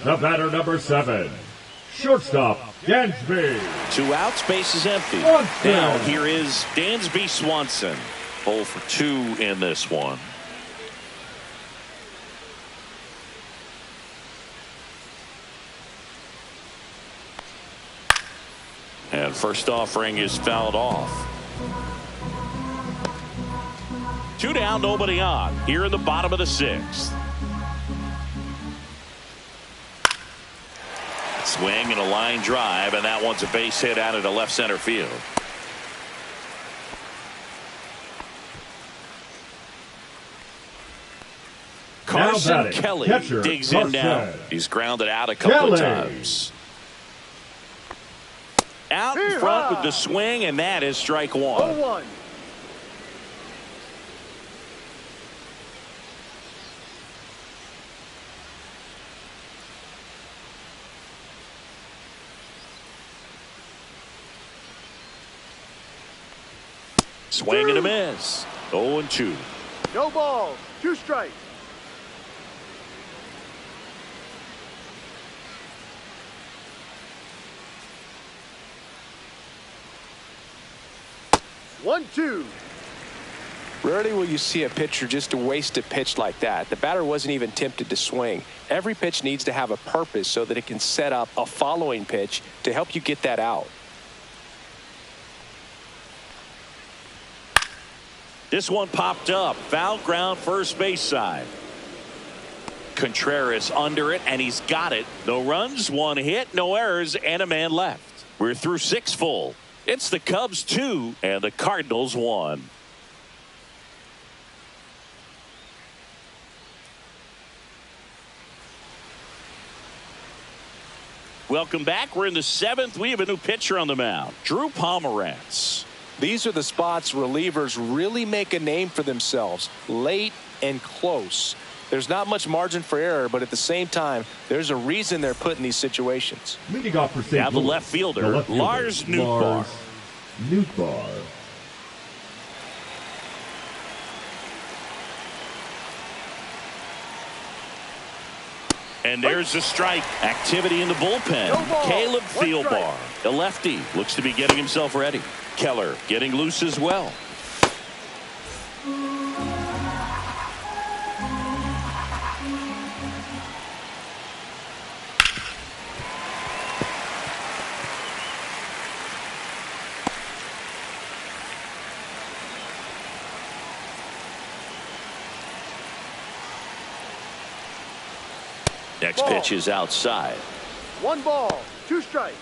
The batter, number 7, shortstop, Dansby. 2 outs, base is empty. Swanson. Now here is Dansby Swanson. 0 for 2 in this one. And first offering is fouled off. 2 down, nobody on. Here in the bottom of the 6th. Swing and a line drive, and that one's a base hit out into left center field. Carson Kelly catcher, digs Carson. in now. He's grounded out a couple of times. Out in front with the swing, and that is strike 1. 0-1. Swing and a miss. 0-2. No balls. 2 strikes. One, 2. Rarely will you see a pitcher just waste a pitch like that. The batter wasn't even tempted to swing. Every pitch needs to have a purpose so that it can set up a following pitch to help you get that out. This one popped up. Foul ground, first base side. Contreras under it, and he's got it. No runs, 1 hit, no errors, and a man left. We're through 6 full. It's the Cubs 2 and the Cardinals 1. Welcome back. We're in the 7th. We have a new pitcher on the mound, Drew Pomerantz. These are the spots relievers really make a name for themselves, late and close. There's not much margin for error, but at the same time, there's a reason they're put in these situations. Leading off for St. Now the left fielder, Lars Nootbaar. And there's a strike. Activity in the bullpen. Caleb Thielbar, the lefty, looks to be getting himself ready. Keller getting loose as well. Next pitch is outside. 1 ball, 2 strikes.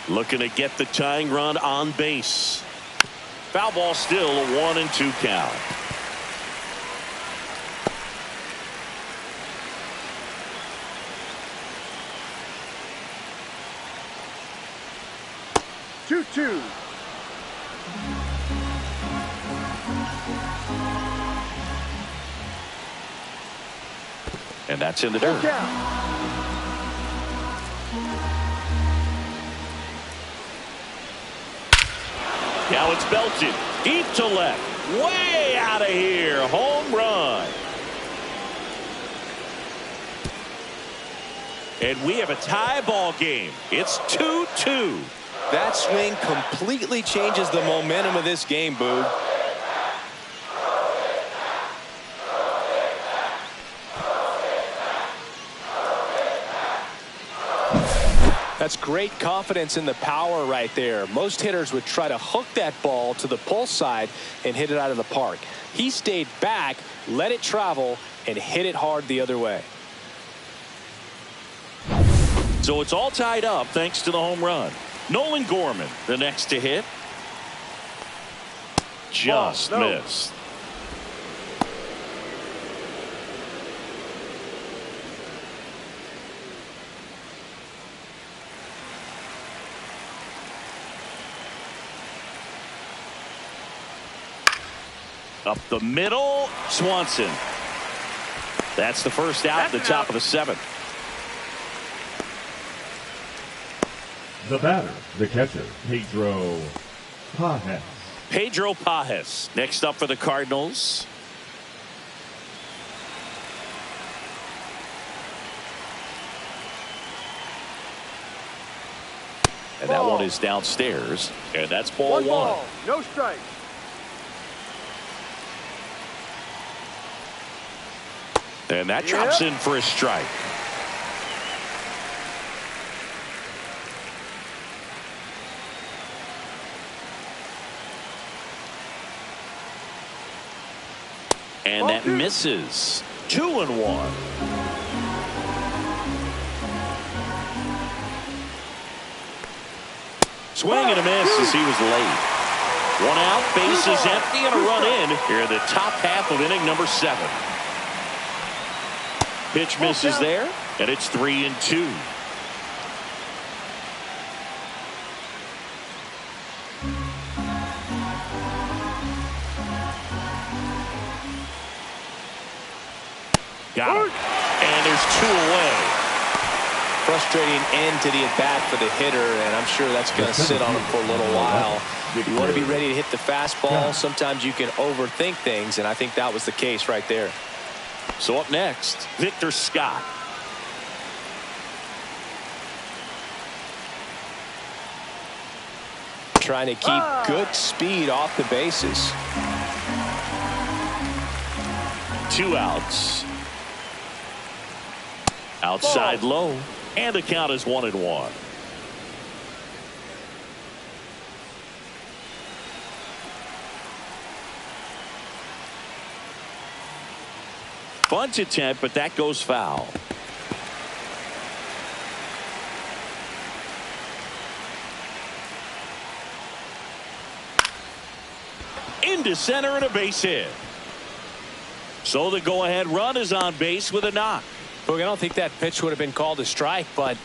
Looking to get the tying run on base. Foul ball, still a 1-2 count. Two. And that's in the dirt. Now it's belted deep to left, way out of here. Home run. And we have a tie ball game. It's 2-2. That swing completely changes the momentum of this game, Boog. That's great confidence in the power right there. Most hitters would try to hook that ball to the pull side and hit it out of the park. He stayed back, let it travel, and hit it hard the other way. So it's all tied up thanks to the home run. Nolan Gorman, the next to hit. Just missed. Up the middle, Swanson. That's the first out at the top of the 7th. The batter, the catcher, Pedro Pajes. Pedro Pajes next up for the Cardinals. And that one is downstairs, and that's ball 1. Ball, no strike. And that drops in for a strike. And that misses. 2-1. Swing and a miss as he was late. 1 out, base is empty, and a run in here in the top half of inning number 7. Pitch misses there, and it's 3-2. Got it. And there's 2 away. Frustrating end to the at-bat for the hitter, and I'm sure that's going to sit on him for a little while. You want to be ready to hit the fastball. Sometimes you can overthink things, and I think that was the case right there. So up next, Victor Scott. Trying to keep good speed off the bases. 2 outs. Outside low, and the count is 1-1. Bunt attempt, but that goes foul. Into center and a base hit. So the go-ahead run is on base with a knock. Look, I don't think that pitch would have been called a strike, but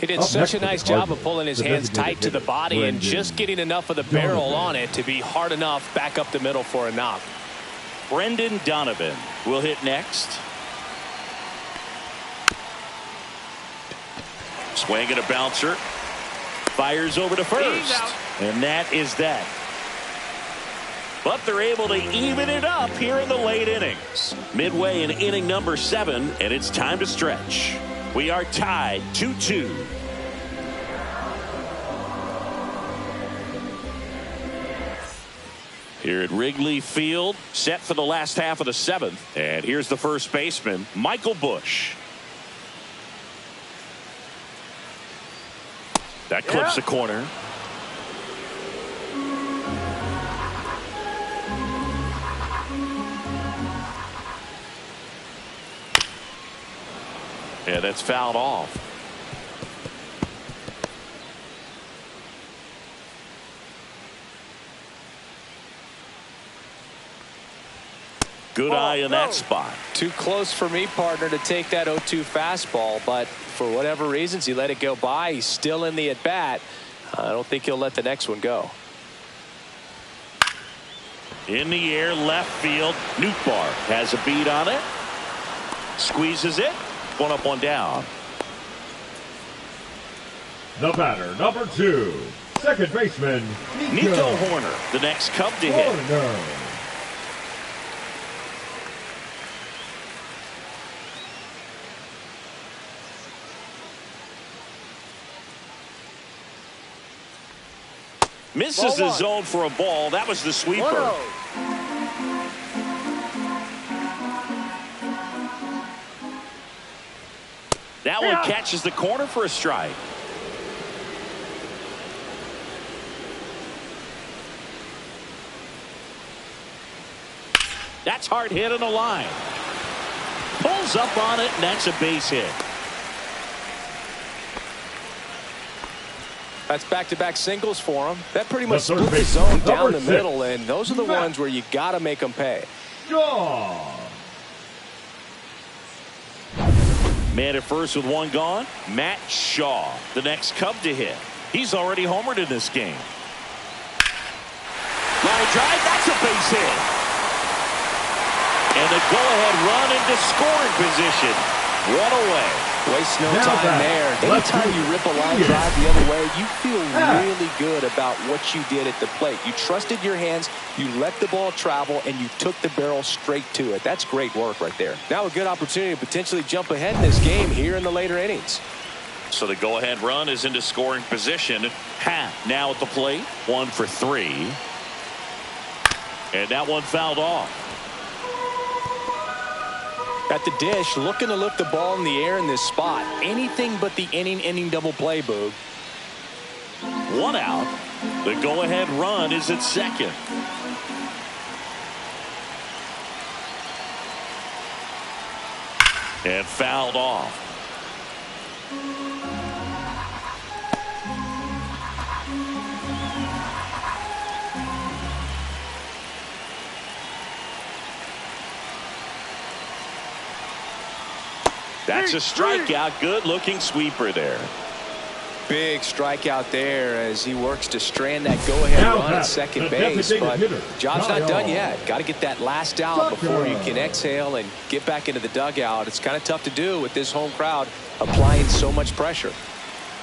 he did such a nice job of pulling his hands tight to the body and just getting enough of the barrel on it to be hard enough back up the middle for a knock. Brendan Donovan will hit next. Swing and a bouncer. Fires over to first. And that is that. But they're able to even it up here in the late innings. Midway in inning number 7, and it's time to stretch. We are tied 2-2. Here at Wrigley Field, set for the last half of the 7th. And here's the first baseman, Michael Busch. That clips the corner. Yeah, that's fouled off. Good eye in that spot. Too close for me, partner, to take that 0-2 fastball, but for whatever reasons, he let it go by. He's still in the at-bat. I don't think he'll let the next one go. In the air, left field. Nootbaar has a beat on it. Squeezes it. 1 up, 1 down. The batter, number 2, second baseman, Nico Hoerner, the next Cub to hit. Misses the zone for a ball. That was the sweeper. 1-0. That one catches the corner for a strike. That's hard hit on the line. Pulls up on it, and that's a base hit. That's back-to-back singles for him. That pretty much split the zone down the middle, and those are the ones where you got to make them pay. Man at first with one gone. Matt Shaw, the next Cub to hit. He's already homered in this game. Line drive, that's a base hit. And the go-ahead run into scoring position. One away. Waste no time there. Anytime you rip a line drive the other way, you feel really good about what you did at the plate. You trusted your hands, you let the ball travel, and you took the barrel straight to it. That's great work right there. Now a good opportunity to potentially jump ahead in this game here in the later innings. So the go-ahead run is into scoring position. Happ now at the plate. 1 for 3. And that one fouled off. At the dish, looking to lift the ball in the air in this spot. Anything but the inning double play, Boog. 1 out. The go-ahead run is at second. And fouled off. That's a strikeout. Good looking sweeper there. Big strikeout there as he works to strand that go-ahead run at second base. But job's not done yet. Got to get that last out before you can exhale and get back into the dugout. It's kind of tough to do with this home crowd applying so much pressure.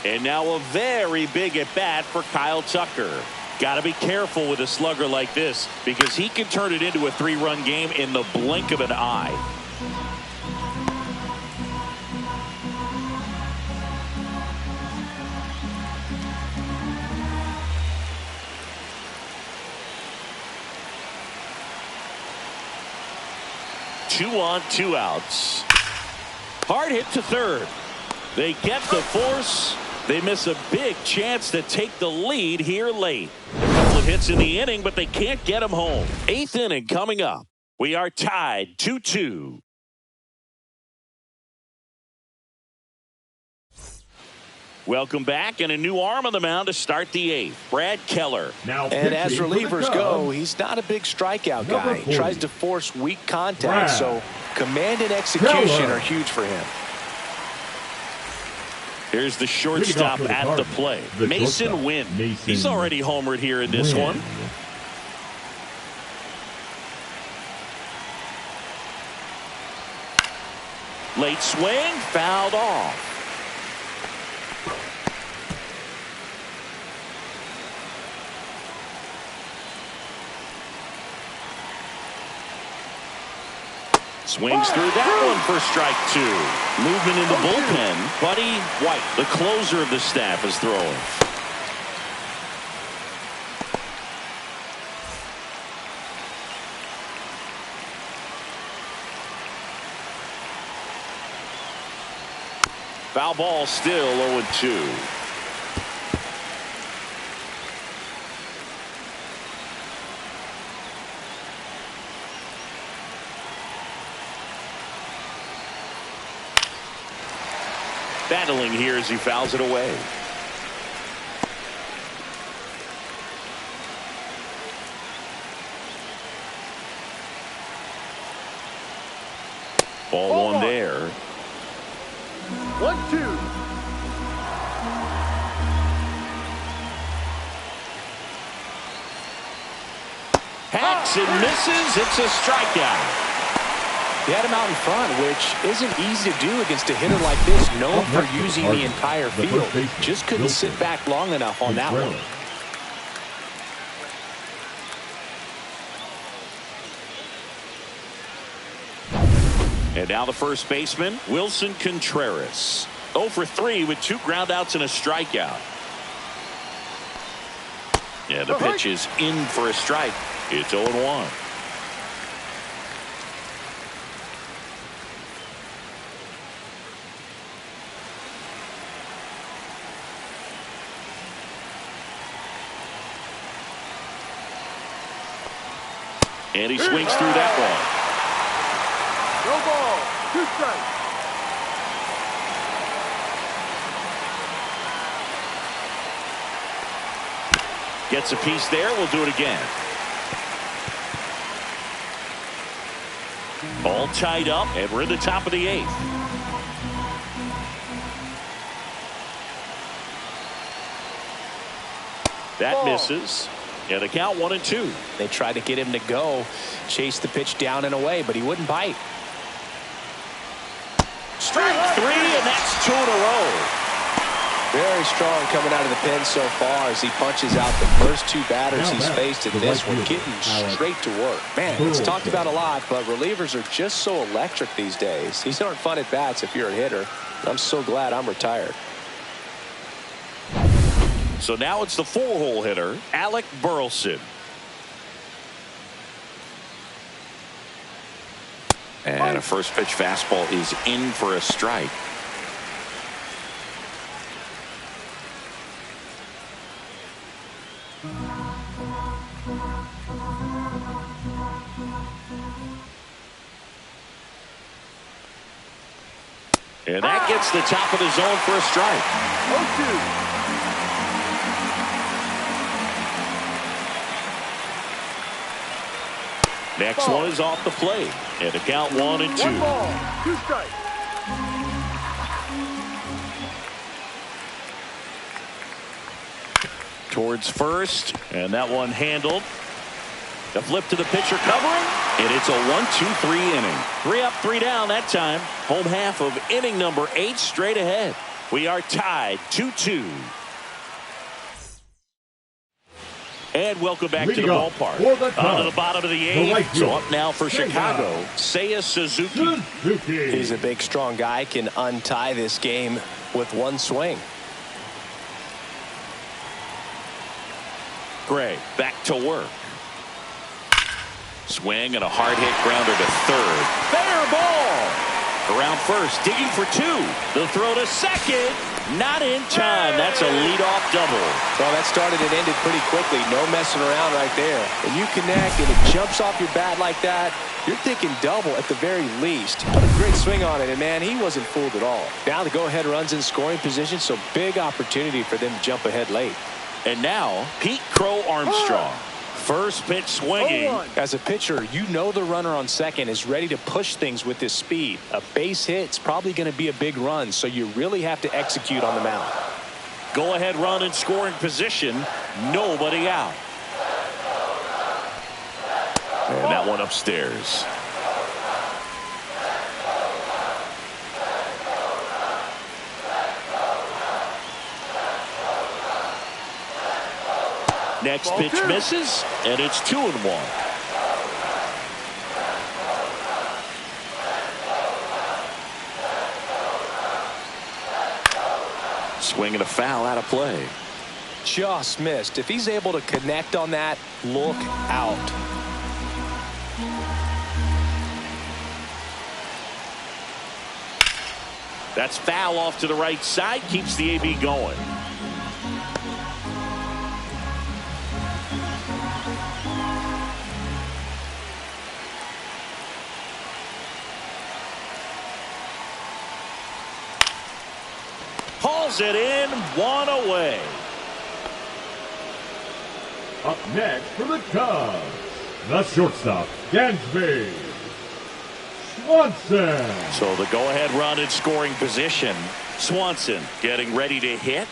And now a very big at bat for Kyle Tucker. Got to be careful with a slugger like this because he can turn it into a 3-run game in the blink of an eye. Two on, 2 outs. Hard hit to third. They get the force. They miss a big chance to take the lead here late. A couple of hits in the inning, but they can't get them home. 8th inning coming up. We are tied 2-2. Welcome back, and a new arm on the mound to start the 8th. Brad Keller. And as relievers go, he's not a big strikeout guy. He tries to force weak contact, so command and execution are huge for him. Here's the shortstop at the plate. Mason Wynn. He's already homered here in this one. Late swing, fouled off. Swings through that one for strike 2. Movement in the bullpen. Buddy White, the closer of the staff, is throwing. Foul ball, still 0-2. Battling here as he fouls it away. Ball 1 there. 1-2. Hacks and misses. It's a strikeout. He had him out in front, which isn't easy to do against a hitter like this, known for using the entire field. Just couldn't sit back long enough on that one. And now the first baseman, Wilson Contreras. 0 for 3 with 2 groundouts and a strikeout. Yeah, the pitch is in for a strike. It's 0-1. And he swings through that one. No ball, 2 strikes. Gets a piece there. We'll do it again. All tied up, and we're in the top of the 8th. That misses. And the count 1-2. They tried to get him to go, chase the pitch down and away, but he wouldn't bite. Strike 3, and that's 2 in a row. Very strong coming out of the pen so far as he punches out the first 2 batters he's faced in this one, getting straight to work. Man, it's talked about a lot, but relievers are just so electric these days. These aren't fun at bats if you're a hitter. I'm so glad I'm retired. So now it's the 4-hole hitter, Alec Burleson. And a first pitch fastball is in for a strike. And that gets the top of the zone for a strike. 0-2. Next one is off the plate. And the count 1-2. 1 ball, 2 strikes. Towards first. And that one handled. The flip to the pitcher covering. And it's a 1-2-3 inning. 3 up, 3 down that time. Home half of inning number 8 straight ahead. We are tied 2-2. And welcome back to the ballpark. On to the bottom of the 8th. So up now for Chicago, Seiya Suzuki. He's a big, strong guy. Can untie this game with one swing. Gray back to work. Swing and a hard hit grounder to third. Fair ball. Around first, digging for 2. The throw to second. Not in time. That's a leadoff double. Well, that started and ended pretty quickly. No messing around right there. When you connect and it jumps off your bat like that, you're thinking double at the very least. Put a great swing on it, and man, he wasn't fooled at all. Now the go-ahead runs in scoring position, so big opportunity for them to jump ahead late. And now, Pete Crow Armstrong. First pitch swinging. As a pitcher, you know the runner on second is ready to push things with his speed. A base hit's probably going to be a big run, so you really have to execute on the mound. Go ahead run in scoring position. Nobody out. And that one upstairs. Next pitch misses, and it's 2-1. Swing and a foul out of play. Just missed. If he's able to connect on that, look out. That's foul off to the right side, keeps the AB going. Hauls it in, 1 away. Up next for the Cubs, the shortstop, Dansby Swanson. So the go-ahead run in scoring position. Swanson getting ready to hit.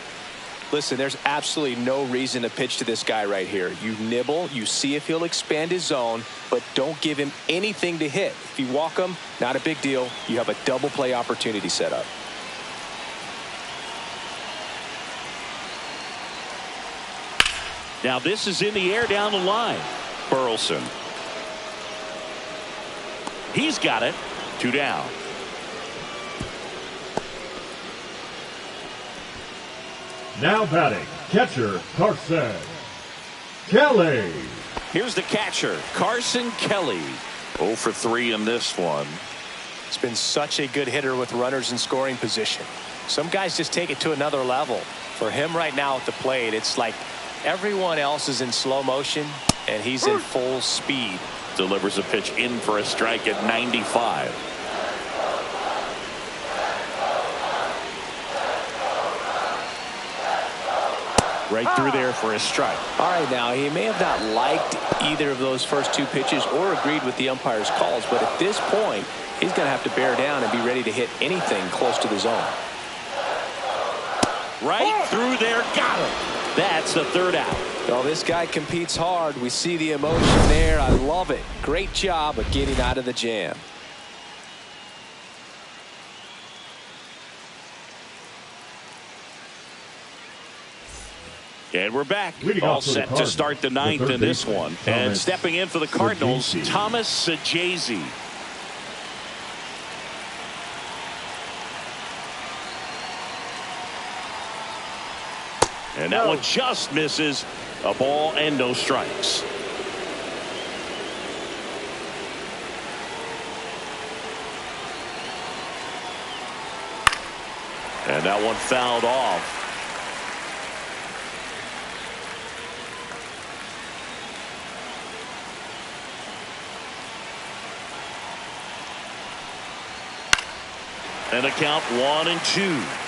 Listen, there's absolutely no reason to pitch to this guy right here. You nibble, you see if he'll expand his zone, but don't give him anything to hit. If you walk him, not a big deal. You have a double play opportunity set up. Now this is in the air down the line. Burleson. He's got it. 2 down. Now batting, catcher Carson Kelly. Here's the catcher, Carson Kelly. 0 for 3 in this one. He's been such a good hitter with runners in scoring position. Some guys just take it to another level. For him right now at the plate, it's like everyone else is in slow motion and he's in full speed. delivers a pitch in for a strike at 95. Right through there for a strike. All right, now he may have not liked either of those first two pitches or agreed with the umpire's calls, but at this point he's going to have to bear down and be ready to hit anything close to the zone. Right through there, got him. That's the third out. Well, this guy competes hard. We see the emotion there. I love it. Great job of getting out of the jam. And we're back. All set to start the ninth in this one. And stepping in for the Cardinals, Thomas Sajazi. And that one just misses. A ball and no strikes. And that one fouled off. And a count 1-2.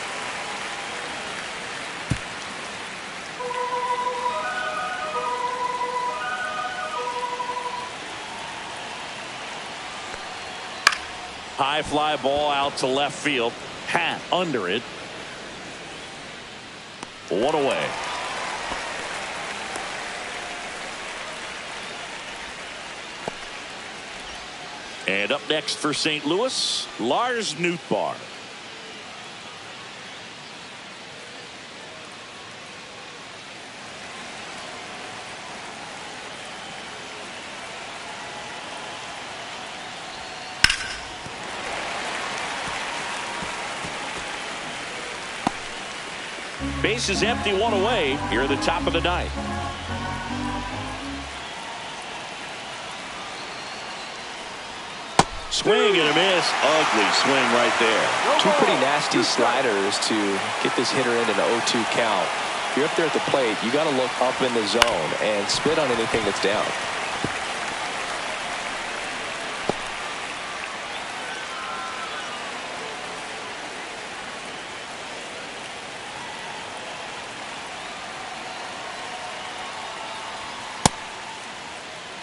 High fly ball out to left field. Hat under it. One away. And up next for St. Louis, Lars Nootbaar. Base is empty, one away here at the top of the ninth. Swing and a miss. Ugly swing right there. Two pretty nasty sliders to get this hitter in an 0-2 count. If you're up there at the plate, you got to look up in the zone and spit on anything that's down.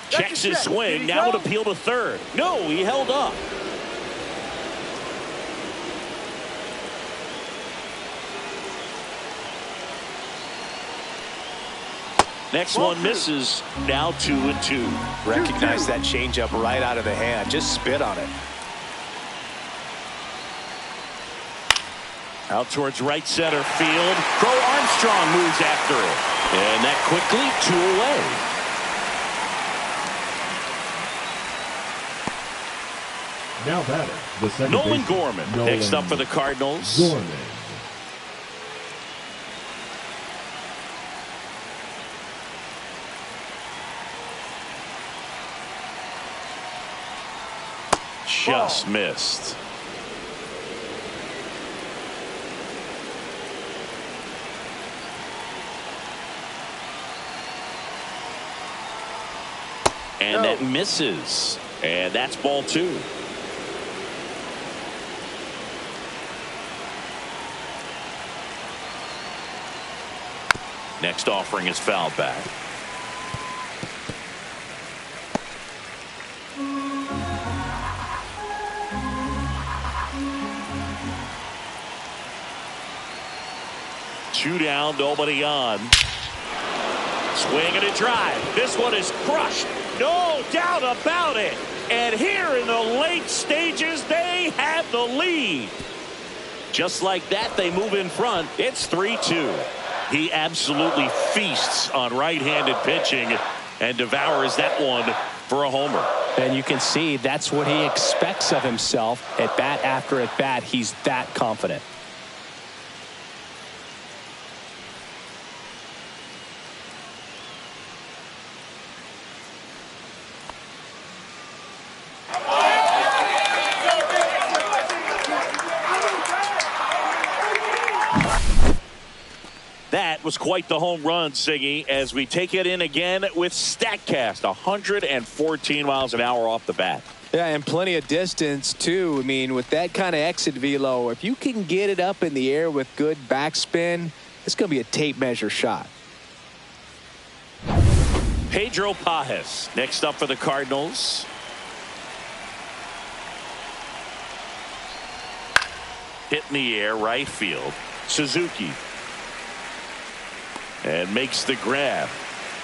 Checks his swing. Now would appeal to third. No, he held up. Next one misses. Now 2-2. Recognize that changeup right out of the hand. Just spit on it. Out towards right center field. Crow Armstrong moves after it. And that quickly 2 away. Now batter, the second Nolan baseman, Gorman Nolan next up for the Cardinals. Gorman. Just missed. And that misses. And that's ball 2. Next offering is fouled back. Two down, nobody on. Swing and a drive. This one is crushed. No doubt about it. And here in the late stages, they have the lead. Just like that, they move in front. It's 3-2. He absolutely feasts on right-handed pitching and devours that one for a homer. And you can see that's what he expects of himself at bat after at bat. He's that confident. was quite the home run, Siggy, as we take it in again with StatCast. 114 miles an hour off the bat. Yeah, and plenty of distance, too. I mean, with that kind of exit velo, if you can get it up in the air with good backspin, it's going to be a tape measure shot. Pedro Pajes next up for the Cardinals. Hit in the air, right field. Suzuki. And makes the grab.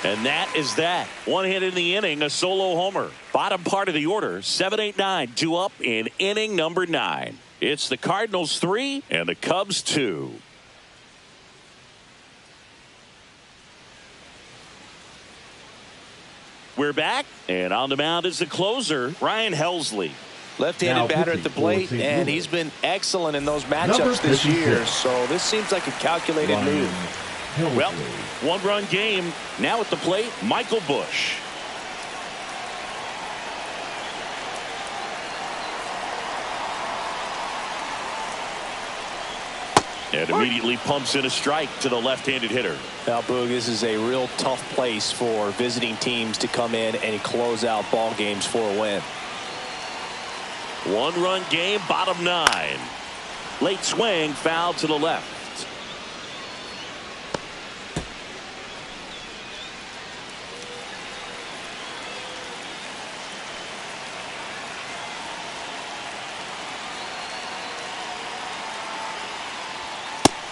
And that is that. One hit in the inning, a solo homer. Bottom part of the order, 7-8-9, 2 up in inning number 9. It's the Cardinals 3 and the Cubs 2. We're back, and on the mound is the closer, Ryan Helsley. Left-handed batter at the plate, and he's been excellent in those matchups this year. So this seems like a calculated move. Well, one-run game. Now at the plate, Michael Busch. And immediately pumps in a strike to the left-handed hitter. Now, Boog, this is a real tough place for visiting teams to come in and close out ball games for a win. One-run game, bottom 9. Late swing, foul to the left.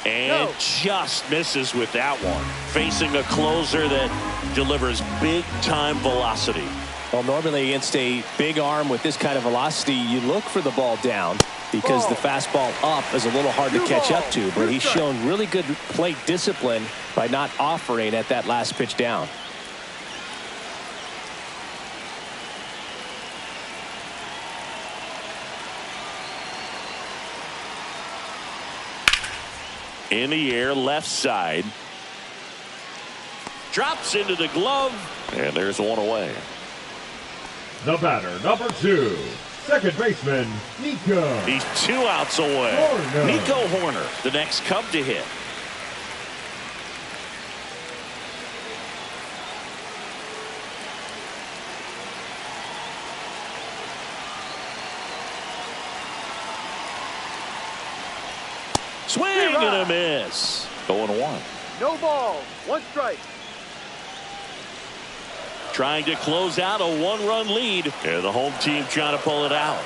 And just misses with that one. Facing a closer that delivers big-time velocity. Well, normally against a big arm with this kind of velocity, you look for the ball down because the fastball up is a little hard to catch up to. But he's shown really good plate discipline by not offering at that last pitch down. In the air, left side. Drops into the glove, and there's one away. The batter, number 2, second baseman, Nico. He's 2 outs away. Horner. Nico Horner, the next Cub to hit. Swing and a miss. 0-1. No ball. 1 strike. Trying to close out a 1-run lead. And the home team trying to pull it out.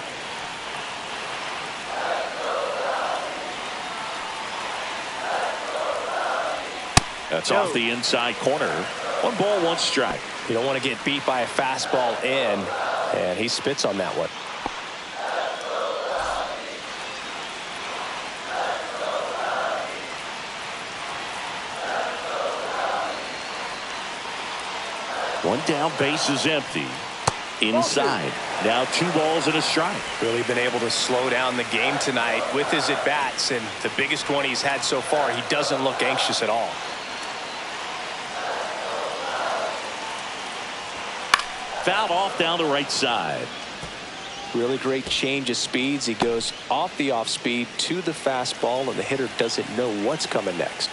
That's off the inside corner. 1 ball, 1 strike. You don't want to get beat by a fastball in, and he spits on that one. One down, base is empty. Inside. Now 2 balls and a strike. Really been able to slow down the game tonight with his at-bats, and the biggest one he's had so far, he doesn't look anxious at all. Fouled off down the right side. Really great change of speeds. He goes off the off speed to the fastball, and the hitter doesn't know what's coming next.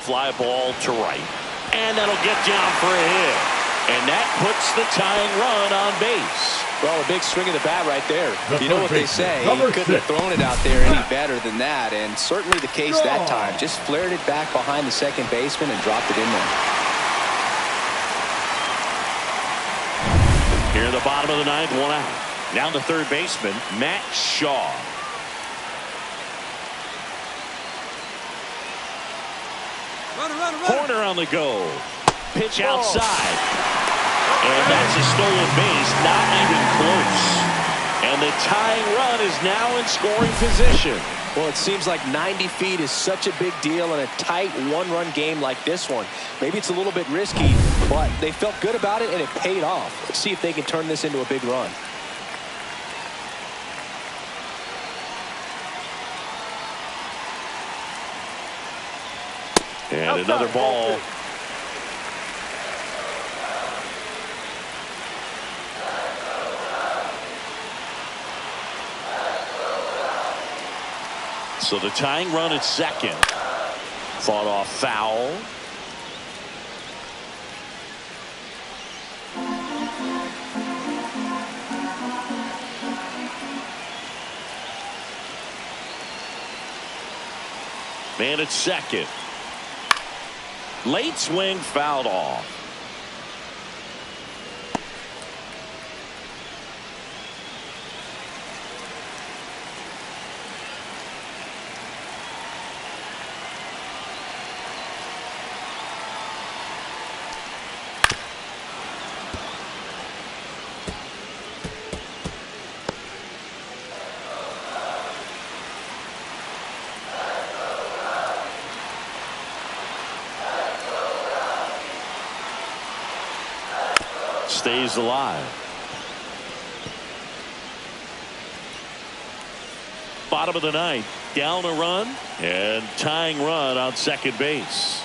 Fly ball to right. And that'll get down for a hit. And that puts the tying run on base. Well, a big swing of the bat right there. You know what they say, he number couldn't 6. have thrown it out there any better than that, and certainly the case that time. Just flared it back behind the second baseman and dropped it in there. Here in the bottom of the 9th, 1 out. Now the third baseman, Matt Shaw. Horner on the go. Pitch outside. And that's a stolen base, not even close. And the tying run is now in scoring position. Well, it seems like 90 feet is such a big deal in a tight 1-run game like this one. Maybe it's a little bit risky, but they felt good about it and it paid off. Let's see if they can turn this into a big run. And another ball. So the tying run at second. Fought off foul. Man at second. Late swing, fouled off. Stays alive. Bottom of the ninth. Down a run and tying run on second base.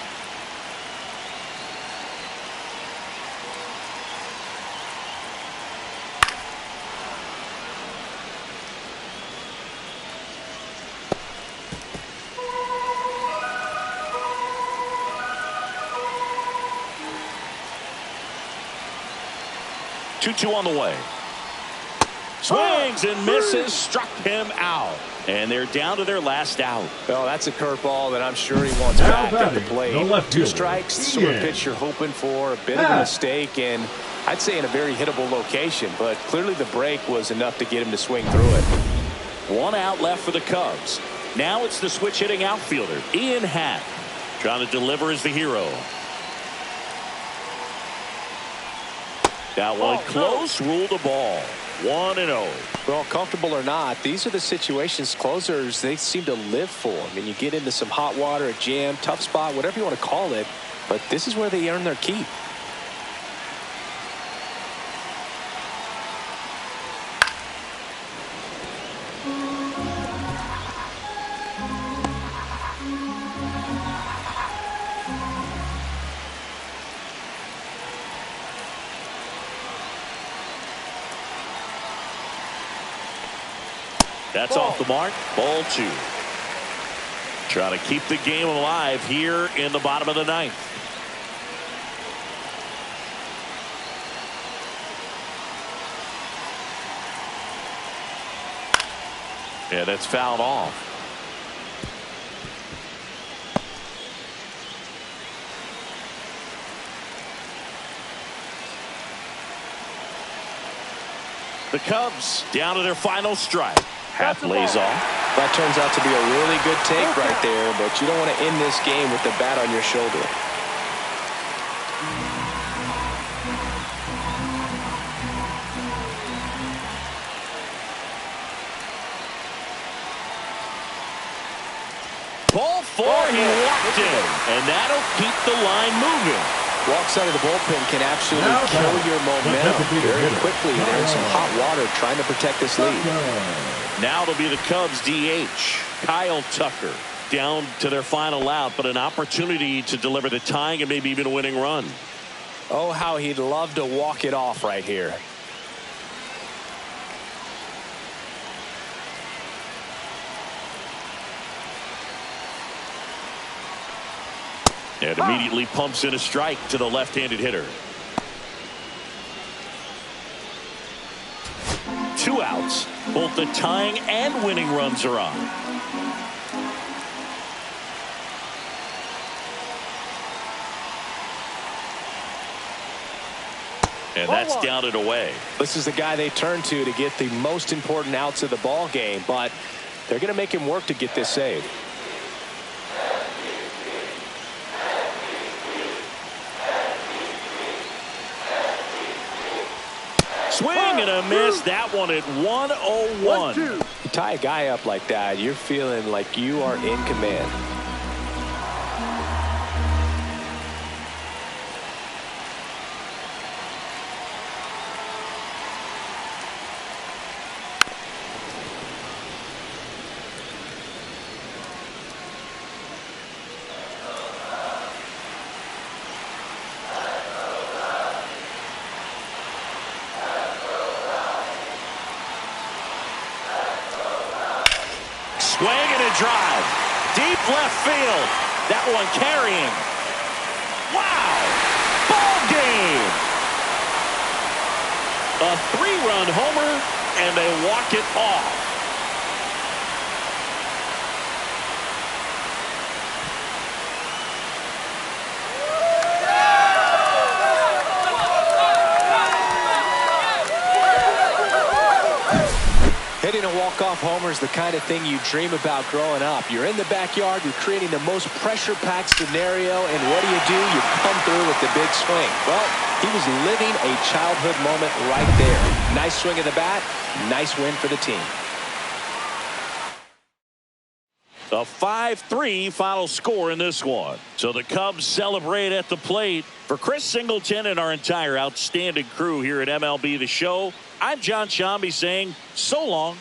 Two on the way. Swings and misses. Struck him out. And they're down to their last out. Well, that's a curveball that I'm sure he wants back at the plate. Two strikes, the sort of pitch you're hoping for. A bit of a mistake, and I'd say in a very hittable location. But clearly the break was enough to get him to swing through it. One out left for the Cubs. Now it's the switch hitting outfielder, Ian Happ. Trying to deliver as the hero. That one close, ruled the ball. 1-0. Well, comfortable or not, these are the situations closers they seem to live for. I mean, you get into some hot water, a jam, tough spot, whatever you want to call it, but this is where they earn their keep. That's off the mark. Ball two. Trying to keep the game alive here in the bottom of the ninth. Yeah, that's fouled off. The Cubs down to their final strike. Half lays off. That turns out to be a really good take right there, but you don't want to end this game with the bat on your shoulder. Ball four, he walked in, and that'll keep the line moving. Walks out of the bullpen can absolutely kill your momentum very quickly. They're in some hot water trying to protect this lead. Now it'll be the Cubs DH, Kyle Tucker, down to their final out, but an opportunity to deliver the tying and maybe even a winning run. Oh, how he'd love to walk it off right here. And immediately pumps in a strike to the left-handed hitter. 2 outs. Both the tying and winning runs are on. And that's down and away. This is the guy they turn to get the most important outs of the ball game, but they're going to make him work to get this save. Swing and a miss. That one at 101. You tie a guy up like that, you're feeling like you are in command. Swing and Swinging a drive. Deep left field. That one carrying. Wow. Ball game. A 3-run homer, and they walk it off. Hitting a walk-off homer is the kind of thing you dream about growing up. You're in the backyard, you're creating the most pressure-packed scenario, and what do? You come through with the big swing. Well, he was living a childhood moment right there. Nice swing of the bat, nice win for the team. A 5-3 final score in this one. So the Cubs celebrate at the plate. For Chris Singleton and our entire outstanding crew here at MLB The Show, I'm John Shambi saying so long.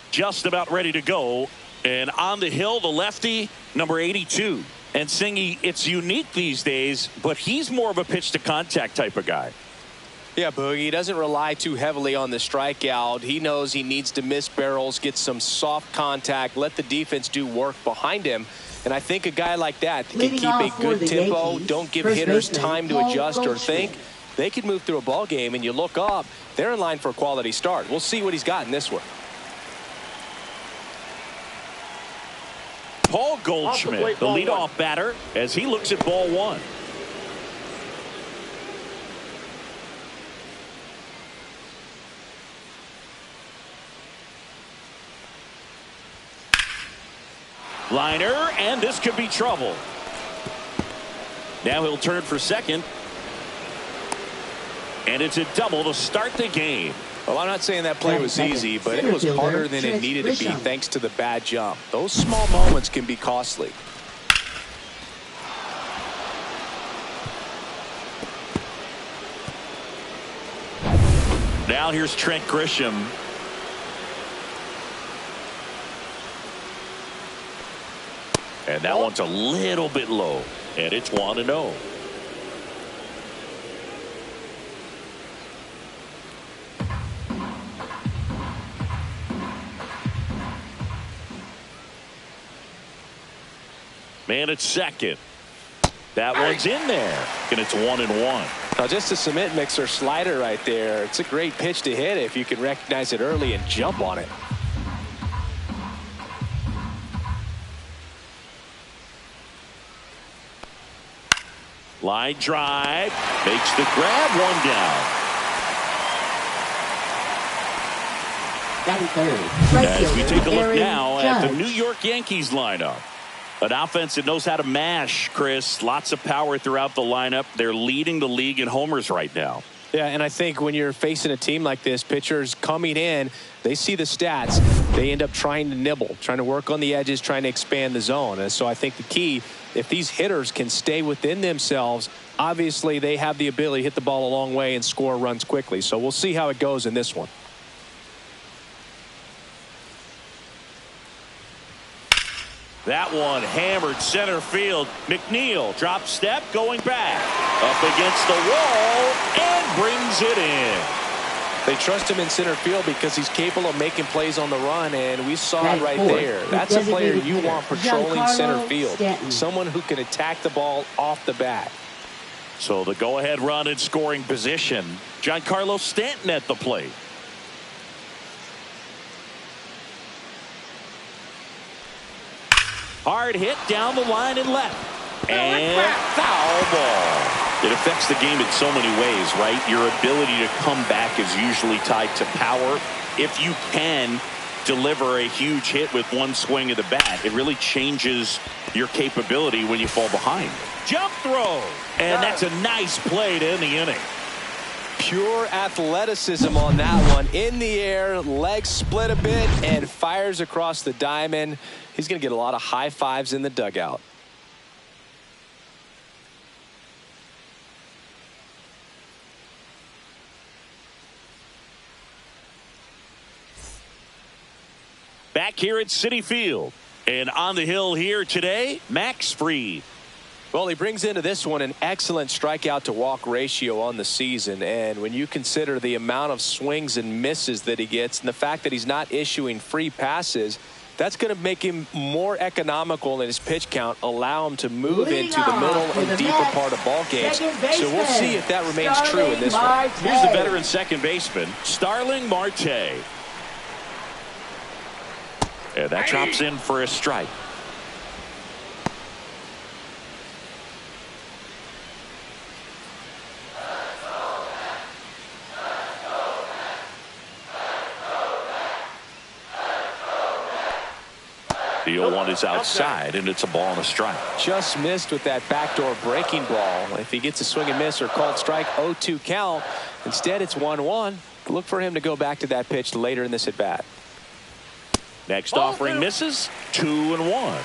Just about ready to go, and on the hill, the lefty, number 82. And Singy, it's unique these days, but he's more of a pitch to contact type of guy. Yeah, Boogie, he doesn't rely too heavily on the strikeout. He knows he needs to miss barrels, get some soft contact, let the defense do work behind him. And I think a guy like that can keep a good tempo, Yankees, don't give hitters time to adjust or think. They could move through a ball game, and you look up, they're in line for a quality start. We'll see what he's got in this one. Paul Goldschmidt, the leadoff batter, as he looks at ball one. Liner, and this could be trouble. Now he'll turn for second. And it's a double to start the game. Well, I'm not saying that play was easy, but it was harder than it needed to be thanks to the bad jump. Those small moments can be costly. Now here's Trent Grisham. And that one's a little bit low. And it's 1-0. Man at second. That one's in there. And it's 1-1. Now just a cement mixer slider right there. It's a great pitch to hit if you can recognize it early and jump on it. Line drive. Makes the grab, one down. As we take a look now at the New York Yankees lineup. An offense that knows how to mash, Chris. Lots of power throughout the lineup. They're leading the league in homers right now. Yeah, and I think when you're facing a team like this, pitchers coming in, they see the stats. They end up trying to nibble, trying to work on the edges, trying to expand the zone. And so I think the key, if these hitters can stay within themselves, obviously they have the ability to hit the ball a long way and score runs quickly. So we'll see how it goes in this one. That one hammered center field. McNeil drop step going back up against the wall and brings it in. They trust him in center field because he's capable of making plays on the run, and we saw it right there. That's a player you want patrolling center field. Someone who can attack the ball off the bat. So the go-ahead run in scoring position. Giancarlo Stanton at the plate. Hard hit down the line and left. And foul ball. It affects the game in so many ways, right? Your ability to come back is usually tied to power. If you can deliver a huge hit with one swing of the bat, it really changes your capability when you fall behind. Jump throw. And that's a nice play to end the inning. Pure athleticism on that one. In the air, legs split a bit, and fires across the diamond. He's going to get a lot of high fives in the dugout. Back here at Citi Field. And on the hill here today, Max Fried. Well, he brings into this one an excellent strikeout to walk ratio on the season. And when you consider the amount of swings and misses that he gets and the fact that he's not issuing free passes, that's going to make him more economical in his pitch count, allow him to move into the middle and deeper part of ball games. So we'll see if that remains true in this one. Here's the veteran second baseman, Starling Marte. And that drops in for a strike. The 0-1 is outside, and it's a ball and a strike. Just missed with that backdoor breaking ball. If he gets a swing and miss or called strike, 0-2 count. Instead, it's 1-1. Look for him to go back to that pitch later in this at bat. Next offering misses. 2-1.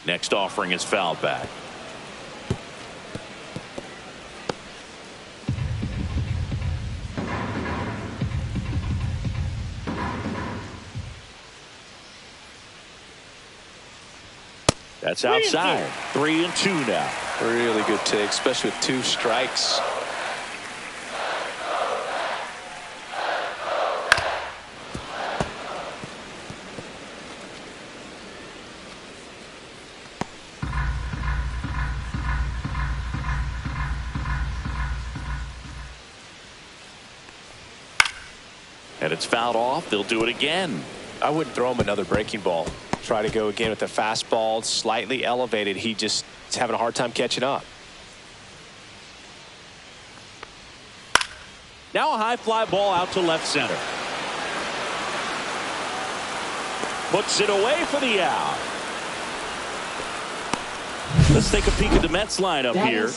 Next offering is fouled back. That's outside. 3-2 now. Really good take, especially with 2 strikes. And it's fouled off. They'll do it again. I wouldn't throw him another breaking ball. Try to go again with the fastball, slightly elevated. He just is having a hard time catching up. Now a high fly ball out to left center. Puts it away for the out. Let's take a peek at the Mets lineup here.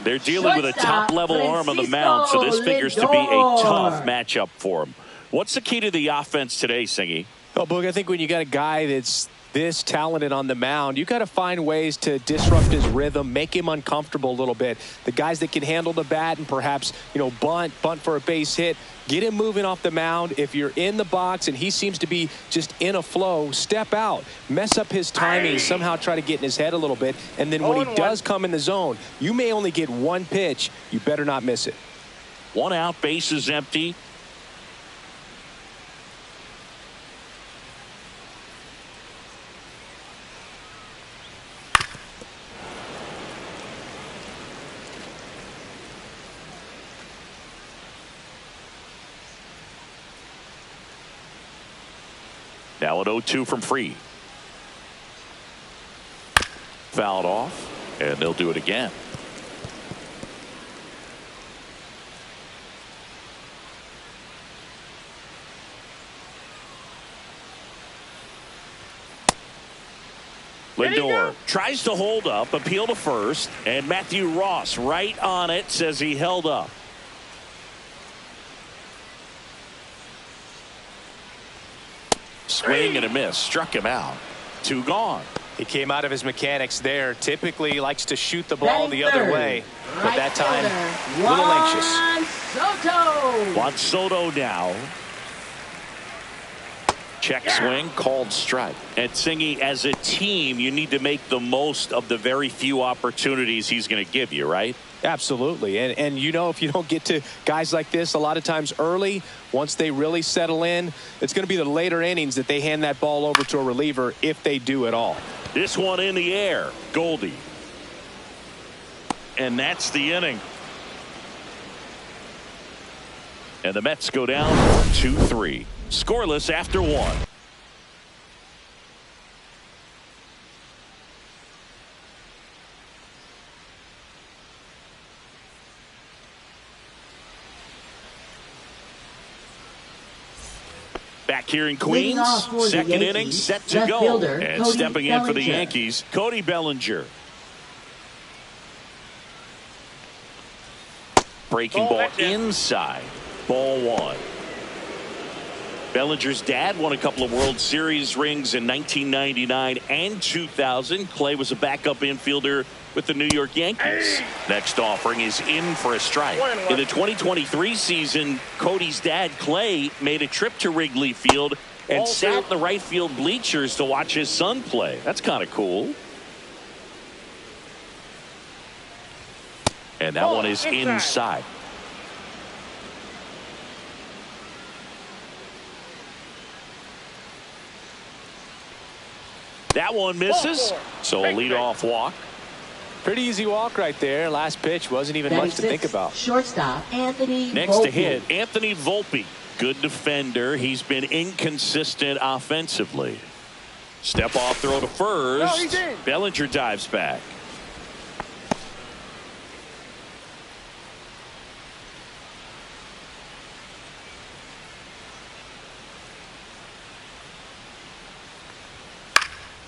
They're dealing with a top-level arm on the mound, so this figures to be a tough matchup for him. What's the key to the offense today, Singy? Well, Boog, I think when you got a guy that's this talented on the mound, you got to find ways to disrupt his rhythm, make him uncomfortable a little bit. The guys that can handle the bat and perhaps, bunt for a base hit, get him moving off the mound. If you're in the box and he seems to be just in a flow, step out, mess up his timing, somehow try to get in his head a little bit. And then when he does come in the zone, you may only get one pitch. You better not miss it. 1 out, base is empty. Now an 0-2 from Fried. Fouled off, and they'll do it again. Lindor tries to hold up, appeal to first, and Matthew Ross right on it, says he held up. Swing and a miss, struck him out. 2 gone. He came out of his mechanics there. Typically he likes to shoot the ball the other way, but that time a little anxious. Juan Soto now. Check swing, called strike. And Singy, as a team, you need to make the most of the very few opportunities he's going to give you, right? Absolutely. And if you don't get to guys like this a lot of times early, once they really settle in, it's going to be the later innings that they hand that ball over to a reliever, if they do at all. This one in the air, Goldie. And that's the inning. And the Mets go down 2-3. Scoreless after 1. Back here in Queens, second inning set to go. And stepping in for the Yankees, Cody Bellinger. Breaking ball inside. Ball 1. Bellinger's dad won a couple of World Series rings in 1999 and 2000. Clay was a backup infielder with the New York Yankees. Next offering is in for a strike. In the 2023 season, Cody's dad, Clay, made a trip to Wrigley Field and sat in the right field bleachers to watch his son play. That's kind of cool. And that one is inside. That one misses. So a leadoff walk. Pretty easy walk right there. Last pitch wasn't even much to think about. Shortstop Anthony Next Volpe. to hit, Anthony Volpe. Good defender. He's been inconsistent offensively. Step off throw to first. Bellinger dives back.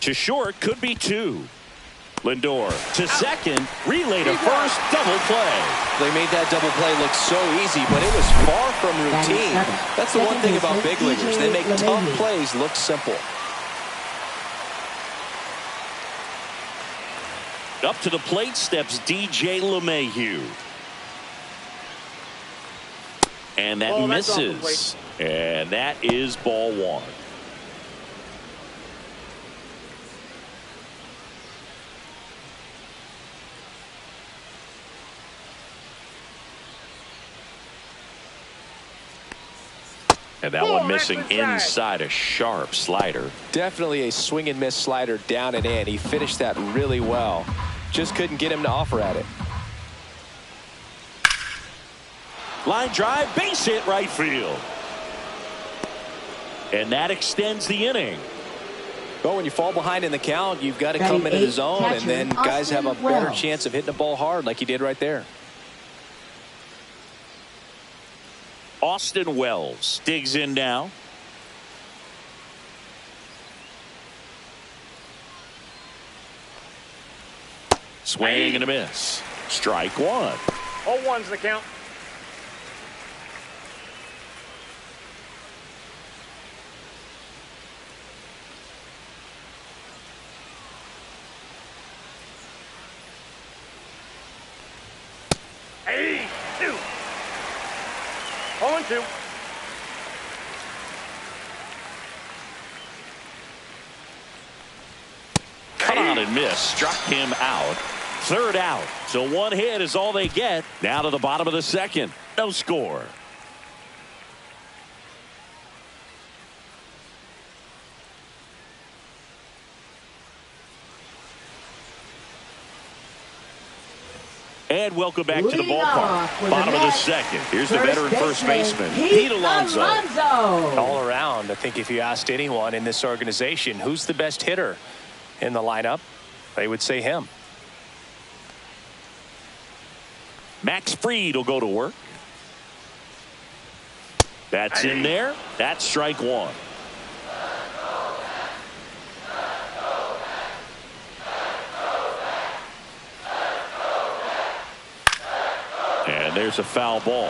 To short, could be 2. Lindor to second, relay to first, double play. They made that double play look so easy, but it was far from routine. That's the one thing about big leaguers. They make tough plays look simple. Up to the plate steps DJ LeMahieu. And that misses. And that is ball 1. And that one missing inside, a sharp slider. Definitely a swing and miss slider down and in. He finished that really well. Just couldn't get him to offer at it. Line drive, base hit right field. And that extends the inning. Well, when you fall behind in the count, you've got to come into the zone, and then guys have a better chance of hitting the ball hard like he did right there. Austin Wells digs in now. Swing and a miss. Strike 1. 0-1's the count. Hey, 2. 0-2. Cut on and miss. Struck him out. Third out. So one hit is all they get. Now to the bottom of the second. No score. And welcome back to the ballpark. Bottom of the second. Here's the veteran first baseman, Pete Alonso. All around, I think if you asked anyone in this organization who's the best hitter in the lineup, they would say him. Max Fried will go to work. That's in there. That's strike 1. And there's a foul ball.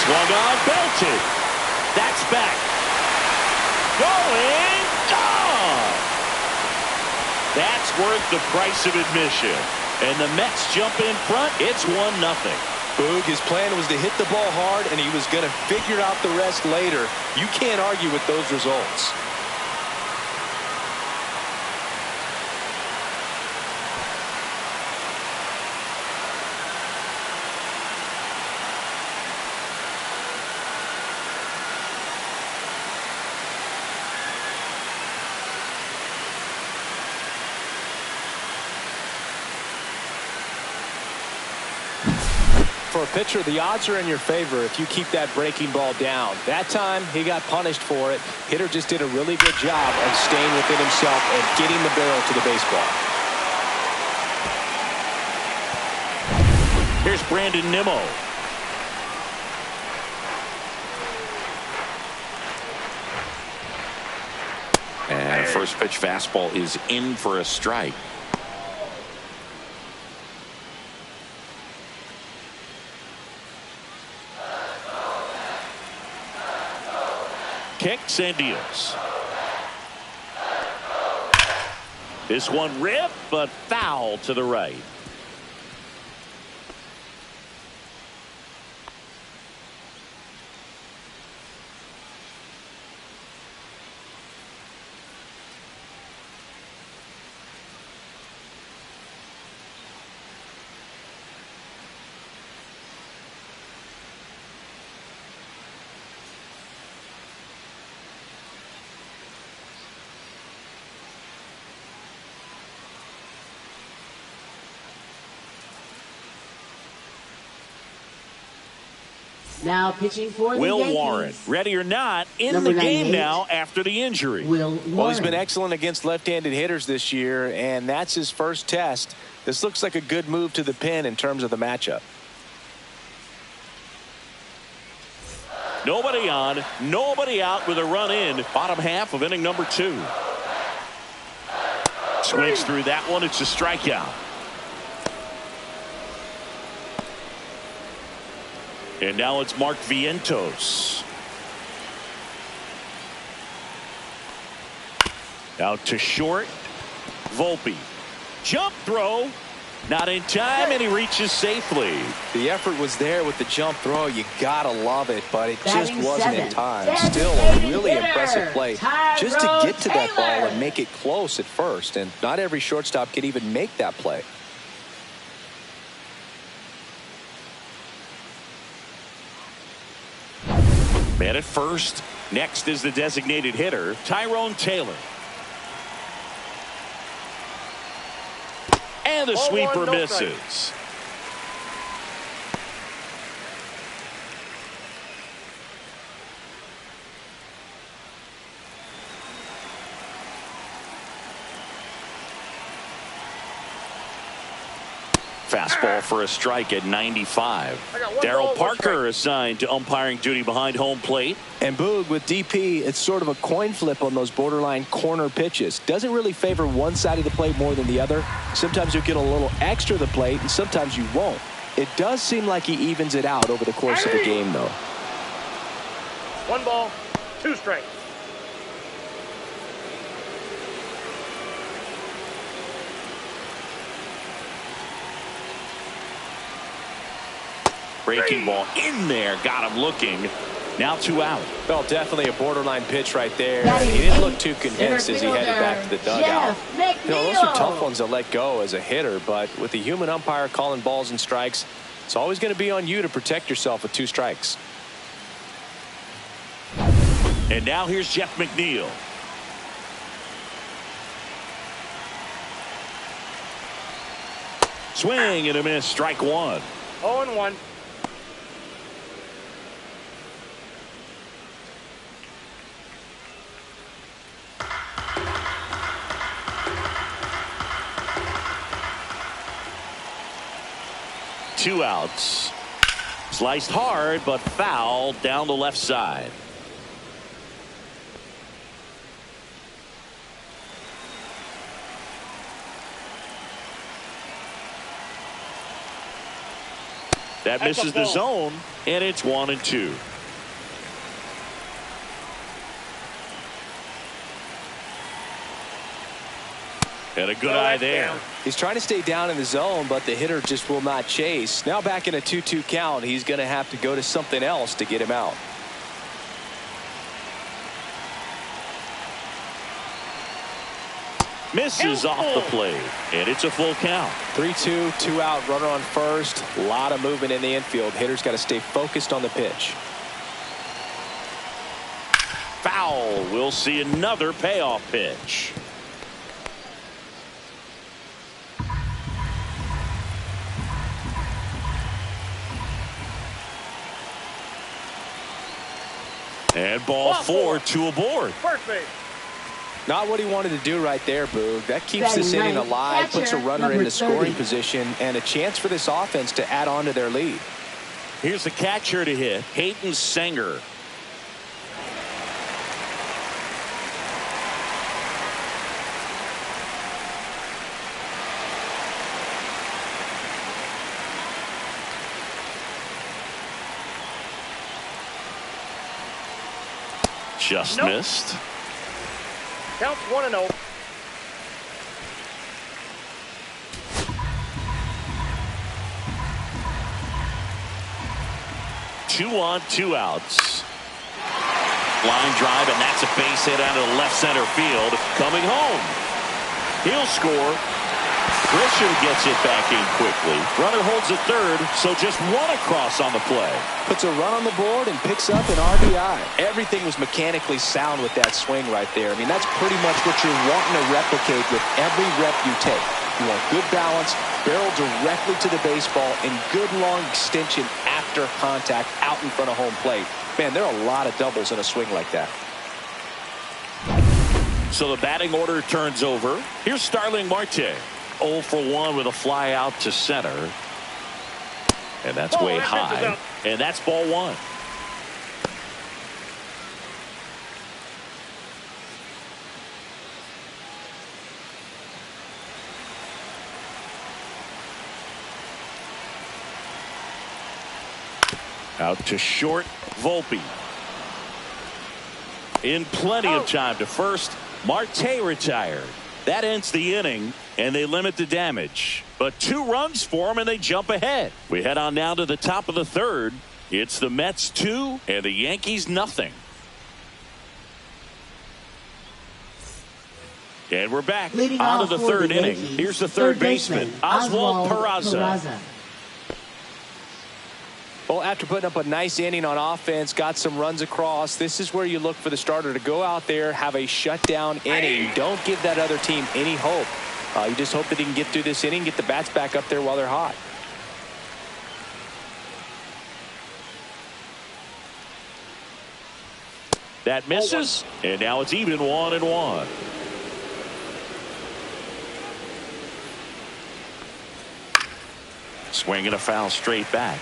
Swung on, belted. That's back. Going, gone. That's worth the price of admission. And the Mets jump in front. It's 1-0. Boog, his plan was to hit the ball hard, and he was going to figure out the rest later. You can't argue with those results. for a pitcher, the odds are in your favor if you keep that breaking ball down. That time, he got punished for it. Hitter just did a really good job of staying within himself and getting the barrel to the baseball. Here's Brandon Nimmo. And first pitch fastball is in for a strike. Kicks and deals. This one ripped, but foul to the right. Now pitching for the Will Yankees. Warren, ready or not, in Number the game 98, now after the injury. Will Warren. Well, he's been excellent against left-handed hitters this year, and that's his first test. This looks like a good move to the pin in terms of the matchup. Nobody on, nobody out with a run in. Bottom half of inning number 2. Swings through that one. It's a strikeout. And now it's Mark Vientos. Out to short. Volpe. Jump throw. Not in time, and he reaches safely. The effort was there with the jump throw. You gotta love it, but it just Batting wasn't in 7th. time. Still a really Hitter, impressive play just to get to that ball and make it close at first. And not every shortstop can even make that play. Man at first. Next is the designated hitter, Tyrone Taylor. And the sweeper misses. Fastball for a strike at 95. Darryl Parker assigned to umpiring duty behind home plate. And Boog, with DP, it's sort of a coin flip on those borderline corner pitches. Doesn't really favor one side of the plate more than the other. Sometimes you'll get a little extra the plate, and sometimes you won't. It does seem like he evens it out over the course of the game, though. 1 ball, 2 strikes. Breaking ball in there, got him looking. Now 2 out. Well, definitely a borderline pitch right there. And he didn't look too convinced as he headed back to the dugout. You know, those are tough ones to let go as a hitter, but with the human umpire calling balls and strikes, it's always going to be on you to protect yourself with 2 strikes. And now here's Jeff McNeil. Swing and a miss, strike 1. 0-1. Two outs. Sliced hard, but foul down the left side. That misses the zone, and it's 1-2. And a good eye there. He's trying to stay down in the zone, but the hitter just will not chase. Now back in a 2-2 count, he's going to have to go to something else to get him out. Misses off the plate, and it's a full count. 3-2, 2 out, runner on first. A lot of movement in the infield. Hitter's got to stay focused on the pitch. Foul. We'll see another payoff pitch. And ball four, two aboard. First base. Not what he wanted to do right there, Boog. That keeps this inning alive, puts a runner in the scoring position, and a chance for this offense to add on to their lead. Here's the catcher to hit, Hayden Sanger. Just missed. Counts 1-0. Two on, two outs. Line drive, and that's a base hit out of the left center field. Coming home. He'll score. Grisham gets it back in quickly. Runner holds at third, so just one across on the play. Puts a run on the board and picks up an RBI. Everything was mechanically sound with that swing right there. I mean, that's pretty much what you're wanting to replicate with every rep you take. You want good balance, barrel directly to the baseball, and good long extension after contact out in front of home plate. Man, there are a lot of doubles in a swing like that. So the batting order turns over. Here's Starling Marte. 0 for 1 with a fly out to center. And that's way high. And that's ball one. Out to short, Volpe. In plenty of time to first. Marte retired. That ends the inning, and they limit the damage. But 2 runs for him, and they jump ahead. We head on now to the top of the third. It's the Mets 2 and the Yankees nothing. And we're back on to the third inning. Here's the third baseman, Oswald Peraza. Well, after putting up a nice inning on offense, got some runs across, this is where you look for the starter to go out there, have a shutdown inning. You don't give that other team any hope. You just hope that he can get through this inning, get the bats back up there while they're hot. That misses, and now it's even 1-1. Swinging a foul straight back.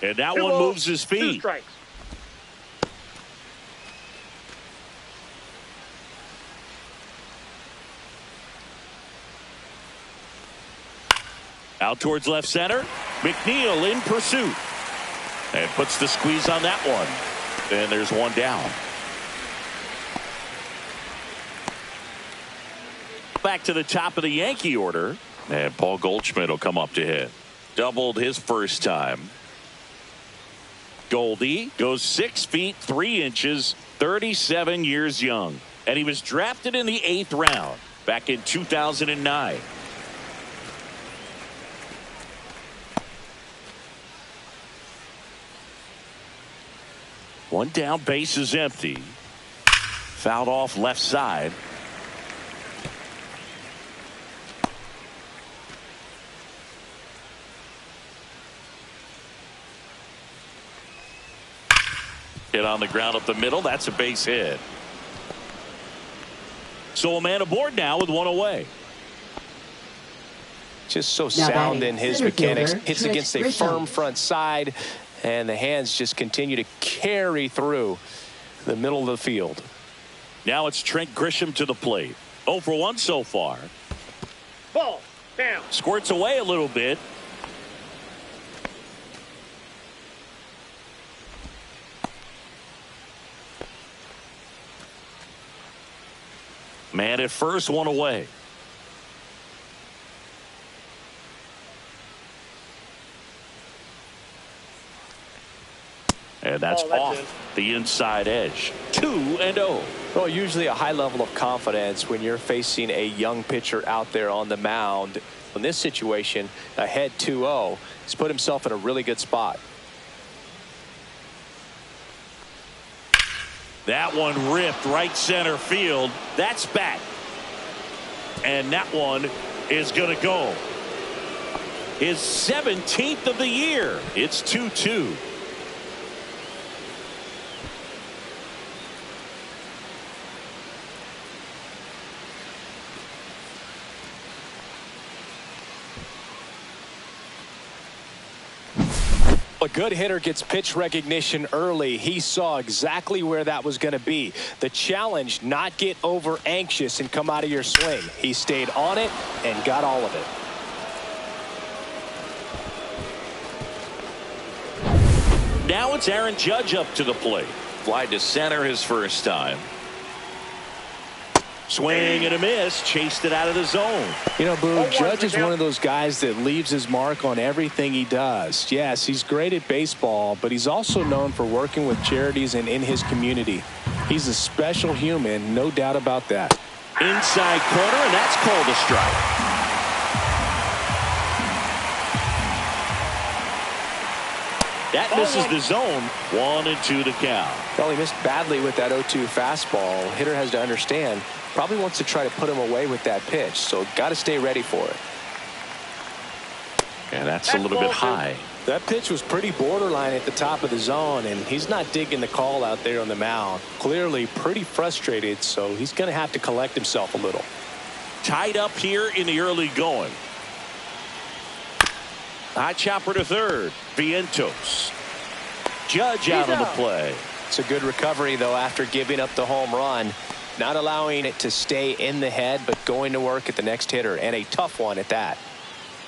And that one moves his feet. 2 strikes. Out towards left center. McNeil in pursuit. And puts the squeeze on that one. And there's one down. Back to the top of the Yankee order. And Paul Goldschmidt will come up to hit. Doubled his first time. Goldie goes 6 feet 3 inches, 37 years young. And he was drafted in the 8th round back in 2009. One down, base is empty. Fouled off left side. Hit on the ground up the middle. That's a base hit. So a man aboard now with one away. Just so sound in his mechanics. Hits against a firm front side, and the hands just continue to carry through the middle of the field. Now it's Trent Grisham to the plate. 0 for 1 so far. Ball down. Squirts away a little bit. Man at first, one away. And that's off the inside edge. 2-0. Well, usually a high level of confidence when you're facing a young pitcher out there on the mound. In this situation, ahead 2-0, he's put himself in a really good spot. That one ripped right center field. That's back. And that one is going to go. His 17th of the year. It's 2-2. A good hitter gets pitch recognition early. He saw exactly where that was going to be. The challenge, not get over anxious and come out of your swing. He stayed on it and got all of it. Now it's Aaron Judge up to the plate. Fly to center his first time. Swing and a miss. Chased it out of the zone. You know, Boo, Judge is one of those guys that leaves his mark on everything he does. Yes, he's great at baseball, but he's also known for working with charities and in his community. He's a special human, no doubt about that. Inside corner, and that's called a strike. That misses the zone. 1-2 the count. Well, he missed badly with that 0-2 fastball. Hitter has to understand, probably wants to try to put him away with that pitch, so got to stay ready for it. And that's a little bit high. That pitch was pretty borderline at the top of the zone, and he's not digging the call out there on the mound. Clearly pretty frustrated, so he's going to have to collect himself a little. Tied up here in the early going. High chopper to third. Vientos. Judge out on the play. It's a good recovery, though, after giving up the home run. Not allowing it to stay in the head, but going to work at the next hitter, and a tough one at that.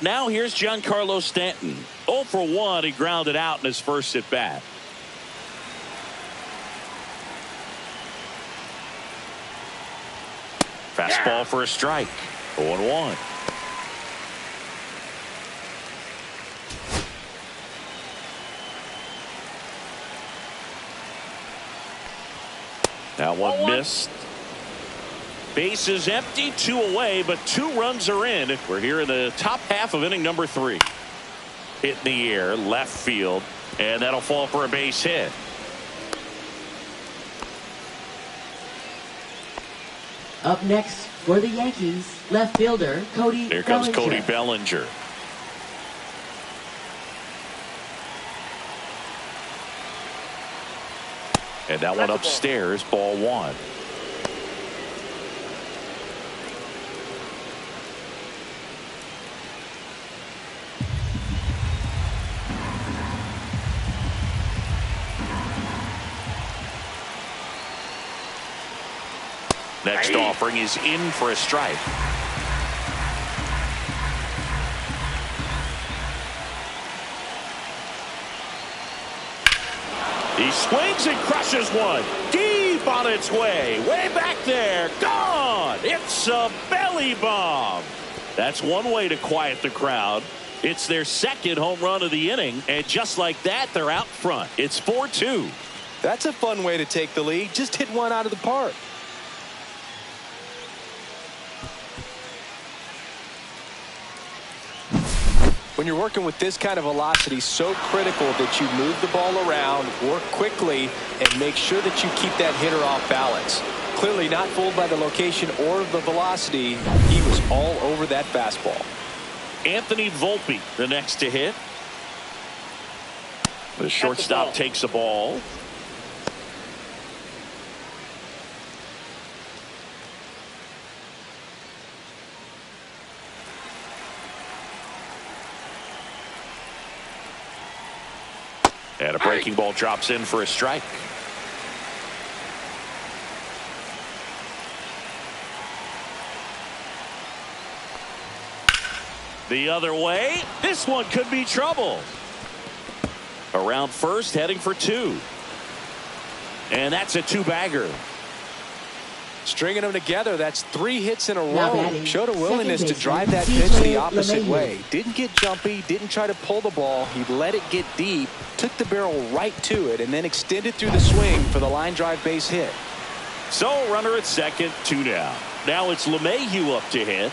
Now here's Giancarlo Stanton. 0 for 1. He grounded out in his first at bat. Fastball for a strike. 0-1. That one missed. Base is empty, 2 away, but 2 runs are in. We're here in the top half of inning number 3. Hit in the air, left field, and that'll fall for a base hit. Up next for the Yankees, left fielder Cody Here comes Bellinger. Cody Bellinger. And that one upstairs, ball 1. Next offering is in for a strike. He swings and crushes one. Deep on its way. Way back there. Gone. It's a belly bomb. That's one way to quiet the crowd. It's their second home run of the inning. And just like that, they're out front. It's 4-2. That's a fun way to take the lead. Just hit one out of the park. When you're working with this kind of velocity, so critical that you move the ball around, work quickly, and make sure that you keep that hitter off balance. Clearly not fooled by the location or the velocity. He was all over that fastball. Anthony Volpe, the next to hit. The shortstop takes the ball. And a breaking ball drops in for a strike. The other way. This one could be trouble. Around first, heading for 2. And that's a 2-bagger. Stringing them together, that's 3 hits in a Now row. batting, Showed a willingness to second drive that baseman, pitch the DJ opposite LeMahieu. way. Didn't get jumpy, didn't try to pull the ball. He let it get deep, took the barrel right to it, and then extended through the swing for the line drive base hit. So runner at second, 2 down. Now it's LeMahieu up to hit.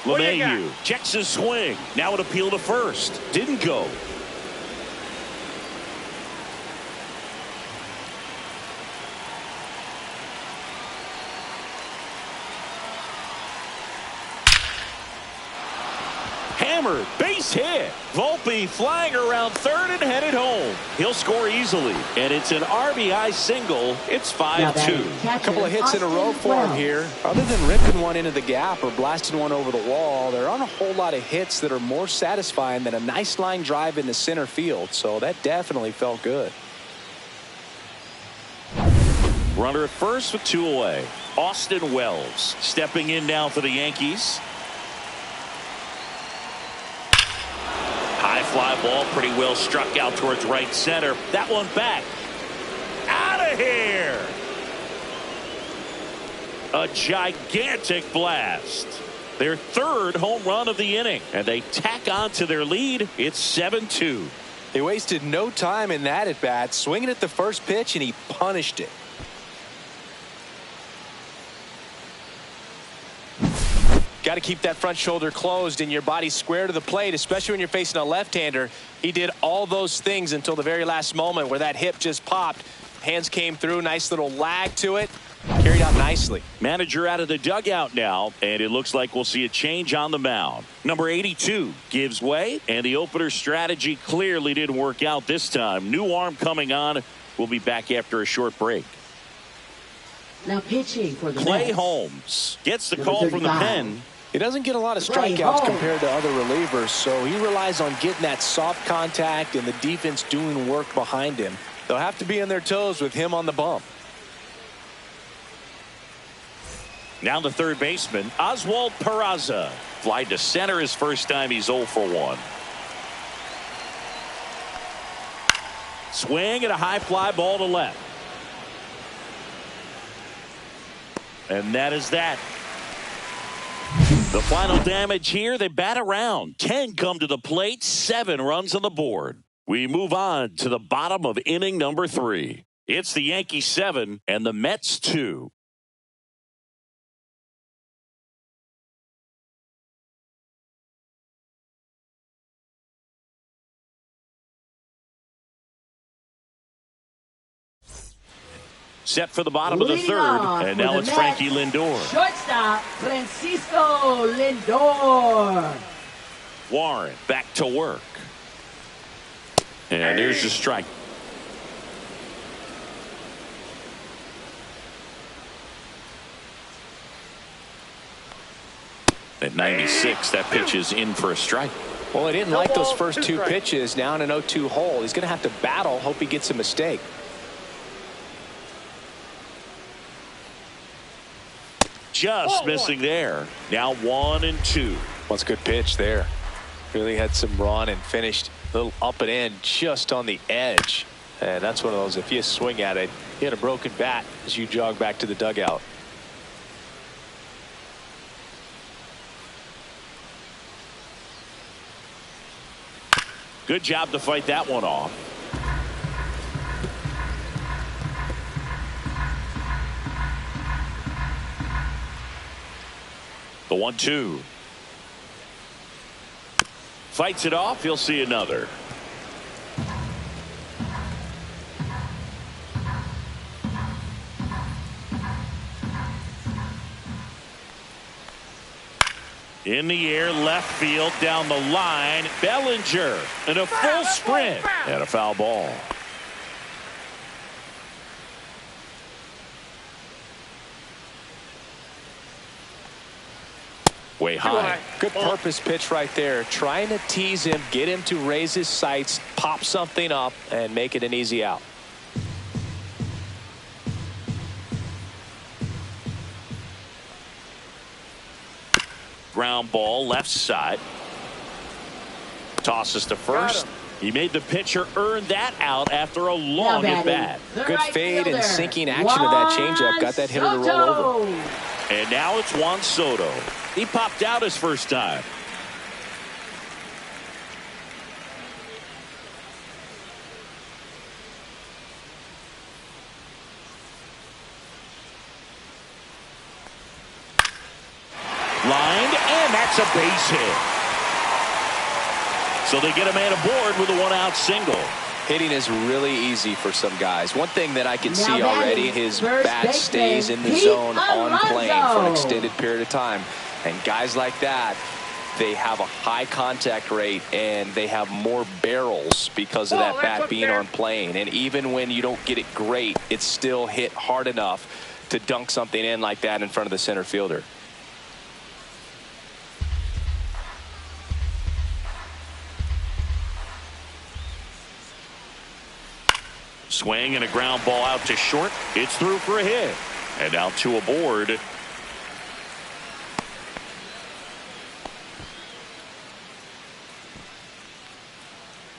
LeMahieu checks his swing. Now an appeal to first. Didn't go. Hammered, base hit. Volpe flying around third and headed home. He'll score easily, and it's an RBI single. It's 5-2. A couple of hits in a row for him here. Other than ripping one into the gap or blasting one over the wall, there aren't a whole lot of hits that are more satisfying than a nice line drive into center field. So that definitely felt good. Runner at first with 2 away. Austin Wells stepping in now for the Yankees. High fly ball, pretty well struck out towards right center. That one back. Out of here. A gigantic blast. Their 3rd home run of the inning, and they tack on to their lead. It's 7-2. They wasted no time in that at bat, swinging at the first pitch, and he punished it. Got to keep that front shoulder closed and your body square to the plate, especially when you're facing a left-hander. He did all those things until the very last moment where that hip just popped. Hands came through, nice little lag to it. Carried out nicely. Manager out of the dugout now, and it looks like we'll see a change on the mound. Number 82 gives way, and the opener strategy clearly didn't work out this time. New arm coming on. We'll be back after a short break. Now pitching for the Clay Mets. Holmes gets the call from the pen. He doesn't get a lot of strikeouts compared to other relievers, so he relies on getting that soft contact and the defense doing work behind him. They'll have to be on their toes with him on the bump. Now the third baseman, Oswald Peraza. Fly to center his first time. He's 0 for 1. Swing and a high fly ball to left. And that is that. The final damage here, they bat around. 10 come to the plate, 7 runs on the board. We move on to the bottom of inning number 3. It's the Yankees 7 and the Mets 2. Set for the bottom of the third, and now it's Frankie Lindor. Shortstop, Francisco Lindor. Warren back to work. And there's the strike. At 96, that pitch is in for a strike. Well, he didn't like those first 2 pitches. Now in an 0-2 hole. He's going to have to battle, hope he gets a mistake. Just missing there. Now 1-2. What's a good pitch there. Really had some run and finished a little up and in just on the edge. And that's one of those, if you swing at it, you had a broken bat as you jog back to the dugout. Good job to fight that one off. The 1-2. Fights it off. He'll see another. In the air, left field, down the line. Bellinger and a full sprint and a foul ball. Way high. Good purpose pitch right there. Trying to tease him, get him to raise his sights, pop something up, and make it an easy out. Ground ball, left side. Tosses to first. He made the pitcher earn that out after a long at bat. Good fade and sinking action of that changeup. Got that hitter to roll over. And now it's Juan Soto. He popped out his first time. Lined, and that's a base hit. So they get a man aboard with a 1-out single. Hitting is really easy for some guys. One thing that I can see already, his bat stays in the zone on plane for an extended period of time. And guys like that they have a high contact rate and they have more barrels because of that bat being on plane. And even when you don't get it great, it's still hit hard enough to dunk something in like that in front of the center fielder. Swing and a ground ball out to short. It's through for a hit. And now two aboard.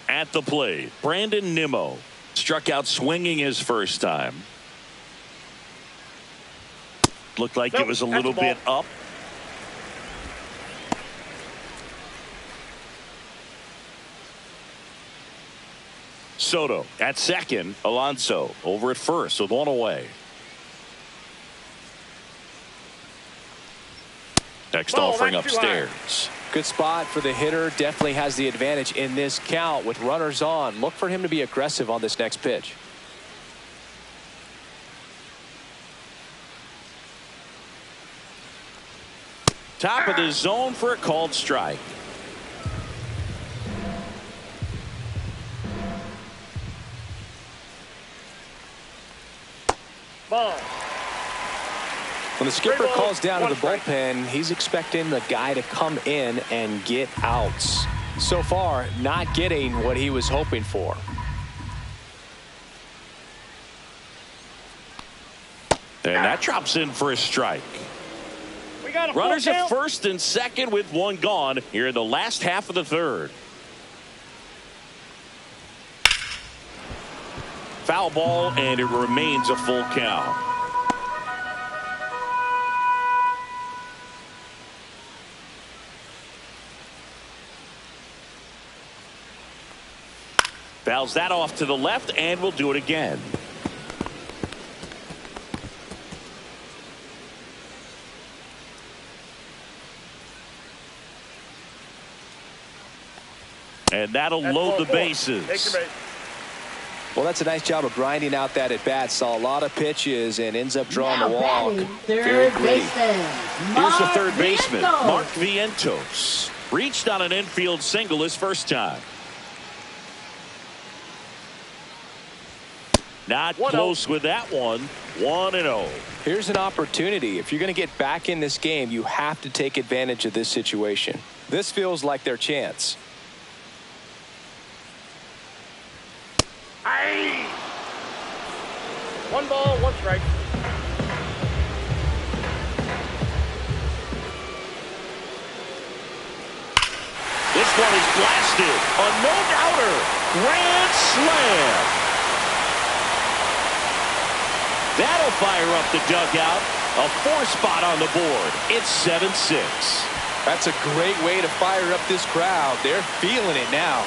At the plate, Brandon Nimmo struck out swinging his first time. Looked like it was a little bit up. Soto at second. Alonso over at first with one away. Next offering upstairs. Good spot for the hitter. Definitely has the advantage in this count with runners on. Look for him to be aggressive on this next pitch. Top of the zone for a called strike. Ball. When the skipper calls down to the bullpen, he's expecting the guy to come in and get outs. So far, not getting what he was hoping for. And that drops in for a strike. We got a runners at first and second with one gone here in the last half of the third. Foul ball, and it remains a full count. Fouls that off to the left, and we'll do it again. And that'll load the bases. Well, that's a nice job of grinding out that at bat. Saw a lot of pitches and ends up drawing the walk. Third baseman. Here's the third baseman, Mark Vientos. Reached on an infield single his first time. Not close with that one. 1-0. Here's an opportunity. If you're going to get back in this game, you have to take advantage of this situation. This feels like their chance. Aye. 1 ball, 1 strike. This one is blasted. A no-doubter. Grand slam. That'll fire up the dugout. A 4 spot on the board. It's 7-6. That's a great way to fire up this crowd. They're feeling it now.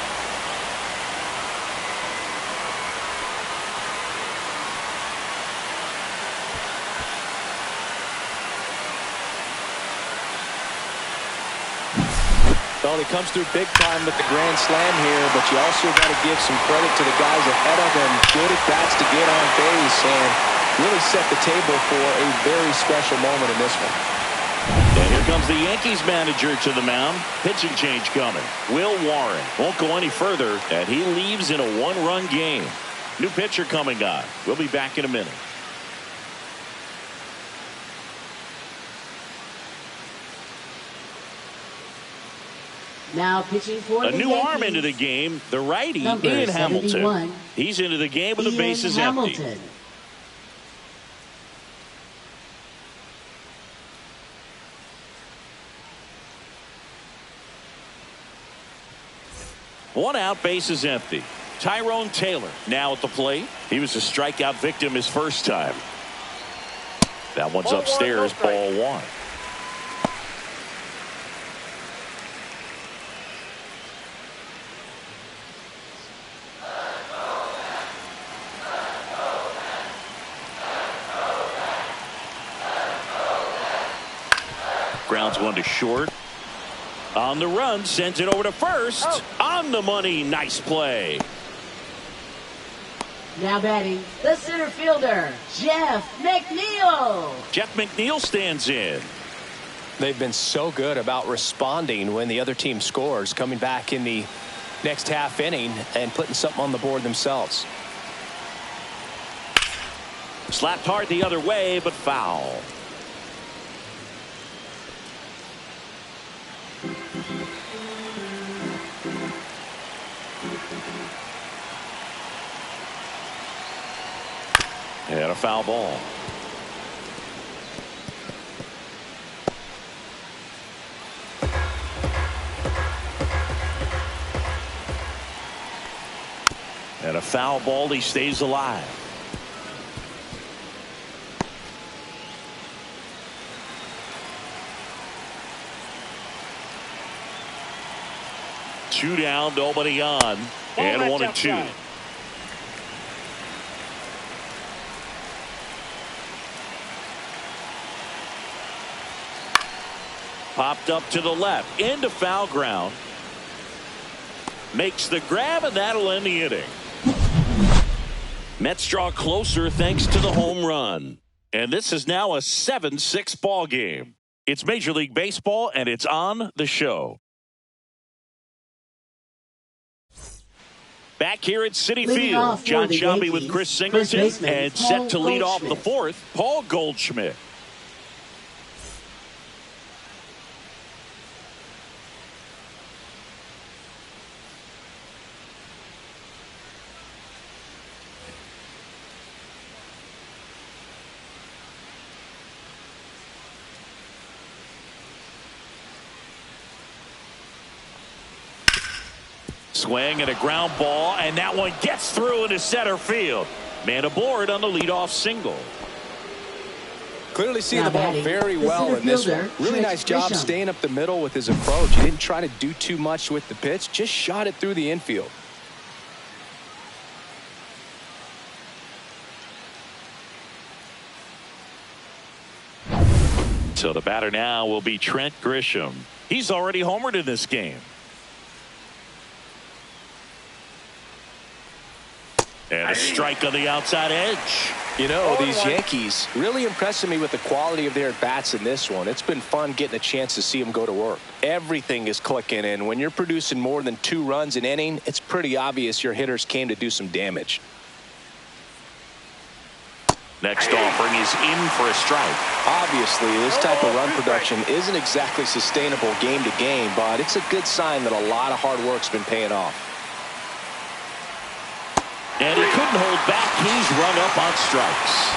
Well, he comes through big time with the grand slam here, but you also got to give some credit to the guys ahead of him. Good at bats to get on base and really set the table for a very special moment in this one. And here comes the Yankees manager to the mound. Pitching change coming. Will Warren won't go any further, and he leaves in a 1-run game. New pitcher coming on. We'll be back in a minute. Now pitching for a the new Yankees. Arm into the game. The righty, Number Ian Hamilton. 71. He's into the game with the bases Hamilton. empty. One out, bases empty. Tyrone Taylor now at the plate. He was a strikeout victim his first time. That one's upstairs, ball 1. Grounds one to short. On the run, sends it over to first. On the money, nice play. Now batting, the center fielder, Jeff McNeil. Jeff McNeil stands in. They've been so good about responding when the other team scores, coming back in the next half inning and putting something on the board themselves. Slapped hard the other way, but foul. And a foul ball. And a foul ball. He stays alive. Two down, nobody on, and 1-2. Popped up to the left, into foul ground. Makes the grab, and that'll end the inning. Mets draw closer thanks to the home run. And this is now a 7-6 ball game. It's Major League Baseball, and it's on the show. Back here at Citi Field, John Shelby with Chris Singleton, and set to lead off the fourth, Paul Goldschmidt. Swing and a ground ball, and that one gets through into center field. Man aboard on the leadoff single. Clearly seeing the ball very well in this one. Really nice job staying up the middle with his approach. He didn't try to do too much with the pitch, just shot it through the infield. So the batter now will be Trent Grisham. He's already homered in this game. And a strike on the outside edge. You know, these Yankees really impressing me with the quality of their at-bats in this one. It's been fun getting a chance to see them go to work. Everything is clicking, and when you're producing more than 2 runs an inning, it's pretty obvious your hitters came to do some damage. Next offering is in for a strike. Obviously, this type of run production isn't exactly sustainable game to game, but it's a good sign that a lot of hard work's been paying off. And he couldn't hold back. He's run up on strikes.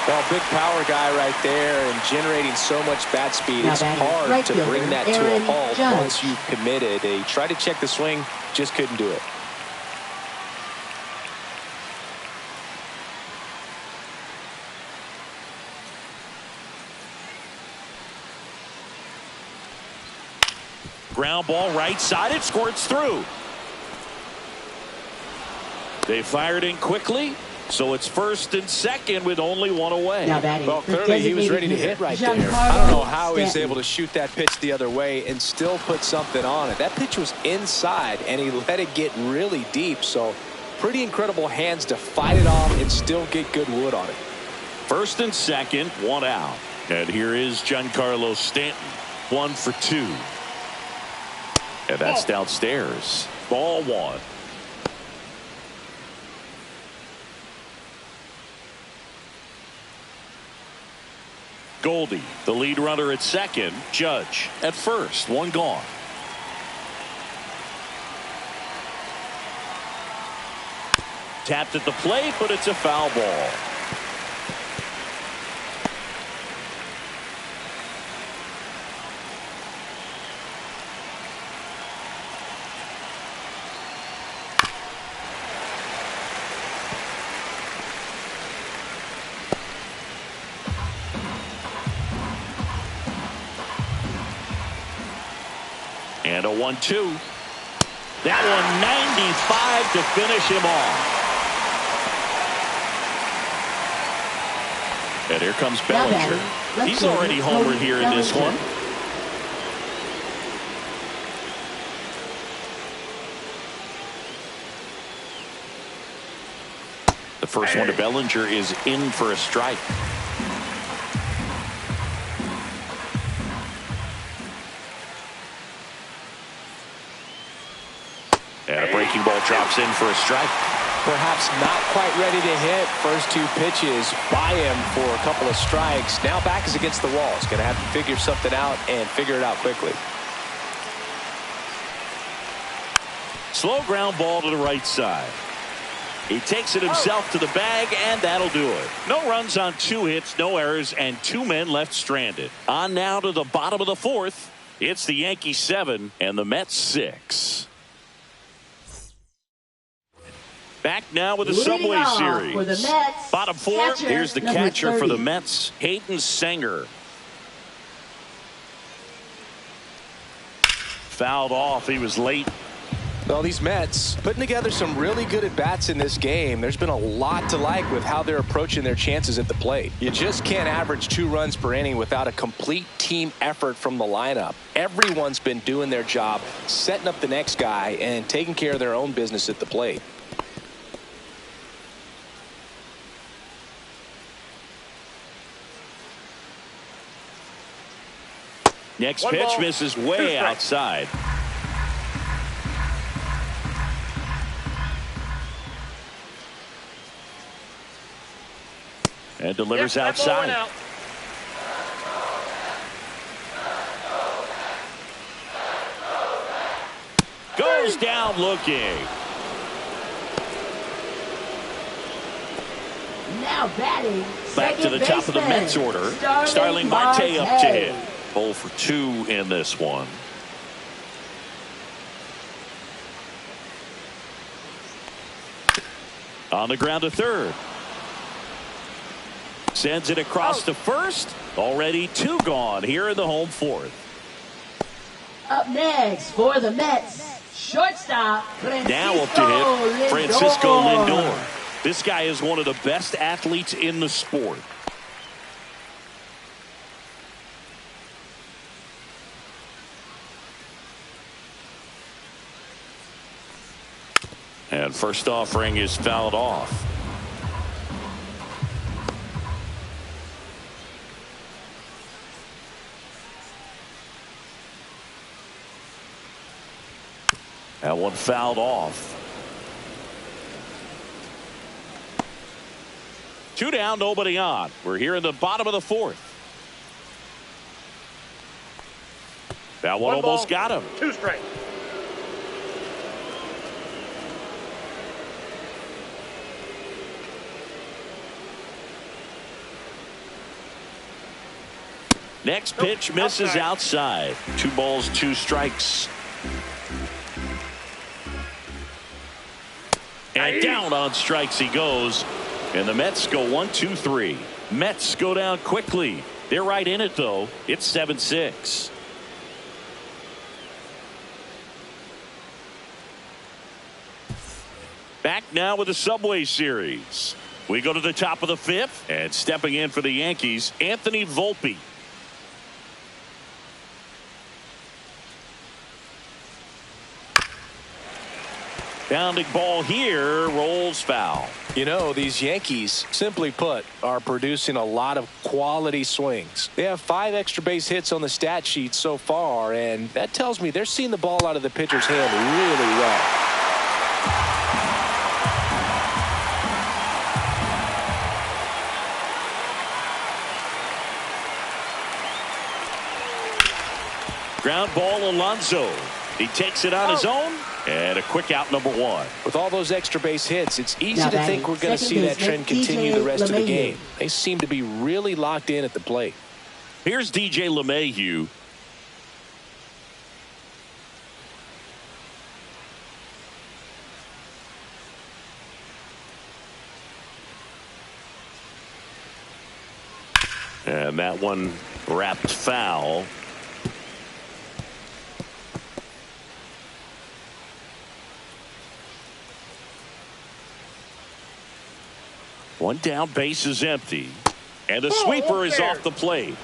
Well, big power guy right there and generating so much bat speed. It's hard to bring that to a halt once you've committed. He tried to check the swing, just couldn't do it. Ground ball right side. It squirts through. They fired in quickly, so it's first and second with only 1 away. Well, clearly he was ready to hit right there. I don't know how he's able to shoot that pitch the other way and still put something on it. That pitch was inside, and he let it get really deep, so pretty incredible hands to fight it off and still get good wood on it. First and second, 1 out. And here is Giancarlo Stanton, 1 for 2. And that's downstairs. Ball 1. Goldie, the lead runner at second. Judge at first. 1 gone. Tapped at the plate, but it's a foul ball. And a 1-2. That one 95 to finish him off. And here comes Bellinger. He's already homered here in this one. The first one to Bellinger is in for a strike. breaking ball drops in for a strike. Perhaps not quite ready to hit. First two pitches by him for a couple of strikes. Now back is against the wall. He's going to have to figure something out and figure it out quickly. Slow ground ball to the right side. He takes it himself to the bag, and that'll do it. No runs on 2 hits, no errors, and 2 men left stranded. On now to the bottom of the 4th. It's the Yankees 7 and the Mets 6. Back now with the Subway Series. For the Mets, bottom 4. Here's the catcher 30. for the Mets, Hayden Sanger. Fouled off. He was late. Well, these Mets putting together some really good at-bats in this game. There's been a lot to like with how they're approaching their chances at the plate. You just can't average 2 runs per inning without a complete team effort from the lineup. Everyone's been doing their job, setting up the next guy, and taking care of their own business at the plate. Next pitch misses way outside. And delivers outside. Goes down looking. Now batting. Back to the top of the Mets order. Starling Marte up to hit. 0 for 2 in this one. On the ground to third. Sends it across to first. Already 2 gone here in the home 4th. Up next for the Mets, shortstop Now up to hit Francisco Lindor. This guy is one of the best athletes in the sport. And first offering is fouled off. That one fouled off. 2 down, nobody on. We're here in the bottom of the 4th. That one almost got him. 2 strikes. Next pitch misses outside. 2 balls, 2 strikes. And down on strikes he goes. And the Mets go 1-2-3. Mets go down quickly. They're right in it, though. It's 7-6. Back now with the Subway Series. We go to the top of the 5th. And stepping in for the Yankees, Anthony Volpe. Pounding ball here, rolls foul. You know, these Yankees, simply put, are producing a lot of quality swings. They have 5 extra base hits on the stat sheet so far, and that tells me they're seeing the ball out of the pitcher's hand really well. Ground ball, Alonso. He takes it on his own. And a quick out, number 1. With all those extra base hits, it's easy to think we're going to see that trend continue the rest of the game. They seem to be really locked in at the plate. Here's DJ LeMahieu. And that one wrapped foul. One down, base is empty. And the sweeper is off the plate.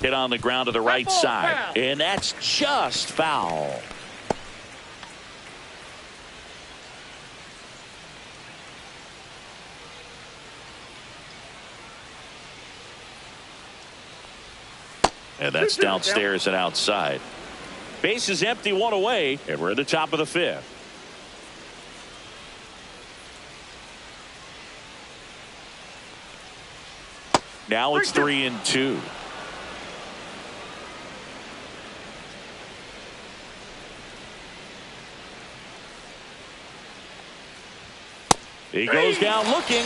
Hit on the ground to the right side. And that's just foul. And that's downstairs and outside. Base is empty, one away, and we're at the top of the fifth. Now it's 3-2. He goes down looking.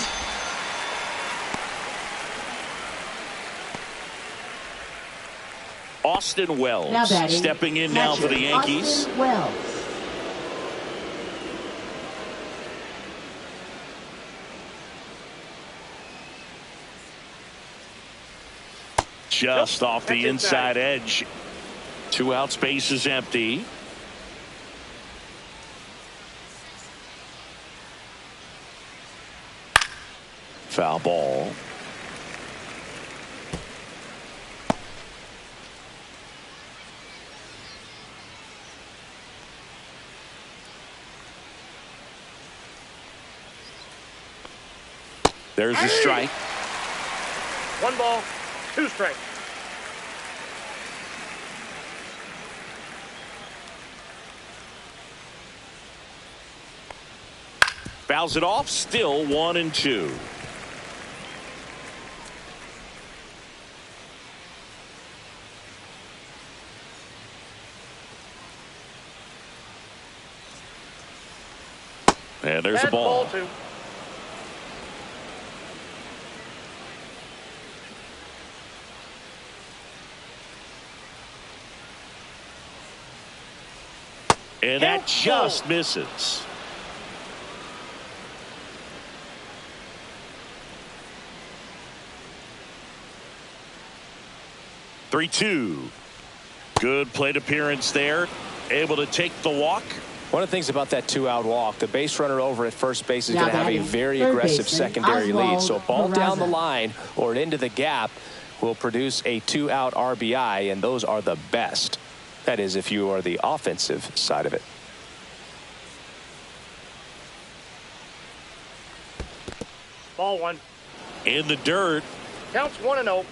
Austin Wells stepping in now for the Yankees. Austin Wells. Just off the inside edge. 2 outs, base is empty. Foul ball. There's a strike. 1 ball, 2 strikes. Fouls it off, still 1-2. And there's a ball. Ball 2. And that just misses. "3-2. Good plate appearance there. Able to take the walk. One of the things about that 2-out walk, the base runner over at first base is going to have a very aggressive secondary lead. So a ball down the line or into the gap will produce a 2-out RBI, and those are the best. That is, if you are the offensive side of it. Ball 1. In the dirt. Counts 1-0.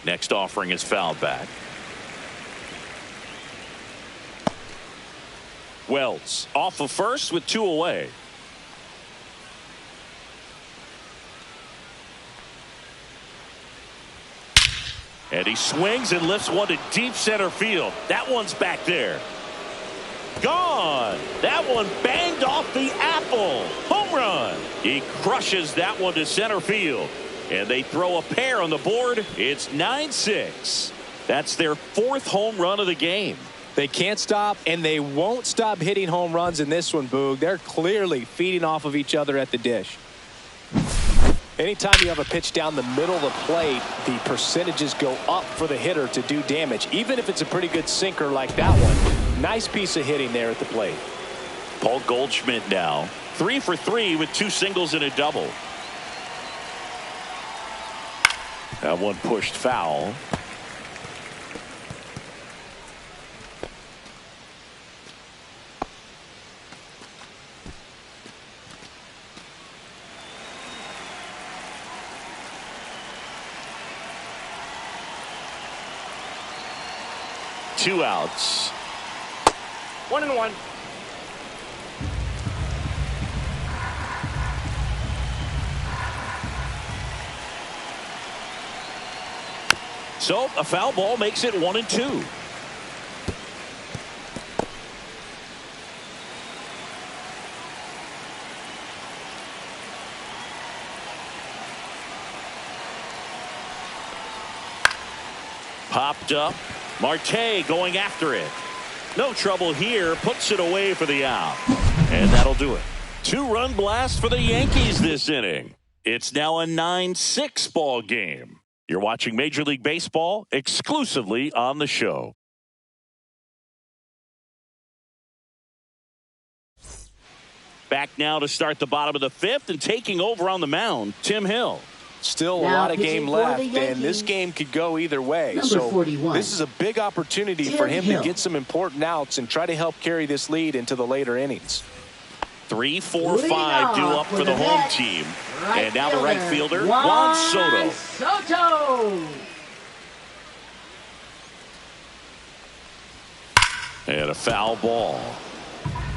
Next offering is fouled back. Wells off of first with 2 away. And he swings and lifts one to deep center field. That one's back there. Gone. That one banged off the apple. Home run. He crushes that one to center field. And they throw a pair on the board. It's 9-6. That's their 4th home run of the game. They can't stop, and they won't stop hitting home runs in this one, Boog. They're clearly feeding off of each other at the dish. Anytime you have a pitch down the middle of the plate, the percentages go up for the hitter to do damage, even if it's a pretty good sinker like that one. Nice piece of hitting there at the plate. Paul Goldschmidt now 3 for 3 with 2 singles and a double. That one pushed foul. Two outs. 1-1. So a foul ball makes it 1-2. Popped up. Marte going after it. No trouble here. Puts it away for the out. And that'll do it. 2-run blast for the Yankees this inning. It's now a 9-6 ball game. You're watching Major League Baseball exclusively on the show. Back now to start the bottom of the 5th and taking over on the mound, Tim Hill. Still a lot of game left, and this game could go either way. So this is a big opportunity for him to get some important outs and try to help carry this lead into the later innings. 3, 4, 5 due up for the home team. And now the right fielder, Juan Soto. And a foul ball.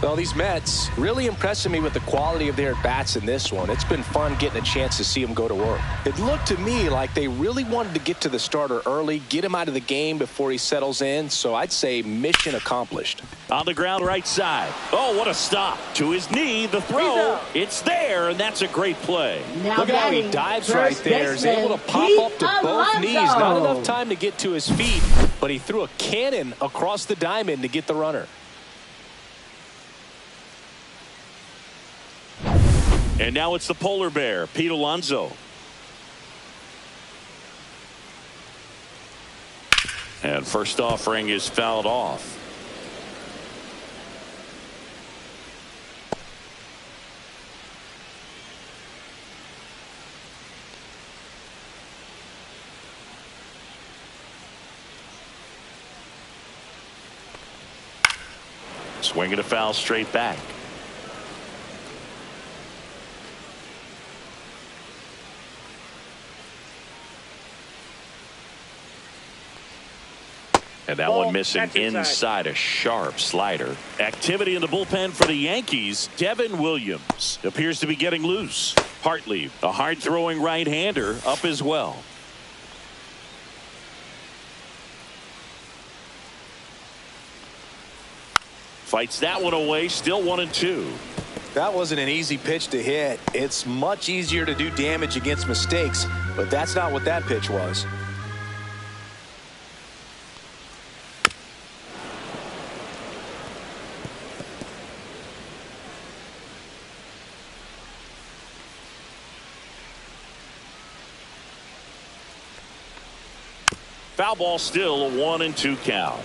Well, these Mets really impressing me with the quality of their at-bats in this one. It's been fun getting a chance to see them go to work. It looked to me like they really wanted to get to the starter early, get him out of the game before he settles in. So I'd say mission accomplished. On the ground right side. Oh, what a stop. To his knee, the throw. It's there, and that's a great play. Look at how he dives right there. He's able to pop up to both knees. Not enough time to get to his feet, but he threw a cannon across the diamond to get the runner. And now it's the polar bear, Pete Alonso. And first offering is fouled off. Swinging a foul straight back. And that one missing inside, a sharp slider. Activity in the bullpen for the Yankees. Devin Williams appears to be getting loose. Hartley, a hard-throwing right-hander, up as well. Fights that one away, still 1-2. That wasn't an easy pitch to hit. It's much easier to do damage against mistakes, but that's not what that pitch was. Foul ball, still a 1-2 count.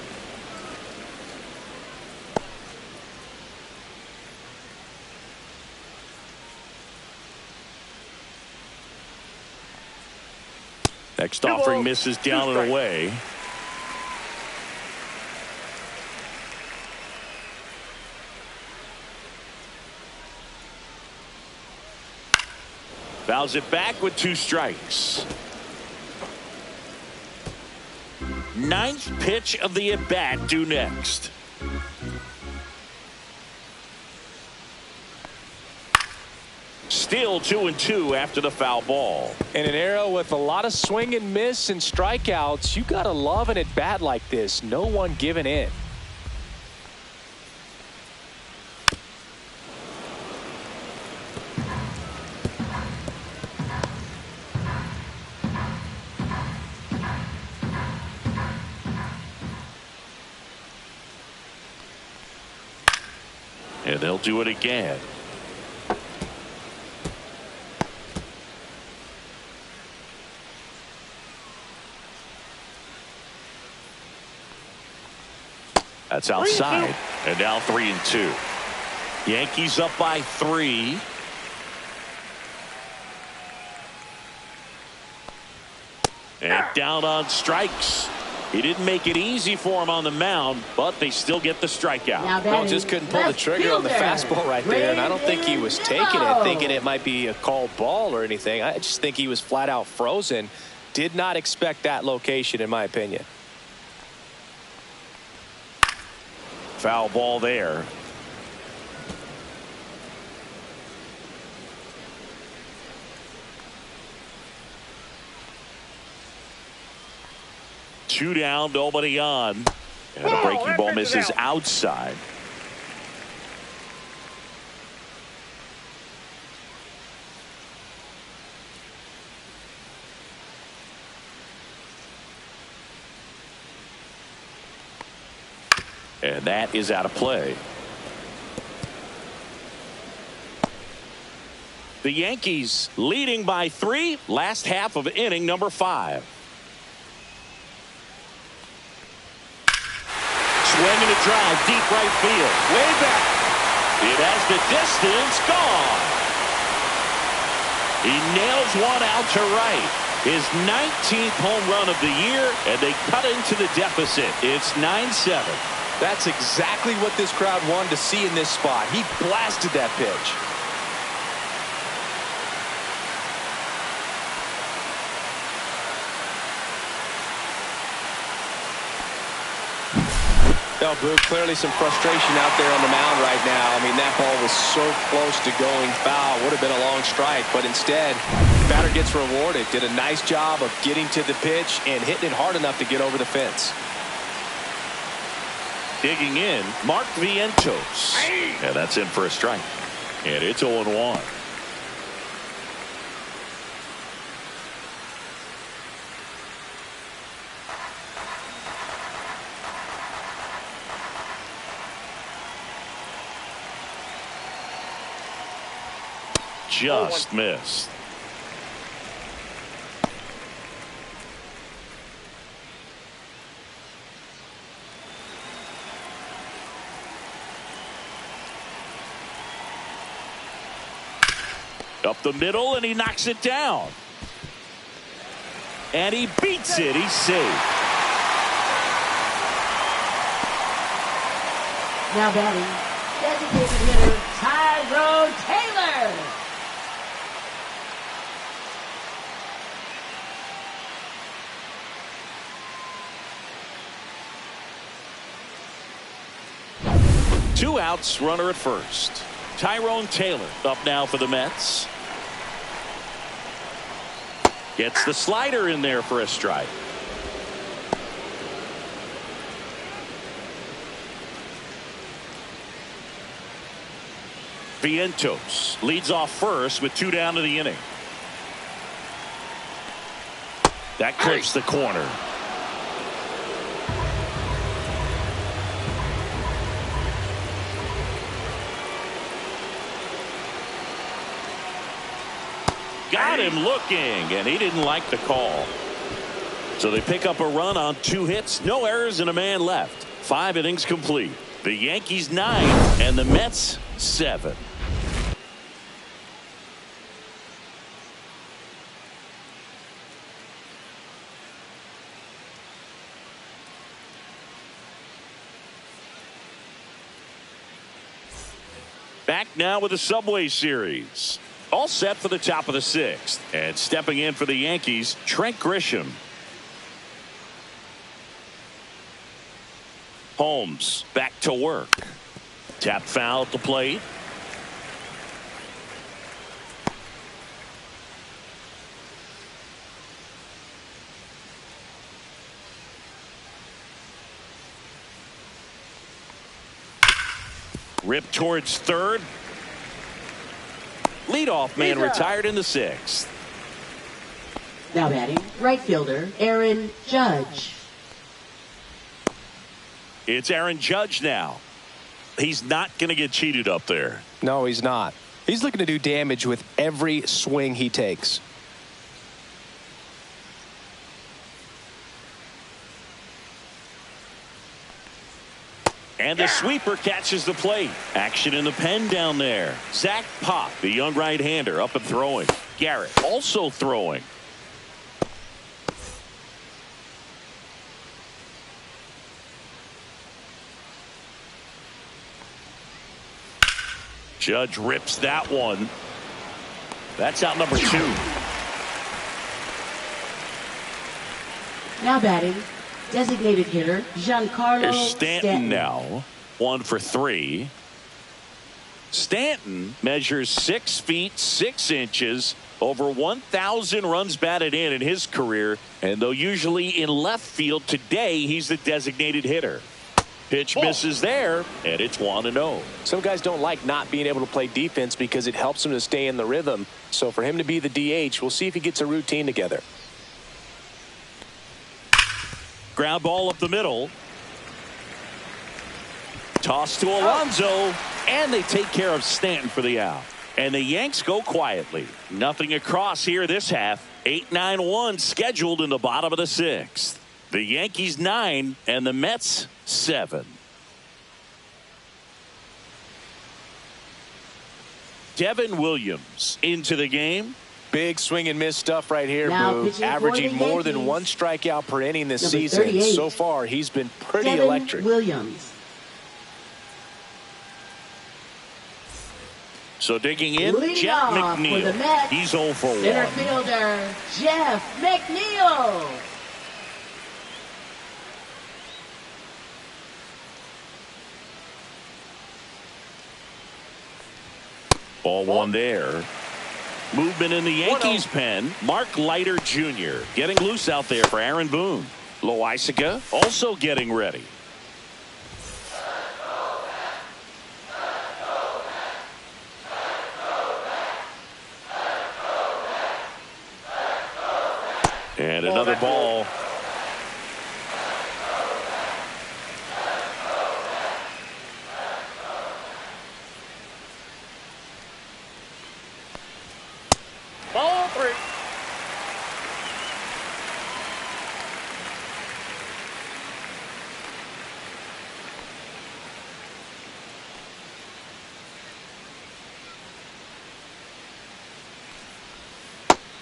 Next offering misses down and away. Fouls it back with 2 strikes. 9th pitch of the at-bat due next. Still 2-2 after the foul ball. In an era with a lot of swing and miss and strikeouts, you gotta love an at-bat like this. No one giving in. And they'll do it again. That's outside. And now 3-2. Yankees up by 3. And down on strikes. He didn't make it easy for him on the mound, but they still get the strikeout. Well, just couldn't pull the trigger on the fastball right there, and I don't think he was taking it, thinking it might be a called ball or anything. I just think he was flat out frozen. Did not expect that location, in my opinion. Foul ball there. Two down, nobody on. And a breaking ball misses outside. And that is out of play. The Yankees leading by 3, last half of inning number 5. Swing and a drive, deep right field, way back. It has the distance, gone. He nails one out to right. His 19th home run of the year, and they cut into the deficit. It's 9-7. That's exactly what this crowd wanted to see in this spot. He blasted that pitch. No, Boo, clearly some frustration out there on the mound right now. I mean, that ball was so close to going foul. Would have been a long strike, but instead, the batter gets rewarded. Did a nice job of getting to the pitch and hitting it hard enough to get over the fence. Digging in, Mark Vientos. And that's in for a strike. And it's 0-1. Just missed. Up the middle, and he knocks it down. And he beats it. He's safe. Now batting, designated hitter Tyrone Taylor. Two outs, runner at first. Tyrone Taylor up now for the Mets. Gets the slider in there for a strike. Vientos leads off first with 2 down to the inning. That clips the corner. Got him looking, and he didn't like the call. So they pick up a run on 2 hits, no errors, and a man left. 5 innings complete. The Yankees 9 and the Mets 7. Back now with the Subway Series. All set for the top of the 6th. And stepping in for the Yankees, Trent Grisham. Holmes back to work. Tap foul at the plate. Rip towards third. Leadoff man retired in the 6th. Now batting, right fielder Aaron Judge. It's Aaron Judge now. He's not going to get cheated up there. No, he's not. He's looking to do damage with every swing he takes. And the sweeper catches the plate. Action in the pen down there. Zach Pop, the young right-hander, up and throwing. Garrett also throwing. Judge rips that one. That's out number 2. Now batting, designated hitter Giancarlo Here's Stanton now. 1 for 3. Stanton measures 6 feet 6 inches, over 1,000 runs batted in his career, and though usually in left field, today he's the designated hitter. Pitch misses there, and it's 1-0. Some guys don't like not being able to play defense because it helps them to stay in the rhythm. So for him to be the DH, we'll see if he gets a routine together. Ground ball up the middle. Toss to Alonso, and they take care of Stanton for the out. And the Yanks go quietly. Nothing across here this half. 8-9-1 scheduled in the bottom of the 6th. The Yankees 9 and the Mets 7. Devin Williams into the game. Big swing and miss stuff right here, Now Boo. Averaging more than 1 strikeout per inning this season. So far, he's been pretty electric. Williams. So digging in, Leading Jeff off for the McNeil. Mets, He's 0 for 1. center fielder Jeff McNeil. Ball one there. Movement in the Yankees pen. Mark Leiter Jr. getting loose out there for Aaron Boone. Loaisiga also getting ready. And another ball. Ball 3.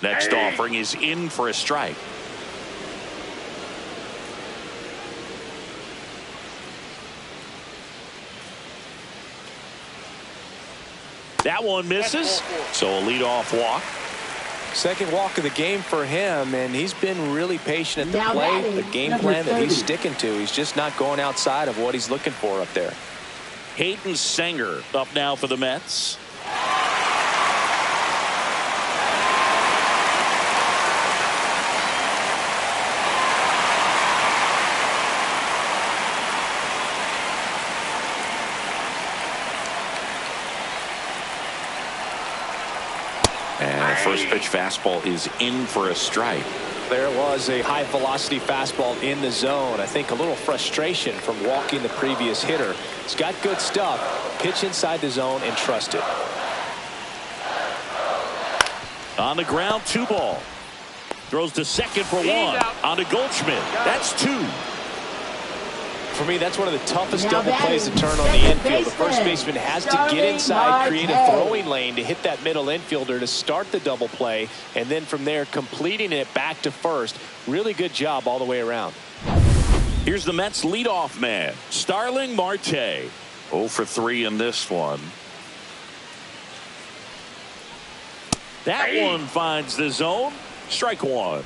Next offering is in for a strike. That one misses. So a leadoff walk. Second walk of the game for him, and he's been really patient at the Now plate. batting, The game number plan that he's 30. sticking to. He's just not going outside of what he's looking for up there. Hayden Sanger up now for the Mets. And first pitch fastball is in for a strike. There was a high velocity fastball in the zone. I think a little frustration from walking the previous hitter. He's got good stuff. Pitch inside the zone and trust it. On the ground, 2 ball. Throws to second for 1. On to Goldschmidt. That's 2. For me, that's one of the toughest Now double plays to turn on the second infield. The first baseman, baseman has to Starling get inside, create a Marte. throwing lane to hit that middle infielder to start the double play, and then from there completing it back to first. Really good job all the way around. Here's the Mets leadoff man, Starling Marte. 0 for 3 in this one. That one finds the zone. Strike 1.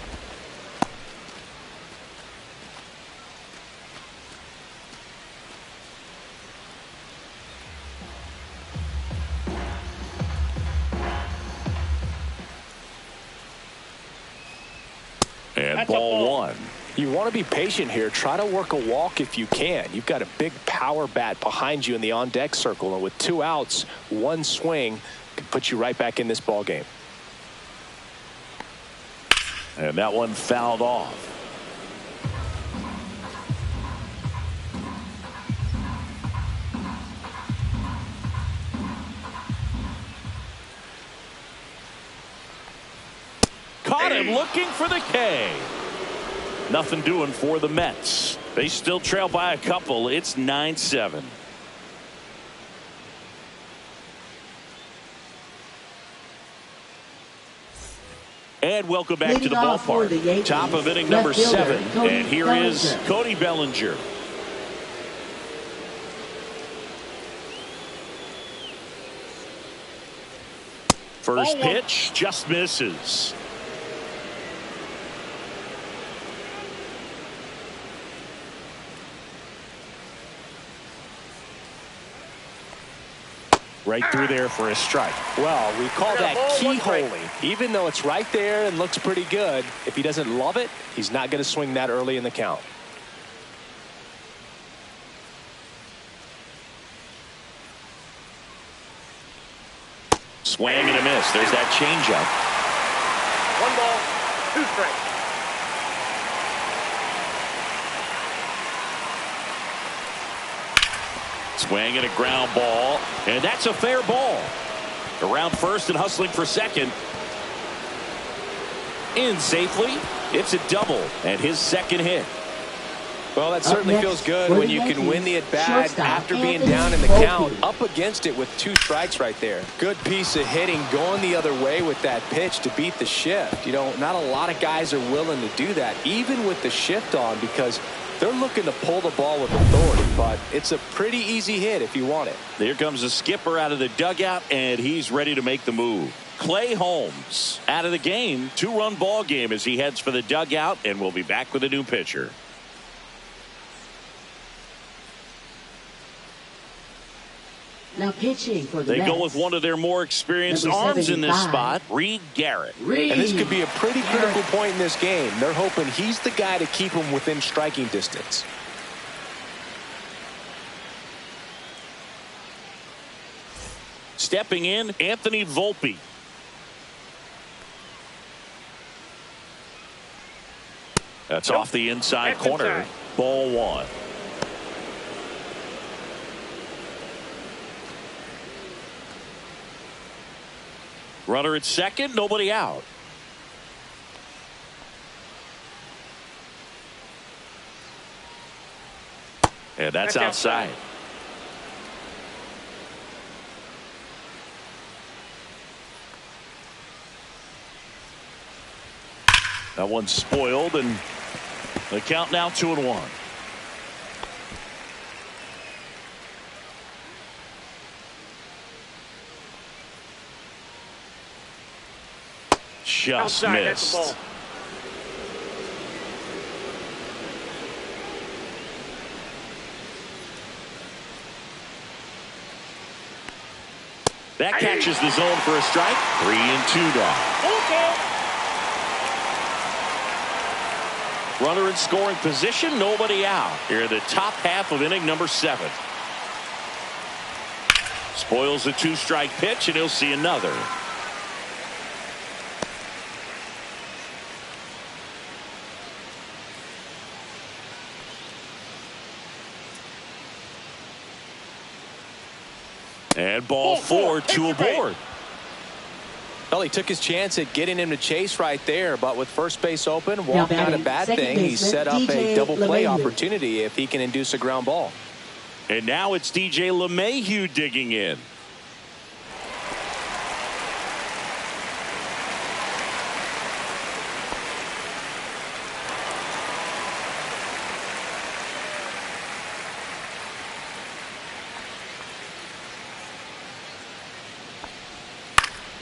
And That's a ball ball. 1. You want to be patient here. Try to work a walk if you can. You've got a big power bat behind you in the on-deck circle, and with 2 outs, 1 swing could put you right back in this ball game. And that one fouled off. Caught him looking for the K. Nothing doing for the Mets. They still trail by a couple. It's 9-7. And welcome back to the Leading off for the ballpark. Yankees, Top of inning left number fielder, 7. Cody And here is Bellinger. Cody Bellinger. First pitch just misses. Right through there for a strike. Well, we call that Ball 1 strike. keyholing. Even though it's right there and looks pretty good, if he doesn't love it, he's not going to swing that early in the count. Swing and a miss. There's that changeup. 1 ball, 2 strikes. Swing and a ground ball. And that's a fair ball. Around first and hustling for second. In safely. It's a double and his second hit. Well, that certainly feels good when you can win the at-bat after being down in the count, up against it with 2 strikes right there. Good piece of hitting going the other way with that pitch to beat the shift. You know, not a lot of guys are willing to do that, even with the shift on, because they're looking to pull the ball with authority, but it's a pretty easy hit if you want it. There comes the skipper out of the dugout, and he's ready to make the move. Clay Holmes out of the game. 2-run ball game as he heads for the dugout, and we'll be back with a new pitcher. Now pitching for the They Mets. go with one of their more experienced arms in this spot, Reed Garrett. Reed. And this could be a pretty critical point in this game. They're hoping he's the guy to keep them within striking distance. Stepping in, Anthony Volpe. That's off the inside corner. Ball 1. Runner at second, nobody out. And that's outside. That one's spoiled, and the count now 2-1. Just missed. That catches the zone for a strike. 3-2 down. Runner in scoring position, nobody out. Here in the top half of inning number 7. Spoils the 2-strike pitch, and he'll see another. And ball 4, 2 aboard. Well, he took his chance at getting him to chase right there, but with first base open, walk not a bad thing. He set up a double play opportunity if he can induce a ground ball. And now it's DJ LeMahieu digging in.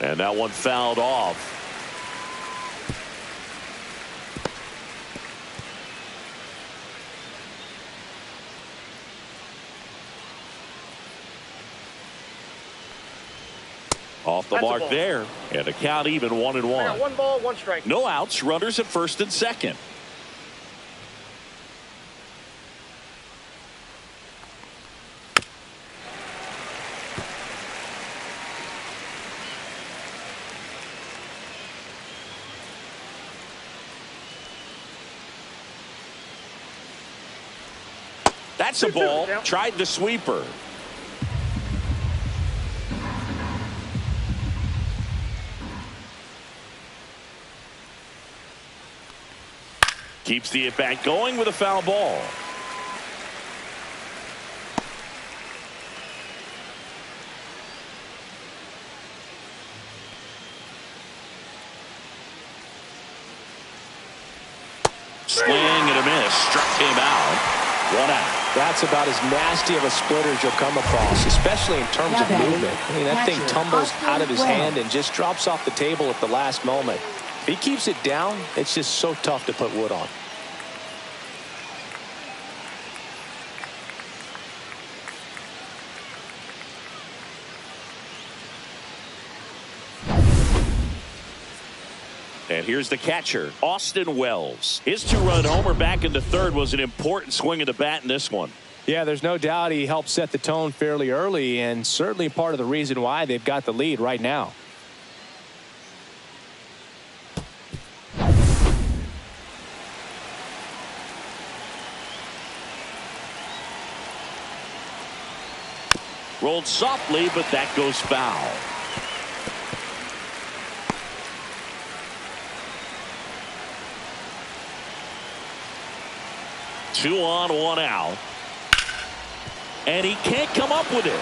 And that one fouled off. Off the mark there. And the count even 1-1. 1 ball, 1 strike. No outs. Runners at first and second. That's a ball. Tried the sweeper. Keeps the at-bat going with a foul ball. Swing and a miss. Struck him out. 1 out. That's about as nasty of a splitter as you'll come across, especially in terms of movement. I mean, that thing tumbles out of his hand and just drops off the table at the last moment. If he keeps it down, it's just so tough to put wood on. And here's the catcher, Austin Wells. His 2-run homer back in the third was an important swing of the bat in this one. Yeah, there's no doubt he helped set the tone fairly early, and certainly part of the reason why they've got the lead right now. Rolled softly, but that goes foul. 2 on, 1 out. And he can't come up with it.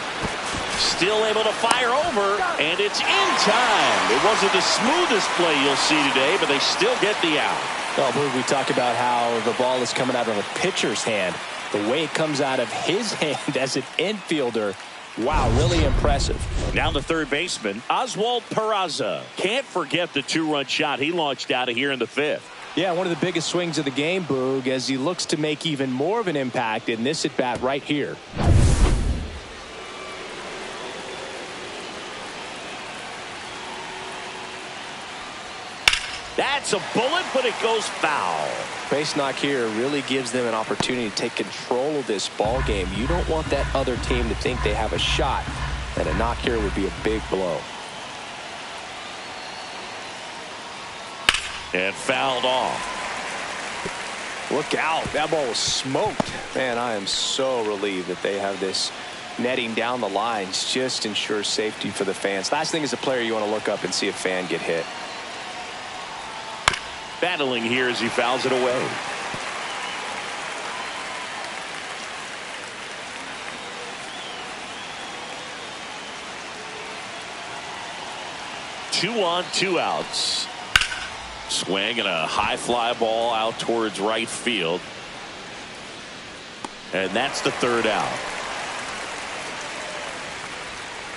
Still able to fire over, and it's in time. It wasn't the smoothest play you'll see today, but they still get the out. Well, we talk about how the ball is coming out of a pitcher's hand. The way it comes out of his hand as an infielder, wow, really impressive. Now the third baseman, Oswald Peraza. Can't forget the 2-run shot he launched out of here in the 5th. Yeah, one of the biggest swings of the game, Boog, as he looks to make even more of an impact in this at-bat right here. That's a bullet, but it goes foul. Base knock here really gives them an opportunity to take control of this ball game. You don't want that other team to think they have a shot, and a knock here would be a big blow. And fouled off. Look out. That ball was smoked. Man, I am so relieved that they have this netting down the lines. Just ensures safety for the fans. Last thing as a player, you want to look up and see a fan get hit. Battling here as he fouls it away. Two on, 2 outs. Swing and a high fly ball out towards right field. And that's the 3rd out.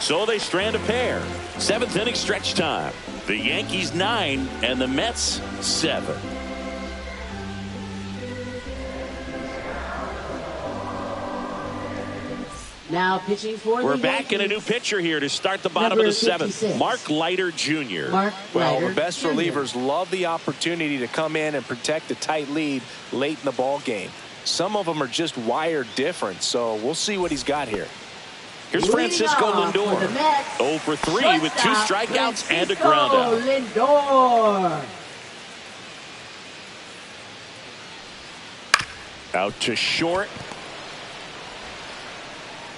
So they strand a pair. 7th inning stretch time. The Yankees 9 and the Mets 7. Now pitching for We're the back in a new pitcher here to start the bottom of the 7th. Mark Leiter Jr. Well, the best relievers love the opportunity to come in and protect a tight lead late in the ball game. Some of them are just wired different, so we'll see what he's got here. Here's Francisco Lindor. 0 for 3 with 2 strikeouts and a ground out. Lindor. Out to short.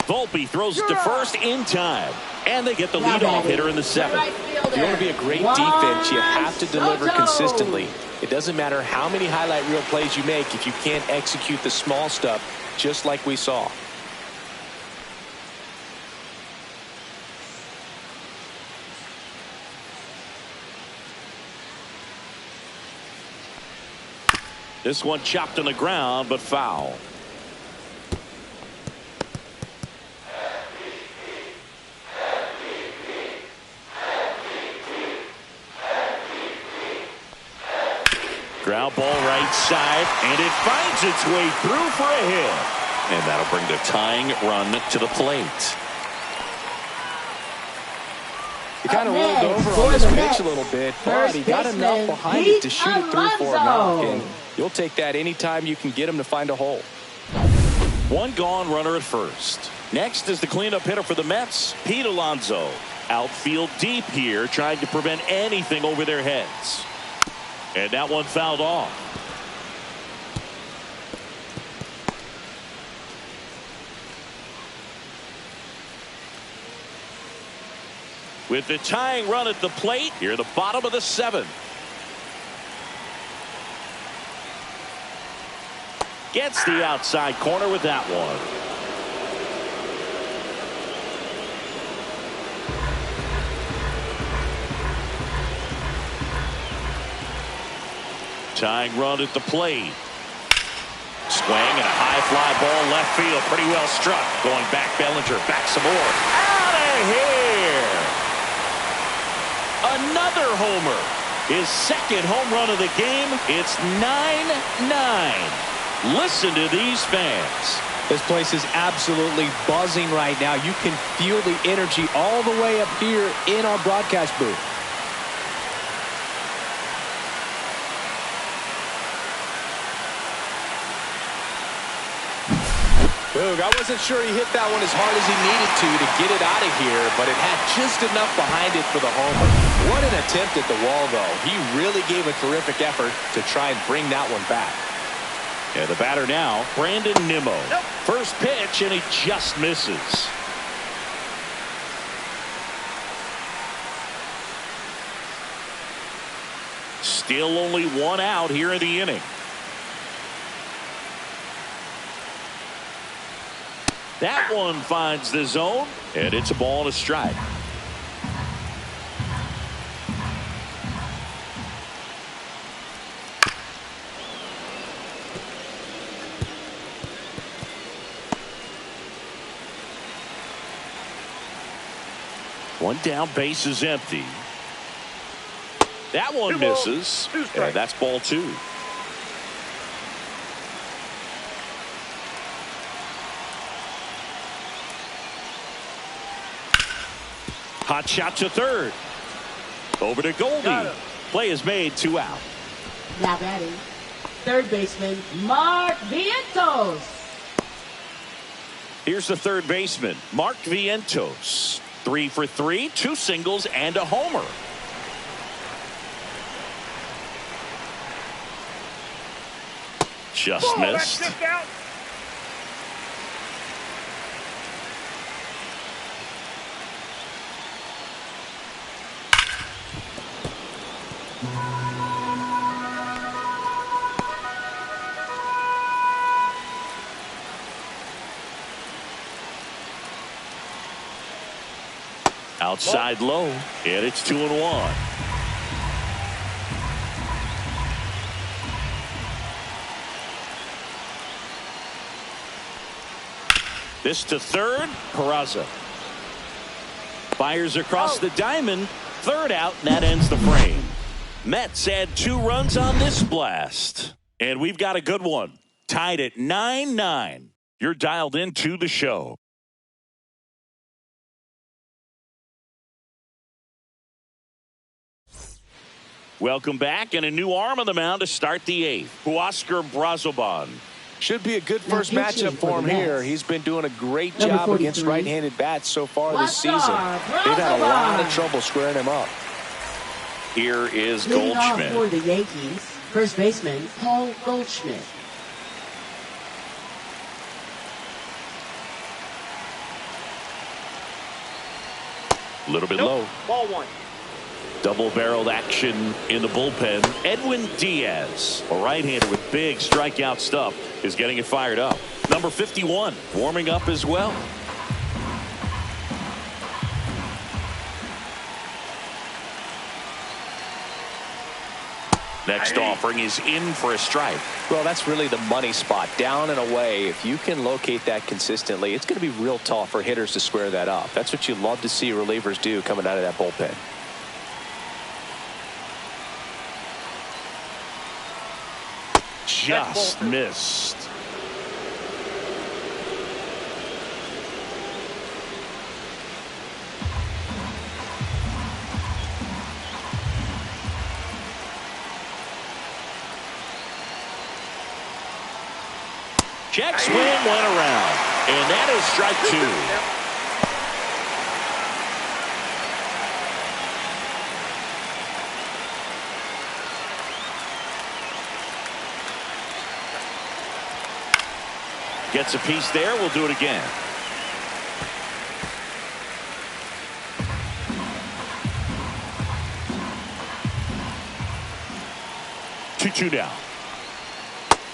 Volpe throws it to first in time. And they get the leadoff hitter in the 7th. If you want to be a great defense, you have to deliver consistently. It doesn't matter how many highlight reel plays you make if you can't execute the small stuff, just like we saw. This one chopped on the ground, but foul. Ground ball right side, and it finds its way through for a hit. And that'll bring the tying run to the plate. He kind of rolled over on this pitch a little bit, but he got enough behind it to shoot it through for a knock. And you'll take that anytime you can get him to find a hole. 1 gone, runner at first. Next is the cleanup hitter for the Mets, Pete Alonso. Outfield deep here, trying to prevent anything over their heads. And that one fouled off. With the tying run at the plate, here at the bottom of the 7th. Gets the outside corner with that one. Tying run at the plate. Swing and a high fly ball left field. Pretty well struck. Going back, Bellinger. Back some more. Out of here. Another homer. His 2nd home run of the game. It's 9-9. Listen to these fans. This place is absolutely buzzing right now. You can feel the energy all the way up here in our broadcast booth. Boog, I wasn't sure he hit that one as hard as he needed to get it out of here, but it had just enough behind it for the homer. What an attempt at the wall, though. He really gave a terrific effort to try and bring that one back. Yeah, the batter now, Brandon Nimmo. First pitch, and he just misses. Still only 1 out here in the inning. That one finds the zone, and it's a ball and a strike. One down, base is empty. That one misses, and that's ball 2. Hot shot to third. Over to Goldie. Play is made, 2 out. Now batting, third baseman Mark Vientos. Here's the third baseman, Mark Vientos. 3 for 3, 2 singles and a homer. Just missed. Outside low, and it's 2-1. This to third, Peraza. Fires across the diamond, third out, and that ends the frame. Mets add 2 runs on this blast. And we've got a good one. Tied at 9-9. You're dialed into the show. Welcome back, and a new arm on the mound to start the 8th. Huascar Brazoban. Should be a good first matchup for him here. He's been doing a great job against right-handed bats so far this season. They've had a lot of trouble squaring him up. Here is Leading off Goldschmidt. for the Yankees, first baseman Paul Goldschmidt. A little bit low. Ball 1. Double-barreled action in the bullpen. Edwin Diaz, a right-hander with big strikeout stuff, is getting it fired up. Number 51, warming up as well. Next offering is in for a strike. Well, that's really the money spot, down and away. If you can locate that consistently, it's going to be real tough for hitters to square that up. That's what you love to see relievers do coming out of that bullpen. Just missed. Check swing went around, and that is strike 2. Gets a piece there. We'll do it again. Two down.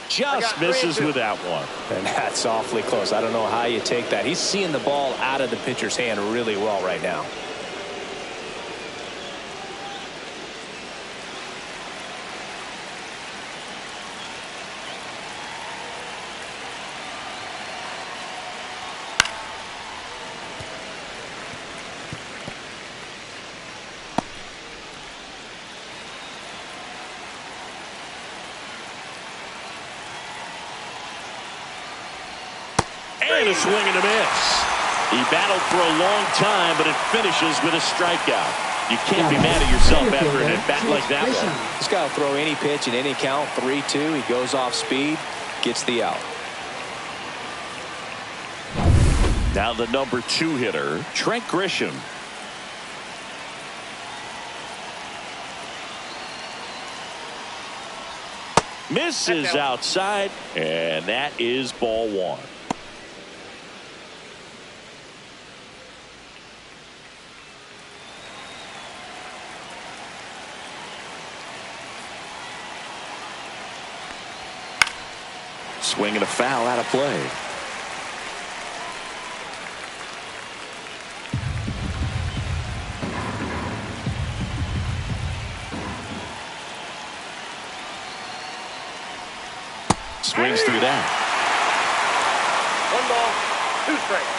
Just misses with that one. And that's awfully close. I don't know how you take that. He's seeing the ball out of the pitcher's hand really well right now. And a swing and a miss. He battled for a long time, but it finishes with a strikeout. You can't be mad at yourself after an at-bat like that one. He's got to throw any pitch in any count. 3-2. He goes off speed, gets the out. Now the number 2 hitter, Trent Grisham. Misses outside, and that is ball 1. Swing and a foul out of play. Swings through that. 1 ball, 2 strikes.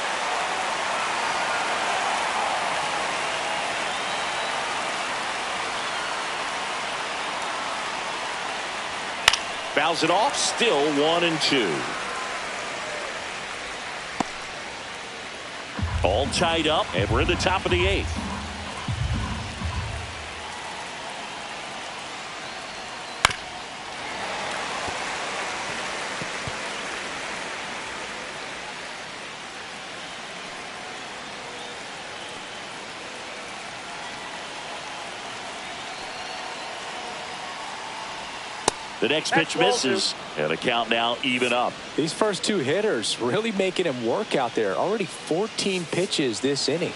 Fouls it off. Still 1-2. All tied up, and we're in the top of the 8th. The next pitch misses, and the count now even up. These first 2 hitters really making him work out there. Already 14 pitches this inning.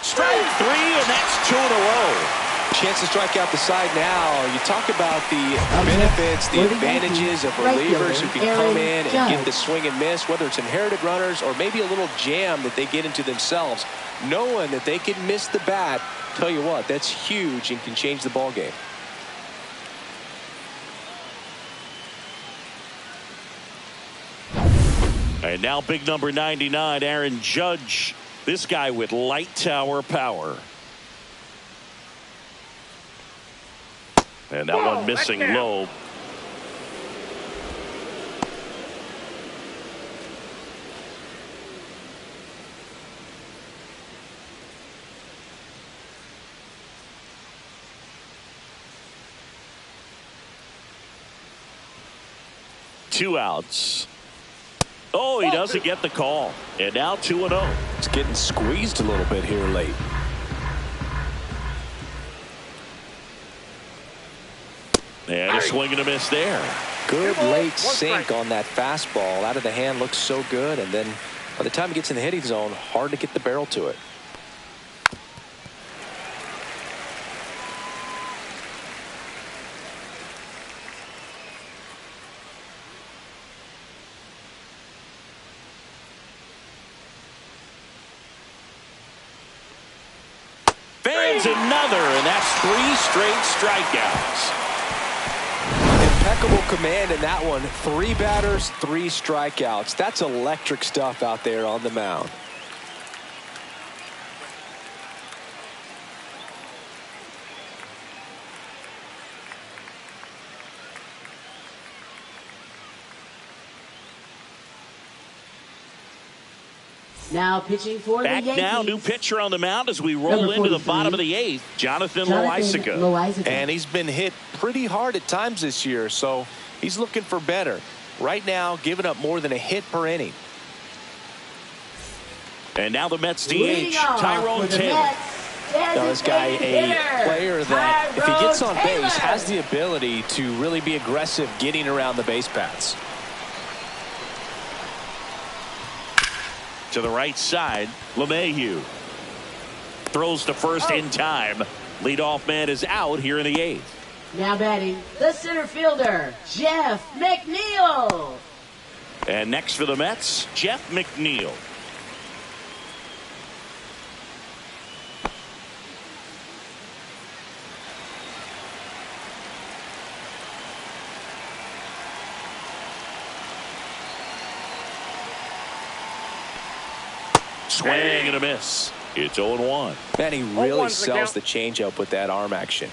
Strike 3, and that's 2 in a row. Chance to strike out the side now. You talk about the benefits, the advantages of relievers who can come in and get the swing and miss, whether it's inherited runners or maybe a little jam that they get into themselves. Knowing that they can miss the bat, tell you what, that's huge and can change the ball game. And now big number 99, Aaron Judge. This guy with light tower power. And that one missing low. Two outs. Oh, he doesn't get the call. And now 2-0. It's getting squeezed a little bit here late. And a swing and a miss there. Good late sink on that fastball. Out of the hand, looks so good. And then by the time he gets in the hitting zone, hard to get the barrel to it. Fans another, and that's 3 straight strikeouts. Impeccable command in that one. 3 batters, 3 strikeouts. That's electric stuff out there on the mound. Now pitching for the Yankees. Back now, new pitcher on the mound as we roll into the bottom of the 8th, Jonathan Loaisiga. And he's been hit pretty hard at times this year, so he's looking for better. Right now, giving up more than a hit per inning. And now the Mets DH, Tyrone Taylor. Now this guy, a player that, if he gets on base, has the ability to really be aggressive getting around the base paths. To the right side, LeMahieu throws to first in time. Leadoff man is out here in the 8th. Now batting, the center fielder, Jeff McNeil. And next for the Mets, Jeff McNeil. Swing and a miss. It's 0-1. Man, he really sells the changeup with that arm action.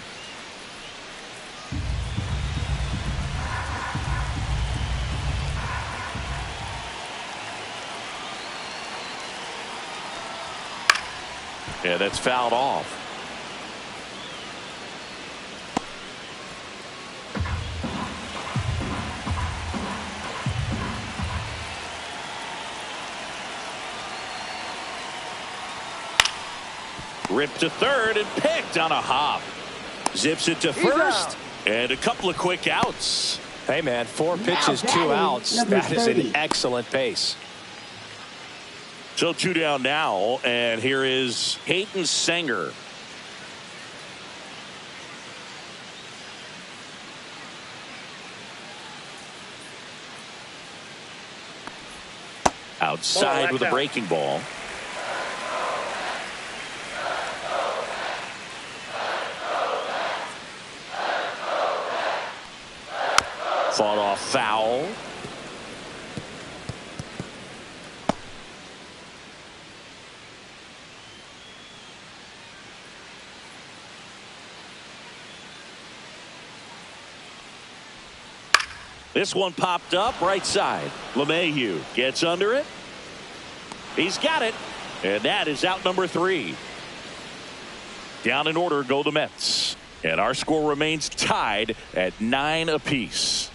Yeah, that's fouled off. Ripped to third and picked on a hop. Zips it to first. And a couple of quick outs. Hey, man, 4 pitches, 2 outs. That is an excellent pace. So 2 down now. And here is Hayden Sanger. Outside with a breaking ball. Fought off foul. This one popped up right side. LeMahieu gets under it. He's got it. And that is out number 3. Down in order go the Mets. And our score remains tied at 9 apiece.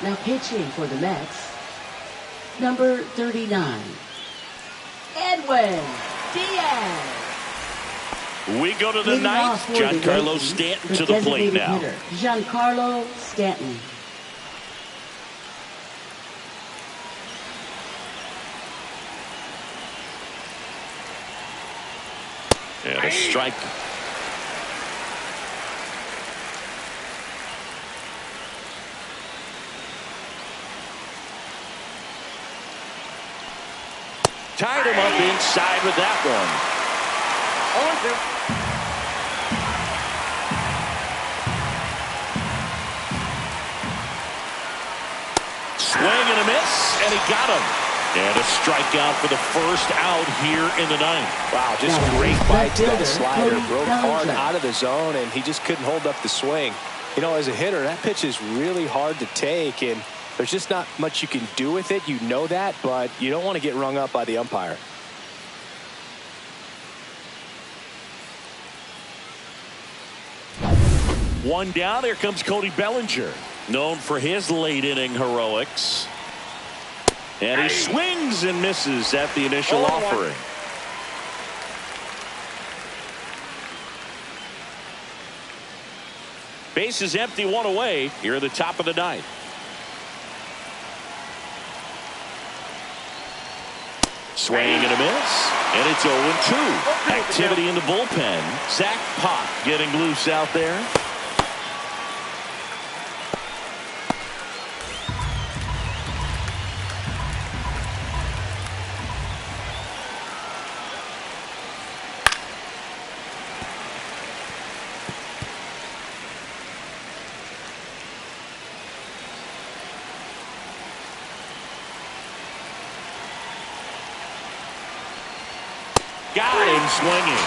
Now pitching for the Mets, number 39, Edwin Diaz. We go to the ninth. Giancarlo Stanton to the plate now. Giancarlo Stanton. And a strike. Tied him up inside with that one. 0-2. Swing and a miss, and he got him. And a strikeout for the first out here in the ninth. Wow, just great bite to that slider. Broke hard out of the zone, and he just couldn't hold up the swing. You know, as a hitter, that pitch is really hard to take, and there's just not much you can do with it. You know that, but you don't want to get rung up by the umpire. One down. Here comes Cody Bellinger, known for his late inning heroics. And he swings and misses at the initial offering. Base is empty, one away here at the top of the ninth. Swing and a miss, and it's 0-2. Activity in the bullpen. Zach Pop getting loose out there. Got him swinging.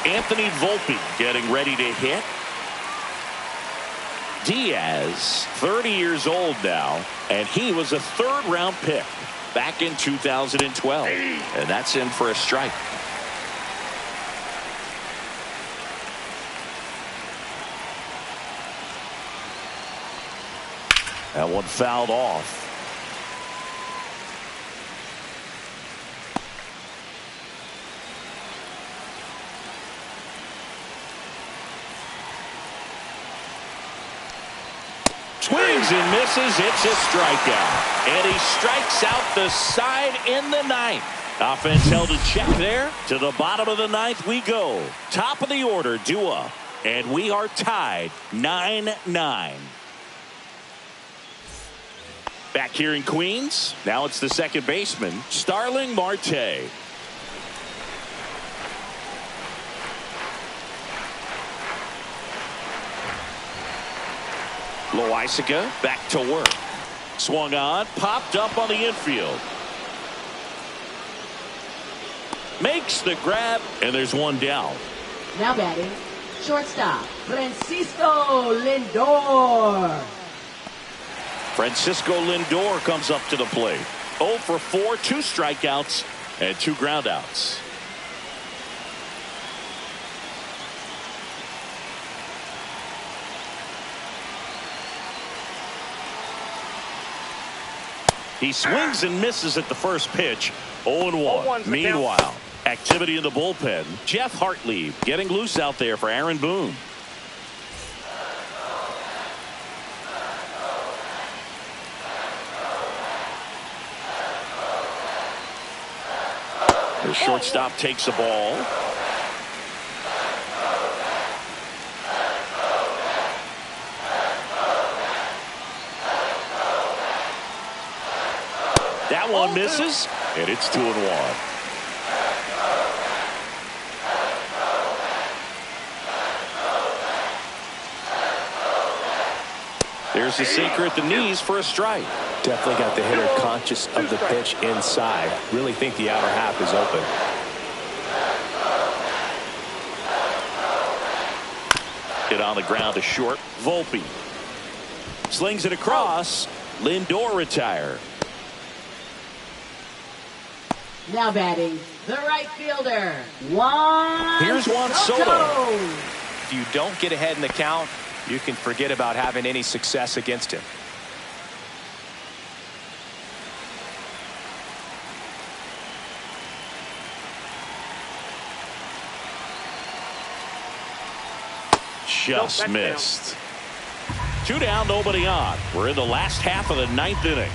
Anthony Volpe getting ready to hit. Diaz, 30 years old now, and he was a third-round pick back in 2012. And that's in for a strike. That one fouled off. Swings and misses. It's a strikeout. And he strikes out the side in the ninth. Offense held in check there. To the bottom of the ninth we go. Top of the order, due up. And we are tied 9-9. Back here in Queens. Now it's the second baseman, Starling Marte. Loaisiga back to work. Swung on, popped up on the infield. Makes the grab, and there's one down. Now batting, shortstop, Francisco Lindor. Francisco Lindor comes up to the plate. 0 for 4, 2 strikeouts, and 2 groundouts. He swings and misses at the first pitch. 0-1. Meanwhile, activity in the bullpen. Jeff Hartley getting loose out there for Aaron Boone. The shortstop takes the ball. That one misses, and it's 2-1. There's the sinker at the knees for a strike. Definitely got the hitter conscious of the pitch inside. Really think the outer half is open. Hit on the ground to short. Volpe slings it across. Lindor retired. Now batting, the right fielder, Juan Here's Juan Soto. Soto. If you don't get ahead in the count, you can forget about having any success against him. Just missed. 2 down, nobody on. We're in the last half of the 9th inning.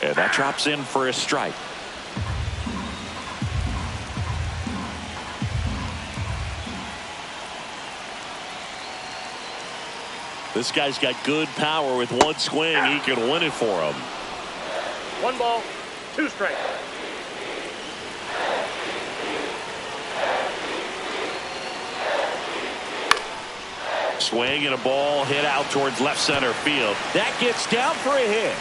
And that drops in for a strike. This guy's got good power. With one swing, he can win it for him. 1 ball, 2 strikes. Swing and a ball hit out towards left center field. That gets down for a hit.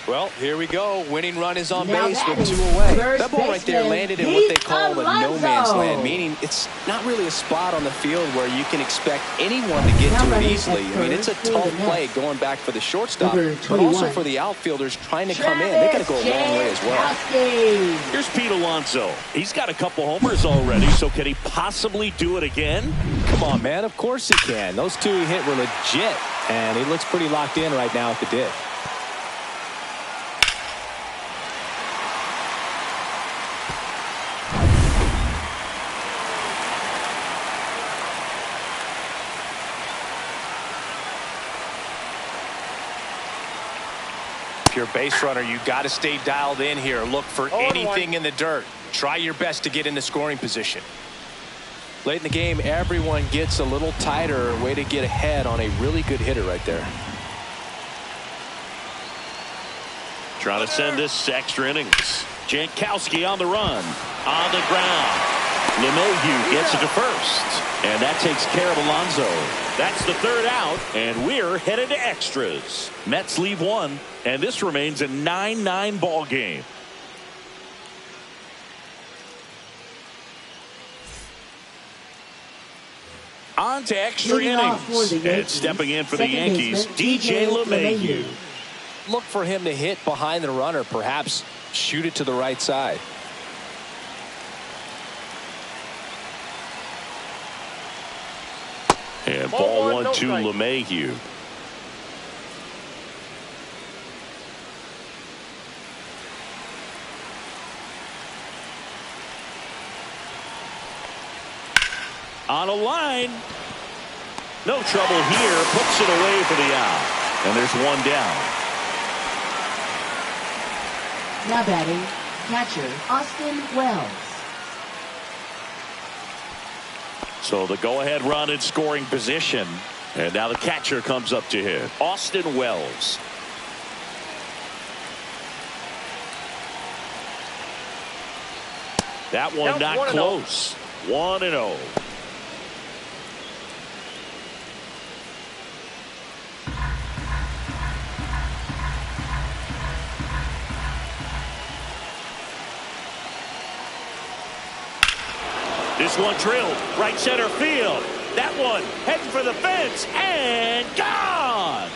Well, here we go. Winning run is on Now base with batting, 2 away. first That ball right there baseman, landed in what they call a Alonso. no man's land, meaning it's not really a spot on the field where you can expect anyone to get Now to it batting easily. at I mean, it's a first for tough the play Mets. going back for the shortstop, Number but also 21. for the outfielders trying to come in. They got to go a long way as well. Jankowski. Here's Pete Alonso. He's got a couple homers already, so can he possibly do it again? Come on, man. Of course he can. Those 2 he hit were legit, and he looks pretty locked in right now at the dish. If you're a base runner, you got to stay dialed in here. Look for 0-1. anything in the dirt. Try your best to get into scoring position. Late in the game, everyone gets a little tighter. Way to get ahead on a really good hitter right there. Trying to send this to extra innings. Jankowski on the run. On the ground. LeMahieu gets it to first. And that takes care of Alonso. That's the 3rd out, and we're headed to extras. Mets leave 1, and this remains a 9-9 ball game. On to extra Leading off for innings. the And Yankees, stepping in for the second Yankees, baseman, DJ LeMahieu. Look for him to hit behind the runner, perhaps shoot it to the right side. And Ball ball 1, no 1 to strike. LeMahieu. On a line. No trouble here. Puts it away for the out. And there's 1 down. Now batting, catcher, Austin Wells. So the go-ahead run in scoring position. And now the catcher comes up to hit. Austin Wells. That one Down not 1-0. close. 1-0. This one drilled right center field. That one heading for the fence and gone.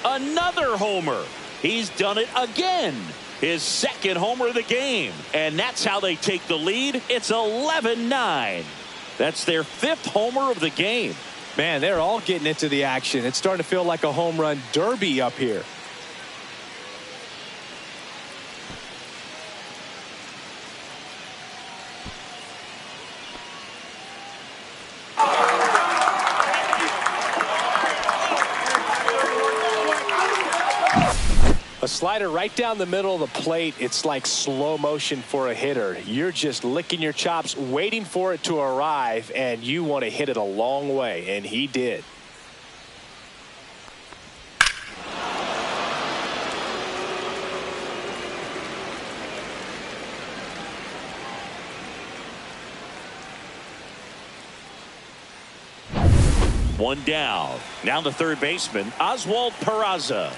Another homer. He's done it again. His 2nd homer of the game. And that's how they take the lead. It's 11-9. That's their 5th homer of the game. Man, they're all getting into the action. It's starting to feel like a home run derby up here. A slider right down the middle of the plate. It's like slow motion for a hitter. You're just licking your chops, waiting for it to arrive, and you want to hit it a long way, and he did. One down. Now the third baseman, Oswald Peraza.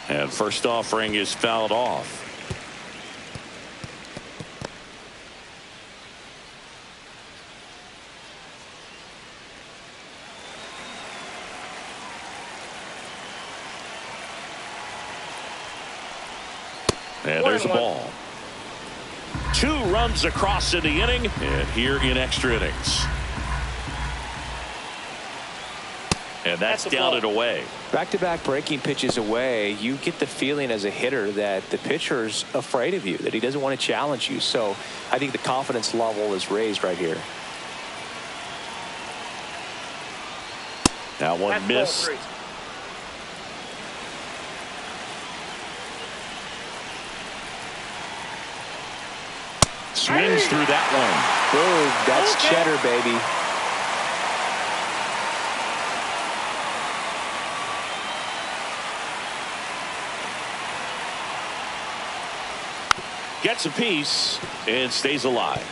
And first offering is fouled off. And there's a ball. 2 runs across in the inning, and here in extra innings. And that's down and away. Back-to-back breaking pitches away, you get the feeling as a hitter that the pitcher's afraid of you, that he doesn't want to challenge you. So I think the confidence level is raised right here. That one missed. Swings through that one. Boom, that's cheddar, baby. Gets a piece and stays alive.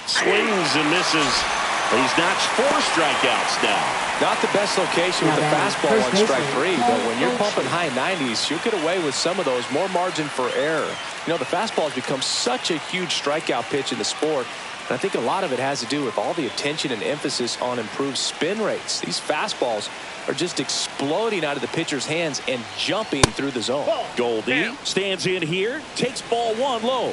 Swings and misses. He's notched 4 strikeouts now. Not the best location with the fastball on strike 3, but when you're pumping high 90s, you'll get away with some of those. More margin for error. You know, the fastball has become such a huge strikeout pitch in the sport. And I think a lot of it has to do with all the attention and emphasis on improved spin rates. These fastballs are just exploding out of the pitcher's hands and jumping through the zone. Goldie stands in here, takes ball 1 low.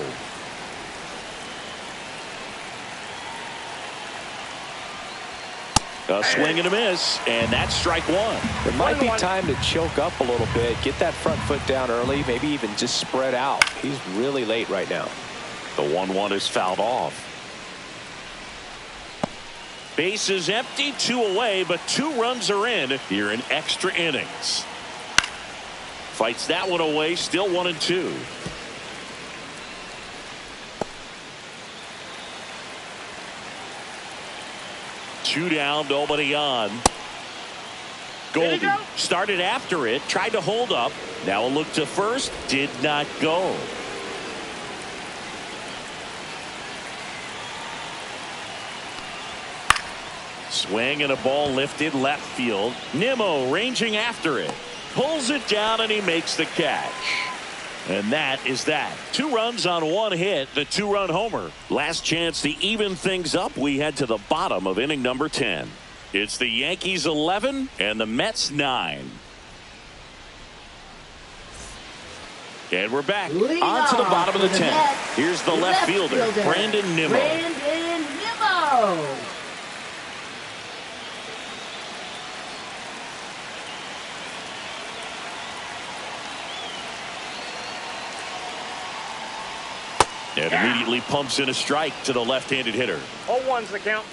A swing and a miss, and that's strike 1. It might be time to choke up a little bit, get that front foot down early, maybe even just spread out. He's really late right now. The 1-1 is fouled off. Base is empty, 2 away, but 2 runs are in here in extra innings. Fights that one away, still 1-2. Two down, nobody on. Goldie started after it, tried to hold up. Now a look to first, did not go. Swing and a ball lifted left field. Nimmo ranging after it. Pulls it down and he makes the catch. And that is that. 2 runs on 1 hit, the 2-run homer. Last chance to even things up. We head to the bottom of inning number 10. It's the Yankees 11 and the Mets 9. And we're back on to the bottom of the 10th. Here's the left fielder, Brandon Nimmo. And immediately pumps in a strike to the left-handed hitter. 0-1's the count.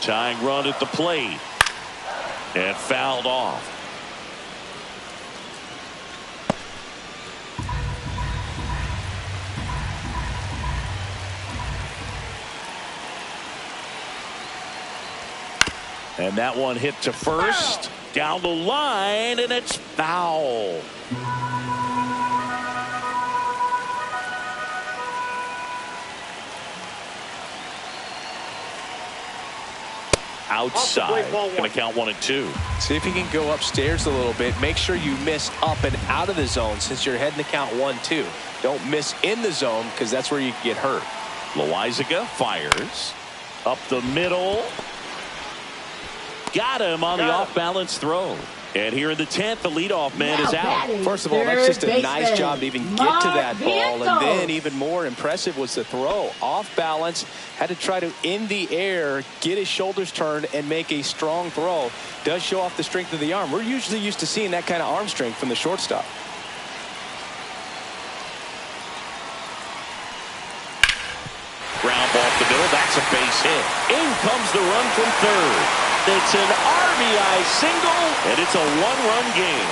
Tying run at the plate. And fouled off. And that one hit to first. Down the line, and it's foul. Outside. Going to count 1 and 2. See if you can go upstairs a little bit. Make sure you miss up and out of the zone since you're heading to count 1-2. Don't miss in the zone because that's where you can get hurt. Loizaga fires. Up the middle. Got him on the off-balance throw. And here in the 10th, the leadoff man is out. First of all, that's just a nice job to even get to that ball. And then even more impressive was the throw. Off balance, had to try to, in the air, get his shoulders turned and make a strong throw. Does show off the strength of the arm. We're usually used to seeing that kind of arm strength from the shortstop. Ground ball up the middle. That's a base hit. In comes the run from third. It's an RBI single, and it's a one-run game.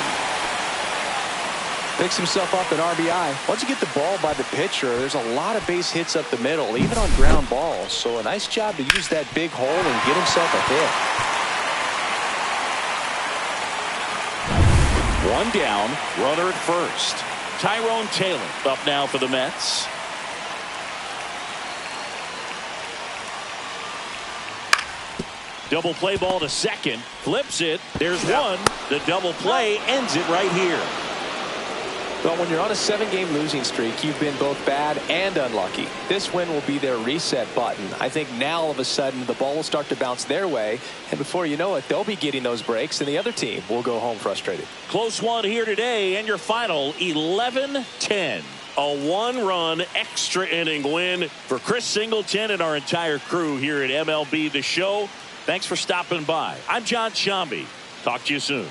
Picks himself up an RBI. Once you get the ball by the pitcher, there's a lot of base hits up the middle, even on ground balls. So a nice job to use that big hole and get himself a hit. One down, runner at first. Tyrone Taylor up now for the Mets. Double play ball to second. Flips it. There's one. The double play ends it right here. Well, when you're on a 7-game losing streak, you've been both bad and unlucky. This win will be their reset button. I think now all of a sudden the ball will start to bounce their way, and before you know it, they'll be getting those breaks, and the other team will go home frustrated. Close one here today, and your final 11-10. A one-run extra inning win for Chris Singleton and our entire crew here at MLB The Show. Thanks for stopping by. I'm John Shambi. Talk to you soon.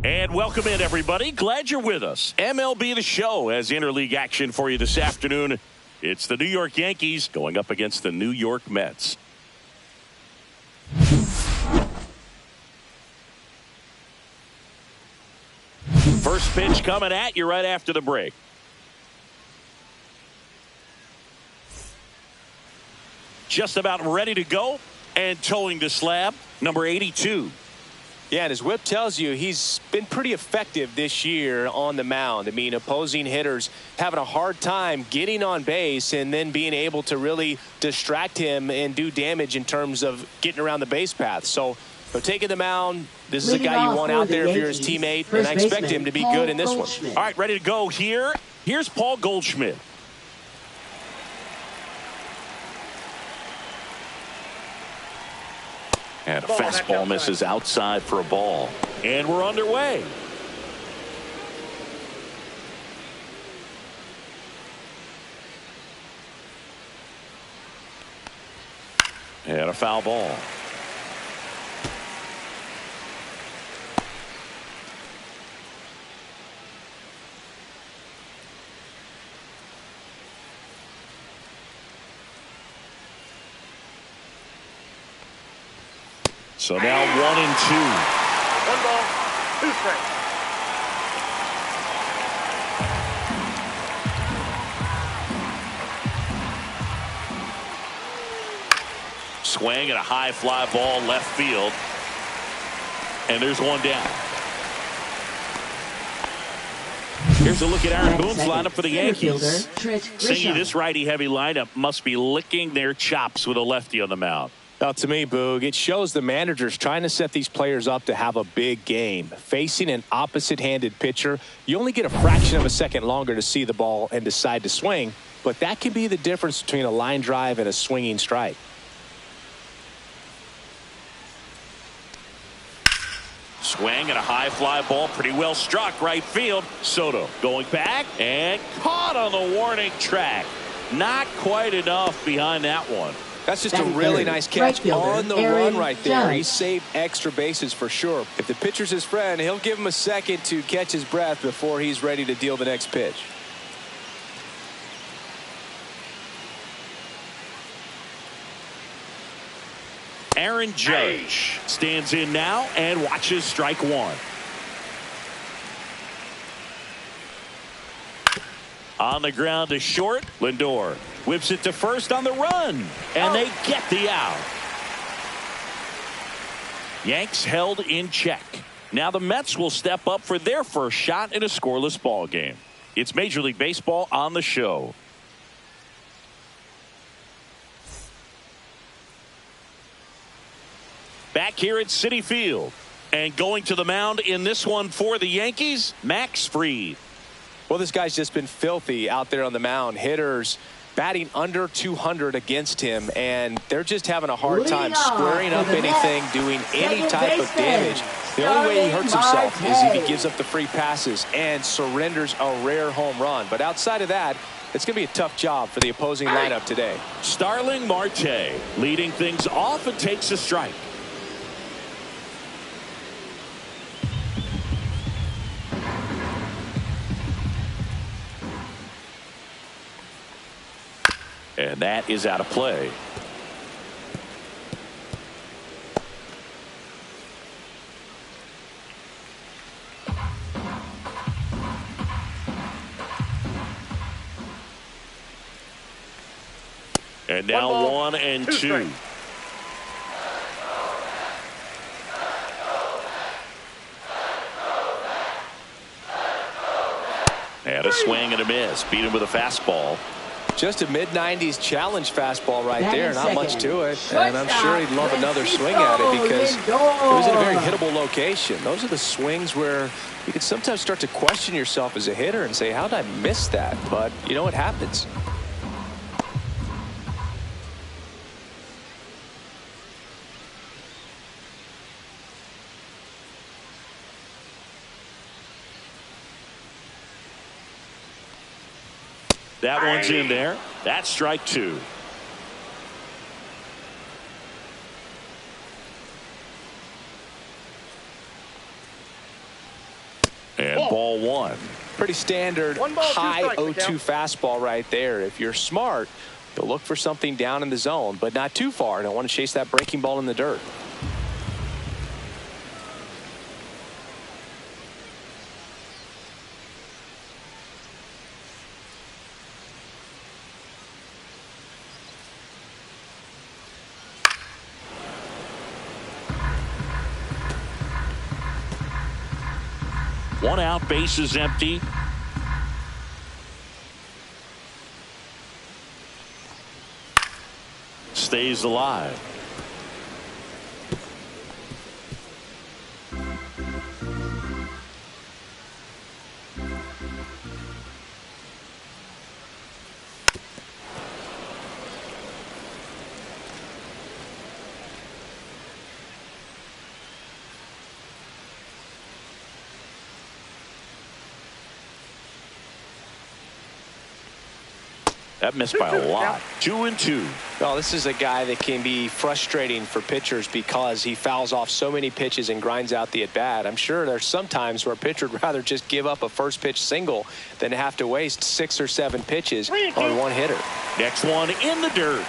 And welcome in, everybody. Glad you're with us. MLB The Show has interleague action for you this afternoon. It's the New York Yankees going up against the New York Mets. First pitch coming at you right after the break. Just about ready to go and towing the slab, number 82. Yeah, and his whip tells you he's been pretty effective this year on the mound. I mean, opposing hitters having a hard time getting on base and then being able to really distract him and do damage in terms of getting around the base path. So taking the mound, this is a guy you want out there if you're his teammate, and I expect him to be good in this one. All right, ready to go here. Here's Paul Goldschmidt. And a fastball misses outside for a ball. And we're underway. And a foul ball. So now 1-2. 1 ball, 2 strikes. Swing and a high fly ball left field. And there's one down. Here's a look at Aaron Boone's lineup for the Yankees. Seeing this righty-heavy lineup must be licking their chops with a lefty on the mound. Now, to me, Boog, it shows the manager's trying to set these players up to have a big game. Facing an opposite-handed pitcher, you only get a fraction of a second longer to see the ball and decide to swing, but that can be the difference between a line drive and a swinging strike. Swing and a high fly ball, pretty well struck right field. Soto going back and caught on the warning track. Not quite enough behind that one. That's just a really nice catch on the run right there. He saved extra bases for sure. If the pitcher's his friend, he'll give him a second to catch his breath before he's ready to deal the next pitch. Aaron Judge stands in now and watches strike one. On the ground to short, Lindor whips it to first on the run, and they get the out. Yanks held in check. Now the Mets will step up for their first shot in a scoreless ball game. It's Major League Baseball on the show. Back here at Citi Field, and going to the mound in this one for the Yankees, Max Fried. Well, this guy's just been filthy out there on the mound. Hitters batting under 200 against him, and they're just having a hard time squaring up anything, doing any type of damage. The only way he hurts himself is if he gives up the free passes and surrenders a rare home run. But outside of that, it's going to be a tough job for the opposing lineup today. Starling Marte leading things off and takes a strike. And that is out of play. And now 1-2. And a swing and a miss. Beat him with a fastball. Just a mid-90s challenge fastball right there. Not much to it. And I'm sure he'd love another swing at it because it was in a very hittable location. Those are the swings where you can sometimes start to question yourself as a hitter and say, how did I miss that? But you know what happens. That one's in there. That's strike two. And ball one. Pretty standard high 0-2 fastball right there. If you're smart, you'll look for something down in the zone, but not too far. Don't want to chase that breaking ball in the dirt. One out, base is empty. Stays alive. That missed by a lot. 2-2. Well, this is a guy that can be frustrating for pitchers because he fouls off so many pitches and grinds out the at-bat. I'm sure there's some times where a pitcher would rather just give up a first pitch single than have to waste 6 or 7 pitches on one hitter. Next one in the dirt.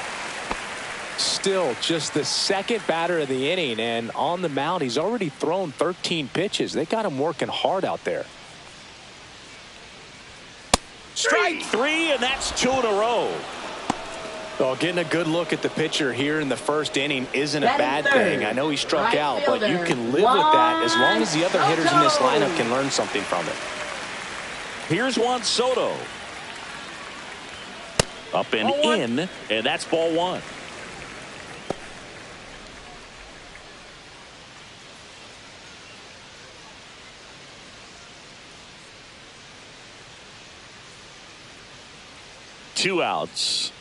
Still just the second batter of the inning, and on the mound he's already thrown 13 pitches. They got him working hard out there. Strike 3, and that's 2 in a row. Well, getting a good look at the pitcher here in the first inning isn't a bad thing. I know he struck out, but you can live with that as long as the other hitters in this lineup can learn something from it. Here's Juan Soto. Up and in, and that's ball 1. Two outs.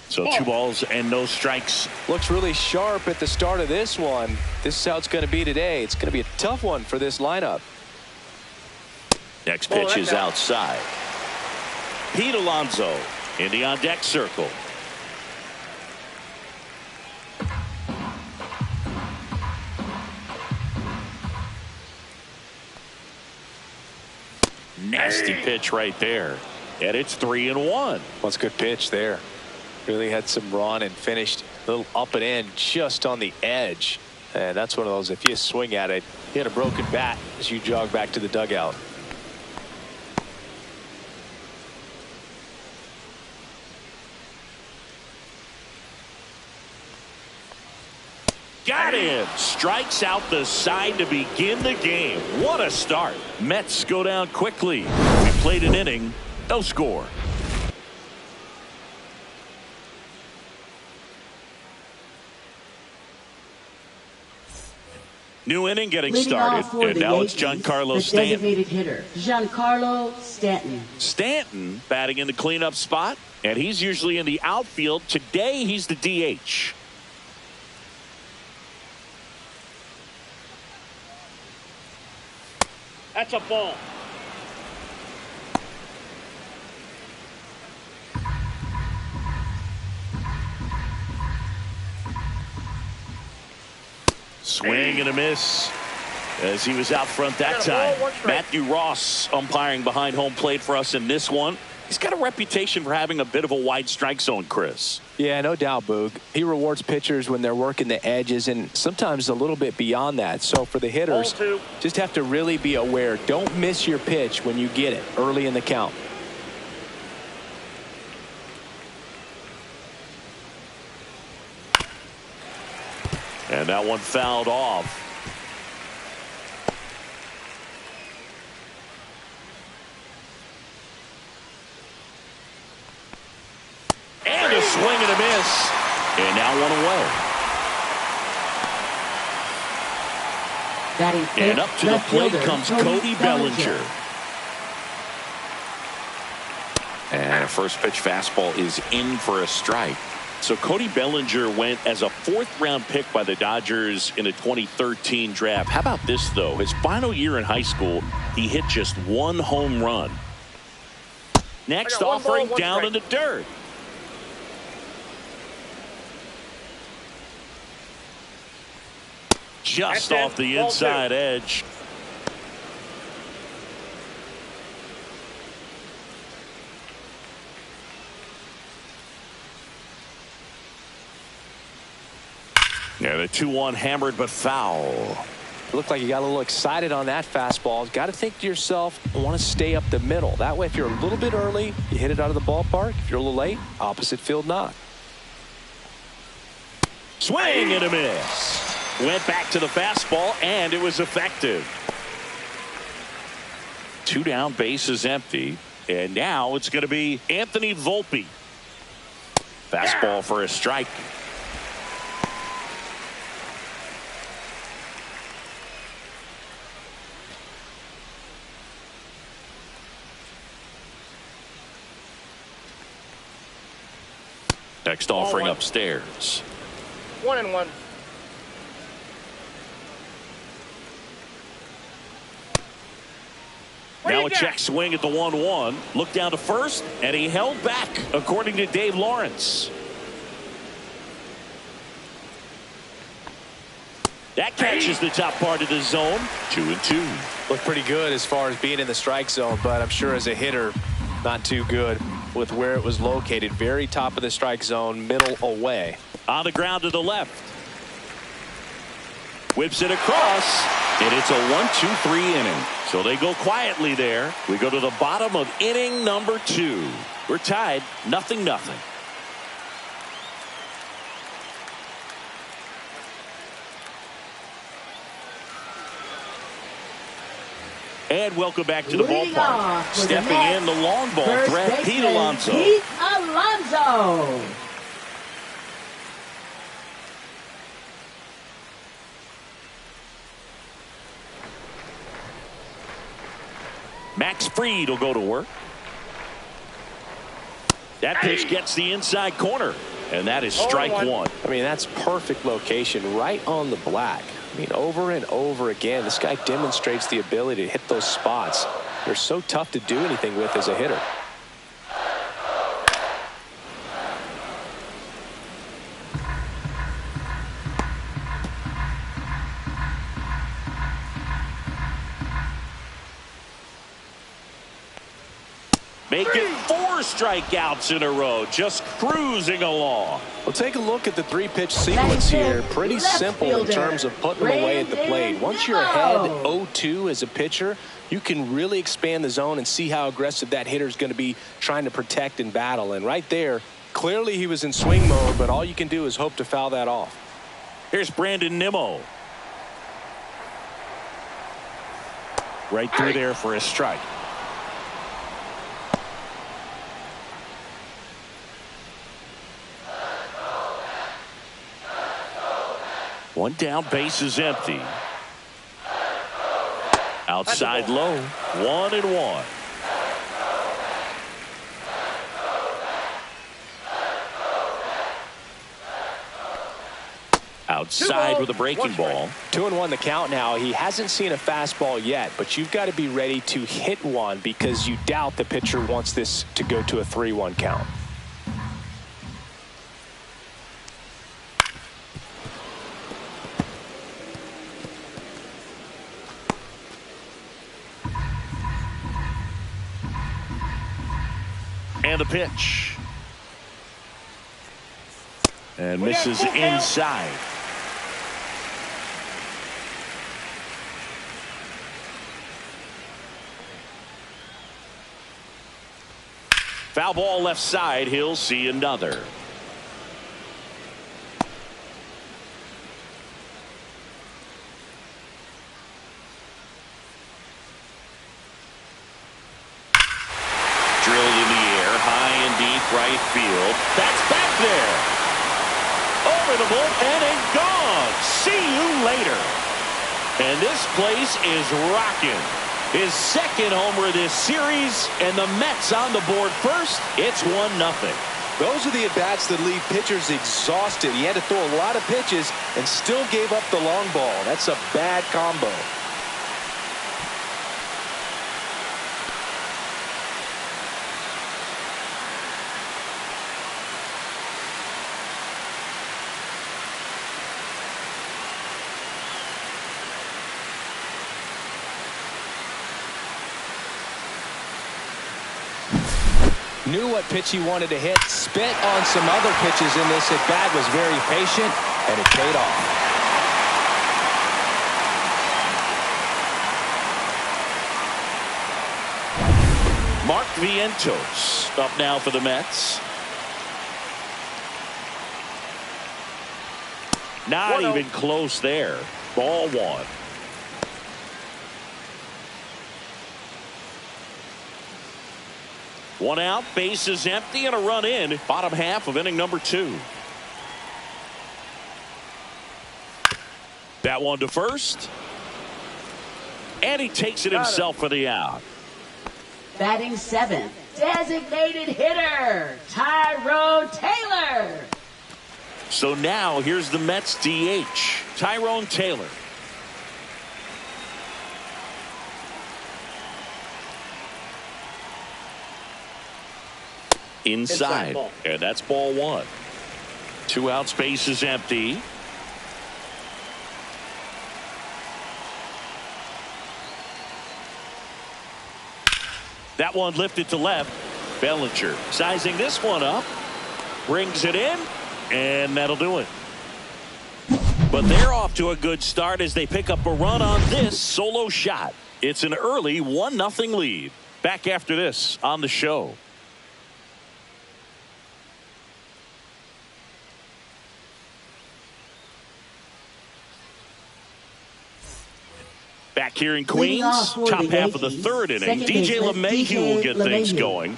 So 2 balls and no strikes. Looks really sharp at the start of this one. This is how it's going to be today. It's going to be a tough one for this lineup. Next pitch is outside. Pete Alonso in the on-deck circle. Nasty pitch right there. And it's 3-1. Well, it's a good pitch there. Really had some run and finished a little up and in just on the edge. And that's one of those, if you swing at it, you hit a broken bat as you jog back to the dugout. Got him. Strikes out the side to begin the game. What a start. Mets go down quickly. We played an inning. No score. New inning getting started. And now it's Giancarlo Stanton. Designated hitter, Giancarlo Stanton. Stanton batting in the cleanup spot. And he's usually in the outfield. Today he's the DH. That's a ball. Swing and a miss as he was out front that time. Matthew Ross umpiring behind home plate for us in this one. He's got a reputation for having a bit of a wide strike zone, Chris. Yeah, no doubt, Boog. He rewards pitchers when they're working the edges and sometimes a little bit beyond that. So for the hitters, just have to really be aware. Don't miss your pitch when you get it early in the count. And that one fouled off. And a swing and a miss. And now one away. And up to the plate comes Cody Bellinger. And a first pitch fastball is in for a strike. So Cody Bellinger went as a 4th-round pick by the Dodgers in a 2013 draft. How about this, though? His final year in high school, he hit just 1 home run. Next offering down in the dirt. Just off the inside edge. Yeah, the 2-1 hammered but foul. It looked like you got a little excited on that fastball. Got to think to yourself, I want to stay up the middle. That way, if you're a little bit early, you hit it out of the ballpark. If you're a little late, opposite field knock. Swing and a miss. Went back to the fastball, and it was effective. 2 down, bases empty. And now it's going to be Anthony Volpe. Fastball for a strike. Next offering upstairs. 1-1. Now a check swing at the 1-1. Look down to first, and he held back, according to Dave Lawrence. That catches the top part of the zone. 2-2. Looked pretty good as far as being in the strike zone, but I'm sure as a hitter, not too good with where it was located. Very top of the strike zone, middle away. On the ground to the left. Whips it across, and it's a 1-2-3 inning. So they go quietly there. We go to the bottom of inning number 2. We're tied 0-0. And welcome back to the ballpark. Stepping in the long ball threat, Pete Alonso. Pete Alonso. Max Fried will go to work. That pitch gets the inside corner, and that is strike 1. I mean, that's perfect location, right on the black. I mean, over and over again, this guy demonstrates the ability to hit those spots. They're so tough to do anything with as a hitter. Making 4 strikeouts in a row, just cruising along. Well, take a look at the 3-pitch sequence here. Pretty simple in terms of putting them away at the plate. Once you're ahead 0-2 as a pitcher, you can really expand the zone and see how aggressive that hitter is going to be trying to protect and battle. And right there, clearly he was in swing mode, but all you can do is hope to foul that off. Here's Brandon Nimmo. Right through there for a strike. One down, base is empty. Outside low, 1-1. Outside with a breaking ball. 2-1 the count now. He hasn't seen a fastball yet, but you've got to be ready to hit one because you doubt the pitcher wants this to go to a 3-1 count. And the pitch. And misses inside. Foul ball left side. He'll see another. Right field. That's back there. Over the bullpen and gone. See you later. And this place is rocking. His second homer of this series, and the Mets on the board first. It's 1-0. Those are the at-bats that leave pitchers exhausted. He had to throw a lot of pitches and still gave up the long ball. That's a bad combo. Knew what pitch he wanted to hit, spit on some other pitches in this at bat, was very patient, and it paid off. Mark Vientos up now for the Mets. Not even close there. Ball 1. One out, base is empty, and a run in. Bottom half of inning number 2. That one to first. And he takes it himself for the out. Batting 7th, designated hitter, Tyrone Taylor. So now here's the Mets DH, Tyrone Taylor. inside. Ball. And that's ball one. 2 out, space is empty. That one lifted to left. Bellinger sizing this one up. Brings it in. And that'll do it. But they're off to a good start as they pick up a run on this solo shot. It's an early 1-0 lead. Back after this on the show. Back here in Queens, top half of the third inning. DJ LeMahieu will get things going.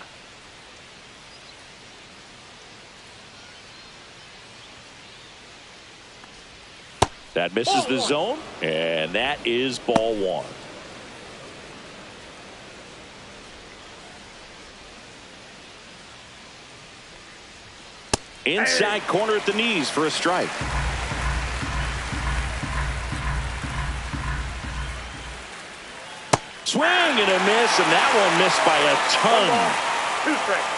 That misses the zone, and that is ball one. Inside corner at the knees for a strike. Swing and a miss, and that one missed by a ton. 2 strikes.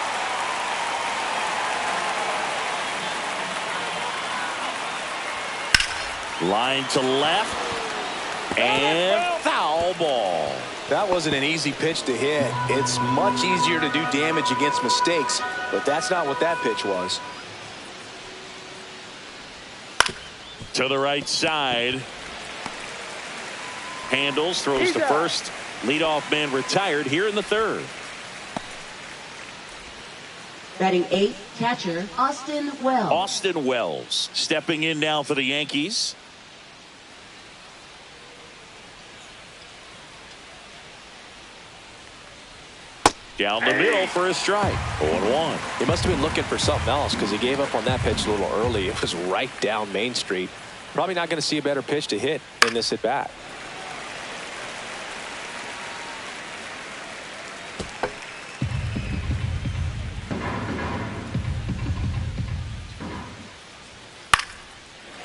Line to left, and foul ball. That wasn't an easy pitch to hit. It's much easier to do damage against mistakes, but that's not what that pitch was. To the right side. Handles, throws to first. Leadoff man retired here in the third. Batting 8th, catcher Austin Wells. Austin Wells stepping in now for the Yankees. Down the middle for a strike. 0-1. He must have been looking for something else because he gave up on that pitch a little early. It was right down Main Street. Probably not going to see a better pitch to hit in this at bat.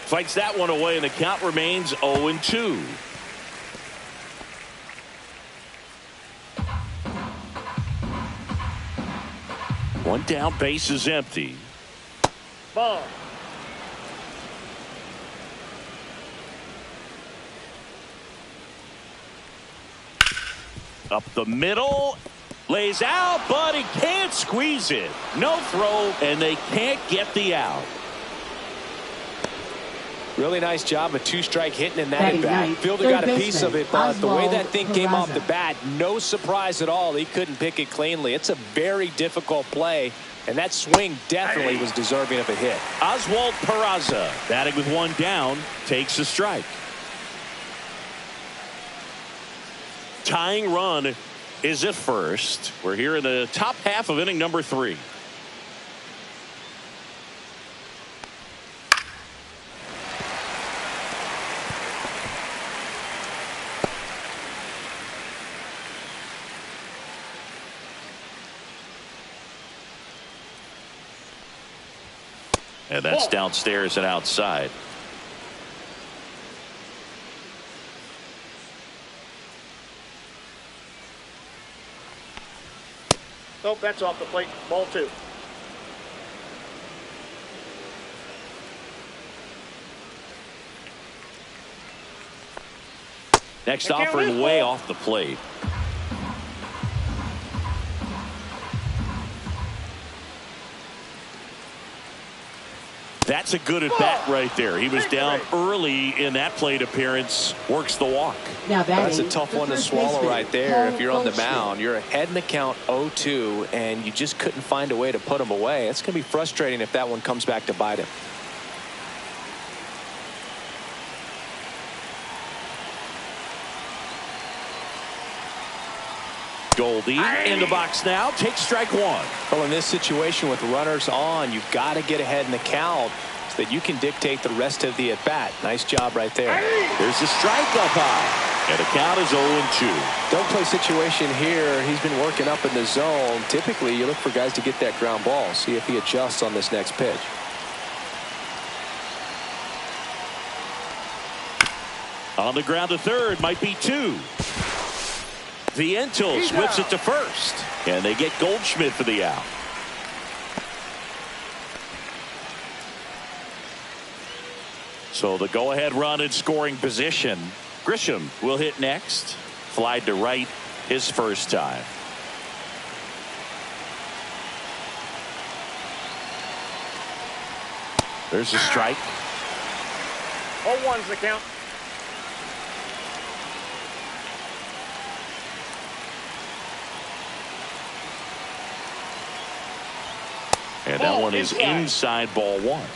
Fights that one away, and the count remains 0-2. One down, base is empty. Ball. Up the middle. Lays out, but he can't squeeze it. No throw, and they can't get the out. Really nice job of 2-strike hitting in that at bat. Fielder got a piece of it, but the way that thing came off the bat, no surprise at all. He couldn't pick it cleanly. It's a very difficult play, and that swing definitely was deserving of a hit. Oswald Peraza batting with one down, takes a strike. Tying run is at first. We're here in the top half of inning number 3. And that's downstairs and outside. Oh, that's off the plate. Ball 2. Next offering way off the plate. That's a good at bat right there. He was down early in that plate appearance. Works the walk. That's a tough one to swallow right there. If you're on the mound, you're ahead in the count 0-2, and you just couldn't find a way to put him away. It's going to be frustrating if that one comes back to bite him. Goldie in the box now. Takes strike one. Well, in this situation with runners on, you've got to get ahead in the count so that you can dictate the rest of the at-bat. Nice job right there. There's the strike up high. And the count is 0-2. Don't play situation here. He's been working up in the zone. Typically, you look for guys to get that ground ball. See if he adjusts on this next pitch. On the ground to third. Might be 2. Vientos whips it to first, and they get Goldschmidt for the out. So the go-ahead run in scoring position. Grisham will hit next. Flied to right his first time. There's a strike. 0-1's the count. And that one is inside ball one.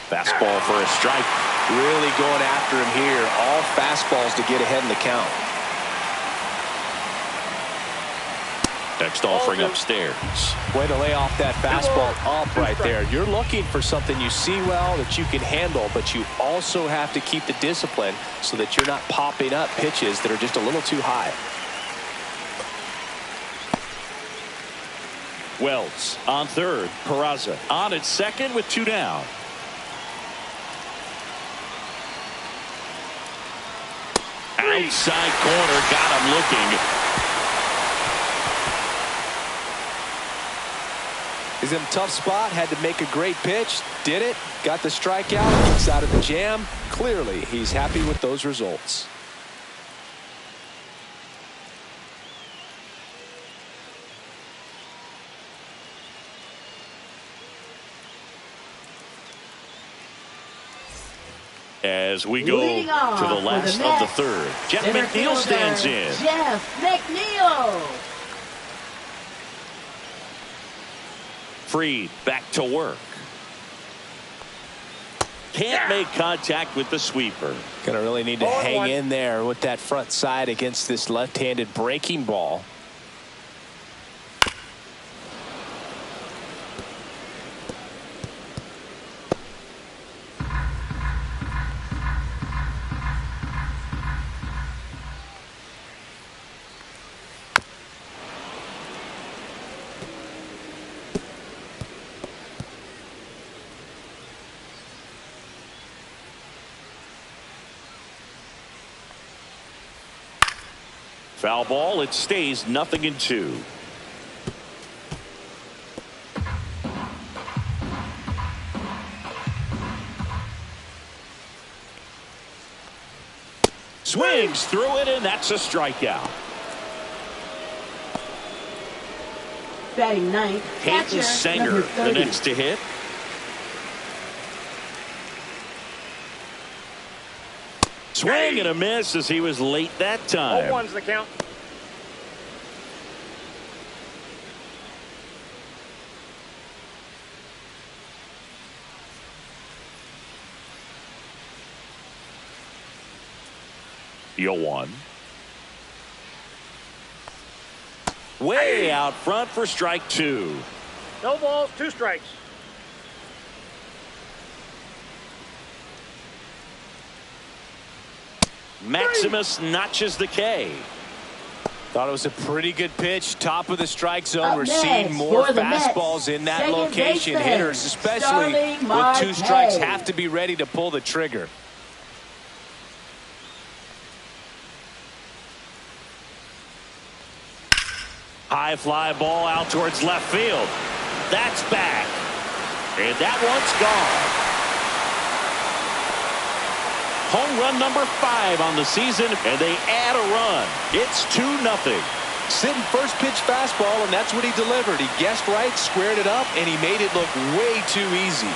Fastball for a strike. Really going after him here. All fastballs to get ahead in the count. Next offering upstairs. Way to lay off that fastball up right there. You're looking for something you see well that you can handle, but you also have to keep the discipline so that you're not popping up pitches that are just a little too high. Wells on third. Peraza on at second with 2 down. Outside corner, got him looking. He's in a tough spot, had to make a great pitch, did it, got the strikeout, gets out of the jam. Clearly, he's happy with those results. As we go to the last of the third, Jeff McNeil stands in. Jeff McNeil. Fried back to work. Can't make contact with the sweeper. Gonna really need to hang in there with that front side against this left-handed breaking ball. Foul ball. It stays 0-2. Swings through it, and that's a strikeout. Batting ninth, Peyton Sanger, the next to hit. Swing and a miss as he was late that time. 0-1's the count. The 0-1. Way out front for strike 2. No balls, 2 strikes. Maximus notches the K. Thought it was a pretty good pitch. Top of the strike zone. We're seeing more fastballs in that location. Hitters, especially with 2 strikes, have to be ready to pull the trigger. High fly ball out towards left field. That's back. And that one's gone. Home run number 5 on the season, and they add a run. It's 2-0. Sitting first pitch fastball, and that's what he delivered. He guessed right, squared it up, and he made it look way too easy.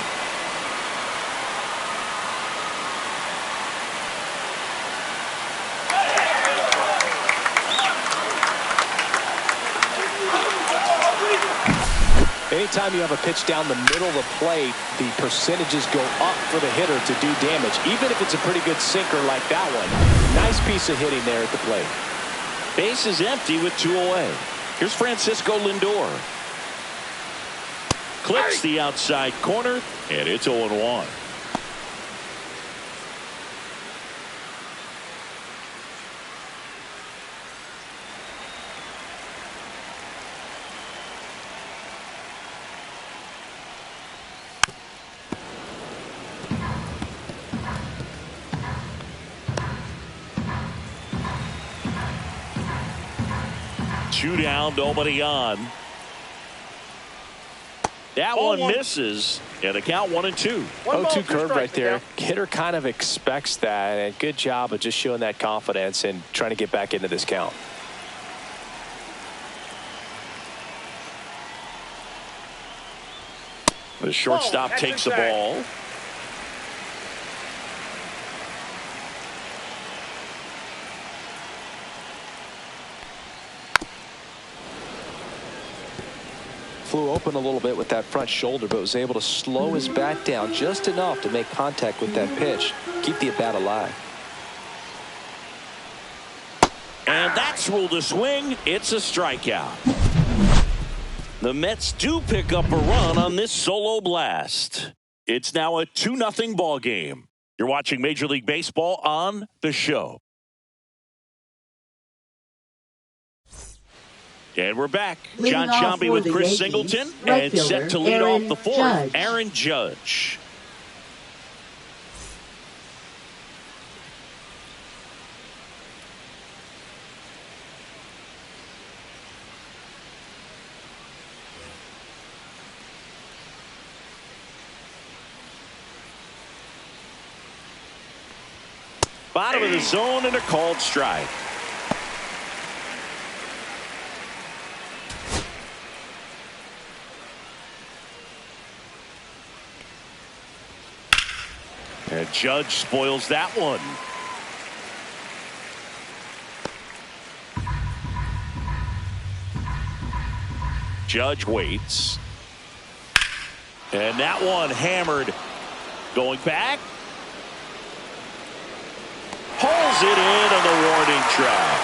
Anytime you have a pitch down the middle of the plate, the percentages go up for the hitter to do damage, even if it's a pretty good sinker like that one. Nice piece of hitting there at the plate. Base is empty with 2 away. Here's Francisco Lindor. Clips the outside corner, and it's 0-1. Two down, nobody on. That one misses, and the count 1-2. 0-2 curve right there. Hitter kind of expects that, and good job of just showing that confidence and trying to get back into this count. The shortstop takes the ball. Flew open a little bit with that front shoulder, but was able to slow his bat down just enough to make contact with that pitch, keep the at-bat alive. And that's ruled a swing. It's a strikeout. The Mets do pick up a run on this solo blast. It's now a 2-0 ball game. You're watching Major League Baseball on The Show. And we're back. John Sciambi with Chris Singleton, and set to lead off the fourth, Aaron Judge. Bottom of the zone and a called strike. And Judge spoils that one. Judge waits. And that one hammered. Going back. Pulls it in on the warning track.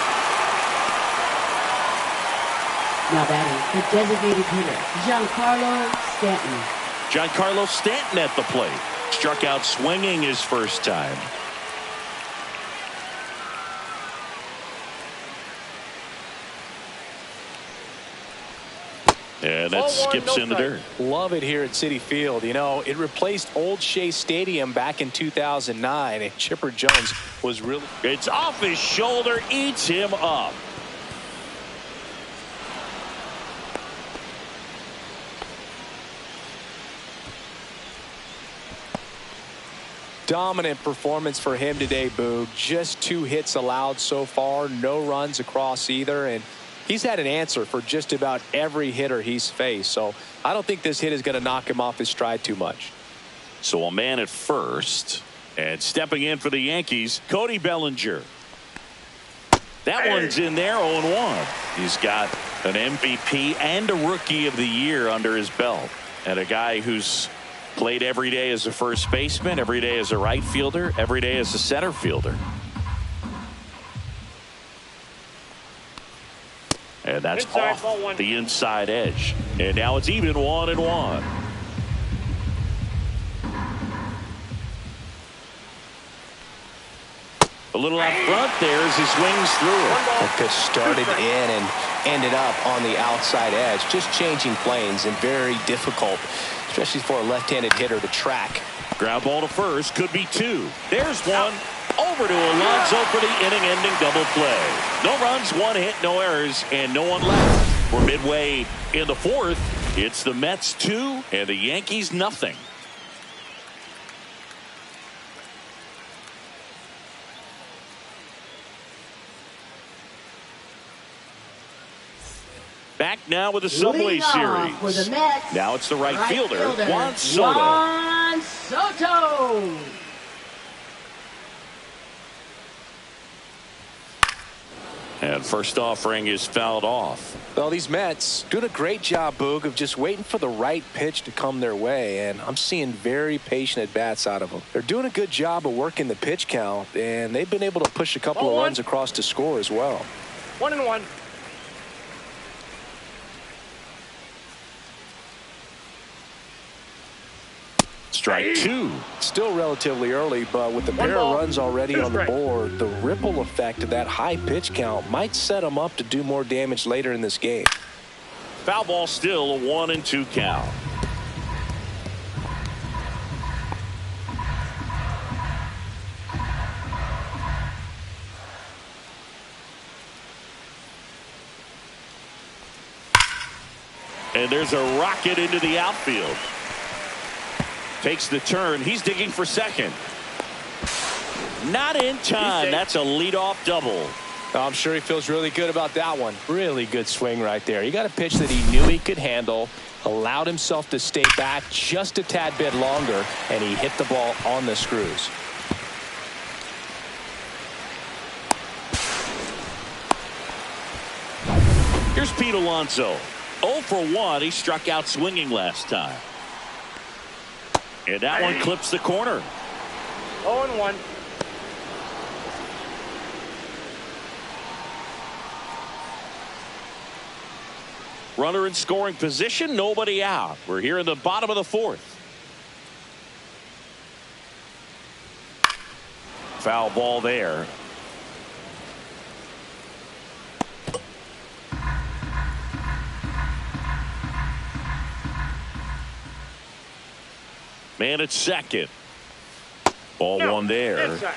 Now batting, the designated hitter, Giancarlo Stanton. Giancarlo Stanton at the plate. Struck out swinging his first time. And that skips in the dirt. Love it here at Citi Field. You know, it replaced Old Shea Stadium back in 2009. And Chipper Jones was really... It's off his shoulder, eats him up. Dominant performance for him today, Boog. Just 2 hits allowed so far. No runs across either. And he's had an answer for just about every hitter he's faced. So I don't think this hit is going to knock him off his stride too much. So a man at first. And stepping in for the Yankees, Cody Bellinger. That one's in there, 0-1. He's got an MVP and a Rookie of the Year under his belt. And a guy who's played every day as a first baseman, every day as a right fielder, every day as a center fielder. And that's off the inside edge. And now it's even 1-1. A little out front there as he swings through it. That pitch started in and ended up on the outside edge. Just changing planes and very difficult, especially for a left-handed hitter to track. Ground ball to first, could be 2. There's one. Over to Alonso for the inning-ending double play. No runs, 1 hit, no errors, and no one left. We're midway in the fourth. It's the Mets 2 and the Yankees nothing. Back now with the Subway Series. For the Mets, now it's the right fielder, Juan Soto. Juan Soto. And first offering is fouled off. Well, these Mets doing a great job, Boog, of just waiting for the right pitch to come their way. And I'm seeing very patient at-bats out of them. They're doing a good job of working the pitch count, and they've been able to push a couple of runs across to score as well. 1-1. Strike 2. Still relatively early, but with the pair of runs already on the board, the ripple effect of that high pitch count might set them up to do more damage later in this game. Foul ball still, a 1-2 count. And there's a rocket into the outfield. Takes the turn. He's digging for second. Not in time. That's a leadoff double. I'm sure he feels really good about that one. Really good swing right there. He got a pitch that he knew he could handle, allowed himself to stay back just a tad bit longer, and he hit the ball on the screws. Here's Pete Alonso. 0 for 1. He struck out swinging last time. And that one clips the corner. 0-1. Runner in scoring position, nobody out. We're here in the bottom of the fourth. Foul ball there. Man at second. Ball one there. Inside.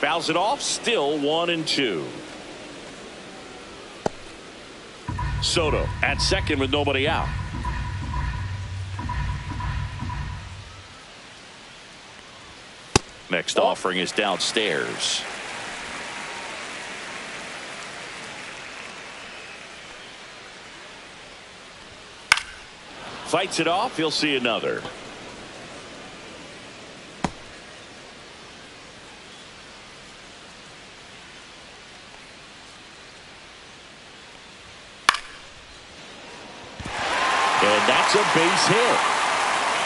Fouls it off. Still 1-2. Soto at second with nobody out. Next offering is downstairs. Fights it off. He'll see another. And that's a base hit.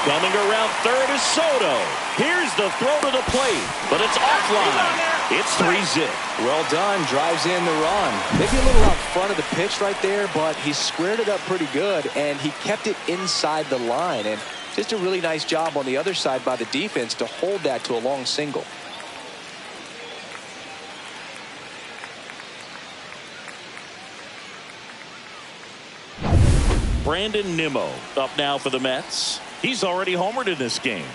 Coming around third is Soto. Here's the throw to the plate, but it's offline. It's 3-zip. Well done. Drives in the run. Maybe a little out front of the pitch right there, but he squared it up pretty good, and he kept it inside the line. And just a really nice job on the other side by the defense to hold that to a long single. Brandon Nimmo up now for the Mets. He's already homered in this game.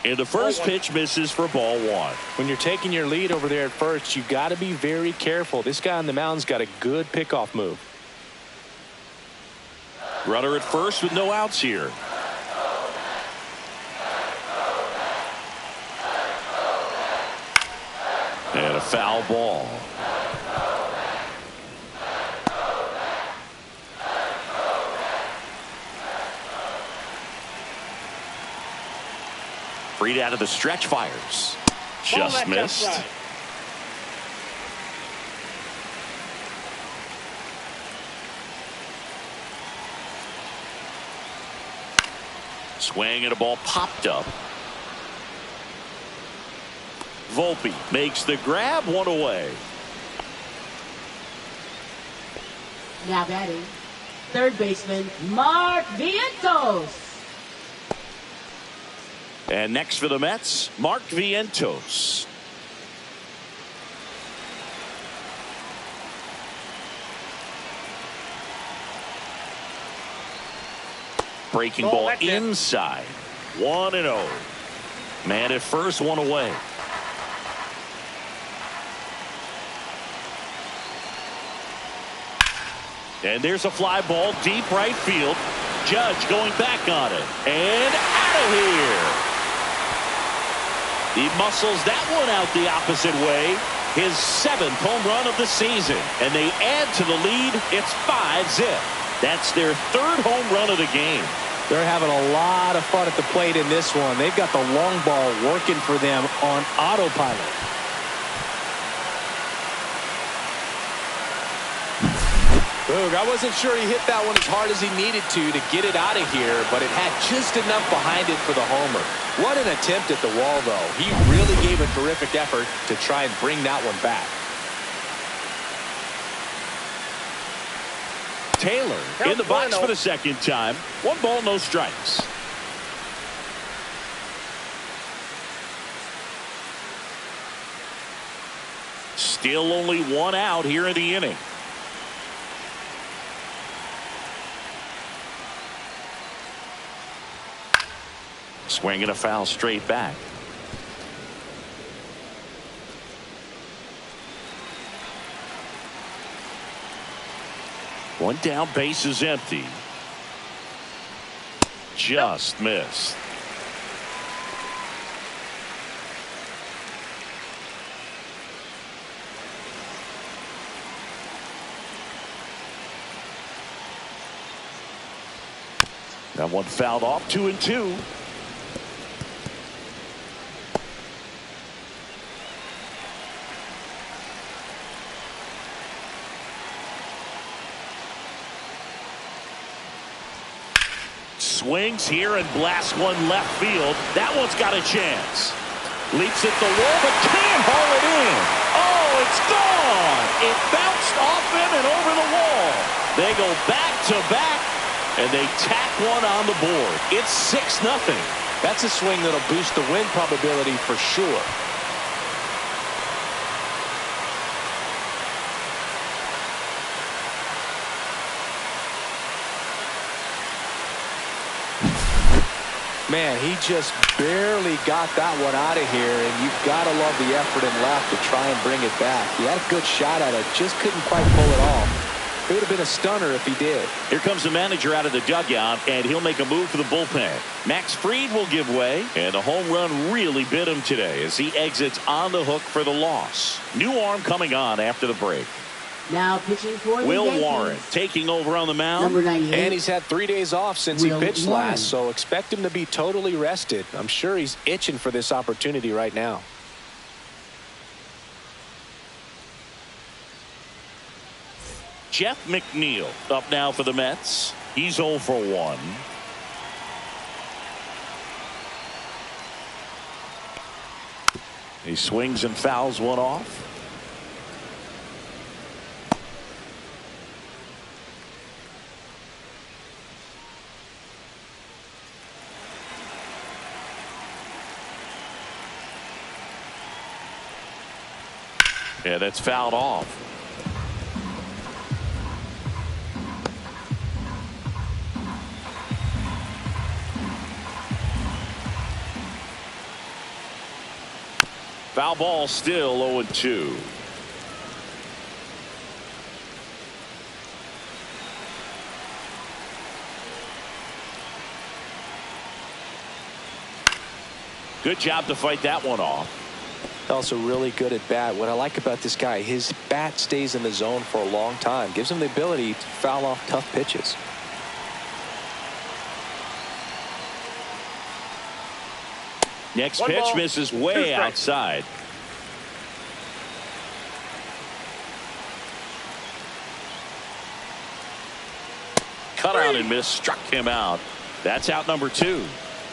And the first pitch misses for ball one. When you're taking your lead over there at first, you got to be very careful. This guy on the mound's got a good pickoff move. Runner at first with no outs here. And a foul ball. Freed out of the stretch, fires. Just missed. Swing and a ball popped up. Volpe makes the grab, one away. Now batting, third baseman Mark Vientos. And next for the Mets, Mark Vientos. Breaking ball inside. 1-0. Man at first, one away. And there's a fly ball deep right field. Judge going back on it. And out of here. He muscles that one out the opposite way. His 7th home run of the season. And they add to the lead. It's 5-0. That's their 3rd home run of the game. They're having a lot of fun at the plate in this one. They've got the long ball working for them on autopilot. Boog, I wasn't sure he hit that one as hard as he needed to get it out of here, but it had just enough behind it for the homer. What an attempt at the wall, though. He really gave a terrific effort to try and bring that one back. Taylor in the box for the second time. 1 ball, no strikes. Still only 1 out here in the inning. Swing and a foul straight back. One down, base is empty. Just missed. That one fouled off. 2-2. Swings here and blasts one left field. That one's got a chance. Leaps at the wall, but can't haul it in. Oh, it's gone. It bounced off him and over the wall. They go back to back, and they tack one on the board. It's 6-0. That's a swing that'll boost the win probability for sure. Man, he just barely got that one out of here, and you've got to love the effort in left to try and bring it back. He had a good shot at it, just couldn't quite pull it off. It would have been a stunner if he did. Here comes the manager out of the dugout, and he'll make a move for the bullpen. Max Fried will give way, and a home run really bit him today as he exits on the hook for the loss. New arm coming on after the break. Now pitching for the Will Yankees. Warren taking over on the mound. Number 98. And he's had 3 days off since Will he pitched Warren. last, so expect him to be totally rested. I'm sure he's itching for this opportunity right now. Jeff McNeil up now for the Mets. He's 0 for 1. He swings and fouls one off. Yeah, that's fouled off. Foul ball, still 0-2. Good job to fight that one off. Also really good at bat. What I like about this guy, his bat stays in the zone for a long time. Gives him the ability to foul off tough pitches. Next One pitch ball, misses 2 way strikes. outside. Cut out and miss, struck him out. That's out number 2.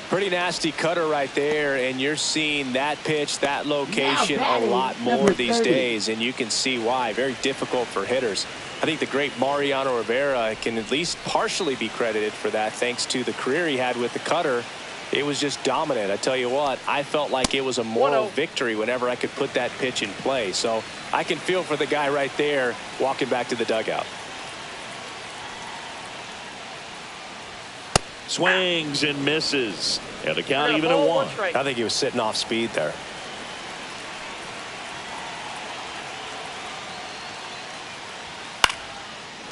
Pretty nasty cutter right there, and you're seeing that pitch, that location Now a batting, lot more number these 30. days, and you can see why. Very difficult for hitters. I think the great Mariano Rivera can at least partially be credited for that, thanks to the career he had with the cutter. It was just dominant. I tell you what, I felt like it was a moral 1-0. victory whenever I could put that pitch in play. So I can feel for the guy right there walking back to the dugout. Swings and misses. And the count even at Ball, 1. strike. I think he was sitting off speed there.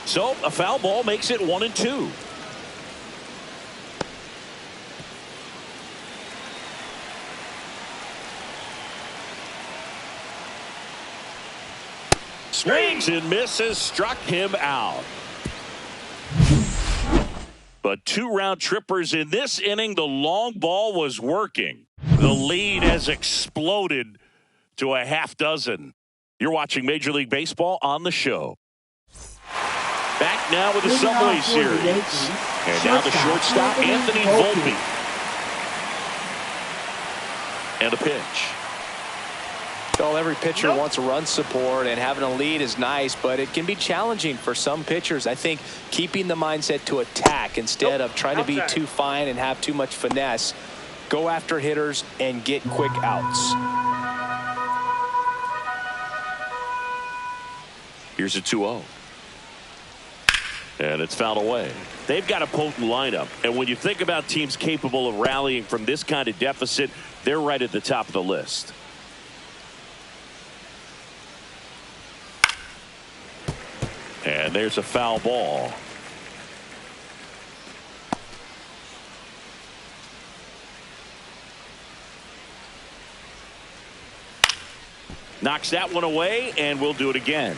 So a foul ball makes it 1-2. Swings and misses, struck him out. But 2 round trippers in this inning. The long ball was working. The lead has exploded to a half dozen. You're watching Major League Baseball on the show. Back now with the Leading Subway off for the Series. Yankees, And now the shortstop, Anthony Volpe. And a pitch. Well, every pitcher wants run support, and having a lead is nice, but it can be challenging for some pitchers. I think keeping the mindset to attack instead of trying to be too fine and have too much finesse. Go after hitters and get quick outs. Here's a 2-0. And it's fouled away. They've got a potent lineup. And when you think about teams capable of rallying from this kind of deficit, they're right at the top of the list. And there's a foul ball. Knocks that one away, and we'll do it again.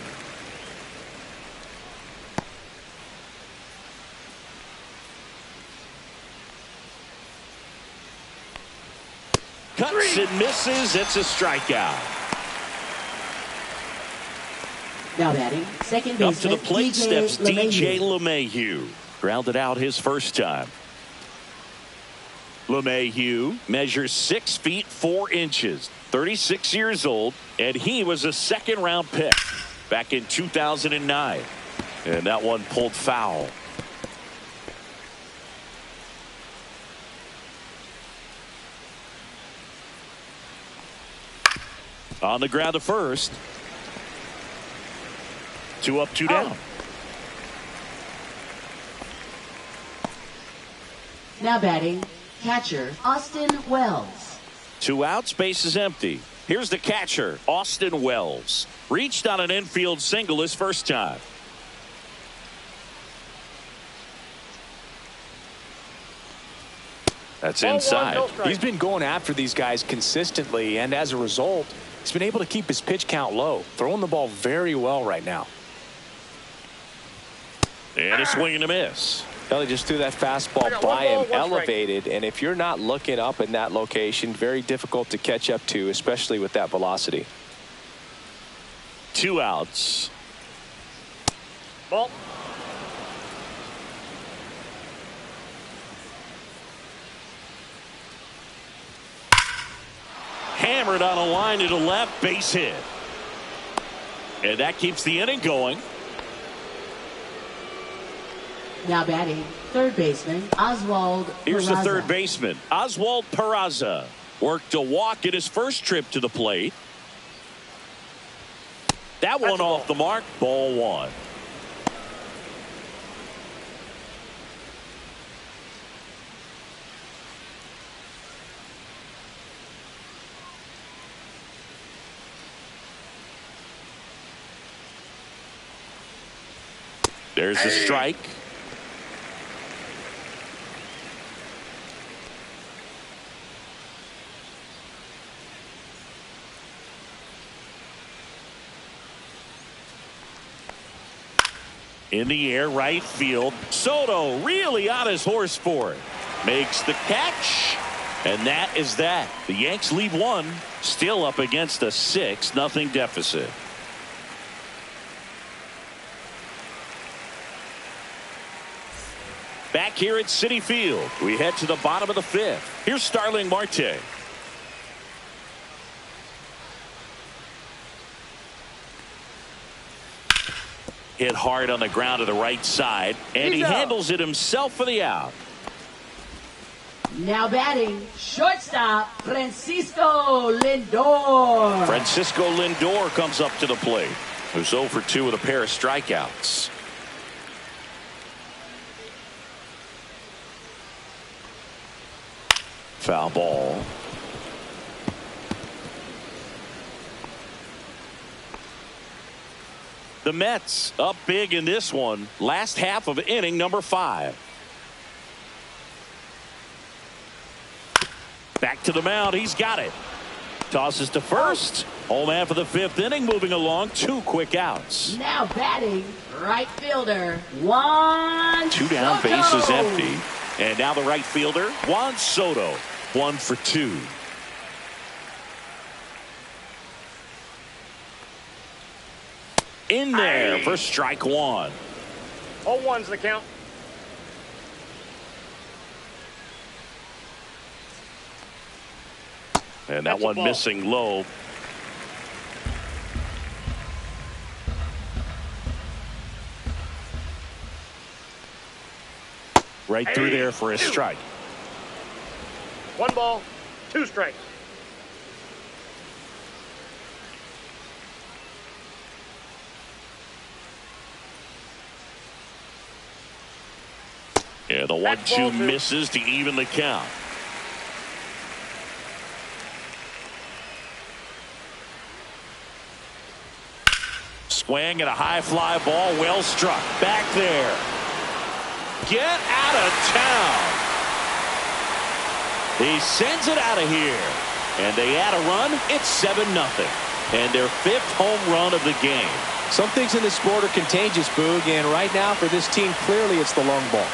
Cuts and misses. It's a strikeout. Now batting, second baseman. Up to the plate steps DJ LeMahieu. Grounded out his first time. LeMahieu measures 6 feet 4 inches, 36 years old, and he was a second-round pick back in 2009. And that one pulled foul. On the ground to first. 2 up, 2 down. Now batting, catcher Austin Wells. 2 outs, base is empty. Here's the catcher, Austin Wells. Reached on an infield single his first time. That's inside. He's been going after these guys consistently, and as a result, he's been able to keep his pitch count low, throwing the ball very well right now. And a swing and a miss. Well, he just threw that fastball by him, elevated, and if you're not looking up in that location, very difficult to catch up to, especially with that velocity. 2 outs. Ball. Hammered on a line to the left, base hit. And that keeps the inning going. Now batting, third baseman Oswald Peraza. Here's the third baseman, Oswald Peraza. Worked a walk in his first trip to the plate. That one off the mark, ball 1. There's a strike. In the air, right field. Soto really on his horse for it. Makes the catch. And that is that. The Yanks leave 1. Still up against a 6-0 deficit. Back here at Citi Field, we head to the bottom of the 5th. Here's Starling Marte. Hit hard on the ground to the right side, and he handles it himself for the out. Now batting, shortstop Francisco Lindor. Francisco Lindor comes up to the plate. Who's 0 for 2 with a pair of strikeouts. Foul ball. The Mets up big in this one. Last half of inning number 5. Back to the mound. He's got it. Tosses to first. Home half of the 5th inning moving along. 2 quick outs. Now batting, right fielder Juan 2 down, Soto. bases empty. And now the right fielder Juan Soto. 1 for 2. In there for strike 1. 0-1's the count. And that one missing low. Right through there for a strike. 1 ball, 2 strikes. Yeah, the 1-2 misses to even the count. Swing and a high fly ball, well struck. Back there. Get out of town. He sends it out of here. And they add a run. It's 7-0. And their 5th home run of the game. Some things in this sport are contagious, Boog, and right now for this team, clearly it's the long ball.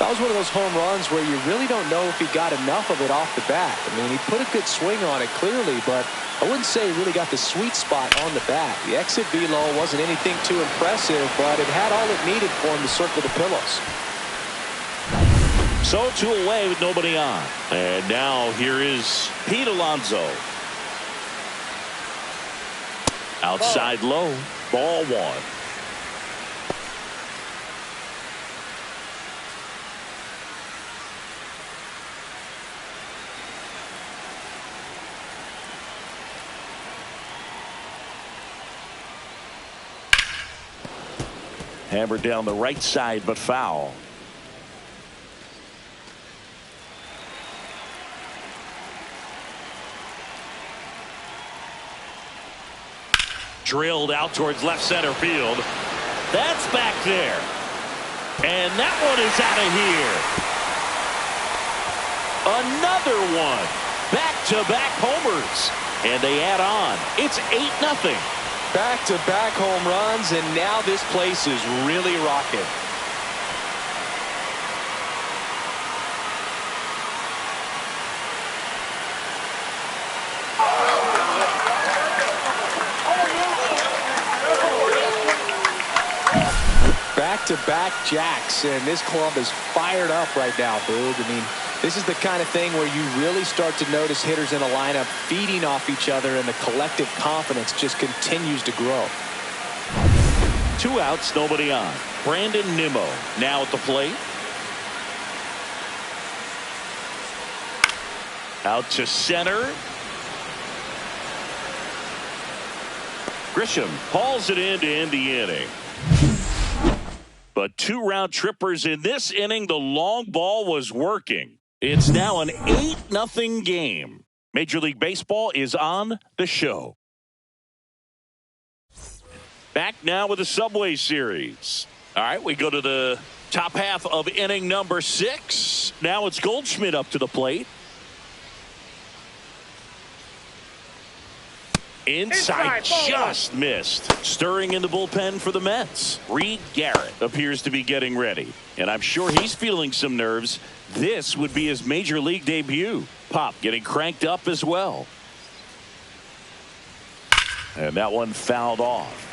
That was one of those home runs where you really don't know if he got enough of it off the bat. I mean, he put a good swing on it clearly, but I wouldn't say he really got the sweet spot on the bat. The exit velo wasn't anything too impressive, but it had all it needed for him to circle the pillows. So 2 away with nobody on. And now here is Pete Alonso. Outside low. Ball 1. Hammered down the right side, but foul. Drilled out towards left center field. That's back there. And that one is out of here. Another one. Back-to-back homers. And they add on. It's 8-0. Back-to-back home runs, and now this place is really rocking. Back-to-back jacks, and this club is fired up right now, Boog. I mean, this is the kind of thing where you really start to notice hitters in a lineup feeding off each other, and the collective confidence just continues to grow. 2 outs, nobody on. Brandon Nimmo now at the plate. Out to center. Grisham hauls it in to end the inning. But 2 round trippers in this inning. The long ball was working. It's now an 8-0 game. Major League Baseball is on the show. Back now with the Subway Series. All right, we go to the top half of inning number 6. Now it's Goldschmidt up to the plate. Inside just missed. Stirring in the bullpen for the Mets. Reed Garrett appears to be getting ready. And I'm sure he's feeling some nerves. This would be his major league debut. Pop getting cranked up as well. And that one fouled off.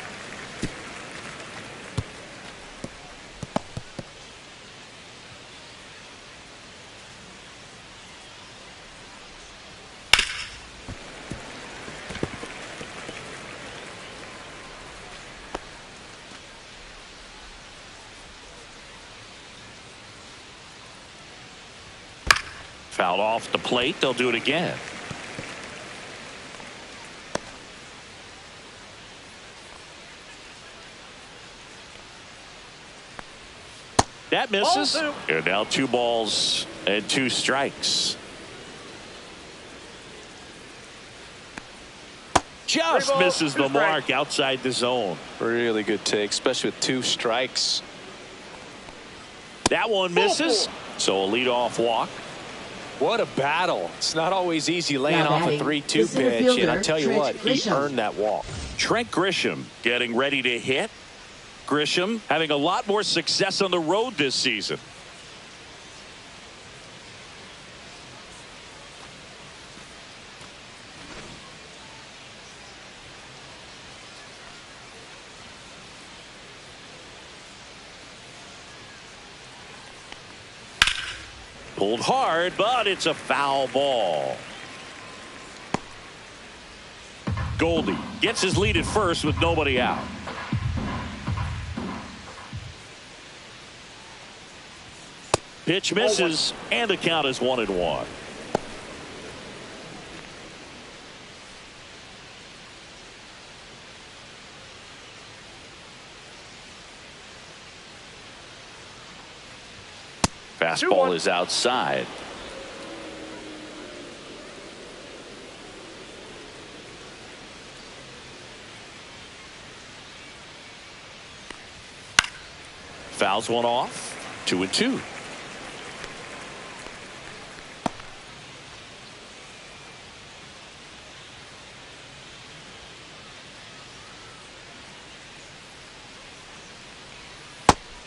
Fouled off the plate. They'll do it again. That misses. And now 2 balls and 2 strikes. Just misses the mark outside the zone. Really good take, especially with 2 strikes. That one misses. So a leadoff walk. What a battle. It's not always easy laying off a 3-2 pitch, and I tell you what, he earned that walk. Trent Grisham getting ready to hit. Grisham having a lot more success on the road this season. Pulled hard, but it's a foul ball. Goldie gets his lead at first with nobody out. Pitch misses, and the count is 1-1. Fastball is outside. Fouls one off. 2-2.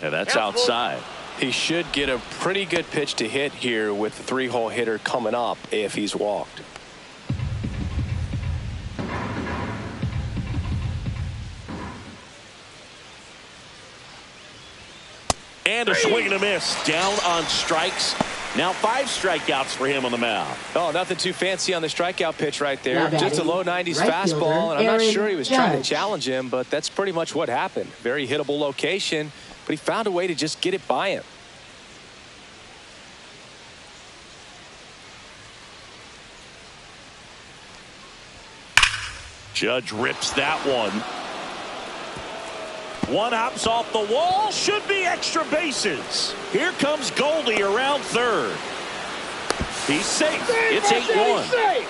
And that's outside. He should get a pretty good pitch to hit here with the 3-hole hitter coming up if he's walked. And a swing and a miss. Down on strikes. Now 5 strikeouts for him on the mound. Oh, nothing too fancy on the strikeout pitch right there. Just a low 90s fastball, and I'm not sure he was trying to challenge him, but that's pretty much what happened. Very hittable location, but he found a way to just get it by him. Judge rips that one. One hops off the wall. Should be extra bases. Here comes Goldie around third. He's safe. It's 8-1.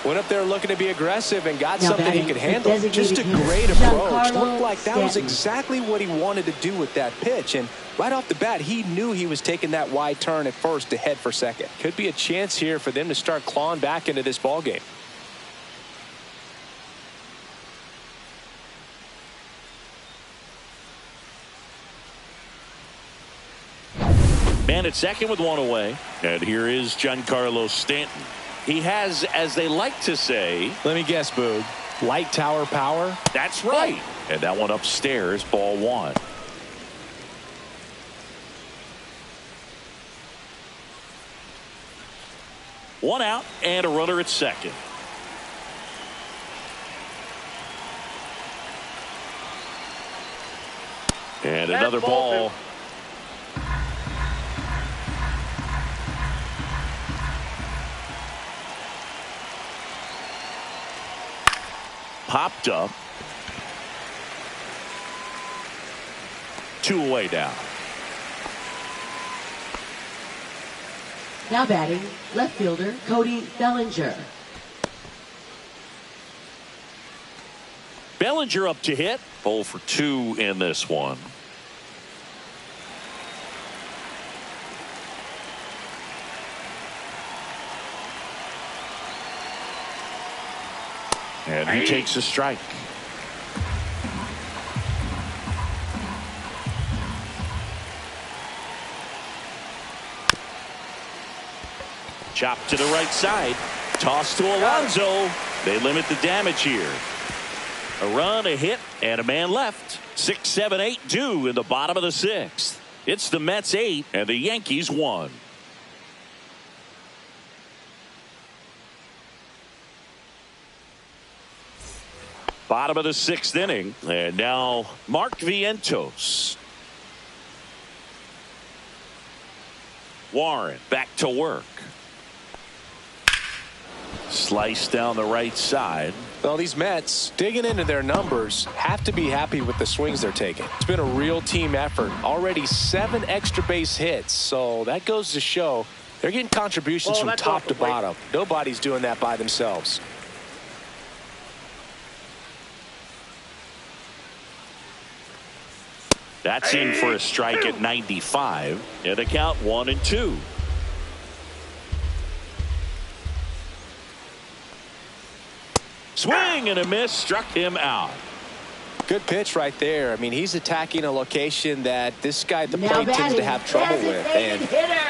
Went up there looking to be aggressive and got something he could handle. Just a great approach. Looked like that was exactly what he wanted to do with that pitch. And right off the bat, he knew he was taking that wide turn at first to head for second. Could be a chance here for them to start clawing back into this ball game. Man at second with one away. And here is Giancarlo Stanton. He has, as they like to say, let me guess, Boog, light tower power. That's right. And that one upstairs, ball 1. One out and a runner at second. And another ball. Popped up. 2 away now. Now batting, left fielder Cody Bellinger. Bellinger up to hit. 0 for 2 in this one. And he takes a strike. Chopped to the right side. Toss to Alonso. They limit the damage here. A run, a hit, and a man left. 6, 7, 8 due in the bottom of the 6th. It's the Mets 8 and the Yankees 1. Bottom of the 6th inning. And now Mark Vientos. Warren back to work. Slice down the right side. Well, these Mets, digging into their numbers, have to be happy with the swings they're taking. It's been a real team effort. Already 7 extra base hits. So that goes to show they're getting contributions from top to bottom. Nobody's doing that by themselves. That's in for a strike at 95. And the count 1-2. Swing and a miss, struck him out. Good pitch right there. I mean, he's attacking a location that this guy at the plate tends to have trouble with. And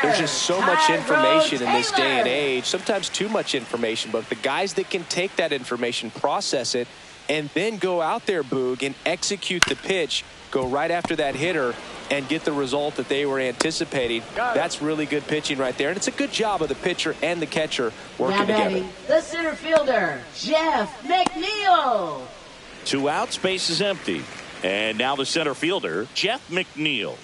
there's just so much information in this day and age, sometimes too much information. But the guys that can take that information, process it, and then go out there, Boog, and execute the pitch, go right after that hitter, and get the result that they were anticipating. That's really good pitching right there. And it's a good job of the pitcher and the catcher working together. The center fielder, Jeff McNeil. 2 outs, base is empty. And now the center fielder, Jeff McNeil.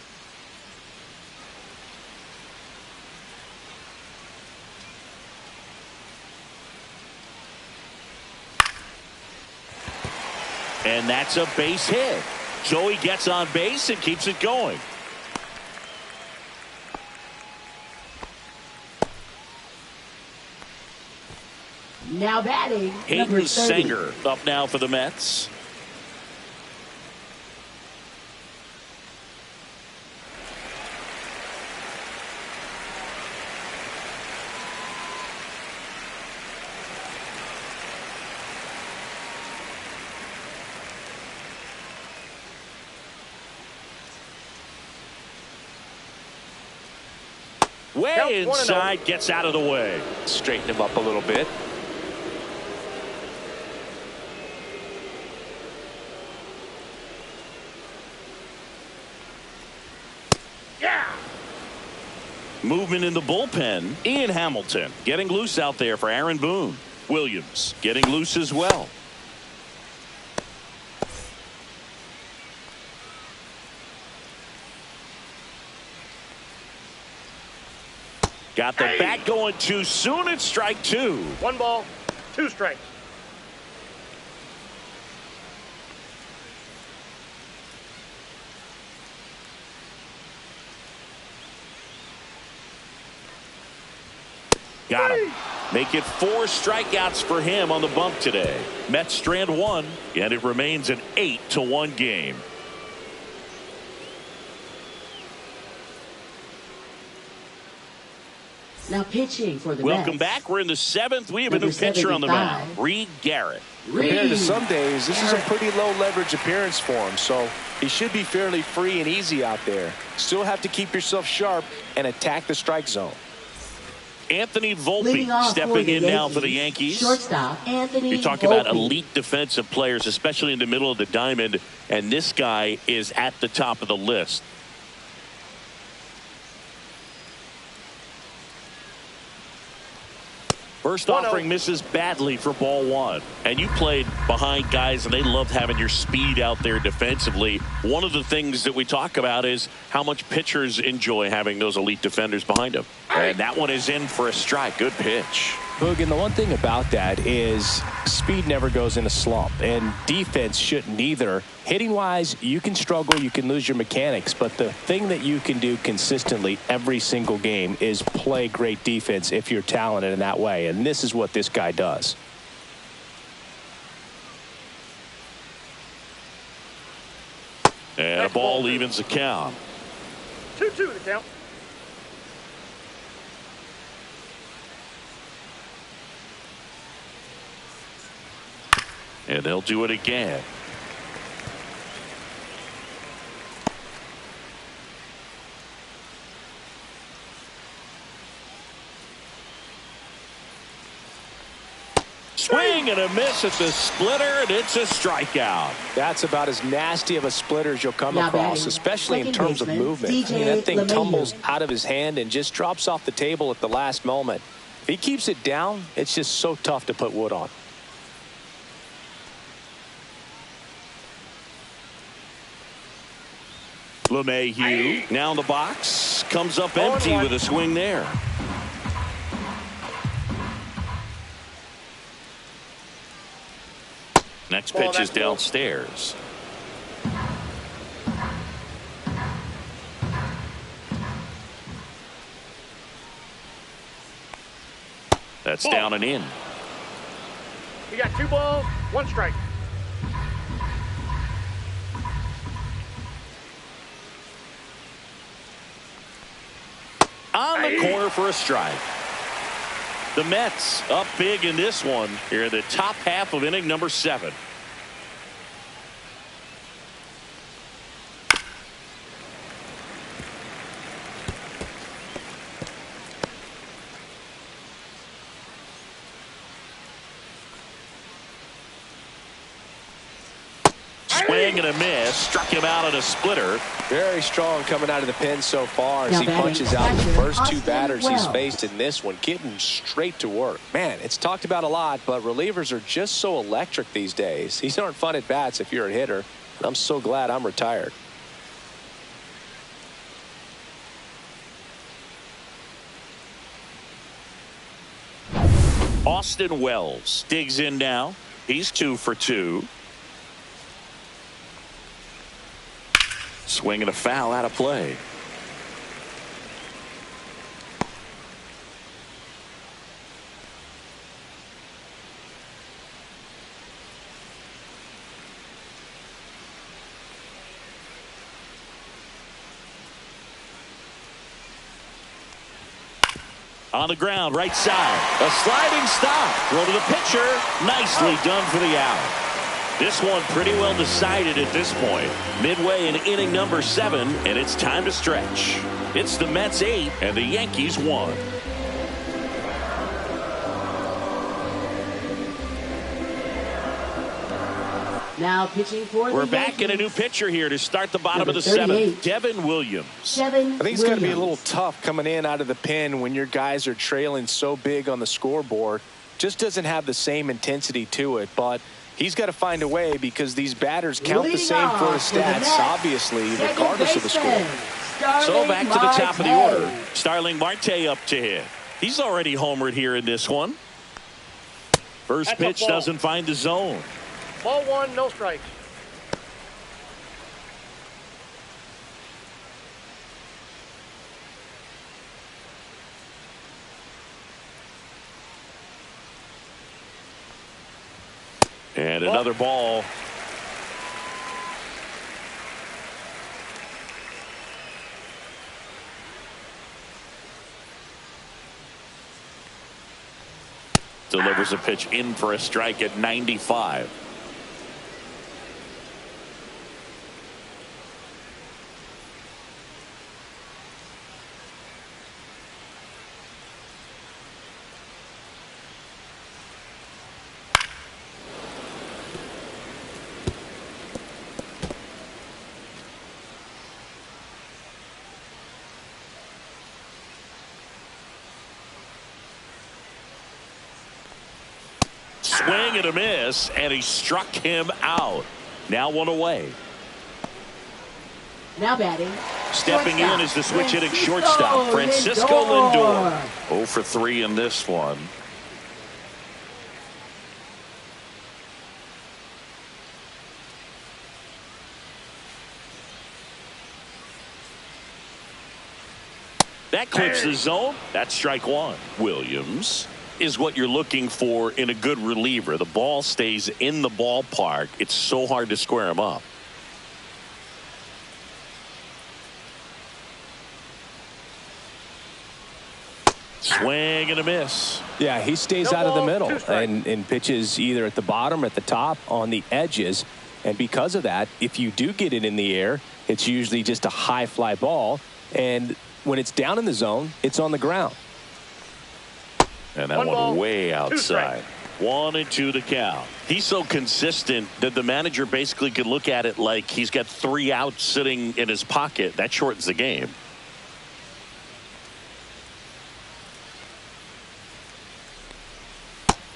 And that's a base hit. Joey gets on base and keeps it going. Now batting, number Hayden 30. Sanger up now for the Mets. Way inside, gets out of the way. Straighten him up a little bit. Yeah. Movement in the bullpen. Ian Hamilton getting loose out there for Aaron Boone. Williams getting loose as well. Got the bat going too soon. It's strike two. 1 ball, 2 strikes. Got him. Make it 4 strikeouts for him on the bump today. Mets strand 1, and it remains an 8-1 game. Now pitching for the Welcome Mets. back. We're in the 7th. We have a Number new pitcher on the 75. mound. Reed Garrett. Compared to some days, this is a pretty low leverage appearance for him, so he should be fairly free and easy out there. Still have to keep yourself sharp and attack the strike zone. Anthony Leading Volpe off stepping for the in now for the Yankees, Yankees. Shortstop Anthony You talk Volpe. about elite defensive players, especially in the middle of the diamond, and this guy is at the top of the list. First offering misses badly for ball 1. And you played behind guys, and they loved having your speed out there defensively. One of the things that we talk about is how much pitchers enjoy having those elite defenders behind them. And that one is in for a strike. Good pitch. Boog, and the one thing about that is speed never goes in a slump, and defense shouldn't either. Hitting wise, you can struggle, you can lose your mechanics, but the thing that you can do consistently every single game is play great defense if you're talented in that way, and this is what this guy does. And a ball evens the count. 2-2 the count. And they'll do it again. Swing and a miss at the splitter, and it's a strikeout. That's about as nasty of a splitter as you'll come Now across, batting, especially in second terms of baseman, movement. DJ That thing LeMahieu. tumbles out of his hand and just drops off the table at the last moment. If he keeps it down, it's just so tough to put wood on. LeMahieu now in the box, comes up empty with a swing there. Next pitch is downstairs. That's down and in. You got 2 balls, 1 strike. On the corner for a strike. The Mets up big in this one here in the top half of inning number 7. Swing and a miss. Struck him out at a splitter. Very strong coming out of the pen so far as Now he batting punches out the catcher, first 2 Austin batters he's Wells. faced in this one, getting straight to work. Man, it's talked about a lot, but relievers are just so electric these days. These aren't fun at bats if you're a hitter. And I'm so glad I'm retired. Austin Wells digs in now. He's 2 for 2. Swing and a foul out of play. On the ground, right side. A sliding stop. Throw to the pitcher. Nicely done for the out. This one pretty well decided at this point. Midway in inning number 7, and it's time to stretch. It's the Mets 8 and the Yankees 1. Now pitching for the We're back in a new pitcher here to start the bottom of the 7th. Devin Williams. I think it's going to be a little tough coming in out of the pen when your guys are trailing so big on the scoreboard. Just doesn't have the same intensity to it, but he's got to find a way because these batters count the same for his stats, obviously, regardless of the score. So back to the top of the order. Starling Marte up to hit. He's already homered here in this one. First pitch doesn't find the zone. Ball 1, no strikes. And another ball. Delivers a pitch in for a strike at 95. Swing and a miss, and he struck him out. Now 1 away. Now batting. Stepping in is the switch hitting shortstop, Francisco Lindor. 0 for 3 in this one. That clips the zone. That's strike 1. Williams is what you're looking for in a good reliever. The ball stays in the ballpark. It's so hard to square him up. Swing and a miss. Yeah, he stays out of the middle and pitches either at the bottom or at the top on the edges. And because of that, if you do get it in the air, it's usually just a high fly ball. And when it's down in the zone, it's on the ground. And that one way outside. 1 and 2 to count. He's so consistent that the manager basically could look at it like he's got 3 outs sitting in his pocket. That shortens the game.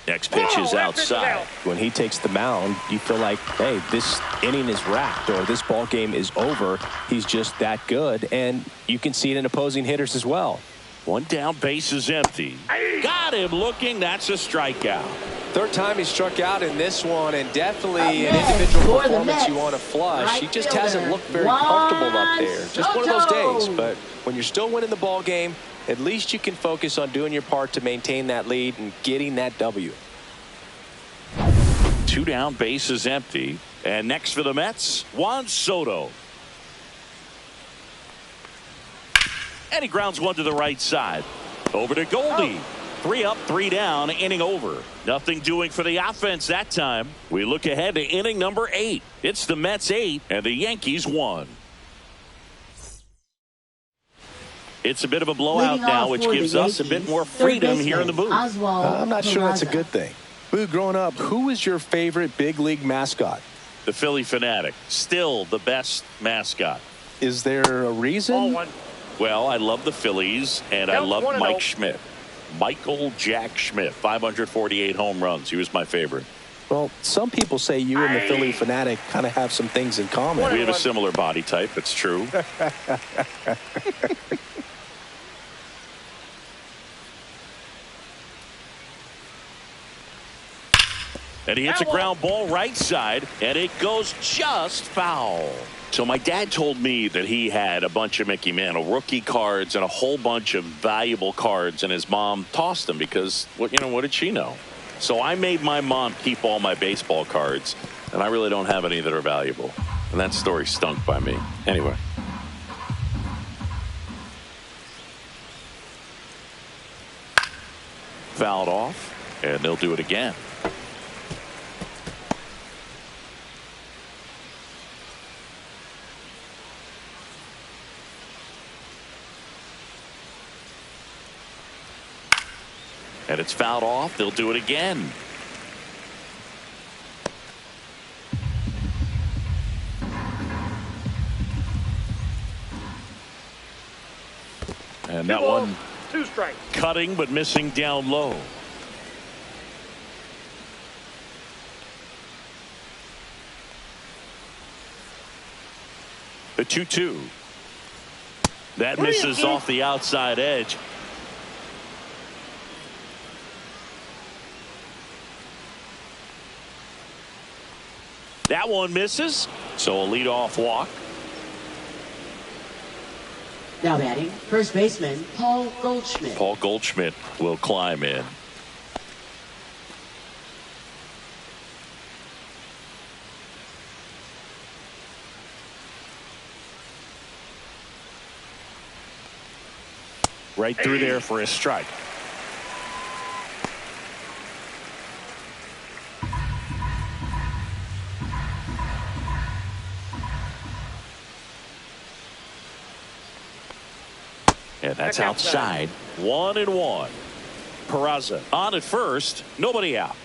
Next pitch is outside. When he takes the mound, you feel like, hey, this inning is wrapped or this ball game is over. He's just that good. And you can see it in opposing hitters as well. 1 down, base is empty. Got him looking. That's a strikeout. Third time he struck out in this one, and definitely an individual performance you want to flush. He just hasn't looked very comfortable up there. Just one of those days. But when you're still winning the ball game, at least you can focus on doing your part to maintain that lead and getting that W. 2 down, base is empty. And next for the Mets, Juan Soto. And he grounds one to the right side. Over to Goldie. 3 up, 3 down, inning over. Nothing doing for the offense that time. We look ahead to inning number 8. It's the Mets 8 and the Yankees 1. It's a bit of a blowout now, which gives us a bit more freedom here in the booth. I'm not sure that's a good thing. Boo, growing up, who was your favorite big league mascot? The Philly Fanatic. Still the best mascot. Is there a reason? Well, I love the Phillies, and I love Mike Schmidt. Michael Jack Schmidt, 548 home runs. He was my favorite. Well, some people say you and the Philly Fanatic kind of have some things in common. We have a similar body type. It's true. And he hits a ground ball right side, and it goes just foul. So my dad told me that he had a bunch of Mickey Mantle rookie cards and a whole bunch of valuable cards, and his mom tossed them because, what did she know? So I made my mom keep all my baseball cards, and I really don't have any that are valuable. And that story stunk by me. Anyway. fouled off, and they'll do it again. And it's fouled off. They'll do it again. And that one 2 strikes. Cutting but missing down low. The 2-2. That misses off the outside edge. That one misses, so a leadoff walk. Now batting, first baseman, Paul Goldschmidt. Paul Goldschmidt will climb in. Right through there for a strike. And that's outside. 1-1. Peraza on at first. Nobody out.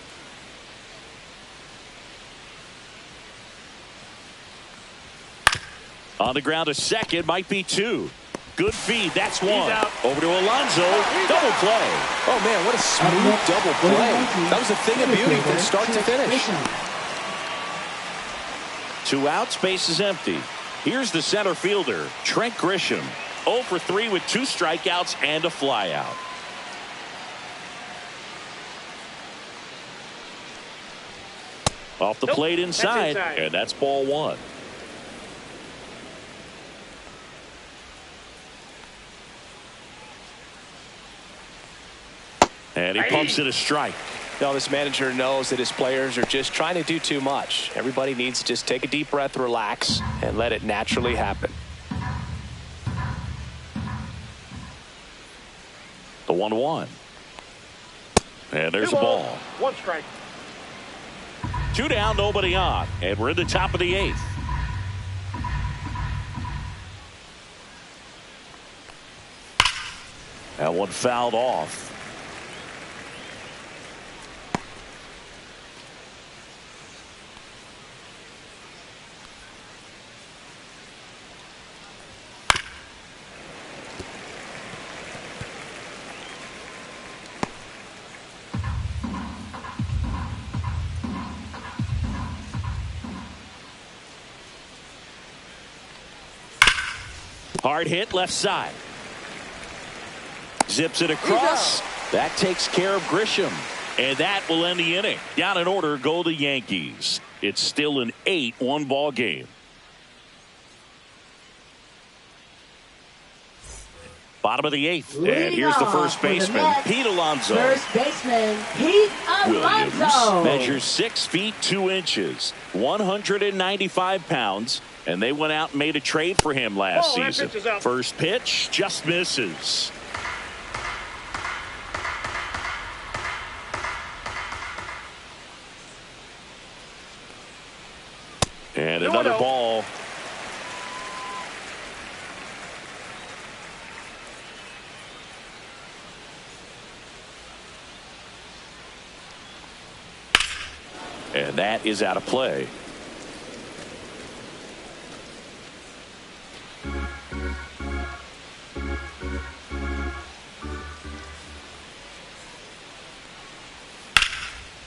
On the ground to second. Might be 2. Good feed. That's 1. Over to Alonso. Double play. Oh, man, what a smooth double play. That was a thing of beauty from start to finish. 2 outs. Base is empty. Here's the center fielder, Trent Grisham. 0 for 3 with 2 strikeouts and a flyout. Off the plate inside, and that's ball 1. And he pumps it a strike. No, this manager knows that his players are just trying to do too much. Everybody needs to just take a deep breath, relax, and let it naturally happen. The 1-1. And there's a ball. 1 strike. 2 down, nobody on. And we're in the top of the 8th. That one fouled off. Hard hit left side. Zips it across. That takes care of Grisham. And that will end the inning. Down in order go the Yankees. It's still an 8-1 ball game. Bottom of the 8th. And here's the first baseman, Pete Alonso. First baseman, Pete Alonso. Williams measures 6 feet 2 inches, 195 pounds. And they went out and made a trade for him last season. First pitch just misses. And another ball. And that is out of play.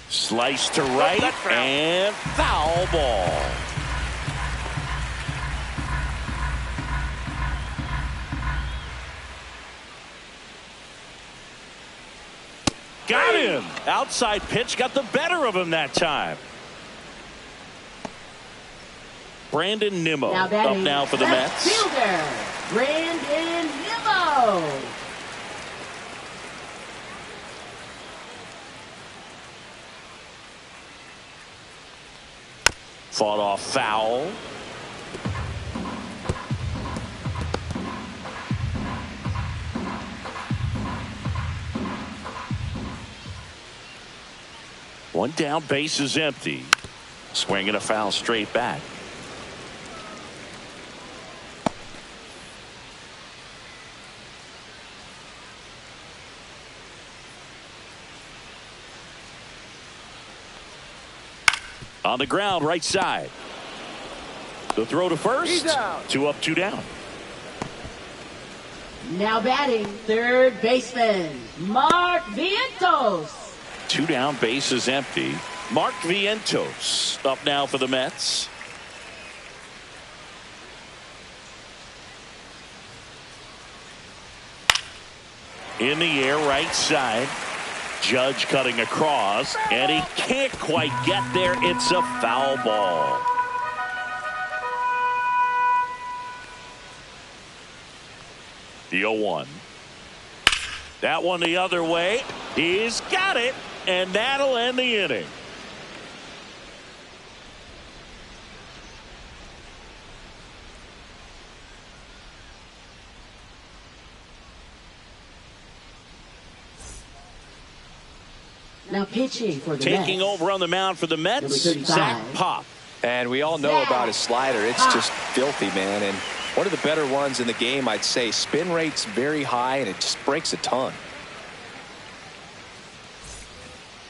Slice to right and foul ball. Got him. Outside pitch got the better of him that time. Brandon Nimmo up now for the Mets. Fielder, Brandon Nimmo. Fought off foul. One down, base is empty. Swinging a foul straight back. On the ground, right side. The throw to first. 2 up, 2 down. Now batting, third baseman, Mark Vientos. 2 down, base is empty. Mark Vientos up now for the Mets. In the air, right side. Judge cutting across, and he can't quite get there. It's a foul ball. The 0-1. That one the other way. He's got it, and that'll end the inning. Now pitching for the Taking Mets. over on the mound for the Mets, Zach Pop. And we all know about his slider. It's just filthy, man. And one of the better ones in the game, I'd say. Spin rate's very high, and it just breaks a ton.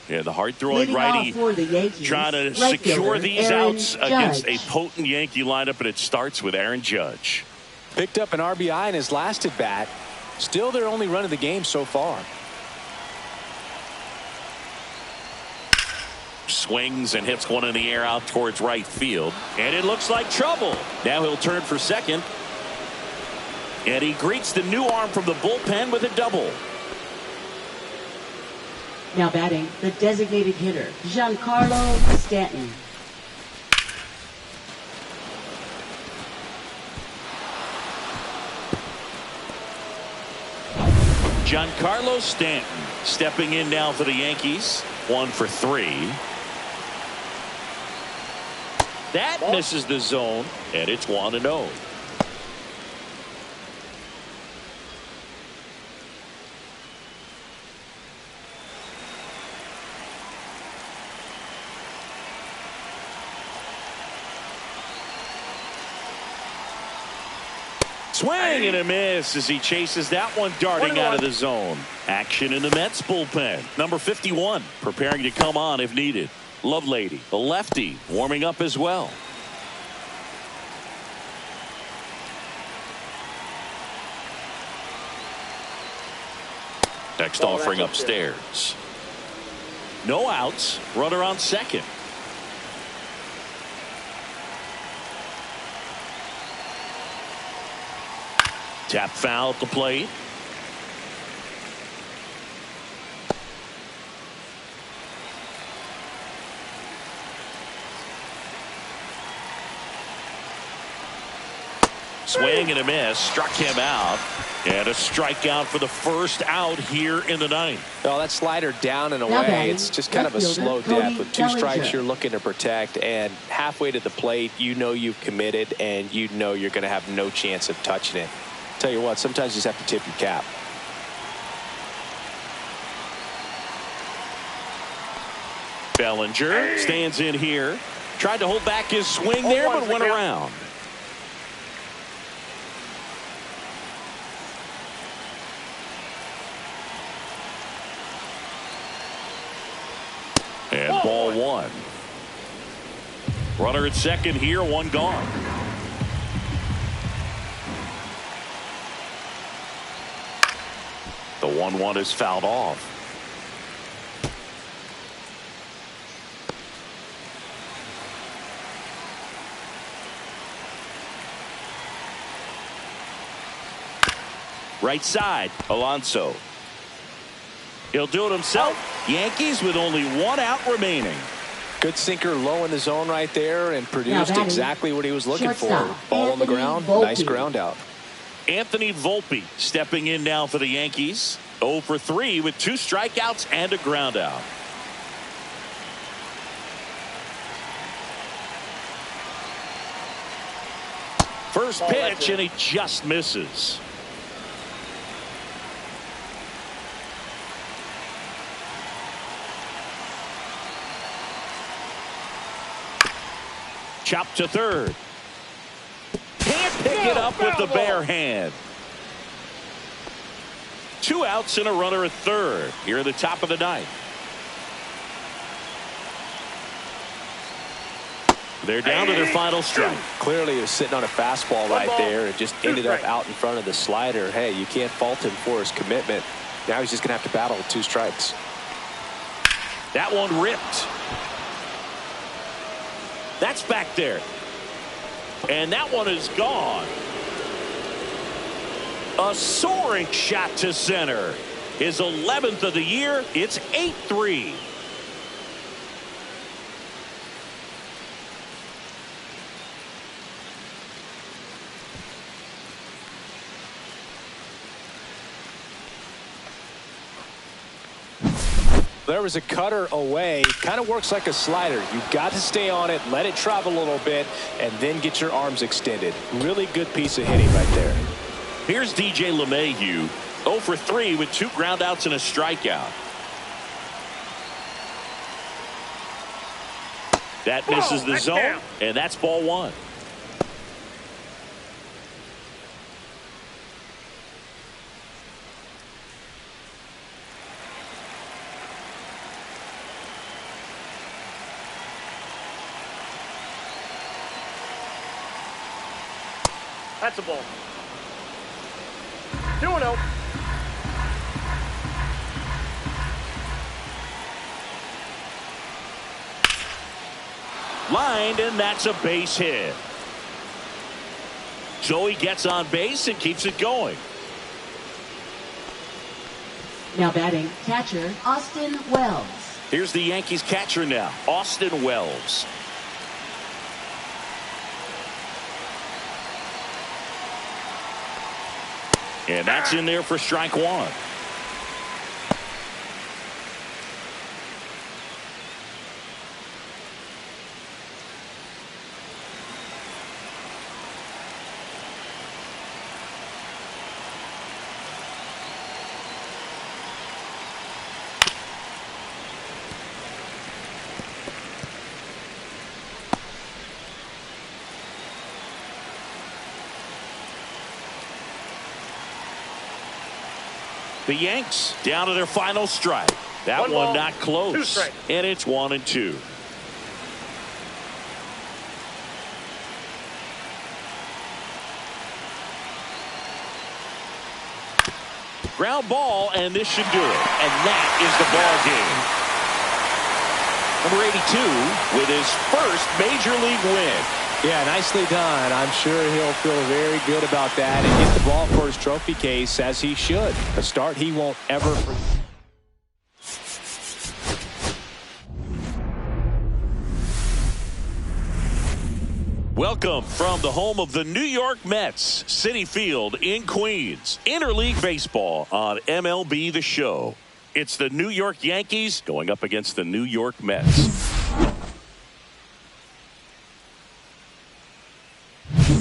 Yeah, the hard-throwing righty trying to secure these outs against a potent Yankee lineup, and it starts with Aaron Judge. Picked up an RBI in his last at-bat. Still their only run of the game so far. Swings and hits one in the air out towards right field. And it looks like trouble. Now he'll turn for second. And he greets the new arm from the bullpen with a double. Now batting, the designated hitter, Giancarlo Stanton. Giancarlo Stanton stepping in now for the Yankees. 1 for 3. That misses the zone, and it's 1-0. Swing and a miss as he chases that one darting out of the zone. Action in the Mets bullpen. Number 51 preparing to come on if needed. Lovelady, the lefty, warming up as well. Next offering upstairs. No outs. Runner on second. Tap foul at the plate. Swing and a miss. Struck him out. And a strikeout for the first out here in the ninth. Oh, that slider down and away. It's just kind of a slow death. With 2 strikes you're looking to protect, and halfway to the plate you know you've committed and you know you're going to have no chance of touching it. Tell you what, sometimes you just have to tip your cap. Bellinger stands in here. Tried to hold back his swing there, but went around. And ball 1. Runner at second here, 1 gone. The 1-1 is fouled off. Right side, Alonso. He'll do it himself. Yankees with only 1 out remaining. Good sinker low in the zone right there and produced exactly what he was looking for. Ball on the ground, nice ground out. Anthony Volpe stepping in now for the Yankees. 0 for 3 with 2 strikeouts and a ground out. First pitch, and he just misses. Chopped to third. Can't pick it up with the bare hand. 2 outs and a runner at third here at the top of the ninth. They're down to their final strike. Clearly he was sitting on a fastball right there and just ended up out in front of the slider. Hey, you can't fault him for his commitment. Now he's just going to have to battle with 2 strikes. That one ripped. That's back there. And that one is gone. A soaring shot to center. His 11th of the year. It's 8-3. There was a cutter away. Kind of works like a slider. You've got to stay on it, let it travel a little bit, and then get your arms extended. Really good piece of hitting right there. Here's DJ LeMahieu, 0 for 3 with 2 groundouts and a strikeout. That misses the zone, and that's ball 1. That's a ball. 2-0. Lined, and that's a base hit. So he gets on base and keeps it going. Now batting, catcher Austin Wells. Here's the Yankees catcher now, Austin Wells. And that's in there for strike 1. The Yanks down to their final strike. That one not close. And it's 1-2. Ground ball, and this should do it. And that is the ball game. Number 82 with his first major league win. Yeah, nicely done. I'm sure he'll feel very good about that and get the ball for his trophy case, as he should. A start he won't ever forget. Welcome from the home of the New York Mets, Citi Field in Queens. Interleague baseball on MLB The Show. It's the New York Yankees going up against the New York Mets.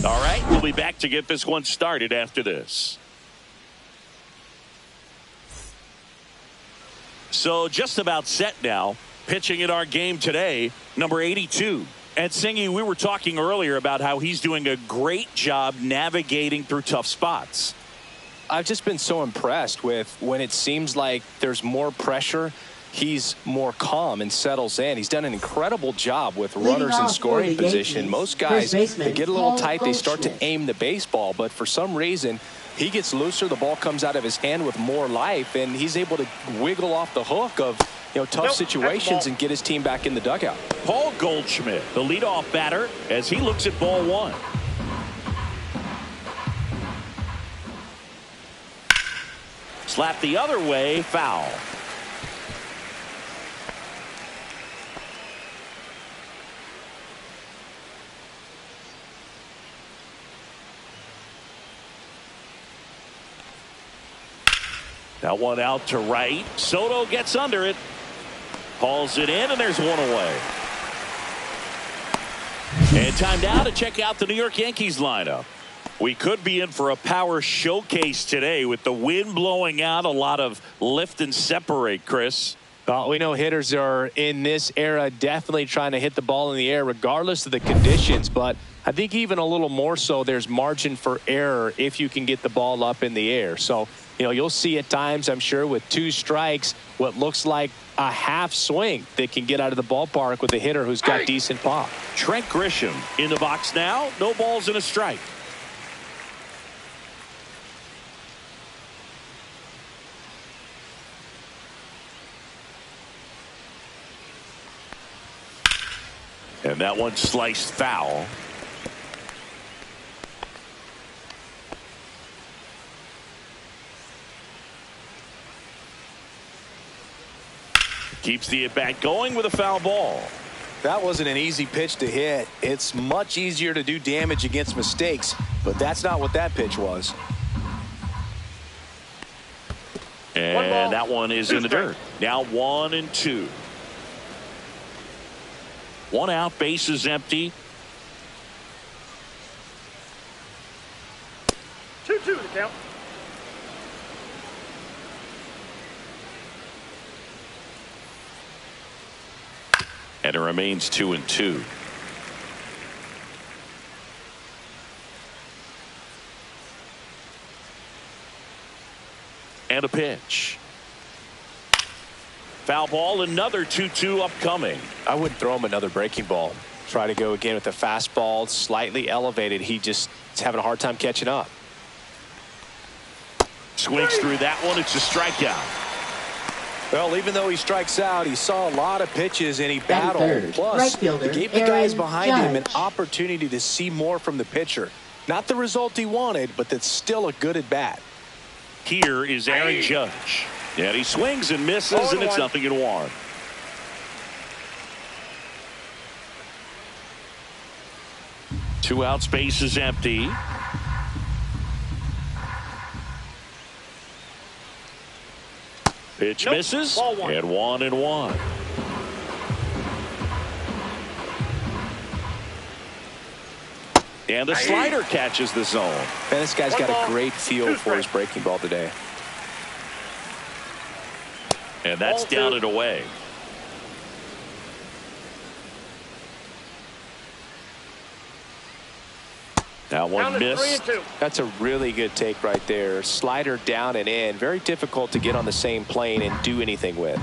All right, we'll be back to get this one started after this. So just about set now. Pitching in our game today, number 82. And Singy, we were talking earlier about how he's doing a great job navigating through tough spots. I've just been so impressed with when it seems like there's more pressure, he's more calm and settles in. He's done an incredible job with runners in scoring position. Most guys, they get a little tight, they start to aim the baseball, but for some reason, he gets looser, the ball comes out of his hand with more life, and he's able to wiggle off the hook of tough situations and get his team back in the dugout. Paul Goldschmidt, the leadoff batter, as he looks at ball 1. Slap the other way, foul. That one out to right. Soto gets under it. Hauls it in, and there's one away. And time now to check out the New York Yankees lineup. We could be in for a power showcase today with the wind blowing out, a lot of lift and separate, Chris. We know hitters are in this era definitely trying to hit the ball in the air regardless of the conditions, but I think even a little more so there's margin for error if you can get the ball up in the air. So, you'll see at times, I'm sure, with 2 strikes, what looks like a half swing that can get out of the ballpark with a hitter who's got decent pop. Trent Grisham in the box now. No balls and a strike. And that one sliced foul. Keeps the at-bat going with a foul ball. That wasn't an easy pitch to hit. It's much easier to do damage against mistakes, but that's not what that pitch was. And that one is in the dirt. Now 1-2. 1 out, base is empty. 2-2 to count. And it remains 2-2. And a pitch. Foul ball, another 2-2 upcoming. I wouldn't throw him another breaking ball. Try to go again with the fastball, slightly elevated. He just is having a hard time catching up. Swings through that one. It's a strikeout. Well, even though he strikes out, he saw a lot of pitches and he battled. Plus, he gave the guys behind him an opportunity to see more from the pitcher. Not the result he wanted, but that's still a good at bat. Here is Aaron Judge. And he swings and misses, and it's 0-1. Two outs, base is empty. Pitch misses, and 1-1. And the slider catches the zone. Man, this guy's got a great feel for his breaking ball today. And that's down and away. That one missed. That's a really good take right there. Slider down and in. Very difficult to get on the same plane and do anything with.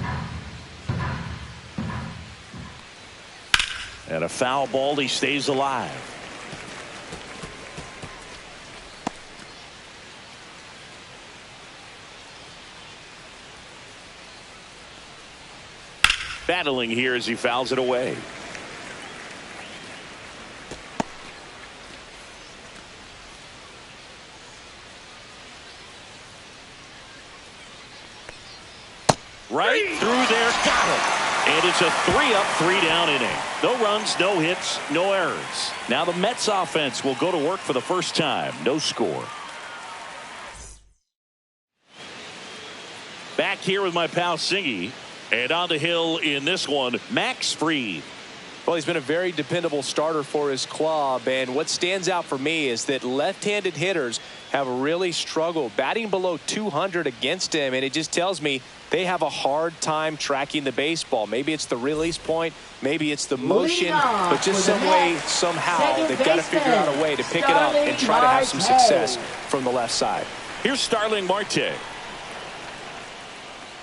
And a foul ball. He stays alive. Battling here as he fouls it away. Right through there, got it. And it's a 3-up, 3-down inning. No runs, no hits, no errors. Now the Mets offense will go to work for the first time. No score. Back here with my pal Singy. And on the hill in this one, Max Fried. Well, he's been a very dependable starter for his club, and what stands out for me is that left-handed hitters have really struggled batting below 200 against him, and it just tells me they have a hard time tracking the baseball. Maybe it's the release point, maybe it's the motion, but just some way, somehow, they've got to figure out a way to pick it up and try to have some success from the left side. Here's Starling Marte.